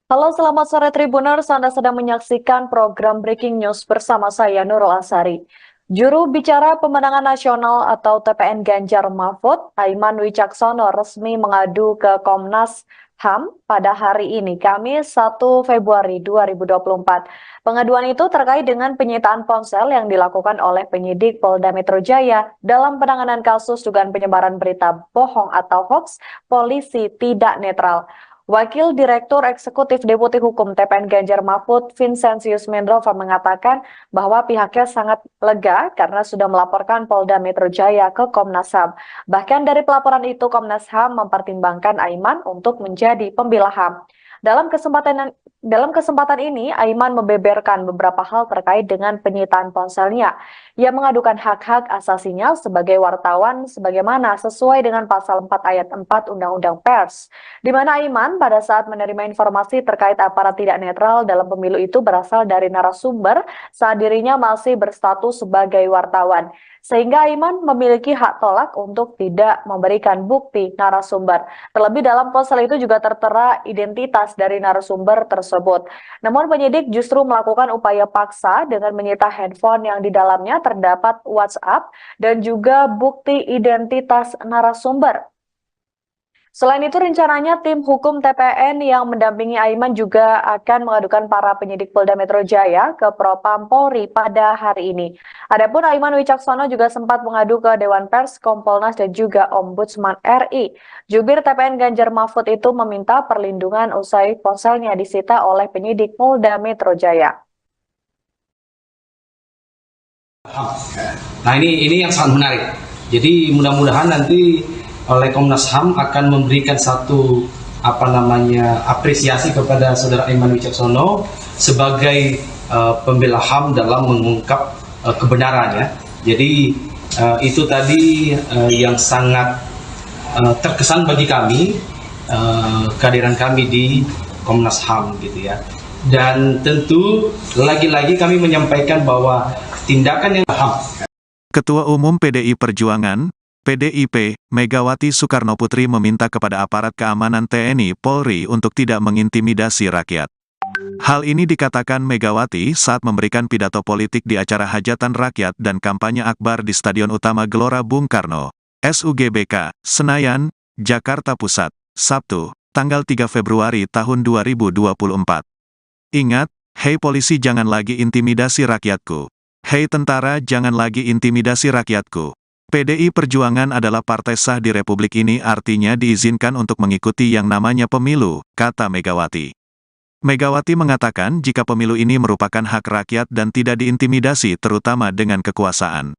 Halo, selamat sore Tribuners. Anda sedang menyaksikan program Breaking News bersama saya Nurul Asari. Juru bicara pemenangan nasional atau TPN Ganjar Mahfud, Aiman Wicaksono, resmi mengadu ke Komnas HAM pada hari ini, Kamis 1 Februari 2024. Pengaduan itu terkait dengan penyitaan ponsel yang dilakukan oleh penyidik Polda Metro Jaya dalam penanganan kasus dugaan penyebaran berita bohong atau hoax polisi tidak netral. Wakil Direktur Eksekutif Deputi Hukum TPN Ganjar Mahfud, Vincentius Mendrova, mengatakan bahwa pihaknya sangat lega karena sudah melaporkan Polda Metro Jaya ke Komnas HAM. Bahkan dari pelaporan itu, Komnas HAM mempertimbangkan Aiman untuk menjadi pembela HAM. Dalam kesempatan ini, Aiman membeberkan beberapa hal terkait dengan penyitaan ponselnya. Ia mengadukan hak-hak asasinya sebagai wartawan sebagaimana sesuai dengan pasal 4 ayat 4 Undang-Undang Pers, di mana Aiman pada saat menerima informasi terkait aparat tidak netral dalam pemilu itu berasal dari narasumber saat dirinya masih berstatus sebagai wartawan. Sehingga Aiman memiliki hak tolak untuk tidak memberikan bukti narasumber. Terlebih dalam ponsel itu juga tertera identitas dari narasumber tersebut. Namun penyidik justru melakukan upaya paksa dengan menyita handphone yang di dalamnya terdapat WhatsApp dan juga bukti identitas narasumber. Selain itu, rencananya tim hukum TPN yang mendampingi Aiman juga akan mengadukan para penyidik Polda Metro Jaya ke Propam Polri pada hari ini. Adapun Aiman Wicaksono juga sempat mengadu ke Dewan Pers, Kompolnas, dan juga Ombudsman RI. Jubir TPN Ganjar Mahfud itu meminta perlindungan usai ponselnya disita oleh penyidik Polda Metro Jaya. Nah, ini yang sangat menarik. Jadi mudah-mudahan nanti oleh Komnas HAM akan memberikan satu apresiasi kepada saudara Aiman Wicaksono sebagai pembela HAM dalam mengungkap kebenarannya. Jadi itu tadi yang sangat terkesan bagi kami, kehadiran kami di Komnas HAM gitu ya. Dan tentu lagi-lagi kami menyampaikan bahwa tindakan yang HAM. Ketua Umum PDI Perjuangan, PDIP, Megawati Soekarnoputri meminta kepada aparat keamanan TNI Polri untuk tidak mengintimidasi rakyat. Hal ini dikatakan Megawati saat memberikan pidato politik di acara hajatan rakyat dan kampanye akbar di Stadion Utama Gelora Bung Karno, SUGBK, Senayan, Jakarta Pusat, Sabtu, tanggal 3 Februari tahun 2024. Ingat, hei polisi jangan lagi intimidasi rakyatku. Hei tentara jangan lagi intimidasi rakyatku. PDI Perjuangan adalah partai sah di Republik ini, artinya diizinkan untuk mengikuti yang namanya pemilu, kata Megawati. Megawati mengatakan jika pemilu ini merupakan hak rakyat dan tidak diintimidasi terutama dengan kekuasaan.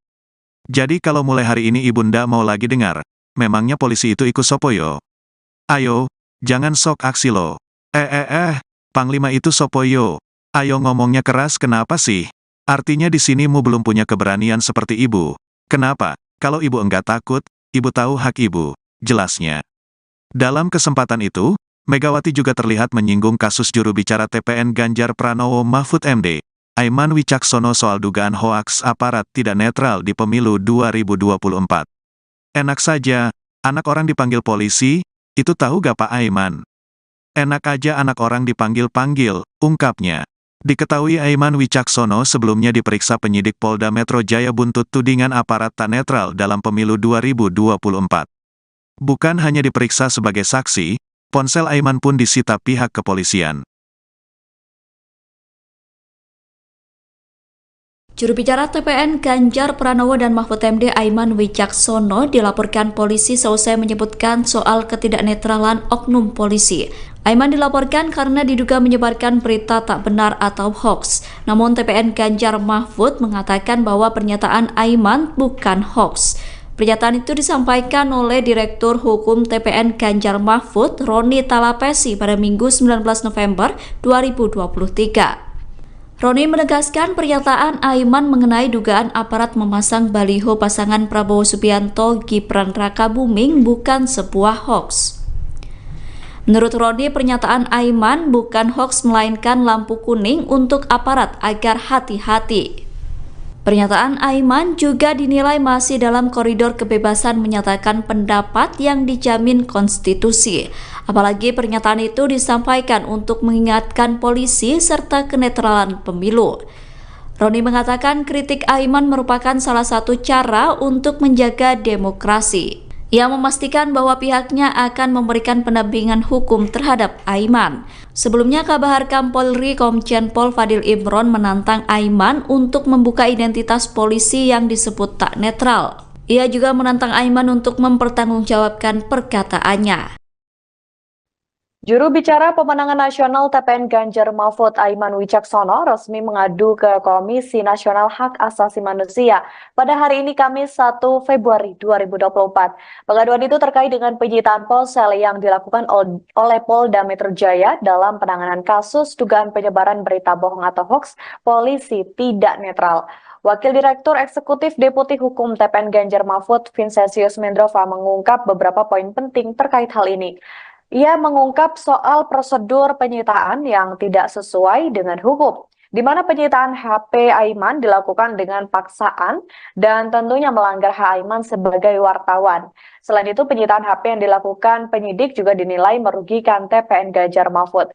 Jadi kalau mulai hari ini Ibunda mau lagi dengar, memangnya polisi itu ikut sopoyo? Ayo, jangan sok aksi lo. Panglima itu sopoyo. Ayo ngomongnya keras kenapa sih? Artinya di sini mu belum punya keberanian seperti ibu. Kenapa? Kalau ibu enggak takut, ibu tahu hak ibu, jelasnya. Dalam kesempatan itu, Megawati juga terlihat menyinggung kasus juru bicara TPN Ganjar Pranowo Mahfud MD, Aiman Wicaksono soal dugaan hoaks aparat tidak netral di pemilu 2024. Enak saja, anak orang dipanggil polisi, itu tahu gak Pak Aiman? Enak aja anak orang dipanggil-panggil, ungkapnya. Diketahui Aiman Wicaksono sebelumnya diperiksa penyidik Polda Metro Jaya buntut tudingan aparat tak netral dalam pemilu 2024. Bukan hanya diperiksa sebagai saksi, ponsel Aiman pun disita pihak kepolisian. Juru bicara TPN Ganjar Pranowo dan Mahfud MD Aiman Wicaksono dilaporkan polisi seusai menyebutkan soal ketidaknetralan oknum polisi. Aiman dilaporkan karena diduga menyebarkan berita tak benar atau hoax. Namun TPN Ganjar Mahfud mengatakan bahwa pernyataan Aiman bukan hoax. Pernyataan itu disampaikan oleh Direktur Hukum TPN Ganjar Mahfud, Roni Talapesi pada Minggu 19 November 2023. Roni menegaskan pernyataan Aiman mengenai dugaan aparat memasang baliho pasangan Prabowo Subianto Gibran Rakabuming bukan sebuah hoax. Menurut Roni, pernyataan Aiman bukan hoax melainkan lampu kuning untuk aparat agar hati-hati. Pernyataan Aiman juga dinilai masih dalam koridor kebebasan menyatakan pendapat yang dijamin konstitusi. Apalagi pernyataan itu disampaikan untuk mengingatkan polisi serta kenetralan pemilu. Roni mengatakan kritik Aiman merupakan salah satu cara untuk menjaga demokrasi. Ia memastikan bahwa pihaknya akan memberikan pendampingan hukum terhadap Aiman. Sebelumnya, Kabaharkam Polri Komjen Pol Fadil Imron menantang Aiman untuk membuka identitas polisi yang disebut tak netral. Ia juga menantang Aiman untuk mempertanggungjawabkan perkataannya. Juru bicara pemenangan nasional TPN Ganjar Mahfud Aiman Wicaksono resmi mengadu ke Komisi Nasional Hak Asasi Manusia pada hari ini Kamis 1 Februari 2024. Pengaduan itu terkait dengan penyitaan ponsel yang dilakukan oleh Polda Metro Jaya dalam penanganan kasus dugaan penyebaran berita bohong atau hoax polisi tidak netral. Wakil Direktur Eksekutif Deputi Hukum TPN Ganjar Mahfud Vincentius Mendrova mengungkap beberapa poin penting terkait hal ini. Ia mengungkap soal prosedur penyitaan yang tidak sesuai dengan hukum, di mana penyitaan HP Aiman dilakukan dengan paksaan dan tentunya melanggar hak Aiman sebagai wartawan. Selain itu, penyitaan HP yang dilakukan penyidik juga dinilai merugikan TPN Ganjar Mahfud.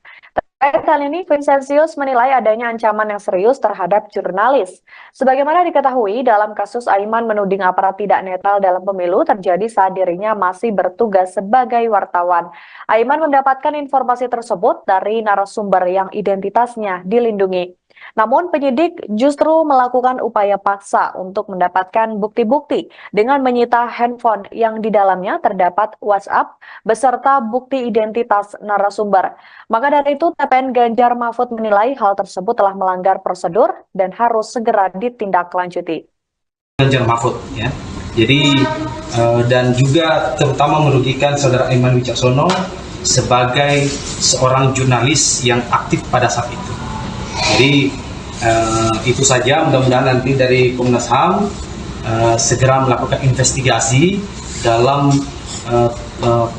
Terkait hal ini, Vincentius menilai adanya ancaman yang serius terhadap jurnalis. Sebagaimana diketahui, dalam kasus Aiman menuding aparat tidak netral dalam pemilu terjadi saat dirinya masih bertugas sebagai wartawan. Aiman mendapatkan informasi tersebut dari narasumber yang identitasnya dilindungi. Namun penyidik justru melakukan upaya paksa untuk mendapatkan bukti-bukti dengan menyita handphone yang di dalamnya terdapat WhatsApp beserta bukti identitas narasumber. Maka dari itu TPN Ganjar Mahfud menilai hal tersebut telah melanggar prosedur dan harus segera ditindaklanjuti. Ganjar Mahfud ya. Jadi dan juga terutama merugikan saudara Aiman Wicaksono sebagai seorang jurnalis yang aktif pada saat itu. Jadi itu saja, mudah-mudahan nanti dari Komnas HAM segera melakukan investigasi dalam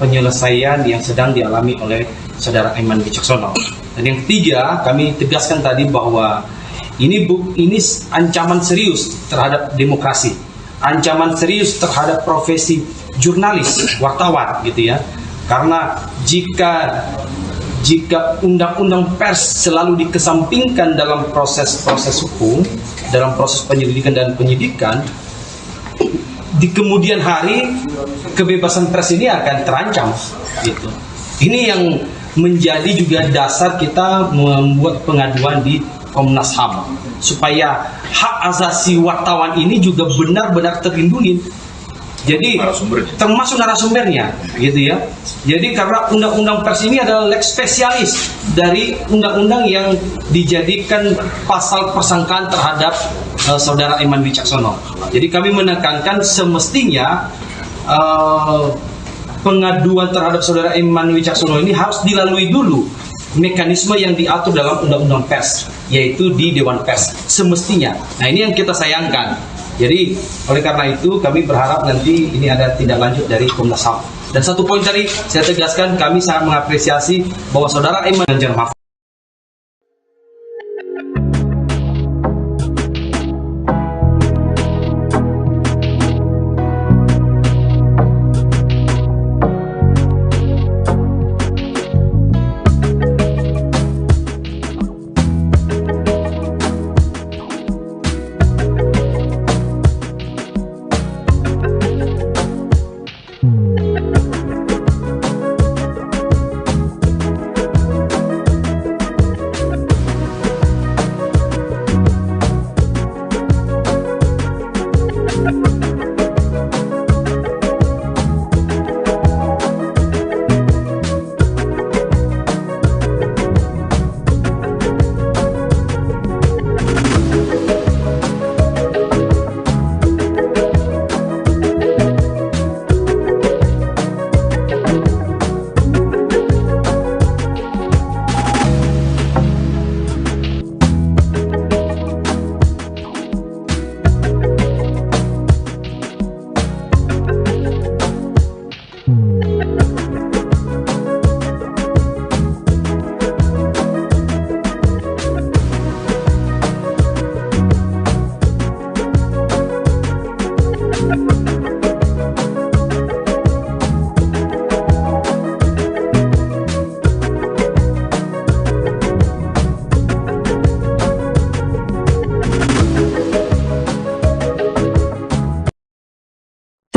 penyelesaian yang sedang dialami oleh saudara Aiman Wicaksono. Dan yang ketiga, kami tegaskan tadi bahwa ini ancaman serius terhadap demokrasi, ancaman serius terhadap profesi jurnalis, wartawan gitu ya. Karena jika jika undang-undang pers selalu dikesampingkan dalam proses-proses hukum, dalam proses penyelidikan dan penyidikan, di kemudian hari kebebasan pers ini akan terancam gitu. Ini yang menjadi juga dasar kita membuat pengaduan di Komnas HAM supaya hak asasi wartawan ini juga benar-benar terlindungi. Jadi termasuk narasumbernya gitu ya. Jadi karena undang-undang pers ini adalah lex spesialis dari undang-undang yang dijadikan pasal persangkaan terhadap saudara Aiman Wicaksono. Jadi kami menekankan semestinya pengaduan terhadap saudara Aiman Wicaksono ini harus dilalui dulu mekanisme yang diatur dalam undang-undang pers, yaitu di Dewan Pers semestinya. Nah, ini yang kita sayangkan. Jadi oleh karena itu kami berharap nanti ini ada tindak lanjut dari Komnas HAM. Dan satu poin tadi saya tegaskan, kami sangat mengapresiasi bahwa saudara Aiman Ganjar Mahfud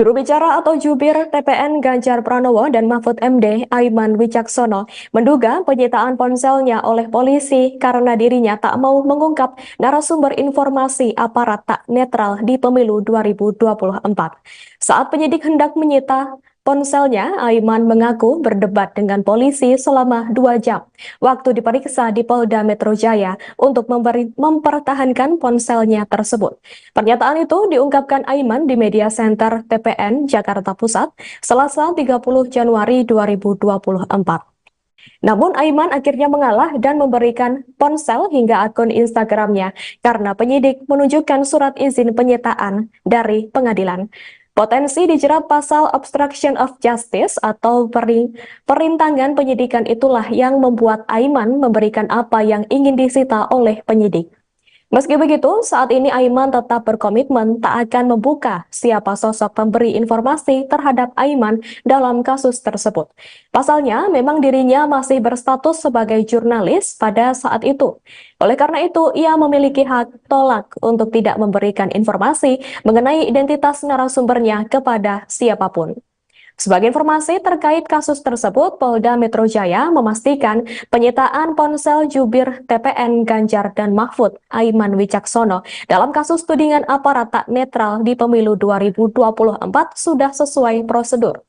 Juru bicara atau jubir TPN Ganjar Pranowo dan Mahfud MD Aiman Wicaksono menduga penyitaan ponselnya oleh polisi karena dirinya tak mau mengungkap narasumber informasi aparat tak netral di pemilu 2024. Saat penyidik hendak menyita ponselnya, Aiman mengaku berdebat dengan polisi selama 2 jam waktu diperiksa di Polda Metro Jaya untuk mempertahankan ponselnya tersebut. Pernyataan itu diungkapkan Aiman di Media Center TPN Jakarta Pusat, Selasa 30 Januari 2024. Namun Aiman akhirnya mengalah dan memberikan ponsel hingga akun Instagramnya karena penyidik menunjukkan surat izin penyitaan dari pengadilan. Potensi dijerat pasal obstruction of justice atau perintangan penyidikan itulah yang membuat Aiman memberikan apa yang ingin disita oleh penyidik. Meski begitu, saat ini Aiman tetap berkomitmen tak akan membuka siapa sosok pemberi informasi terhadap Aiman dalam kasus tersebut. Pasalnya, memang dirinya masih berstatus sebagai jurnalis pada saat itu. Oleh karena itu, ia memiliki hak tolak untuk tidak memberikan informasi mengenai identitas narasumbernya kepada siapapun. Sebagai informasi terkait kasus tersebut, Polda Metro Jaya memastikan penyitaan ponsel jubir TPN Ganjar dan Mahfud Aiman Wicaksono dalam kasus tudingan aparat tak netral di pemilu 2024 sudah sesuai prosedur.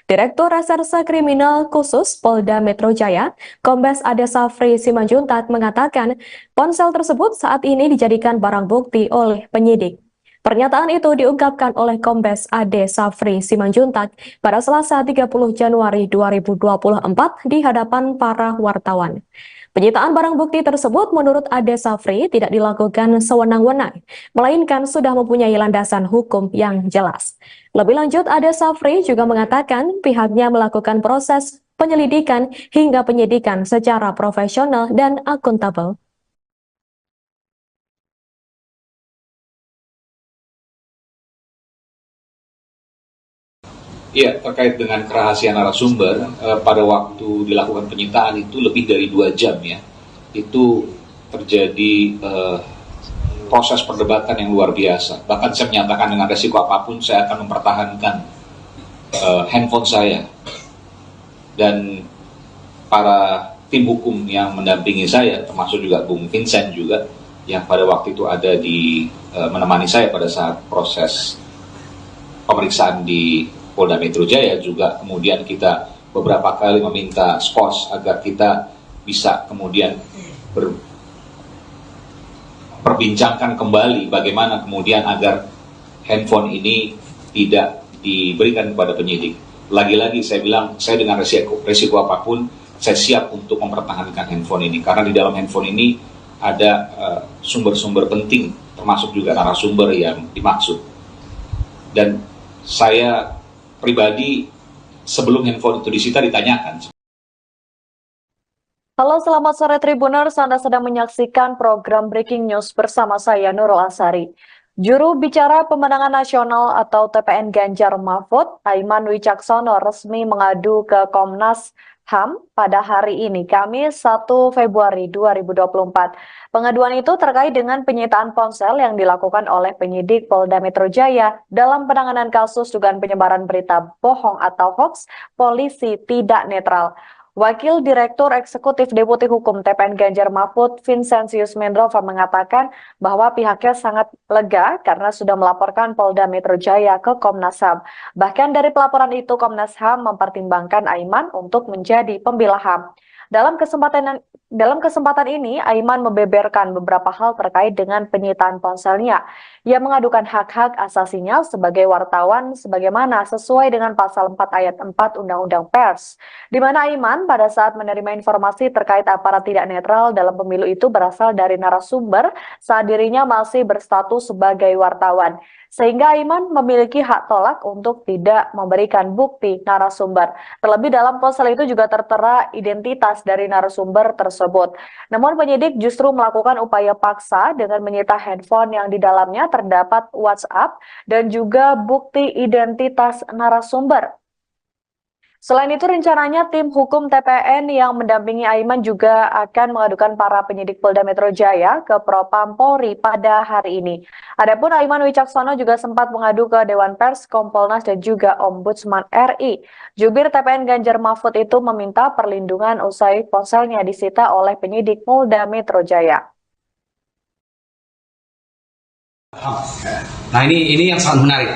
Direktur Reserse Kriminal Khusus Polda Metro Jaya, Kombes Ade Safri Simanjuntak mengatakan ponsel tersebut saat ini dijadikan barang bukti oleh penyidik. Pernyataan itu diungkapkan oleh Kombes Ade Safri Simanjuntak pada Selasa 30 Januari 2024 di hadapan para wartawan. Penyitaan barang bukti tersebut menurut Ade Safri tidak dilakukan sewenang-wenang, melainkan sudah mempunyai landasan hukum yang jelas. Lebih lanjut, Ade Safri juga mengatakan pihaknya melakukan proses penyelidikan hingga penyidikan secara profesional dan akuntabel. Iya, terkait dengan kerahasiaan narasumber, pada waktu dilakukan penyitaan itu lebih dari 2 jam ya. Itu terjadi proses perdebatan yang luar biasa. Bahkan saya menyatakan dengan resiko apapun saya akan mempertahankan handphone saya. Dan para tim hukum yang mendampingi saya, termasuk juga Bung Vincent juga, yang pada waktu itu ada di menemani saya pada saat proses pemeriksaan di Polda Metro Jaya, juga kemudian kita beberapa kali meminta skos agar kita bisa kemudian perbincangkan kembali bagaimana kemudian agar handphone ini tidak diberikan kepada penyidik. Lagi-lagi saya bilang, saya dengan resiko apapun, saya siap untuk mempertahankan handphone ini, karena di dalam handphone ini ada sumber-sumber penting, termasuk juga narasumber yang dimaksud. Dan saya pribadi sebelum handphone itu disita ditanyakan. Halo, selamat sore Tribuners. Anda sedang menyaksikan program Breaking News bersama saya Nurul Asari. Juru bicara Pemenangan Nasional atau TPN Ganjar Mahfud, Aiman Wicaksono, resmi mengadu ke Komnas HAM pada hari ini, Kamis 1 Februari 2024. Pengaduan itu terkait dengan penyitaan ponsel yang dilakukan oleh penyidik Polda Metro Jaya dalam penanganan kasus dugaan penyebaran berita bohong atau hoax polisi tidak netral. Wakil Direktur Eksekutif Deputi Hukum TPN Ganjar Mahfud, Vincentius Mendrova, mengatakan bahwa pihaknya sangat lega karena sudah melaporkan Polda Metro Jaya ke Komnas HAM. Bahkan dari pelaporan itu, Komnas HAM mempertimbangkan Aiman untuk menjadi pembela HAM. Dalam kesempatan ini, Aiman membeberkan beberapa hal terkait dengan penyitaan ponselnya. Ia mengadukan hak-hak asasinya sebagai wartawan sebagaimana sesuai dengan pasal 4 ayat 4 Undang-Undang Pers, di mana Aiman pada saat menerima informasi terkait aparat tidak netral dalam pemilu itu berasal dari narasumber saat dirinya masih berstatus sebagai wartawan. Sehingga Aiman memiliki hak tolak untuk tidak memberikan bukti narasumber. Terlebih dalam ponsel itu juga tertera identitas dari narasumber tersebut. Namun penyidik justru melakukan upaya paksa dengan menyita handphone yang di dalamnya terdapat WhatsApp dan juga bukti identitas narasumber. Selain itu, rencananya tim hukum TPN yang mendampingi Aiman juga akan mengadukan para penyidik Polda Metro Jaya ke Propam Polri pada hari ini. Adapun Aiman Wicaksono juga sempat mengadu ke Dewan Pers, Kompolnas, dan juga Ombudsman RI. Jubir TPN Ganjar Mahfud itu meminta perlindungan usai ponselnya disita oleh penyidik Polda Metro Jaya. Nah ini yang sangat menarik.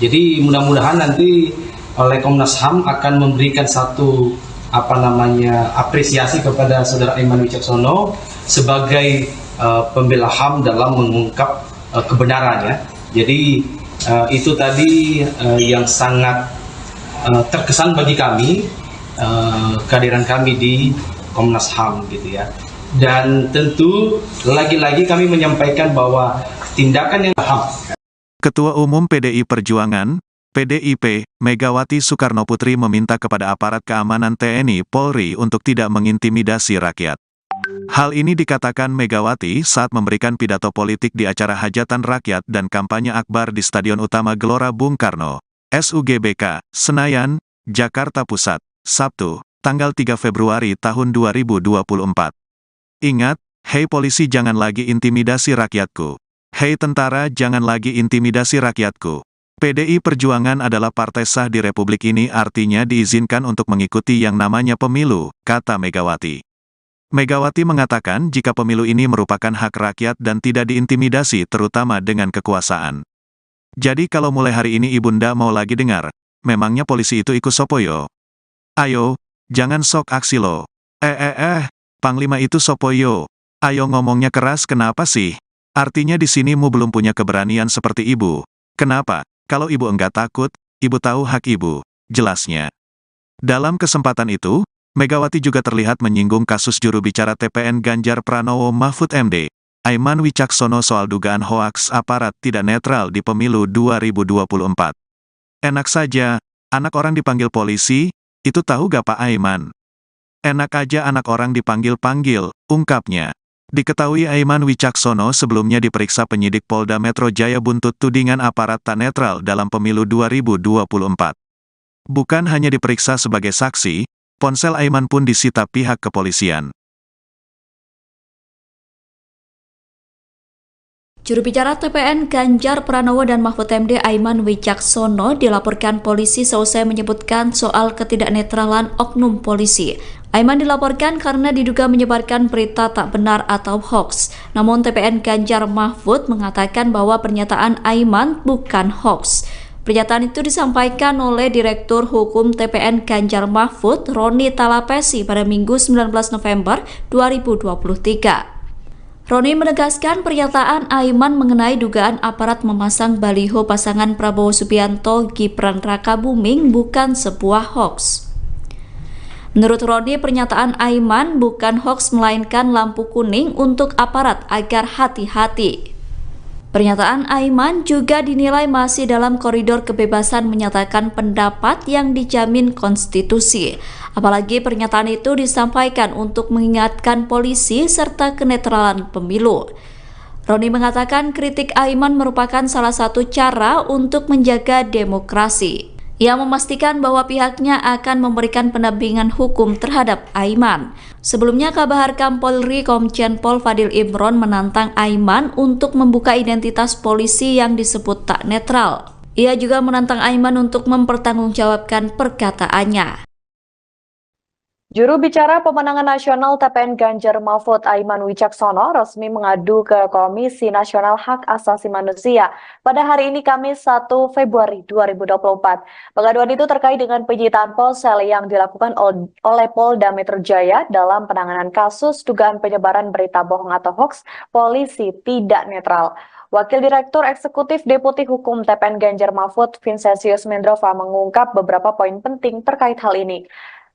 Jadi mudah-mudahan nanti oleh Komnas HAM akan memberikan satu apresiasi kepada saudara Aiman Wicaksono sebagai pembela HAM dalam mengungkap kebenarannya. Jadi itu tadi yang sangat terkesan bagi kami, kehadiran kami di Komnas HAM gitu ya. Dan tentu lagi-lagi kami menyampaikan bahwa tindakan yang HAM. Ketua Umum PDI Perjuangan, PDIP, Megawati Soekarnoputri meminta kepada aparat keamanan TNI Polri untuk tidak mengintimidasi rakyat. Hal ini dikatakan Megawati saat memberikan pidato politik di acara hajatan rakyat dan kampanye akbar di Stadion Utama Gelora Bung Karno, SUGBK, Senayan, Jakarta Pusat, Sabtu, tanggal 3 Februari tahun 2024. Ingat, hei polisi jangan lagi intimidasi rakyatku. Hei tentara jangan lagi intimidasi rakyatku. PDI Perjuangan adalah partai sah di Republik ini, artinya diizinkan untuk mengikuti yang namanya pemilu, kata Megawati. Megawati mengatakan jika pemilu ini merupakan hak rakyat dan tidak diintimidasi terutama dengan kekuasaan. Jadi kalau mulai hari ini Ibunda mau lagi dengar, memangnya polisi itu ikut sopoyo? Ayo, jangan sok aksi lo. Panglima itu sopoyo. Ayo ngomongnya keras kenapa sih? Artinya di sini mu belum punya keberanian seperti ibu. Kenapa? Kalau ibu enggak takut, ibu tahu hak ibu, jelasnya. Dalam kesempatan itu, Megawati juga terlihat menyinggung kasus juru bicara TPN Ganjar Pranowo Mahfud MD, Aiman Wicaksono soal dugaan hoaks aparat tidak netral di pemilu 2024. Enak saja, anak orang dipanggil polisi, itu tahu gak Pak Aiman? Enak aja anak orang dipanggil-panggil, ungkapnya. Diketahui Aiman Wicaksono sebelumnya diperiksa penyidik Polda Metro Jaya buntut tudingan aparat tak netral dalam pemilu 2024. Bukan hanya diperiksa sebagai saksi, ponsel Aiman pun disita pihak kepolisian. Juru bicara TPN Ganjar Pranowo dan Mahfud MD Aiman Wicaksono dilaporkan polisi seusai menyebutkan soal ketidaknetralan oknum polisi. Aiman dilaporkan karena diduga menyebarkan berita tak benar atau hoax. Namun TPN Ganjar Mahfud mengatakan bahwa pernyataan Aiman bukan hoax. Pernyataan itu disampaikan oleh Direktur Hukum TPN Ganjar Mahfud, Roni Talapesi pada Minggu 19 November 2023. Roni menegaskan pernyataan Aiman mengenai dugaan aparat memasang baliho pasangan Prabowo Subianto Gibran Rakabuming bukan sebuah hoax. Menurut Roni, pernyataan Aiman bukan hoax melainkan lampu kuning untuk aparat agar hati-hati. Pernyataan Aiman juga dinilai masih dalam koridor kebebasan menyatakan pendapat yang dijamin konstitusi. Apalagi pernyataan itu disampaikan untuk mengingatkan polisi serta kenetralan pemilu. Roni mengatakan kritik Aiman merupakan salah satu cara untuk menjaga demokrasi. Ia memastikan bahwa pihaknya akan memberikan pendampingan hukum terhadap Aiman. Sebelumnya, Kabahar Polri Komjen Pol Fadil Imron menantang Aiman untuk membuka identitas polisi yang disebut tak netral. Ia juga menantang Aiman untuk mempertanggungjawabkan perkataannya. Juru bicara pemenangan nasional TPN Ganjar Mahfud Aiman Wicaksono resmi mengadu ke Komisi Nasional Hak Asasi Manusia pada hari ini Kamis 1 Februari 2024. Pengaduan itu terkait dengan penyitaan ponsel yang dilakukan oleh Polda Metro Jaya dalam penanganan kasus dugaan penyebaran berita bohong atau hoax polisi tidak netral. Wakil Direktur Eksekutif Deputi Hukum TPN Ganjar Mahfud, Vincentius Mendrova, mengungkap beberapa poin penting terkait hal ini.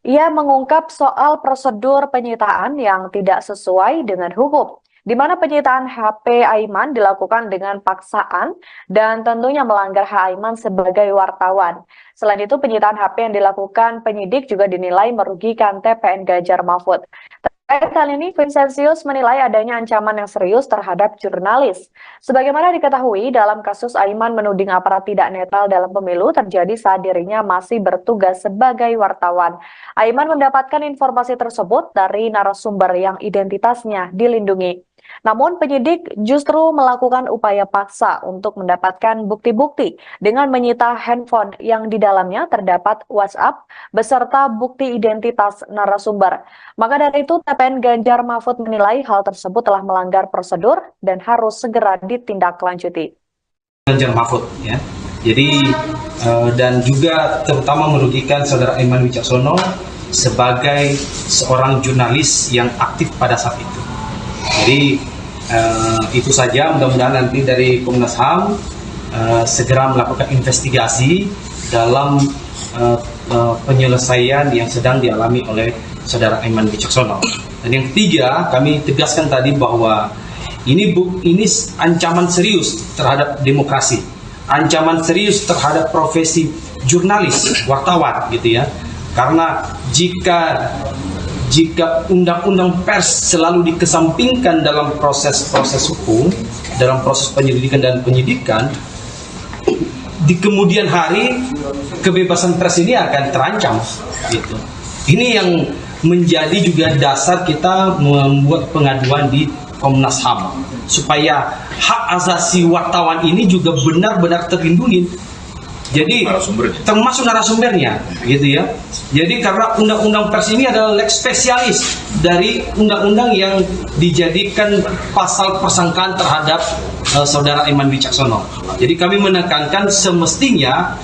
Ia mengungkap soal prosedur penyitaan yang tidak sesuai dengan hukum, di mana penyitaan HP Aiman dilakukan dengan paksaan dan tentunya melanggar hak Aiman sebagai wartawan. Selain itu, penyitaan HP yang dilakukan penyidik juga dinilai merugikan TPN Ganjar Mahfud. Terkait hal ini, Vincentius menilai adanya ancaman yang serius terhadap jurnalis. Sebagaimana diketahui, dalam kasus Aiman menuding aparat tidak netral dalam pemilu terjadi saat dirinya masih bertugas sebagai wartawan. Aiman mendapatkan informasi tersebut dari narasumber yang identitasnya dilindungi. Namun penyidik justru melakukan upaya paksa untuk mendapatkan bukti-bukti dengan menyita handphone yang di dalamnya terdapat WhatsApp beserta bukti identitas narasumber. Maka dari itu TPN Ganjar Mahfud menilai hal tersebut telah melanggar prosedur dan harus segera ditindaklanjuti. Ganjar Mahfud ya. Jadi dan juga terutama merugikan saudara Aiman Wicaksono sebagai seorang jurnalis yang aktif pada saat itu. Jadi itu saja, mudah-mudahan nanti dari Komnas HAM segera melakukan investigasi dalam penyelesaian yang sedang dialami oleh saudara Aiman Wicaksono. Dan yang ketiga, kami tegaskan tadi bahwa ini ancaman serius terhadap demokrasi, ancaman serius terhadap profesi jurnalis, wartawan gitu ya. Karena jika undang-undang pers selalu dikesampingkan dalam proses-proses hukum, dalam proses penyelidikan dan penyidikan, di kemudian hari kebebasan pers ini akan terancam. Gitu. Ini yang menjadi juga dasar kita membuat pengaduan di Komnas HAM supaya hak asasi wartawan ini juga benar-benar terlindungi. Jadi termasuk narasumbernya, gitu ya. Jadi karena undang-undang pers ini adalah lex spesialis dari undang-undang yang dijadikan pasal persangkaan terhadap saudara Aiman Wicaksono. Jadi kami menekankan semestinya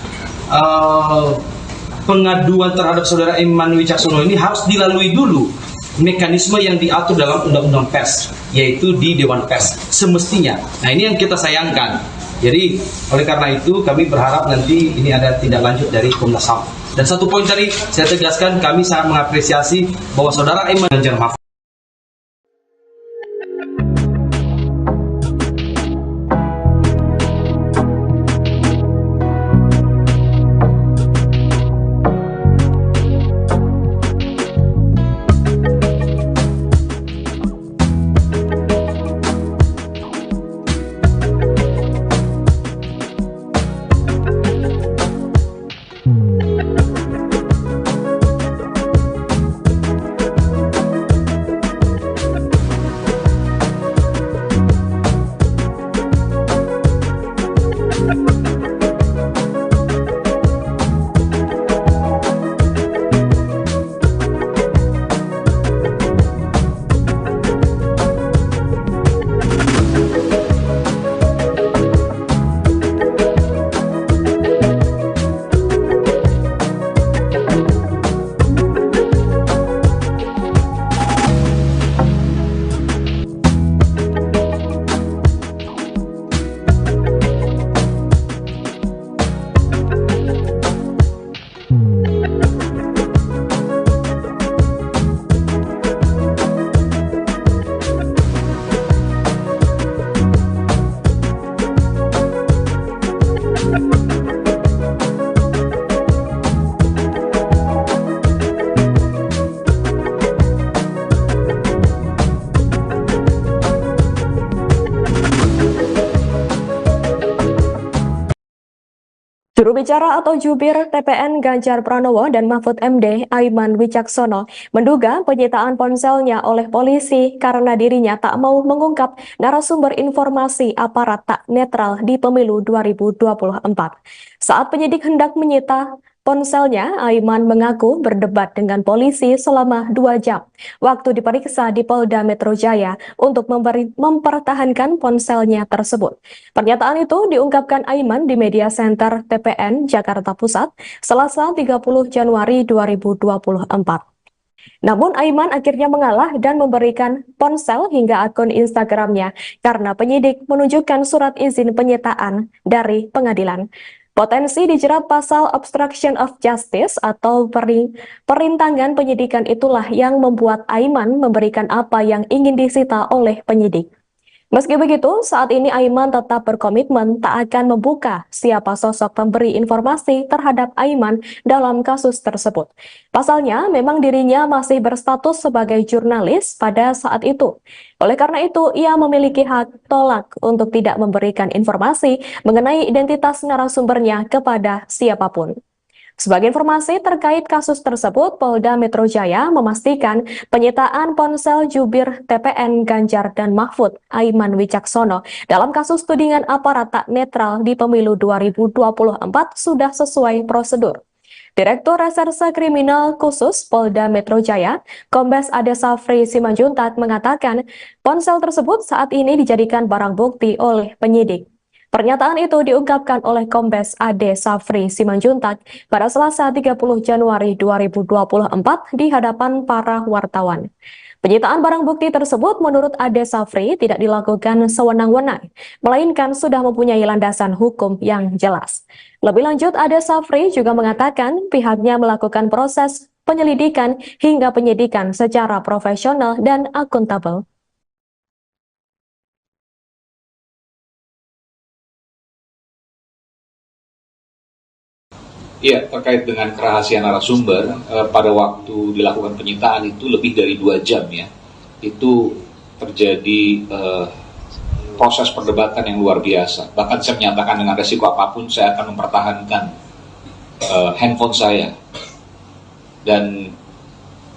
pengaduan terhadap saudara Aiman Wicaksono ini harus dilalui dulu mekanisme yang diatur dalam undang-undang pers, yaitu di Dewan Pers semestinya. Nah ini yang kita sayangkan. Jadi oleh karena itu kami berharap nanti ini ada tindak lanjut dari Komnas HAM. Dan satu poin tadi saya tegaskan, kami sangat mengapresiasi bahwa saudara Aiman Ganjar Mahfud Juru bicara atau jubir TPN Ganjar Pranowo dan Mahfud MD Aiman Wicaksono menduga penyitaan ponselnya oleh polisi karena dirinya tak mau mengungkap narasumber informasi aparat tak netral di pemilu 2024. Saat penyidik hendak menyita ponselnya, Aiman mengaku berdebat dengan polisi selama 2 jam waktu diperiksa di Polda Metro Jaya untuk mempertahankan ponselnya tersebut. Pernyataan itu diungkapkan Aiman di Media Center TPN Jakarta Pusat, Selasa 30 Januari 2024. Namun Aiman akhirnya mengalah dan memberikan ponsel hingga akun Instagramnya karena penyidik menunjukkan surat izin penyitaan dari pengadilan. Potensi dijerat pasal obstruction of justice atau perintangan penyidikan itulah yang membuat Aiman memberikan apa yang ingin disita oleh penyidik. Meski begitu, saat ini Aiman tetap berkomitmen tak akan membuka siapa sosok pemberi informasi terhadap Aiman dalam kasus tersebut. Pasalnya, memang dirinya masih berstatus sebagai jurnalis pada saat itu. Oleh karena itu, ia memiliki hak tolak untuk tidak memberikan informasi mengenai identitas narasumbernya kepada siapapun. Sebagai informasi terkait kasus tersebut, Polda Metro Jaya memastikan penyitaan ponsel jubir TPN Ganjar dan Mahfud Aiman Wicaksono dalam kasus tudingan aparat tak netral di pemilu 2024 sudah sesuai prosedur. Direktur Reserse Kriminal Khusus Polda Metro Jaya, Kombes Ade Safri Simanjuntak mengatakan ponsel tersebut saat ini dijadikan barang bukti oleh penyidik. Pernyataan itu diungkapkan oleh Kombes Ade Safri Simanjuntak pada Selasa 30 Januari 2024 di hadapan para wartawan. Penyitaan barang bukti tersebut menurut Ade Safri tidak dilakukan sewenang-wenang, melainkan sudah mempunyai landasan hukum yang jelas. Lebih lanjut, Ade Safri juga mengatakan pihaknya melakukan proses penyelidikan hingga penyidikan secara profesional dan akuntabel. Ya, terkait dengan kerahasiaan narasumber, pada waktu dilakukan penyitaan itu lebih dari 2 jam ya, itu terjadi proses perdebatan yang luar biasa. Bahkan saya menyatakan dengan resiko apapun saya akan mempertahankan handphone saya. Dan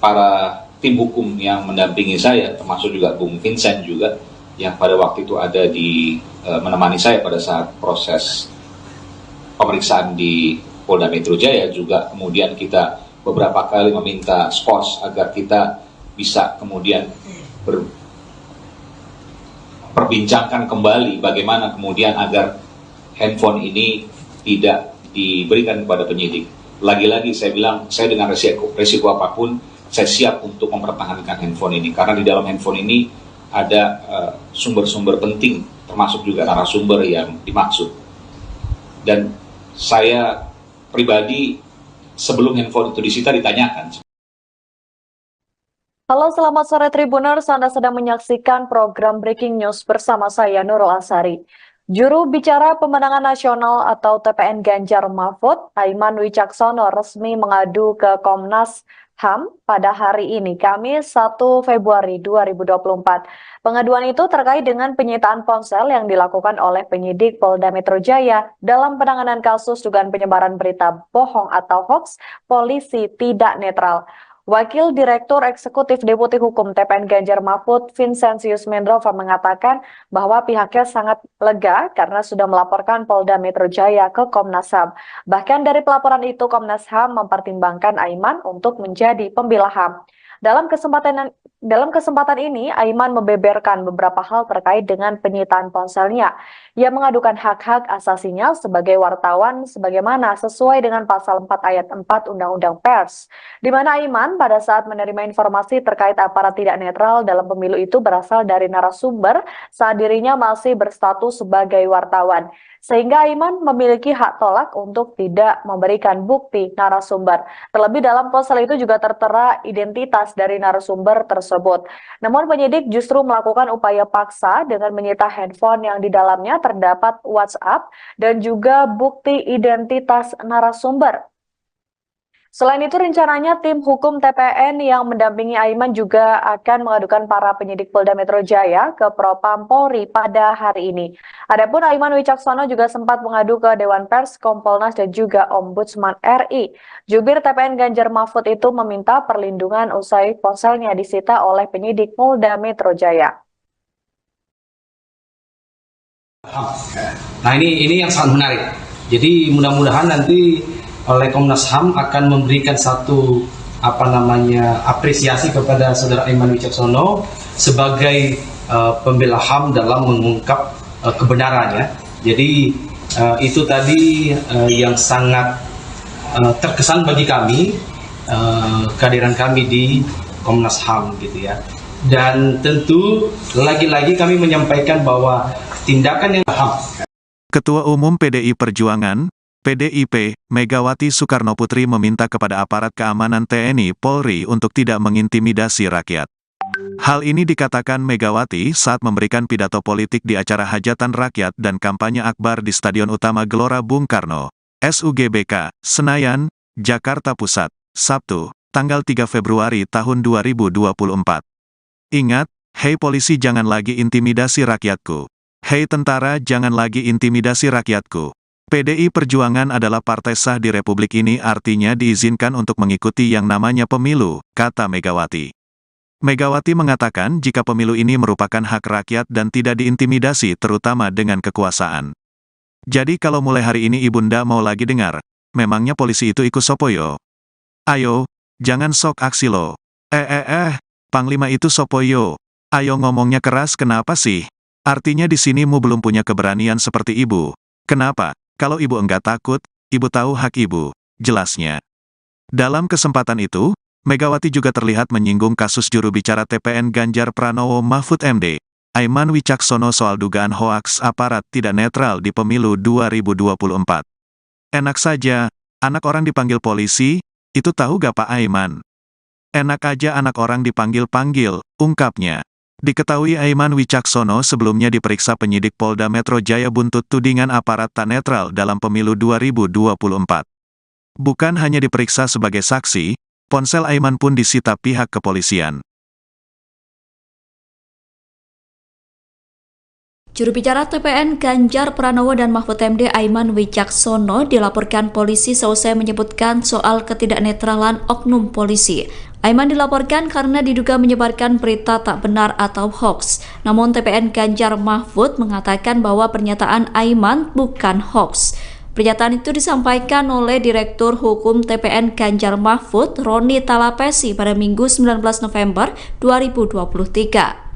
para tim hukum yang mendampingi saya, termasuk juga Bung Vincent juga, yang pada waktu itu ada di menemani saya pada saat proses pemeriksaan di Polda Metro Jaya, juga kemudian kita beberapa kali meminta skors agar kita bisa kemudian perbincangkan kembali bagaimana kemudian agar handphone ini tidak diberikan kepada penyidik. Lagi-lagi saya bilang, saya dengan resiko apapun, saya siap untuk mempertahankan handphone ini, karena di dalam handphone ini ada sumber-sumber penting, termasuk juga narasumber yang dimaksud. Dan saya pribadi sebelum handphone itu disita ditanyakan. Halo, selamat sore Tribuners. Anda sedang menyaksikan program Breaking News bersama saya Nurul Asari. Juru bicara pemenangan nasional atau TPN Ganjar Mahfud, Aiman Wicaksono resmi mengadu ke Komnas HAM pada hari ini, Kamis 1 Februari 2024. Pengaduan itu terkait dengan penyitaan ponsel yang dilakukan oleh penyidik Polda Metro Jaya dalam penanganan kasus dugaan penyebaran berita bohong atau hoax polisi tidak netral. Wakil Direktur Eksekutif Deputi Hukum TPN Ganjar Mahfud, Vincentius Mendrova mengatakan bahwa pihaknya sangat lega karena sudah melaporkan Polda Metro Jaya ke Komnas HAM. Bahkan dari pelaporan itu, Komnas HAM mempertimbangkan Aiman untuk menjadi pembela HAM. Dalam kesempatan ini, Aiman membeberkan beberapa hal terkait dengan penyitaan ponselnya. Ia mengadukan hak-hak asasinya sebagai wartawan sebagaimana sesuai dengan pasal 4 ayat 4 Undang-Undang Pers, di mana Aiman pada saat menerima informasi terkait aparat tidak netral dalam pemilu itu berasal dari narasumber saat dirinya masih berstatus sebagai wartawan. Sehingga Aiman memiliki hak tolak untuk tidak memberikan bukti narasumber. Terlebih dalam ponsel itu juga tertera identitas dari narasumber tersebut. Namun penyidik justru melakukan upaya paksa dengan menyita handphone yang di dalamnya terdapat WhatsApp dan juga bukti identitas narasumber. Selain itu, rencananya tim hukum TPN yang mendampingi Aiman juga akan mengadukan para penyidik Polda Metro Jaya ke Propam Polri pada hari ini. Adapun Aiman Wicaksono juga sempat mengadu ke Dewan Pers, Kompolnas, dan juga Ombudsman RI. Jubir TPN Ganjar Mahfud itu meminta perlindungan usai ponselnya disita oleh penyidik Polda Metro Jaya. Nah ini yang sangat menarik. Jadi mudah-mudahan nanti oleh Komnas HAM akan memberikan satu apresiasi kepada saudara Aiman Wicaksono sebagai pembela HAM dalam mengungkap kebenarannya. Jadi itu tadi yang sangat terkesan bagi kami, kehadiran kami di Komnas HAM gitu ya. Dan tentu lagi-lagi kami menyampaikan bahwa tindakan yang HAM. Ketua Umum PDI Perjuangan, PDIP, Megawati Soekarno Putri meminta kepada aparat keamanan TNI Polri untuk tidak mengintimidasi rakyat. Hal ini dikatakan Megawati saat memberikan pidato politik di acara hajatan rakyat dan kampanye akbar di Stadion Utama Gelora Bung Karno, SUGBK, Senayan, Jakarta Pusat, Sabtu, tanggal 3 Februari tahun 2024. Ingat, hei polisi jangan lagi intimidasi rakyatku. Hei tentara jangan lagi intimidasi rakyatku. PDI Perjuangan adalah partai sah di Republik ini, artinya diizinkan untuk mengikuti yang namanya pemilu, kata Megawati. Megawati mengatakan jika pemilu ini merupakan hak rakyat dan tidak diintimidasi terutama dengan kekuasaan. Jadi kalau mulai hari ini Ibunda mau lagi dengar, memangnya polisi itu ikut sopoyo? Ayo, jangan sok aksi lo. Panglima itu sopoyo. Ayo ngomongnya keras kenapa sih? Artinya di sini mu belum punya keberanian seperti ibu. Kenapa? Kalau ibu enggak takut, ibu tahu hak ibu, jelasnya. Dalam kesempatan itu, Megawati juga terlihat menyinggung kasus juru bicara TPN Ganjar Pranowo Mahfud MD, Aiman Wicaksono soal dugaan hoaks aparat tidak netral di pemilu 2024. Enak saja, anak orang dipanggil polisi, itu tahu gak Pak Aiman? Enak aja anak orang dipanggil-panggil, ungkapnya. Diketahui Aiman Wicaksono sebelumnya diperiksa penyidik Polda Metro Jaya buntut tudingan aparat tak netral dalam pemilu 2024. Bukan hanya diperiksa sebagai saksi, ponsel Aiman pun disita pihak kepolisian. Juru bicara TPN Ganjar Pranowo dan Mahfud MD Aiman Wicaksono dilaporkan polisi seusai menyebutkan soal ketidaknetralan oknum polisi. Aiman dilaporkan karena diduga menyebarkan berita tak benar atau hoax. Namun TPN Ganjar Mahfud mengatakan bahwa pernyataan Aiman bukan hoax. Pernyataan itu disampaikan oleh Direktur Hukum TPN Ganjar Mahfud, Roni Talapesi pada Minggu 19 November 2023.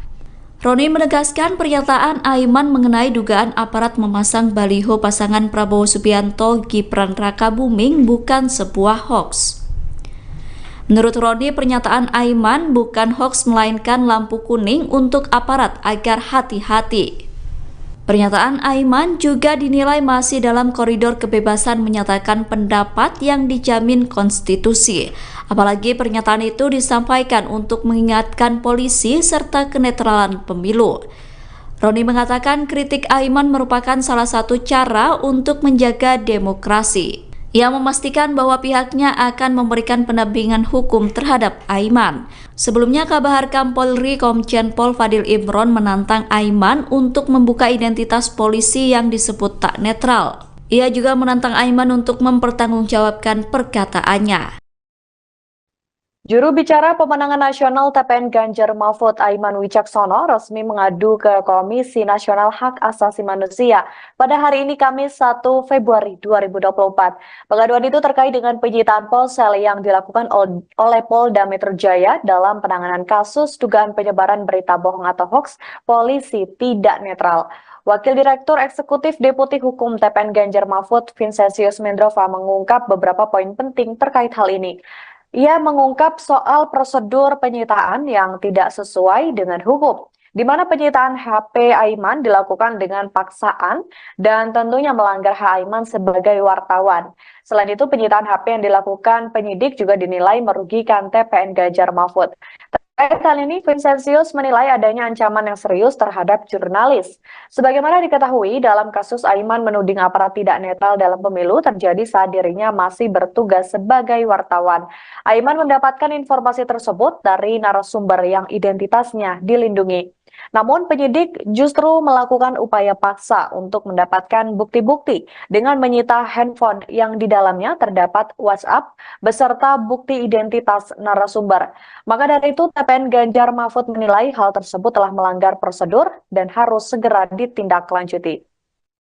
Roni menegaskan pernyataan Aiman mengenai dugaan aparat memasang baliho pasangan Prabowo Subianto Gibran Rakabuming bukan sebuah hoax. Menurut Roni, pernyataan Aiman bukan hoax melainkan lampu kuning untuk aparat agar hati-hati. Pernyataan Aiman juga dinilai masih dalam koridor kebebasan menyatakan pendapat yang dijamin konstitusi. Apalagi pernyataan itu disampaikan untuk mengingatkan polisi serta kenetralan pemilu. Roni mengatakan kritik Aiman merupakan salah satu cara untuk menjaga demokrasi. Ia memastikan bahwa pihaknya akan memberikan pendampingan hukum terhadap Aiman. Sebelumnya, Kabar Polri Komjen Pol Fadil Imron menantang Aiman untuk membuka identitas polisi yang disebut tak netral. Ia juga menantang Aiman untuk mempertanggungjawabkan perkataannya. Juru bicara pemenangan nasional TPN Ganjar Mahfud Aiman Wicaksono resmi mengadu ke Komisi Nasional Hak Asasi Manusia pada hari ini Kamis 1 Februari 2024. Pengaduan itu terkait dengan penyitaan ponsel yang dilakukan oleh Polda Metro Jaya dalam penanganan kasus dugaan penyebaran berita bohong atau hoax polisi tidak netral. Wakil Direktur Eksekutif Deputi Hukum TPN Ganjar Mahfud, Vincentius Mendrova, mengungkap beberapa poin penting terkait hal ini. Ia mengungkap soal prosedur penyitaan yang tidak sesuai dengan hukum, di mana penyitaan HP Aiman dilakukan dengan paksaan dan tentunya melanggar hak Aiman sebagai wartawan. Selain itu, penyitaan HP yang dilakukan penyidik juga dinilai merugikan TPN Ganjar Mahfud. Terkait hal ini, Vincentius menilai adanya ancaman yang serius terhadap jurnalis. Sebagaimana diketahui, dalam kasus Aiman menuding aparat tidak netral dalam pemilu terjadi saat dirinya masih bertugas sebagai wartawan. Aiman mendapatkan informasi tersebut dari narasumber yang identitasnya dilindungi. Namun penyidik justru melakukan upaya paksa untuk mendapatkan bukti-bukti dengan menyita handphone yang di dalamnya terdapat WhatsApp beserta bukti identitas narasumber. Maka dari itu, TPN Ganjar Mahfud menilai hal tersebut telah melanggar prosedur dan harus segera ditindaklanjuti.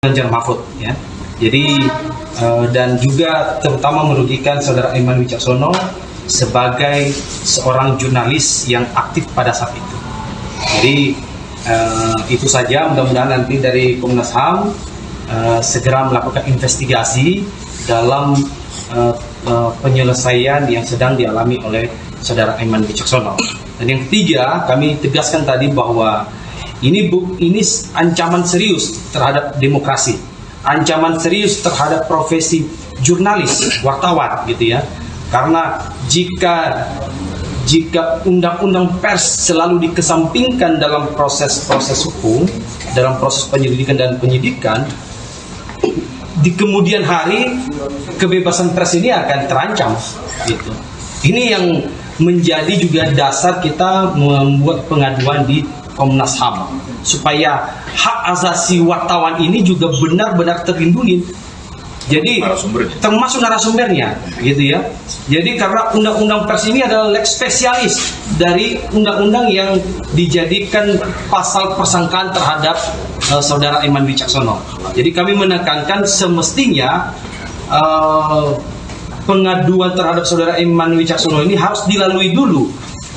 Ganjar Mahfud ya. Jadi dan juga terutama merugikan saudara Aiman Wicaksono sebagai seorang jurnalis yang aktif pada saat itu. Jadi itu saja, mudah-mudahan nanti dari Komnas HAM segera melakukan investigasi dalam penyelesaian yang sedang dialami oleh saudara Aiman Wicaksono. Dan yang ketiga, kami tegaskan tadi bahwa ini ancaman serius terhadap demokrasi, ancaman serius terhadap profesi jurnalis, wartawan gitu ya. Karena jika undang-undang pers selalu dikesampingkan dalam proses-proses hukum, dalam proses penyelidikan dan penyidikan, di kemudian hari kebebasan pers ini akan terancam gitu. Ini yang menjadi juga dasar kita membuat pengaduan di Komnas HAM supaya hak asasi wartawan ini juga benar-benar terlindungi. Jadi termasuk narasumbernya gitu ya. Jadi karena undang-undang pers ini adalah lex spesialis dari undang-undang yang dijadikan pasal persangkaan terhadap saudara Aiman Wicaksono. Jadi kami menekankan semestinya pengaduan terhadap saudara Aiman Wicaksono ini harus dilalui dulu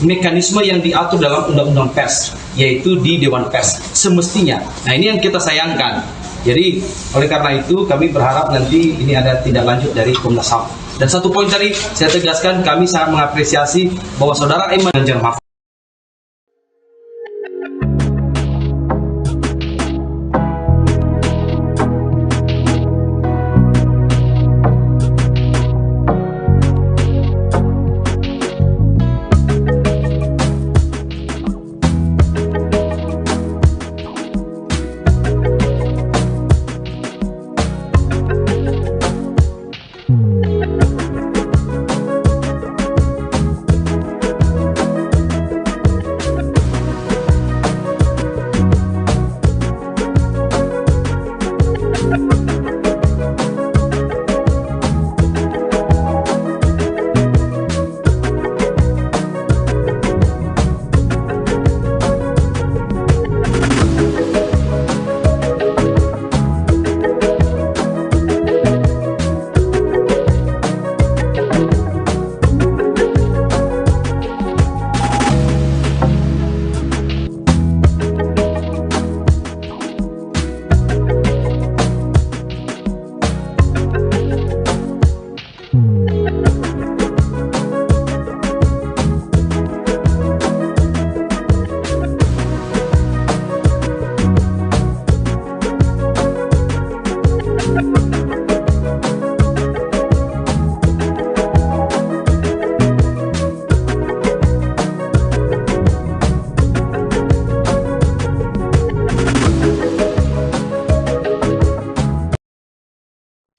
mekanisme yang diatur dalam undang-undang pers, yaitu di Dewan Pers semestinya. Nah, ini yang kita sayangkan. Jadi oleh karena itu kami berharap nanti ini ada tindak lanjut dari Komnas HAM. Dan satu poin tadi saya tegaskan, kami sangat mengapresiasi bahwa saudara Aiman Ganjar Mahfud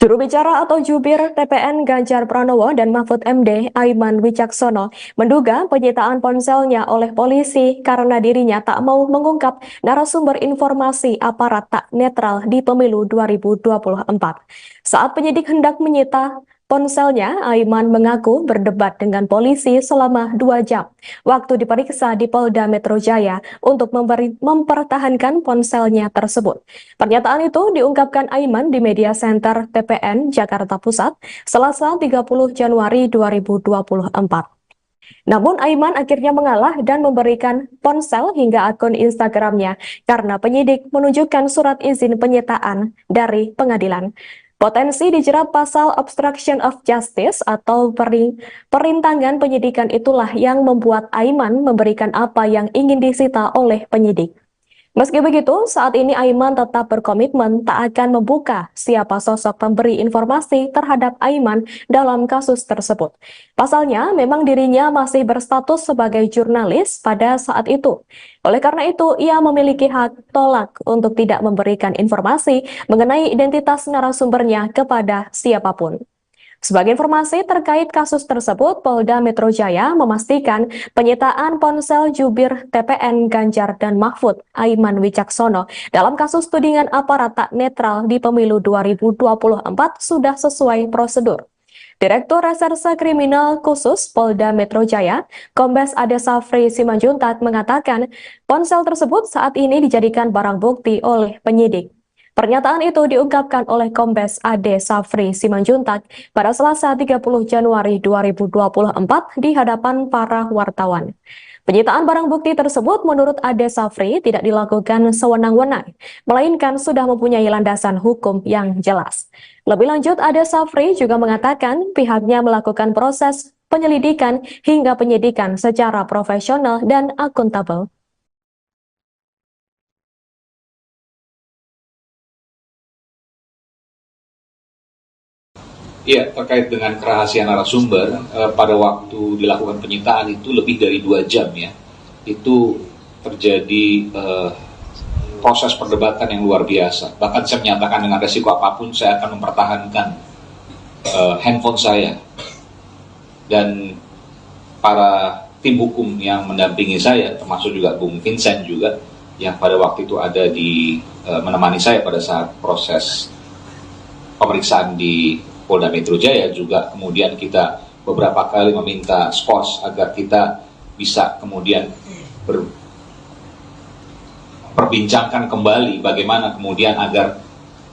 Juru bicara atau jubir TPN Ganjar Pranowo dan Mahfud MD Aiman Wicaksono menduga penyitaan ponselnya oleh polisi karena dirinya tak mau mengungkap narasumber informasi aparat tak netral di pemilu 2024. Saat penyidik hendak menyita ponselnya, Aiman mengaku berdebat dengan polisi selama 2 jam waktu diperiksa di Polda Metro Jaya untuk mempertahankan ponselnya tersebut. Pernyataan itu diungkapkan Aiman di Media Center TPN Jakarta Pusat, Selasa 30 Januari 2024. Namun Aiman akhirnya mengalah dan memberikan ponsel hingga akun Instagramnya karena penyidik menunjukkan surat izin penyitaan dari pengadilan. Potensi dijerat pasal obstruction of justice atau perintangan penyidikan itulah yang membuat Aiman memberikan apa yang ingin disita oleh penyidik. Meski begitu, saat ini Aiman tetap berkomitmen tak akan membuka siapa sosok pemberi informasi terhadap Aiman dalam kasus tersebut. Pasalnya, memang dirinya masih berstatus sebagai jurnalis pada saat itu. Oleh karena itu, ia memiliki hak tolak untuk tidak memberikan informasi mengenai identitas narasumbernya kepada siapapun. Sebagai informasi terkait kasus tersebut, Polda Metro Jaya memastikan penyitaan ponsel jubir TPN Ganjar dan Mahfud, Aiman Wicaksono, dalam kasus tudingan aparat tak netral di pemilu 2024 sudah sesuai prosedur. Direktur Reserse Kriminal Khusus Polda Metro Jaya, Kombes Ade Safri Simanjuntak mengatakan ponsel tersebut saat ini dijadikan barang bukti oleh penyidik. Pernyataan itu diungkapkan oleh Kombes Ade Safri Simanjuntak pada Selasa 30 Januari 2024 di hadapan para wartawan. Penyitaan barang bukti tersebut menurut Ade Safri tidak dilakukan sewenang-wenang, melainkan sudah mempunyai landasan hukum yang jelas. Lebih lanjut, Ade Safri juga mengatakan pihaknya melakukan proses penyelidikan hingga penyidikan secara profesional dan akuntabel. Iya, terkait dengan kerahasiaan narasumber, pada waktu dilakukan penyitaan itu lebih dari 2 jam ya, itu terjadi proses perdebatan yang luar biasa. Bahkan saya menyatakan dengan resiko apapun saya akan mempertahankan handphone saya. Dan para tim hukum yang mendampingi saya, termasuk juga Bung Vincent juga, yang pada waktu itu ada di menemani saya pada saat proses pemeriksaan di Polda Metro Jaya, juga kemudian kita beberapa kali meminta skos agar kita bisa kemudian perbincangkan kembali bagaimana kemudian agar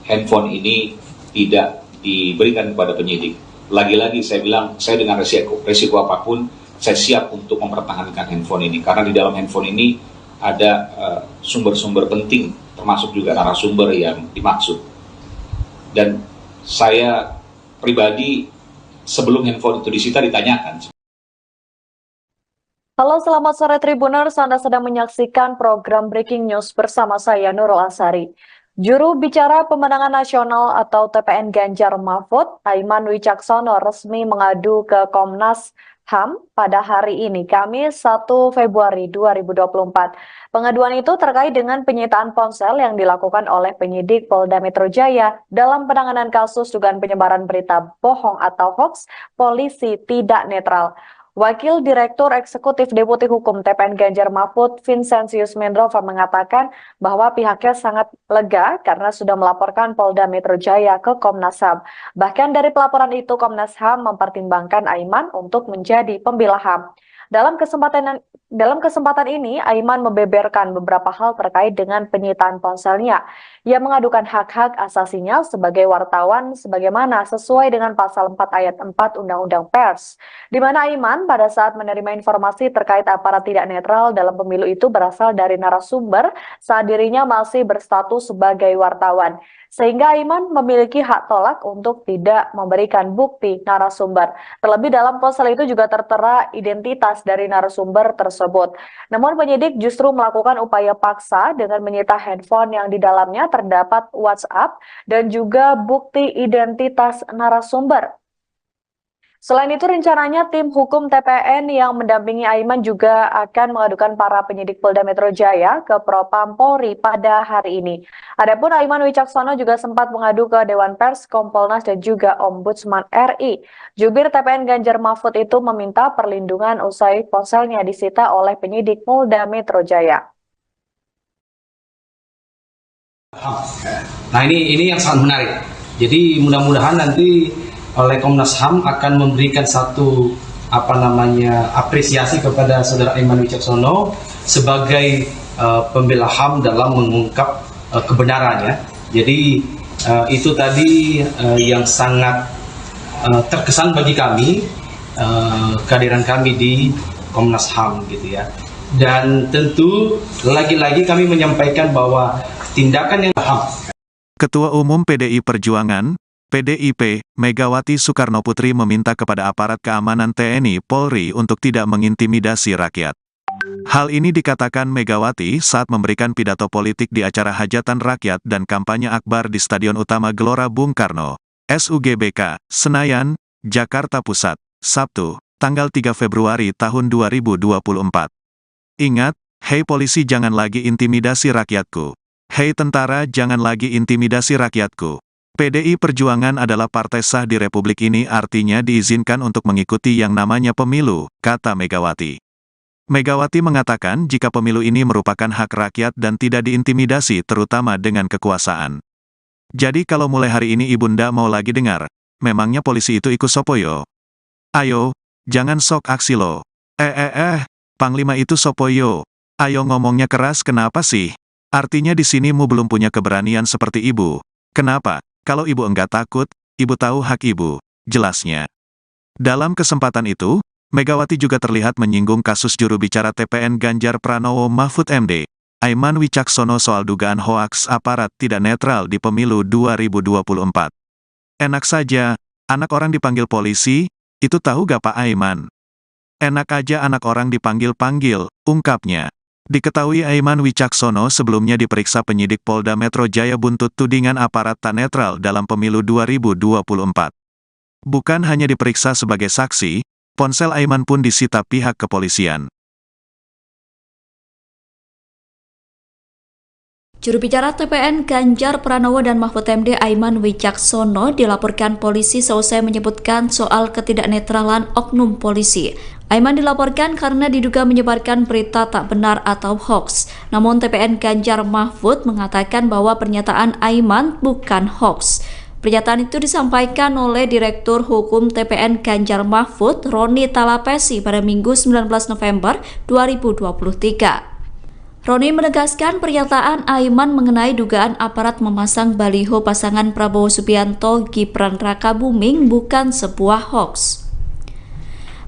handphone ini tidak diberikan kepada penyidik. Lagi-lagi saya bilang, saya dengan resiko apapun, saya siap untuk mempertahankan handphone ini, karena di dalam handphone ini ada sumber-sumber penting, termasuk juga narasumber yang dimaksud. Dan saya pribadi sebelum handphone itu disita ditanyakan. Halo, selamat sore Tribuners. Anda sedang menyaksikan program Breaking News bersama saya Nurul Asari. Juru bicara pemenangan nasional atau TPN Ganjar Mahfud, Aiman Wicaksono, resmi mengadu ke Komnas HAM pada hari ini, Kamis 1 Februari 2024. Pengaduan itu terkait dengan penyitaan ponsel yang dilakukan oleh penyidik Polda Metro Jaya dalam penanganan kasus dugaan penyebaran berita bohong atau hoax polisi tidak netral. Wakil Direktur Eksekutif Deputi Hukum TPN Ganjar Mahfud, Vincentius Mendrova, mengatakan bahwa pihaknya sangat lega karena sudah melaporkan Polda Metro Jaya ke Komnas HAM. Bahkan dari pelaporan itu, Komnas HAM mempertimbangkan Aiman untuk menjadi pembela HAM. Dalam kesempatan ini, Aiman membeberkan beberapa hal terkait dengan penyitaan ponselnya. Ia mengadukan hak-hak asasinya sebagai wartawan sebagaimana sesuai dengan pasal 4 ayat 4 Undang-Undang Pers, di mana Aiman pada saat menerima informasi terkait aparat tidak netral dalam pemilu itu berasal dari narasumber saat dirinya masih berstatus sebagai wartawan. Sehingga Aiman memiliki hak tolak untuk tidak memberikan bukti narasumber. Terlebih dalam ponsel itu juga tertera identitas dari narasumber tersebut. Namun penyidik justru melakukan upaya paksa dengan menyita handphone yang di dalamnya terdapat WhatsApp dan juga bukti identitas narasumber. Selain itu, rencananya tim hukum TPN yang mendampingi Aiman juga akan mengadukan para penyidik Polda Metro Jaya ke Propam Polri pada hari ini. Adapun Aiman Wicaksono juga sempat mengadu ke Dewan Pers, Kompolnas, dan juga Ombudsman RI. Jubir TPN Ganjar Mahfud itu meminta perlindungan usai ponselnya disita oleh penyidik Polda Metro Jaya. Nah, ini yang sangat menarik. Jadi mudah-mudahan nanti oleh Komnas HAM akan memberikan satu apresiasi kepada saudara Aiman Wicaksono sebagai pembela HAM dalam mengungkap kebenarannya. Jadi itu tadi yang sangat terkesan bagi kami, kehadiran kami di Komnas HAM gitu ya. Dan tentu lagi-lagi kami menyampaikan bahwa tindakan yang HAM. Ketua Umum PDI Perjuangan, PDIP, Megawati Soekarnoputri meminta kepada aparat keamanan TNI Polri untuk tidak mengintimidasi rakyat. Hal ini dikatakan Megawati saat memberikan pidato politik di acara hajatan rakyat dan kampanye akbar di Stadion Utama Gelora Bung Karno, SUGBK, Senayan, Jakarta Pusat, Sabtu, tanggal 3 Februari tahun 2024. Ingat, hei polisi jangan lagi intimidasi rakyatku. Hei tentara jangan lagi intimidasi rakyatku. PDI Perjuangan adalah partai sah di Republik ini, artinya diizinkan untuk mengikuti yang namanya pemilu, kata Megawati. Megawati mengatakan jika pemilu ini merupakan hak rakyat dan tidak diintimidasi terutama dengan kekuasaan. Jadi kalau mulai hari ini Ibunda mau lagi dengar, memangnya polisi itu ikut sopoyo? Ayo, jangan sok aksi lo. Panglima itu sopoyo. Ayo ngomongnya keras kenapa sih? Artinya di sini mu belum punya keberanian seperti ibu. Kenapa? Kalau ibu enggak takut, ibu tahu hak ibu, jelasnya. Dalam kesempatan itu, Megawati juga terlihat menyinggung kasus juru bicara TPN Ganjar Pranowo Mahfud MD, Aiman Wicaksono soal dugaan hoaks aparat tidak netral di pemilu 2024. Enak saja, anak orang dipanggil polisi, itu tahu gak Pak Aiman? Enak aja anak orang dipanggil-panggil, ungkapnya. Diketahui Aiman Wicaksono sebelumnya diperiksa penyidik Polda Metro Jaya buntut tudingan aparat tak netral dalam pemilu 2024. Bukan hanya diperiksa sebagai saksi, ponsel Aiman pun disita pihak kepolisian. Juru bicara TPN Ganjar Pranowo dan Mahfud MD Aiman Wicaksono dilaporkan polisi seusai menyebutkan soal ketidaknetralan oknum polisi. Aiman dilaporkan karena diduga menyebarkan berita tak benar atau hoax. Namun TPN Ganjar Mahfud mengatakan bahwa pernyataan Aiman bukan hoax. Pernyataan itu disampaikan oleh Direktur Hukum TPN Ganjar Mahfud, Roni Talapesi pada Minggu 19 November 2023. Roni menegaskan pernyataan Aiman mengenai dugaan aparat memasang baliho pasangan Prabowo Subianto Gibran Rakabuming bukan sebuah hoax.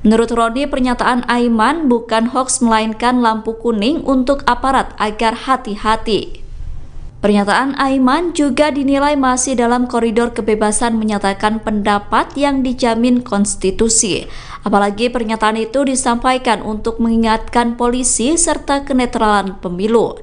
Menurut Roni, pernyataan Aiman bukan hoax melainkan lampu kuning untuk aparat agar hati-hati. Pernyataan Aiman juga dinilai masih dalam koridor kebebasan menyatakan pendapat yang dijamin konstitusi. Apalagi pernyataan itu disampaikan untuk mengingatkan polisi serta kenetralan pemilu.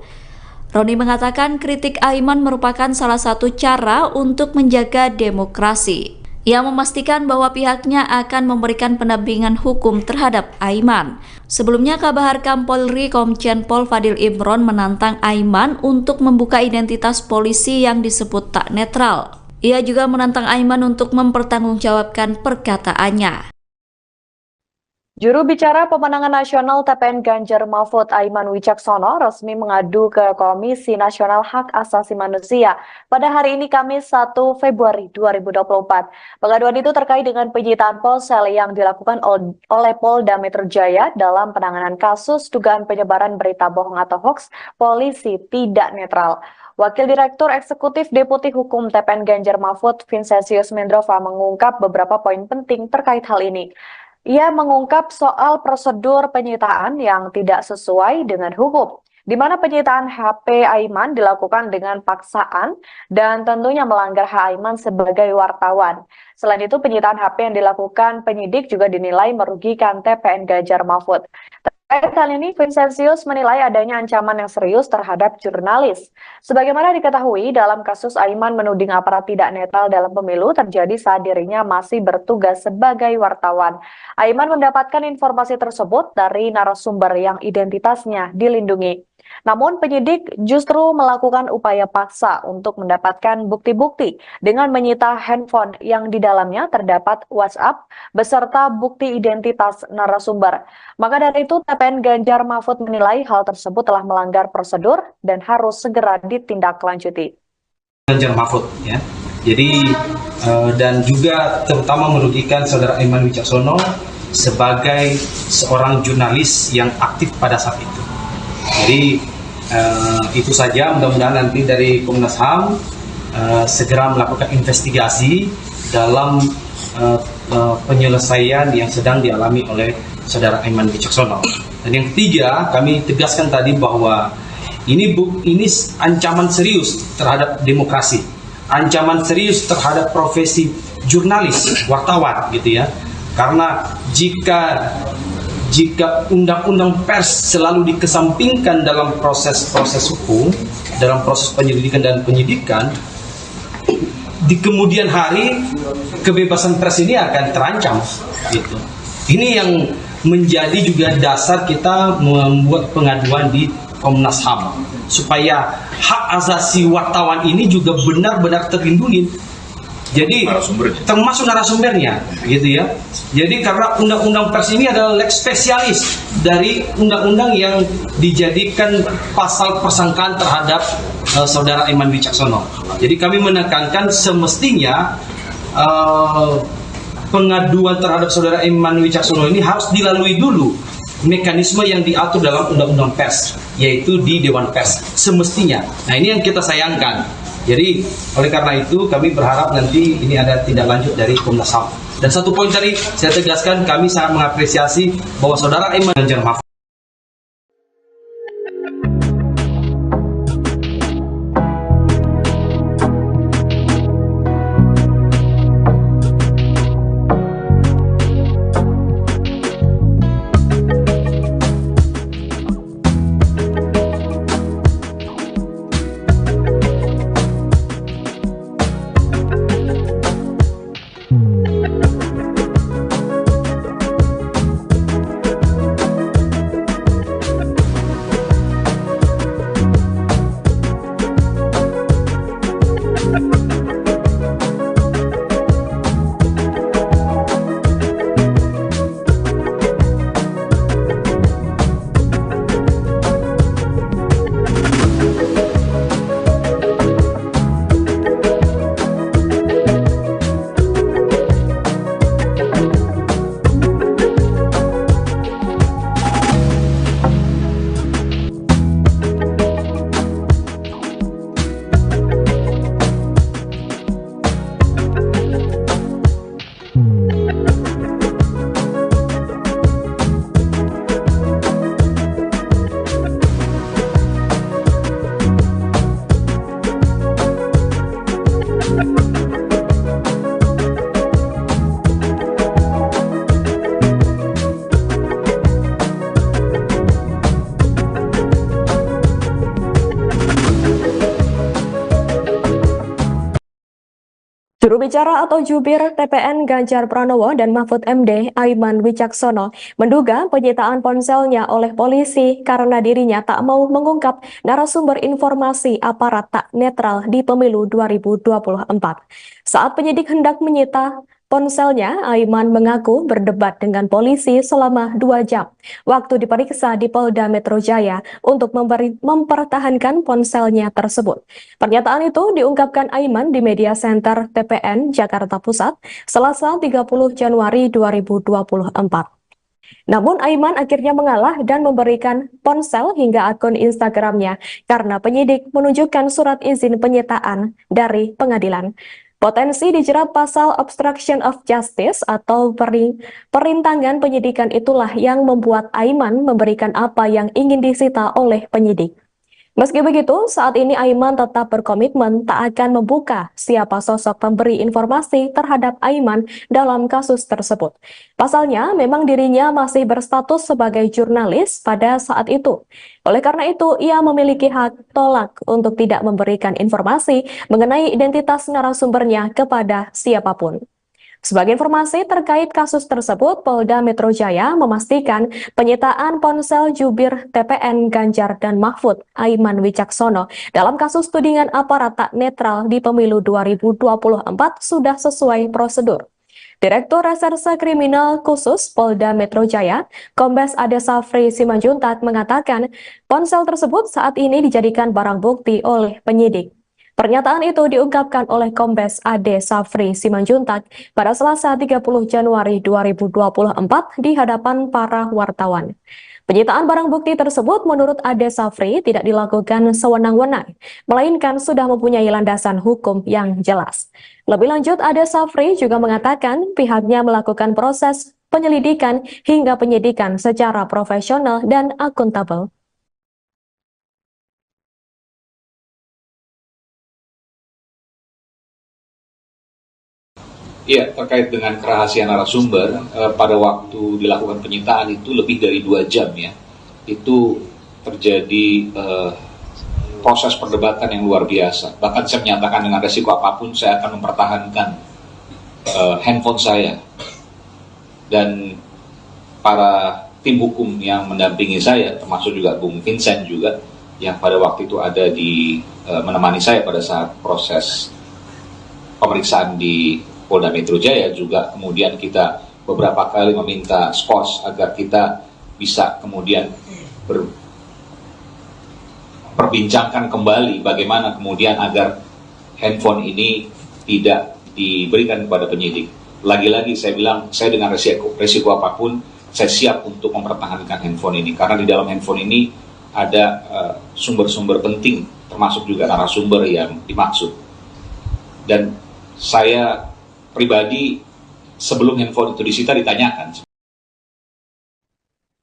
Roni mengatakan kritik Aiman merupakan salah satu cara untuk menjaga demokrasi. Ia memastikan bahwa pihaknya akan memberikan pendampingan hukum terhadap Aiman. Sebelumnya, Kabahar Polri Komjen Pol Fadil Imron menantang Aiman untuk membuka identitas polisi yang disebut tak netral. Ia juga menantang Aiman untuk mempertanggungjawabkan perkataannya. Juru bicara pemenangan nasional TPN Ganjar Mahfud Aiman Wicaksono resmi mengadu ke Komisi Nasional Hak Asasi Manusia pada hari ini Kamis 1 Februari 2024. Pengaduan itu terkait dengan penyitaan ponsel yang dilakukan oleh Polda Metro Jaya dalam penanganan kasus dugaan penyebaran berita bohong atau hoax polisi tidak netral. Wakil Direktur Eksekutif Deputi Hukum TPN Ganjar Mahfud, Vincentius Mendrova, mengungkap beberapa poin penting terkait hal ini. Ia mengungkap soal prosedur penyitaan yang tidak sesuai dengan hukum, di mana penyitaan HP Aiman dilakukan dengan paksaan dan tentunya melanggar hak Aiman sebagai wartawan. Selain itu, penyitaan HP yang dilakukan penyidik juga dinilai merugikan TPN Ganjar Mahfud. Terkait hal ini, Vincentius menilai adanya ancaman yang serius terhadap jurnalis. Sebagaimana diketahui, dalam kasus Aiman menuding aparat tidak netral dalam pemilu terjadi saat dirinya masih bertugas sebagai wartawan. Aiman mendapatkan informasi tersebut dari narasumber yang identitasnya dilindungi. Namun penyidik justru melakukan upaya paksa untuk mendapatkan bukti-bukti dengan menyita handphone yang di dalamnya terdapat WhatsApp beserta bukti identitas narasumber. Maka dari itu TPN Ganjar Mahfud menilai hal tersebut telah melanggar prosedur dan harus segera ditindaklanjuti. Ganjar Mahfud ya. Jadi dan juga terutama merugikan saudara Aiman Wicaksono sebagai seorang jurnalis yang aktif pada saat itu. Jadi itu saja, mudah-mudahan nanti dari Komnas HAM segera melakukan investigasi dalam penyelesaian yang sedang dialami oleh saudara Aiman Wicaksono. Dan yang ketiga, kami tegaskan tadi bahwa ini ancaman serius terhadap demokrasi, ancaman serius terhadap profesi jurnalis, wartawan gitu ya. Karena jika jika undang-undang pers selalu dikesampingkan dalam proses-proses hukum, dalam proses penyelidikan dan penyidikan, di kemudian hari kebebasan pers ini akan terancam. Gitu. Ini yang menjadi juga dasar kita membuat pengaduan di Komnas HAM, supaya hak asasi wartawan ini juga benar-benar terlindungi. Jadi termasuk narasumbernya, gitu ya. Jadi karena undang-undang pers ini adalah leg spesialis dari undang-undang yang dijadikan pasal persangkaan terhadap saudara Aiman Wicaksono. Jadi kami menekankan semestinya pengaduan terhadap saudara Aiman Wicaksono ini harus dilalui dulu mekanisme yang diatur dalam undang-undang pers, yaitu di Dewan Pers semestinya. Nah, ini yang kita sayangkan. Jadi oleh karena itu kami berharap nanti ini ada tindak lanjut dari Komnas HAM. Dan satu poin tadi saya tegaskan, kami sangat mengapresiasi bahwa saudara Aiman Ganjar Mahfud Juru bicara atau jubir TPN Ganjar Pranowo dan Mahfud MD Aiman Wicaksono menduga penyitaan ponselnya oleh polisi karena dirinya tak mau mengungkap narasumber informasi aparat tak netral di pemilu 2024. Saat penyidik hendak menyita ponselnya, Aiman mengaku berdebat dengan polisi selama 2 jam waktu diperiksa di Polda Metro Jaya untuk mempertahankan ponselnya tersebut. Pernyataan itu diungkapkan Aiman di Media Center TPN Jakarta Pusat, Selasa 30 Januari 2024. Namun Aiman akhirnya mengalah dan memberikan ponsel hingga akun Instagramnya karena penyidik menunjukkan surat izin penyitaan dari pengadilan. Potensi dijerat pasal obstruction of justice atau perintangan penyidikan itulah yang membuat Aiman memberikan apa yang ingin disita oleh penyidik. Meski begitu, saat ini Aiman tetap berkomitmen tak akan membuka siapa sosok pemberi informasi terhadap Aiman dalam kasus tersebut. Pasalnya, memang dirinya masih berstatus sebagai jurnalis pada saat itu. Oleh karena itu, ia memiliki hak tolak untuk tidak memberikan informasi mengenai identitas narasumbernya kepada siapapun. Sebagai informasi terkait kasus tersebut, Polda Metro Jaya memastikan penyitaan ponsel jubir TPN Ganjar dan Mahfud Aiman Wicaksono dalam kasus tudingan aparat tak netral di pemilu 2024 sudah sesuai prosedur. Direktur Reserse Kriminal Khusus Polda Metro Jaya, Kombes Ade Safri Simanjuntak mengatakan ponsel tersebut saat ini dijadikan barang bukti oleh penyidik. Pernyataan itu diungkapkan oleh Kombes Ade Safri Simanjuntak pada Selasa 30 Januari 2024 di hadapan para wartawan. Penyitaan barang bukti tersebut menurut Ade Safri tidak dilakukan sewenang-wenang, melainkan sudah mempunyai landasan hukum yang jelas. Lebih lanjut, Ade Safri juga mengatakan pihaknya melakukan proses penyelidikan hingga penyidikan secara profesional dan akuntabel. Iya, terkait dengan kerahasiaan narasumber, pada waktu dilakukan penyitaan itu lebih dari 2 jam ya. Itu terjadi proses perdebatan yang luar biasa. Bahkan saya menyatakan dengan resiko apapun saya akan mempertahankan handphone saya. Dan para tim hukum yang mendampingi saya, termasuk juga Bung Vincent juga, yang pada waktu itu ada di menemani saya pada saat proses pemeriksaan di Polda Metro Jaya, juga kemudian kita beberapa kali meminta skos agar kita bisa kemudian perbincangkan kembali bagaimana kemudian agar handphone ini tidak diberikan kepada penyidik. Lagi-lagi saya bilang, saya dengan resiko apapun, saya siap untuk mempertahankan handphone ini, karena di dalam handphone ini ada sumber-sumber penting, termasuk juga narasumber yang dimaksud. Dan saya pribadi sebelum handphone itu disita ditanyakan.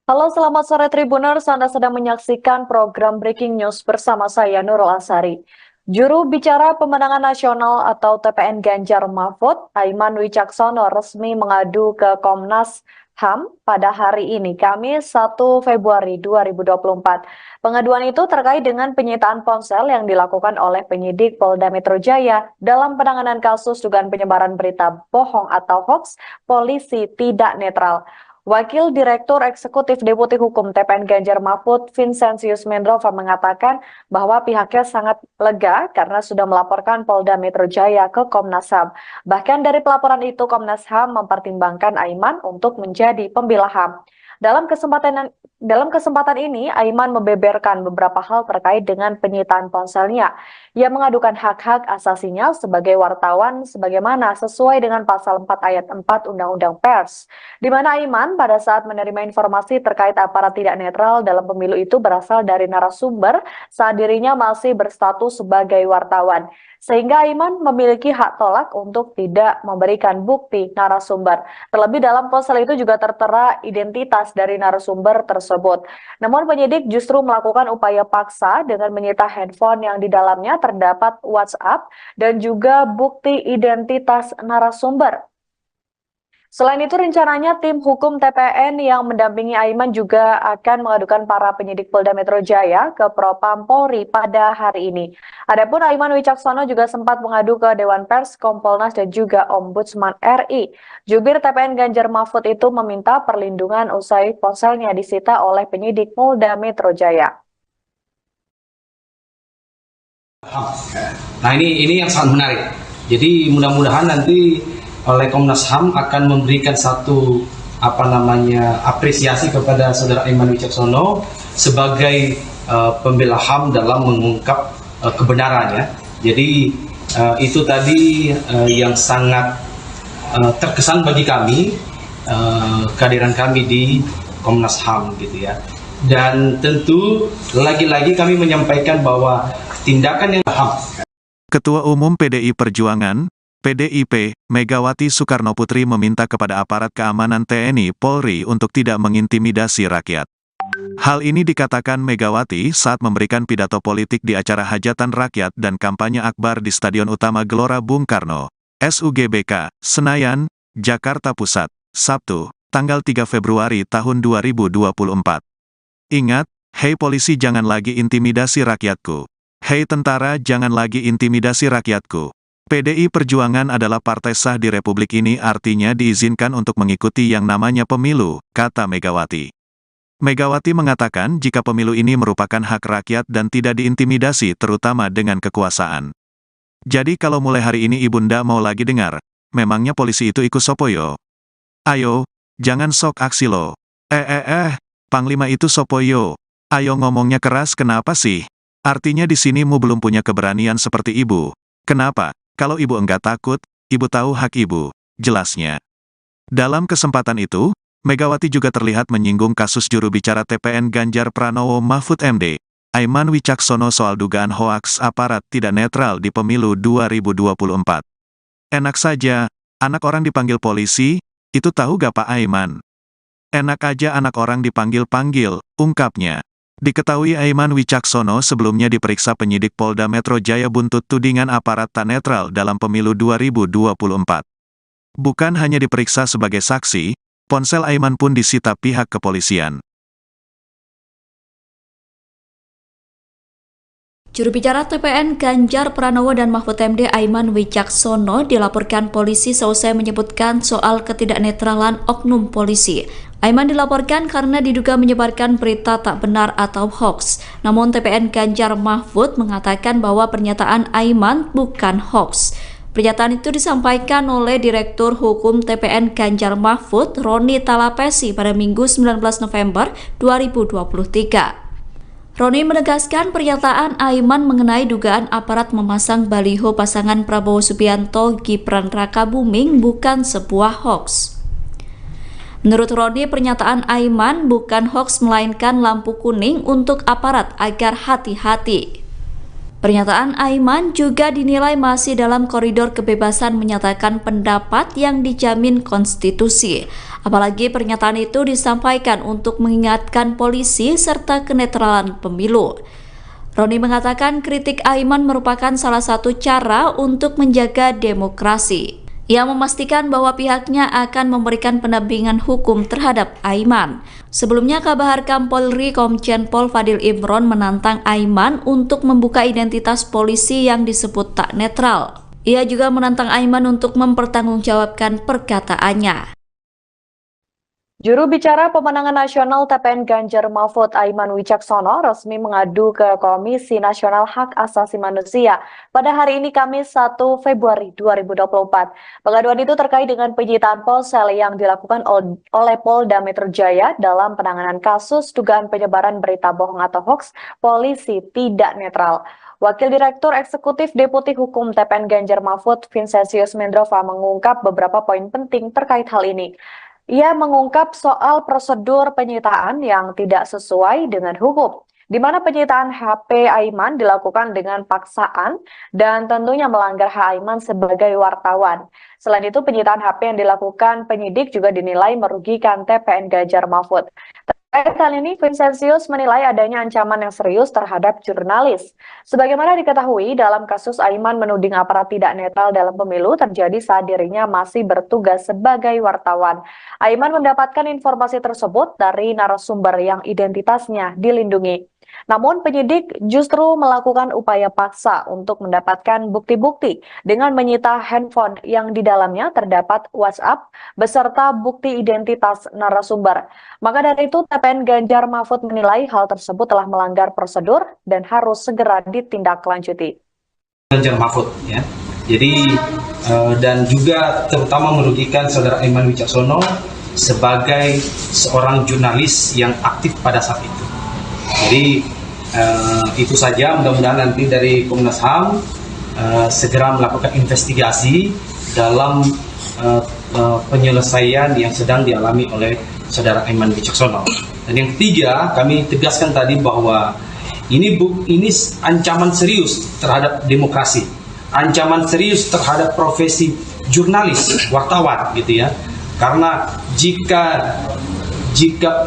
Halo, selamat sore Tribuners. Anda sedang menyaksikan program Breaking News bersama saya Nurul Asari. Juru bicara pemenangan nasional atau TPN Ganjar Mahfud, Aiman Wicaksono, resmi mengadu ke Komnas HAM pada hari ini, Kamis 1 Februari 2024. Pengaduan itu terkait dengan penyitaan ponsel yang dilakukan oleh penyidik Polda Metro Jaya dalam penanganan kasus dugaan penyebaran berita bohong atau hoax, polisi tidak netral. Wakil Direktur Eksekutif Deputi Hukum TPN Ganjar Mahfud, Vincentius Mendrova, mengatakan bahwa pihaknya sangat lega karena sudah melaporkan Polda Metro Jaya ke Komnas HAM. Bahkan dari pelaporan itu, Komnas HAM mempertimbangkan Aiman untuk menjadi pembela HAM. Dalam kesempatan ini, Aiman membeberkan beberapa hal terkait dengan penyitaan ponselnya. Ia mengadukan hak-hak asasinya sebagai wartawan sebagaimana sesuai dengan pasal 4 ayat 4 Undang-Undang Pers, di mana Aiman pada saat menerima informasi terkait aparat tidak netral dalam pemilu itu berasal dari narasumber saat dirinya masih berstatus sebagai wartawan. Sehingga Aiman memiliki hak tolak untuk tidak memberikan bukti narasumber. Terlebih dalam ponsel itu juga tertera identitas dari narasumber tersebut. Namun penyidik justru melakukan upaya paksa dengan menyita handphone yang di dalamnya terdapat WhatsApp dan juga bukti identitas narasumber. Selain itu, rencananya tim hukum TPN yang mendampingi Aiman juga akan mengadukan para penyidik Polda Metro Jaya ke Propam Polri pada hari ini. Adapun Aiman Wicaksono juga sempat mengadu ke Dewan Pers, Kompolnas, dan juga Ombudsman RI. Jubir TPN Ganjar Mahfud itu meminta perlindungan usai ponselnya disita oleh penyidik Polda Metro Jaya. Nah ini yang sangat menarik. Jadi mudah-mudahan nanti oleh Komnas HAM akan memberikan satu apresiasi kepada saudara Aiman Wicaksono sebagai pembela HAM dalam mengungkap kebenarannya. Jadi itu tadi yang sangat terkesan bagi kami, kehadiran kami di Komnas HAM gitu ya. Dan tentu lagi-lagi kami menyampaikan bahwa tindakan yang HAM. Ketua Umum PDI Perjuangan, PDIP, Megawati Soekarnoputri meminta kepada aparat keamanan TNI Polri untuk tidak mengintimidasi rakyat. Hal ini dikatakan Megawati saat memberikan pidato politik di acara hajatan rakyat dan kampanye akbar di Stadion Utama Gelora Bung Karno, SUGBK, Senayan, Jakarta Pusat, Sabtu, tanggal 3 Februari tahun 2024. Ingat, hei polisi jangan lagi intimidasi rakyatku. Hei tentara jangan lagi intimidasi rakyatku. PDI Perjuangan adalah partai sah di Republik ini, artinya diizinkan untuk mengikuti yang namanya pemilu, kata Megawati. Megawati mengatakan jika pemilu ini merupakan hak rakyat dan tidak diintimidasi terutama dengan kekuasaan. Jadi kalau mulai hari ini Ibunda mau lagi dengar, memangnya polisi itu ikut sopoyo? Ayo, jangan sok aksi lo. Panglima itu sopoyo. Ayo ngomongnya keras kenapa sih? Artinya di sini mu belum punya keberanian seperti ibu. Kenapa? Kalau ibu enggak takut, ibu tahu hak ibu, jelasnya. Dalam kesempatan itu, Megawati juga terlihat menyinggung kasus juru bicara TPN Ganjar Pranowo Mahfud MD, Aiman Wicaksono soal dugaan hoaks aparat tidak netral di pemilu 2024. Enak saja, anak orang dipanggil polisi, itu tahu gak Pak Aiman? Enak aja anak orang dipanggil-panggil, ungkapnya. Diketahui Aiman Wicaksono sebelumnya diperiksa penyidik Polda Metro Jaya buntut tudingan aparat tak netral dalam pemilu 2024. Bukan hanya diperiksa sebagai saksi, ponsel Aiman pun disita pihak kepolisian. Juru bicara TPN Ganjar Pranowo dan Mahfud MD Aiman Wicaksono dilaporkan polisi seusai menyebutkan soal ketidaknetralan oknum polisi. Aiman dilaporkan karena diduga menyebarkan berita tak benar atau hoax. Namun TPN Ganjar Mahfud mengatakan bahwa pernyataan Aiman bukan hoax. Pernyataan itu disampaikan oleh Direktur Hukum TPN Ganjar Mahfud, Roni Talapesi pada Minggu 19 November 2023. Roni menegaskan pernyataan Aiman mengenai dugaan aparat memasang baliho pasangan Prabowo Subianto Gibran Rakabuming bukan sebuah hoax. Menurut Roni, pernyataan Aiman bukan hoax melainkan lampu kuning untuk aparat agar hati-hati. Pernyataan Aiman juga dinilai masih dalam koridor kebebasan menyatakan pendapat yang dijamin konstitusi. Apalagi pernyataan itu disampaikan untuk mengingatkan polisi serta kenetralan pemilu. Roni mengatakan kritik Aiman merupakan salah satu cara untuk menjaga demokrasi. Ia memastikan bahwa pihaknya akan memberikan pendampingan hukum terhadap Aiman. Sebelumnya, Kabar Harkam Polri Komjen Pol Fadil Imron menantang Aiman untuk membuka identitas polisi yang disebut tak netral. Ia juga menantang Aiman untuk mempertanggungjawabkan perkataannya. Juru bicara pemenangan nasional TPN Ganjar Mahfud Aiman Wicaksono resmi mengadu ke Komisi Nasional Hak Asasi Manusia pada hari ini Kamis 1 Februari 2024. Pengaduan itu terkait dengan penyitaan ponsel yang dilakukan oleh Polda Metro Jaya dalam penanganan kasus dugaan penyebaran berita bohong atau hoax polisi tidak netral. Wakil Direktur Eksekutif Deputi Hukum TPN Ganjar Mahfud, Vincentius Mendrova, mengungkap beberapa poin penting terkait hal ini. Ia mengungkap soal prosedur penyitaan yang tidak sesuai dengan hukum, di mana penyitaan HP Aiman dilakukan dengan paksaan dan tentunya melanggar hak Aiman sebagai wartawan. Selain itu, penyitaan HP yang dilakukan penyidik juga dinilai merugikan TPN Ganjar Mahfud. Terkait hal ini, Vincentius menilai adanya ancaman yang serius terhadap jurnalis. Sebagaimana diketahui, dalam kasus Aiman menuding aparat tidak netral dalam pemilu terjadi saat dirinya masih bertugas sebagai wartawan. Aiman mendapatkan informasi tersebut dari narasumber yang identitasnya dilindungi. Namun penyidik justru melakukan upaya paksa untuk mendapatkan bukti-bukti dengan menyita handphone yang di dalamnya terdapat WhatsApp beserta bukti identitas narasumber. Maka dari itu TPN Ganjar Mahfud menilai hal tersebut telah melanggar prosedur dan harus segera ditindaklanjuti. Ganjar Mahfud ya. Jadi dan juga terutama merugikan saudara Aiman Wicaksono sebagai seorang jurnalis yang aktif pada saat itu. Jadi itu saja, mudah-mudahan nanti dari Komnas HAM segera melakukan investigasi dalam penyelesaian yang sedang dialami oleh saudara Aiman Wicaksono. Dan yang ketiga, kami tegaskan tadi bahwa ini ancaman serius terhadap demokrasi, ancaman serius terhadap profesi jurnalis, wartawan gitu ya. Karena jika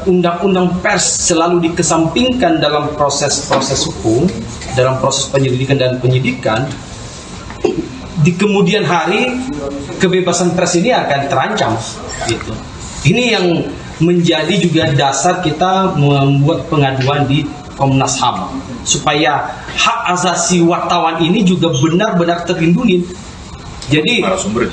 undang-undang pers selalu dikesampingkan dalam proses hukum, dalam proses penyelidikan dan penyidikan, di kemudian hari kebebasan pers ini akan terancam gitu. Ini yang menjadi juga dasar kita membuat pengaduan di Komnas HAM supaya hak asasi wartawan ini juga benar-benar terlindungi. Jadi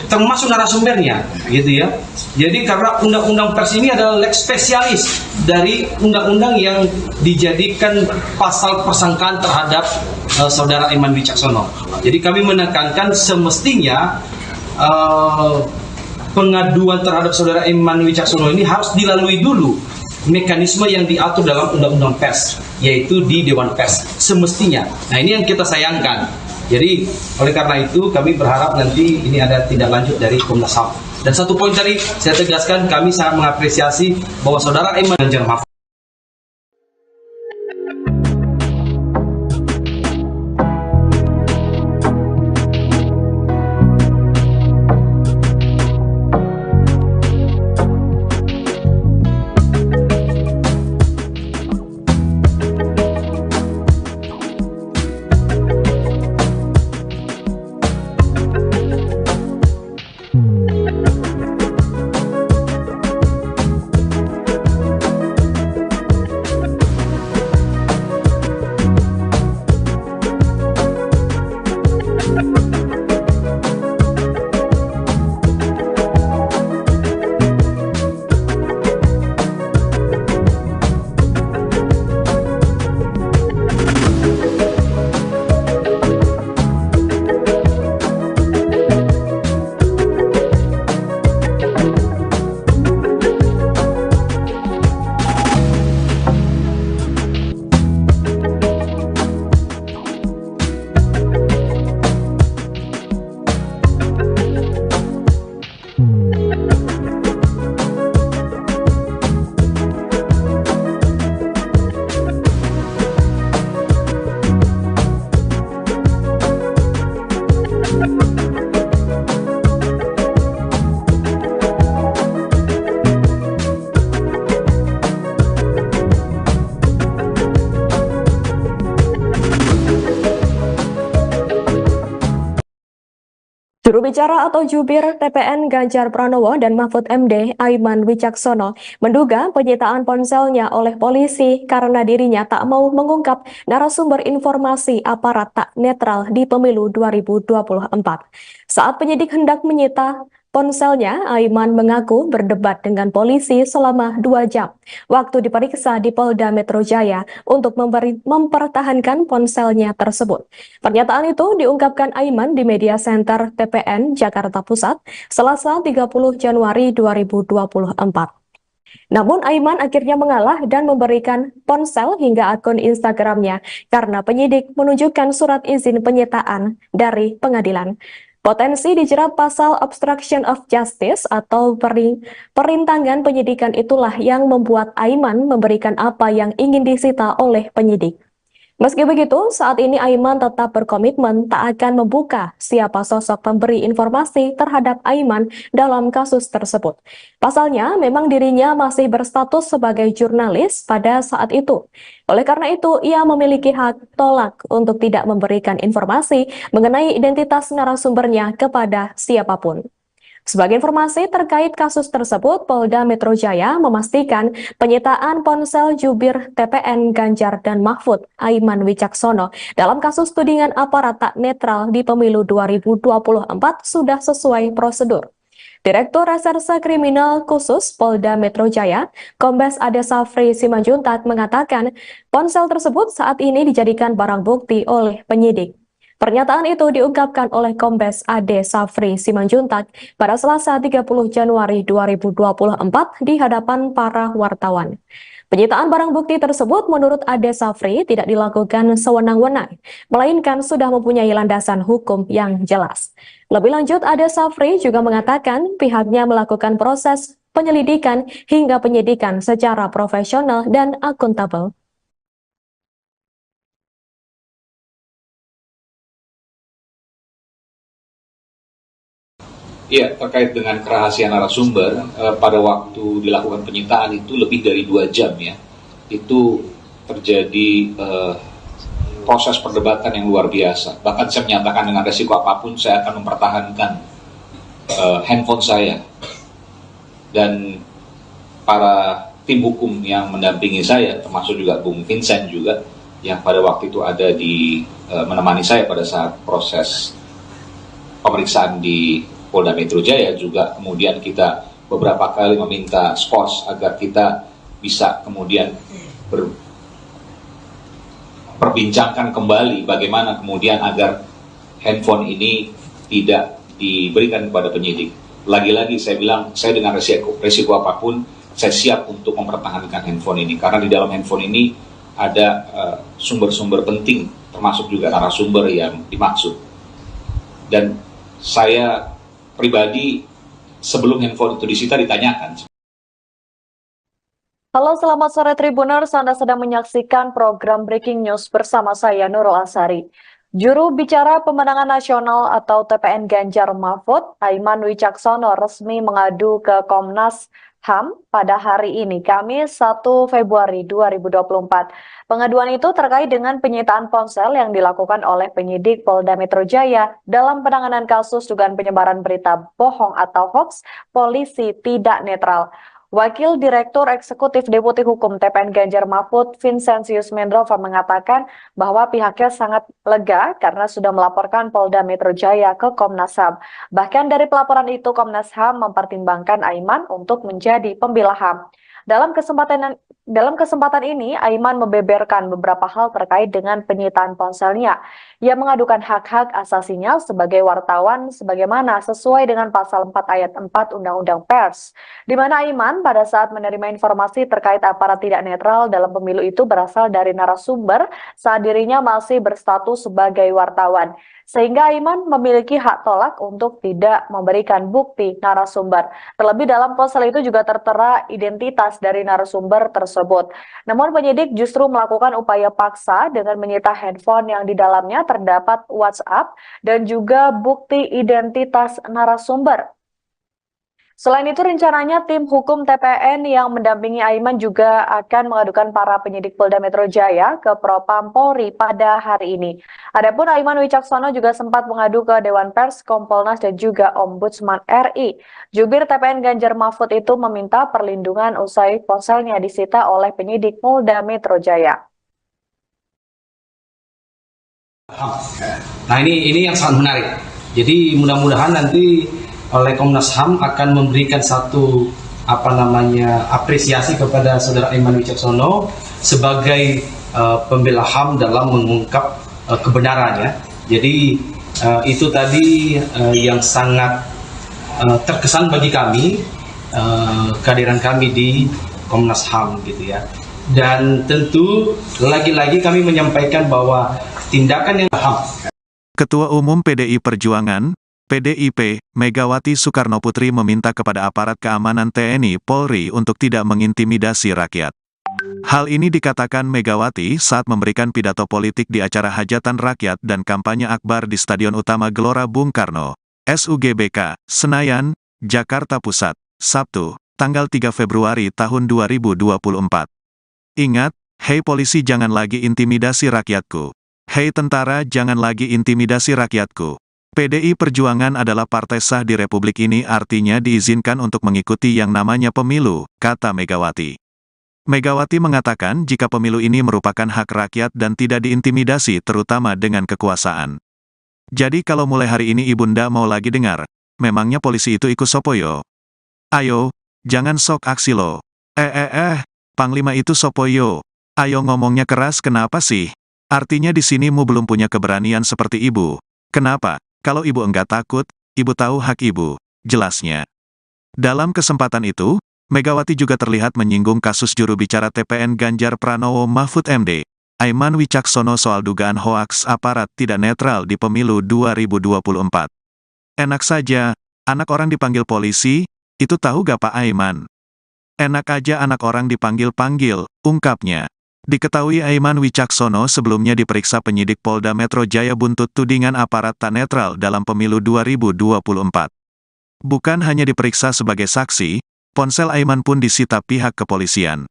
termasuk narasumbernya gitu ya. Jadi karena undang-undang pers ini adalah lex spesialis dari undang-undang yang dijadikan pasal persangkaan terhadap saudara Aiman Wicaksono. Jadi kami menekankan semestinya pengaduan terhadap saudara Aiman Wicaksono ini harus dilalui dulu mekanisme yang diatur dalam undang-undang pers, yaitu di Dewan Pers semestinya. Nah, ini yang kita sayangkan. Jadi oleh karena itu kami berharap nanti ini ada tindak lanjut dari Komnas HAM. Dan satu poin tadi saya tegaskan, kami sangat mengapresiasi bahwa saudara Aiman Ganjar Mahfud Juru bicara atau jubir TPN Ganjar Pranowo dan Mahfud MD Aiman Wicaksono menduga penyitaan ponselnya oleh polisi karena dirinya tak mau mengungkap narasumber informasi aparat tak netral di pemilu 2024. Saat penyidik hendak menyita ponselnya, Aiman mengaku berdebat dengan polisi selama 2 jam waktu diperiksa di Polda Metro Jaya untuk mempertahankan ponselnya tersebut. Pernyataan itu diungkapkan Aiman di Media Center TPN Jakarta Pusat, Selasa 30 Januari 2024. Namun Aiman akhirnya mengalah dan memberikan ponsel hingga akun Instagramnya karena penyidik menunjukkan surat izin penyitaan dari pengadilan. Potensi dijerat pasal obstruction of justice atau perintangan penyidikan itulah yang membuat Aiman memberikan apa yang ingin disita oleh penyidik. Meski begitu, saat ini Aiman tetap berkomitmen tak akan membuka siapa sosok pemberi informasi terhadap Aiman dalam kasus tersebut. Pasalnya, memang dirinya masih berstatus sebagai jurnalis pada saat itu. Oleh karena itu, ia memiliki hak tolak untuk tidak memberikan informasi mengenai identitas narasumbernya kepada siapapun. Sebagai informasi terkait kasus tersebut, Polda Metro Jaya memastikan penyitaan ponsel jubir TPN Ganjar dan Mahfud Aiman Wicaksono dalam kasus tudingan aparat tak netral di pemilu 2024 sudah sesuai prosedur. Direktur Reserse Kriminal Khusus Polda Metro Jaya, Kombes Ade Safri Simanjuntak mengatakan ponsel tersebut saat ini dijadikan barang bukti oleh penyidik. Pernyataan itu diungkapkan oleh Kombes Ade Safri Simanjuntak pada Selasa 30 Januari 2024 di hadapan para wartawan. Penyitaan barang bukti tersebut menurut Ade Safri tidak dilakukan sewenang-wenang, melainkan sudah mempunyai landasan hukum yang jelas. Lebih lanjut, Ade Safri juga mengatakan pihaknya melakukan proses penyelidikan hingga penyidikan secara profesional dan akuntabel. Iya, terkait dengan kerahasiaan narasumber, pada waktu dilakukan penyitaan itu lebih dari 2 jam ya, itu terjadi proses perdebatan yang luar biasa. Bahkan saya menyatakan dengan resiko apapun saya akan mempertahankan handphone saya. Dan para tim hukum yang mendampingi saya, termasuk juga Bung Vincent juga, yang pada waktu itu ada di menemani saya pada saat proses pemeriksaan di Polda Metro Jaya, juga kemudian kita beberapa kali meminta skors agar kita bisa kemudian perbincangkan kembali bagaimana kemudian agar handphone ini tidak diberikan kepada penyidik. Lagi-lagi saya bilang, saya dengan resiko apapun, saya siap untuk mempertahankan handphone ini, karena di dalam handphone ini ada sumber-sumber penting, termasuk juga narasumber yang dimaksud. Dan saya pribadi sebelum handphone itu disita ditanyakan. Halo, selamat sore Tribuners. Anda sedang menyaksikan program Breaking News bersama saya Nurul Asari. Juru bicara pemenangan nasional atau TPN Ganjar Mahfud, Aiman Wicaksono resmi mengadu ke Komnas HAM pada hari ini, Kamis 1 Februari 2024. Pengaduan itu terkait dengan penyitaan ponsel yang dilakukan oleh penyidik Polda Metro Jaya dalam penanganan kasus dugaan penyebaran berita bohong atau hoax polisi tidak netral. Wakil Direktur Eksekutif Deputi Hukum TPN Ganjar Mahfud, Vincentius Mendrova mengatakan bahwa pihaknya sangat lega karena sudah melaporkan Polda Metro Jaya ke Komnas HAM. Bahkan dari pelaporan itu, Komnas HAM mempertimbangkan Aiman untuk menjadi pembela HAM. Dalam kesempatan ini, Aiman membeberkan beberapa hal terkait dengan penyitaan ponselnya. Ia mengadukan hak-hak asasinya sebagai wartawan sebagaimana sesuai dengan pasal 4 ayat 4 Undang-Undang Pers, di mana Aiman pada saat menerima informasi terkait aparat tidak netral dalam pemilu itu berasal dari narasumber saat dirinya masih berstatus sebagai wartawan. Sehingga Aiman memiliki hak tolak untuk tidak memberikan bukti narasumber. Terlebih dalam ponsel itu juga tertera identitas dari narasumber tersebut. Namun penyidik justru melakukan upaya paksa dengan menyita handphone yang di dalamnya terdapat WhatsApp dan juga bukti identitas narasumber. Selain itu, rencananya tim hukum TPN yang mendampingi Aiman juga akan mengadukan para penyidik Polda Metro Jaya ke Propam Polri pada hari ini. Adapun Aiman Wicaksono juga sempat mengadu ke Dewan Pers, Kompolnas, dan juga Ombudsman RI. Jubir TPN Ganjar Mahfud itu meminta perlindungan usai ponselnya disita oleh penyidik Polda Metro Jaya. Nah ini yang sangat menarik. Jadi mudah-mudahan nanti oleh Komnas HAM akan memberikan satu apresiasi kepada Saudara Aiman Wicaksono sebagai pembela HAM dalam mengungkap kebenarannya. Jadi itu tadi yang sangat terkesan bagi kami, kehadiran kami di Komnas HAM gitu ya. Dan tentu lagi-lagi kami menyampaikan bahwa tindakan yang HAM. Ketua Umum PDI Perjuangan, PDIP, Megawati Soekarnoputri meminta kepada aparat keamanan TNI Polri untuk tidak mengintimidasi rakyat. Hal ini dikatakan Megawati saat memberikan pidato politik di acara hajatan rakyat dan kampanye akbar di Stadion Utama Gelora Bung Karno, SUGBK, Senayan, Jakarta Pusat, Sabtu, tanggal 3 Februari tahun 2024. Ingat, hei polisi jangan lagi intimidasi rakyatku. Hei tentara jangan lagi intimidasi rakyatku. PDI Perjuangan adalah partai sah di Republik ini, artinya diizinkan untuk mengikuti yang namanya pemilu, kata Megawati. Megawati mengatakan jika pemilu ini merupakan hak rakyat dan tidak diintimidasi terutama dengan kekuasaan. Jadi kalau mulai hari ini Ibunda mau lagi dengar, memangnya polisi itu ikut sopoyo? Ayo, jangan sok aksi lo. Panglima itu sopoyo. Ayo ngomongnya keras kenapa sih? Artinya di sini mu belum punya keberanian seperti ibu. Kenapa? Kalau ibu enggak takut, ibu tahu hak ibu, jelasnya. Dalam kesempatan itu, Megawati juga terlihat menyinggung kasus juru bicara TPN Ganjar Pranowo Mahfud MD, Aiman Wicaksono soal dugaan hoaks aparat tidak netral di pemilu 2024. Enak saja, anak orang dipanggil polisi, itu tahu gak Pak Aiman? Enak aja anak orang dipanggil-panggil, ungkapnya. Diketahui Aiman Wicaksono sebelumnya diperiksa penyidik Polda Metro Jaya buntut tudingan aparat tak netral dalam pemilu 2024. Bukan hanya diperiksa sebagai saksi, ponsel Aiman pun disita pihak kepolisian.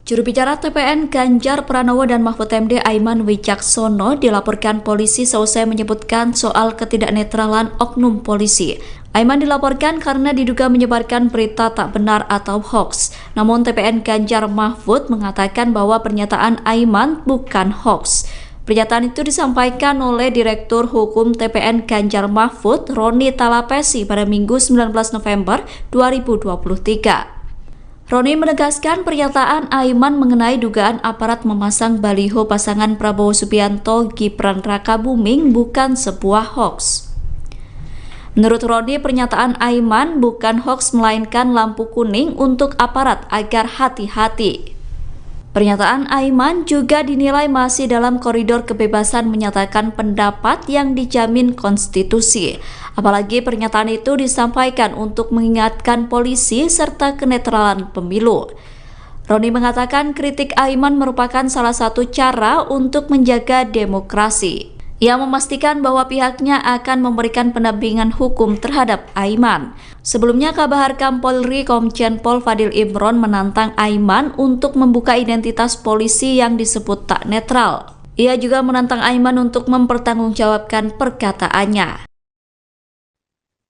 Juru bicara TPN Ganjar Pranowo dan Mahfud MD Aiman Wicaksono dilaporkan polisi seusai menyebutkan soal ketidaknetralan oknum polisi. Aiman dilaporkan karena diduga menyebarkan berita tak benar atau hoax. Namun TPN Ganjar Mahfud mengatakan bahwa pernyataan Aiman bukan hoax. Pernyataan itu disampaikan oleh Direktur Hukum TPN Ganjar Mahfud, Roni Talapesi pada Minggu 19 November 2023. Roni menegaskan pernyataan Aiman mengenai dugaan aparat memasang baliho pasangan Prabowo Subianto Gibran Rakabuming bukan sebuah hoax. Menurut Roni, pernyataan Aiman bukan hoax melainkan lampu kuning untuk aparat agar hati-hati. Pernyataan Aiman juga dinilai masih dalam koridor kebebasan menyatakan pendapat yang dijamin konstitusi. Apalagi pernyataan itu disampaikan untuk mengingatkan polisi serta kenetralan pemilu. Roni mengatakan kritik Aiman merupakan salah satu cara untuk menjaga demokrasi. Ia memastikan bahwa pihaknya akan memberikan pendampingan hukum terhadap Aiman. Sebelumnya, Kabar Harkam Polri Komjen Pol Fadil Imron menantang Aiman untuk membuka identitas polisi yang disebut tak netral. Ia juga menantang Aiman untuk mempertanggungjawabkan perkataannya.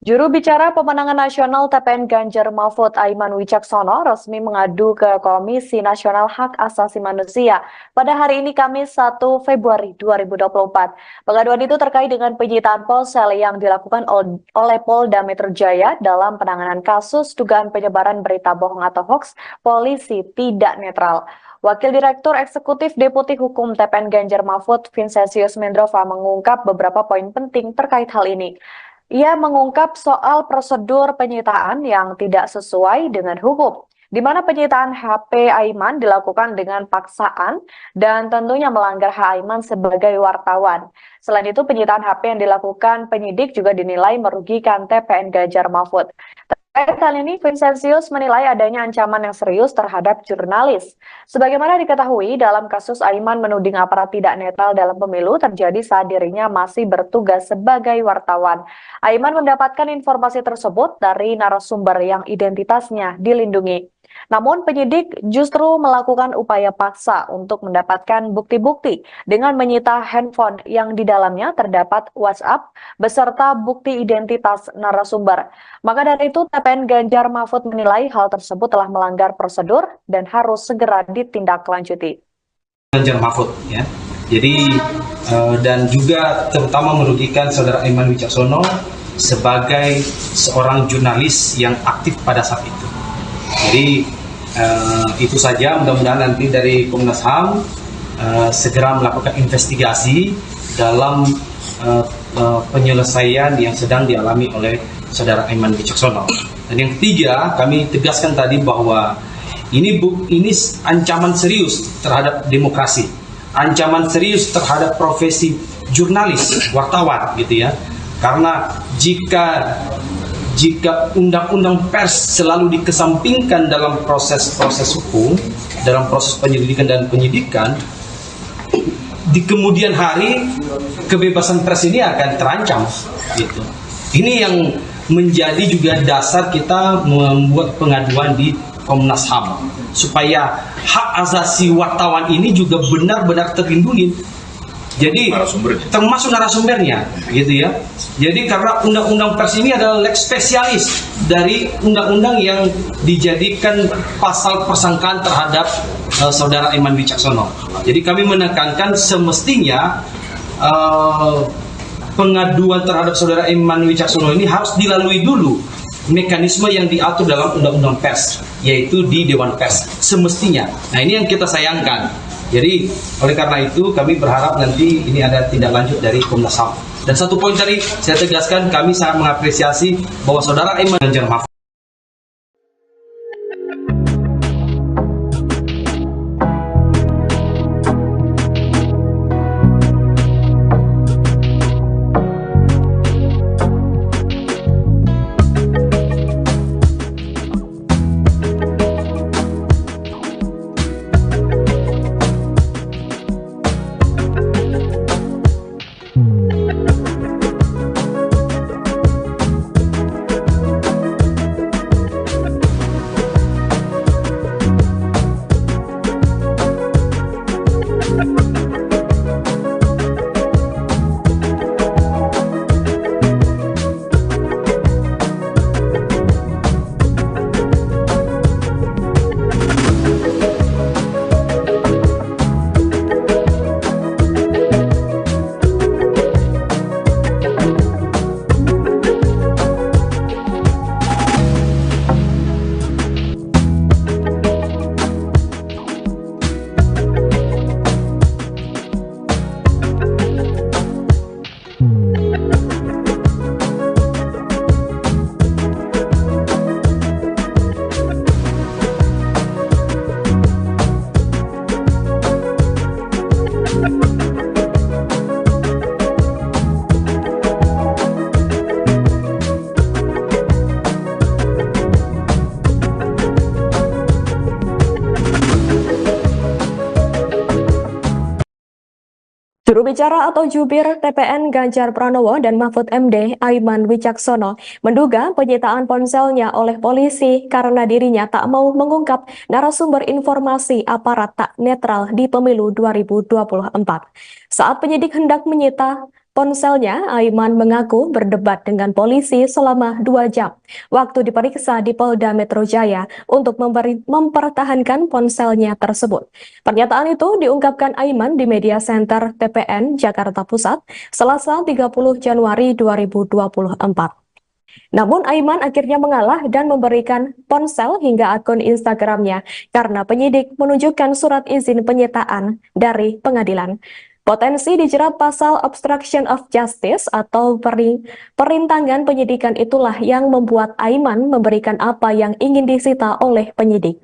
Juru bicara pemenangan nasional TPN Ganjar Mahfud Aiman Wicaksono resmi mengadu ke Komisi Nasional Hak Asasi Manusia pada hari ini Kamis 1 Februari 2024. Pengaduan itu terkait dengan penyitaan ponsel yang dilakukan oleh Polda Metro Jaya dalam penanganan kasus dugaan penyebaran berita bohong atau hoax polisi tidak netral. Wakil Direktur Eksekutif Deputi Hukum TPN Ganjar Mahfud Vincentius Mendrova mengungkap beberapa poin penting terkait hal ini. Ia mengungkap soal prosedur penyitaan yang tidak sesuai dengan hukum, di mana penyitaan HP Aiman dilakukan dengan paksaan dan tentunya melanggar hak Aiman sebagai wartawan. Selain itu, penyitaan HP yang dilakukan penyidik juga dinilai merugikan TPN Ganjar Mahfud. Terkait hal ini, Vincentius menilai adanya ancaman yang serius terhadap jurnalis. Sebagaimana diketahui, dalam kasus Aiman menuding aparat tidak netral dalam pemilu terjadi saat dirinya masih bertugas sebagai wartawan. Aiman mendapatkan informasi tersebut dari narasumber yang identitasnya dilindungi. Namun penyidik justru melakukan upaya paksa untuk mendapatkan bukti-bukti dengan menyita handphone yang di dalamnya terdapat WhatsApp beserta bukti identitas narasumber. Maka dari itu, TPN Ganjar Mahfud menilai hal tersebut telah melanggar prosedur dan harus segera ditindaklanjuti. Ganjar Mahfud, ya. Jadi dan juga terutama merugikan saudara Aiman Wicaksono sebagai seorang jurnalis yang aktif pada saat itu. Jadi itu saja, mudah-mudahan nanti dari Komnas HAM segera melakukan investigasi dalam penyelesaian yang sedang dialami oleh saudara Aiman Wicaksono. Dan yang ketiga, kami tegaskan tadi bahwa ini ancaman serius terhadap demokrasi, ancaman serius terhadap profesi jurnalis, wartawan, gitu ya. Karena jika undang-undang pers selalu dikesampingkan dalam proses-proses hukum, dalam proses penyelidikan dan penyidikan, di kemudian hari kebebasan pers ini akan terancam, gitu. Ini yang menjadi juga dasar kita membuat pengaduan di Komnas HAM supaya hak asasi wartawan ini juga benar-benar terlindungi. Jadi termasuk narasumbernya, gitu ya. Jadi karena undang-undang pers ini adalah lex spesialis dari undang-undang yang dijadikan pasal persangkaan terhadap saudara Aiman Wicaksono. Jadi kami menekankan semestinya pengaduan terhadap saudara Aiman Wicaksono ini harus dilalui dulu mekanisme yang diatur dalam undang-undang pers, yaitu di Dewan Pers semestinya. Nah, ini yang kita sayangkan. Jadi oleh karena itu kami berharap nanti ini ada tindak lanjut dari Komnas HAM. Dan satu poin tadi saya tegaskan, kami sangat mengapresiasi bahwa saudara Aiman Ganjar Mahfud Juru bicara atau jubir TPN Ganjar Pranowo dan Mahfud MD Aiman Wicaksono menduga penyitaan ponselnya oleh polisi karena dirinya tak mau mengungkap narasumber informasi aparat tak netral di pemilu 2024. Saat penyidik hendak menyita ponselnya, Aiman mengaku berdebat dengan polisi selama 2 jam waktu diperiksa di Polda Metro Jaya untuk mempertahankan ponselnya tersebut. Pernyataan itu diungkapkan Aiman di Media Center TPN Jakarta Pusat, Selasa 30 Januari 2024. Namun Aiman akhirnya mengalah dan memberikan ponsel hingga akun Instagramnya karena penyidik menunjukkan surat izin penyitaan dari pengadilan. Potensi dijerat pasal obstruction of justice atau perintangan penyidikan itulah yang membuat Aiman memberikan apa yang ingin disita oleh penyidik.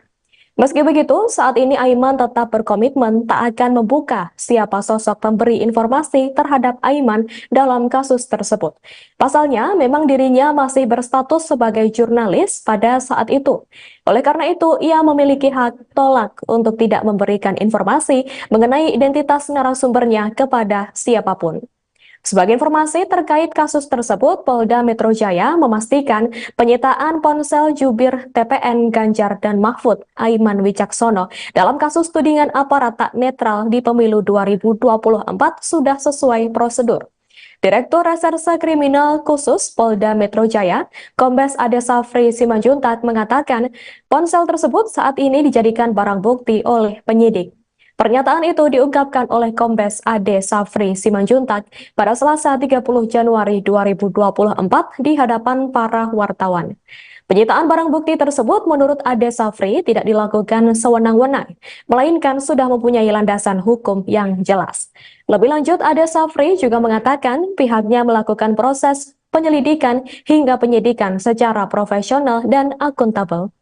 Meski begitu, saat ini Aiman tetap berkomitmen tak akan membuka siapa sosok pemberi informasi terhadap Aiman dalam kasus tersebut. Pasalnya, memang dirinya masih berstatus sebagai jurnalis pada saat itu. Oleh karena itu, ia memiliki hak tolak untuk tidak memberikan informasi mengenai identitas narasumbernya kepada siapapun. Sebagai informasi terkait kasus tersebut, Polda Metro Jaya memastikan penyitaan ponsel jubir TPN Ganjar dan Mahfud, Aiman Wicaksono, dalam kasus tudingan aparat tak netral di pemilu 2024 sudah sesuai prosedur. Direktur Reserse Kriminal Khusus Polda Metro Jaya, Kombes Ade Safri Simanjuntak mengatakan, ponsel tersebut saat ini dijadikan barang bukti oleh penyidik. Pernyataan itu diungkapkan oleh Kombes Ade Safri Simanjuntak pada Selasa 30 Januari 2024 di hadapan para wartawan. Penyitaan barang bukti tersebut menurut Ade Safri tidak dilakukan sewenang-wenang, melainkan sudah mempunyai landasan hukum yang jelas. Lebih lanjut, Ade Safri juga mengatakan pihaknya melakukan proses penyelidikan hingga penyidikan secara profesional dan akuntabel.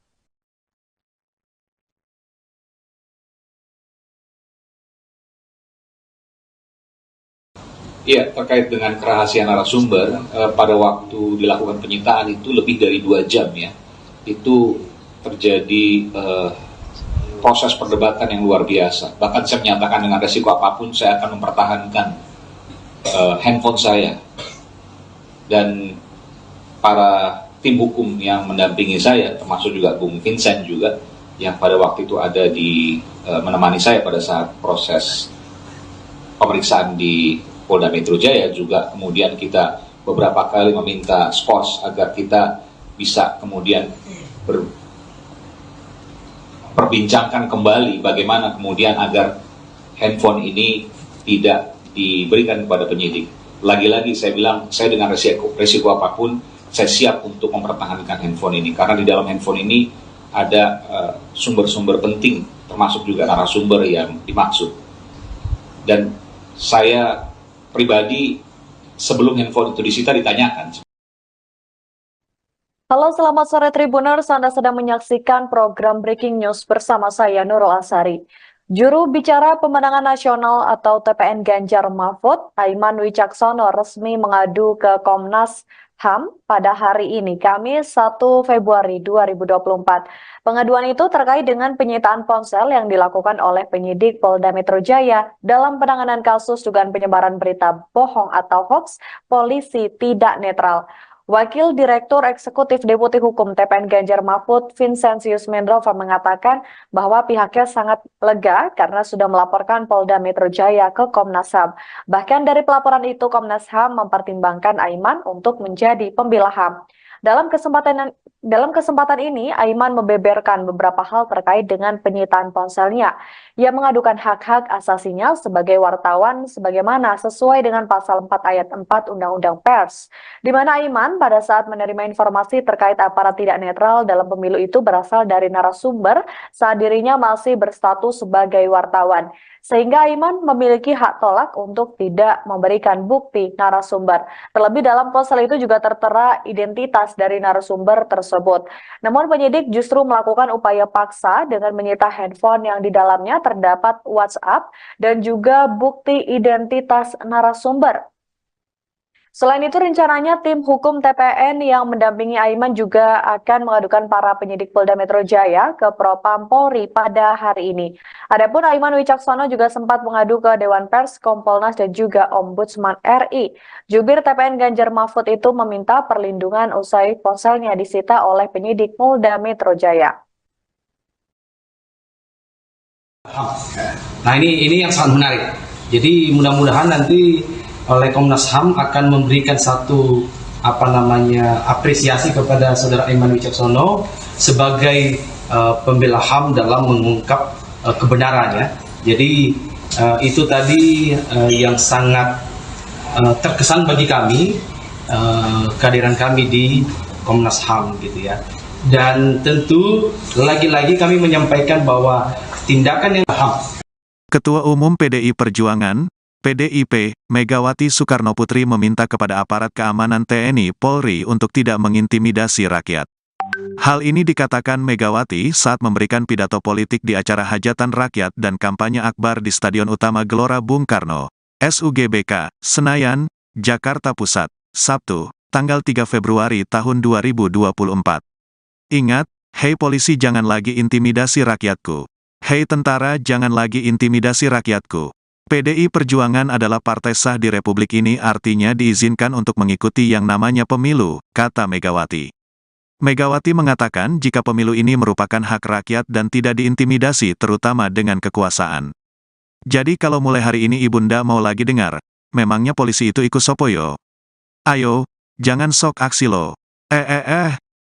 Iya, terkait dengan kerahasiaan narasumber, pada waktu dilakukan penyitaan itu lebih dari 2 jam ya, itu terjadi proses perdebatan yang luar biasa. Bahkan saya menyatakan dengan resiko apapun saya akan mempertahankan handphone saya. Dan para tim hukum yang mendampingi saya, termasuk juga Bung Vincent juga, yang pada waktu itu ada di menemani saya pada saat proses pemeriksaan di Polda Metro Jaya, juga kemudian kita beberapa kali meminta skors agar kita bisa kemudian perbincangkan kembali bagaimana kemudian agar handphone ini tidak diberikan kepada penyidik. Lagi-lagi saya bilang, saya dengan resiko apapun, saya siap untuk mempertahankan handphone ini, karena di dalam handphone ini ada sumber-sumber penting, termasuk juga narasumber yang dimaksud. Dan saya pribadi sebelum handphone itu disita ditanyakan. Halo, selamat sore Tribuners. Anda sedang menyaksikan program Breaking News bersama saya Nurul Asari. Juru bicara pemenangan nasional atau TPN Ganjar Mahfud, Aiman Wicaksono, resmi mengadu ke Komnas HAM pada hari ini, Kamis 1 Februari 2024. Pengaduan itu terkait dengan penyitaan ponsel yang dilakukan oleh penyidik Polda Metro Jaya dalam penanganan kasus dugaan penyebaran berita bohong atau hoax polisi tidak netral. Wakil Direktur Eksekutif Deputi Hukum TPN Ganjar Mahfud, Vincentius Mendrova, mengatakan bahwa pihaknya sangat lega karena sudah melaporkan Polda Metro Jaya ke Komnas HAM. Bahkan dari pelaporan itu, Komnas HAM mempertimbangkan Aiman untuk menjadi pembela HAM. Dalam kesempatan ini, Aiman membeberkan beberapa hal terkait dengan penyitaan ponselnya. Ia mengadukan hak-hak asasinya sebagai wartawan sebagaimana sesuai dengan pasal 4 ayat 4 Undang-Undang Pers, di mana Aiman pada saat menerima informasi terkait aparat tidak netral dalam pemilu itu berasal dari narasumber saat dirinya masih berstatus sebagai wartawan. Sehingga Aiman memiliki hak tolak untuk tidak memberikan bukti narasumber. Terlebih dalam ponsel itu juga tertera identitas dari narasumber tersebut. Namun penyidik justru melakukan upaya paksa dengan menyita handphone yang di dalamnya terdapat WhatsApp dan juga bukti identitas narasumber. Selain itu, rencananya tim hukum TPN yang mendampingi Aiman juga akan mengadukan para penyidik Polda Metro Jaya ke Propam Polri pada hari ini. Adapun Aiman Wicaksono juga sempat mengadu ke Dewan Pers, Kompolnas, dan juga Ombudsman RI. Jubir TPN Ganjar Mahfud itu meminta perlindungan usai ponselnya disita oleh penyidik Polda Metro Jaya. Nah ini yang sangat menarik. Jadi mudah-mudahan nanti oleh Komnas HAM akan memberikan satu apresiasi kepada saudara Aiman Wicaksono sebagai pembela HAM dalam mengungkap kebenarannya. Jadi itu tadi yang sangat terkesan bagi kami, kehadiran kami di Komnas HAM gitu ya. Dan tentu lagi-lagi kami menyampaikan bahwa tindakan yang HAM. Ketua Umum PDI Perjuangan, PDIP, Megawati Soekarnoputri meminta kepada aparat keamanan TNI Polri untuk tidak mengintimidasi rakyat. Hal ini dikatakan Megawati saat memberikan pidato politik di acara hajatan rakyat dan kampanye akbar di Stadion Utama Gelora Bung Karno, SUGBK, Senayan, Jakarta Pusat, Sabtu, tanggal 3 Februari tahun 2024. Ingat, hei polisi jangan lagi intimidasi rakyatku. Hei tentara jangan lagi intimidasi rakyatku. PDI Perjuangan adalah partai sah di Republik ini, artinya diizinkan untuk mengikuti yang namanya pemilu, kata Megawati. Megawati mengatakan jika pemilu ini merupakan hak rakyat dan tidak diintimidasi terutama dengan kekuasaan. Jadi kalau mulai hari ini Ibunda mau lagi dengar, memangnya polisi itu ikut sopoyo? Ayo, jangan sok aksi lo.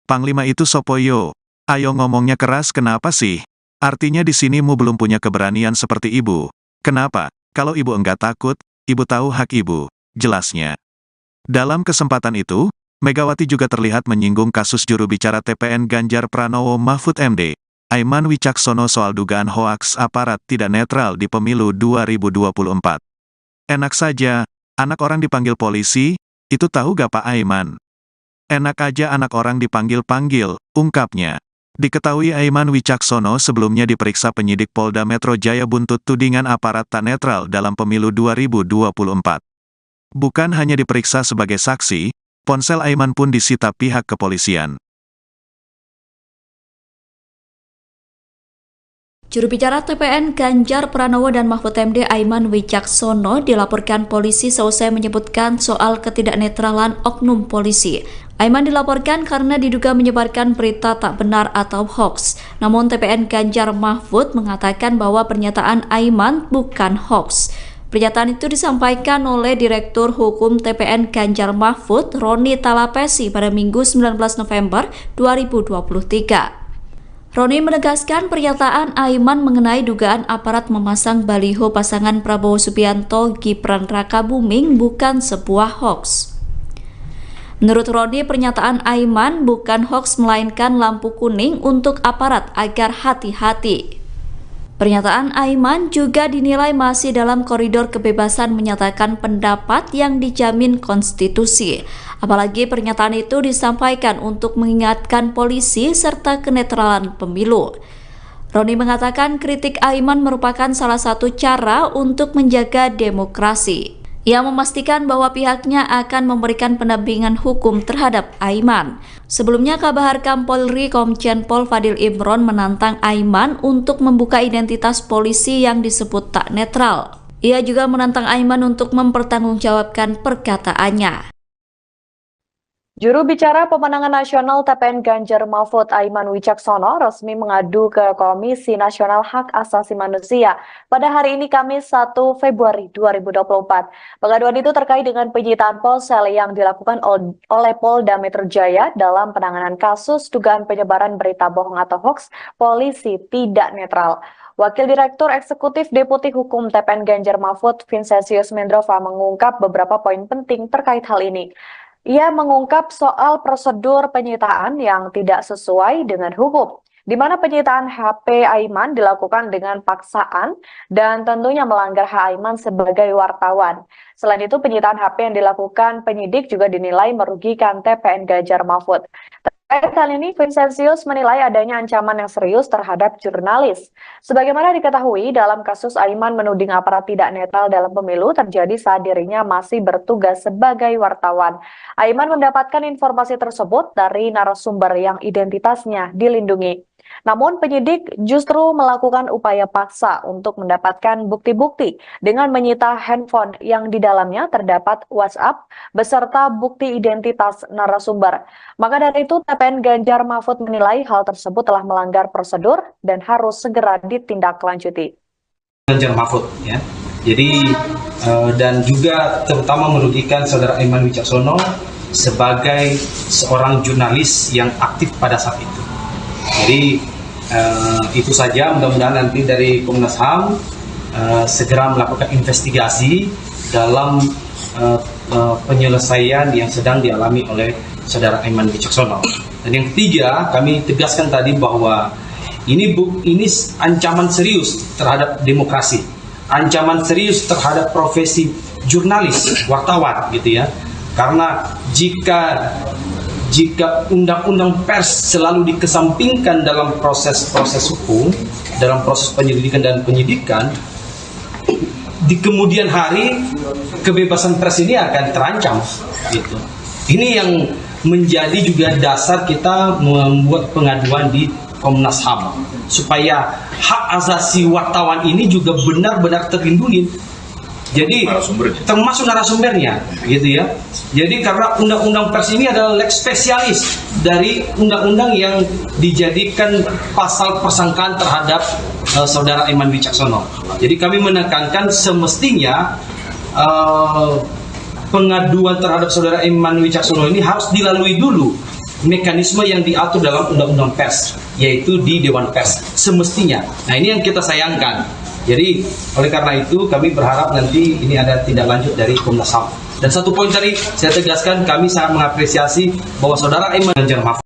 Panglima itu sopoyo. Ayo ngomongnya keras kenapa sih? Artinya di sini mu belum punya keberanian seperti ibu. Kenapa? Kalau ibu enggak takut, ibu tahu hak ibu, jelasnya. Dalam kesempatan itu, Megawati juga terlihat menyinggung kasus juru bicara TPN Ganjar Pranowo Mahfud MD, Aiman Wicaksono soal dugaan hoaks aparat tidak netral di pemilu 2024. Enak saja, anak orang dipanggil polisi, itu tahu gak Pak Aiman? Enak aja anak orang dipanggil-panggil, ungkapnya. Diketahui Aiman Wicaksono sebelumnya diperiksa penyidik Polda Metro Jaya buntut tudingan aparat tak netral dalam pemilu 2024. Bukan hanya diperiksa sebagai saksi, ponsel Aiman pun disita pihak kepolisian. Juru bicara TPN Ganjar Pranowo dan Mahfud MD Aiman Wicaksono dilaporkan polisi seusai menyebutkan soal ketidaknetralan oknum polisi. Aiman dilaporkan karena diduga menyebarkan berita tak benar atau hoax. Namun TPN Ganjar Mahfud mengatakan bahwa pernyataan Aiman bukan hoax. Pernyataan itu disampaikan oleh Direktur Hukum TPN Ganjar Mahfud, Roni Talapesi pada Minggu 19 November 2023. Roni menegaskan pernyataan Aiman mengenai dugaan aparat memasang baliho pasangan Prabowo Subianto Gibran Rakabuming bukan sebuah hoax. Menurut Roni, pernyataan Aiman bukan hoax melainkan lampu kuning untuk aparat agar hati-hati. Pernyataan Aiman juga dinilai masih dalam koridor kebebasan menyatakan pendapat yang dijamin konstitusi. Apalagi pernyataan itu disampaikan untuk mengingatkan polisi serta kenetralan pemilu. Roni mengatakan kritik Aiman merupakan salah satu cara untuk menjaga demokrasi. Ia memastikan bahwa pihaknya akan memberikan pendampingan hukum terhadap Aiman. Sebelumnya, Kabar Harkam Polri Komjen Pol Fadil Imron menantang Aiman untuk membuka identitas polisi yang disebut tak netral. Ia juga menantang Aiman untuk mempertanggungjawabkan perkataannya. Juru bicara pemenangan nasional TPN Ganjar Mahfud Aiman Wicaksono resmi mengadu ke Komisi Nasional Hak Asasi Manusia pada hari ini Kamis 1 Februari 2024. Pengaduan itu terkait dengan penyitaan ponsel yang dilakukan oleh Polda Metro Jaya dalam penanganan kasus dugaan penyebaran berita bohong atau hoax polisi tidak netral. Wakil Direktur Eksekutif Deputi Hukum TPN Ganjar Mahfud Vincentius Mendrova mengungkap beberapa poin penting terkait hal ini. Ia mengungkap soal prosedur penyitaan yang tidak sesuai dengan hukum, di mana penyitaan HP Aiman dilakukan dengan paksaan dan tentunya melanggar hak Aiman sebagai wartawan. Selain itu, penyitaan HP yang dilakukan penyidik juga dinilai merugikan TPN Ganjar Mahfud. Terkait hal ini, Vincentius menilai adanya ancaman yang serius terhadap jurnalis. Sebagaimana diketahui, dalam kasus Aiman menuding aparat tidak netral dalam pemilu terjadi saat dirinya masih bertugas sebagai wartawan. Aiman mendapatkan informasi tersebut dari narasumber yang identitasnya dilindungi. Namun penyidik justru melakukan upaya paksa untuk mendapatkan bukti-bukti dengan menyita handphone yang di dalamnya terdapat WhatsApp beserta bukti identitas narasumber. Maka dari itu TPN Ganjar Mahfud menilai hal tersebut telah melanggar prosedur dan harus segera ditindaklanjuti. Ganjar Mahfud ya. Jadi dan juga terutama merugikan saudara Aiman Wicaksono sebagai seorang jurnalis yang aktif pada saat itu. Jadi itu saja, mudah-mudahan nanti dari Komnas HAM segera melakukan investigasi dalam penyelesaian yang sedang dialami oleh saudara Aiman Wicaksono. Dan yang ketiga, kami tegaskan tadi bahwa ini ancaman serius terhadap demokrasi, ancaman serius terhadap profesi jurnalis, wartawan gitu ya. Karena jika jika undang-undang pers selalu dikesampingkan dalam proses-proses hukum, dalam proses penyelidikan dan penyidikan, di kemudian hari kebebasan pers ini akan terancam gitu. Ini yang menjadi juga dasar kita membuat pengaduan di Komnas HAM supaya hak asasi wartawan ini juga benar-benar terlindungi. Jadi termasuk narasumbernya gitu ya. Jadi karena undang-undang pers ini adalah lex spesialis dari undang-undang yang dijadikan pasal persangkaan terhadap saudara Aiman Wicaksono. Jadi kami menekankan semestinya pengaduan terhadap saudara Aiman Wicaksono ini harus dilalui dulu mekanisme yang diatur dalam undang-undang pers, yaitu di Dewan Pers semestinya. Nah, ini yang kita sayangkan. Jadi oleh karena itu kami berharap nanti ini ada tindak lanjut dari Komnas HAM. Dan satu poin tadi saya tegaskan, kami sangat mengapresiasi bahwa saudara Aiman Ganjar Mahfud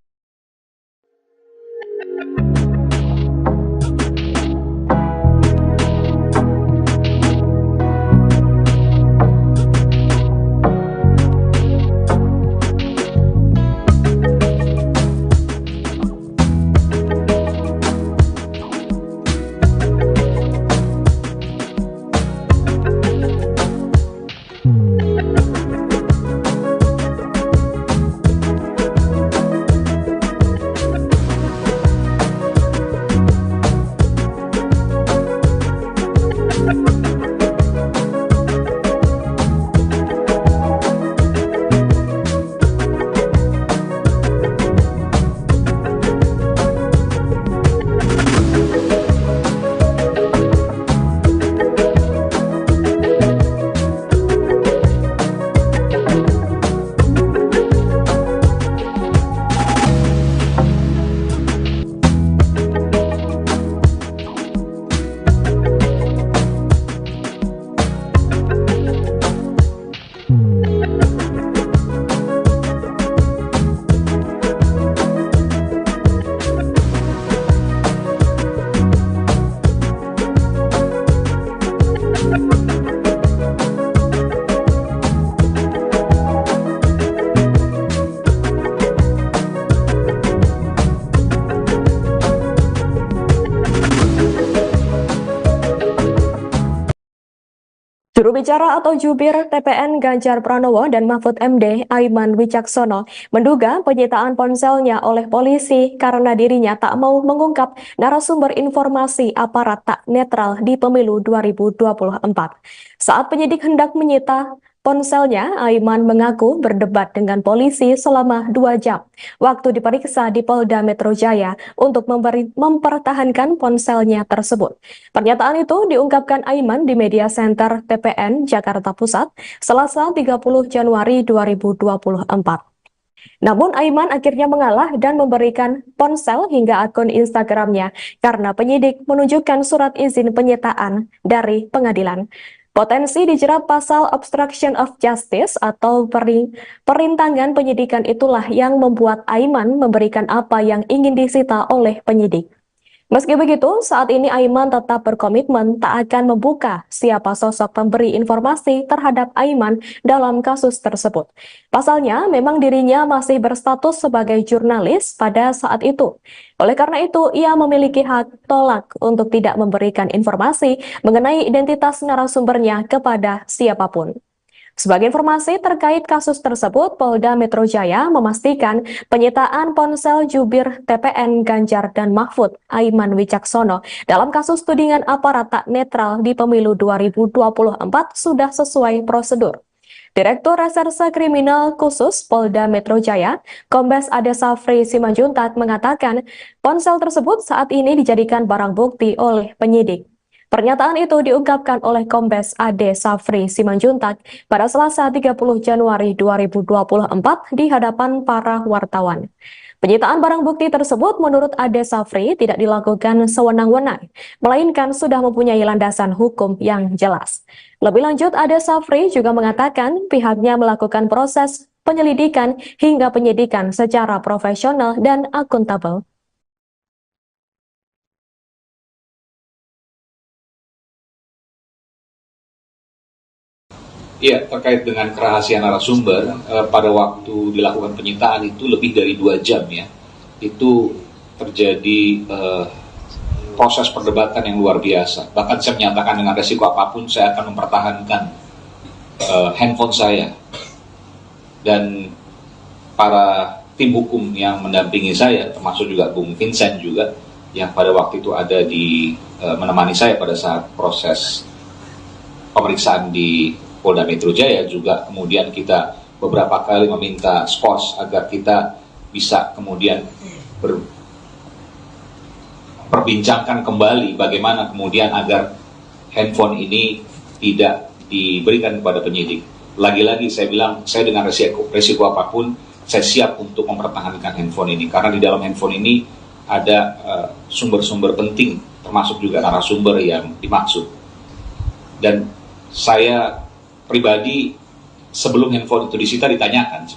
Juru bicara atau jubir TPN Ganjar Pranowo dan Mahfud MD Aiman Wicaksono menduga penyitaan ponselnya oleh polisi karena dirinya tak mau mengungkap narasumber informasi aparat tak netral di pemilu 2024. Saat penyidik hendak menyita ponselnya, Aiman mengaku berdebat dengan polisi selama 2 jam waktu diperiksa di Polda Metro Jaya untuk mempertahankan ponselnya tersebut. Pernyataan itu diungkapkan Aiman di Media Center TPN Jakarta Pusat, Selasa 30 Januari 2024. Namun Aiman akhirnya mengalah dan memberikan ponsel hingga akun Instagramnya karena penyidik menunjukkan surat izin penyitaan dari pengadilan. Potensi dijerat pasal obstruction of justice atau perintangan penyidikan itulah yang membuat Aiman memberikan apa yang ingin disita oleh penyidik. Meski begitu, saat ini Aiman tetap berkomitmen tak akan membuka siapa sosok pemberi informasi terhadap Aiman dalam kasus tersebut. Pasalnya, memang dirinya masih berstatus sebagai jurnalis pada saat itu. Oleh karena itu, ia memiliki hak tolak untuk tidak memberikan informasi mengenai identitas narasumbernya kepada siapapun. Sebagai informasi terkait kasus tersebut, Polda Metro Jaya memastikan penyitaan ponsel jubir TPN Ganjar dan Mahfud Aiman Wicaksono dalam kasus tudingan aparat tak netral di pemilu 2024 sudah sesuai prosedur. Direktur Reserse Kriminal Khusus Polda Metro Jaya, Kombes Ade Safri Simanjuntak mengatakan ponsel tersebut saat ini dijadikan barang bukti oleh penyidik. Pernyataan itu diungkapkan oleh Kombes Ade Safri Simanjuntak pada Selasa 30 Januari 2024 di hadapan para wartawan. Penyitaan barang bukti tersebut menurut Ade Safri tidak dilakukan sewenang-wenang, melainkan sudah mempunyai landasan hukum yang jelas. Lebih lanjut, Ade Safri juga mengatakan pihaknya melakukan proses penyelidikan hingga penyidikan secara profesional dan akuntabel. Iya, terkait dengan kerahasiaan narasumber, pada waktu dilakukan penyitaan itu lebih dari 2 jam ya. Itu terjadi proses perdebatan yang luar biasa. Bahkan saya menyatakan dengan resiko apapun saya akan mempertahankan handphone saya. Dan para tim hukum yang mendampingi saya, termasuk juga Bung Vincent juga, yang pada waktu itu ada di menemani saya pada saat proses pemeriksaan di Polda Metro Jaya, juga kemudian kita beberapa kali meminta skos agar kita bisa kemudian perbincangkan kembali bagaimana kemudian agar handphone ini tidak diberikan kepada penyidik. Lagi-lagi saya bilang, saya dengan resiko apapun, saya siap untuk mempertahankan handphone ini, karena di dalam handphone ini ada sumber-sumber penting, termasuk juga narasumber yang dimaksud. Dan saya pribadi sebelum handphone itu disita ditanyakan.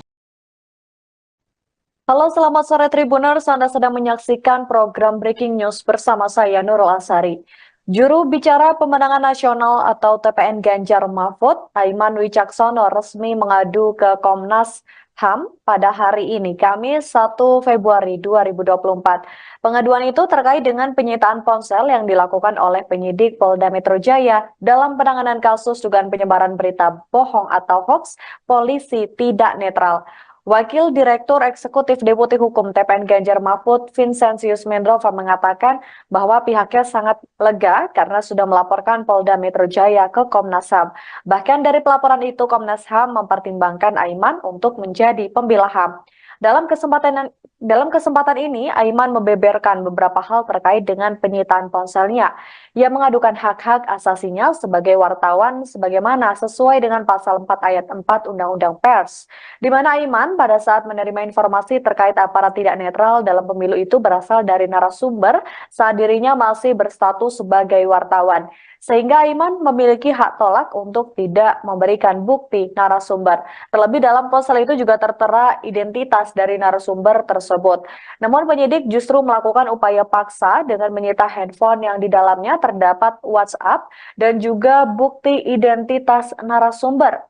Halo, selamat sore Tribuners. Anda sedang menyaksikan program Breaking News bersama saya Nurul Asari. Juru bicara pemenangan nasional atau TPN Ganjar Mahfud, Aiman Wicaksono, resmi mengadu ke Komnas HAM pada hari ini, Kamis 1 Februari 2024. Pengaduan itu terkait dengan penyitaan ponsel yang dilakukan oleh penyidik Polda Metro Jaya dalam penanganan kasus dugaan penyebaran berita bohong atau hoax polisi tidak netral. Wakil Direktur Eksekutif Deputi Hukum TPN Ganjar Mahfud, Vincentius Mendrova, mengatakan bahwa pihaknya sangat lega karena sudah melaporkan Polda Metro Jaya ke Komnas HAM. Bahkan dari pelaporan itu, Komnas HAM mempertimbangkan Aiman untuk menjadi pembela HAM. Dalam kesempatan ini, Aiman membeberkan beberapa hal terkait dengan penyitaan ponselnya. Ia mengadukan hak-hak asasinya sebagai wartawan sebagaimana sesuai dengan pasal 4 ayat 4 Undang-Undang Pers, di mana Aiman pada saat menerima informasi terkait aparat tidak netral dalam pemilu itu berasal dari narasumber saat dirinya masih berstatus sebagai wartawan. Sehingga Aiman memiliki hak tolak untuk tidak memberikan bukti narasumber. Terlebih dalam ponsel itu juga tertera identitas dari narasumber tersebut. Namun penyidik justru melakukan upaya paksa dengan menyita handphone yang di dalamnya terdapat WhatsApp dan juga bukti identitas narasumber.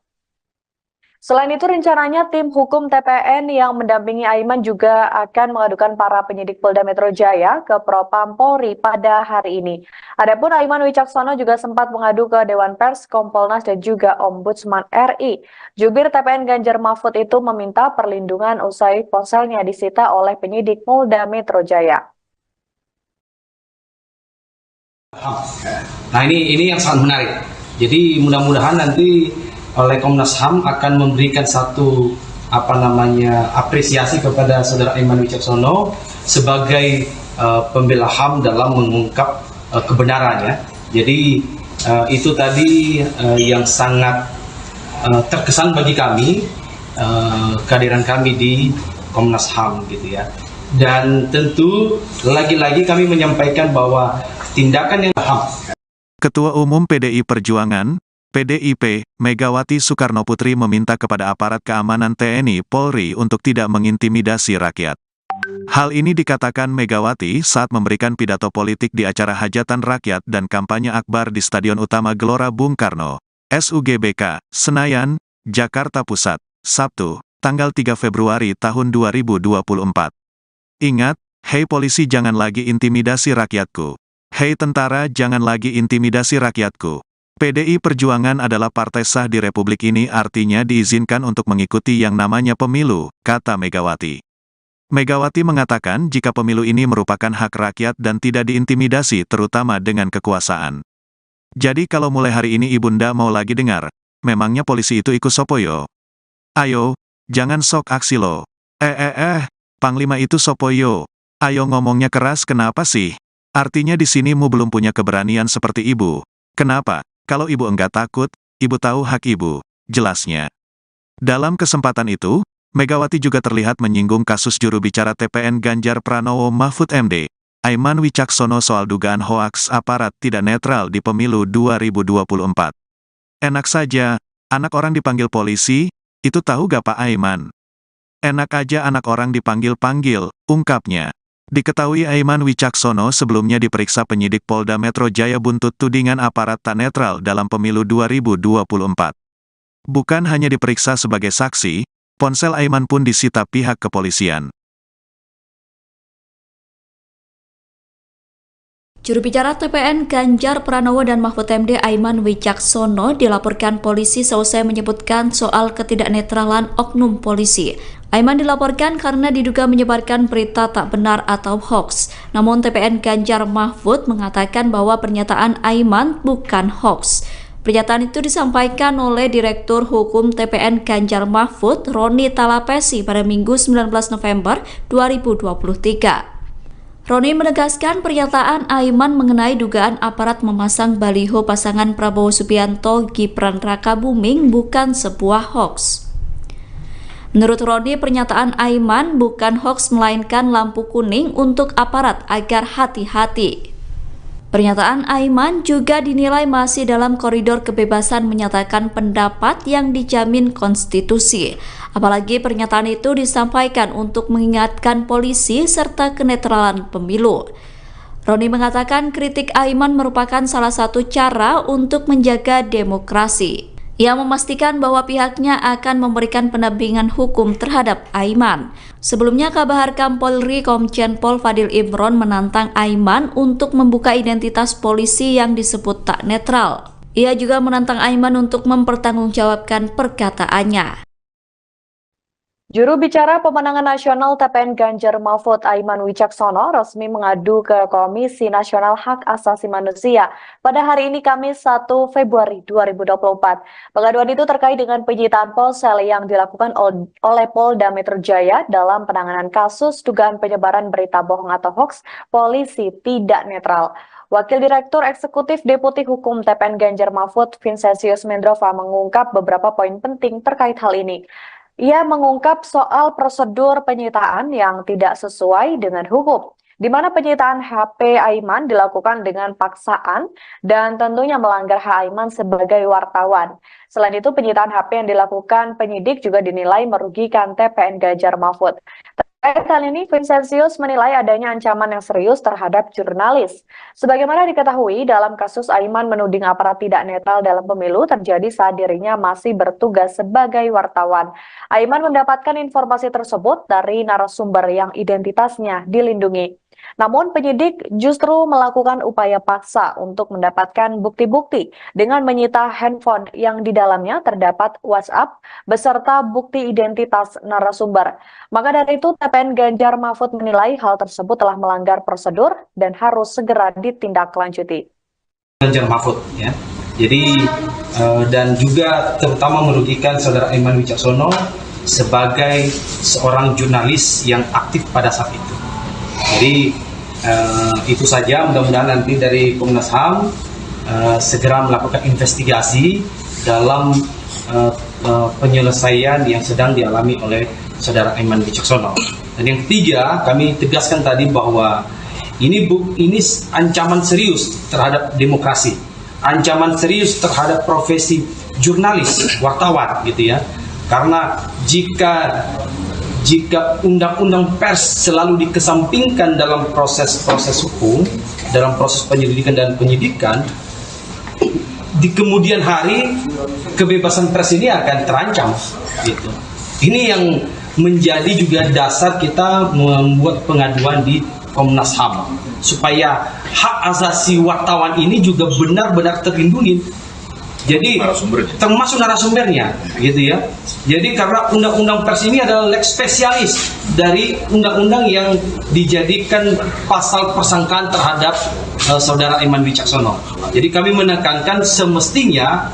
Selain itu, rencananya tim hukum TPN yang mendampingi Aiman juga akan mengadukan para penyidik Polda Metro Jaya ke Propam Polri pada hari ini. Adapun Aiman Wicaksono juga sempat mengadu ke Dewan Pers, Kompolnas, dan juga Ombudsman RI. Jubir TPN Ganjar Mahfud itu meminta perlindungan usai ponselnya disita oleh penyidik Polda Metro Jaya. Nah, ini yang sangat menarik. Jadi mudah-mudahan nanti oleh Komnas HAM akan memberikan satu apresiasi kepada Saudara Aiman Wicaksono sebagai pembela HAM dalam mengungkap kebenarannya. Jadi itu tadi yang sangat terkesan bagi kami, kehadiran kami di Komnas HAM gitu ya. Dan tentu lagi-lagi kami menyampaikan bahwa tindakan yang HAM. Ketua Umum PDI Perjuangan, PDIP, Megawati Soekarnoputri meminta kepada aparat keamanan TNI Polri untuk tidak mengintimidasi rakyat. Hal ini dikatakan Megawati saat memberikan pidato politik di acara hajatan rakyat dan kampanye akbar di Stadion Utama Gelora Bung Karno, SUGBK, Senayan, Jakarta Pusat, Sabtu, tanggal 3 Februari tahun 2024. Ingat, hei polisi jangan lagi intimidasi rakyatku. Hei tentara jangan lagi intimidasi rakyatku. PDI Perjuangan adalah partai sah di Republik ini, artinya diizinkan untuk mengikuti yang namanya pemilu, kata Megawati. Megawati mengatakan jika pemilu ini merupakan hak rakyat dan tidak diintimidasi terutama dengan kekuasaan. Jadi kalau mulai hari ini Ibunda mau lagi dengar, memangnya polisi itu ikut sopoyo? Ayo, jangan sok aksi lo. Panglima itu sopoyo. Ayo ngomongnya keras kenapa sih? Artinya di sini mu belum punya keberanian seperti ibu. Kenapa? Kalau ibu enggak takut, ibu tahu hak ibu, jelasnya. Dalam kesempatan itu, Megawati juga terlihat menyinggung kasus juru bicara TPN Ganjar Pranowo Mahfud MD, Aiman Wicaksono soal dugaan hoaks aparat tidak netral di pemilu 2024. Enak saja, anak orang dipanggil polisi, itu tahu gak Pak Aiman? Enak aja anak orang dipanggil-panggil, ungkapnya. Diketahui Aiman Wicaksono sebelumnya diperiksa penyidik Polda Metro Jaya buntut tudingan aparat tak netral dalam pemilu 2024. Bukan hanya diperiksa sebagai saksi, ponsel Aiman pun disita pihak kepolisian. Juru bicara TPN Ganjar Pranowo dan Mahfud MD Aiman Wicaksono dilaporkan polisi seusai menyebutkan soal ketidaknetralan oknum polisi. Aiman dilaporkan karena diduga menyebarkan berita tak benar atau hoax. Namun TPN Ganjar Mahfud mengatakan bahwa pernyataan Aiman bukan hoax. Pernyataan itu disampaikan oleh Direktur Hukum TPN Ganjar Mahfud, Roni Talapesi pada Minggu 19 November 2023. Roni menegaskan pernyataan Aiman mengenai dugaan aparat memasang baliho pasangan Prabowo Subianto Gibran Rakabuming bukan sebuah hoax. Menurut Roni, pernyataan Aiman bukan hoax melainkan lampu kuning untuk aparat agar hati-hati. Pernyataan Aiman juga dinilai masih dalam koridor kebebasan menyatakan pendapat yang dijamin konstitusi. Apalagi pernyataan itu disampaikan untuk mengingatkan polisi serta kenetralan pemilu. Roni mengatakan kritik Aiman merupakan salah satu cara untuk menjaga demokrasi. Ia memastikan bahwa pihaknya akan memberikan pendampingan hukum terhadap Aiman. Sebelumnya, Kabar Harkam Polri Komjen Pol Fadil Imron menantang Aiman untuk membuka identitas polisi yang disebut tak netral. Ia juga menantang Aiman untuk mempertanggungjawabkan perkataannya. Juru bicara pemenangan nasional TPN Ganjar Mahfud Aiman Wicaksono resmi mengadu ke Komisi Nasional Hak Asasi Manusia pada hari ini Kamis 1 Februari 2024. Pengaduan itu terkait dengan penyitaan ponsel yang dilakukan oleh Polda Metro Jaya dalam penanganan kasus dugaan penyebaran berita bohong atau hoax polisi tidak netral. Wakil Direktur Eksekutif Deputi Hukum TPN Ganjar Mahfud Vincentius Mendrova mengungkap beberapa poin penting terkait hal ini. Ia mengungkap soal prosedur penyitaan yang tidak sesuai dengan hukum, di mana penyitaan HP Aiman dilakukan dengan paksaan dan tentunya melanggar hak Aiman sebagai wartawan. Selain itu, penyitaan HP yang dilakukan penyidik juga dinilai merugikan TPN Ganjar Mahfud. Terkait hal ini, Vincentius menilai adanya ancaman yang serius terhadap jurnalis. Sebagaimana diketahui, dalam kasus Aiman menuding aparat tidak netral dalam pemilu terjadi saat dirinya masih bertugas sebagai wartawan. Aiman mendapatkan informasi tersebut dari narasumber yang identitasnya dilindungi. Namun penyidik justru melakukan upaya paksa untuk mendapatkan bukti-bukti dengan menyita handphone yang di dalamnya terdapat WhatsApp beserta bukti identitas narasumber. Maka dari itu TPN Ganjar Mahfud menilai hal tersebut telah melanggar prosedur dan harus segera ditindaklanjuti. Ganjar Mahfud ya. Jadi dan juga terutama merugikan saudara Aiman Wicaksono sebagai seorang jurnalis yang aktif pada saat itu. Jadi itu saja, mudah-mudahan nanti dari Komnas HAM segera melakukan investigasi dalam penyelesaian yang sedang dialami oleh saudara Aiman Wicaksono. Dan yang ketiga, kami tegaskan tadi bahwa ini ancaman serius terhadap demokrasi, ancaman serius terhadap profesi jurnalis, wartawan gitu ya. Karena jika undang-undang pers selalu dikesampingkan dalam proses-proses hukum, dalam proses penyelidikan dan penyidikan, di kemudian hari kebebasan pers ini akan terancam gitu. Ini yang menjadi juga dasar kita membuat pengaduan di Komnas HAM supaya hak asasi wartawan ini juga benar-benar terlindungi. Jadi termasuk narasumbernya gitu ya. Jadi karena undang-undang pers ini adalah lex spesialis dari undang-undang yang dijadikan pasal persangkaan terhadap saudara Aiman Wicaksono. Jadi kami menekankan semestinya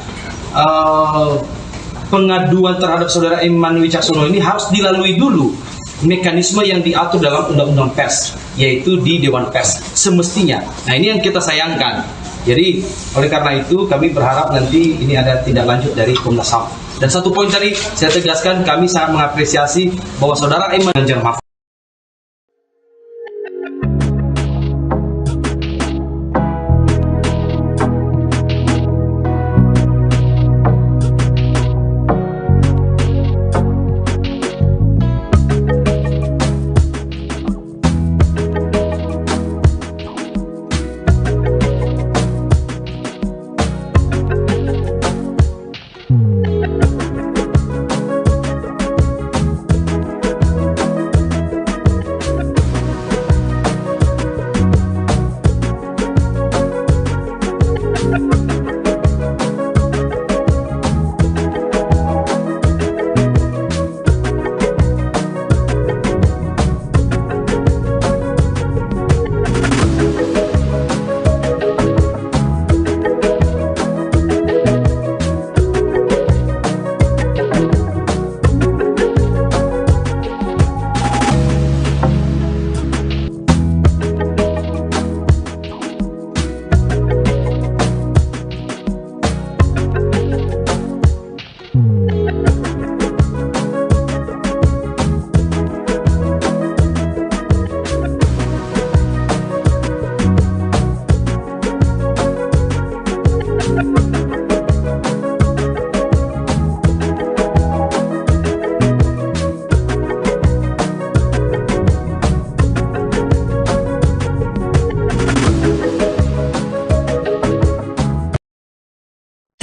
pengaduan terhadap saudara Aiman Wicaksono ini harus dilalui dulu mekanisme yang diatur dalam undang-undang pers, yaitu di Dewan Pers semestinya. Nah, ini yang kita sayangkan. Jadi oleh karena itu kami berharap nanti ini ada tindak lanjut dari Komnas HAM. Dan satu poin tadi saya tegaskan, kami sangat mengapresiasi bahwa saudara Aiman Ganjar Mahfud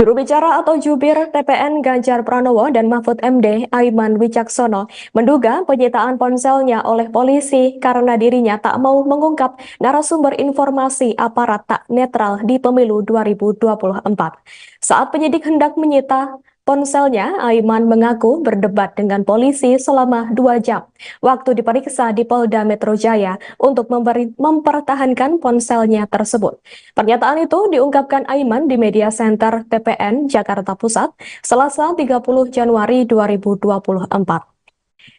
Juru bicara atau jubir TPN Ganjar Pranowo dan Mahfud MD Aiman Wicaksono menduga penyitaan ponselnya oleh polisi karena dirinya tak mau mengungkap narasumber informasi aparat tak netral di pemilu 2024. Saat penyidik hendak menyita ponselnya, Aiman mengaku berdebat dengan polisi selama 2 jam waktu diperiksa di Polda Metro Jaya untuk mempertahankan ponselnya tersebut. Pernyataan itu diungkapkan Aiman di Media Center TPN Jakarta Pusat, Selasa 30 Januari 2024.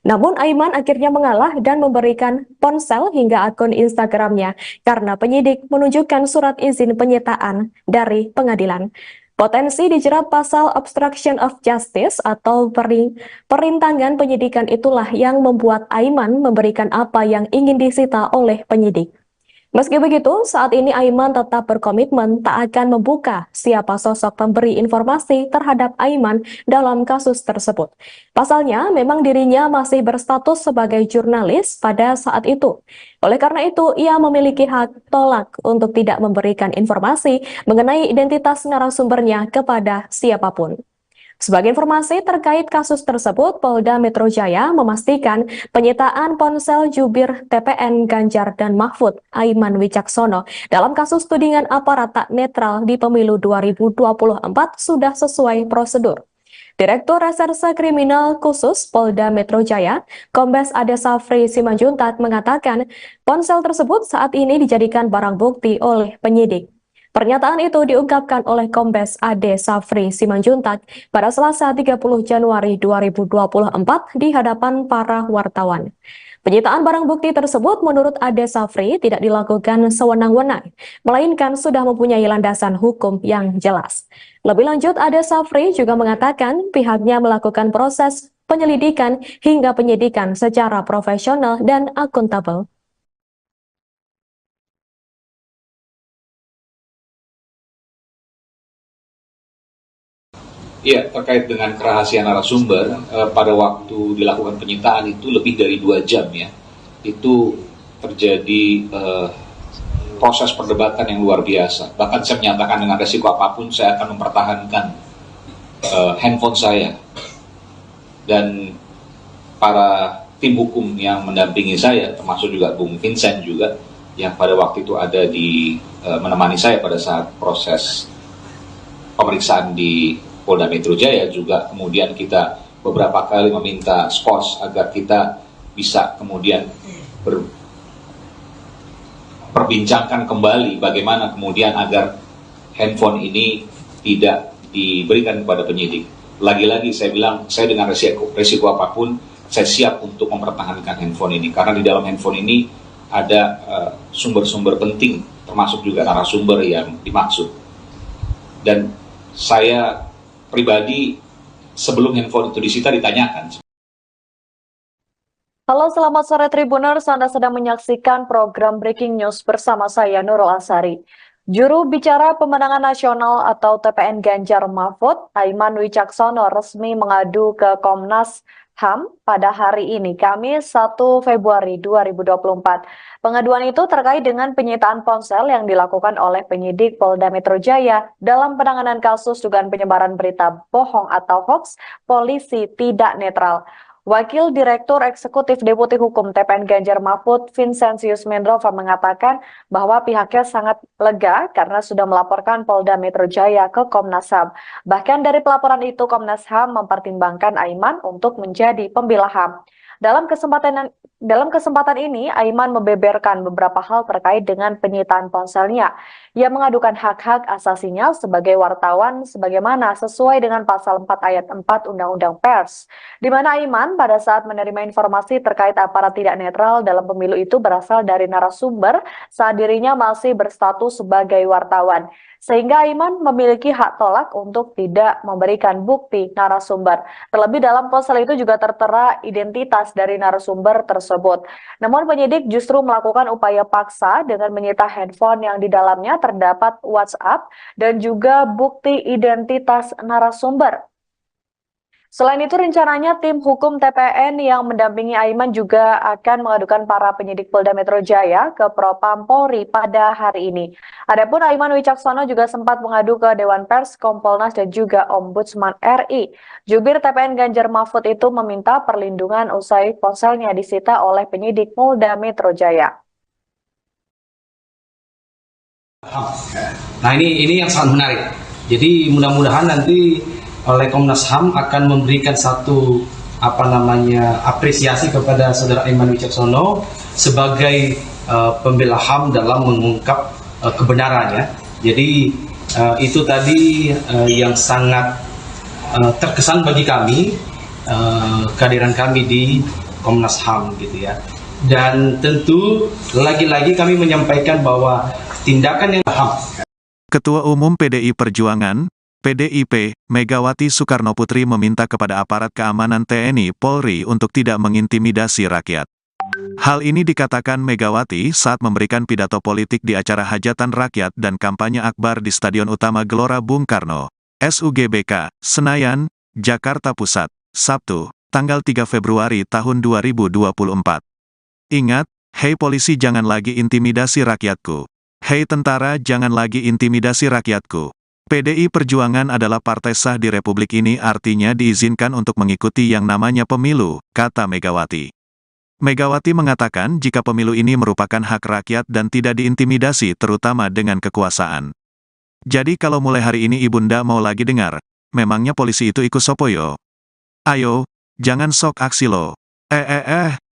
Namun Aiman akhirnya mengalah dan memberikan ponsel hingga akun Instagramnya karena penyidik menunjukkan surat izin penyitaan dari pengadilan. Potensi dijerat pasal obstruction of justice atau perintangan penyidikan itulah yang membuat Aiman memberikan apa yang ingin disita oleh penyidik. Meski begitu, saat ini Aiman tetap berkomitmen tak akan membuka siapa sosok pemberi informasi terhadap Aiman dalam kasus tersebut. Pasalnya, memang dirinya masih berstatus sebagai jurnalis pada saat itu. Oleh karena itu, ia memiliki hak tolak untuk tidak memberikan informasi mengenai identitas narasumbernya kepada siapapun. Sebagai informasi terkait kasus tersebut, Polda Metro Jaya memastikan penyitaan ponsel jubir TPN Ganjar dan Mahfud Aiman Wicaksono dalam kasus tudingan aparat tak netral di pemilu 2024 sudah sesuai prosedur. Direktur Reserse Kriminal Khusus Polda Metro Jaya, Kombes Ade Safri Simanjuntak mengatakan ponsel tersebut saat ini dijadikan barang bukti oleh penyidik. Pernyataan itu diungkapkan oleh Kombes Ade Safri Simanjuntak pada Selasa 30 Januari 2024 di hadapan para wartawan. Penyitaan barang bukti tersebut menurut Ade Safri tidak dilakukan sewenang-wenang, melainkan sudah mempunyai landasan hukum yang jelas. Lebih lanjut, Ade Safri juga mengatakan pihaknya melakukan proses penyelidikan hingga penyidikan secara profesional dan akuntabel. Ya, terkait dengan kerahasiaan narasumber, pada waktu dilakukan penyitaan itu lebih dari 2 jam ya, itu terjadi proses perdebatan yang luar biasa. Bahkan saya menyatakan dengan resiko apapun saya akan mempertahankan handphone saya. Dan para tim hukum yang mendampingi saya, termasuk juga Bung Vincent juga, yang pada waktu itu ada di menemani saya pada saat proses pemeriksaan di Polda Metro Jaya, juga kemudian kita beberapa kali meminta skos agar kita bisa kemudian perbincangkan kembali bagaimana kemudian agar handphone ini tidak diberikan kepada penyidik. Lagi-lagi saya bilang, saya dengan resiko apapun, saya siap untuk mempertahankan handphone ini, karena di dalam handphone ini ada sumber-sumber penting, termasuk juga narasumber yang dimaksud. Dan saya pribadi sebelum handphone itu disita ditanyakan. Halo, selamat sore Tribuners. Anda sedang menyaksikan program Breaking News bersama saya Nurul Asari. Juru bicara pemenangan nasional atau TPN Ganjar Mahfud, Aiman Wicaksono resmi mengadu ke Komnas HAM pada hari ini, Kamis 1 Februari 2024. Pengaduan itu terkait dengan penyitaan ponsel yang dilakukan oleh penyidik Polda Metro Jaya dalam penanganan kasus dugaan penyebaran berita bohong atau hoax polisi tidak netral. Wakil Direktur Eksekutif Deputi Hukum TPN Ganjar Mahfud, Vincentius Mendrova mengatakan bahwa pihaknya sangat lega karena sudah melaporkan Polda Metro Jaya ke Komnas HAM. Bahkan dari pelaporan itu, Komnas HAM mempertimbangkan Aiman untuk menjadi pembela HAM. Dalam kesempatan ini, Aiman membeberkan beberapa hal terkait dengan penyitaan ponselnya. Ia mengadukan hak-hak asasinya sebagai wartawan sebagaimana sesuai dengan pasal 4 ayat 4 Undang-Undang Pers, di mana Aiman pada saat menerima informasi terkait aparat tidak netral dalam pemilu itu berasal dari narasumber saat dirinya masih berstatus sebagai wartawan. Sehingga Aiman memiliki hak tolak untuk tidak memberikan bukti narasumber. Terlebih dalam ponsel itu juga tertera identitas dari narasumber tersebut. Namun penyidik justru melakukan upaya paksa dengan menyita handphone yang di dalamnya terdapat WhatsApp dan juga bukti identitas narasumber. Selain itu, rencananya tim hukum TPN yang mendampingi Aiman juga akan mengadukan para penyidik Polda Metro Jaya ke Propam Polri pada hari ini. Adapun Aiman Wicaksono juga sempat mengadu ke Dewan Pers, Kompolnas, dan juga Ombudsman RI. Jubir TPN Ganjar Mahfud itu meminta perlindungan usai ponselnya disita oleh penyidik Polda Metro Jaya. Nah ini yang sangat menarik. Jadi mudah-mudahan nanti oleh Komnas HAM akan memberikan satu apresiasi kepada saudara Aiman Wicaksono sebagai pembela HAM dalam mengungkap kebenarannya. Jadi itu tadi yang sangat terkesan bagi kami, kehadiran kami di Komnas HAM gitu ya. Dan tentu lagi-lagi kami menyampaikan bahwa tindakan yang HAM. Ketua Umum PDI Perjuangan, PDIP, Megawati Soekarnoputri meminta kepada aparat keamanan TNI Polri untuk tidak mengintimidasi rakyat. Hal ini dikatakan Megawati saat memberikan pidato politik di acara hajatan rakyat dan kampanye akbar di Stadion Utama Gelora Bung Karno, SUGBK, Senayan, Jakarta Pusat, Sabtu, tanggal 3 Februari tahun 2024. Ingat, hei polisi jangan lagi intimidasi rakyatku. Hei tentara jangan lagi intimidasi rakyatku. PDI Perjuangan adalah partai sah di Republik ini, artinya diizinkan untuk mengikuti yang namanya pemilu, kata Megawati. Megawati mengatakan jika pemilu ini merupakan hak rakyat dan tidak diintimidasi terutama dengan kekuasaan. Jadi kalau mulai hari ini ibunda mau lagi dengar, memangnya polisi itu ikut sopoyo? Ayo, jangan sok aksi lo.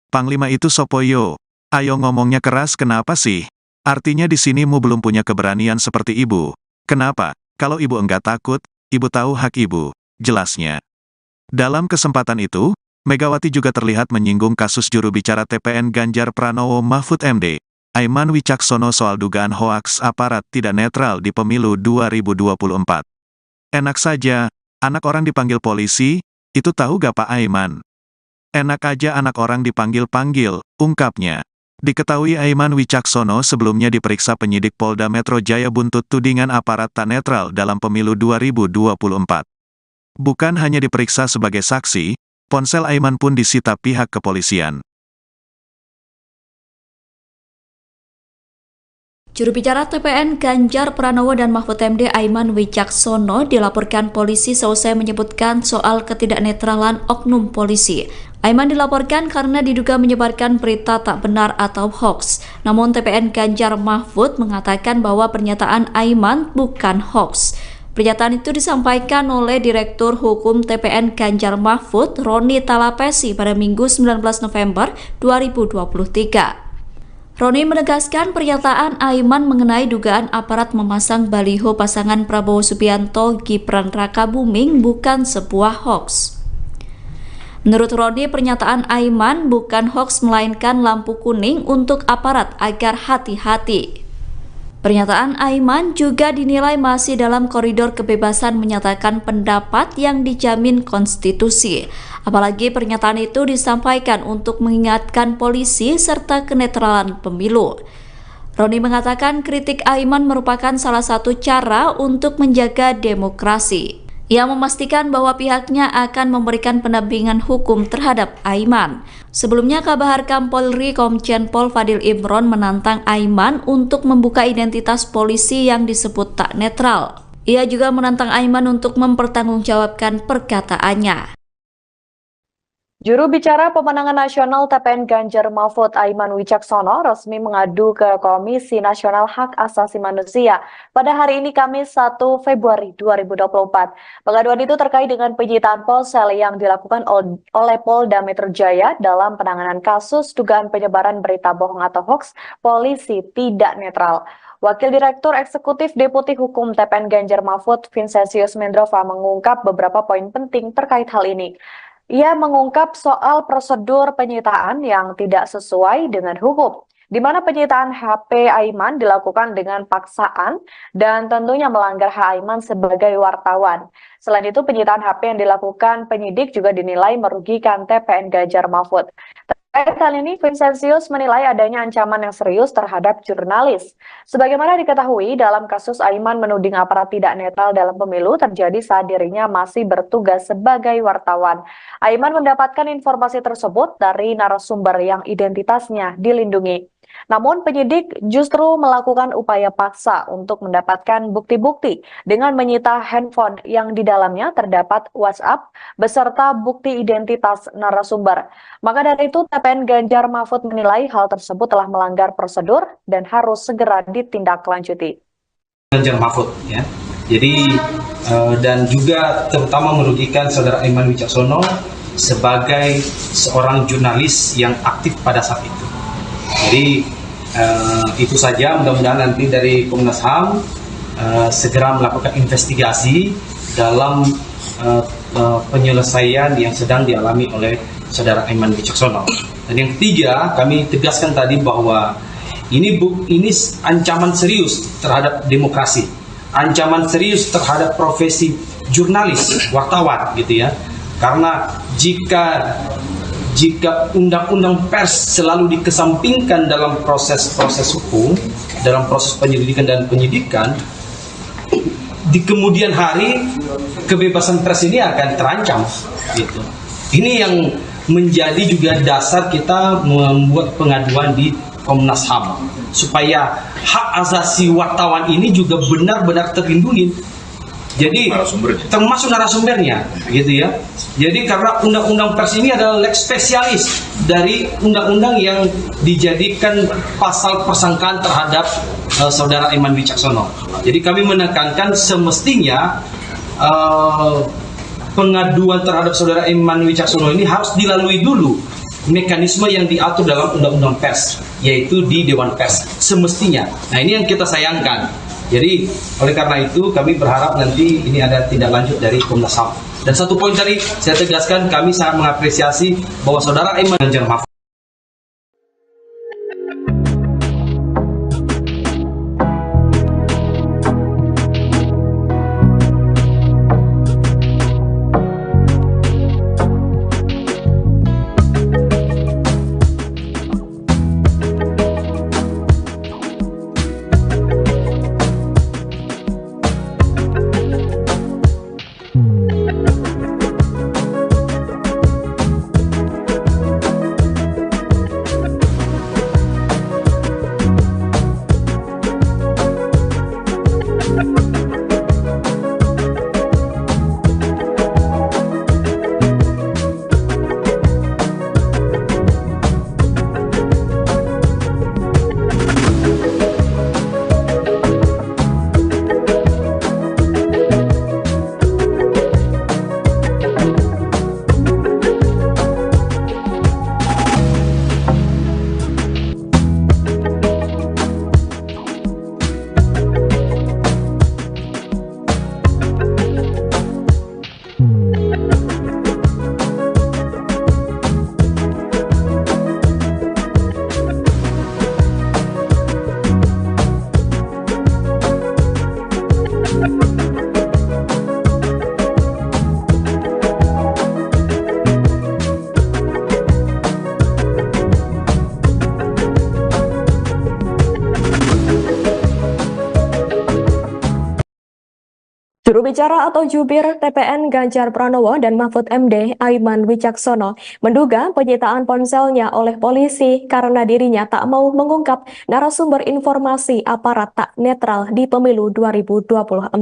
Panglima itu sopoyo. Ayo ngomongnya keras kenapa sih? Artinya di sini mu belum punya keberanian seperti ibu. Kenapa? Kalau ibu enggak takut, ibu tahu hak ibu, jelasnya. Dalam kesempatan itu, Megawati juga terlihat menyinggung kasus juru bicara TPN Ganjar Pranowo Mahfud MD, Aiman Wicaksono soal dugaan hoaks aparat tidak netral di pemilu 2024. Enak saja, anak orang dipanggil polisi, itu tahu gak Pak Aiman? Enak aja anak orang dipanggil-panggil, ungkapnya. Diketahui Aiman Wicaksono sebelumnya diperiksa penyidik Polda Metro Jaya buntut tudingan aparat tak netral dalam pemilu 2024. Bukan hanya diperiksa sebagai saksi, ponsel Aiman pun disita pihak kepolisian. Juru bicara TPN Ganjar Pranowo dan Mahfud MD Aiman Wicaksono dilaporkan polisi seusai menyebutkan soal ketidaknetralan oknum polisi. Aiman dilaporkan karena diduga menyebarkan berita tak benar atau hoax. Namun TPN Ganjar Mahfud mengatakan bahwa pernyataan Aiman bukan hoax. Pernyataan itu disampaikan oleh Direktur Hukum TPN Ganjar Mahfud, Roni Talapesi pada Minggu 19 November 2023. Roni menegaskan pernyataan Aiman mengenai dugaan aparat memasang baliho pasangan Prabowo Subianto Gibran Rakabuming bukan sebuah hoax. Menurut Roni, pernyataan Aiman bukan hoax melainkan lampu kuning untuk aparat agar hati-hati. Pernyataan Aiman juga dinilai masih dalam koridor kebebasan menyatakan pendapat yang dijamin konstitusi. Apalagi pernyataan itu disampaikan untuk mengingatkan polisi serta kenetralan pemilu. Roni mengatakan kritik Aiman merupakan salah satu cara untuk menjaga demokrasi. Ia memastikan bahwa pihaknya akan memberikan pendampingan hukum terhadap Aiman. Sebelumnya, Kabahar Polri Komjen Pol Fadil Imron menantang Aiman untuk membuka identitas polisi yang disebut tak netral. Ia juga menantang Aiman untuk mempertanggungjawabkan perkataannya. Juru bicara pemenangan nasional TPN Ganjar Mahfud Aiman Wicaksono resmi mengadu ke Komisi Nasional Hak Asasi Manusia pada hari ini Kamis 1 Februari 2024. Pengaduan itu terkait dengan penyitaan ponsel yang dilakukan oleh Polda Metro Jaya dalam penanganan kasus dugaan penyebaran berita bohong atau hoax polisi tidak netral. Wakil Direktur Eksekutif Deputi Hukum TPN Ganjar Mahfud, Vincentius Mendrova, mengungkap beberapa poin penting terkait hal ini. Ia mengungkap soal prosedur penyitaan yang tidak sesuai dengan hukum, di mana penyitaan HP Aiman dilakukan dengan paksaan dan tentunya melanggar hak Aiman sebagai wartawan. Selain itu, penyitaan HP yang dilakukan penyidik juga dinilai merugikan TPN Ganjar Mahfud. Terkait hal ini, Vincentius menilai adanya ancaman yang serius terhadap jurnalis. Sebagaimana diketahui, dalam kasus Aiman menuding aparat tidak netral dalam pemilu terjadi saat dirinya masih bertugas sebagai wartawan. Aiman mendapatkan informasi tersebut dari narasumber yang identitasnya dilindungi. Namun penyidik justru melakukan upaya paksa untuk mendapatkan bukti-bukti dengan menyita handphone yang di dalamnya terdapat WhatsApp beserta bukti identitas narasumber. Maka dari itu, TPN Ganjar Mahfud menilai hal tersebut telah melanggar prosedur dan harus segera ditindaklanjuti. Ganjar Mahfud ya. Jadi dan juga terutama merugikan saudara Aiman Wicaksono sebagai seorang jurnalis yang aktif pada saat itu. Jadi itu saja, mudah-mudahan nanti dari Komnas HAM segera melakukan investigasi dalam penyelesaian yang sedang dialami oleh saudara Aiman Wicaksono. Dan yang ketiga, kami tegaskan tadi bahwa ini ancaman serius terhadap demokrasi, ancaman serius terhadap profesi jurnalis, wartawan gitu ya. Karena jika undang-undang pers selalu dikesampingkan dalam proses-proses hukum, dalam proses penyelidikan dan penyidikan, di kemudian hari kebebasan pers ini akan terancam gitu. Ini yang menjadi juga dasar kita membuat pengaduan di Komnas HAM supaya hak asasi wartawan ini juga benar-benar terlindungi. Jadi termasuk narasumbernya gitu ya. Jadi karena undang-undang pers ini adalah lex spesialis dari undang-undang yang dijadikan pasal persangkaan terhadap saudara Aiman Wicaksono. Jadi kami menekankan semestinya pengaduan terhadap saudara Aiman Wicaksono ini harus dilalui dulu mekanisme yang diatur dalam undang-undang pers, yaitu di Dewan Pers semestinya. Nah, ini yang kita sayangkan. Jadi oleh karena itu kami berharap nanti ini ada tindak lanjut dari Komnas HAM. Dan satu poin tadi saya tegaskan, kami sangat mengapresiasi bahwa saudara Aiman Ganjar Mahfud Juru bicara atau jubir TPN Ganjar Pranowo dan Mahfud MD Aiman Wicaksono menduga penyitaan ponselnya oleh polisi karena dirinya tak mau mengungkap narasumber informasi aparat tak netral di pemilu 2024.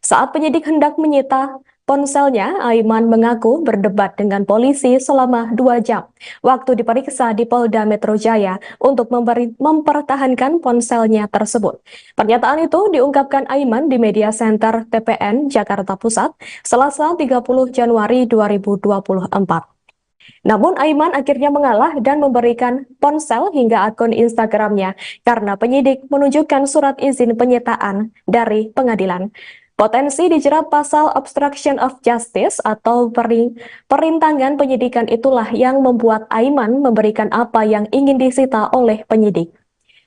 Saat penyidik hendak menyita ponselnya, Aiman mengaku berdebat dengan polisi selama 2 jam waktu diperiksa di Polda Metro Jaya untuk mempertahankan ponselnya tersebut. Pernyataan itu diungkapkan Aiman di Media Center TPN Jakarta Pusat, Selasa 30 Januari 2024. Namun Aiman akhirnya mengalah dan memberikan ponsel hingga akun Instagramnya karena penyidik menunjukkan surat izin penyitaan dari pengadilan. Potensi dijerat pasal obstruction of justice atau perintangan penyidikan itulah yang membuat Aiman memberikan apa yang ingin disita oleh penyidik.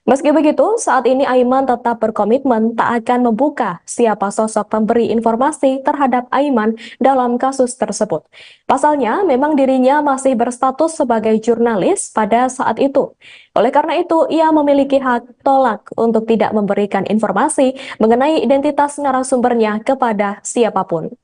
Meski begitu, saat ini Aiman tetap berkomitmen tak akan membuka siapa sosok pemberi informasi terhadap Aiman dalam kasus tersebut. Pasalnya, memang dirinya masih berstatus sebagai jurnalis pada saat itu. Oleh karena itu, ia memiliki hak tolak untuk tidak memberikan informasi mengenai identitas narasumbernya kepada siapapun.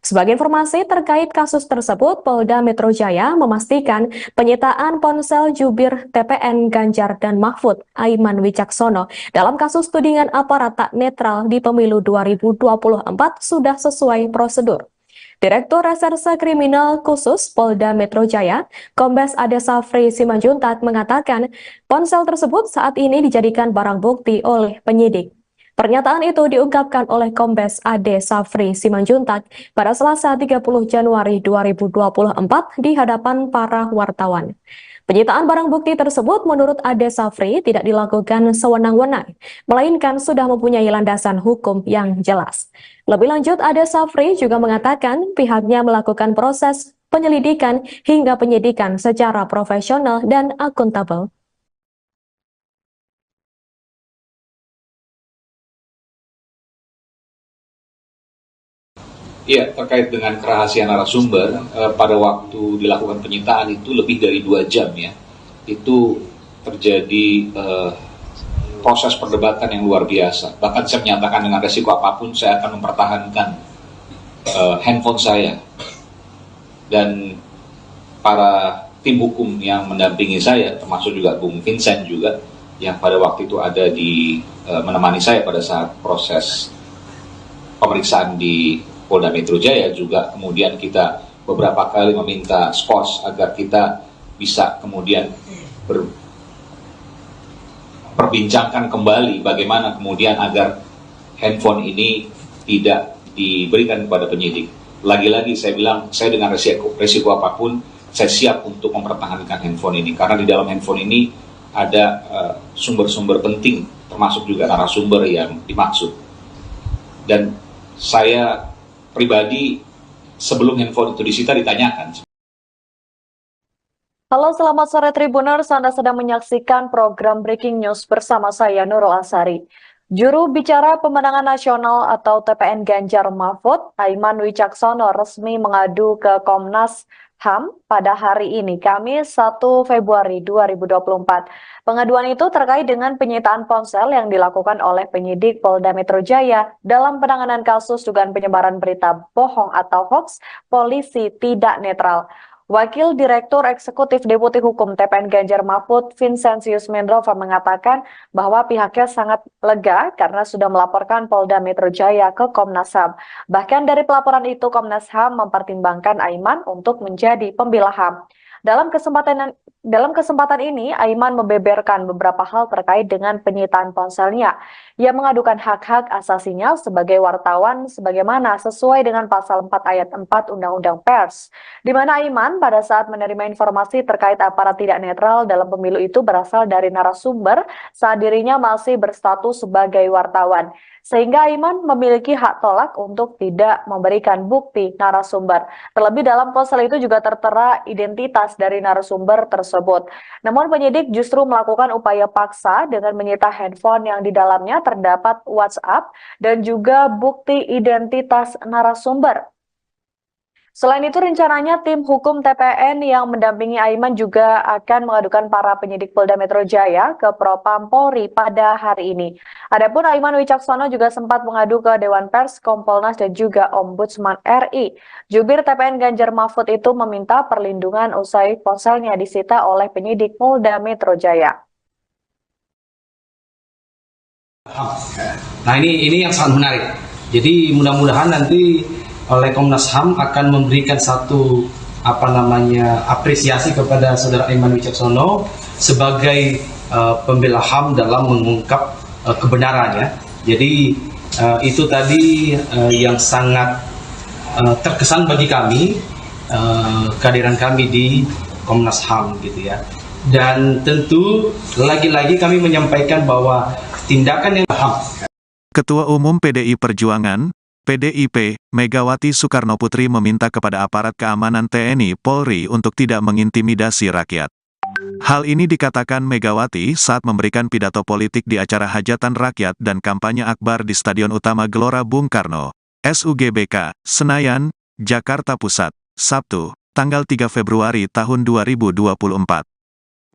Sebagai informasi terkait kasus tersebut, Polda Metro Jaya memastikan penyitaan ponsel jubir TPN Ganjar dan Mahfud, Aiman Wicaksono, dalam kasus tudingan aparat tak netral di pemilu 2024 sudah sesuai prosedur. Direktur Reserse Kriminal Khusus Polda Metro Jaya, Kombes Ade Safri Simanjuntak mengatakan ponsel tersebut saat ini dijadikan barang bukti oleh penyidik. Pernyataan itu diungkapkan oleh Kombes Ade Safri Simanjuntak pada Selasa 30 Januari 2024 di hadapan para wartawan. Penyitaan barang bukti tersebut menurut Ade Safri tidak dilakukan sewenang-wenang, melainkan sudah mempunyai landasan hukum yang jelas. Lebih lanjut, Ade Safri juga mengatakan pihaknya melakukan proses penyelidikan hingga penyidikan secara profesional dan akuntabel. Iya, terkait dengan kerahasiaan narasumber, pada waktu dilakukan penyitaan itu lebih dari 2 jam ya, itu terjadi proses perdebatan yang luar biasa. Bahkan saya menyatakan dengan resiko apapun saya akan mempertahankan handphone saya. Dan para tim hukum yang mendampingi saya, termasuk juga Bung Vincent juga, yang pada waktu itu ada di menemani saya pada saat proses pemeriksaan di Polda Metro Jaya, juga kemudian kita beberapa kali meminta skors agar kita bisa kemudian perbincangkan kembali bagaimana kemudian agar handphone ini tidak diberikan kepada penyidik. Lagi-lagi saya bilang, saya dengan resiko apapun saya siap untuk mempertahankan handphone ini, karena di dalam handphone ini ada sumber-sumber penting, termasuk juga narasumber yang dimaksud. Dan saya pribadi sebelum handphone itu disita ditanyakan. Halo, selamat sore Tribuners. Anda sedang menyaksikan program Breaking News bersama saya Nurul Asari. Juru bicara pemenangan nasional atau TPN Ganjar Mahfud, Aiman Wicaksono, resmi mengadu ke Komnas HAM pada hari ini, Kamis 1 Februari 2024. Pengaduan itu terkait dengan penyitaan ponsel yang dilakukan oleh penyidik Polda Metro Jaya dalam penanganan kasus dugaan penyebaran berita bohong atau hoax polisi tidak netral. Wakil Direktur Eksekutif Deputi Hukum TPN Ganjar Mahfud, Vincentius Mendrova, mengatakan bahwa pihaknya sangat lega karena sudah melaporkan Polda Metro Jaya ke Komnas HAM. Bahkan dari pelaporan itu, Komnas HAM mempertimbangkan Aiman untuk menjadi pembela HAM. Dalam kesempatan ini, Aiman membeberkan beberapa hal terkait dengan penyitaan ponselnya. Ia mengadukan hak-hak asasinya sebagai wartawan sebagaimana sesuai dengan pasal 4 ayat 4 Undang-Undang Pers, di mana Aiman pada saat menerima informasi terkait aparat tidak netral dalam pemilu itu berasal dari narasumber saat dirinya masih berstatus sebagai wartawan. Sehingga Aiman memiliki hak tolak untuk tidak memberikan bukti narasumber. Terlebih dalam ponsel itu juga tertera identitas dari narasumber tersebut. Namun penyidik justru melakukan upaya paksa dengan menyita handphone yang di dalamnya terdapat WhatsApp dan juga bukti identitas narasumber. Selain itu, rencananya tim hukum TPN yang mendampingi Aiman juga akan mengadukan para penyidik Polda Metro Jaya ke Propam Polri pada hari ini. Adapun Aiman Wicaksono juga sempat mengadu ke Dewan Pers, Kompolnas, dan juga Ombudsman RI. Jubir TPN Ganjar Mahfud itu meminta perlindungan usai ponselnya disita oleh penyidik Polda Metro Jaya. Nah, ini yang sangat menarik. Jadi mudah-mudahan nanti oleh Komnas HAM akan memberikan satu apresiasi kepada saudara Aiman Wicaksono sebagai pembela HAM dalam mengungkap kebenarannya. Jadi itu tadi yang sangat terkesan bagi kami, kehadiran kami di Komnas HAM gitu ya. Dan tentu lagi-lagi kami menyampaikan bahwa tindakan yang HAM. Ketua Umum PDI Perjuangan, PDIP, Megawati Soekarnoputri meminta kepada aparat keamanan TNI Polri untuk tidak mengintimidasi rakyat. Hal ini dikatakan Megawati saat memberikan pidato politik di acara hajatan rakyat dan kampanye akbar di Stadion Utama Gelora Bung Karno, SUGBK, Senayan, Jakarta Pusat, Sabtu, tanggal 3 Februari tahun 2024.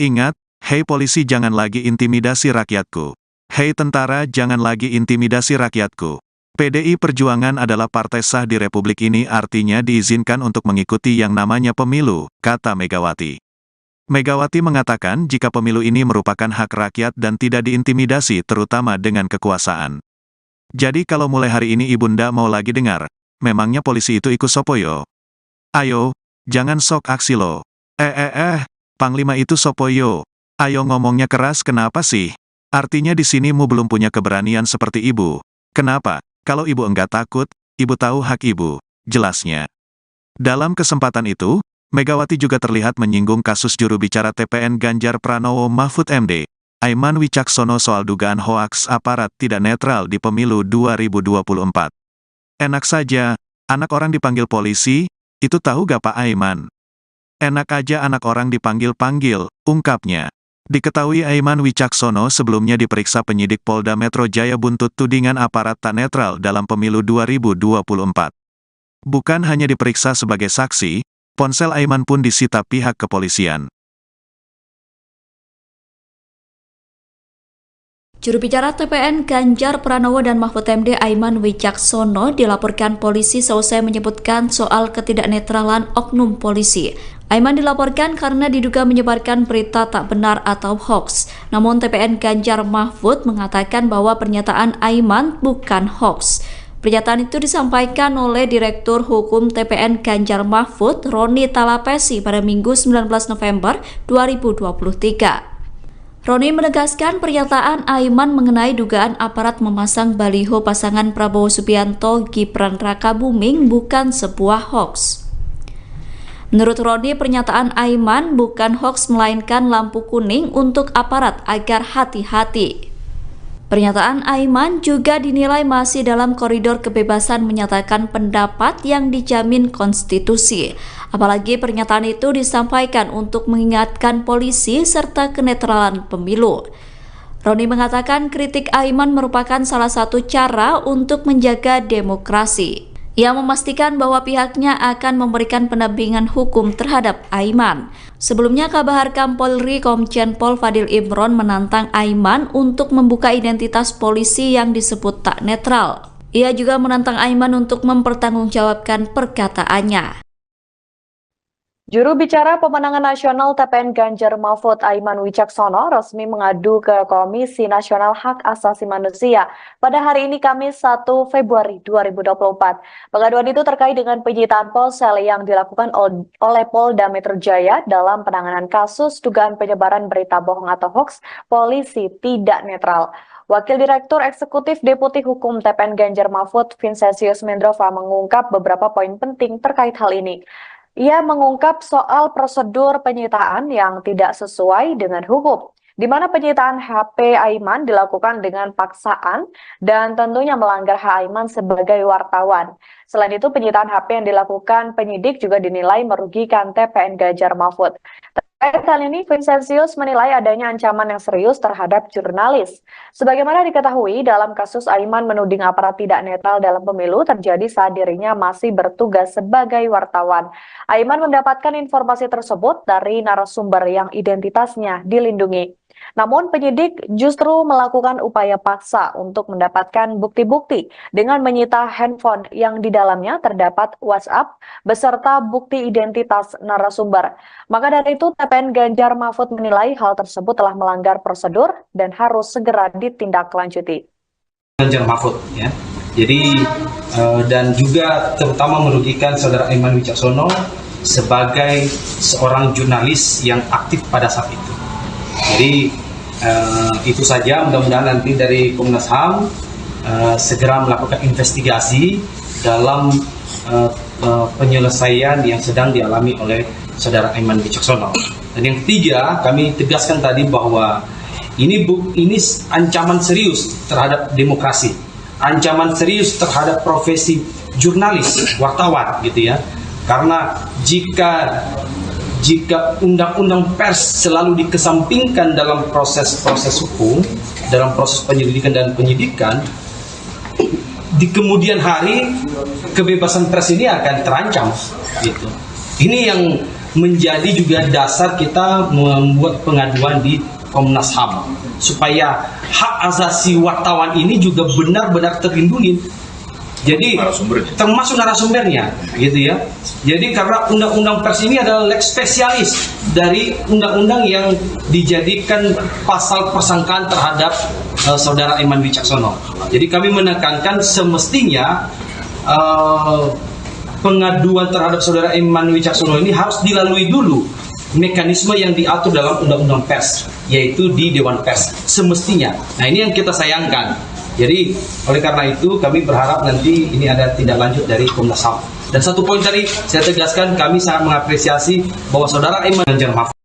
Ingat, hei polisi jangan lagi intimidasi rakyatku. Hei tentara jangan lagi intimidasi rakyatku. PDI Perjuangan adalah partai sah di Republik ini, artinya diizinkan untuk mengikuti yang namanya pemilu, kata Megawati. Megawati mengatakan jika pemilu ini merupakan hak rakyat dan tidak diintimidasi terutama dengan kekuasaan. Jadi kalau mulai hari ini Ibunda mau lagi dengar, memangnya polisi itu ikut sopoyo? Ayo, jangan sok aksi lo. Panglima itu sopoyo. Ayo ngomongnya keras kenapa sih? Artinya di sini mu belum punya keberanian seperti ibu. Kenapa? Kalau ibu enggak takut, ibu tahu hak ibu, jelasnya. Dalam kesempatan itu, Megawati juga terlihat menyinggung kasus juru bicara TPN Ganjar Pranowo Mahfud MD, Aiman Wicaksono soal dugaan hoaks aparat tidak netral di pemilu 2024. Enak saja, anak orang dipanggil polisi, itu tahu gak Pak Aiman? Enak aja anak orang dipanggil-panggil, ungkapnya. Diketahui Aiman Wicaksono sebelumnya diperiksa penyidik Polda Metro Jaya buntut tudingan aparat tak netral dalam pemilu 2024. Bukan hanya diperiksa sebagai saksi, ponsel Aiman pun disita pihak kepolisian. Juru bicara TPN Ganjar Pranowo dan Mahfud MD Aiman Wicaksono dilaporkan polisi seusai menyebutkan soal ketidaknetralan oknum polisi. Aiman dilaporkan karena diduga menyebarkan berita tak benar atau hoax. Namun TPN Ganjar Mahfud mengatakan bahwa pernyataan Aiman bukan hoax. Pernyataan itu disampaikan oleh Direktur Hukum TPN Ganjar Mahfud, Roni Talapesi pada Minggu 19 November 2023. Roni menegaskan pernyataan Aiman mengenai dugaan aparat memasang baliho pasangan Prabowo Subianto Gibran Rakabuming bukan sebuah hoax. Menurut Roni, pernyataan Aiman bukan hoax melainkan lampu kuning untuk aparat agar hati-hati. Pernyataan Aiman juga dinilai masih dalam koridor kebebasan menyatakan pendapat yang dijamin konstitusi. Apalagi pernyataan itu disampaikan untuk mengingatkan polisi serta kenetralan pemilu. Roni mengatakan kritik Aiman merupakan salah satu cara untuk menjaga demokrasi. Ia memastikan bahwa pihaknya akan memberikan pendampingan hukum terhadap Aiman. Sebelumnya, Kabaharkam Polri Komjen Pol Fadil Imron menantang Aiman untuk membuka identitas polisi yang disebut tak netral. Ia juga menantang Aiman untuk mempertanggungjawabkan perkataannya. Juru bicara pemenangan nasional TPN Ganjar Mahfud Aiman Wicaksono resmi mengadu ke Komisi Nasional Hak Asasi Manusia pada hari ini Kamis 1 Februari 2024. Pengaduan itu terkait dengan penyitaan ponsel yang dilakukan oleh Polda Metro Jaya dalam penanganan kasus dugaan penyebaran berita bohong atau hoax polisi tidak netral. Wakil Direktur Eksekutif Deputi Hukum TPN Ganjar Mahfud Vincentius Mendrova mengungkap beberapa poin penting terkait hal ini. Ia mengungkap soal prosedur penyitaan yang tidak sesuai dengan hukum, di mana penyitaan HP Aiman dilakukan dengan paksaan dan tentunya melanggar hak Aiman sebagai wartawan. Selain itu, penyitaan HP yang dilakukan penyidik juga dinilai merugikan TPN Ganjar Mahfud. Terkait hal ini, Vincentius menilai adanya ancaman yang serius terhadap jurnalis. Sebagaimana diketahui, dalam kasus Aiman menuding aparat tidak netral dalam pemilu terjadi saat dirinya masih bertugas sebagai wartawan. Aiman mendapatkan informasi tersebut dari narasumber yang identitasnya dilindungi. Namun penyidik justru melakukan upaya paksa untuk mendapatkan bukti-bukti dengan menyita handphone yang di dalamnya terdapat WhatsApp beserta bukti identitas narasumber. Maka dari itu TPN Ganjar Mahfud menilai hal tersebut telah melanggar prosedur dan harus segera ditindaklanjuti. Ganjar Mahfud ya. Jadi dan juga terutama merugikan saudara Aiman Wicaksono sebagai seorang jurnalis yang aktif pada saat itu. Jadi itu saja, mudah-mudahan nanti dari Komnas HAM segera melakukan investigasi dalam penyelesaian yang sedang dialami oleh saudara Aiman Wicaksono. Dan yang ketiga, kami tegaskan tadi bahwa ini ancaman serius terhadap demokrasi, ancaman serius terhadap profesi jurnalis, wartawan gitu ya. Karena jika jika undang-undang pers selalu dikesampingkan dalam proses-proses hukum, dalam proses penyelidikan dan penyidikan, di kemudian hari kebebasan pers ini akan terancam gitu. Ini yang menjadi juga dasar kita membuat pengaduan di Komnas HAM supaya hak asasi wartawan ini juga benar-benar terlindungi. Jadi termasuk narasumbernya gitu ya. Jadi karena undang-undang pers ini adalah lex spesialis dari undang-undang yang dijadikan pasal persangkaan terhadap saudara Aiman Wicaksono. Jadi kami menekankan semestinya pengaduan terhadap saudara Aiman Wicaksono ini harus dilalui dulu mekanisme yang diatur dalam undang-undang pers, yaitu di Dewan Pers semestinya. Nah, ini yang kita sayangkan. Jadi oleh karena itu kami berharap nanti ini ada tindak lanjut dari Komnas HAM. Dan satu poin tadi saya tegaskan, kami sangat mengapresiasi bahwa saudara Aiman Ganjar Mahfud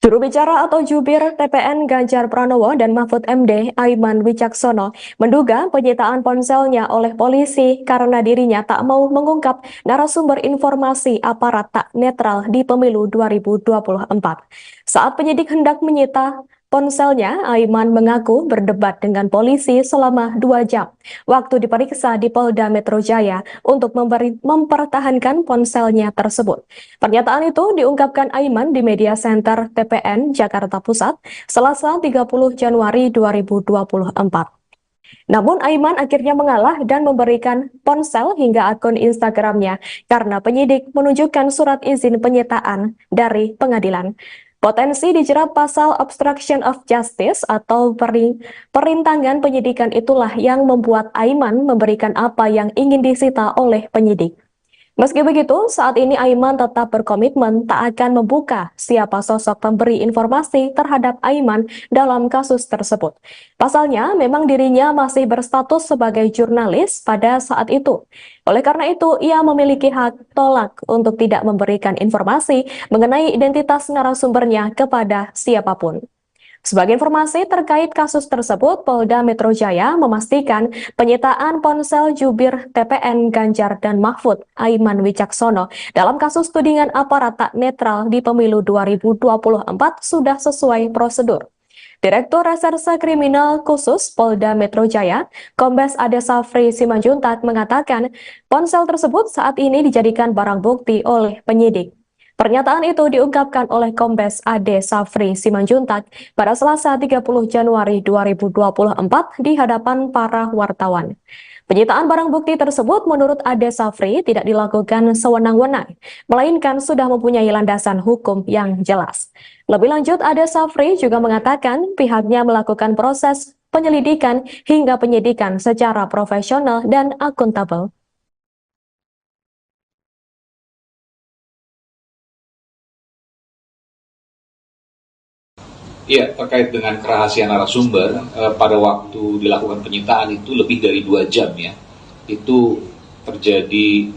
Juru bicara atau jubir TPN Ganjar Pranowo dan Mahfud MD Aiman Wicaksono menduga penyitaan ponselnya oleh polisi karena dirinya tak mau mengungkap narasumber informasi aparat tak netral di pemilu 2024. Saat penyidik hendak menyita ponselnya, Aiman mengaku berdebat dengan polisi selama 2 jam waktu diperiksa di Polda Metro Jaya untuk mempertahankan ponselnya tersebut. Pernyataan itu diungkapkan Aiman di Media Center TPN Jakarta Pusat, Selasa 30 Januari 2024. Namun Aiman akhirnya mengalah dan memberikan ponsel hingga akun Instagramnya karena penyidik menunjukkan surat izin penyitaan dari pengadilan. Potensi dijerat pasal obstruction of justice atau perintangan penyidikan itulah yang membuat Aiman memberikan apa yang ingin disita oleh penyidik. Meski begitu, saat ini Aiman tetap berkomitmen tak akan membuka siapa sosok pemberi informasi terhadap Aiman dalam kasus tersebut. Pasalnya, memang dirinya masih berstatus sebagai jurnalis pada saat itu. Oleh karena itu, ia memiliki hak tolak untuk tidak memberikan informasi mengenai identitas narasumbernya kepada siapapun. Sebagai informasi terkait kasus tersebut, Polda Metro Jaya memastikan penyitaan ponsel jubir TPN Ganjar dan Mahfud Aiman Wicaksono dalam kasus tudingan aparat tak netral di pemilu 2024 sudah sesuai prosedur. Direktur Reserse Kriminal Khusus Polda Metro Jaya, Kombes Ade Safri Simanjuntak mengatakan ponsel tersebut saat ini dijadikan barang bukti oleh penyidik. Pernyataan itu diungkapkan oleh Kombes Ade Safri Simanjuntak pada Selasa 30 Januari 2024 di hadapan para wartawan. Penyitaan barang bukti tersebut menurut Ade Safri tidak dilakukan sewenang-wenang, melainkan sudah mempunyai landasan hukum yang jelas. Lebih lanjut, Ade Safri juga mengatakan pihaknya melakukan proses penyelidikan hingga penyidikan secara profesional dan akuntabel. Iya, terkait dengan kerahasiaan narasumber, pada waktu dilakukan penyitaan itu lebih dari 2 jam ya. Itu terjadi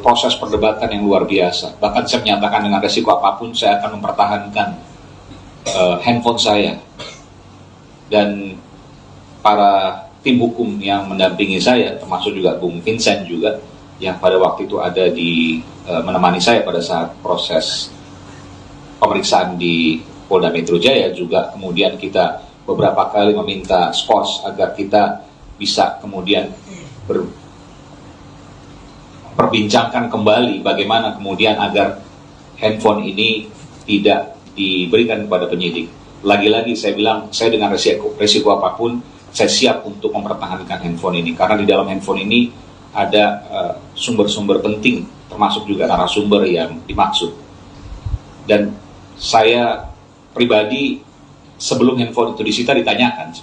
proses perdebatan yang luar biasa. Bahkan saya menyatakan dengan resiko apapun saya akan mempertahankan handphone saya. Dan para tim hukum yang mendampingi saya, termasuk juga Bung Vincent juga, yang pada waktu itu ada di menemani saya pada saat proses pemeriksaan di Polda Metro Jaya, juga kemudian kita beberapa kali meminta skors agar kita bisa kemudian perbincangkan kembali bagaimana kemudian agar handphone ini tidak diberikan kepada penyidik. Lagi-lagi saya bilang, saya dengan resiko apapun, saya siap untuk mempertahankan handphone ini, karena di dalam handphone ini ada sumber-sumber penting, termasuk juga narasumber yang dimaksud. Dan saya pribadi sebelum handphone itu disita ditanyakan.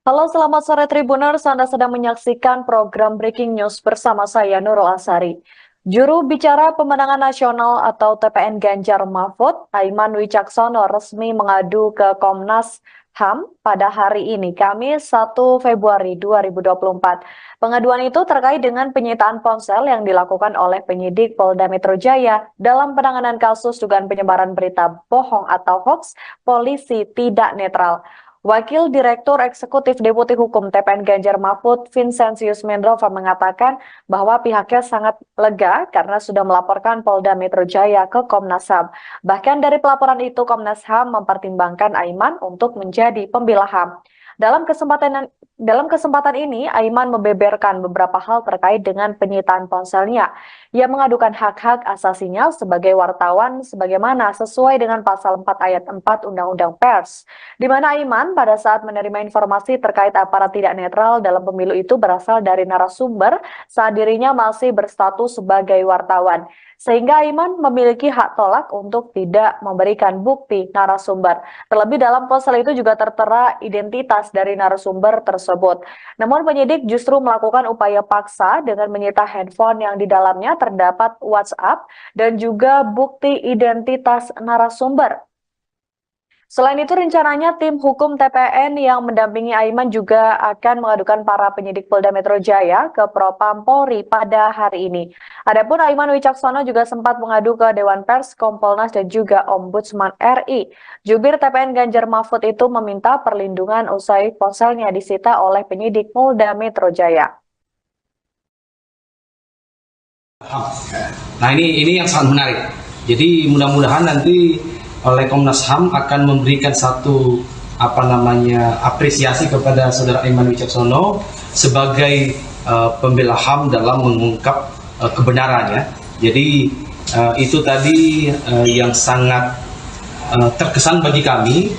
Halo, selamat sore Tribuners. Anda sedang menyaksikan program Breaking News bersama saya Nurul Asari. Juru bicara Pemenangan Nasional atau TPN Ganjar Mahfud, Aiman Wicaksono, resmi mengadu ke Komnas HAM pada hari ini, Kamis 1 Februari 2024. Pengaduan itu terkait dengan penyitaan ponsel yang dilakukan oleh penyidik Polda Metro Jaya dalam penanganan kasus dugaan penyebaran berita bohong atau hoax polisi tidak netral. Wakil Direktur Eksekutif Deputi Hukum TPN Ganjar Mahfud, Vincentius Mendrova, mengatakan bahwa pihaknya sangat lega karena sudah melaporkan Polda Metro Jaya ke Komnas HAM. Bahkan dari pelaporan itu, Komnas HAM mempertimbangkan Aiman untuk menjadi pembela HAM. Dalam kesempatan ini, Aiman membeberkan beberapa hal terkait dengan penyitaan ponselnya. Ia mengadukan hak-hak asasinya sebagai wartawan sebagaimana sesuai dengan pasal 4 ayat 4 Undang-Undang Pers, di mana Aiman pada saat menerima informasi terkait aparat tidak netral dalam pemilu itu berasal dari narasumber saat dirinya masih berstatus sebagai wartawan. Sehingga Aiman memiliki hak tolak untuk tidak memberikan bukti narasumber. Terlebih dalam ponsel itu juga tertera identitas dari narasumber tersebut. Namun penyidik justru melakukan upaya paksa dengan menyita handphone yang di dalamnya terdapat WhatsApp dan juga bukti identitas narasumber. Selain itu, rencananya tim hukum TPN yang mendampingi Aiman juga akan mengadukan para penyidik Polda Metro Jaya ke Propam Polri pada hari ini. Adapun Aiman Wicaksono juga sempat mengadu ke Dewan Pers, Kompolnas, dan juga Ombudsman RI. Jubir TPN Ganjar Mahfud itu meminta perlindungan usai ponselnya disita oleh penyidik Polda Metro Jaya. Nah ini yang sangat menarik. Jadi mudah-mudahan nanti oleh Komnas HAM akan memberikan satu apresiasi kepada saudara Aiman Wicaksono sebagai pembela HAM dalam mengungkap kebenarannya. Jadi itu tadi yang sangat terkesan bagi kami,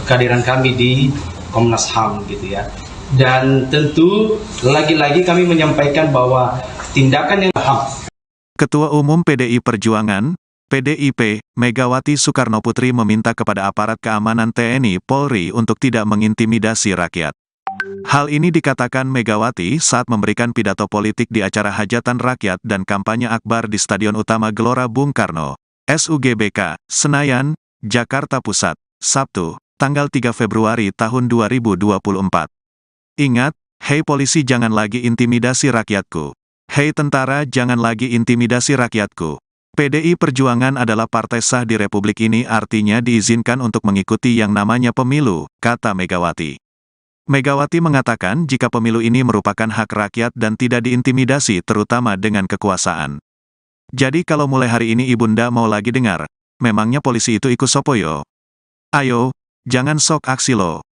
kehadiran kami di Komnas HAM gitu ya. Dan tentu lagi-lagi kami menyampaikan bahwa tindakan yang HAM. Ketua Umum PDI Perjuangan, PDIP, Megawati Soekarnoputri meminta kepada aparat keamanan TNI Polri untuk tidak mengintimidasi rakyat. Hal ini dikatakan Megawati saat memberikan pidato politik di acara hajatan rakyat dan kampanye akbar di Stadion Utama Gelora Bung Karno, SUGBK, Senayan, Jakarta Pusat, Sabtu, tanggal 3 Februari tahun 2024. Ingat, hei polisi jangan lagi intimidasi rakyatku. Hei tentara jangan lagi intimidasi rakyatku. PDI Perjuangan adalah partai sah di Republik ini, artinya diizinkan untuk mengikuti yang namanya pemilu, kata Megawati. Megawati mengatakan jika pemilu ini merupakan hak rakyat dan tidak diintimidasi terutama dengan kekuasaan. Jadi kalau mulai hari ini Ibunda mau lagi dengar, memangnya polisi itu ikut sopoyo? Ayo, jangan sok aksi lo.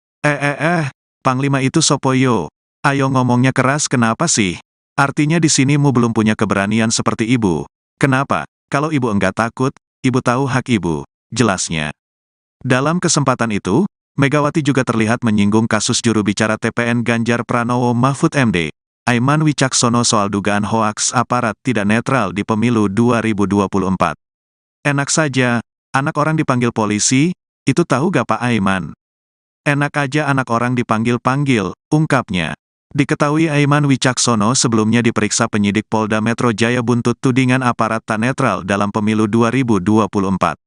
Panglima itu sopoyo. Ayo ngomongnya keras kenapa sih? Artinya di sini mu belum punya keberanian seperti ibu. Kenapa? Kalau ibu enggak takut, ibu tahu hak ibu, jelasnya. Dalam kesempatan itu, Megawati juga terlihat menyinggung kasus juru bicara TPN Ganjar Pranowo Mahfud MD, Aiman Wicaksono soal dugaan hoaks aparat tidak netral di pemilu 2024. Enak saja, anak orang dipanggil polisi, itu tahu gak Pak Aiman? Enak aja anak orang dipanggil-panggil, ungkapnya. Diketahui Aiman Wicaksono sebelumnya diperiksa penyidik Polda Metro Jaya buntut tudingan aparat tak netral dalam pemilu 2024.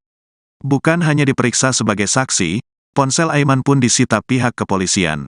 Bukan hanya diperiksa sebagai saksi, ponsel Aiman pun disita pihak kepolisian.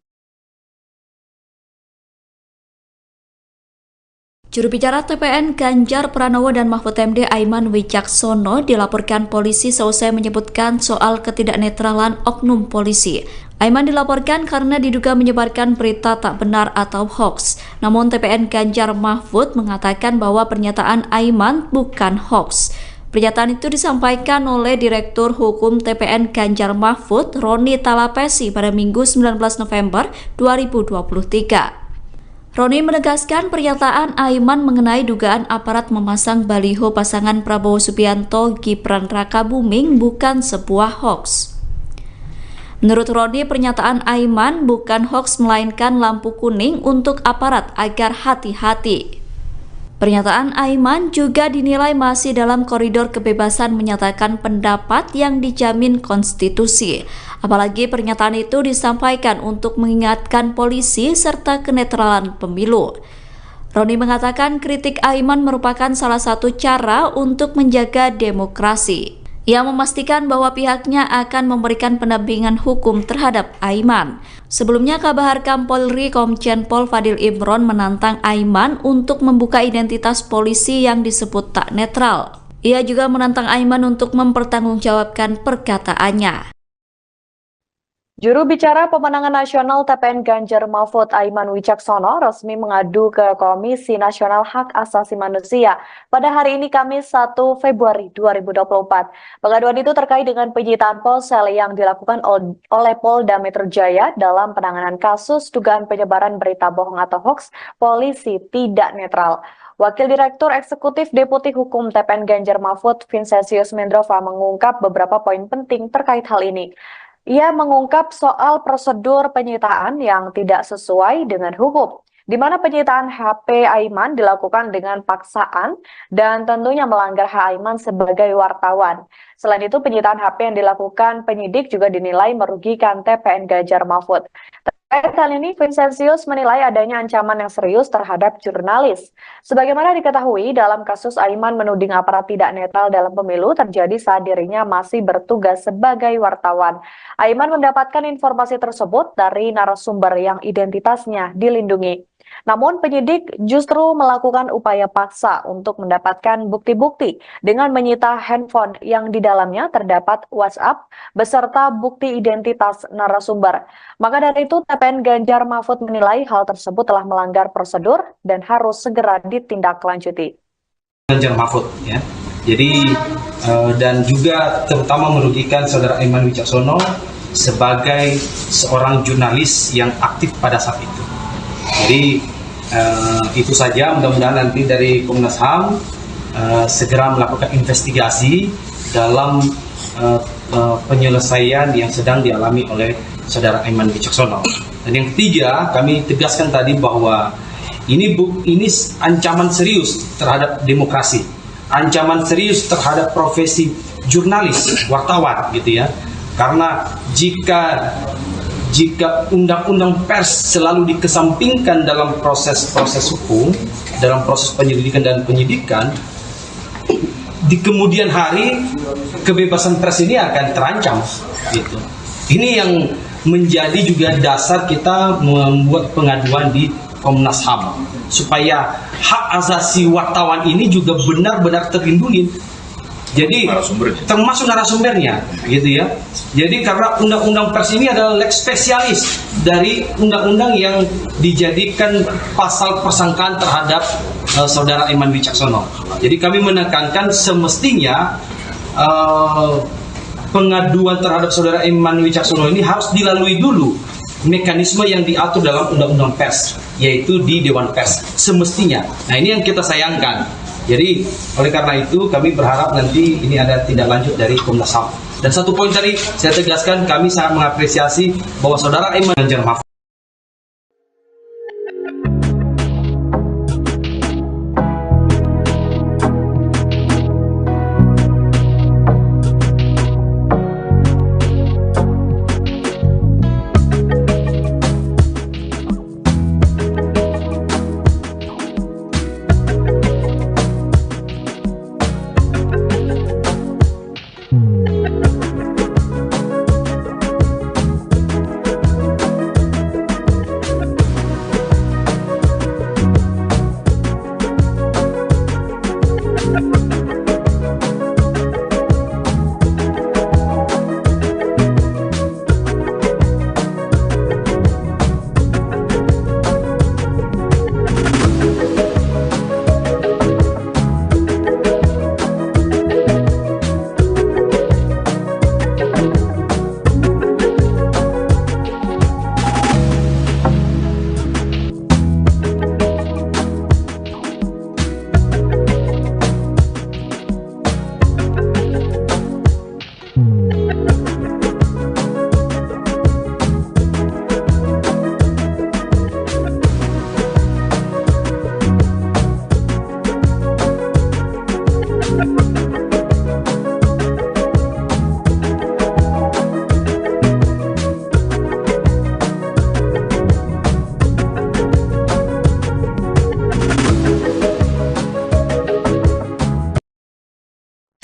Juru bicara TPN Ganjar Pranowo dan Mahfud MD Aiman Wicaksono dilaporkan polisi seusai menyebutkan soal ketidaknetralan oknum polisi. Aiman dilaporkan karena diduga menyebarkan berita tak benar atau hoax. Namun TPN Ganjar Mahfud mengatakan bahwa pernyataan Aiman bukan hoax. Pernyataan itu disampaikan oleh Direktur Hukum TPN Ganjar Mahfud, Roni Talapesi pada Minggu 19 November 2023. Roni menegaskan pernyataan Aiman mengenai dugaan aparat memasang baliho pasangan Prabowo Subianto Gibran Rakabuming bukan sebuah hoax. Menurut Roni, pernyataan Aiman bukan hoax melainkan lampu kuning untuk aparat agar hati-hati. Pernyataan Aiman juga dinilai masih dalam koridor kebebasan menyatakan pendapat yang dijamin konstitusi. Apalagi pernyataan itu disampaikan untuk mengingatkan polisi serta kenetralan pemilu. Roni mengatakan kritik Aiman merupakan salah satu cara untuk menjaga demokrasi. Ia memastikan bahwa pihaknya akan memberikan pendampingan hukum terhadap Aiman. Sebelumnya, Kabahar Polri Komjen Pol Fadil Imron menantang Aiman untuk membuka identitas polisi yang disebut tak netral. Ia juga menantang Aiman untuk mempertanggungjawabkan perkataannya. Juru bicara pemenangan nasional TPN Ganjar Mahfud Aiman Wicaksono resmi mengadu ke Komisi Nasional Hak Asasi Manusia pada hari ini Kamis 1 Februari 2024. Pengaduan itu terkait dengan penyitaan ponsel yang dilakukan oleh Polda Metro Jaya dalam penanganan kasus dugaan penyebaran berita bohong atau hoax polisi tidak netral. Wakil Direktur Eksekutif Deputi Hukum TPN Ganjar Mahfud, Vincentius Mendrova, mengungkap beberapa poin penting terkait hal ini. Ia mengungkap soal prosedur penyitaan yang tidak sesuai dengan hukum, di mana penyitaan HP Aiman dilakukan dengan paksaan dan tentunya melanggar hak Aiman sebagai wartawan. Selain itu, penyitaan HP yang dilakukan penyidik juga dinilai merugikan TPN Ganjar Mahfud. Terkait hal ini, Vincentius menilai adanya ancaman yang serius terhadap jurnalis. Sebagaimana diketahui, dalam kasus Aiman menuding aparat tidak netral dalam pemilu terjadi saat dirinya masih bertugas sebagai wartawan. Aiman mendapatkan informasi tersebut dari narasumber yang identitasnya dilindungi. Namun penyidik justru melakukan upaya paksa untuk mendapatkan bukti-bukti dengan menyita handphone yang di dalamnya terdapat WhatsApp beserta bukti identitas narasumber. Maka dari itu TPN Ganjar Mahfud menilai hal tersebut telah melanggar prosedur dan harus segera ditindaklanjuti. Ganjar Mahfud ya. Jadi dan juga terutama merugikan saudara Aiman Wicaksono sebagai seorang jurnalis yang aktif pada saat itu. Jadi itu saja, mudah-mudahan nanti dari Komnas HAM segera melakukan investigasi dalam penyelesaian yang sedang dialami oleh saudara Aiman Wicaksono. Dan yang ketiga, kami tegaskan tadi bahwa ini ancaman serius terhadap demokrasi, ancaman serius terhadap profesi jurnalis, wartawan gitu ya. Karena jika undang-undang pers selalu dikesampingkan dalam proses hukum, dalam proses penyelidikan dan penyidikan, di kemudian hari kebebasan pers ini akan terancam. Gitu. Ini yang menjadi juga dasar kita membuat pengaduan di Komnas HAM supaya hak asasi wartawan ini juga benar-benar terlindungi. Jadi termasuk narasumbernya, gitu ya. Jadi karena undang-undang pers ini adalah lex spesialis dari undang-undang yang dijadikan pasal persangkaan terhadap saudara Aiman Wicaksono. Jadi kami menekankan semestinya pengaduan terhadap saudara Aiman Wicaksono ini harus dilalui dulu mekanisme yang diatur dalam undang-undang pers, yaitu di Dewan Pers semestinya. Nah ini yang kita sayangkan. Jadi oleh karena itu kami berharap nanti ini ada tindak lanjut dari Komnas HAM. Dan satu poin tadi saya tegaskan, kami sangat mengapresiasi bahwa saudara Aiman Ganjar Mahfud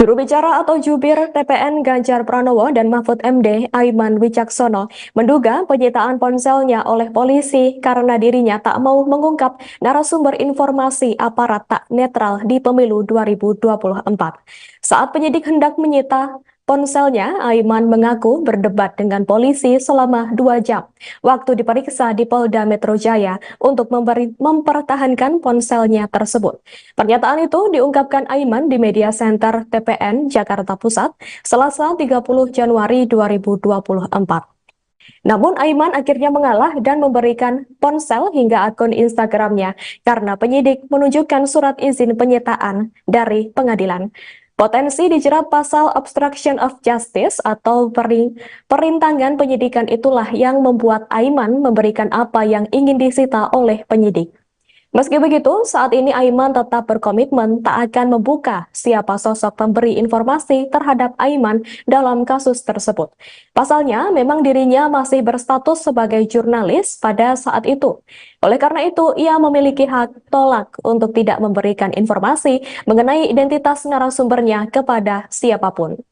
Juru bicara atau jubir TPN Ganjar Pranowo dan Mahfud MD Aiman Wicaksono menduga penyitaan ponselnya oleh polisi karena dirinya tak mau mengungkap narasumber informasi aparat tak netral di pemilu 2024. Saat penyidik hendak menyita ponselnya, Aiman mengaku berdebat dengan polisi selama 2 jam waktu diperiksa di Polda Metro Jaya untuk mempertahankan ponselnya tersebut. Pernyataan itu diungkapkan Aiman di Media Center TPN Jakarta Pusat, Selasa 30 Januari 2024. Namun Aiman akhirnya mengalah dan memberikan ponsel hingga akun Instagramnya karena penyidik menunjukkan surat izin penyitaan dari pengadilan. Potensi dijerat pasal obstruction of justice atau perintangan penyidikan itulah yang membuat Aiman memberikan apa yang ingin disita oleh penyidik. Meski begitu, saat ini Aiman tetap berkomitmen tak akan membuka siapa sosok pemberi informasi terhadap Aiman dalam kasus tersebut. Pasalnya, memang dirinya masih berstatus sebagai jurnalis pada saat itu. Oleh karena itu, ia memiliki hak tolak untuk tidak memberikan informasi mengenai identitas narasumbernya kepada siapapun.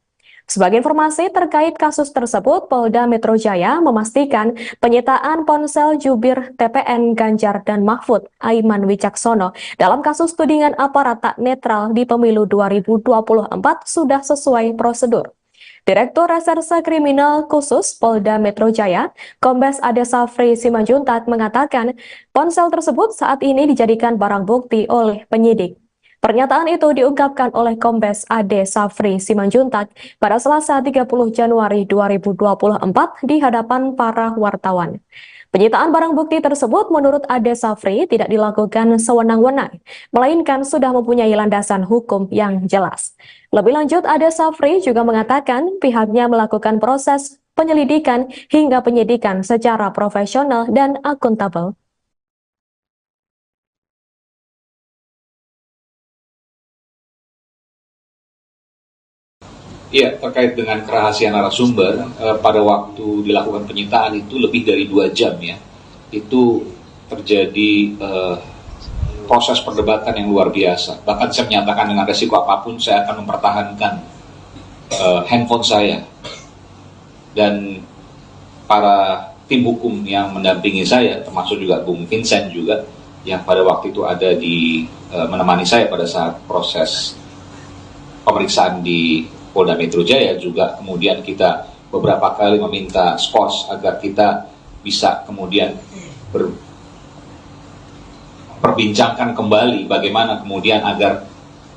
Sebagai informasi terkait kasus tersebut, Polda Metro Jaya memastikan penyitaan ponsel jubir TPN Ganjar dan Mahfud Aiman Wicaksono dalam kasus tudingan aparat tak netral di pemilu 2024 sudah sesuai prosedur. Direktur Reserse Kriminal Khusus Polda Metro Jaya, Kombes Ade Safri Simanjuntak mengatakan ponsel tersebut saat ini dijadikan barang bukti oleh penyidik. Pernyataan itu diungkapkan oleh Kombes Ade Safri Simanjuntak pada Selasa 30 Januari 2024 di hadapan para wartawan. Penyitaan barang bukti tersebut menurut Ade Safri tidak dilakukan sewenang-wenang, melainkan sudah mempunyai landasan hukum yang jelas. Lebih lanjut, Ade Safri juga mengatakan pihaknya melakukan proses penyelidikan hingga penyidikan secara profesional dan akuntabel. Ya, terkait dengan kerahasiaan narasumber, pada waktu dilakukan penyitaan itu lebih dari 2 jam ya, itu terjadi proses perdebatan yang luar biasa. Bahkan saya menyatakan dengan resiko apapun saya akan mempertahankan handphone saya. Dan para tim hukum yang mendampingi saya, termasuk juga Bung Vincent juga, yang pada waktu itu ada di menemani saya pada saat proses pemeriksaan di Polda Metro Jaya, juga kemudian kita beberapa kali meminta skors agar kita bisa kemudian perbincangkan kembali bagaimana kemudian agar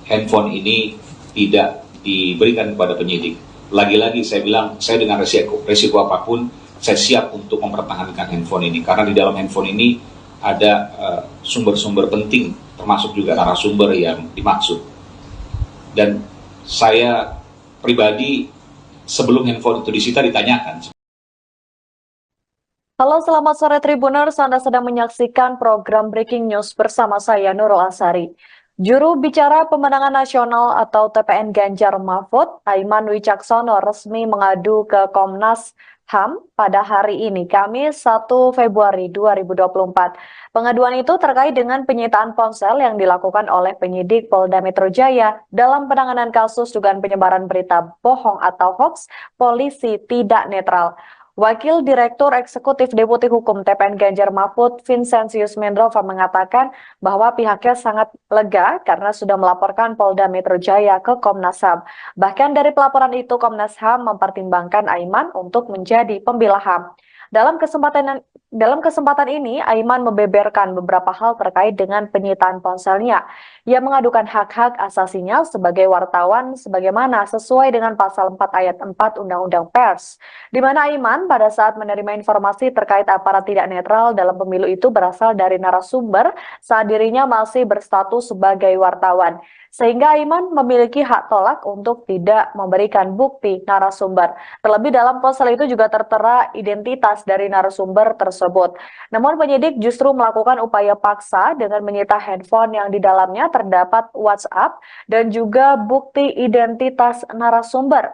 handphone ini tidak diberikan kepada penyidik. Lagi-lagi saya bilang, saya dengan resiko apapun saya siap untuk mempertahankan handphone ini, karena di dalam handphone ini ada sumber-sumber penting, termasuk juga narasumber yang dimaksud. Dan saya pribadi sebelum handphone itu disita ditanyakan. Halo, selamat sore Tribuners. Anda sedang menyaksikan program Breaking News bersama saya Nurul Asari. Juru bicara pemenangan nasional atau TPN Ganjar Mahfud, Aiman Wicaksono resmi mengadu ke Komnas HAM pada hari ini, Kamis 1 Februari 2024. Pengaduan itu terkait dengan penyitaan ponsel yang dilakukan oleh penyidik Polda Metro Jaya dalam penanganan kasus dugaan penyebaran berita bohong atau hoax polisi tidak netral. Wakil Direktur Eksekutif Deputi Hukum TPN Ganjar Mahfud, Vincentius Mendrova mengatakan bahwa pihaknya sangat lega karena sudah melaporkan Polda Metro Jaya ke Komnas HAM. Bahkan dari pelaporan itu, Komnas HAM mempertimbangkan Aiman untuk menjadi pembela HAM. Dalam kesempatan ini, Aiman membeberkan beberapa hal terkait dengan penyitaan ponselnya. Ia mengadukan hak-hak asasinya sebagai wartawan sebagaimana sesuai dengan pasal 4 ayat 4 Undang-Undang Pers, di mana Aiman pada saat menerima informasi terkait aparat tidak netral dalam pemilu itu berasal dari narasumber saat dirinya masih berstatus sebagai wartawan. Sehingga Aiman memiliki hak tolak untuk tidak memberikan bukti narasumber. Terlebih dalam ponsel itu juga tertera identitas dari narasumber tersebut. Namun penyidik justru melakukan upaya paksa dengan menyita handphone yang di dalamnya terdapat WhatsApp dan juga bukti identitas narasumber.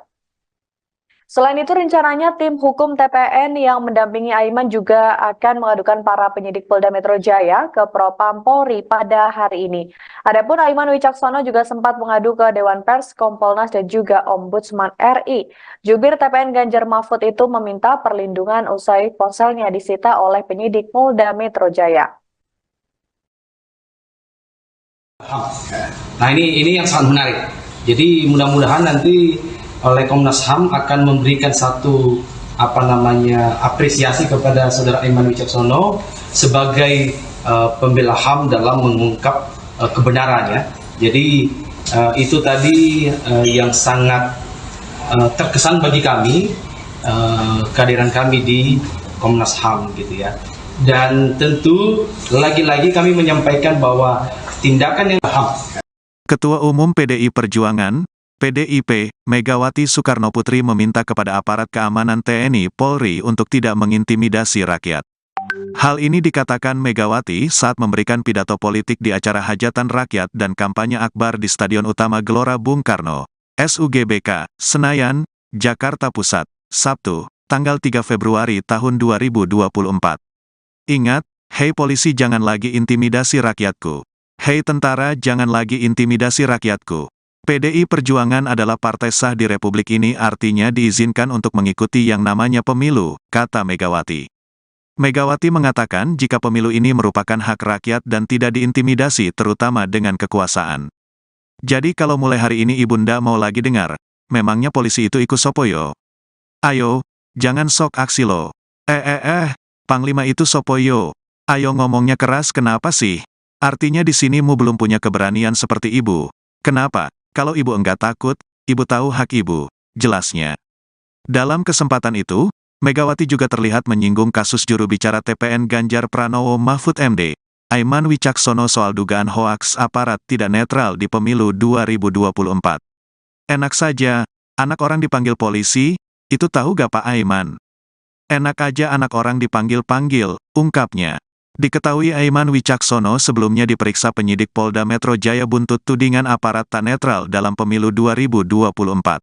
Selain itu, rencananya tim hukum TPN yang mendampingi Aiman juga akan mengadukan para penyidik Polda Metro Jaya ke Propam Polri pada hari ini. Adapun Aiman Wicaksono juga sempat mengadu ke Dewan Pers, Kompolnas, dan juga Ombudsman RI. Jubir TPN Ganjar Mahfud itu meminta perlindungan usai ponselnya disita oleh penyidik Polda Metro Jaya. Nah ini yang sangat menarik. Jadi mudah-mudahan nanti oleh Komnas HAM akan memberikan satu apresiasi kepada saudara Aiman Wicaksono sebagai pembela HAM dalam mengungkap kebenarannya. Jadi itu tadi yang sangat terkesan bagi kami, kehadiran kami di Komnas HAM gitu ya. Dan tentu lagi-lagi kami menyampaikan bahwa tindakan yang HAM. Ketua Umum PDI Perjuangan, PDIP, Megawati Soekarnoputri meminta kepada aparat keamanan TNI Polri untuk tidak mengintimidasi rakyat. Hal ini dikatakan Megawati saat memberikan pidato politik di acara hajatan rakyat dan kampanye akbar di Stadion Utama Gelora Bung Karno, SUGBK, Senayan, Jakarta Pusat, Sabtu, tanggal 3 Februari tahun 2024. Ingat, hei polisi jangan lagi intimidasi rakyatku. Hei tentara jangan lagi intimidasi rakyatku. PDI Perjuangan adalah partai sah di Republik ini, artinya diizinkan untuk mengikuti yang namanya pemilu, kata Megawati. Megawati mengatakan jika pemilu ini merupakan hak rakyat dan tidak diintimidasi terutama dengan kekuasaan. Jadi kalau mulai hari ini Ibunda mau lagi dengar, memangnya polisi itu ikut sopoyo? Ayo, jangan sok aksi lo. Panglima itu sopoyo. Ayo ngomongnya keras kenapa sih? Artinya di sini mu belum punya keberanian seperti ibu. Kenapa? Kalau ibu enggak takut, ibu tahu hak ibu, jelasnya. Dalam kesempatan itu, Megawati juga terlihat menyinggung kasus juru bicara TPN Ganjar Pranowo Mahfud MD, Aiman Wicaksono soal dugaan hoaks aparat tidak netral di pemilu 2024. Enak saja, anak orang dipanggil polisi, itu tahu gak Pak Aiman? Enak aja anak orang dipanggil-panggil, ungkapnya. Diketahui Aiman Wicaksono sebelumnya diperiksa penyidik Polda Metro Jaya buntut tudingan aparat tak netral dalam pemilu 2024.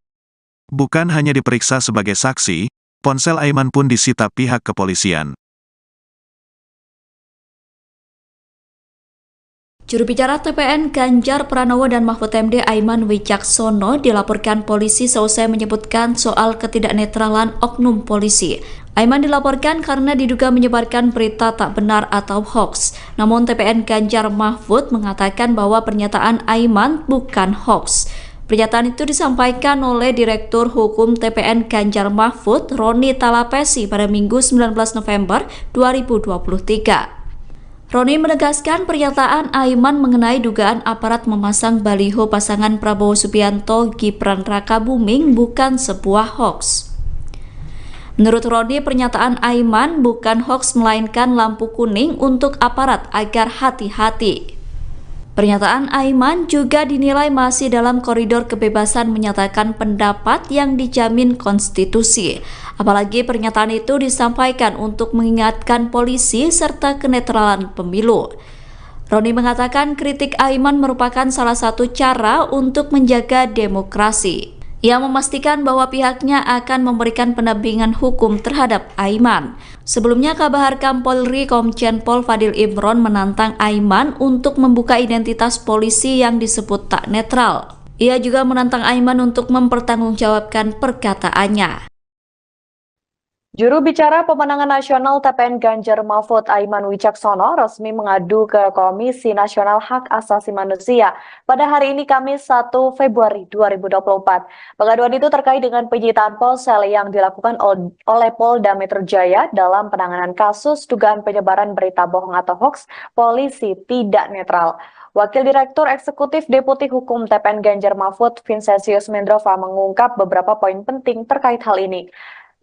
Bukan hanya diperiksa sebagai saksi, ponsel Aiman pun disita pihak kepolisian. Juru bicara TPN Ganjar Pranowo dan Mahfud MD Aiman Wicaksono dilaporkan polisi seusai menyebutkan soal ketidaknetralan oknum polisi. Aiman dilaporkan karena diduga menyebarkan berita tak benar atau hoax. Namun TPN Ganjar Mahfud mengatakan bahwa pernyataan Aiman bukan hoax. Pernyataan itu disampaikan oleh Direktur Hukum TPN Ganjar Mahfud, Roni Talapesi pada Minggu 19 November 2023. Roni menegaskan pernyataan Aiman mengenai dugaan aparat memasang baliho pasangan Prabowo Subianto Gibran Rakabuming bukan sebuah hoax. Menurut Roni, pernyataan Aiman bukan hoax melainkan lampu kuning untuk aparat agar hati-hati. Pernyataan Aiman juga dinilai masih dalam koridor kebebasan menyatakan pendapat yang dijamin konstitusi. Apalagi pernyataan itu disampaikan untuk mengingatkan polisi serta kenetralan pemilu. Roni mengatakan kritik Aiman merupakan salah satu cara untuk menjaga demokrasi. Ia memastikan bahwa pihaknya akan memberikan pendampingan hukum terhadap Aiman. Sebelumnya, Kabar Polri Komjen Pol Fadil Imron menantang Aiman untuk membuka identitas polisi yang disebut tak netral. Ia juga menantang Aiman untuk mempertanggungjawabkan perkataannya. Juru bicara pemenangan nasional TPN Ganjar Mahfud Aiman Wicaksono resmi mengadu ke Komisi Nasional Hak Asasi Manusia pada hari ini Kamis 1 Februari 2024. Pengaduan itu terkait dengan penyitaan ponsel yang dilakukan oleh Polda Metro Jaya dalam penanganan kasus dugaan penyebaran berita bohong atau hoax polisi tidak netral. Wakil Direktur Eksekutif Deputi Hukum TPN Ganjar Mahfud Vincentius Mendrova mengungkap beberapa poin penting terkait hal ini.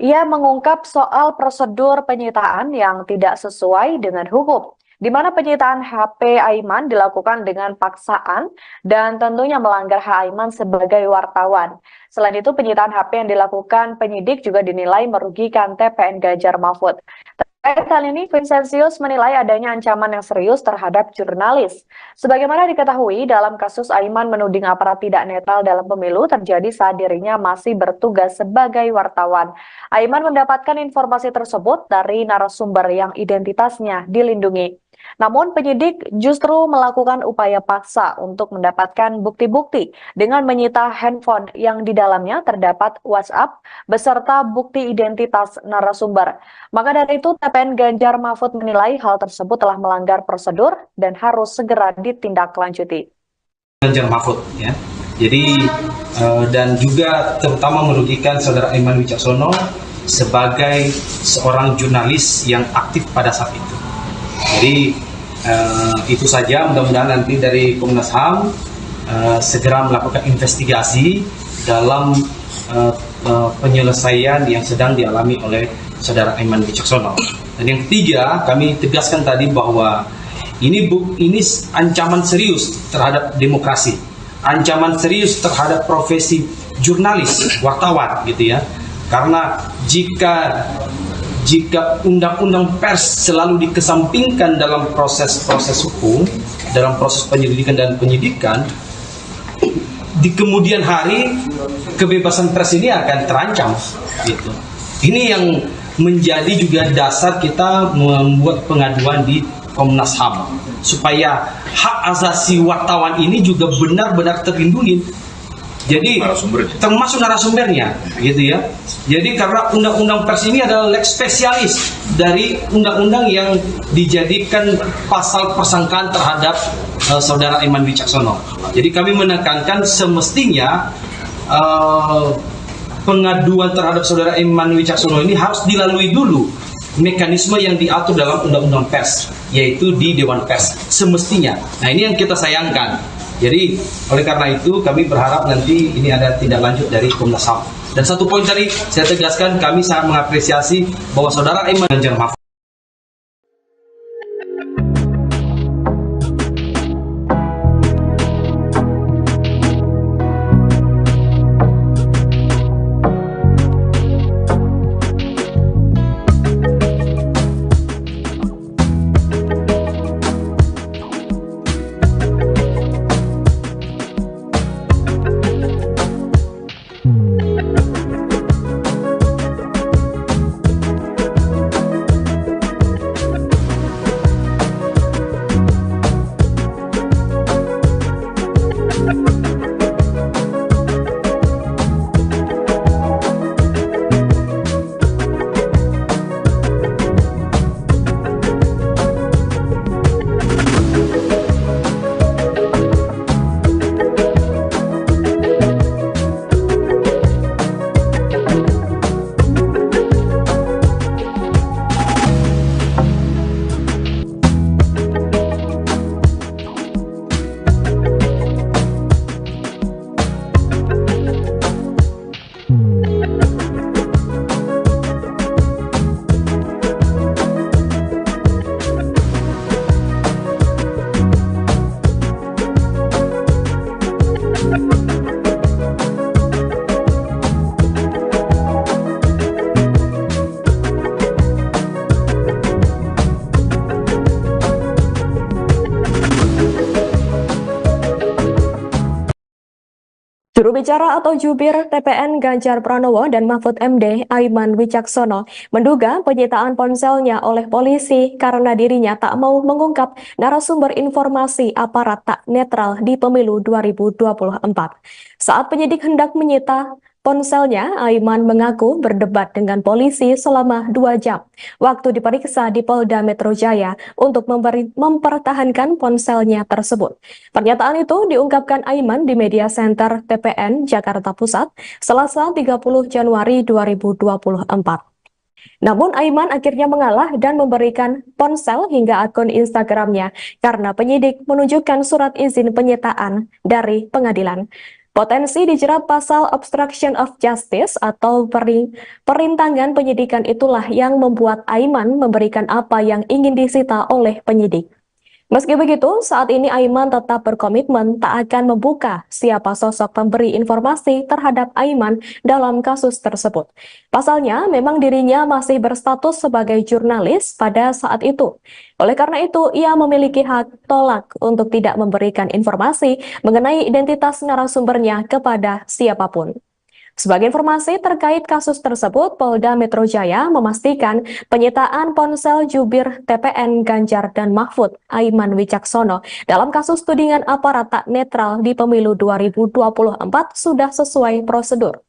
Ia mengungkap soal prosedur penyitaan yang tidak sesuai dengan hukum, di mana penyitaan HP Aiman dilakukan dengan paksaan dan tentunya melanggar hak Aiman sebagai wartawan. Selain itu, penyitaan HP yang dilakukan penyidik juga dinilai merugikan TPN Ganjar Mahfud. Terkait hal ini, Vincentius menilai adanya ancaman yang serius terhadap jurnalis. Sebagaimana diketahui, dalam kasus Aiman menuding aparat tidak netral dalam pemilu terjadi saat dirinya masih bertugas sebagai wartawan. Aiman mendapatkan informasi tersebut dari narasumber yang identitasnya dilindungi. Namun penyidik justru melakukan upaya paksa untuk mendapatkan bukti-bukti dengan menyita handphone yang di dalamnya terdapat WhatsApp beserta bukti identitas narasumber. Maka dari itu, TPN Ganjar Mahfud menilai hal tersebut telah melanggar prosedur dan harus segera ditindaklanjuti. Ganjar Mahfud, ya. Jadi dan juga terutama merugikan saudara Aiman Wicaksono sebagai seorang jurnalis yang aktif pada saat itu. Jadi itu saja, mudah-mudahan nanti dari Komnas HAM segera melakukan investigasi dalam penyelesaian yang sedang dialami oleh saudara Aiman Wicaksono. Dan yang ketiga, kami tegaskan tadi bahwa ini ancaman serius terhadap demokrasi, ancaman serius terhadap profesi jurnalis, wartawan, gitu ya. Karena jika undang-undang pers selalu dikesampingkan dalam proses-proses hukum, dalam proses penyelidikan dan penyidikan, di kemudian hari kebebasan pers ini akan terancam, gitu. Ini yang menjadi juga dasar kita membuat pengaduan di Komnas HAM supaya hak asasi wartawan ini juga benar-benar terlindungi. Jadi termasuk narasumbernya, gitu ya. Jadi karena undang-undang pers ini adalah lex spesialis dari undang-undang yang dijadikan pasal persangkaan terhadap saudara Aiman Wicaksono. Jadi kami menekankan semestinya pengaduan terhadap saudara Aiman Wicaksono ini harus dilalui dulu mekanisme yang diatur dalam undang-undang pers, yaitu di Dewan Pers semestinya. Nah, ini yang kita sayangkan. Jadi oleh karena itu kami berharap nanti ini ada tindak lanjut dari Komnas HAM. Dan satu poin tadi saya tegaskan, kami sangat mengapresiasi bahwa saudara Aiman Ganjar Mahfud Juru bicara atau jubir TPN Ganjar Pranowo dan Mahfud MD Aiman Wicaksono menduga penyitaan ponselnya oleh polisi karena dirinya tak mau mengungkap narasumber informasi aparat tak netral di pemilu 2024. Saat penyidik hendak menyita ponselnya, Aiman mengaku berdebat dengan polisi selama 2 jam waktu diperiksa di Polda Metro Jaya untuk mempertahankan ponselnya tersebut. Pernyataan itu diungkapkan Aiman di Media Center TPN Jakarta Pusat, Selasa 30 Januari 2024. Namun Aiman akhirnya mengalah dan memberikan ponsel hingga akun Instagramnya karena penyidik menunjukkan surat izin penyitaan dari pengadilan. Potensi dijerat pasal obstruction of justice atau perintangan penyidikan itulah yang membuat Aiman memberikan apa yang ingin disita oleh penyidik. Meski begitu, saat ini Aiman tetap berkomitmen tak akan membuka siapa sosok pemberi informasi terhadap Aiman dalam kasus tersebut. Pasalnya, memang dirinya masih berstatus sebagai jurnalis pada saat itu. Oleh karena itu, ia memiliki hak tolak untuk tidak memberikan informasi mengenai identitas narasumbernya kepada siapapun. Sebagai informasi terkait kasus tersebut, Polda Metro Jaya memastikan penyitaan ponsel jubir TPN Ganjar dan Mahfud, Aiman Wicaksono, dalam kasus tudingan aparat tak netral di pemilu 2024 sudah sesuai prosedur.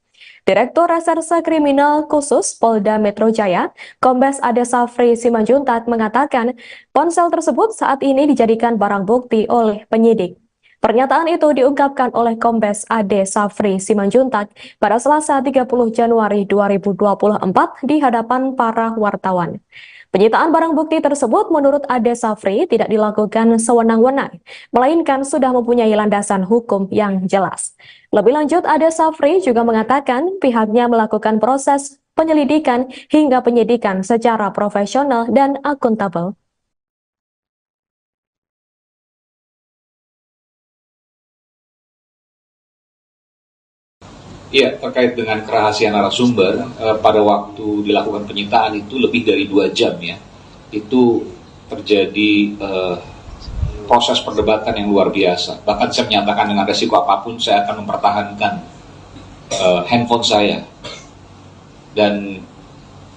Direktur Reserse Kriminal Khusus Polda Metro Jaya, Kombes Ade Safri Simanjuntak mengatakan, ponsel tersebut saat ini dijadikan barang bukti oleh penyidik. Pernyataan itu diungkapkan oleh Kombes Ade Safri Simanjuntak pada Selasa 30 Januari 2024 di hadapan para wartawan. Penyitaan barang bukti tersebut menurut Ade Safri tidak dilakukan sewenang-wenang, melainkan sudah mempunyai landasan hukum yang jelas. Lebih lanjut, Ade Safri juga mengatakan pihaknya melakukan proses penyelidikan hingga penyidikan secara profesional dan akuntabel. Iya, terkait dengan kerahasiaan narasumber, pada waktu dilakukan penyitaan itu lebih dari 2 jam ya, itu terjadi proses perdebatan yang luar biasa. Bahkan saya menyatakan dengan resiko apapun saya akan mempertahankan handphone saya. Dan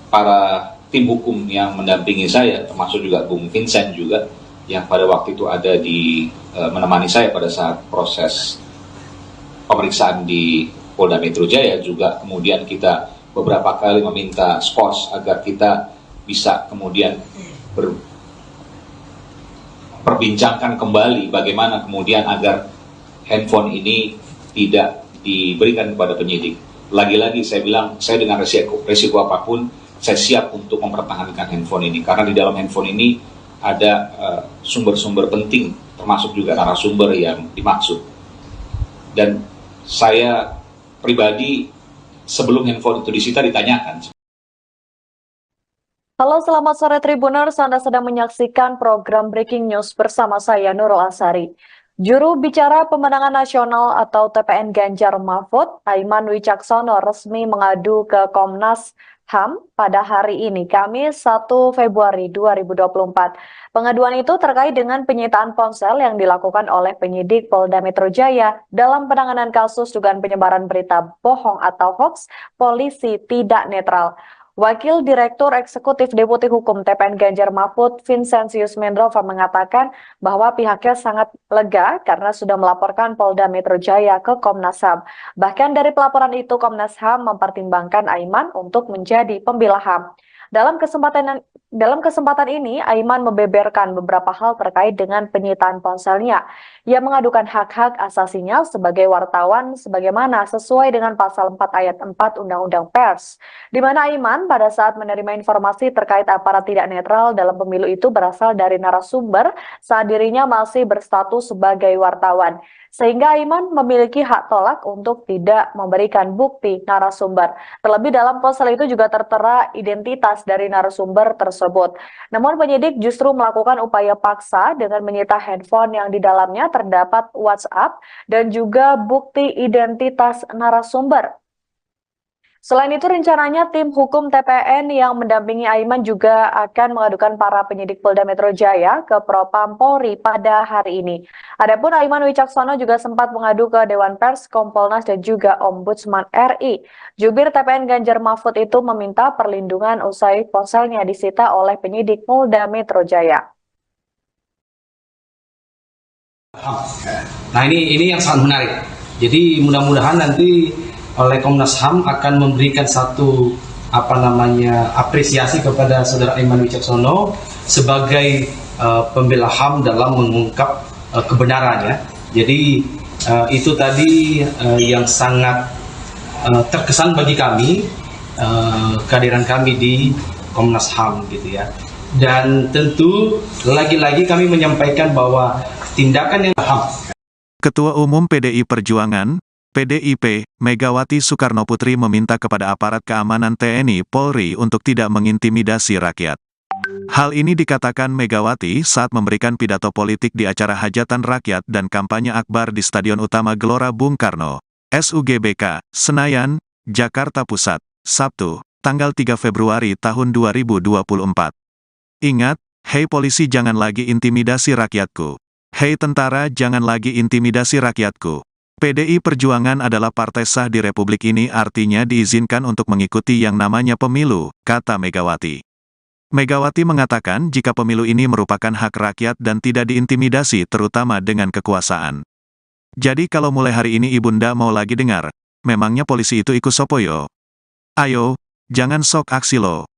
para tim hukum yang mendampingi saya, termasuk juga Bung Vincent juga, yang pada waktu itu ada di menemani saya pada saat proses pemeriksaan di Polda Metro Jaya, juga kemudian kita beberapa kali meminta skos agar kita bisa kemudian perbincangkan kembali bagaimana kemudian agar handphone ini tidak diberikan kepada penyidik. Lagi-lagi saya bilang, saya dengan resiko apapun, saya siap untuk mempertahankan handphone ini, karena di dalam handphone ini ada sumber-sumber penting, termasuk juga narasumber yang dimaksud. Dan saya pribadi sebelum handphone itu disita ditanyakan. Halo, selamat sore Tribuners. Anda sedang menyaksikan program Breaking News bersama saya Nurul Asari. Juru bicara pemenangan nasional atau TPN Ganjar Mahfud, Aiman Wicaksono, resmi mengadu ke Komnas HAM pada hari ini, Kamis 1 Februari 2024. Pengaduan itu terkait dengan penyitaan ponsel yang dilakukan oleh penyidik Polda Metro Jaya dalam penanganan kasus dugaan penyebaran berita bohong atau hoax polisi tidak netral. Wakil Direktur Eksekutif Deputi Hukum TPN Ganjar Mahfud, Vincentius Mendrover, mengatakan bahwa pihaknya sangat lega karena sudah melaporkan Polda Metro Jaya ke Komnas HAM. Bahkan dari pelaporan itu, Komnas HAM mempertimbangkan Aiman untuk menjadi pembela HAM. Dalam kesempatan ini, Aiman membeberkan beberapa hal terkait dengan penyitaan ponselnya. Ia mengadukan hak-hak asasinya sebagai wartawan sebagaimana sesuai dengan pasal 4 ayat 4 Undang-Undang Pers, di mana Aiman pada saat menerima informasi terkait aparat tidak netral dalam pemilu itu berasal dari narasumber saat dirinya masih berstatus sebagai wartawan. Sehingga Aiman memiliki hak tolak untuk tidak memberikan bukti narasumber. Terlebih dalam ponsel itu juga tertera identitas dari narasumber tersebut. Namun penyidik justru melakukan upaya paksa dengan menyita handphone yang di dalamnya terdapat WhatsApp dan juga bukti identitas narasumber. Selain itu, rencananya tim hukum TPN yang mendampingi Aiman juga akan mengadukan para penyidik Polda Metro Jaya ke Propam Polri pada hari ini. Adapun Aiman Wicaksono juga sempat mengadu ke Dewan Pers, Kompolnas, dan juga Ombudsman RI. Jubir TPN Ganjar Mahfud itu meminta perlindungan usai ponselnya disita oleh penyidik Polda Metro Jaya. Nah ini yang sangat menarik. Jadi mudah-mudahan nanti oleh Komnas HAM akan memberikan satu apresiasi kepada saudara Aiman Wicaksono sebagai pembela HAM dalam mengungkap kebenarannya. Jadi itu tadi yang sangat terkesan bagi kami, kehadiran kami di Komnas HAM gitu ya. Dan tentu lagi-lagi kami menyampaikan bahwa tindakan yang HAM. Ketua Umum PDI Perjuangan, PDIP, Megawati Soekarnoputri meminta kepada aparat keamanan TNI Polri untuk tidak mengintimidasi rakyat. Hal ini dikatakan Megawati saat memberikan pidato politik di acara hajatan rakyat dan kampanye akbar di Stadion Utama Gelora Bung Karno, SUGBK, Senayan, Jakarta Pusat, Sabtu, tanggal 3 Februari tahun 2024. Ingat, hei polisi jangan lagi intimidasi rakyatku. Hei tentara jangan lagi intimidasi rakyatku. PDI Perjuangan adalah partai sah di Republik ini, artinya diizinkan untuk mengikuti yang namanya pemilu, kata Megawati. Megawati mengatakan jika pemilu ini merupakan hak rakyat dan tidak diintimidasi terutama dengan kekuasaan. Jadi kalau mulai hari ini Ibunda mau lagi dengar, memangnya polisi itu ikut sopoyo? Ayo, jangan sok aksi lo.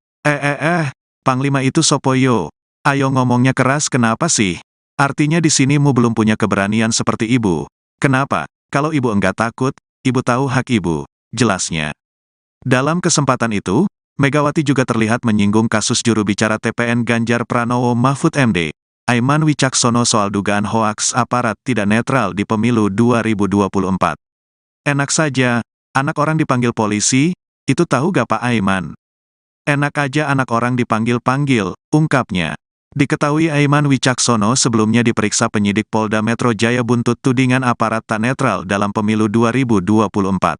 Panglima itu sopoyo. Ayo ngomongnya keras kenapa sih? Artinya di sini mu belum punya keberanian seperti ibu. Kenapa? Kalau ibu enggak takut, ibu tahu hak ibu, jelasnya. Dalam kesempatan itu, Megawati juga terlihat menyinggung kasus juru bicara TPN Ganjar Pranowo Mahfud MD, Aiman Wicaksono soal dugaan hoaks aparat tidak netral di pemilu 2024. Enak saja, anak orang dipanggil polisi, itu tahu gak Pak Aiman? Enak aja anak orang dipanggil-panggil, ungkapnya. Diketahui Aiman Wicaksono sebelumnya diperiksa penyidik Polda Metro Jaya buntut tudingan aparat tak netral dalam pemilu 2024.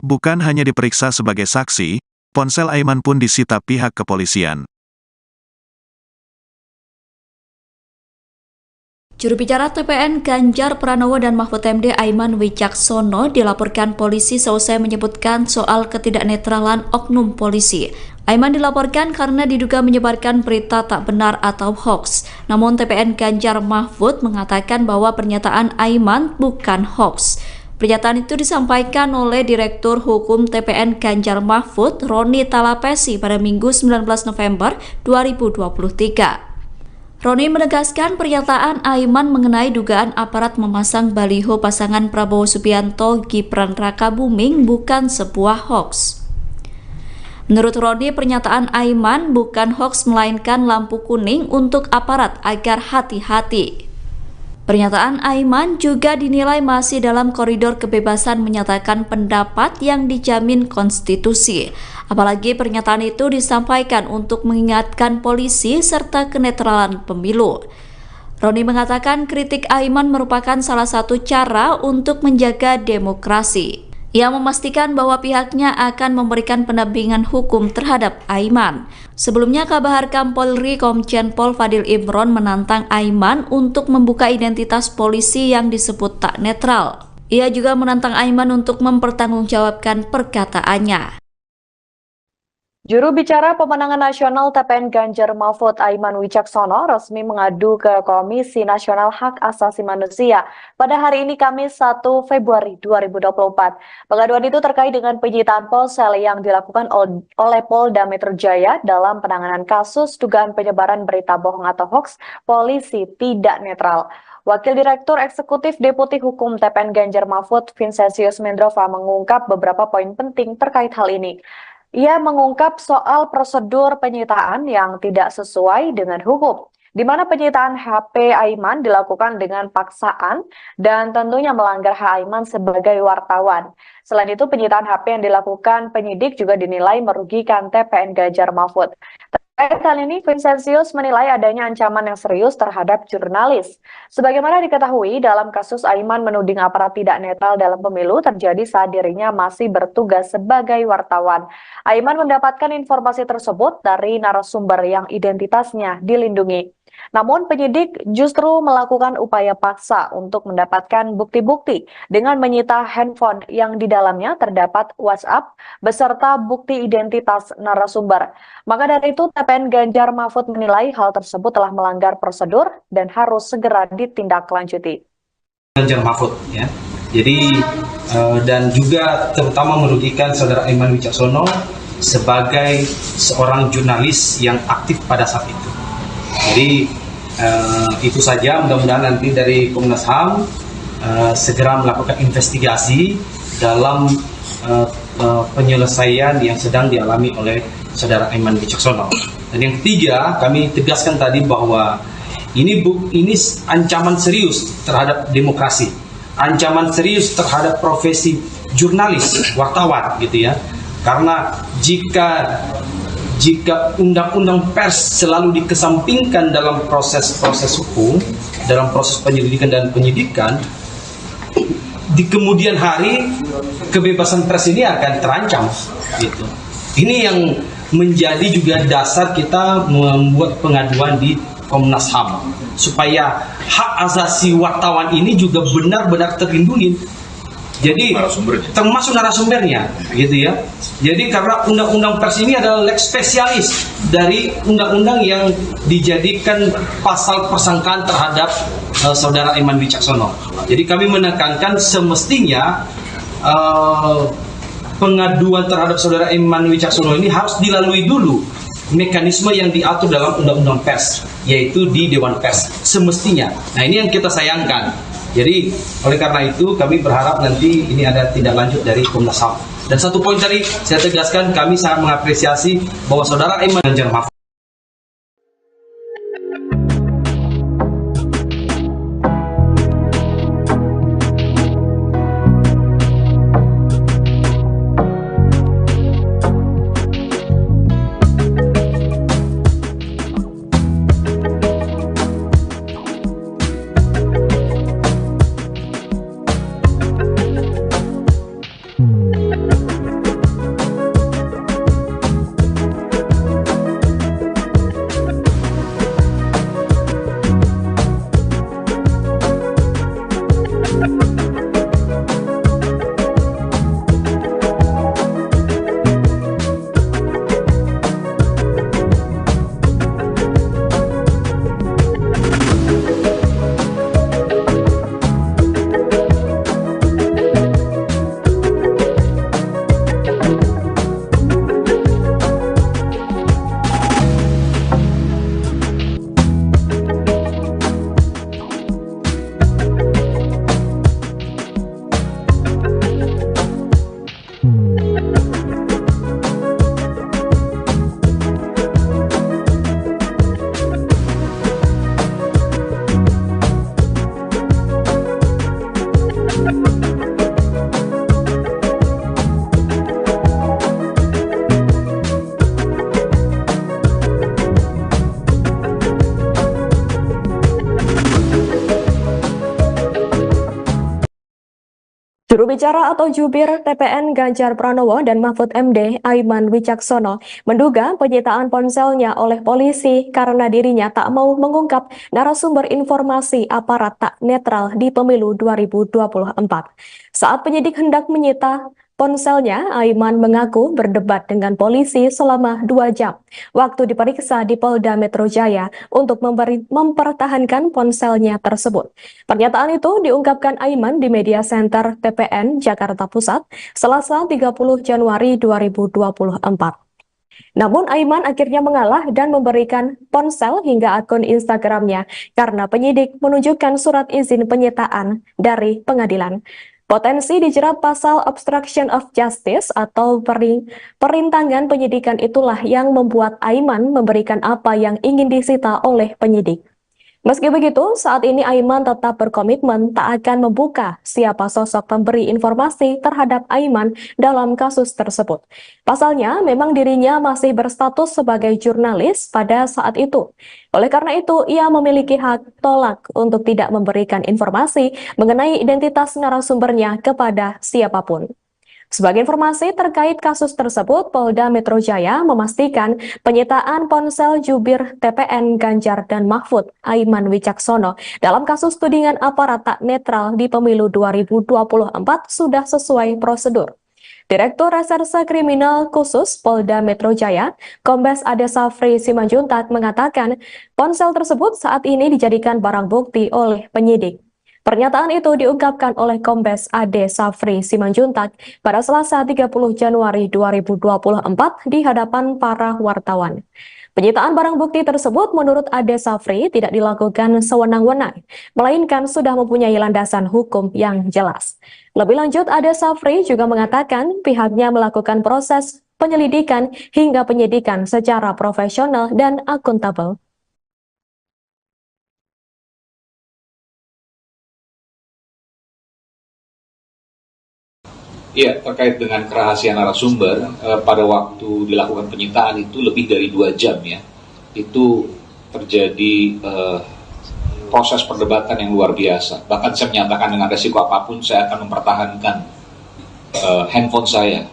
Bukan hanya diperiksa sebagai saksi, ponsel Aiman pun disita pihak kepolisian. Juru bicara TPN Ganjar Pranowo dan Mahfud MD Aiman Wicaksono dilaporkan polisi seusai menyebutkan soal ketidaknetralan oknum polisi. Aiman dilaporkan karena diduga menyebarkan berita tak benar atau hoax. Namun TPN Ganjar Mahfud mengatakan bahwa pernyataan Aiman bukan hoax. Pernyataan itu disampaikan oleh Direktur Hukum TPN Ganjar Mahfud, Roni Talapesi pada Minggu 19 November 2023. Roni menegaskan pernyataan Aiman mengenai dugaan aparat memasang baliho pasangan Prabowo Subianto Gibran Rakabuming bukan sebuah hoax. Menurut Roni, pernyataan Aiman bukan hoax melainkan lampu kuning untuk aparat agar hati-hati. Pernyataan Aiman juga dinilai masih dalam koridor kebebasan menyatakan pendapat yang dijamin konstitusi. Apalagi pernyataan itu disampaikan untuk mengingatkan polisi serta kenetralan pemilu. Roni mengatakan kritik Aiman merupakan salah satu cara untuk menjaga demokrasi. Ia memastikan bahwa pihaknya akan memberikan pendampingan hukum terhadap Aiman. Sebelumnya, Kabahar Polri Komjen Pol Fadil Imron menantang Aiman untuk membuka identitas polisi yang disebut tak netral. Ia juga menantang Aiman untuk mempertanggungjawabkan perkataannya. Juru bicara pemenangan nasional TPN Ganjar Mahfud Aiman Wicaksono resmi mengadu ke Komisi Nasional Hak Asasi Manusia pada hari ini Kamis 1 Februari 2024. Pengaduan itu terkait dengan penyitaan ponsel yang dilakukan oleh Polda Metro Jaya dalam penanganan kasus dugaan penyebaran berita bohong atau hoax polisi tidak netral. Wakil Direktur Eksekutif Deputi Hukum TPN Ganjar Mahfud, Vincentius Mendrova, mengungkap beberapa poin penting terkait hal ini. Ia mengungkap soal prosedur penyitaan yang tidak sesuai dengan hukum, di mana penyitaan HP Aiman dilakukan dengan paksaan dan tentunya melanggar hak Aiman sebagai wartawan. Selain itu, penyitaan HP yang dilakukan penyidik juga dinilai merugikan TPN Ganjar Mahfud. Terkait hal ini, Vincentius menilai adanya ancaman yang serius terhadap jurnalis. Sebagaimana diketahui, dalam kasus Aiman menuding aparat tidak netral dalam pemilu terjadi saat dirinya masih bertugas sebagai wartawan. Aiman mendapatkan informasi tersebut dari narasumber yang identitasnya dilindungi. Namun penyidik justru melakukan upaya paksa untuk mendapatkan bukti-bukti dengan menyita handphone yang di dalamnya terdapat WhatsApp beserta bukti identitas narasumber. Maka dari itu TPN Ganjar Mahfud menilai hal tersebut telah melanggar prosedur dan harus segera ditindaklanjuti. Ganjar Mahfud ya. Jadi dan juga terutama merugikan saudara Aiman Wicaksono sebagai seorang jurnalis yang aktif pada saat itu. Jadi itu saja, mudah-mudahan nanti dari Komnas HAM segera melakukan investigasi dalam penyelesaian yang sedang dialami oleh saudara Aiman Wicaksono. Dan yang ketiga, kami tegaskan tadi bahwa ini ancaman serius terhadap demokrasi, ancaman serius terhadap profesi jurnalis, wartawan gitu ya. Karena jika jika undang-undang pers selalu dikesampingkan dalam proses-proses hukum, dalam proses penyelidikan dan penyidikan, di kemudian hari kebebasan pers ini akan terancam gitu. Ini yang menjadi juga dasar kita membuat pengaduan di Komnas HAM supaya hak asasi wartawan ini juga benar-benar terlindungi. Jadi termasuk narasumbernya gitu ya. Jadi karena undang-undang pers ini adalah lex spesialis dari undang-undang yang dijadikan pasal persangkaan terhadap saudara Aiman Wicaksono. Jadi kami menekankan semestinya pengaduan terhadap saudara Aiman Wicaksono ini harus dilalui dulu mekanisme yang diatur dalam undang-undang pers, yaitu di Dewan Pers semestinya. Nah, ini yang kita sayangkan. Jadi oleh karena itu kami berharap nanti ini ada tindak lanjut dari Komnas HAM. Dan satu poin tadi saya tegaskan, kami sangat mengapresiasi bahwa saudara Aiman Ganjar Mahfud Juru bicara atau jubir TPN Ganjar Pranowo dan Mahfud MD Aiman Wicaksono menduga penyitaan ponselnya oleh polisi karena dirinya tak mau mengungkap narasumber informasi aparat tak netral di pemilu 2024. Saat penyidik hendak menyita ponselnya, Aiman mengaku berdebat dengan polisi selama 2 jam waktu diperiksa di Polda Metro Jaya untuk mempertahankan ponselnya tersebut. Pernyataan itu diungkapkan Aiman di Media Center TPN Jakarta Pusat, Selasa 30 Januari 2024. Namun Aiman akhirnya mengalah dan memberikan ponsel hingga akun Instagramnya karena penyidik menunjukkan surat izin penyitaan dari pengadilan. Potensi dijerat pasal obstruction of justice atau perintangan penyidikan itulah yang membuat Aiman memberikan apa yang ingin disita oleh penyidik. Meski begitu, saat ini Aiman tetap berkomitmen tak akan membuka siapa sosok pemberi informasi terhadap Aiman dalam kasus tersebut. Pasalnya, memang dirinya masih berstatus sebagai jurnalis pada saat itu. Oleh karena itu, ia memiliki hak tolak untuk tidak memberikan informasi mengenai identitas narasumbernya kepada siapapun. Sebagai informasi terkait kasus tersebut, Polda Metro Jaya memastikan penyitaan ponsel jubir TPN Ganjar dan Mahfud Aiman Wicaksono dalam kasus tudingan aparat tak netral di pemilu 2024 sudah sesuai prosedur. Direktur Reserse Kriminal Khusus Polda Metro Jaya, Kombes Ade Safri Simanjuntak mengatakan ponsel tersebut saat ini dijadikan barang bukti oleh penyidik. Pernyataan itu diungkapkan oleh Kombes Ade Safri Simanjuntak pada Selasa 30 Januari 2024 di hadapan para wartawan. Penyitaan barang bukti tersebut menurut Ade Safri tidak dilakukan sewenang-wenang, melainkan sudah mempunyai landasan hukum yang jelas. Lebih lanjut, Ade Safri juga mengatakan pihaknya melakukan proses penyelidikan hingga penyidikan secara profesional dan akuntabel. Iya, terkait dengan kerahasiaan narasumber, pada waktu dilakukan penyitaan itu lebih dari 2 jam ya. Itu terjadi proses perdebatan yang luar biasa. Bahkan saya menyatakan dengan resiko apapun saya akan mempertahankan handphone saya.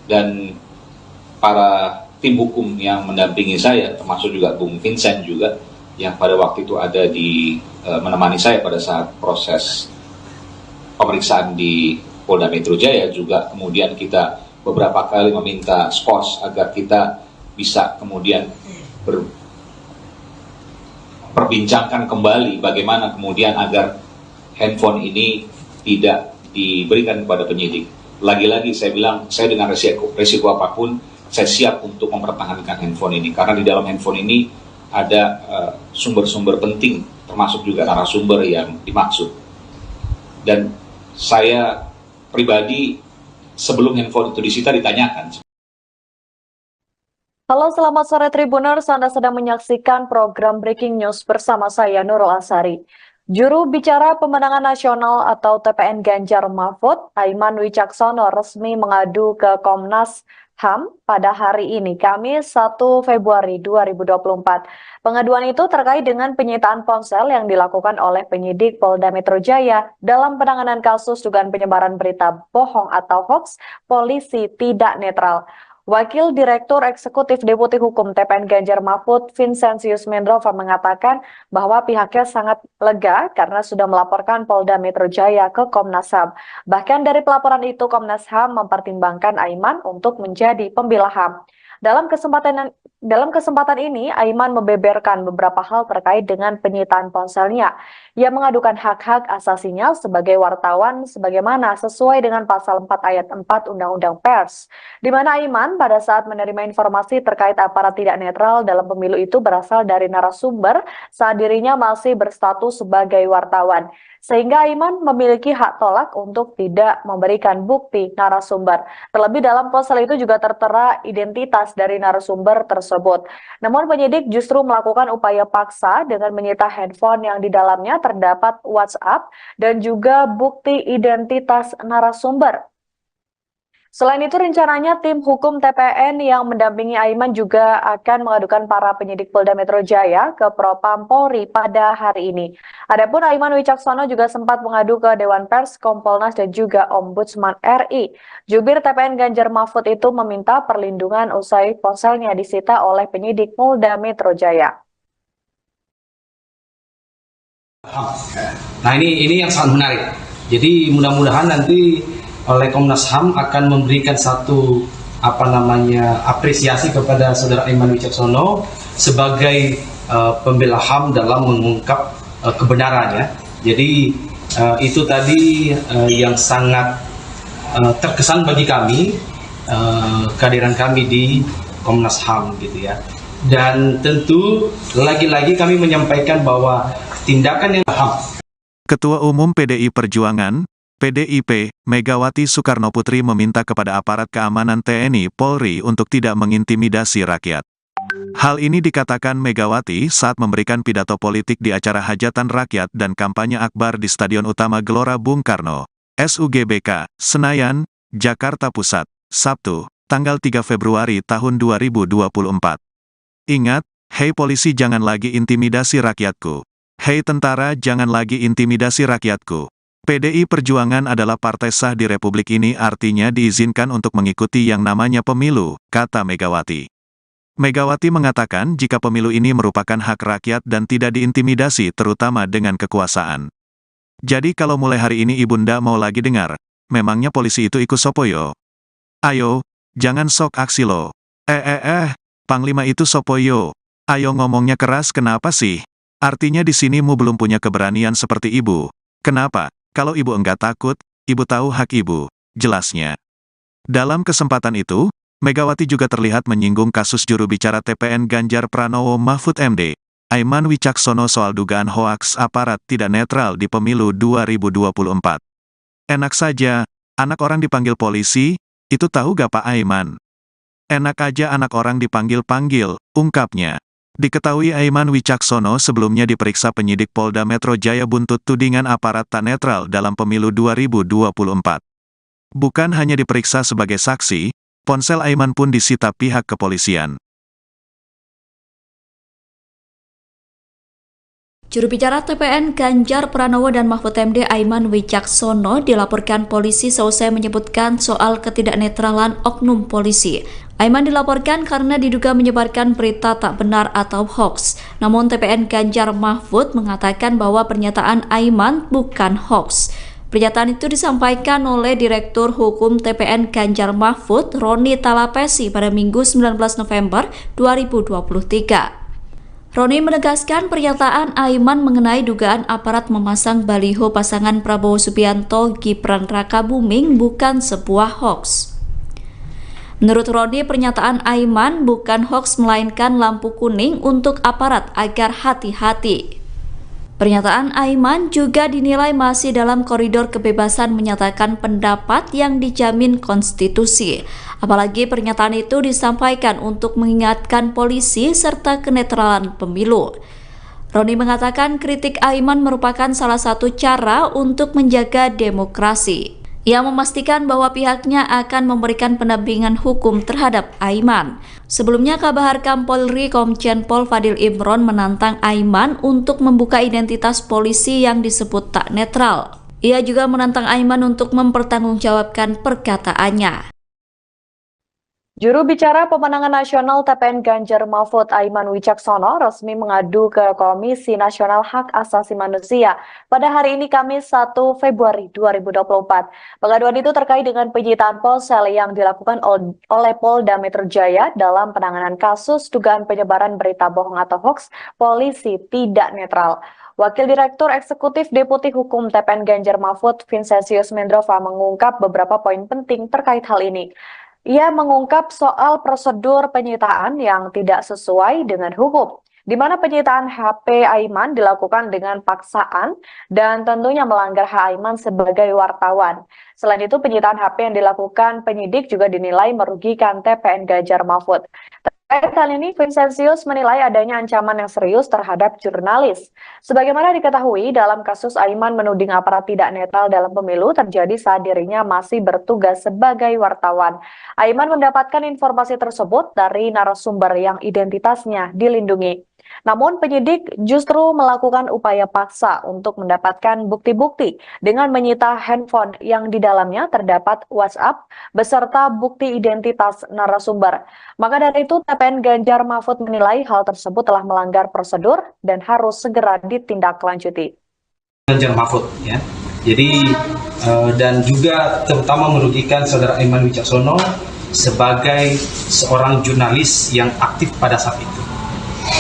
Dan para tim hukum yang mendampingi saya, termasuk juga Bung Vincent juga, yang pada waktu itu ada di menemani saya pada saat proses pemeriksaan di Polda Metro Jaya, juga kemudian kita beberapa kali meminta skos agar kita bisa kemudian perbincangkan kembali bagaimana kemudian agar handphone ini tidak diberikan kepada penyidik. Lagi-lagi saya bilang, saya dengan resiko apapun, saya siap untuk mempertahankan handphone ini, karena di dalam handphone ini ada sumber-sumber penting, termasuk juga narasumber yang dimaksud. Dan saya pribadi sebelum handphone itu disita ditanyakan. Halo, selamat sore Tribuners. Anda sedang menyaksikan program Breaking News bersama saya Nurul Asari. Juru bicara pemenangan nasional atau TPN Ganjar Mahfud, Aiman Wicaksono, resmi mengadu ke Komnas HAM pada hari ini, Kamis 1 Februari 2024. Pengaduan itu terkait dengan penyitaan ponsel yang dilakukan oleh penyidik Polda Metro Jaya dalam penanganan kasus dugaan penyebaran berita bohong atau hoax polisi tidak netral. Wakil Direktur Eksekutif Deputi Hukum TPN Ganjar Mahfud, Vincentius Mendrova, mengatakan bahwa pihaknya sangat lega karena sudah melaporkan Polda Metro Jaya ke Komnas HAM. Bahkan dari pelaporan itu, Komnas HAM mempertimbangkan Aiman untuk menjadi pembela HAM. Dalam kesempatan ini, Aiman membeberkan beberapa hal terkait dengan penyitaan ponselnya. Ia mengadukan hak-hak asasinya sebagai wartawan sebagaimana sesuai dengan pasal 4 ayat 4 Undang-Undang Pers, di mana Aiman pada saat menerima informasi terkait aparat tidak netral dalam pemilu itu berasal dari narasumber saat dirinya masih berstatus sebagai wartawan. Sehingga Aiman memiliki hak tolak untuk tidak memberikan bukti narasumber. Terlebih dalam ponsel itu juga tertera identitas dari narasumber tersebut. Namun penyidik justru melakukan upaya paksa dengan menyita handphone yang di dalamnya terdapat WhatsApp dan juga bukti identitas narasumber. Selain itu, rencananya tim hukum TPN yang mendampingi Aiman juga akan mengadukan para penyidik Polda Metro Jaya ke Propam Polri pada hari ini. Adapun Aiman Wicaksono juga sempat mengadu ke Dewan Pers, Kompolnas, dan juga Ombudsman RI. Jubir TPN Ganjar Mahfud itu meminta perlindungan usai ponselnya disita oleh penyidik Polda Metro Jaya. Nah ini yang sangat menarik. Jadi mudah-mudahan nanti oleh Komnas HAM akan memberikan satu apresiasi kepada saudara Aiman Wicaksono sebagai pembela HAM dalam mengungkap kebenarannya. Jadi itu tadi yang sangat terkesan bagi kami, kehadiran kami di Komnas HAM gitu ya. Dan tentu lagi-lagi kami menyampaikan bahwa tindakan yang HAM. Ketua Umum PDI Perjuangan, PDIP, Megawati Soekarnoputri meminta kepada aparat keamanan TNI Polri untuk tidak mengintimidasi rakyat. Hal ini dikatakan Megawati saat memberikan pidato politik di acara hajatan rakyat dan kampanye akbar di Stadion Utama Gelora Bung Karno, SUGBK, Senayan, Jakarta Pusat, Sabtu, tanggal 3 Februari tahun 2024. Ingat, hei polisi jangan lagi intimidasi rakyatku. Hei tentara jangan lagi intimidasi rakyatku. PDI Perjuangan adalah partai sah di Republik ini, artinya diizinkan untuk mengikuti yang namanya pemilu, kata Megawati. Megawati mengatakan jika pemilu ini merupakan hak rakyat dan tidak diintimidasi terutama dengan kekuasaan. Jadi kalau mulai hari ini Ibunda mau lagi dengar, memangnya polisi itu ikut sopoyo? Ayo, jangan sok aksi lo. Panglima itu sopoyo. Ayo ngomongnya keras kenapa sih? Artinya di sini mu belum punya keberanian seperti ibu. Kenapa? Kalau ibu enggak takut, ibu tahu hak ibu, jelasnya. Dalam kesempatan itu, Megawati juga terlihat menyinggung kasus juru bicara TPN Ganjar Pranowo Mahfud MD, Aiman Wicaksono soal dugaan hoaks aparat tidak netral di pemilu 2024. Enak saja, anak orang dipanggil polisi, itu tahu gak Pak Aiman? Enak aja anak orang dipanggil-panggil, ungkapnya. Diketahui Aiman Wicaksono sebelumnya diperiksa penyidik Polda Metro Jaya buntut tudingan aparat tak netral dalam pemilu 2024. Bukan hanya diperiksa sebagai saksi, ponsel Aiman pun disita pihak kepolisian. Juru bicara TPN Ganjar Pranowo dan Mahfud MD Aiman Wicaksono dilaporkan polisi seusai menyebutkan soal ketidaknetralan oknum polisi. Aiman dilaporkan karena diduga menyebarkan berita tak benar atau hoax. Namun TPN Ganjar Mahfud mengatakan bahwa pernyataan Aiman bukan hoax. Pernyataan itu disampaikan oleh Direktur Hukum TPN Ganjar Mahfud, Roni Talapesi pada Minggu 19 November 2023. Roni menegaskan pernyataan Aiman mengenai dugaan aparat memasang baliho pasangan Prabowo Subianto Gibran Rakabuming bukan sebuah hoax. Menurut Roni, pernyataan Aiman bukan hoax melainkan lampu kuning untuk aparat agar hati-hati. Pernyataan Aiman juga dinilai masih dalam koridor kebebasan menyatakan pendapat yang dijamin konstitusi. Apalagi pernyataan itu disampaikan untuk mengingatkan polisi serta kenetralan pemilu. Roni mengatakan kritik Aiman merupakan salah satu cara untuk menjaga demokrasi. Ia memastikan bahwa pihaknya akan memberikan pendampingan hukum terhadap Aiman. Sebelumnya, Kabar Harkam Polri Komjen Pol Fadil Imron menantang Aiman untuk membuka identitas polisi yang disebut tak netral. Ia juga menantang Aiman untuk mempertanggungjawabkan perkataannya. Juru bicara pemenangan nasional TPN Ganjar Mahfud Aiman Wicaksono resmi mengadu ke Komisi Nasional Hak Asasi Manusia pada hari ini Kamis 1 Februari 2024. Pengaduan itu terkait dengan penyitaan ponsel yang dilakukan oleh Polda Metro Jaya dalam penanganan kasus dugaan penyebaran berita bohong atau hoax polisi tidak netral. Wakil Direktur Eksekutif Deputi Hukum TPN Ganjar Mahfud Vincentius Mendrova mengungkap beberapa poin penting terkait hal ini. Ia mengungkap soal prosedur penyitaan yang tidak sesuai dengan hukum, di mana penyitaan HP Aiman dilakukan dengan paksaan dan tentunya melanggar hak Aiman sebagai wartawan. Selain itu, penyitaan HP yang dilakukan penyidik juga dinilai merugikan TPN Ganjar Mahfud. Terkait hal ini, Vincentius menilai adanya ancaman yang serius terhadap jurnalis. Sebagaimana diketahui, dalam kasus Aiman menuding aparat tidak netral dalam pemilu terjadi saat dirinya masih bertugas sebagai wartawan. Aiman mendapatkan informasi tersebut dari narasumber yang identitasnya dilindungi. Namun penyidik justru melakukan upaya paksa untuk mendapatkan bukti-bukti dengan menyita handphone yang di dalamnya terdapat WhatsApp beserta bukti identitas narasumber. Maka dari itu TPN Ganjar Mahfud menilai hal tersebut telah melanggar prosedur dan harus segera ditindaklanjuti. Ganjar Mahfud ya. Jadi dan juga terutama merugikan saudara Aiman Wicaksono sebagai seorang jurnalis yang aktif pada saat itu.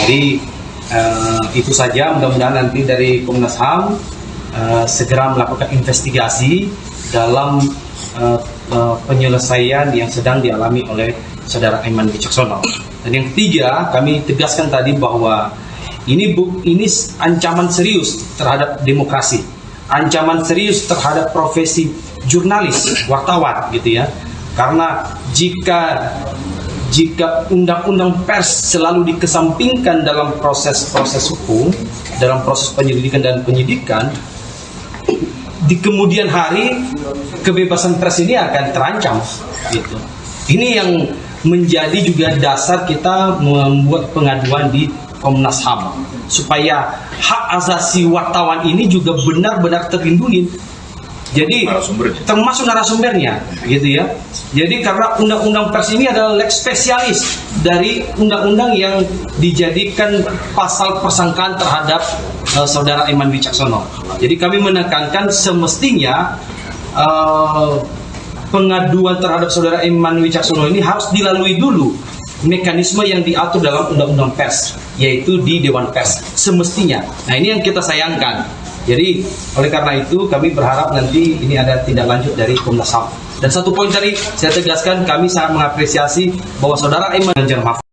Jadi itu saja, mudah-mudahan nanti dari Komnas HAM segera melakukan investigasi dalam penyelesaian yang sedang dialami oleh saudara Aiman Wicaksono. Dan yang ketiga, kami tegaskan tadi bahwa ini ancaman serius terhadap demokrasi, ancaman serius terhadap profesi jurnalis, wartawan gitu ya. Karena jika undang-undang pers selalu dikesampingkan dalam proses-proses hukum, dalam proses penyelidikan dan penyidikan, di kemudian hari kebebasan pers ini akan terancam gitu. Ini yang menjadi juga dasar kita membuat pengaduan di Komnas HAM supaya hak asasi wartawan ini juga benar-benar terlindungi. Jadi termasuk narasumbernya gitu ya. Jadi karena undang-undang pers ini adalah lex spesialis dari undang-undang yang dijadikan pasal persangkaan terhadap saudara Aiman Wicaksono. Jadi kami menekankan semestinya pengaduan terhadap saudara Aiman Wicaksono ini harus dilalui dulu mekanisme yang diatur dalam undang-undang pers, yaitu di Dewan Pers semestinya. Nah, ini yang kita sayangkan. Jadi oleh karena itu kami berharap nanti ini ada tindak lanjut dari Komnas HAM. Dan satu poin tadi saya tegaskan, kami sangat mengapresiasi bahwa saudara Aiman Ganjar Mahfud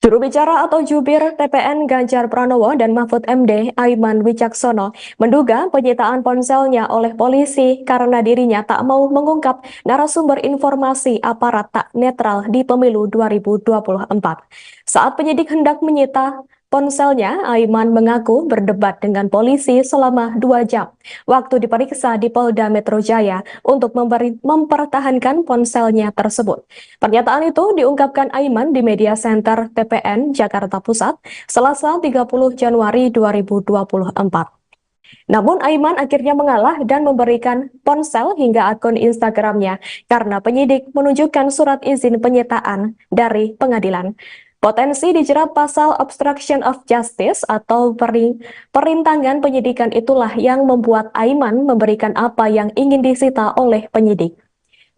Juru bicara atau jubir TPN Ganjar Pranowo dan Mahfud MD Aiman Wicaksono menduga penyitaan ponselnya oleh polisi karena dirinya tak mau mengungkap narasumber informasi aparat tak netral di pemilu 2024. Saat penyidik hendak menyita ponselnya, Aiman mengaku berdebat dengan polisi selama 2 jam waktu diperiksa di Polda Metro Jaya untuk mempertahankan ponselnya tersebut. Pernyataan itu diungkapkan Aiman di media center TPN Jakarta Pusat, Selasa 30 Januari 2024. Namun Aiman akhirnya mengalah dan memberikan ponsel hingga akun Instagramnya karena penyidik menunjukkan surat izin penyitaan dari pengadilan. Potensi dijerat pasal obstruction of justice atau perintangan penyidikan itulah yang membuat Aiman memberikan apa yang ingin disita oleh penyidik.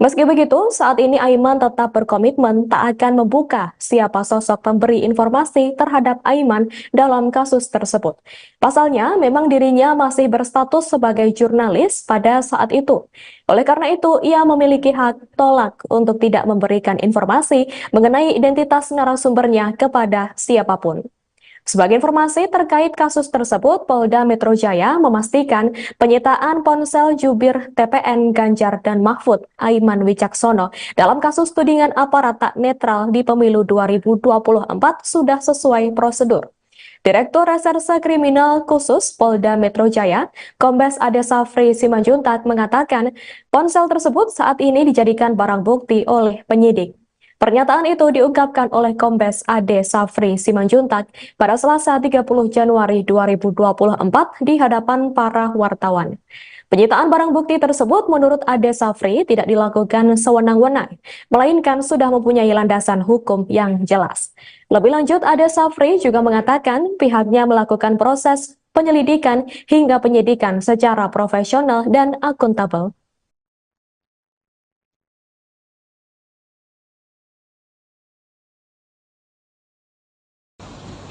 Meski begitu, saat ini Aiman tetap berkomitmen tak akan membuka siapa sosok pemberi informasi terhadap Aiman dalam kasus tersebut. Pasalnya, memang dirinya masih berstatus sebagai jurnalis pada saat itu. Oleh karena itu, ia memiliki hak tolak untuk tidak memberikan informasi mengenai identitas narasumbernya kepada siapapun. Sebagai informasi terkait kasus tersebut, Polda Metro Jaya memastikan penyitaan ponsel jubir TPN Ganjar dan Mahfud Aiman Wicaksono dalam kasus tudingan aparat tak netral di pemilu 2024 sudah sesuai prosedur. Direktur Reserse Kriminal Khusus Polda Metro Jaya, Kombes Ade Safri Simanjuntak mengatakan ponsel tersebut saat ini dijadikan barang bukti oleh penyidik. Pernyataan itu diungkapkan oleh Kombes Ade Safri Simanjuntak pada Selasa 30 Januari 2024 di hadapan para wartawan. Penyitaan barang bukti tersebut menurut Ade Safri tidak dilakukan sewenang-wenang, melainkan sudah mempunyai landasan hukum yang jelas. Lebih lanjut, Ade Safri juga mengatakan pihaknya melakukan proses penyelidikan hingga penyidikan secara profesional dan akuntabel.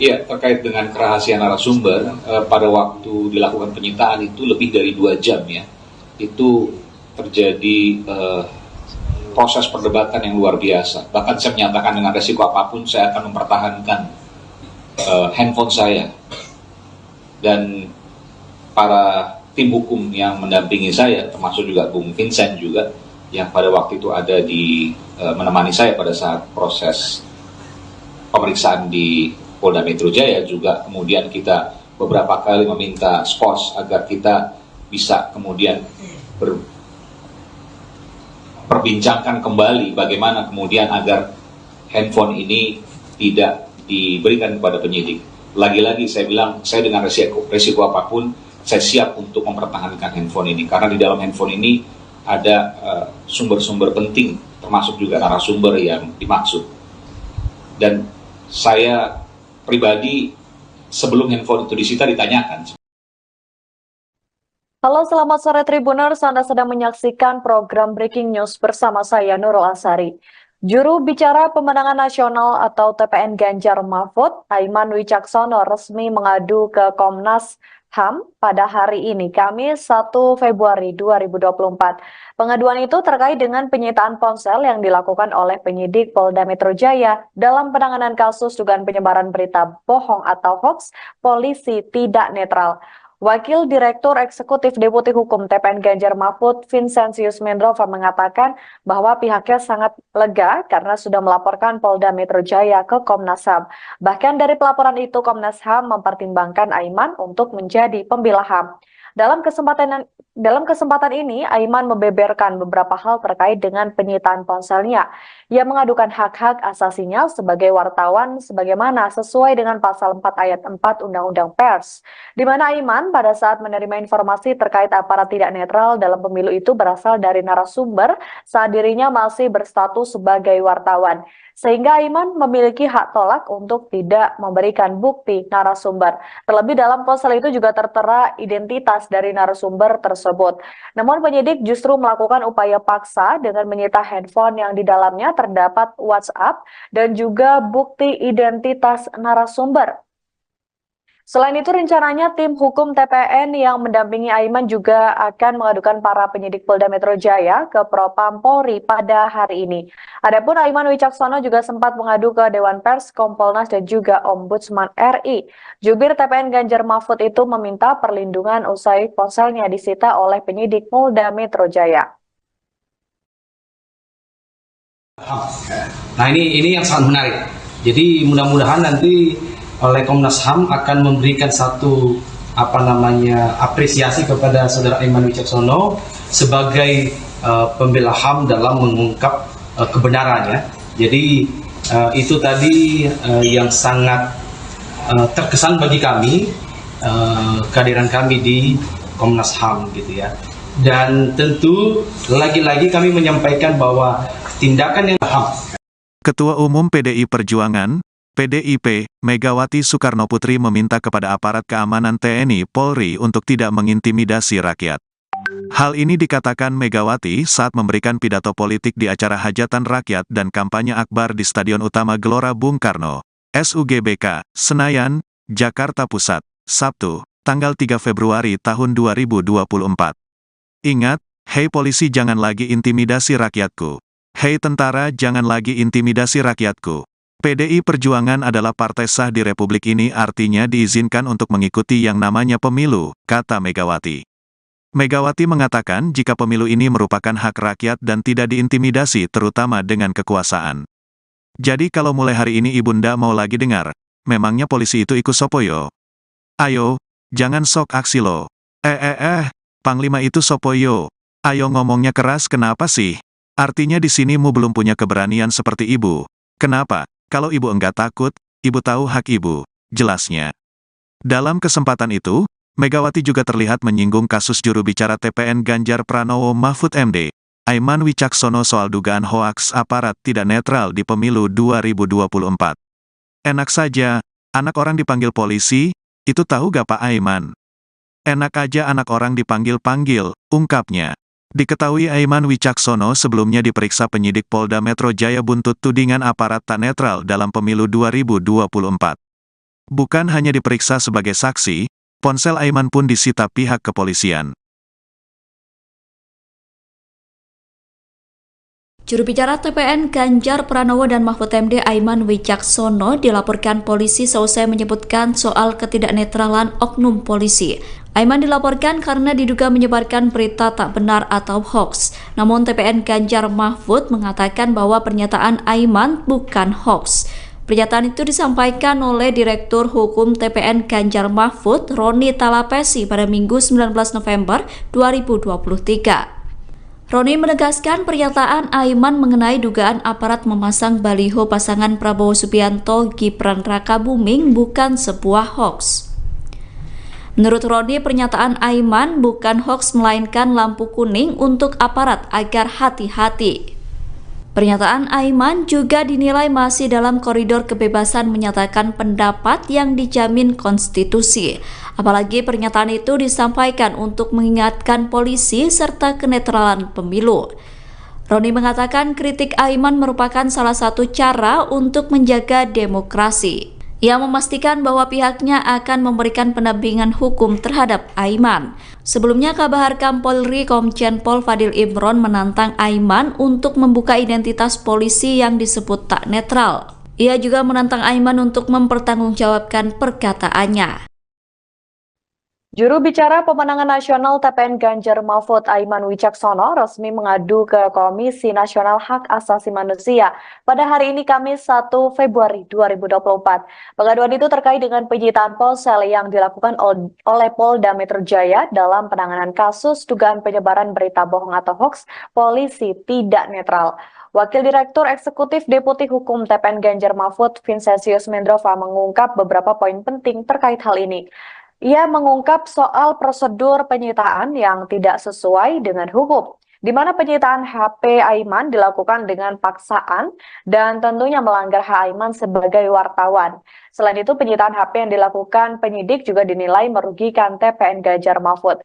Ya, terkait dengan kerahasiaan narasumber, pada waktu dilakukan penyitaan itu lebih dari 2 jam ya, itu terjadi proses perdebatan yang luar biasa. Bahkan saya menyatakan dengan resiko apapun saya akan mempertahankan handphone saya. Dan para tim hukum yang mendampingi saya, termasuk juga Bung Vincent juga, yang pada waktu itu ada di menemani saya pada saat proses pemeriksaan di Polda Metro Jaya, juga kemudian kita beberapa kali meminta SPOS agar kita bisa kemudian perbincangkan kembali bagaimana kemudian agar handphone ini tidak diberikan kepada penyidik. Lagi-lagi saya bilang, saya dengan resiko apapun, saya siap untuk mempertahankan handphone ini, karena di dalam handphone ini ada sumber-sumber penting, termasuk juga narasumber yang dimaksud. Dan saya pribadi sebelum handphone itu disita ditanyakan. Halo, selamat sore Tribuners. Anda sedang menyaksikan program Breaking News bersama saya Nurul Asari. Juru bicara pemenangan nasional atau TPN Ganjar Mahfud, Aiman Wicaksono resmi mengadu ke Komnas HAM pada hari ini, Kamis 1 Februari 2024. Pengaduan itu terkait dengan penyitaan ponsel yang dilakukan oleh penyidik Polda Metro Jaya dalam penanganan kasus dugaan penyebaran berita bohong atau hoax polisi tidak netral. Wakil Direktur Eksekutif Deputi Hukum TPN Ganjar Mahfud, Vincentius Mendrova mengatakan bahwa pihaknya sangat lega karena sudah melaporkan Polda Metro Jaya ke Komnas HAM. Bahkan dari pelaporan itu, Komnas HAM mempertimbangkan Aiman untuk menjadi pembela HAM. Dalam kesempatan ini, Aiman membeberkan beberapa hal terkait dengan penyitaan ponselnya. Ia mengadukan hak-hak asasinya sebagai wartawan sebagaimana sesuai dengan pasal 4 ayat 4 Undang-Undang Pers, di mana Aiman pada saat menerima informasi terkait aparat tidak netral dalam pemilu itu berasal dari narasumber saat dirinya masih berstatus sebagai wartawan. Sehingga Aiman memiliki hak tolak untuk tidak memberikan bukti narasumber. Terlebih dalam ponsel itu juga tertera identitas dari narasumber tersebut. Namun penyidik justru melakukan upaya paksa dengan menyita handphone yang di dalamnya terdapat WhatsApp dan juga bukti identitas narasumber. Selain itu, rencananya tim hukum TPN yang mendampingi Aiman juga akan mengadukan para penyidik Polda Metro Jaya ke Propam Polri pada hari ini. Adapun Aiman Wicaksono juga sempat mengadu ke Dewan Pers, Kompolnas, dan juga Ombudsman RI. Jubir TPN Ganjar Mahfud itu meminta perlindungan usai ponselnya disita oleh penyidik Polda Metro Jaya. Nah ini yang sangat menarik. Jadi mudah-mudahan nanti oleh Komnas HAM akan memberikan satu apresiasi kepada saudara Aiman Wicaksono sebagai pembela HAM dalam mengungkap kebenarannya. Jadi itu tadi yang sangat terkesan bagi kami, kehadiran kami di Komnas HAM gitu ya. Dan tentu lagi-lagi kami menyampaikan bahwa tindakan yang HAM. Ketua Umum PDI Perjuangan, PDIP, Megawati Soekarnoputri meminta kepada aparat keamanan TNI Polri untuk tidak mengintimidasi rakyat. Hal ini dikatakan Megawati saat memberikan pidato politik di acara hajatan rakyat dan kampanye akbar di Stadion Utama Gelora Bung Karno, SUGBK, Senayan, Jakarta Pusat, Sabtu, tanggal 3 Februari tahun 2024. Ingat, hei polisi jangan lagi intimidasi rakyatku. Hei tentara jangan lagi intimidasi rakyatku. PDI Perjuangan adalah partai sah di Republik ini, artinya diizinkan untuk mengikuti yang namanya pemilu, kata Megawati. Megawati mengatakan jika pemilu ini merupakan hak rakyat dan tidak diintimidasi terutama dengan kekuasaan. Jadi kalau mulai hari ini Ibunda mau lagi dengar, memangnya polisi itu ikut sopoyo? Ayo, jangan sok aksi lo. Panglima itu sopoyo. Ayo ngomongnya keras kenapa sih? Artinya di sini mu belum punya keberanian seperti ibu. Kenapa? Kalau ibu enggak takut, ibu tahu hak ibu, jelasnya. Dalam kesempatan itu, Megawati juga terlihat menyinggung kasus juru bicara TPN Ganjar Pranowo Mahfud MD, Aiman Wicaksono soal dugaan hoaks aparat tidak netral di pemilu 2024. Enak saja, anak orang dipanggil polisi, itu tahu gak Pak Aiman? Enak aja anak orang dipanggil-panggil, ungkapnya. Diketahui Aiman Wicaksono sebelumnya diperiksa penyidik Polda Metro Jaya buntut tudingan aparat tak netral dalam pemilu 2024. Bukan hanya diperiksa sebagai saksi, ponsel Aiman pun disita pihak kepolisian. Juru bicara TPN Ganjar Pranowo dan Mahfud MD Aiman Wicaksono dilaporkan polisi seusai menyebutkan soal ketidaknetralan oknum polisi. Aiman dilaporkan karena diduga menyebarkan berita tak benar atau hoax. Namun TPN Ganjar Mahfud mengatakan bahwa pernyataan Aiman bukan hoax. Pernyataan itu disampaikan oleh Direktur Hukum TPN Ganjar Mahfud, Roni Talapesi pada Minggu 19 November 2023. Roni menegaskan pernyataan Aiman mengenai dugaan aparat memasang baliho pasangan Prabowo Subianto Gibran Rakabuming bukan sebuah hoax. Menurut Roni, pernyataan Aiman bukan hoax melainkan lampu kuning untuk aparat agar hati-hati. Pernyataan Aiman juga dinilai masih dalam koridor kebebasan menyatakan pendapat yang dijamin konstitusi. Apalagi pernyataan itu disampaikan untuk mengingatkan polisi serta kenetralan pemilu. Roni mengatakan kritik Aiman merupakan salah satu cara untuk menjaga demokrasi. Ia memastikan bahwa pihaknya akan memberikan pendampingan hukum terhadap Aiman. Sebelumnya, Kabar Harkam Polri Komjen Pol Fadil Imron menantang Aiman untuk membuka identitas polisi yang disebut tak netral. Ia juga menantang Aiman untuk mempertanggungjawabkan perkataannya. Juru bicara pemenangan nasional TPN Ganjar Mahfud Aiman Wicaksono resmi mengadu ke Komisi Nasional Hak Asasi Manusia pada hari ini Kamis 1 Februari 2024. Pengaduan itu terkait dengan penyitaan ponsel yang dilakukan oleh Polda Metro Jaya dalam penanganan kasus dugaan penyebaran berita bohong atau hoax polisi tidak netral. Wakil Direktur Eksekutif Deputi Hukum TPN Ganjar Mahfud, Vincentius Mendrova, mengungkap beberapa poin penting terkait hal ini. Ia mengungkap soal prosedur penyitaan yang tidak sesuai dengan hukum, di mana penyitaan HP Aiman dilakukan dengan paksaan dan tentunya melanggar hak Aiman sebagai wartawan. Selain itu, penyitaan HP yang dilakukan penyidik juga dinilai merugikan TPN Ganjar Mahfud.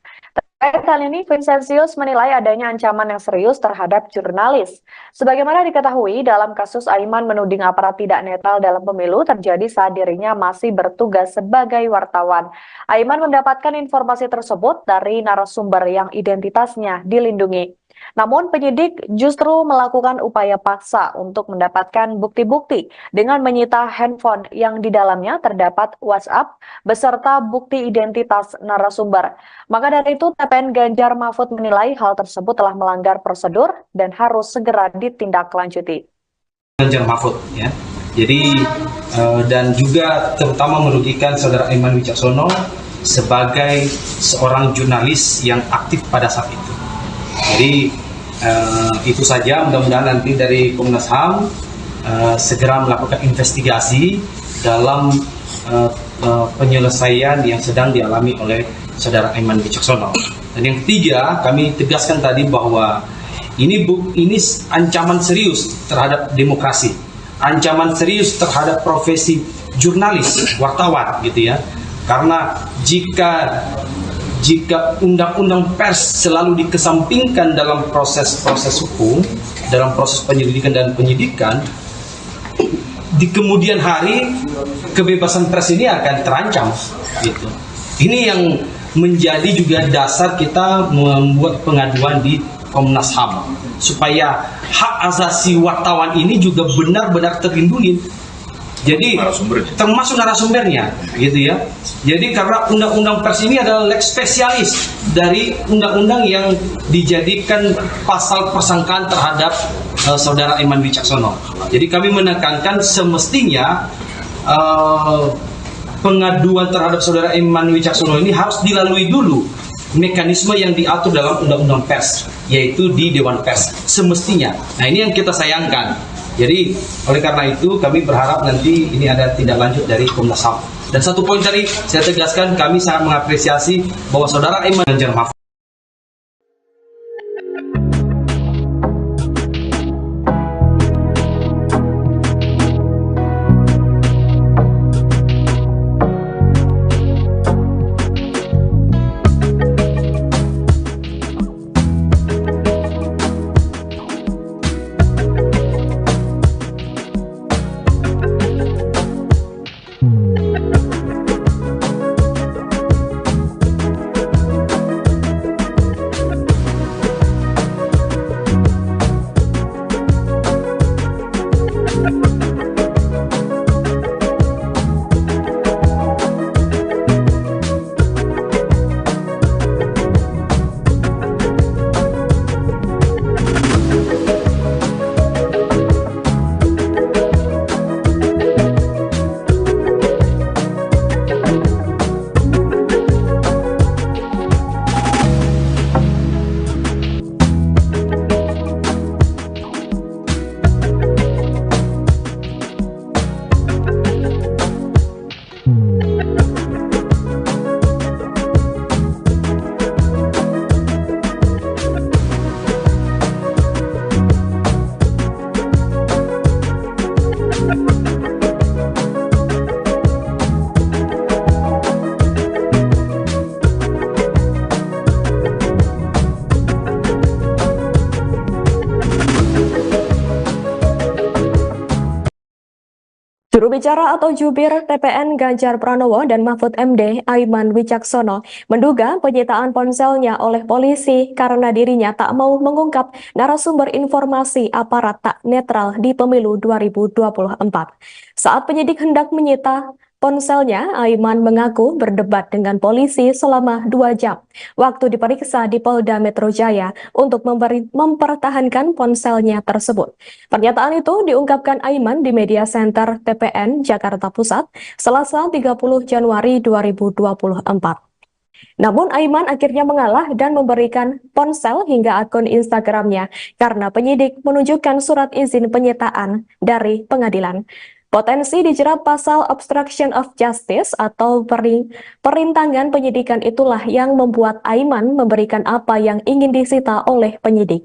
Terkait hal ini, Vincentius menilai adanya ancaman yang serius terhadap jurnalis. Sebagaimana diketahui, dalam kasus Aiman menuding aparat tidak netral dalam pemilu terjadi saat dirinya masih bertugas sebagai wartawan. Aiman mendapatkan informasi tersebut dari narasumber yang identitasnya dilindungi. Namun penyidik justru melakukan upaya paksa untuk mendapatkan bukti-bukti dengan menyita handphone yang di dalamnya terdapat WhatsApp beserta bukti identitas narasumber. Maka dari itu, TPN Ganjar Mahfud menilai hal tersebut telah melanggar prosedur dan harus segera ditindaklanjuti. Ganjar Mahfud ya. Jadi dan juga terutama merugikan saudara Aiman Wicaksono sebagai seorang jurnalis yang aktif pada saat itu. Jadi itu saja, mudah-mudahan nanti dari Komnas HAM segera melakukan investigasi dalam penyelesaian yang sedang dialami oleh saudara Aiman Wicaksono. Dan yang ketiga, kami tegaskan tadi bahwa ini ancaman serius terhadap demokrasi, ancaman serius terhadap profesi jurnalis, wartawan gitu ya. Karena jika undang-undang pers selalu dikesampingkan dalam proses-proses hukum, dalam proses penyelidikan dan penyidikan, di kemudian hari kebebasan pers ini akan terancam gitu. Ini yang menjadi juga dasar kita membuat pengaduan di Komnas HAM supaya hak asasi wartawan ini juga benar-benar terlindungi. Jadi termasuk narasumbernya gitu ya. Jadi karena undang-undang pers ini adalah lex spesialis dari undang-undang yang dijadikan pasal persangkaan terhadap saudara Aiman Wicaksono. Jadi kami menekankan semestinya pengaduan terhadap saudara Aiman Wicaksono ini harus dilalui dulu mekanisme yang diatur dalam undang-undang pers, yaitu di Dewan Pers semestinya. Nah, ini yang kita sayangkan. Jadi oleh karena itu kami berharap nanti ini ada tindak lanjut dari Komnas HAM. Dan satu poin tadi saya tegaskan, kami sangat mengapresiasi bahwa saudara Aiman Ganjar Mahfud Juru bicara atau jubir TPN Ganjar Pranowo dan Mahfud MD Aiman Wicaksono menduga penyitaan ponselnya oleh polisi karena dirinya tak mau mengungkap narasumber informasi aparat tak netral di pemilu 2024. Saat penyidik hendak menyita ponselnya, Aiman mengaku berdebat dengan polisi selama 2 jam waktu diperiksa di Polda Metro Jaya untuk mempertahankan ponselnya tersebut. Pernyataan itu diungkapkan Aiman di Media Center TPN Jakarta Pusat, Selasa 30 Januari 2024. Namun Aiman akhirnya mengalah dan memberikan ponsel hingga akun Instagramnya karena penyidik menunjukkan surat izin penyitaan dari pengadilan. Potensi dijerat pasal obstruction of justice atau perintangan penyidikan itulah yang membuat Aiman memberikan apa yang ingin disita oleh penyidik.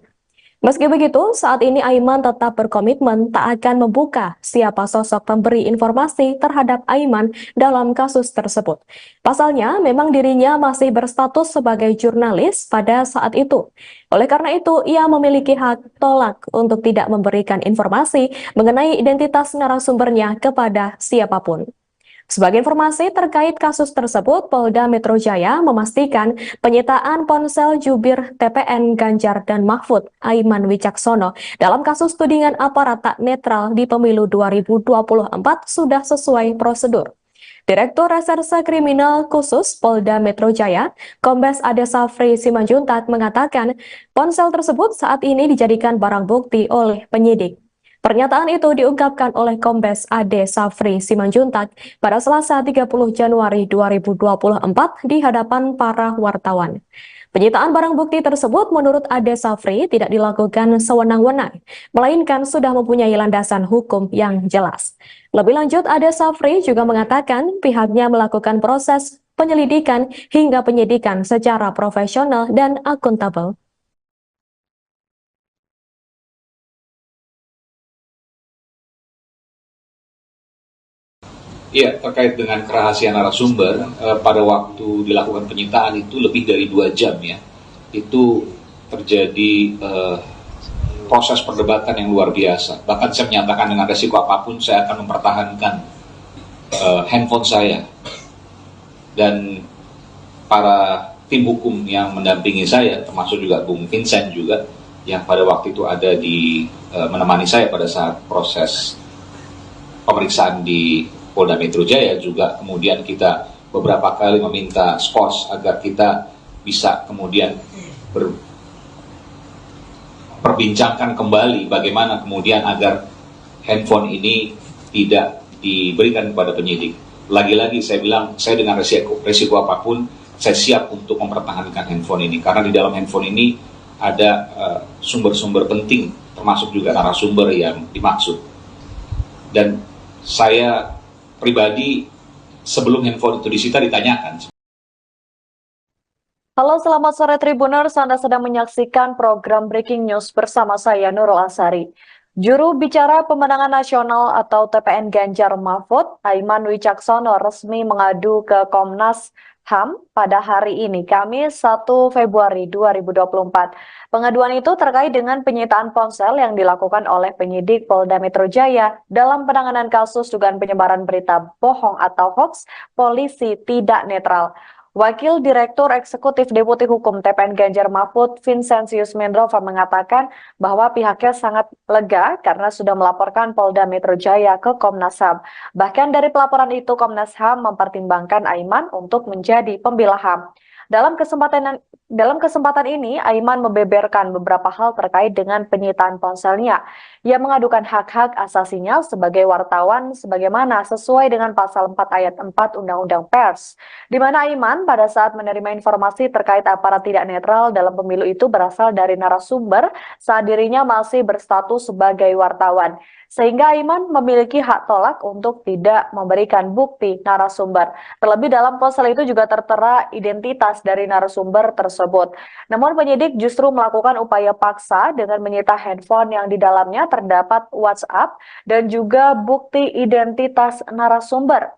Meski begitu, saat ini Aiman tetap berkomitmen tak akan membuka siapa sosok pemberi informasi terhadap Aiman dalam kasus tersebut. Pasalnya, memang dirinya masih berstatus sebagai jurnalis pada saat itu. Oleh karena itu, ia memiliki hak tolak untuk tidak memberikan informasi mengenai identitas narasumbernya kepada siapapun. Sebagai informasi terkait kasus tersebut, Polda Metro Jaya memastikan penyitaan ponsel jubir TPN Ganjar dan Mahfud, Aiman Wicaksono, dalam kasus tudingan aparat tak netral di pemilu 2024 sudah sesuai prosedur. Direktur Reserse Kriminal Khusus Polda Metro Jaya, Kombes Ade Safri Simanjuntak mengatakan ponsel tersebut saat ini dijadikan barang bukti oleh penyidik. Pernyataan itu diungkapkan oleh Kombes Ade Safri Simanjuntak pada Selasa 30 Januari 2024 di hadapan para wartawan. Penyitaan barang bukti tersebut menurut Ade Safri tidak dilakukan sewenang-wenang, melainkan sudah mempunyai landasan hukum yang jelas. Lebih lanjut, Ade Safri juga mengatakan pihaknya melakukan proses penyelidikan hingga penyidikan secara profesional dan akuntabel. Iya, terkait dengan kerahasiaan narasumber, pada waktu dilakukan penyitaan itu lebih dari 2 jam ya. Itu terjadi proses perdebatan yang luar biasa. Bahkan saya menyatakan dengan resiko apapun saya akan mempertahankan handphone saya. Dan para tim hukum yang mendampingi saya, termasuk juga Bung Vincent juga, yang pada waktu itu ada di menemani saya pada saat proses pemeriksaan di Polda Metro Jaya, juga kemudian kita beberapa kali meminta skos agar kita bisa kemudian perbincangkan kembali bagaimana kemudian agar handphone ini tidak diberikan kepada penyidik. Lagi-lagi saya bilang, saya dengan resiko apapun, saya siap untuk mempertahankan handphone ini, karena di dalam handphone ini ada sumber-sumber penting, termasuk juga narasumber yang dimaksud. Dan saya pribadi sebelum handphone itu disita ditanyakan. Halo, selamat sore Tribuners. Anda sedang menyaksikan program Breaking News bersama saya Nurul Asari. Juru bicara pemenangan nasional atau TPN Ganjar Mahfud, Aiman Wicaksono, resmi mengadu ke Komnas HAM pada hari ini, Kamis 1 Februari 2024. Pengaduan itu terkait dengan penyitaan ponsel yang dilakukan oleh penyidik Polda Metro Jaya dalam penanganan kasus dugaan penyebaran berita bohong atau hoax polisi tidak netral. Wakil Direktur Eksekutif Deputi Hukum TPN Ganjar Mahfud, Vincentius Mendrova, mengatakan bahwa pihaknya sangat lega karena sudah melaporkan Polda Metro Jaya ke Komnas HAM. Bahkan dari pelaporan itu, Komnas HAM mempertimbangkan Aiman untuk menjadi pembela HAM. Dalam kesempatan ini, Aiman membeberkan beberapa hal terkait dengan penyitaan ponselnya. Ia mengadukan hak-hak asasinya sebagai wartawan sebagaimana sesuai dengan pasal 4 ayat 4 Undang-Undang Pers, di mana Aiman pada saat menerima informasi terkait aparat tidak netral dalam pemilu itu berasal dari narasumber saat dirinya masih berstatus sebagai wartawan. Sehingga Aiman memiliki hak tolak untuk tidak memberikan bukti narasumber. Terlebih dalam ponsel itu juga tertera identitas dari narasumber tersebut. Namun penyidik justru melakukan upaya paksa dengan menyita handphone yang di dalamnya terdapat WhatsApp dan juga bukti identitas narasumber.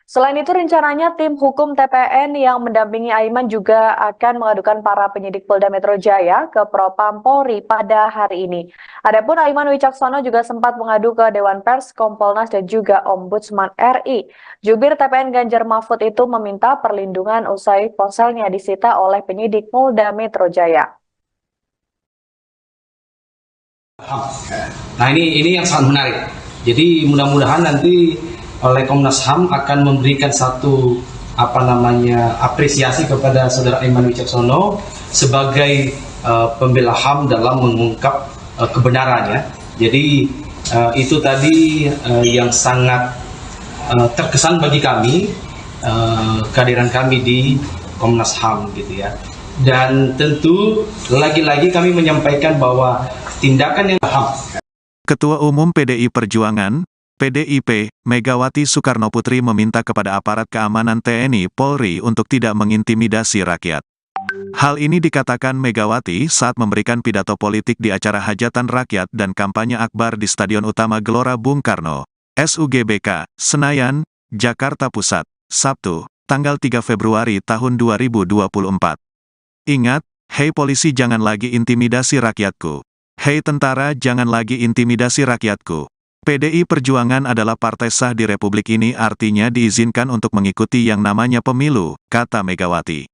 Selain itu, rencananya tim hukum TPN yang mendampingi Aiman juga akan mengadukan para penyidik Polda Metro Jaya ke Propam Polri pada hari ini. Adapun Aiman Wicaksono juga sempat mengadu ke Dewan Pers, Kompolnas, dan juga Ombudsman RI. Jubir TPN Ganjar Mahfud itu meminta perlindungan usai ponselnya disita oleh penyidik Polda Metro Jaya. Nah, ini yang sangat menarik. Jadi mudah-mudahan nanti oleh Komnas HAM akan memberikan satu apresiasi kepada saudara Aiman Wicaksono sebagai pembela HAM dalam mengungkap kebenarannya. Jadi itu tadi yang sangat terkesan bagi kami, kehadiran kami di Komnas HAM gitu ya. Dan tentu lagi-lagi kami menyampaikan bahwa tindakan yang HAM. Ketua Umum PDI Perjuangan, PDIP, Megawati Soekarnoputri meminta kepada aparat keamanan TNI Polri untuk tidak mengintimidasi rakyat. Hal ini dikatakan Megawati saat memberikan pidato politik di acara hajatan rakyat dan kampanye akbar di Stadion Utama Gelora Bung Karno, SUGBK, Senayan, Jakarta Pusat, Sabtu, tanggal 3 Februari tahun 2024. Ingat, hei polisi jangan lagi intimidasi rakyatku. Hei tentara jangan lagi intimidasi rakyatku. PDI Perjuangan adalah partai sah di Republik ini, artinya diizinkan untuk mengikuti yang namanya pemilu, kata Megawati.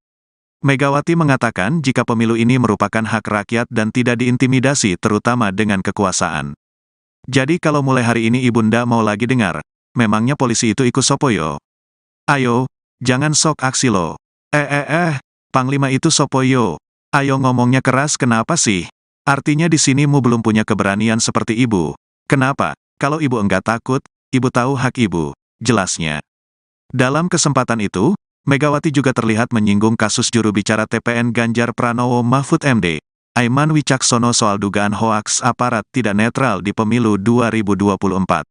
Megawati mengatakan jika pemilu ini merupakan hak rakyat dan tidak diintimidasi terutama dengan kekuasaan. Jadi kalau mulai hari ini Ibunda mau lagi dengar, memangnya polisi itu ikut sopoyo? Ayo, jangan sok aksi lo. Panglima itu sopoyo. Ayo ngomongnya keras kenapa sih? Artinya di sini mu belum punya keberanian seperti ibu. Kenapa? Kalau ibu enggak takut, ibu tahu hak ibu, jelasnya. Dalam kesempatan itu, Megawati juga terlihat menyinggung kasus juru bicara TPN Ganjar Pranowo Mahfud MD, Aiman Wicaksono soal dugaan hoaks aparat tidak netral di pemilu 2024.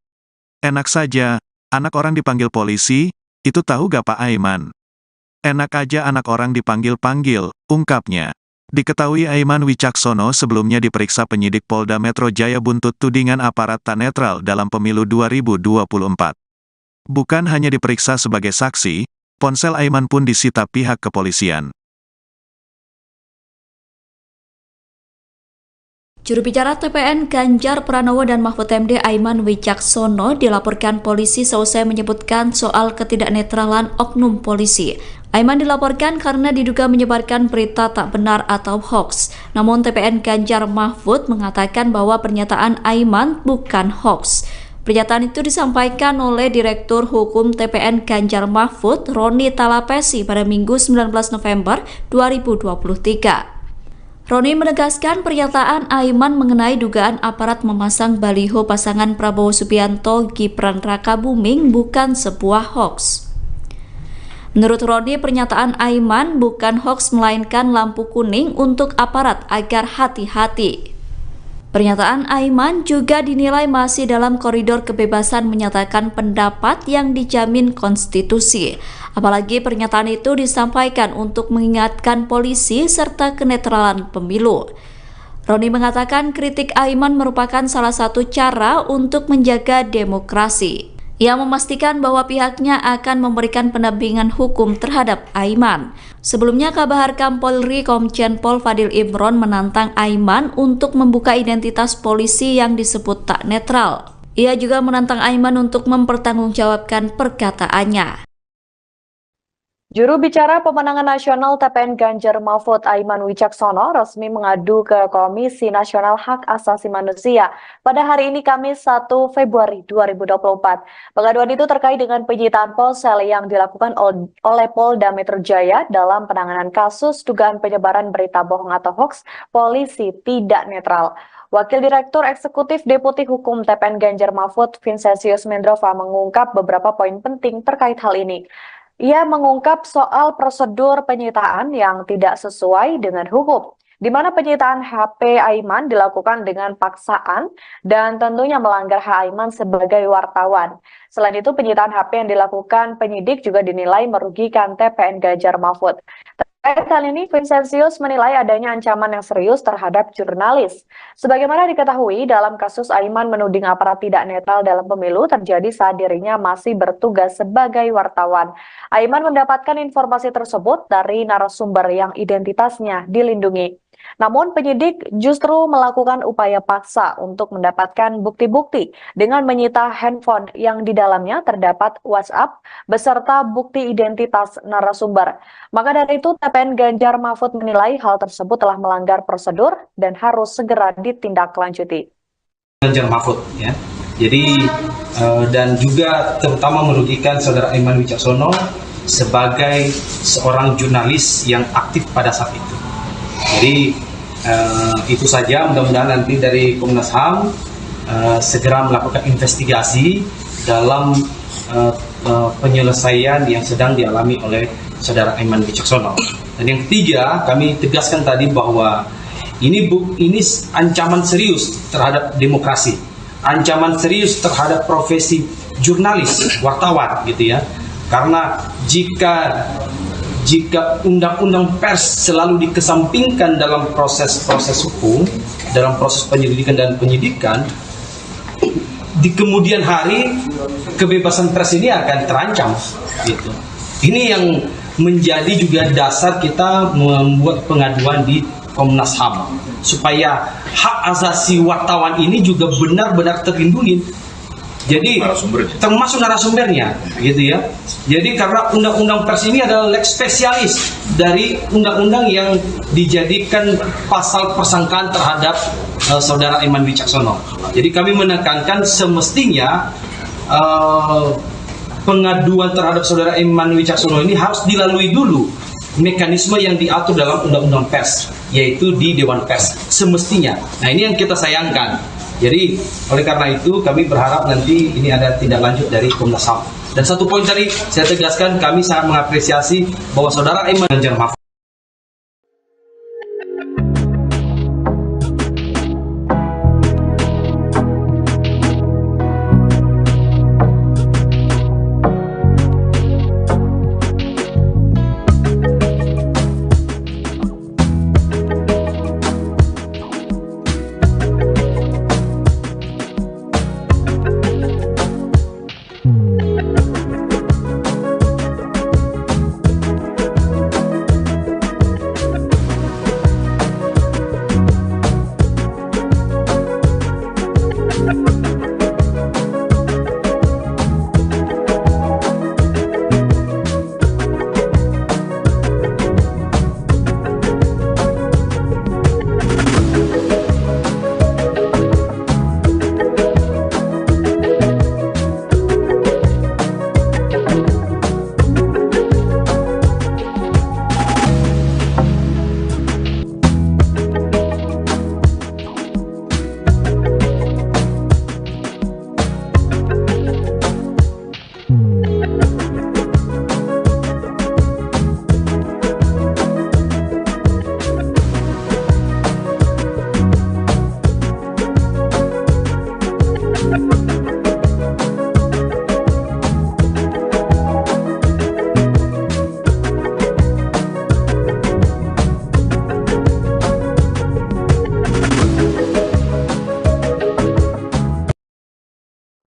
Enak saja, anak orang dipanggil polisi, itu tahu gak Pak Aiman? Enak aja anak orang dipanggil-panggil, ungkapnya. Diketahui Aiman Wicaksono sebelumnya diperiksa penyidik Polda Metro Jaya buntut tudingan aparat tak netral dalam pemilu 2024. Bukan hanya diperiksa sebagai saksi, ponsel Aiman pun disita pihak kepolisian. Juru bicara TPN Ganjar Pranowo dan Mahfud MD Aiman Wicaksono dilaporkan polisi seusai menyebutkan soal ketidaknetralan oknum polisi. Aiman dilaporkan karena diduga menyebarkan berita tak benar atau hoax. Namun TPN Ganjar Mahfud mengatakan bahwa pernyataan Aiman bukan hoax. Pernyataan itu disampaikan oleh Direktur Hukum TPN Ganjar Mahfud, Roni Talapesi pada Minggu 19 November 2023. Roni menegaskan pernyataan Aiman mengenai dugaan aparat memasang baliho pasangan Prabowo Subianto Gibran Rakabuming bukan sebuah hoax. Menurut Roni, pernyataan Aiman bukan hoax melainkan lampu kuning untuk aparat agar hati-hati. Pernyataan Aiman juga dinilai masih dalam koridor kebebasan menyatakan pendapat yang dijamin konstitusi. Apalagi pernyataan itu disampaikan untuk mengingatkan polisi serta kenetralan pemilu. Roni mengatakan kritik Aiman merupakan salah satu cara untuk menjaga demokrasi. Ia memastikan bahwa pihaknya akan memberikan pendampingan hukum terhadap Aiman. Sebelumnya, Kabar Polri Komjen Pol Fadil Imron menantang Aiman untuk membuka identitas polisi yang disebut tak netral. Ia juga menantang Aiman untuk mempertanggungjawabkan perkataannya. Juru bicara pemenangan nasional TPN Ganjar Mahfud Aiman Wicaksono resmi mengadu ke Komisi Nasional Hak Asasi Manusia pada hari ini Kamis 1 Februari 2024. Pengaduan itu terkait dengan penyitaan ponsel yang dilakukan oleh Polda Metro Jaya dalam penanganan kasus dugaan penyebaran berita bohong atau hoax polisi tidak netral. Wakil Direktur Eksekutif Deputi Hukum TPN Ganjar Mahfud Vincentius Mendrova mengungkap beberapa poin penting terkait hal ini. Ia mengungkap soal prosedur penyitaan yang tidak sesuai dengan hukum, di mana penyitaan HP Aiman dilakukan dengan paksaan dan tentunya melanggar hak Aiman sebagai wartawan. Selain itu, penyitaan HP yang dilakukan penyidik juga dinilai merugikan TPN Ganjar Mahfud. Terkait hal ini, Vincentius menilai adanya ancaman yang serius terhadap jurnalis. Sebagaimana diketahui, dalam kasus Aiman menuding aparat tidak netral dalam pemilu terjadi saat dirinya masih bertugas sebagai wartawan. Aiman mendapatkan informasi tersebut dari narasumber yang identitasnya dilindungi. Namun penyidik justru melakukan upaya paksa untuk mendapatkan bukti-bukti dengan menyita handphone yang di dalamnya terdapat WhatsApp beserta bukti identitas narasumber. Maka dari itu TPN Ganjar Mahfud menilai hal tersebut telah melanggar prosedur dan harus segera ditindaklanjuti. Ganjar Mahfud ya. Jadi dan juga terutama merugikan saudara Aiman Wicaksono sebagai seorang jurnalis yang aktif pada saat itu. Jadi itu saja, mudah-mudahan nanti dari Komnas HAM segera melakukan investigasi dalam penyelesaian yang sedang dialami oleh saudara Aiman Wicaksono. Dan yang ketiga, kami tegaskan tadi bahwa ini ancaman serius terhadap demokrasi, ancaman serius terhadap profesi jurnalis, wartawan gitu ya. Karena jika jika undang-undang pers selalu dikesampingkan dalam proses-proses hukum, dalam proses penyelidikan dan penyidikan, di kemudian hari kebebasan pers ini akan terancam gitu. Ini yang menjadi juga dasar kita membuat pengaduan di Komnas HAM supaya hak asasi wartawan ini juga benar-benar terlindungi. Jadi termasuk narasumbernya gitu ya. Jadi karena undang-undang pers ini adalah lex spesialis dari undang-undang yang dijadikan pasal persangkaan terhadap saudara Aiman Wicaksono. Jadi kami menekankan semestinya pengaduan terhadap saudara Aiman Wicaksono ini harus dilalui dulu mekanisme yang diatur dalam undang-undang pers, yaitu di Dewan Pers semestinya. Nah, ini yang kita sayangkan. Jadi oleh karena itu kami berharap nanti ini ada tindak lanjut dari Komnas HAM. Dan satu poin tadi saya tegaskan, kami sangat mengapresiasi bahwa saudara Aiman Ganjar Mahfud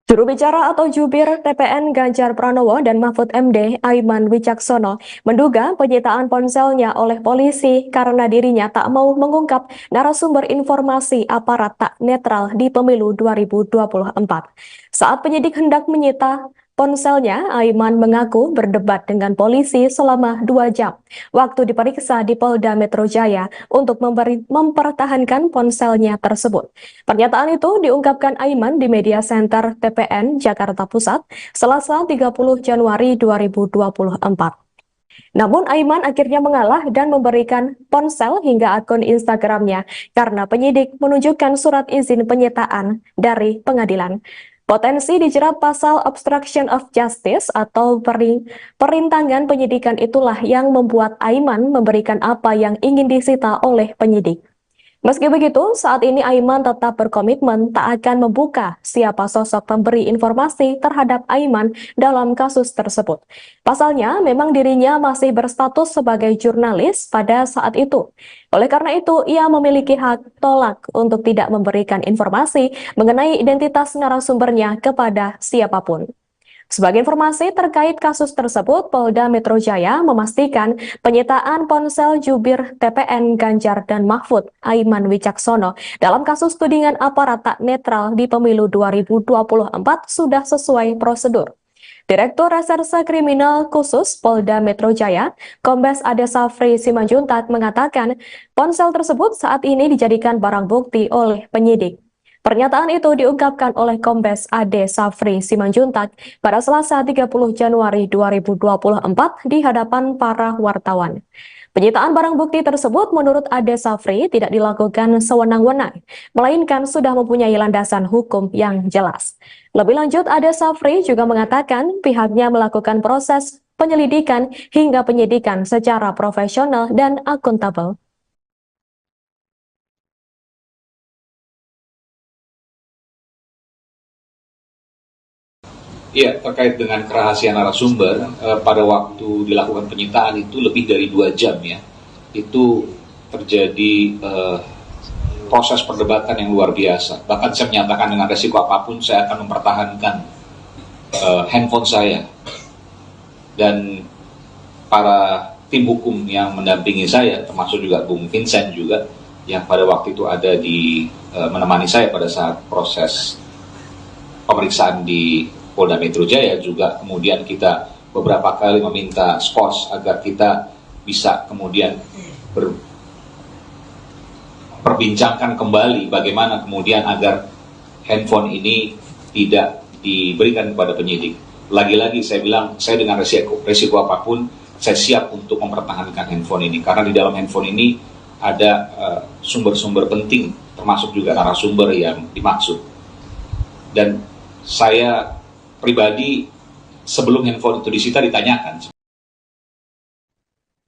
Juru bicara atau jubir TPN Ganjar Pranowo dan Mahfud MD Aiman Wicaksono menduga penyitaan ponselnya oleh polisi karena dirinya tak mau mengungkap narasumber informasi aparat tak netral di pemilu 2024. Saat penyidik hendak menyita ponselnya, Aiman mengaku berdebat dengan polisi selama 2 jam waktu diperiksa di Polda Metro Jaya untuk mempertahankan ponselnya tersebut. Pernyataan itu diungkapkan Aiman di Media Center TPN Jakarta Pusat, Selasa 30 Januari 2024. Namun Aiman akhirnya mengalah dan memberikan ponsel hingga akun Instagramnya karena penyidik menunjukkan surat izin penyitaan dari pengadilan. Potensi dijerat pasal obstruction of justice atau perintangan penyidikan itulah yang membuat Aiman memberikan apa yang ingin disita oleh penyidik. Meski begitu, saat ini Aiman tetap berkomitmen tak akan membuka siapa sosok pemberi informasi terhadap Aiman dalam kasus tersebut. Pasalnya, memang dirinya masih berstatus sebagai jurnalis pada saat itu. Oleh karena itu, ia memiliki hak tolak untuk tidak memberikan informasi mengenai identitas narasumbernya kepada siapapun. Sebagai informasi terkait kasus tersebut, Polda Metro Jaya memastikan penyitaan ponsel jubir TPN Ganjar dan Mahfud Aiman Wicaksono dalam kasus tudingan aparat tak netral di pemilu 2024 sudah sesuai prosedur. Direktur Reserse Kriminal Khusus Polda Metro Jaya, Kombes Ade Safri Simanjuntak mengatakan ponsel tersebut saat ini dijadikan barang bukti oleh penyidik. Pernyataan itu diungkapkan oleh Kombes Ade Safri Simanjuntak pada Selasa 30 Januari 2024 di hadapan para wartawan. Penyitaan barang bukti tersebut menurut Ade Safri tidak dilakukan sewenang-wenang, melainkan sudah mempunyai landasan hukum yang jelas. Lebih lanjut, Ade Safri juga mengatakan pihaknya melakukan proses penyelidikan hingga penyidikan secara profesional dan akuntabel. Iya, terkait dengan kerahasiaan narasumber, pada waktu dilakukan penyitaan itu lebih dari 2 jam ya. Itu terjadi proses perdebatan yang luar biasa. Bahkan saya menyatakan dengan resiko apapun saya akan mempertahankan handphone saya. Dan para tim hukum yang mendampingi saya, termasuk juga Bung Vincent juga, yang pada waktu itu ada menemani saya pada saat proses pemeriksaan di Polda Metro Jaya, juga kemudian kita beberapa kali meminta skos agar kita bisa kemudian perbincangkan kembali bagaimana kemudian agar handphone ini tidak diberikan kepada penyidik. Lagi-lagi saya bilang, saya dengan resiko apapun, saya siap untuk mempertahankan handphone ini, karena di dalam handphone ini ada sumber-sumber penting, termasuk juga narasumber yang dimaksud. Dan saya pribadi sebelum handphone itu disita ditanyakan.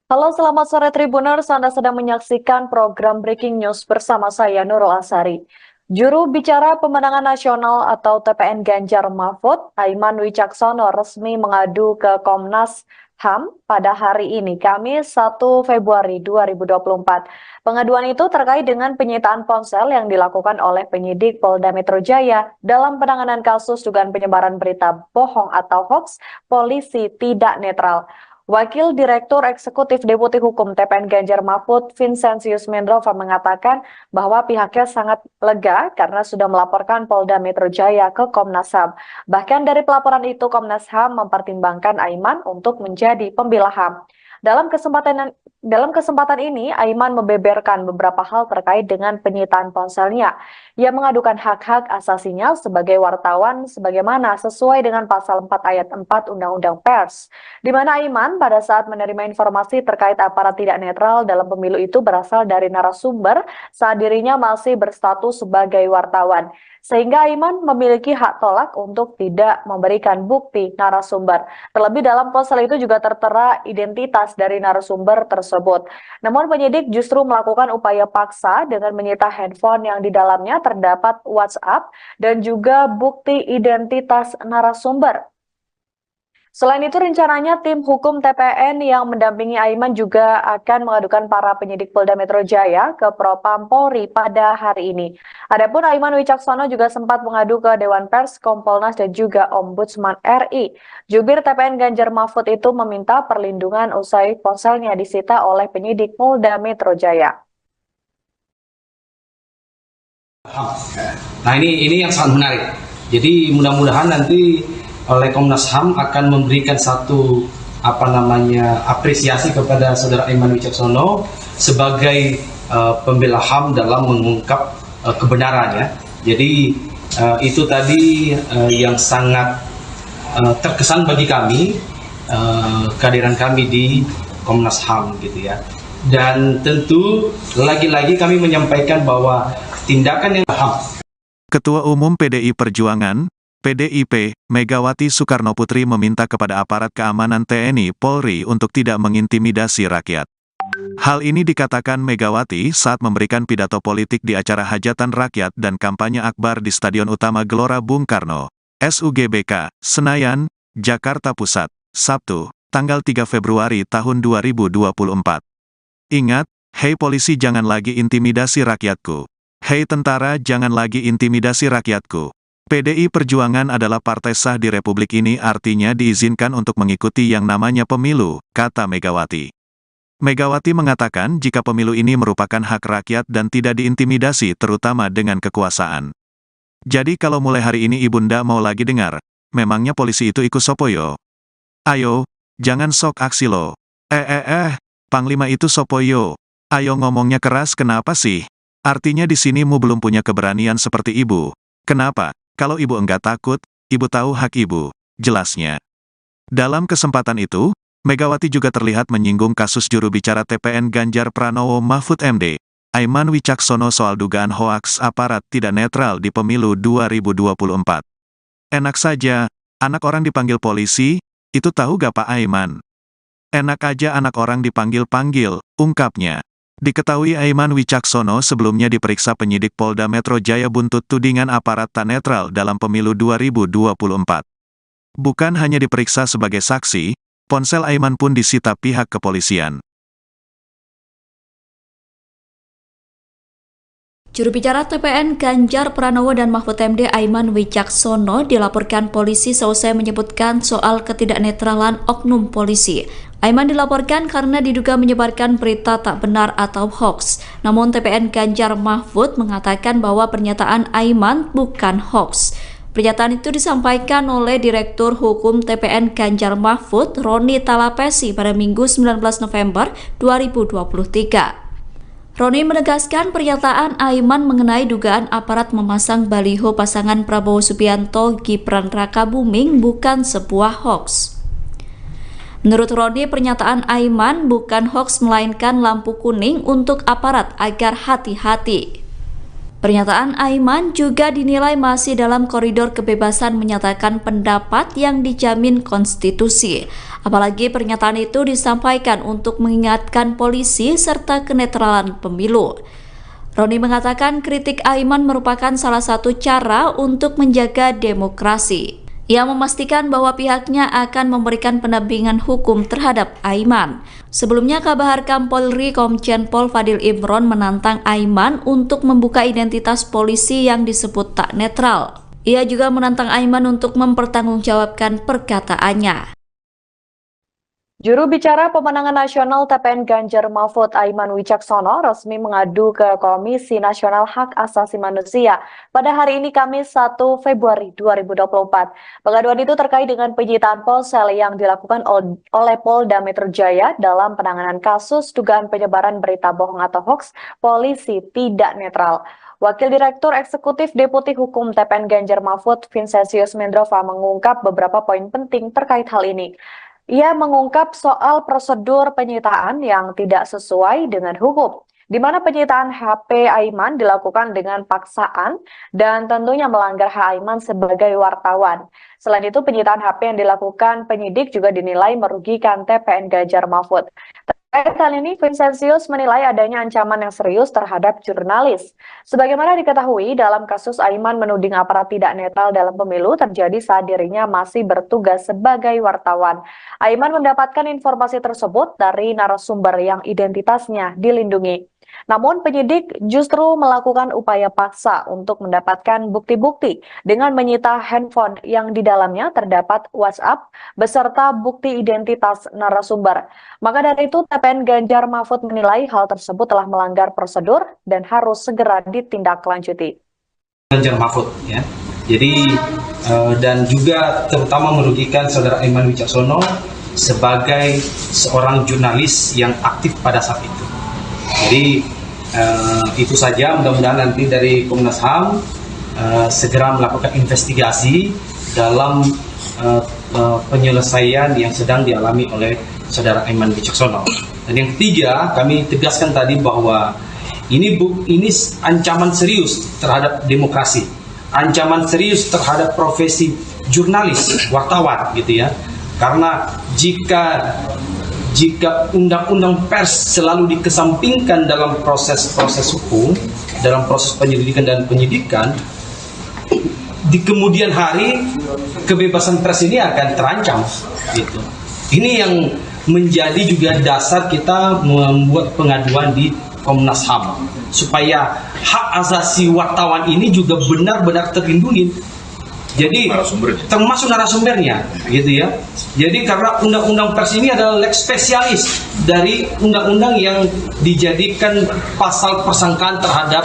Halo, selamat sore Tribuners. Anda sedang menyaksikan program Breaking News bersama saya Nurul Asari. Juru bicara pemenangan nasional atau TPN Ganjar Mahfud, Aiman Wicaksono, resmi mengadu ke Komnas HAM pada hari ini, Kamis 1 Februari 2024. Pengaduan itu terkait dengan penyitaan ponsel yang dilakukan oleh penyidik Polda Metro Jaya dalam penanganan kasus dugaan penyebaran berita bohong atau hoax polisi tidak netral. Wakil Direktur Eksekutif Deputi Hukum TPN Ganjar Mahfud, Vincentius Mendrova, mengatakan bahwa pihaknya sangat lega karena sudah melaporkan Polda Metro Jaya ke Komnas HAM. Bahkan dari pelaporan itu, Komnas HAM mempertimbangkan Aiman untuk menjadi pembela HAM. Dalam kesempatan ini, Aiman membeberkan beberapa hal terkait dengan penyitaan ponselnya. Ia mengadukan hak-hak asasinya sebagai wartawan sebagaimana sesuai dengan pasal 4 ayat 4 Undang-Undang Pers, di mana Aiman pada saat menerima informasi terkait aparat tidak netral dalam pemilu itu berasal dari narasumber saat dirinya masih berstatus sebagai wartawan. Sehingga Aiman memiliki hak tolak untuk tidak memberikan bukti narasumber. Terlebih dalam ponsel itu juga tertera identitas dari narasumber tersebut. Namun penyidik justru melakukan upaya paksa dengan menyita handphone yang di dalamnya terdapat WhatsApp dan juga bukti identitas narasumber. Selain itu, rencananya tim hukum TPN yang mendampingi Aiman juga akan mengadukan para penyidik Polda Metro Jaya ke Propam Polri pada hari ini. Adapun Aiman Wicaksono juga sempat mengadu ke Dewan Pers, Kompolnas, dan juga Ombudsman RI. Jubir TPN Ganjar Mahfud itu meminta perlindungan usai ponselnya disita oleh penyidik Polda Metro Jaya. Nah ini yang sangat menarik. Jadi mudah-mudahan nanti oleh Komnas HAM akan memberikan satu apresiasi kepada saudara Aiman Wicaksono sebagai pembela HAM dalam mengungkap kebenarannya. Jadi itu tadi yang sangat terkesan bagi kami, kehadiran kami di Komnas HAM gitu ya. Dan tentu lagi-lagi kami menyampaikan bahwa tindakan yang HAM. Ketua Umum PDI Perjuangan, PDIP, Megawati Soekarnoputri meminta kepada aparat keamanan TNI Polri untuk tidak mengintimidasi rakyat. Hal ini dikatakan Megawati saat memberikan pidato politik di acara hajatan rakyat dan kampanye akbar di Stadion Utama Gelora Bung Karno, SUGBK, Senayan, Jakarta Pusat, Sabtu, tanggal 3 Februari tahun 2024. Ingat, hei polisi jangan lagi intimidasi rakyatku. Hei tentara jangan lagi intimidasi rakyatku. PDI Perjuangan adalah partai sah di Republik ini, artinya diizinkan untuk mengikuti yang namanya pemilu, kata Megawati. Megawati mengatakan jika pemilu ini merupakan hak rakyat dan tidak diintimidasi terutama dengan kekuasaan. Jadi kalau mulai hari ini Ibunda mau lagi dengar, memangnya polisi itu ikut sopoyo? Ayo, jangan sok aksi lo. Panglima itu sopoyo. Ayo ngomongnya keras kenapa sih? Artinya di sini mu belum punya keberanian seperti ibu. Kenapa? Kalau ibu enggak takut, ibu tahu hak ibu, jelasnya. Dalam kesempatan itu, Megawati juga terlihat menyinggung kasus juru bicara TPN Ganjar Pranowo Mahfud MD, Aiman Wicaksono soal dugaan hoaks aparat tidak netral di pemilu 2024. Enak saja, anak orang dipanggil polisi, itu tahu gak Pak Aiman? Enak aja anak orang dipanggil-panggil, ungkapnya. Diketahui Aiman Wicaksono sebelumnya diperiksa penyidik Polda Metro Jaya buntut tudingan aparat tak netral dalam pemilu 2024. Bukan hanya diperiksa sebagai saksi, ponsel Aiman pun disita pihak kepolisian. Juru bicara TPN Ganjar Pranowo dan Mahfud MD Aiman Wicaksono dilaporkan polisi seusai menyebutkan soal ketidaknetralan oknum polisi. Aiman dilaporkan karena diduga menyebarkan berita tak benar atau hoax. Namun TPN Ganjar Mahfud mengatakan bahwa pernyataan Aiman bukan hoax. Pernyataan itu disampaikan oleh Direktur Hukum TPN Ganjar Mahfud, Roni Talapesi pada Minggu 19 November 2023. Roni menegaskan pernyataan Aiman mengenai dugaan aparat memasang baliho pasangan Prabowo Subianto Gibran Rakabuming bukan sebuah hoax. Menurut Roni, pernyataan Aiman bukan hoax melainkan lampu kuning untuk aparat agar hati-hati. Pernyataan Aiman juga dinilai masih dalam koridor kebebasan menyatakan pendapat yang dijamin konstitusi. Apalagi pernyataan itu disampaikan untuk mengingatkan polisi serta kenetralan pemilu. Roni mengatakan kritik Aiman merupakan salah satu cara untuk menjaga demokrasi. Ia memastikan bahwa pihaknya akan memberikan pendampingan hukum terhadap Aiman. Sebelumnya, Kabar Harkam Polri Komjen Pol Fadil Imron menantang Aiman untuk membuka identitas polisi yang disebut tak netral. Ia juga menantang Aiman untuk mempertanggungjawabkan perkataannya. Juru bicara pemenangan nasional TPN Ganjar Mahfud Aiman Wicaksono resmi mengadu ke Komisi Nasional Hak Asasi Manusia pada hari ini Kamis 1 Februari 2024. Pengaduan itu terkait dengan penyitaan ponsel yang dilakukan oleh Polda Metro Jaya dalam penanganan kasus dugaan penyebaran berita bohong atau hoax polisi tidak netral. Wakil Direktur Eksekutif Deputi Hukum TPN Ganjar Mahfud Vincentius Mendrova mengungkap beberapa poin penting terkait hal ini. Ia mengungkap soal prosedur penyitaan yang tidak sesuai dengan hukum, di mana penyitaan HP Aiman dilakukan dengan paksaan dan tentunya melanggar hak Aiman sebagai wartawan. Selain itu, penyitaan HP yang dilakukan penyidik juga dinilai merugikan TPN Ganjar Mahfud. Terkait hal ini, Vincentius menilai adanya ancaman yang serius terhadap jurnalis. Sebagaimana diketahui, dalam kasus Aiman menuding aparat tidak netral dalam pemilu terjadi saat dirinya masih bertugas sebagai wartawan. Aiman mendapatkan informasi tersebut dari narasumber yang identitasnya dilindungi. Namun penyidik justru melakukan upaya paksa untuk mendapatkan bukti-bukti dengan menyita handphone yang di dalamnya terdapat WhatsApp beserta bukti identitas narasumber. Maka dari itu TPN Ganjar Mahfud menilai hal tersebut telah melanggar prosedur dan harus segera ditindaklanjuti. Ganjar Mahfud ya. Jadi dan juga terutama merugikan saudara Aiman Wicaksono sebagai seorang jurnalis yang aktif pada saat itu. Jadi itu saja, mudah-mudahan nanti dari Komnas HAM segera melakukan investigasi dalam penyelesaian yang sedang dialami oleh saudara Aiman Wicaksono. Dan yang ketiga, kami tegaskan tadi bahwa ini ancaman serius terhadap demokrasi, ancaman serius terhadap profesi jurnalis, wartawan gitu ya. Karena jika undang-undang pers selalu dikesampingkan dalam proses-proses hukum, dalam proses penyelidikan dan penyidikan, di kemudian hari kebebasan pers ini akan terancam gitu. Ini yang menjadi juga dasar kita membuat pengaduan di Komnas HAM supaya hak asasi wartawan ini juga benar-benar terlindungi. Jadi termasuk narasumbernya gitu ya. Jadi karena undang-undang pers ini adalah lex spesialis dari undang-undang yang dijadikan pasal persangkaan terhadap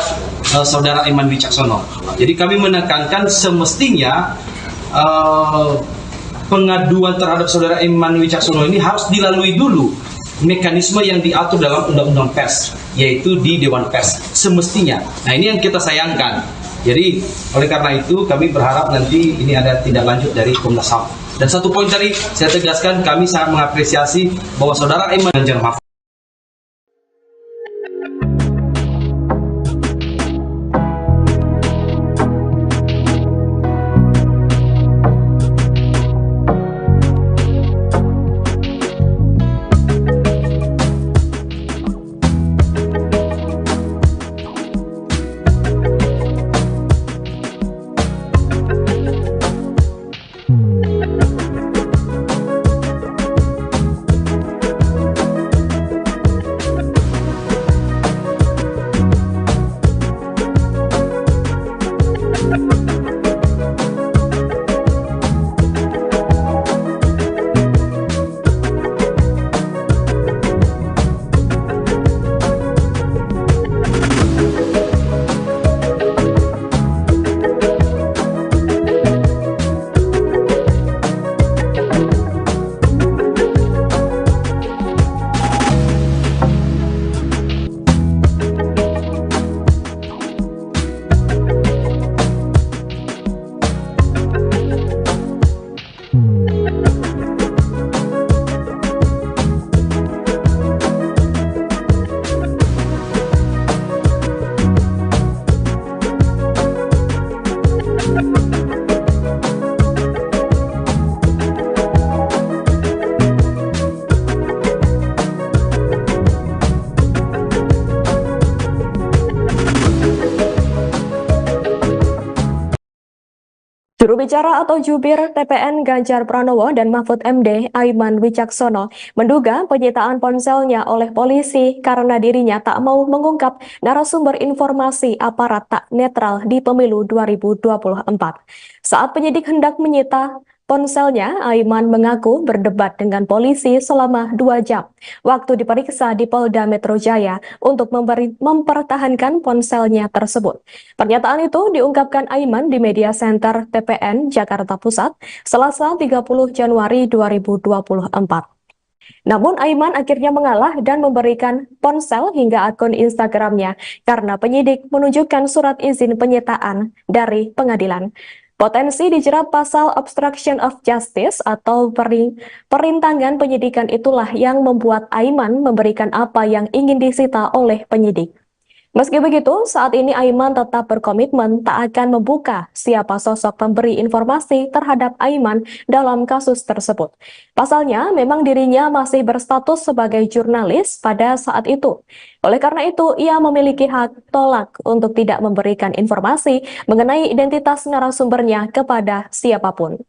saudara Aiman Wicaksono. Jadi kami menekankan semestinya pengaduan terhadap saudara Aiman Wicaksono ini harus dilalui dulu mekanisme yang diatur dalam undang-undang pers, yaitu di Dewan Pers semestinya. Nah, ini yang kita sayangkan. Jadi oleh karena itu kami berharap nanti ini ada tindak lanjut dari Komnas HAM. Dan satu poin tadi saya tegaskan, kami sangat mengapresiasi bahwa saudara Aiman Ganjar Mahfud Juru bicara atau jubir TPN Ganjar Pranowo dan Mahfud MD Aiman Wicaksono menduga penyitaan ponselnya oleh polisi karena dirinya tak mau mengungkap narasumber informasi aparat tak netral di pemilu 2024. Saat penyidik hendak menyita ponselnya, Aiman mengaku berdebat dengan polisi selama 2 jam waktu diperiksa di Polda Metro Jaya untuk mempertahankan ponselnya tersebut. Pernyataan itu diungkapkan Aiman di Media Center TPN Jakarta Pusat, Selasa 30 Januari 2024. Namun Aiman akhirnya mengalah dan memberikan ponsel hingga akun Instagramnya karena penyidik menunjukkan surat izin penyitaan dari pengadilan. Potensi dijerat pasal obstruction of justice atau perintangan penyidikan itulah yang membuat Aiman memberikan apa yang ingin disita oleh penyidik. Meski begitu, saat ini Aiman tetap berkomitmen tak akan membuka siapa sosok pemberi informasi terhadap Aiman dalam kasus tersebut. Pasalnya, memang dirinya masih berstatus sebagai jurnalis pada saat itu. Oleh karena itu, ia memiliki hak tolak untuk tidak memberikan informasi mengenai identitas narasumbernya kepada siapapun.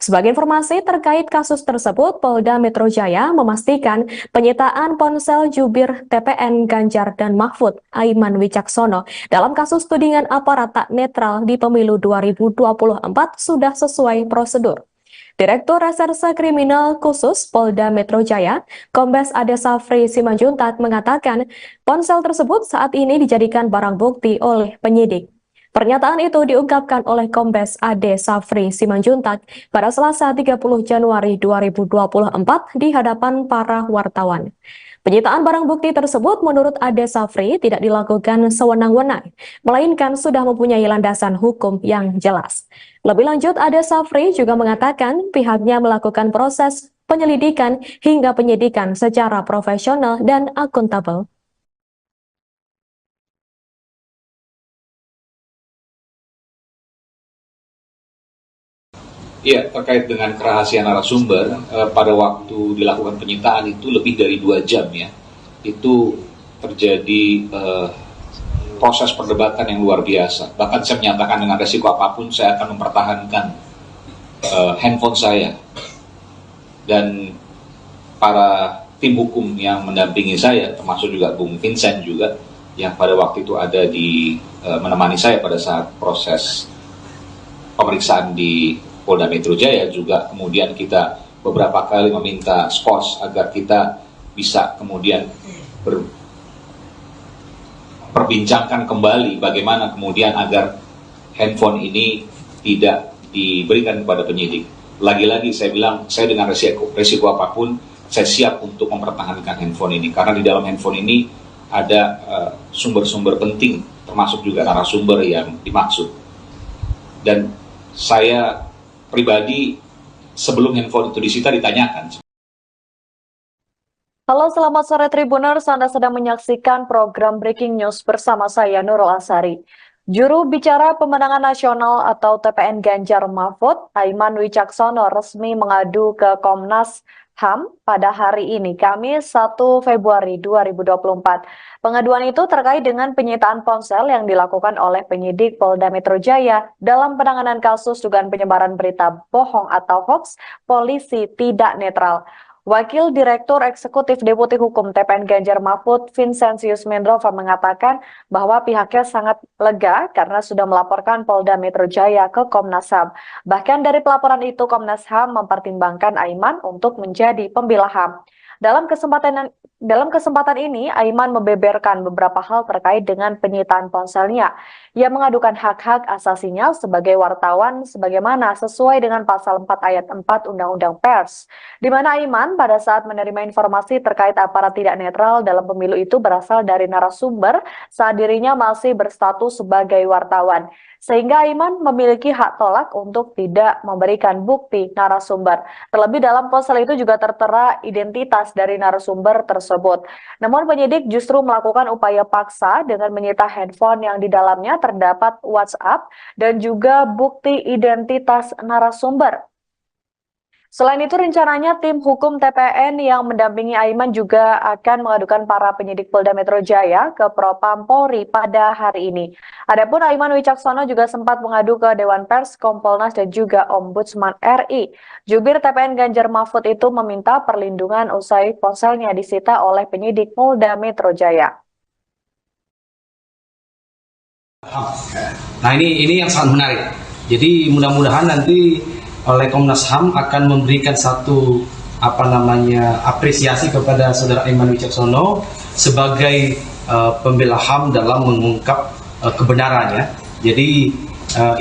Sebagai informasi terkait kasus tersebut, Polda Metro Jaya memastikan penyitaan ponsel jubir TPN Ganjar dan Mahfud Aiman Wicaksono dalam kasus tudingan aparat tak netral di pemilu 2024 sudah sesuai prosedur. Direktur Reserse Kriminal Khusus Polda Metro Jaya, Kombes Ade Safri Simanjuntak mengatakan ponsel tersebut saat ini dijadikan barang bukti oleh penyidik. Pernyataan itu diungkapkan oleh Kombes Ade Safri Simanjuntak pada Selasa 30 Januari 2024 di hadapan para wartawan. Penyitaan barang bukti tersebut menurut Ade Safri tidak dilakukan sewenang-wenang, melainkan sudah mempunyai landasan hukum yang jelas. Lebih lanjut, Ade Safri juga mengatakan pihaknya melakukan proses penyelidikan hingga penyidikan secara profesional dan akuntabel. Iya, terkait dengan kerahasiaan narasumber, pada waktu dilakukan penyitaan itu lebih dari 2 jam ya, itu terjadi proses perdebatan yang luar biasa. Bahkan saya menyatakan dengan resiko apapun saya akan mempertahankan handphone saya. Dan para tim hukum yang mendampingi saya, termasuk juga Bung Vincent juga, yang pada waktu itu ada di menemani saya pada saat proses pemeriksaan di Polda Metro Jaya, juga kemudian kita beberapa kali meminta skos agar kita bisa kemudian perbincangkan kembali bagaimana kemudian agar handphone ini tidak diberikan kepada penyidik. Lagi-lagi saya bilang, saya dengan resiko apapun, saya siap untuk mempertahankan handphone ini, karena di dalam handphone ini ada sumber-sumber penting, termasuk juga narasumber yang dimaksud. Dan saya pribadi sebelum handphone itu disita ditanyakan. Halo, selamat sore Tribuners. Anda sedang menyaksikan program Breaking News bersama saya Nurul Asari. Juru bicara pemenangan nasional atau TPN Ganjar Mahfud, Aiman Wicaksono resmi mengadu ke Komnas HAM pada hari ini, Kamis 1 Februari 2024. Pengaduan itu terkait dengan penyitaan ponsel yang dilakukan oleh penyidik Polda Metro Jaya dalam penanganan kasus dugaan penyebaran berita bohong atau hoax polisi tidak netral. Wakil Direktur Eksekutif Deputi Hukum TPN Ganjar Mahfud, Vincentius Mendrova mengatakan bahwa pihaknya sangat lega karena sudah melaporkan Polda Metro Jaya ke Komnas HAM. Bahkan dari pelaporan itu, Komnas HAM mempertimbangkan Aiman untuk menjadi pembela HAM. Dalam kesempatan ini, Aiman membeberkan beberapa hal terkait dengan penyitaan ponselnya. Ia mengadukan hak-hak asasinya sebagai wartawan sebagaimana sesuai dengan pasal 4 ayat 4 Undang-Undang Pers, di mana Aiman pada saat menerima informasi terkait aparat tidak netral dalam pemilu itu berasal dari narasumber saat dirinya masih berstatus sebagai wartawan. Sehingga Aiman memiliki hak tolak untuk tidak memberikan bukti narasumber. Terlebih dalam ponsel itu juga tertera identitas dari narasumber tersebut. Namun penyidik justru melakukan upaya paksa dengan menyita handphone yang di dalamnya terdapat WhatsApp dan juga bukti identitas narasumber. Selain itu, rencananya tim hukum TPN yang mendampingi Aiman juga akan mengadukan para penyidik Polda Metro Jaya ke Propam Polri pada hari ini. Adapun Aiman Wicaksono juga sempat mengadu ke Dewan Pers, Kompolnas, dan juga Ombudsman RI. Jubir TPN Ganjar Mahfud itu meminta perlindungan usai ponselnya disita oleh penyidik Polda Metro Jaya. Nah ini yang sangat menarik. Jadi mudah-mudahan nanti oleh Komnas HAM akan memberikan satu apresiasi kepada Saudara Aiman Wicaksono sebagai pembela HAM dalam mengungkap kebenarannya. Jadi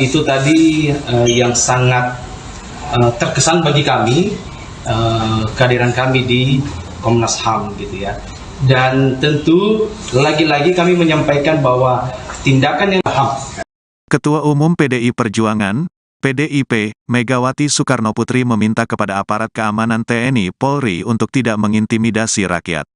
itu tadi yang sangat terkesan bagi kami, kehadiran kami di Komnas HAM gitu ya. Dan tentu lagi-lagi kami menyampaikan bahwa tindakan yang HAM. Ketua Umum PDI Perjuangan, PDIP, Megawati Soekarnoputri meminta kepada aparat keamanan TNI Polri untuk tidak mengintimidasi rakyat.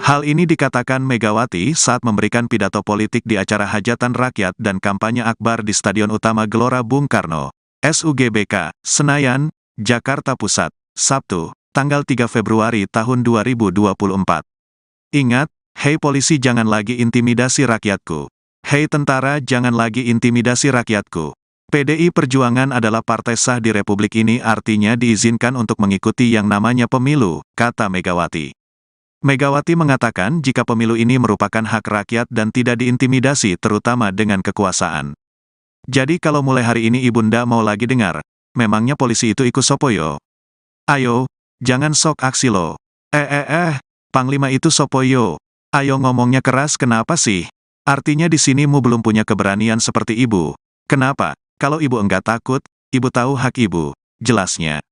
Hal ini dikatakan Megawati saat memberikan pidato politik di acara hajatan rakyat dan kampanye akbar di Stadion Utama Gelora Bung Karno, SUGBK, Senayan, Jakarta Pusat, Sabtu, tanggal 3 Februari tahun 2024. Ingat, hei polisi jangan lagi intimidasi rakyatku. Hei tentara jangan lagi intimidasi rakyatku. PDI Perjuangan adalah partai sah di Republik ini, artinya diizinkan untuk mengikuti yang namanya pemilu, kata Megawati. Megawati mengatakan jika pemilu ini merupakan hak rakyat dan tidak diintimidasi terutama dengan kekuasaan. Jadi kalau mulai hari ini Ibunda mau lagi dengar, memangnya polisi itu ikut sopoyo? Ayo, jangan sok aksi lo. Panglima itu sopoyo. Ayo ngomongnya keras kenapa sih? Artinya di sini mu belum punya keberanian seperti ibu. Kenapa? Kalau ibu enggak takut, ibu tahu hak ibu, jelasnya.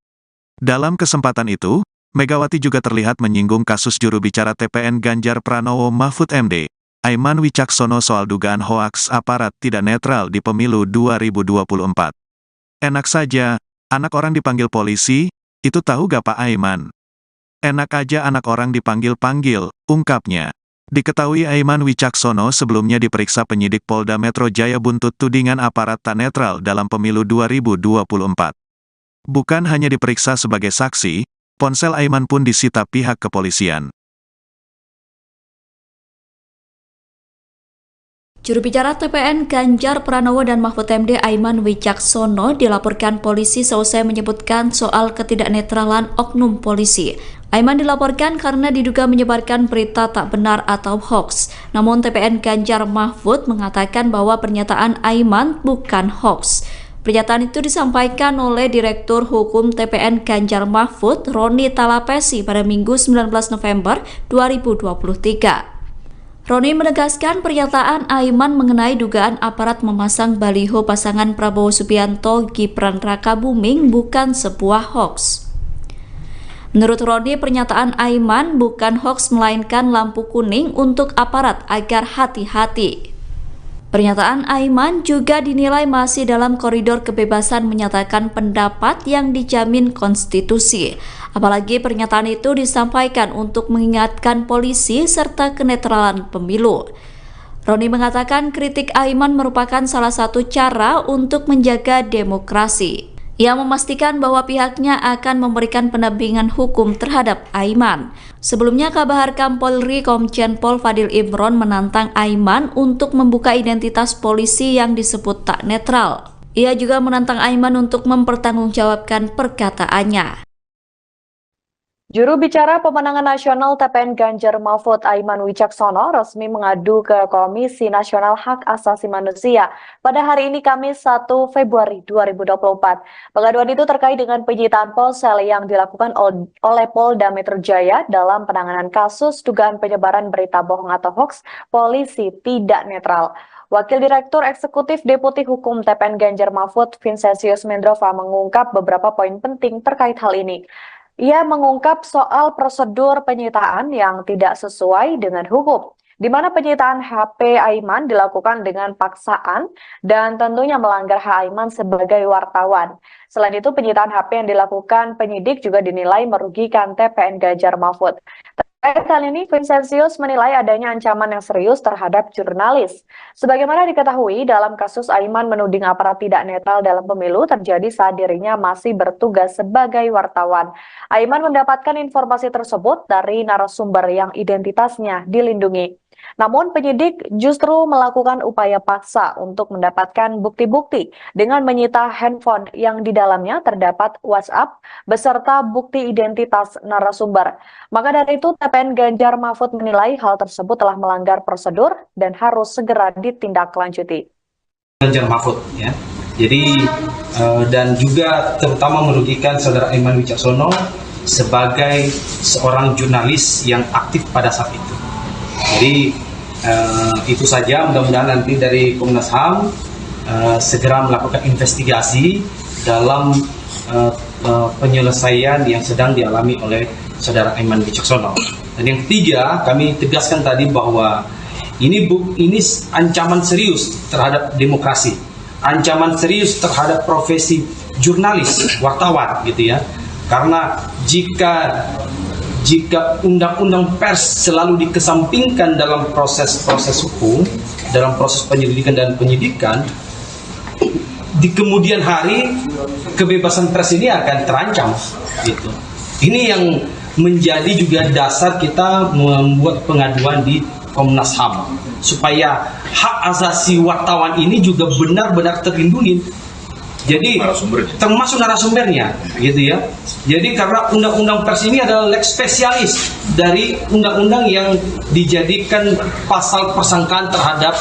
Dalam kesempatan itu, Megawati juga terlihat menyinggung kasus juru bicara TPN Ganjar Pranowo Mahfud MD, Aiman Wicaksono soal dugaan hoaks aparat tidak netral di pemilu 2024. Enak saja, anak orang dipanggil polisi, itu tahu gak Pak Aiman? Enak aja anak orang dipanggil-panggil, ungkapnya. Diketahui Aiman Wicaksono sebelumnya diperiksa penyidik Polda Metro Jaya buntut tudingan aparat tak netral dalam pemilu 2024. Bukan hanya diperiksa sebagai saksi, ponsel Aiman pun disita pihak kepolisian. Juru bicara TPN Ganjar Pranowo dan Mahfud MD Aiman Wicaksono dilaporkan polisi seusai menyebutkan soal ketidaknetralan oknum polisi. Aiman dilaporkan karena diduga menyebarkan berita tak benar atau hoax. Namun TPN Ganjar Mahfud mengatakan bahwa pernyataan Aiman bukan hoax. Pernyataan itu disampaikan oleh Direktur Hukum TPN Ganjar Mahfud, Roni Talapesi pada Minggu 19 November 2023. Roni menegaskan pernyataan Aiman mengenai dugaan aparat memasang baliho pasangan Prabowo Subianto Gibran Rakabuming bukan sebuah hoax. Menurut Roni, pernyataan Aiman bukan hoax melainkan lampu kuning untuk aparat agar hati-hati. Pernyataan Aiman juga dinilai masih dalam koridor kebebasan menyatakan pendapat yang dijamin konstitusi. Apalagi pernyataan itu disampaikan untuk mengingatkan polisi serta kenetralan pemilu. Roni mengatakan kritik Aiman merupakan salah satu cara untuk menjaga demokrasi. Ia memastikan bahwa pihaknya akan memberikan pendampingan hukum terhadap Aiman. Sebelumnya, Kabar Kam Polri Komjen Pol Fadil Imron menantang Aiman untuk membuka identitas polisi yang disebut tak netral. Ia juga menantang Aiman untuk mempertanggungjawabkan perkataannya. Juru bicara pemenangan nasional TPN Ganjar Mahfud Aiman Wicaksono resmi mengadu ke Komisi Nasional Hak Asasi Manusia pada hari ini Kamis 1 Februari 2024. Pengaduan itu terkait dengan penyitaan ponsel yang dilakukan oleh Polda Metro Jaya dalam penanganan kasus dugaan penyebaran berita bohong atau hoax polisi tidak netral. Wakil Direktur Eksekutif Deputi Hukum TPN Ganjar Mahfud Vincentius Mendrova mengungkap beberapa poin penting terkait hal ini. Ia mengungkap soal prosedur penyitaan yang tidak sesuai dengan hukum, di mana penyitaan HP Aiman dilakukan dengan paksaan dan tentunya melanggar hak Aiman sebagai wartawan. Selain itu, penyitaan HP yang dilakukan penyidik juga dinilai merugikan TPN Ganjar Mahfud. Terkait hal ini, Vincentius menilai adanya ancaman yang serius terhadap jurnalis. Sebagaimana diketahui, dalam kasus Aiman menuding aparat tidak netral dalam pemilu terjadi saat dirinya masih bertugas sebagai wartawan. Aiman mendapatkan informasi tersebut dari narasumber yang identitasnya dilindungi. Namun penyidik justru melakukan upaya paksa untuk mendapatkan bukti-bukti dengan menyita handphone yang di dalamnya terdapat WhatsApp beserta bukti identitas narasumber. Maka dari itu, TPN Ganjar Mahfud menilai hal tersebut telah melanggar prosedur dan harus segera ditindaklanjuti. Ganjar Mahfud, ya. Jadi dan juga terutama merugikan saudara Aiman Wicaksono sebagai seorang jurnalis yang aktif pada saat itu. Jadi itu saja, mudah-mudahan nanti dari Komnas HAM segera melakukan investigasi dalam penyelesaian yang sedang dialami oleh saudara Aiman Wicaksono. Dan yang ketiga, kami tegaskan tadi bahwa ini ancaman serius terhadap demokrasi, ancaman serius terhadap profesi jurnalis, wartawan, gitu ya. Karena jika undang-undang pers selalu dikesampingkan dalam proses-proses hukum, dalam proses penyelidikan dan penyidikan, di kemudian hari kebebasan pers ini akan terancam, gitu. Ini yang menjadi juga dasar kita membuat pengaduan di Komnas HAM supaya hak asasi wartawan ini juga benar-benar terlindungi. Jadi termasuk narasumbernya, gitu ya. Jadi karena undang-undang pers ini adalah lex spesialis dari undang-undang yang dijadikan pasal persangkaan terhadap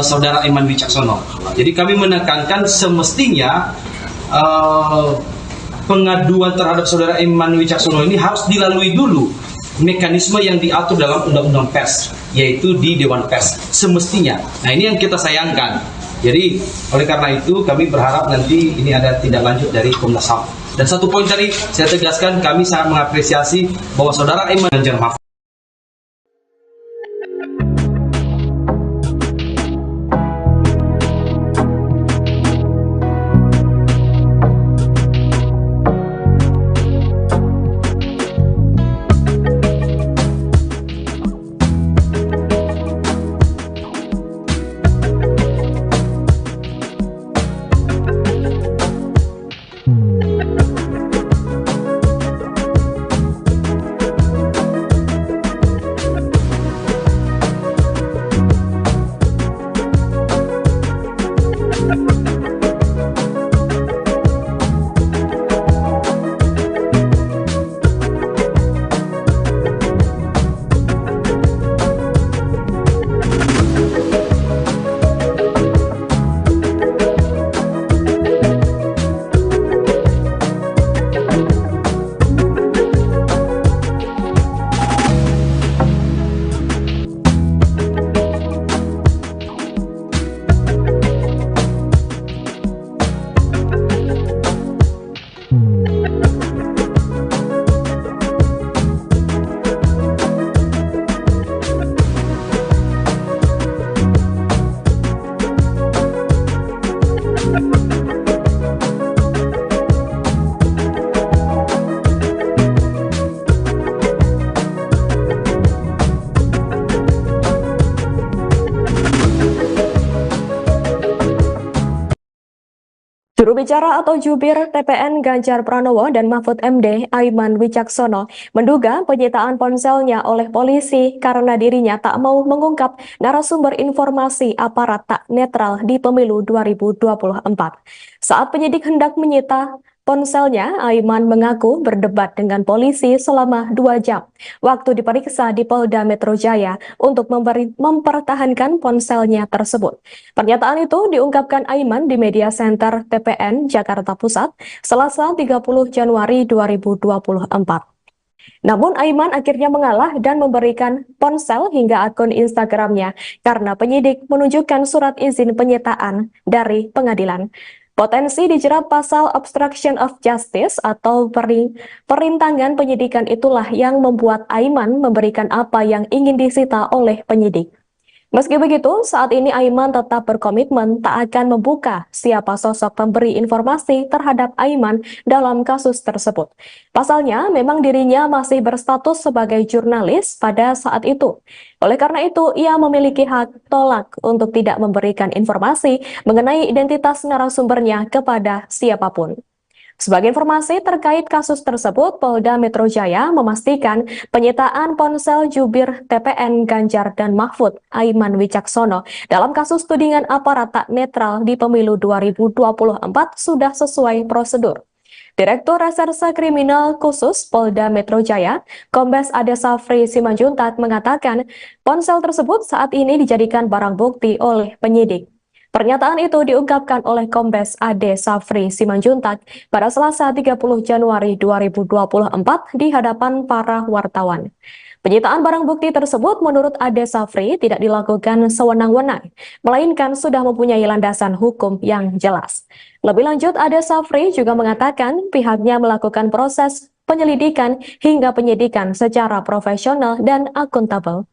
saudara Aiman Wicaksono. Jadi kami menekankan semestinya pengaduan terhadap saudara Aiman Wicaksono ini harus dilalui dulu mekanisme yang diatur dalam undang-undang pers, yaitu di Dewan Pers semestinya. Nah, ini yang kita sayangkan. Jadi oleh karena itu kami berharap nanti ini ada tindak lanjut dari Komnas HAM. Dan satu poin tadi saya tegaskan, kami sangat mengapresiasi bahwa saudara Aiman Ganjar Mahfud Juru bicara atau jubir TPN Ganjar Pranowo dan Mahfud MD Aiman Wicaksono menduga penyitaan ponselnya oleh polisi karena dirinya tak mau mengungkap narasumber informasi aparat tak netral di pemilu 2024. Saat penyidik hendak menyita ponselnya, Aiman mengaku berdebat dengan polisi selama 2 jam waktu diperiksa di Polda Metro Jaya untuk mempertahankan ponselnya tersebut. Pernyataan itu diungkapkan Aiman di Media Center TPN Jakarta Pusat, Selasa 30 Januari 2024. Namun Aiman akhirnya mengalah dan memberikan ponsel hingga akun Instagramnya karena penyidik menunjukkan surat izin penyitaan dari pengadilan. Potensi dijerat pasal obstruction of justice atau perintangan penyidikan itulah yang membuat Aiman memberikan apa yang ingin disita oleh penyidik. Meski begitu, saat ini Aiman tetap berkomitmen tak akan membuka siapa sosok pemberi informasi terhadap Aiman dalam kasus tersebut. Pasalnya, memang dirinya masih berstatus sebagai jurnalis pada saat itu. Oleh karena itu, ia memiliki hak tolak untuk tidak memberikan informasi mengenai identitas narasumbernya kepada siapapun. Sebagai informasi terkait kasus tersebut, Polda Metro Jaya memastikan penyitaan ponsel jubir TPN Ganjar dan Mahfud, Aiman Wicaksono, dalam kasus tudingan aparat tak netral di pemilu 2024 sudah sesuai prosedur. Direktur Reserse Kriminal Khusus Polda Metro Jaya, Kombes Ade Safri Simanjuntak mengatakan, ponsel tersebut saat ini dijadikan barang bukti oleh penyidik. Pernyataan itu diungkapkan oleh Kombes Ade Safri Simanjuntak pada Selasa 30 Januari 2024 di hadapan para wartawan. Penyitaan barang bukti tersebut menurut Ade Safri tidak dilakukan sewenang-wenang, melainkan sudah mempunyai landasan hukum yang jelas. Lebih lanjut, Ade Safri juga mengatakan pihaknya melakukan proses penyelidikan hingga penyidikan secara profesional dan akuntabel.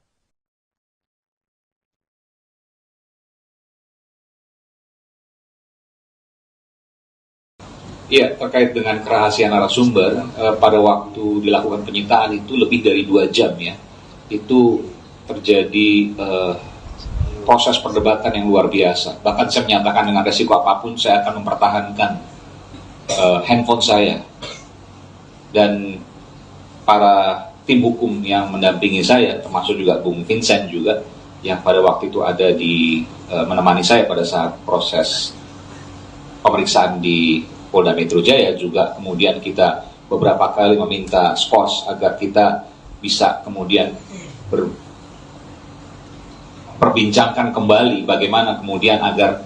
Iya, terkait dengan kerahasiaan narasumber, pada waktu dilakukan penyitaan itu lebih dari 2 jam ya, itu terjadi proses perdebatan yang luar biasa. Bahkan saya menyatakan dengan resiko apapun saya akan mempertahankan handphone saya. Dan para tim hukum yang mendampingi saya, termasuk juga Bung Vincent juga, yang pada waktu itu ada di menemani saya pada saat proses pemeriksaan di Polda Metro Jaya, juga kemudian kita beberapa kali meminta skos agar kita bisa kemudian perbincangkan kembali bagaimana kemudian agar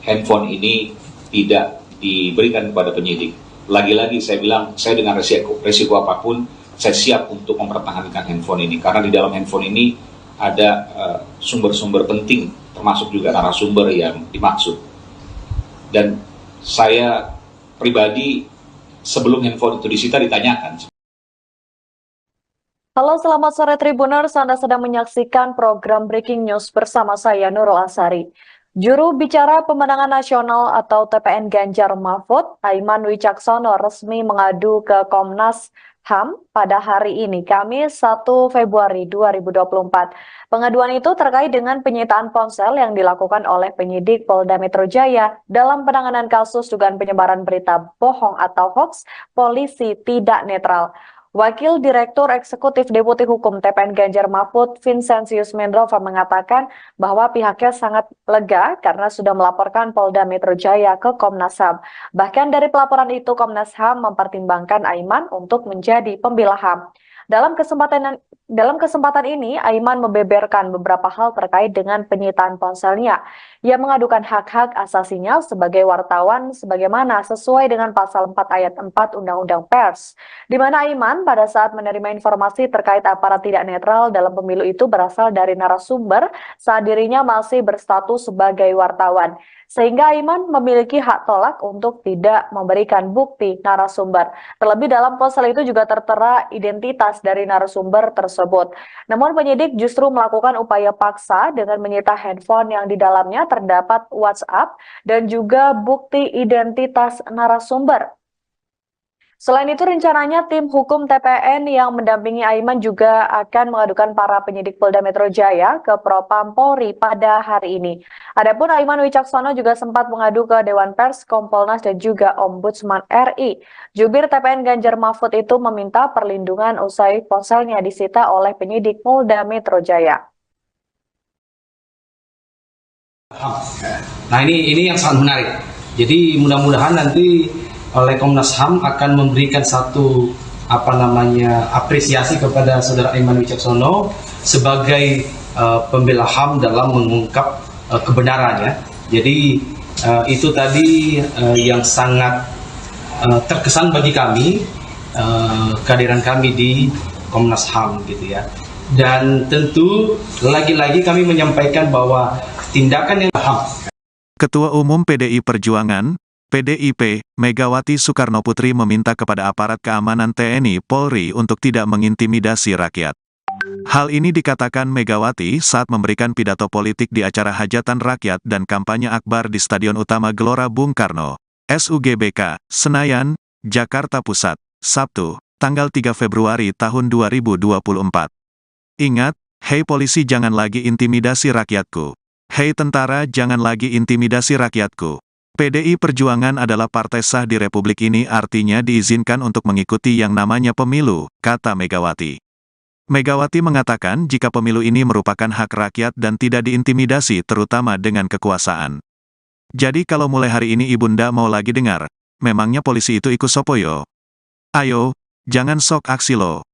handphone ini tidak diberikan kepada penyidik. Lagi-lagi saya bilang, saya dengan resiko apapun, saya siap untuk mempertahankan handphone ini, karena di dalam handphone ini ada sumber-sumber penting, termasuk juga narasumber yang dimaksud. Dan saya pribadi sebelum handphone itu disita ditanyakan. Halo, selamat sore Tribuners. Anda sedang menyaksikan program Breaking News bersama saya Nurul Asari. Juru bicara pemenangan nasional atau TPN Ganjar Mahfud, Aiman Wicaksono, resmi mengadu ke Komnas HAM pada hari ini, Kamis 1 Februari 2024. Pengaduan itu terkait dengan penyitaan ponsel yang dilakukan oleh penyidik Polda Metro Jaya dalam penanganan kasus dugaan penyebaran berita bohong atau hoax polisi tidak netral. Wakil Direktur Eksekutif Deputi Hukum TPN Ganjar Mahfud, Vincentius Mendrova, mengatakan bahwa pihaknya sangat lega karena sudah melaporkan Polda Metro Jaya ke Komnas HAM. Bahkan dari pelaporan itu, Komnas HAM mempertimbangkan Aiman untuk menjadi pembela HAM. Dalam kesempatan ini, Aiman membeberkan beberapa hal terkait dengan penyitaan ponselnya. Ia mengadukan hak-hak asasinya sebagai wartawan sebagaimana sesuai dengan pasal 4 ayat 4 Undang-Undang Pers, di mana Aiman pada saat menerima informasi terkait aparat tidak netral dalam pemilu itu berasal dari narasumber saat dirinya masih berstatus sebagai wartawan. Sehingga Aiman memiliki hak tolak untuk tidak memberikan bukti narasumber. Terlebih dalam ponsel itu juga tertera identitas dari narasumber tersebut. Namun penyidik justru melakukan upaya paksa dengan menyita handphone yang di dalamnya terdapat WhatsApp dan juga bukti identitas narasumber. Selain itu, rencananya tim hukum TPN yang mendampingi Aiman juga akan mengadukan para penyidik Polda Metro Jaya ke Propam Polri pada hari ini. Adapun Aiman Wicaksono juga sempat mengadu ke Dewan Pers, Kompolnas, dan juga Ombudsman RI. Jubir TPN Ganjar Mahfud itu meminta perlindungan usai ponselnya disita oleh penyidik Polda Metro Jaya. Nah ini yang sangat menarik. Jadi mudah-mudahan nanti oleh Komnas HAM akan memberikan satu apresiasi kepada saudara Aiman Wicaksono sebagai pembela HAM dalam mengungkap kebenarannya. Jadi itu tadi yang sangat terkesan bagi kami, kehadiran kami di Komnas HAM gitu ya. Dan tentu lagi-lagi kami menyampaikan bahwa tindakan yang HAM. Ketua Umum PDI Perjuangan, PDIP, Megawati Soekarnoputri meminta kepada aparat keamanan TNI Polri untuk tidak mengintimidasi rakyat. Hal ini dikatakan Megawati saat memberikan pidato politik di acara hajatan rakyat dan kampanye akbar di Stadion Utama Gelora Bung Karno, SUGBK, Senayan, Jakarta Pusat, Sabtu, tanggal 3 Februari tahun 2024. Ingat, hei polisi jangan lagi intimidasi rakyatku. Hei tentara jangan lagi intimidasi rakyatku. PDI Perjuangan adalah partai sah di Republik ini, artinya diizinkan untuk mengikuti yang namanya pemilu, kata Megawati. Megawati mengatakan jika pemilu ini merupakan hak rakyat dan tidak diintimidasi terutama dengan kekuasaan. Jadi kalau mulai hari ini Ibunda mau lagi dengar, memangnya polisi itu ikut sopoyo? Ayo, jangan sok aksi lo.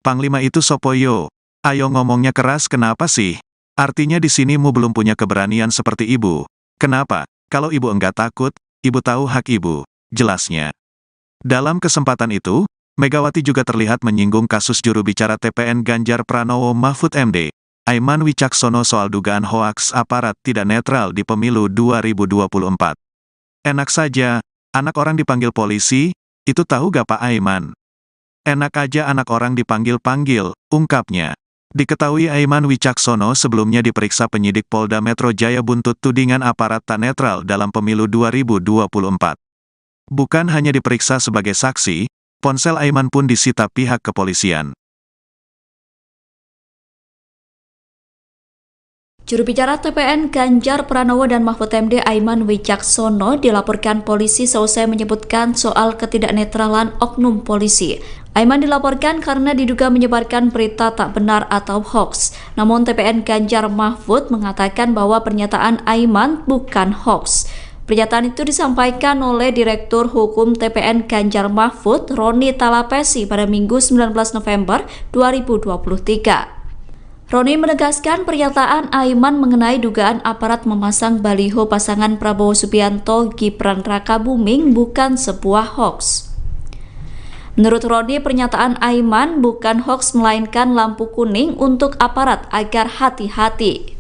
Panglima itu sopoyo. Ayo ngomongnya keras kenapa sih? Artinya di sini mu belum punya keberanian seperti ibu. Kenapa? Kalau ibu enggak takut, ibu tahu hak ibu. Jelasnya. Dalam kesempatan itu, Megawati juga terlihat menyinggung kasus juru bicara TPN Ganjar Pranowo Mahfud MD, Aiman Wicaksono soal dugaan hoaks aparat tidak netral di pemilu 2024. Enak saja, anak orang dipanggil polisi, itu tahu gak Pak Aiman? Enak aja anak orang dipanggil-panggil, ungkapnya. Diketahui Aiman Wicaksono sebelumnya diperiksa penyidik Polda Metro Jaya buntut tudingan aparat tak netral dalam pemilu 2024. Bukan hanya diperiksa sebagai saksi, ponsel Aiman pun disita pihak kepolisian. Juru bicara TPN Ganjar Pranowo dan Mahfud MD Aiman Wicaksono dilaporkan polisi seusai menyebutkan soal ketidaknetralan oknum polisi. Aiman dilaporkan karena diduga menyebarkan berita tak benar atau hoax. Namun TPN Ganjar Mahfud mengatakan bahwa pernyataan Aiman bukan hoax. Pernyataan itu disampaikan oleh Direktur Hukum TPN Ganjar Mahfud, Roni Talapesi, pada Minggu 19 November 2023. Roni menegaskan pernyataan Aiman mengenai dugaan aparat memasang baliho pasangan Prabowo Subianto Gibran Rakabuming bukan sebuah hoax. Menurut Roni, pernyataan Aiman bukan hoax melainkan lampu kuning untuk aparat agar hati-hati.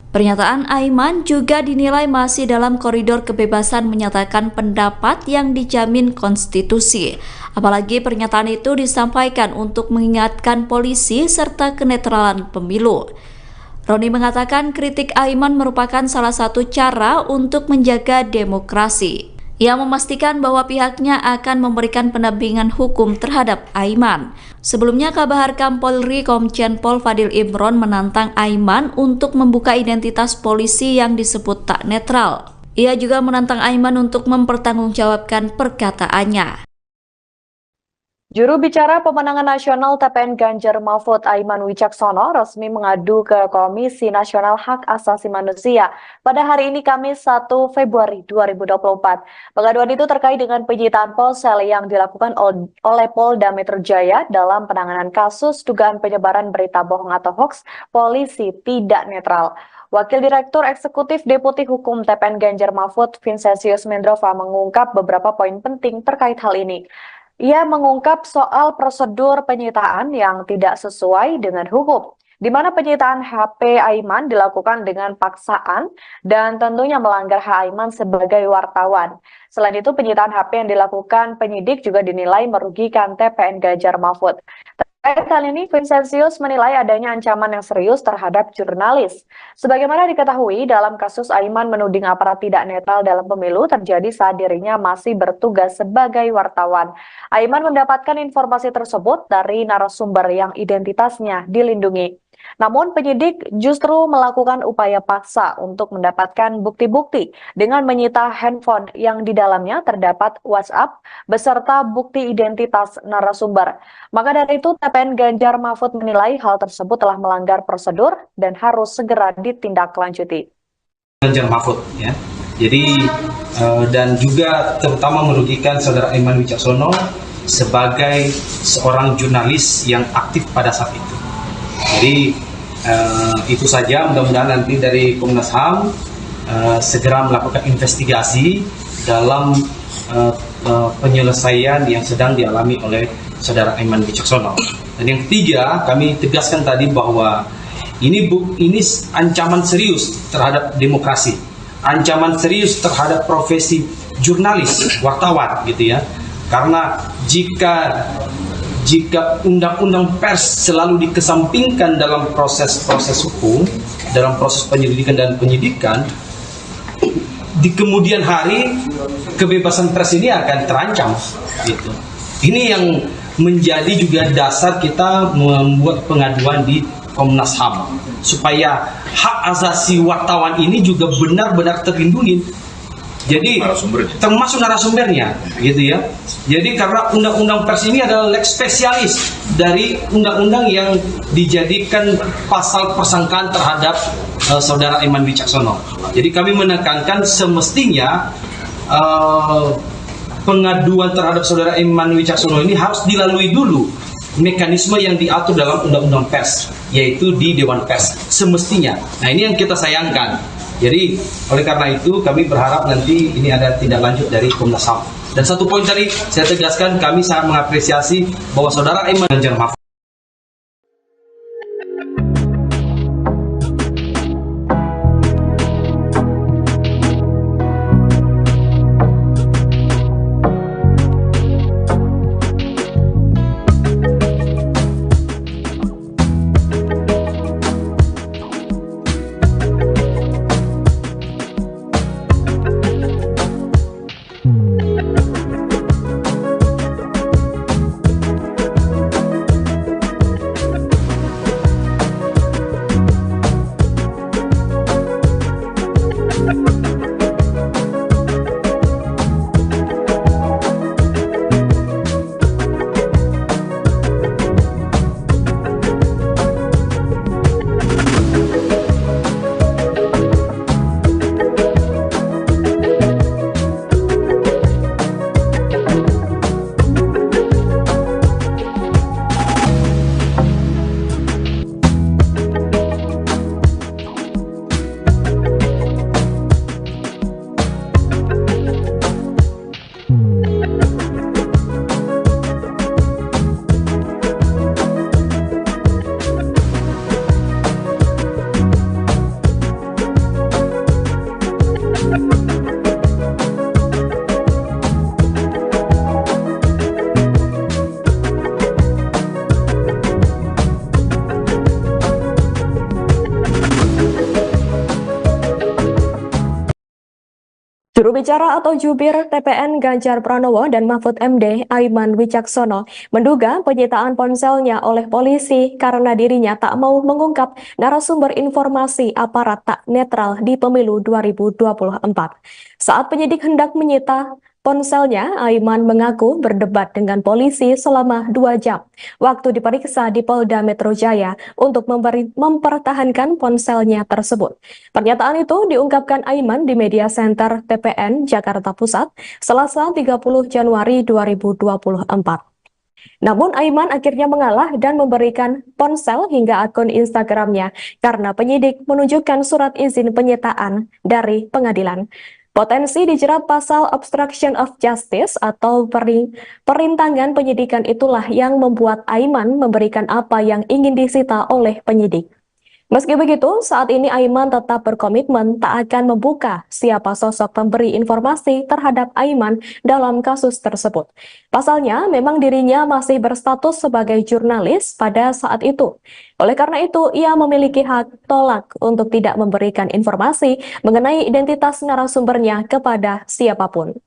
Pernyataan Aiman juga dinilai masih dalam koridor kebebasan menyatakan pendapat yang dijamin konstitusi. Apalagi pernyataan itu disampaikan untuk mengingatkan polisi serta kenetralan pemilu. Roni mengatakan kritik Aiman merupakan salah satu cara untuk menjaga demokrasi. Ia memastikan bahwa pihaknya akan memberikan pendampingan hukum terhadap Aiman. Sebelumnya, Kabahar Polri Komjen Pol Fadil Imron menantang Aiman untuk membuka identitas polisi yang disebut tak netral. Ia juga menantang Aiman untuk mempertanggungjawabkan perkataannya. Juru bicara pemenangan nasional TPN Ganjar Mahfud Aiman Wicaksono resmi mengadu ke Komisi Nasional Hak Asasi Manusia pada hari ini Kamis 1 Februari 2024. Pengaduan itu terkait dengan penyitaan ponsel yang dilakukan oleh Polda Metro Jaya dalam penanganan kasus dugaan penyebaran berita bohong atau hoax polisi tidak netral. Wakil Direktur Eksekutif Deputi Hukum TPN Ganjar Mahfud, Vincentius Mendrova, mengungkap beberapa poin penting terkait hal ini. Ia mengungkap soal prosedur penyitaan yang tidak sesuai dengan hukum, di mana penyitaan HP Aiman dilakukan dengan paksaan dan tentunya melanggar hak Aiman sebagai wartawan. Selain itu, penyitaan HP yang dilakukan penyidik juga dinilai merugikan TPN Ganjar Mahfud. Terkait hal ini, Vincentius menilai adanya ancaman yang serius terhadap jurnalis. Sebagaimana diketahui, dalam kasus Aiman menuding aparat tidak netral dalam pemilu terjadi saat dirinya masih bertugas sebagai wartawan. Aiman mendapatkan informasi tersebut dari narasumber yang identitasnya dilindungi. Namun penyidik justru melakukan upaya paksa untuk mendapatkan bukti-bukti dengan menyita handphone yang di dalamnya terdapat WhatsApp beserta bukti identitas narasumber. Maka dari itu TPN Ganjar Mahfud menilai hal tersebut telah melanggar prosedur dan harus segera ditindaklanjuti. Ganjar Mahfud ya. Jadi dan juga terutama merugikan saudara Aiman Wicaksono sebagai seorang jurnalis yang aktif pada saat itu. Jadi itu saja, mudah-mudahan nanti dari Komnas HAM segera melakukan investigasi dalam penyelesaian yang sedang dialami oleh saudara Aiman Wicaksono. Dan yang ketiga, kami tegaskan tadi bahwa ini ancaman serius terhadap demokrasi, ancaman serius terhadap profesi jurnalis, wartawan gitu ya. Karena jika jika undang-undang pers selalu dikesampingkan dalam proses-proses hukum, dalam proses penyelidikan dan penyidikan, di kemudian hari kebebasan pers ini akan terancam. Gitu. Ini yang menjadi juga dasar kita membuat pengaduan di Komnas HAM, supaya hak asasi wartawan ini juga benar-benar terlindungi. Jadi termasuk narasumbernya, gitu ya. Jadi karena undang-undang pers ini adalah lex spesialis dari undang-undang yang dijadikan pasal persangkaan terhadap saudara Aiman Wicaksono. Jadi kami menekankan semestinya pengaduan terhadap saudara Aiman Wicaksono ini harus dilalui dulu mekanisme yang diatur dalam undang-undang pers, yaitu di Dewan Pers semestinya. Nah, ini yang kita sayangkan. Jadi oleh karena itu kami berharap nanti ini ada tindak lanjut dari Komnas HAM. Dan satu poin tadi saya tegaskan, kami sangat mengapresiasi bahwa saudara Aiman Ganjar Mahfud Juru bicara atau jubir TPN Ganjar Pranowo dan Mahfud MD Aiman Wicaksono menduga penyitaan ponselnya oleh polisi karena dirinya tak mau mengungkap narasumber informasi aparat tak netral di pemilu 2024. Saat penyidik hendak menyita ponselnya, Aiman mengaku berdebat dengan polisi selama 2 jam waktu diperiksa di Polda Metro Jaya untuk mempertahankan ponselnya tersebut. Pernyataan itu diungkapkan Aiman di Media Center TPN Jakarta Pusat, Selasa 30 Januari 2024. Namun Aiman akhirnya mengalah dan memberikan ponsel hingga akun Instagramnya karena penyidik menunjukkan surat izin penyitaan dari pengadilan. Potensi dijerat pasal obstruction of justice atau perintangan penyidikan itulah yang membuat Aiman memberikan apa yang ingin disita oleh penyidik. Meski begitu, saat ini Aiman tetap berkomitmen tak akan membuka siapa sosok pemberi informasi terhadap Aiman dalam kasus tersebut. Pasalnya, memang dirinya masih berstatus sebagai jurnalis pada saat itu. Oleh karena itu, ia memiliki hak tolak untuk tidak memberikan informasi mengenai identitas narasumbernya kepada siapapun.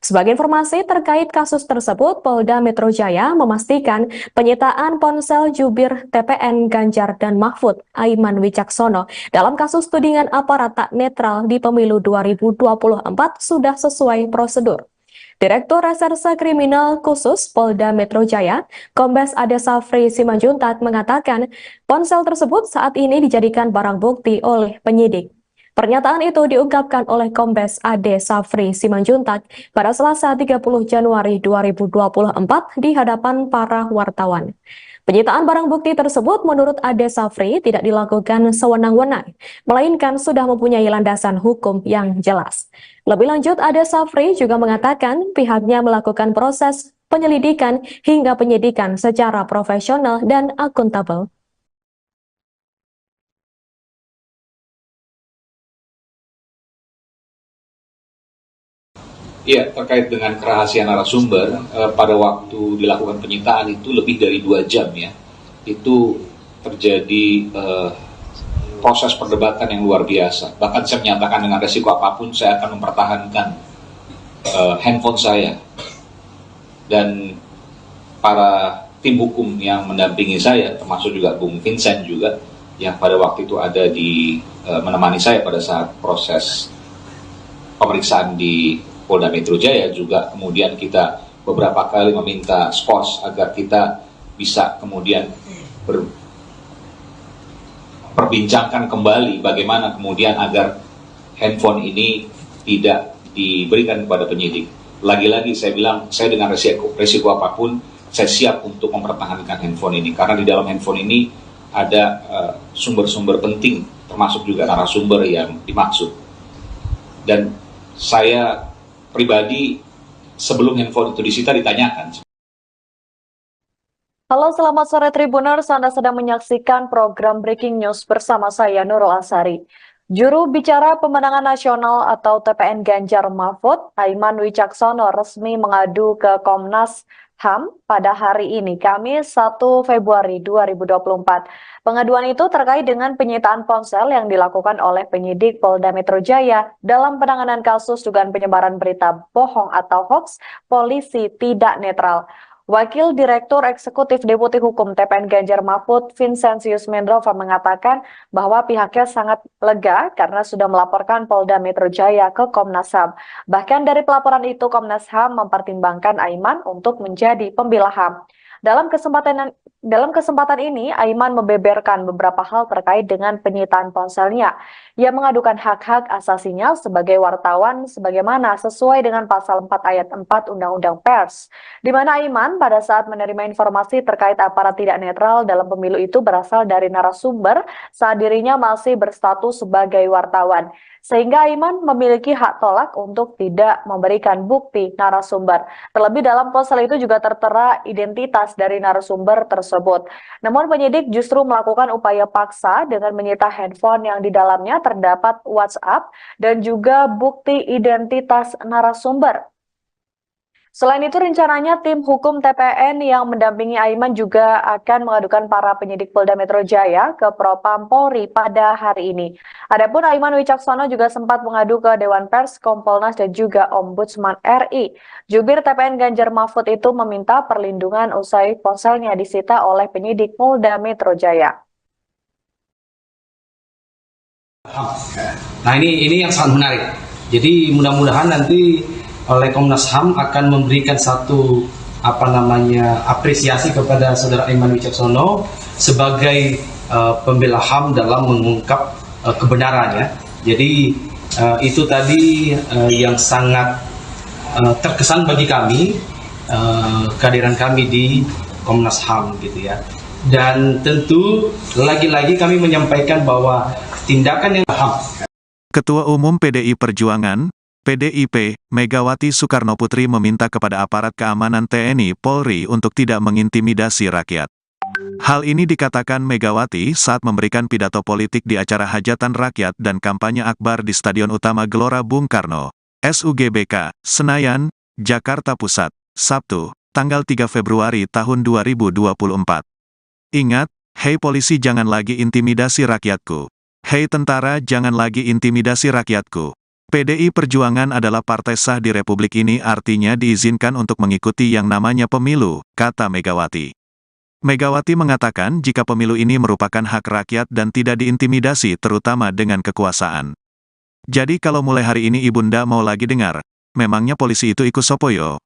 Sebagai informasi terkait kasus tersebut, Polda Metro Jaya memastikan penyitaan ponsel jubir TPN Ganjar dan Mahfud Aiman Wicaksono dalam kasus tudingan aparat tak netral di pemilu 2024 sudah sesuai prosedur. Direktur Reserse Kriminal Khusus Polda Metro Jaya, Kombes Ade Safri Simanjuntak mengatakan ponsel tersebut saat ini dijadikan barang bukti oleh penyidik. Pernyataan itu diungkapkan oleh Kombes Ade Safri Simanjuntak pada Selasa 30 Januari 2024 di hadapan para wartawan. Penyitaan barang bukti tersebut menurut Ade Safri tidak dilakukan sewenang-wenang, melainkan sudah mempunyai landasan hukum yang jelas. Lebih lanjut, Ade Safri juga mengatakan pihaknya melakukan proses penyelidikan hingga penyidikan secara profesional dan akuntabel. Ya, terkait dengan kerahasiaan narasumber, pada waktu dilakukan penyitaan itu lebih dari 2 jam ya. Itu terjadi proses perdebatan yang luar biasa. Bahkan saya menyatakan dengan resiko apapun saya akan mempertahankan handphone saya. Dan para tim hukum yang mendampingi saya, termasuk juga Bung Vincent juga, yang pada waktu itu ada di menemani saya pada saat proses pemeriksaan di Polda Metro Jaya, juga kemudian kita beberapa kali meminta skors agar kita bisa kemudian perbincangkan kembali bagaimana kemudian agar handphone ini tidak diberikan kepada penyidik. Lagi-lagi saya bilang, saya dengan resiko apapun, saya siap untuk mempertahankan handphone ini, karena di dalam handphone ini ada sumber-sumber penting, termasuk juga narasumber yang dimaksud. Dan saya pribadi, sebelum handphone itu disita, ditanyakan. Halo, selamat sore Tribuners. Anda sedang menyaksikan program Breaking News bersama saya, Nurul Asari. Juru bicara pemenangan nasional atau TPN Ganjar Mahfud, Aiman Wicaksono, resmi mengadu ke Komnas HAM pada hari ini, Kamis 1 Februari 2024. Pengaduan itu terkait dengan penyitaan ponsel yang dilakukan oleh penyidik Polda Metro Jaya dalam penanganan kasus dugaan penyebaran berita bohong atau hoax, polisi tidak netral. Wakil Direktur Eksekutif Deputi Hukum TPN Ganjar Mahfud, Vincentius Mendrova, mengatakan bahwa pihaknya sangat lega karena sudah melaporkan Polda Metro Jaya ke Komnas HAM. Bahkan dari pelaporan itu, Komnas HAM mempertimbangkan Aiman untuk menjadi pembela HAM. Dalam kesempatan ini, Aiman membeberkan beberapa hal terkait dengan penyitaan ponselnya. Ia mengadukan hak-hak asasinya sebagai wartawan sebagaimana sesuai dengan pasal 4 ayat 4 Undang-Undang Pers, di mana Aiman pada saat menerima informasi terkait aparat tidak netral dalam pemilu itu berasal dari narasumber saat dirinya masih berstatus sebagai wartawan. Sehingga Aiman memiliki hak tolak untuk tidak memberikan bukti narasumber. Terlebih dalam ponsel itu juga tertera identitas dari narasumber tersebut. Namun penyidik justru melakukan upaya paksa dengan menyita handphone yang di dalamnya terdapat WhatsApp dan juga bukti identitas narasumber. Selain itu, rencananya tim hukum TPN yang mendampingi Aiman juga akan mengadukan para penyidik Polda Metro Jaya ke Propam Polri pada hari ini. Adapun Aiman Wicaksono juga sempat mengadu ke Dewan Pers, Kompolnas, dan juga Ombudsman RI. Jubir TPN Ganjar Mahfud itu meminta perlindungan usai ponselnya disita oleh penyidik Polda Metro Jaya. Nah ini yang sangat menarik. Jadi mudah-mudahan nanti oleh Komnas HAM akan memberikan satu apresiasi kepada saudara Aiman Wicaksono sebagai pembela HAM dalam mengungkap kebenarannya. Jadi itu tadi yang sangat terkesan bagi kami, kehadiran kami di Komnas HAM gitu ya. Dan tentu lagi-lagi kami menyampaikan bahwa tindakan yang HAM. Ketua Umum PDI Perjuangan, PDIP, Megawati Soekarnoputri meminta kepada aparat keamanan TNI Polri untuk tidak mengintimidasi rakyat. Hal ini dikatakan Megawati saat memberikan pidato politik di acara hajatan rakyat dan kampanye akbar di Stadion Utama Gelora Bung Karno, SUGBK, Senayan, Jakarta Pusat, Sabtu, tanggal 3 Februari tahun 2024. Ingat, hei polisi jangan lagi intimidasi rakyatku. Hei tentara jangan lagi intimidasi rakyatku. PDI Perjuangan adalah partai sah di Republik ini, artinya diizinkan untuk mengikuti yang namanya pemilu, kata Megawati. Megawati mengatakan jika pemilu ini merupakan hak rakyat dan tidak diintimidasi terutama dengan kekuasaan. Jadi kalau mulai hari ini Ibunda mau lagi dengar, memangnya polisi itu ikut sopoyo?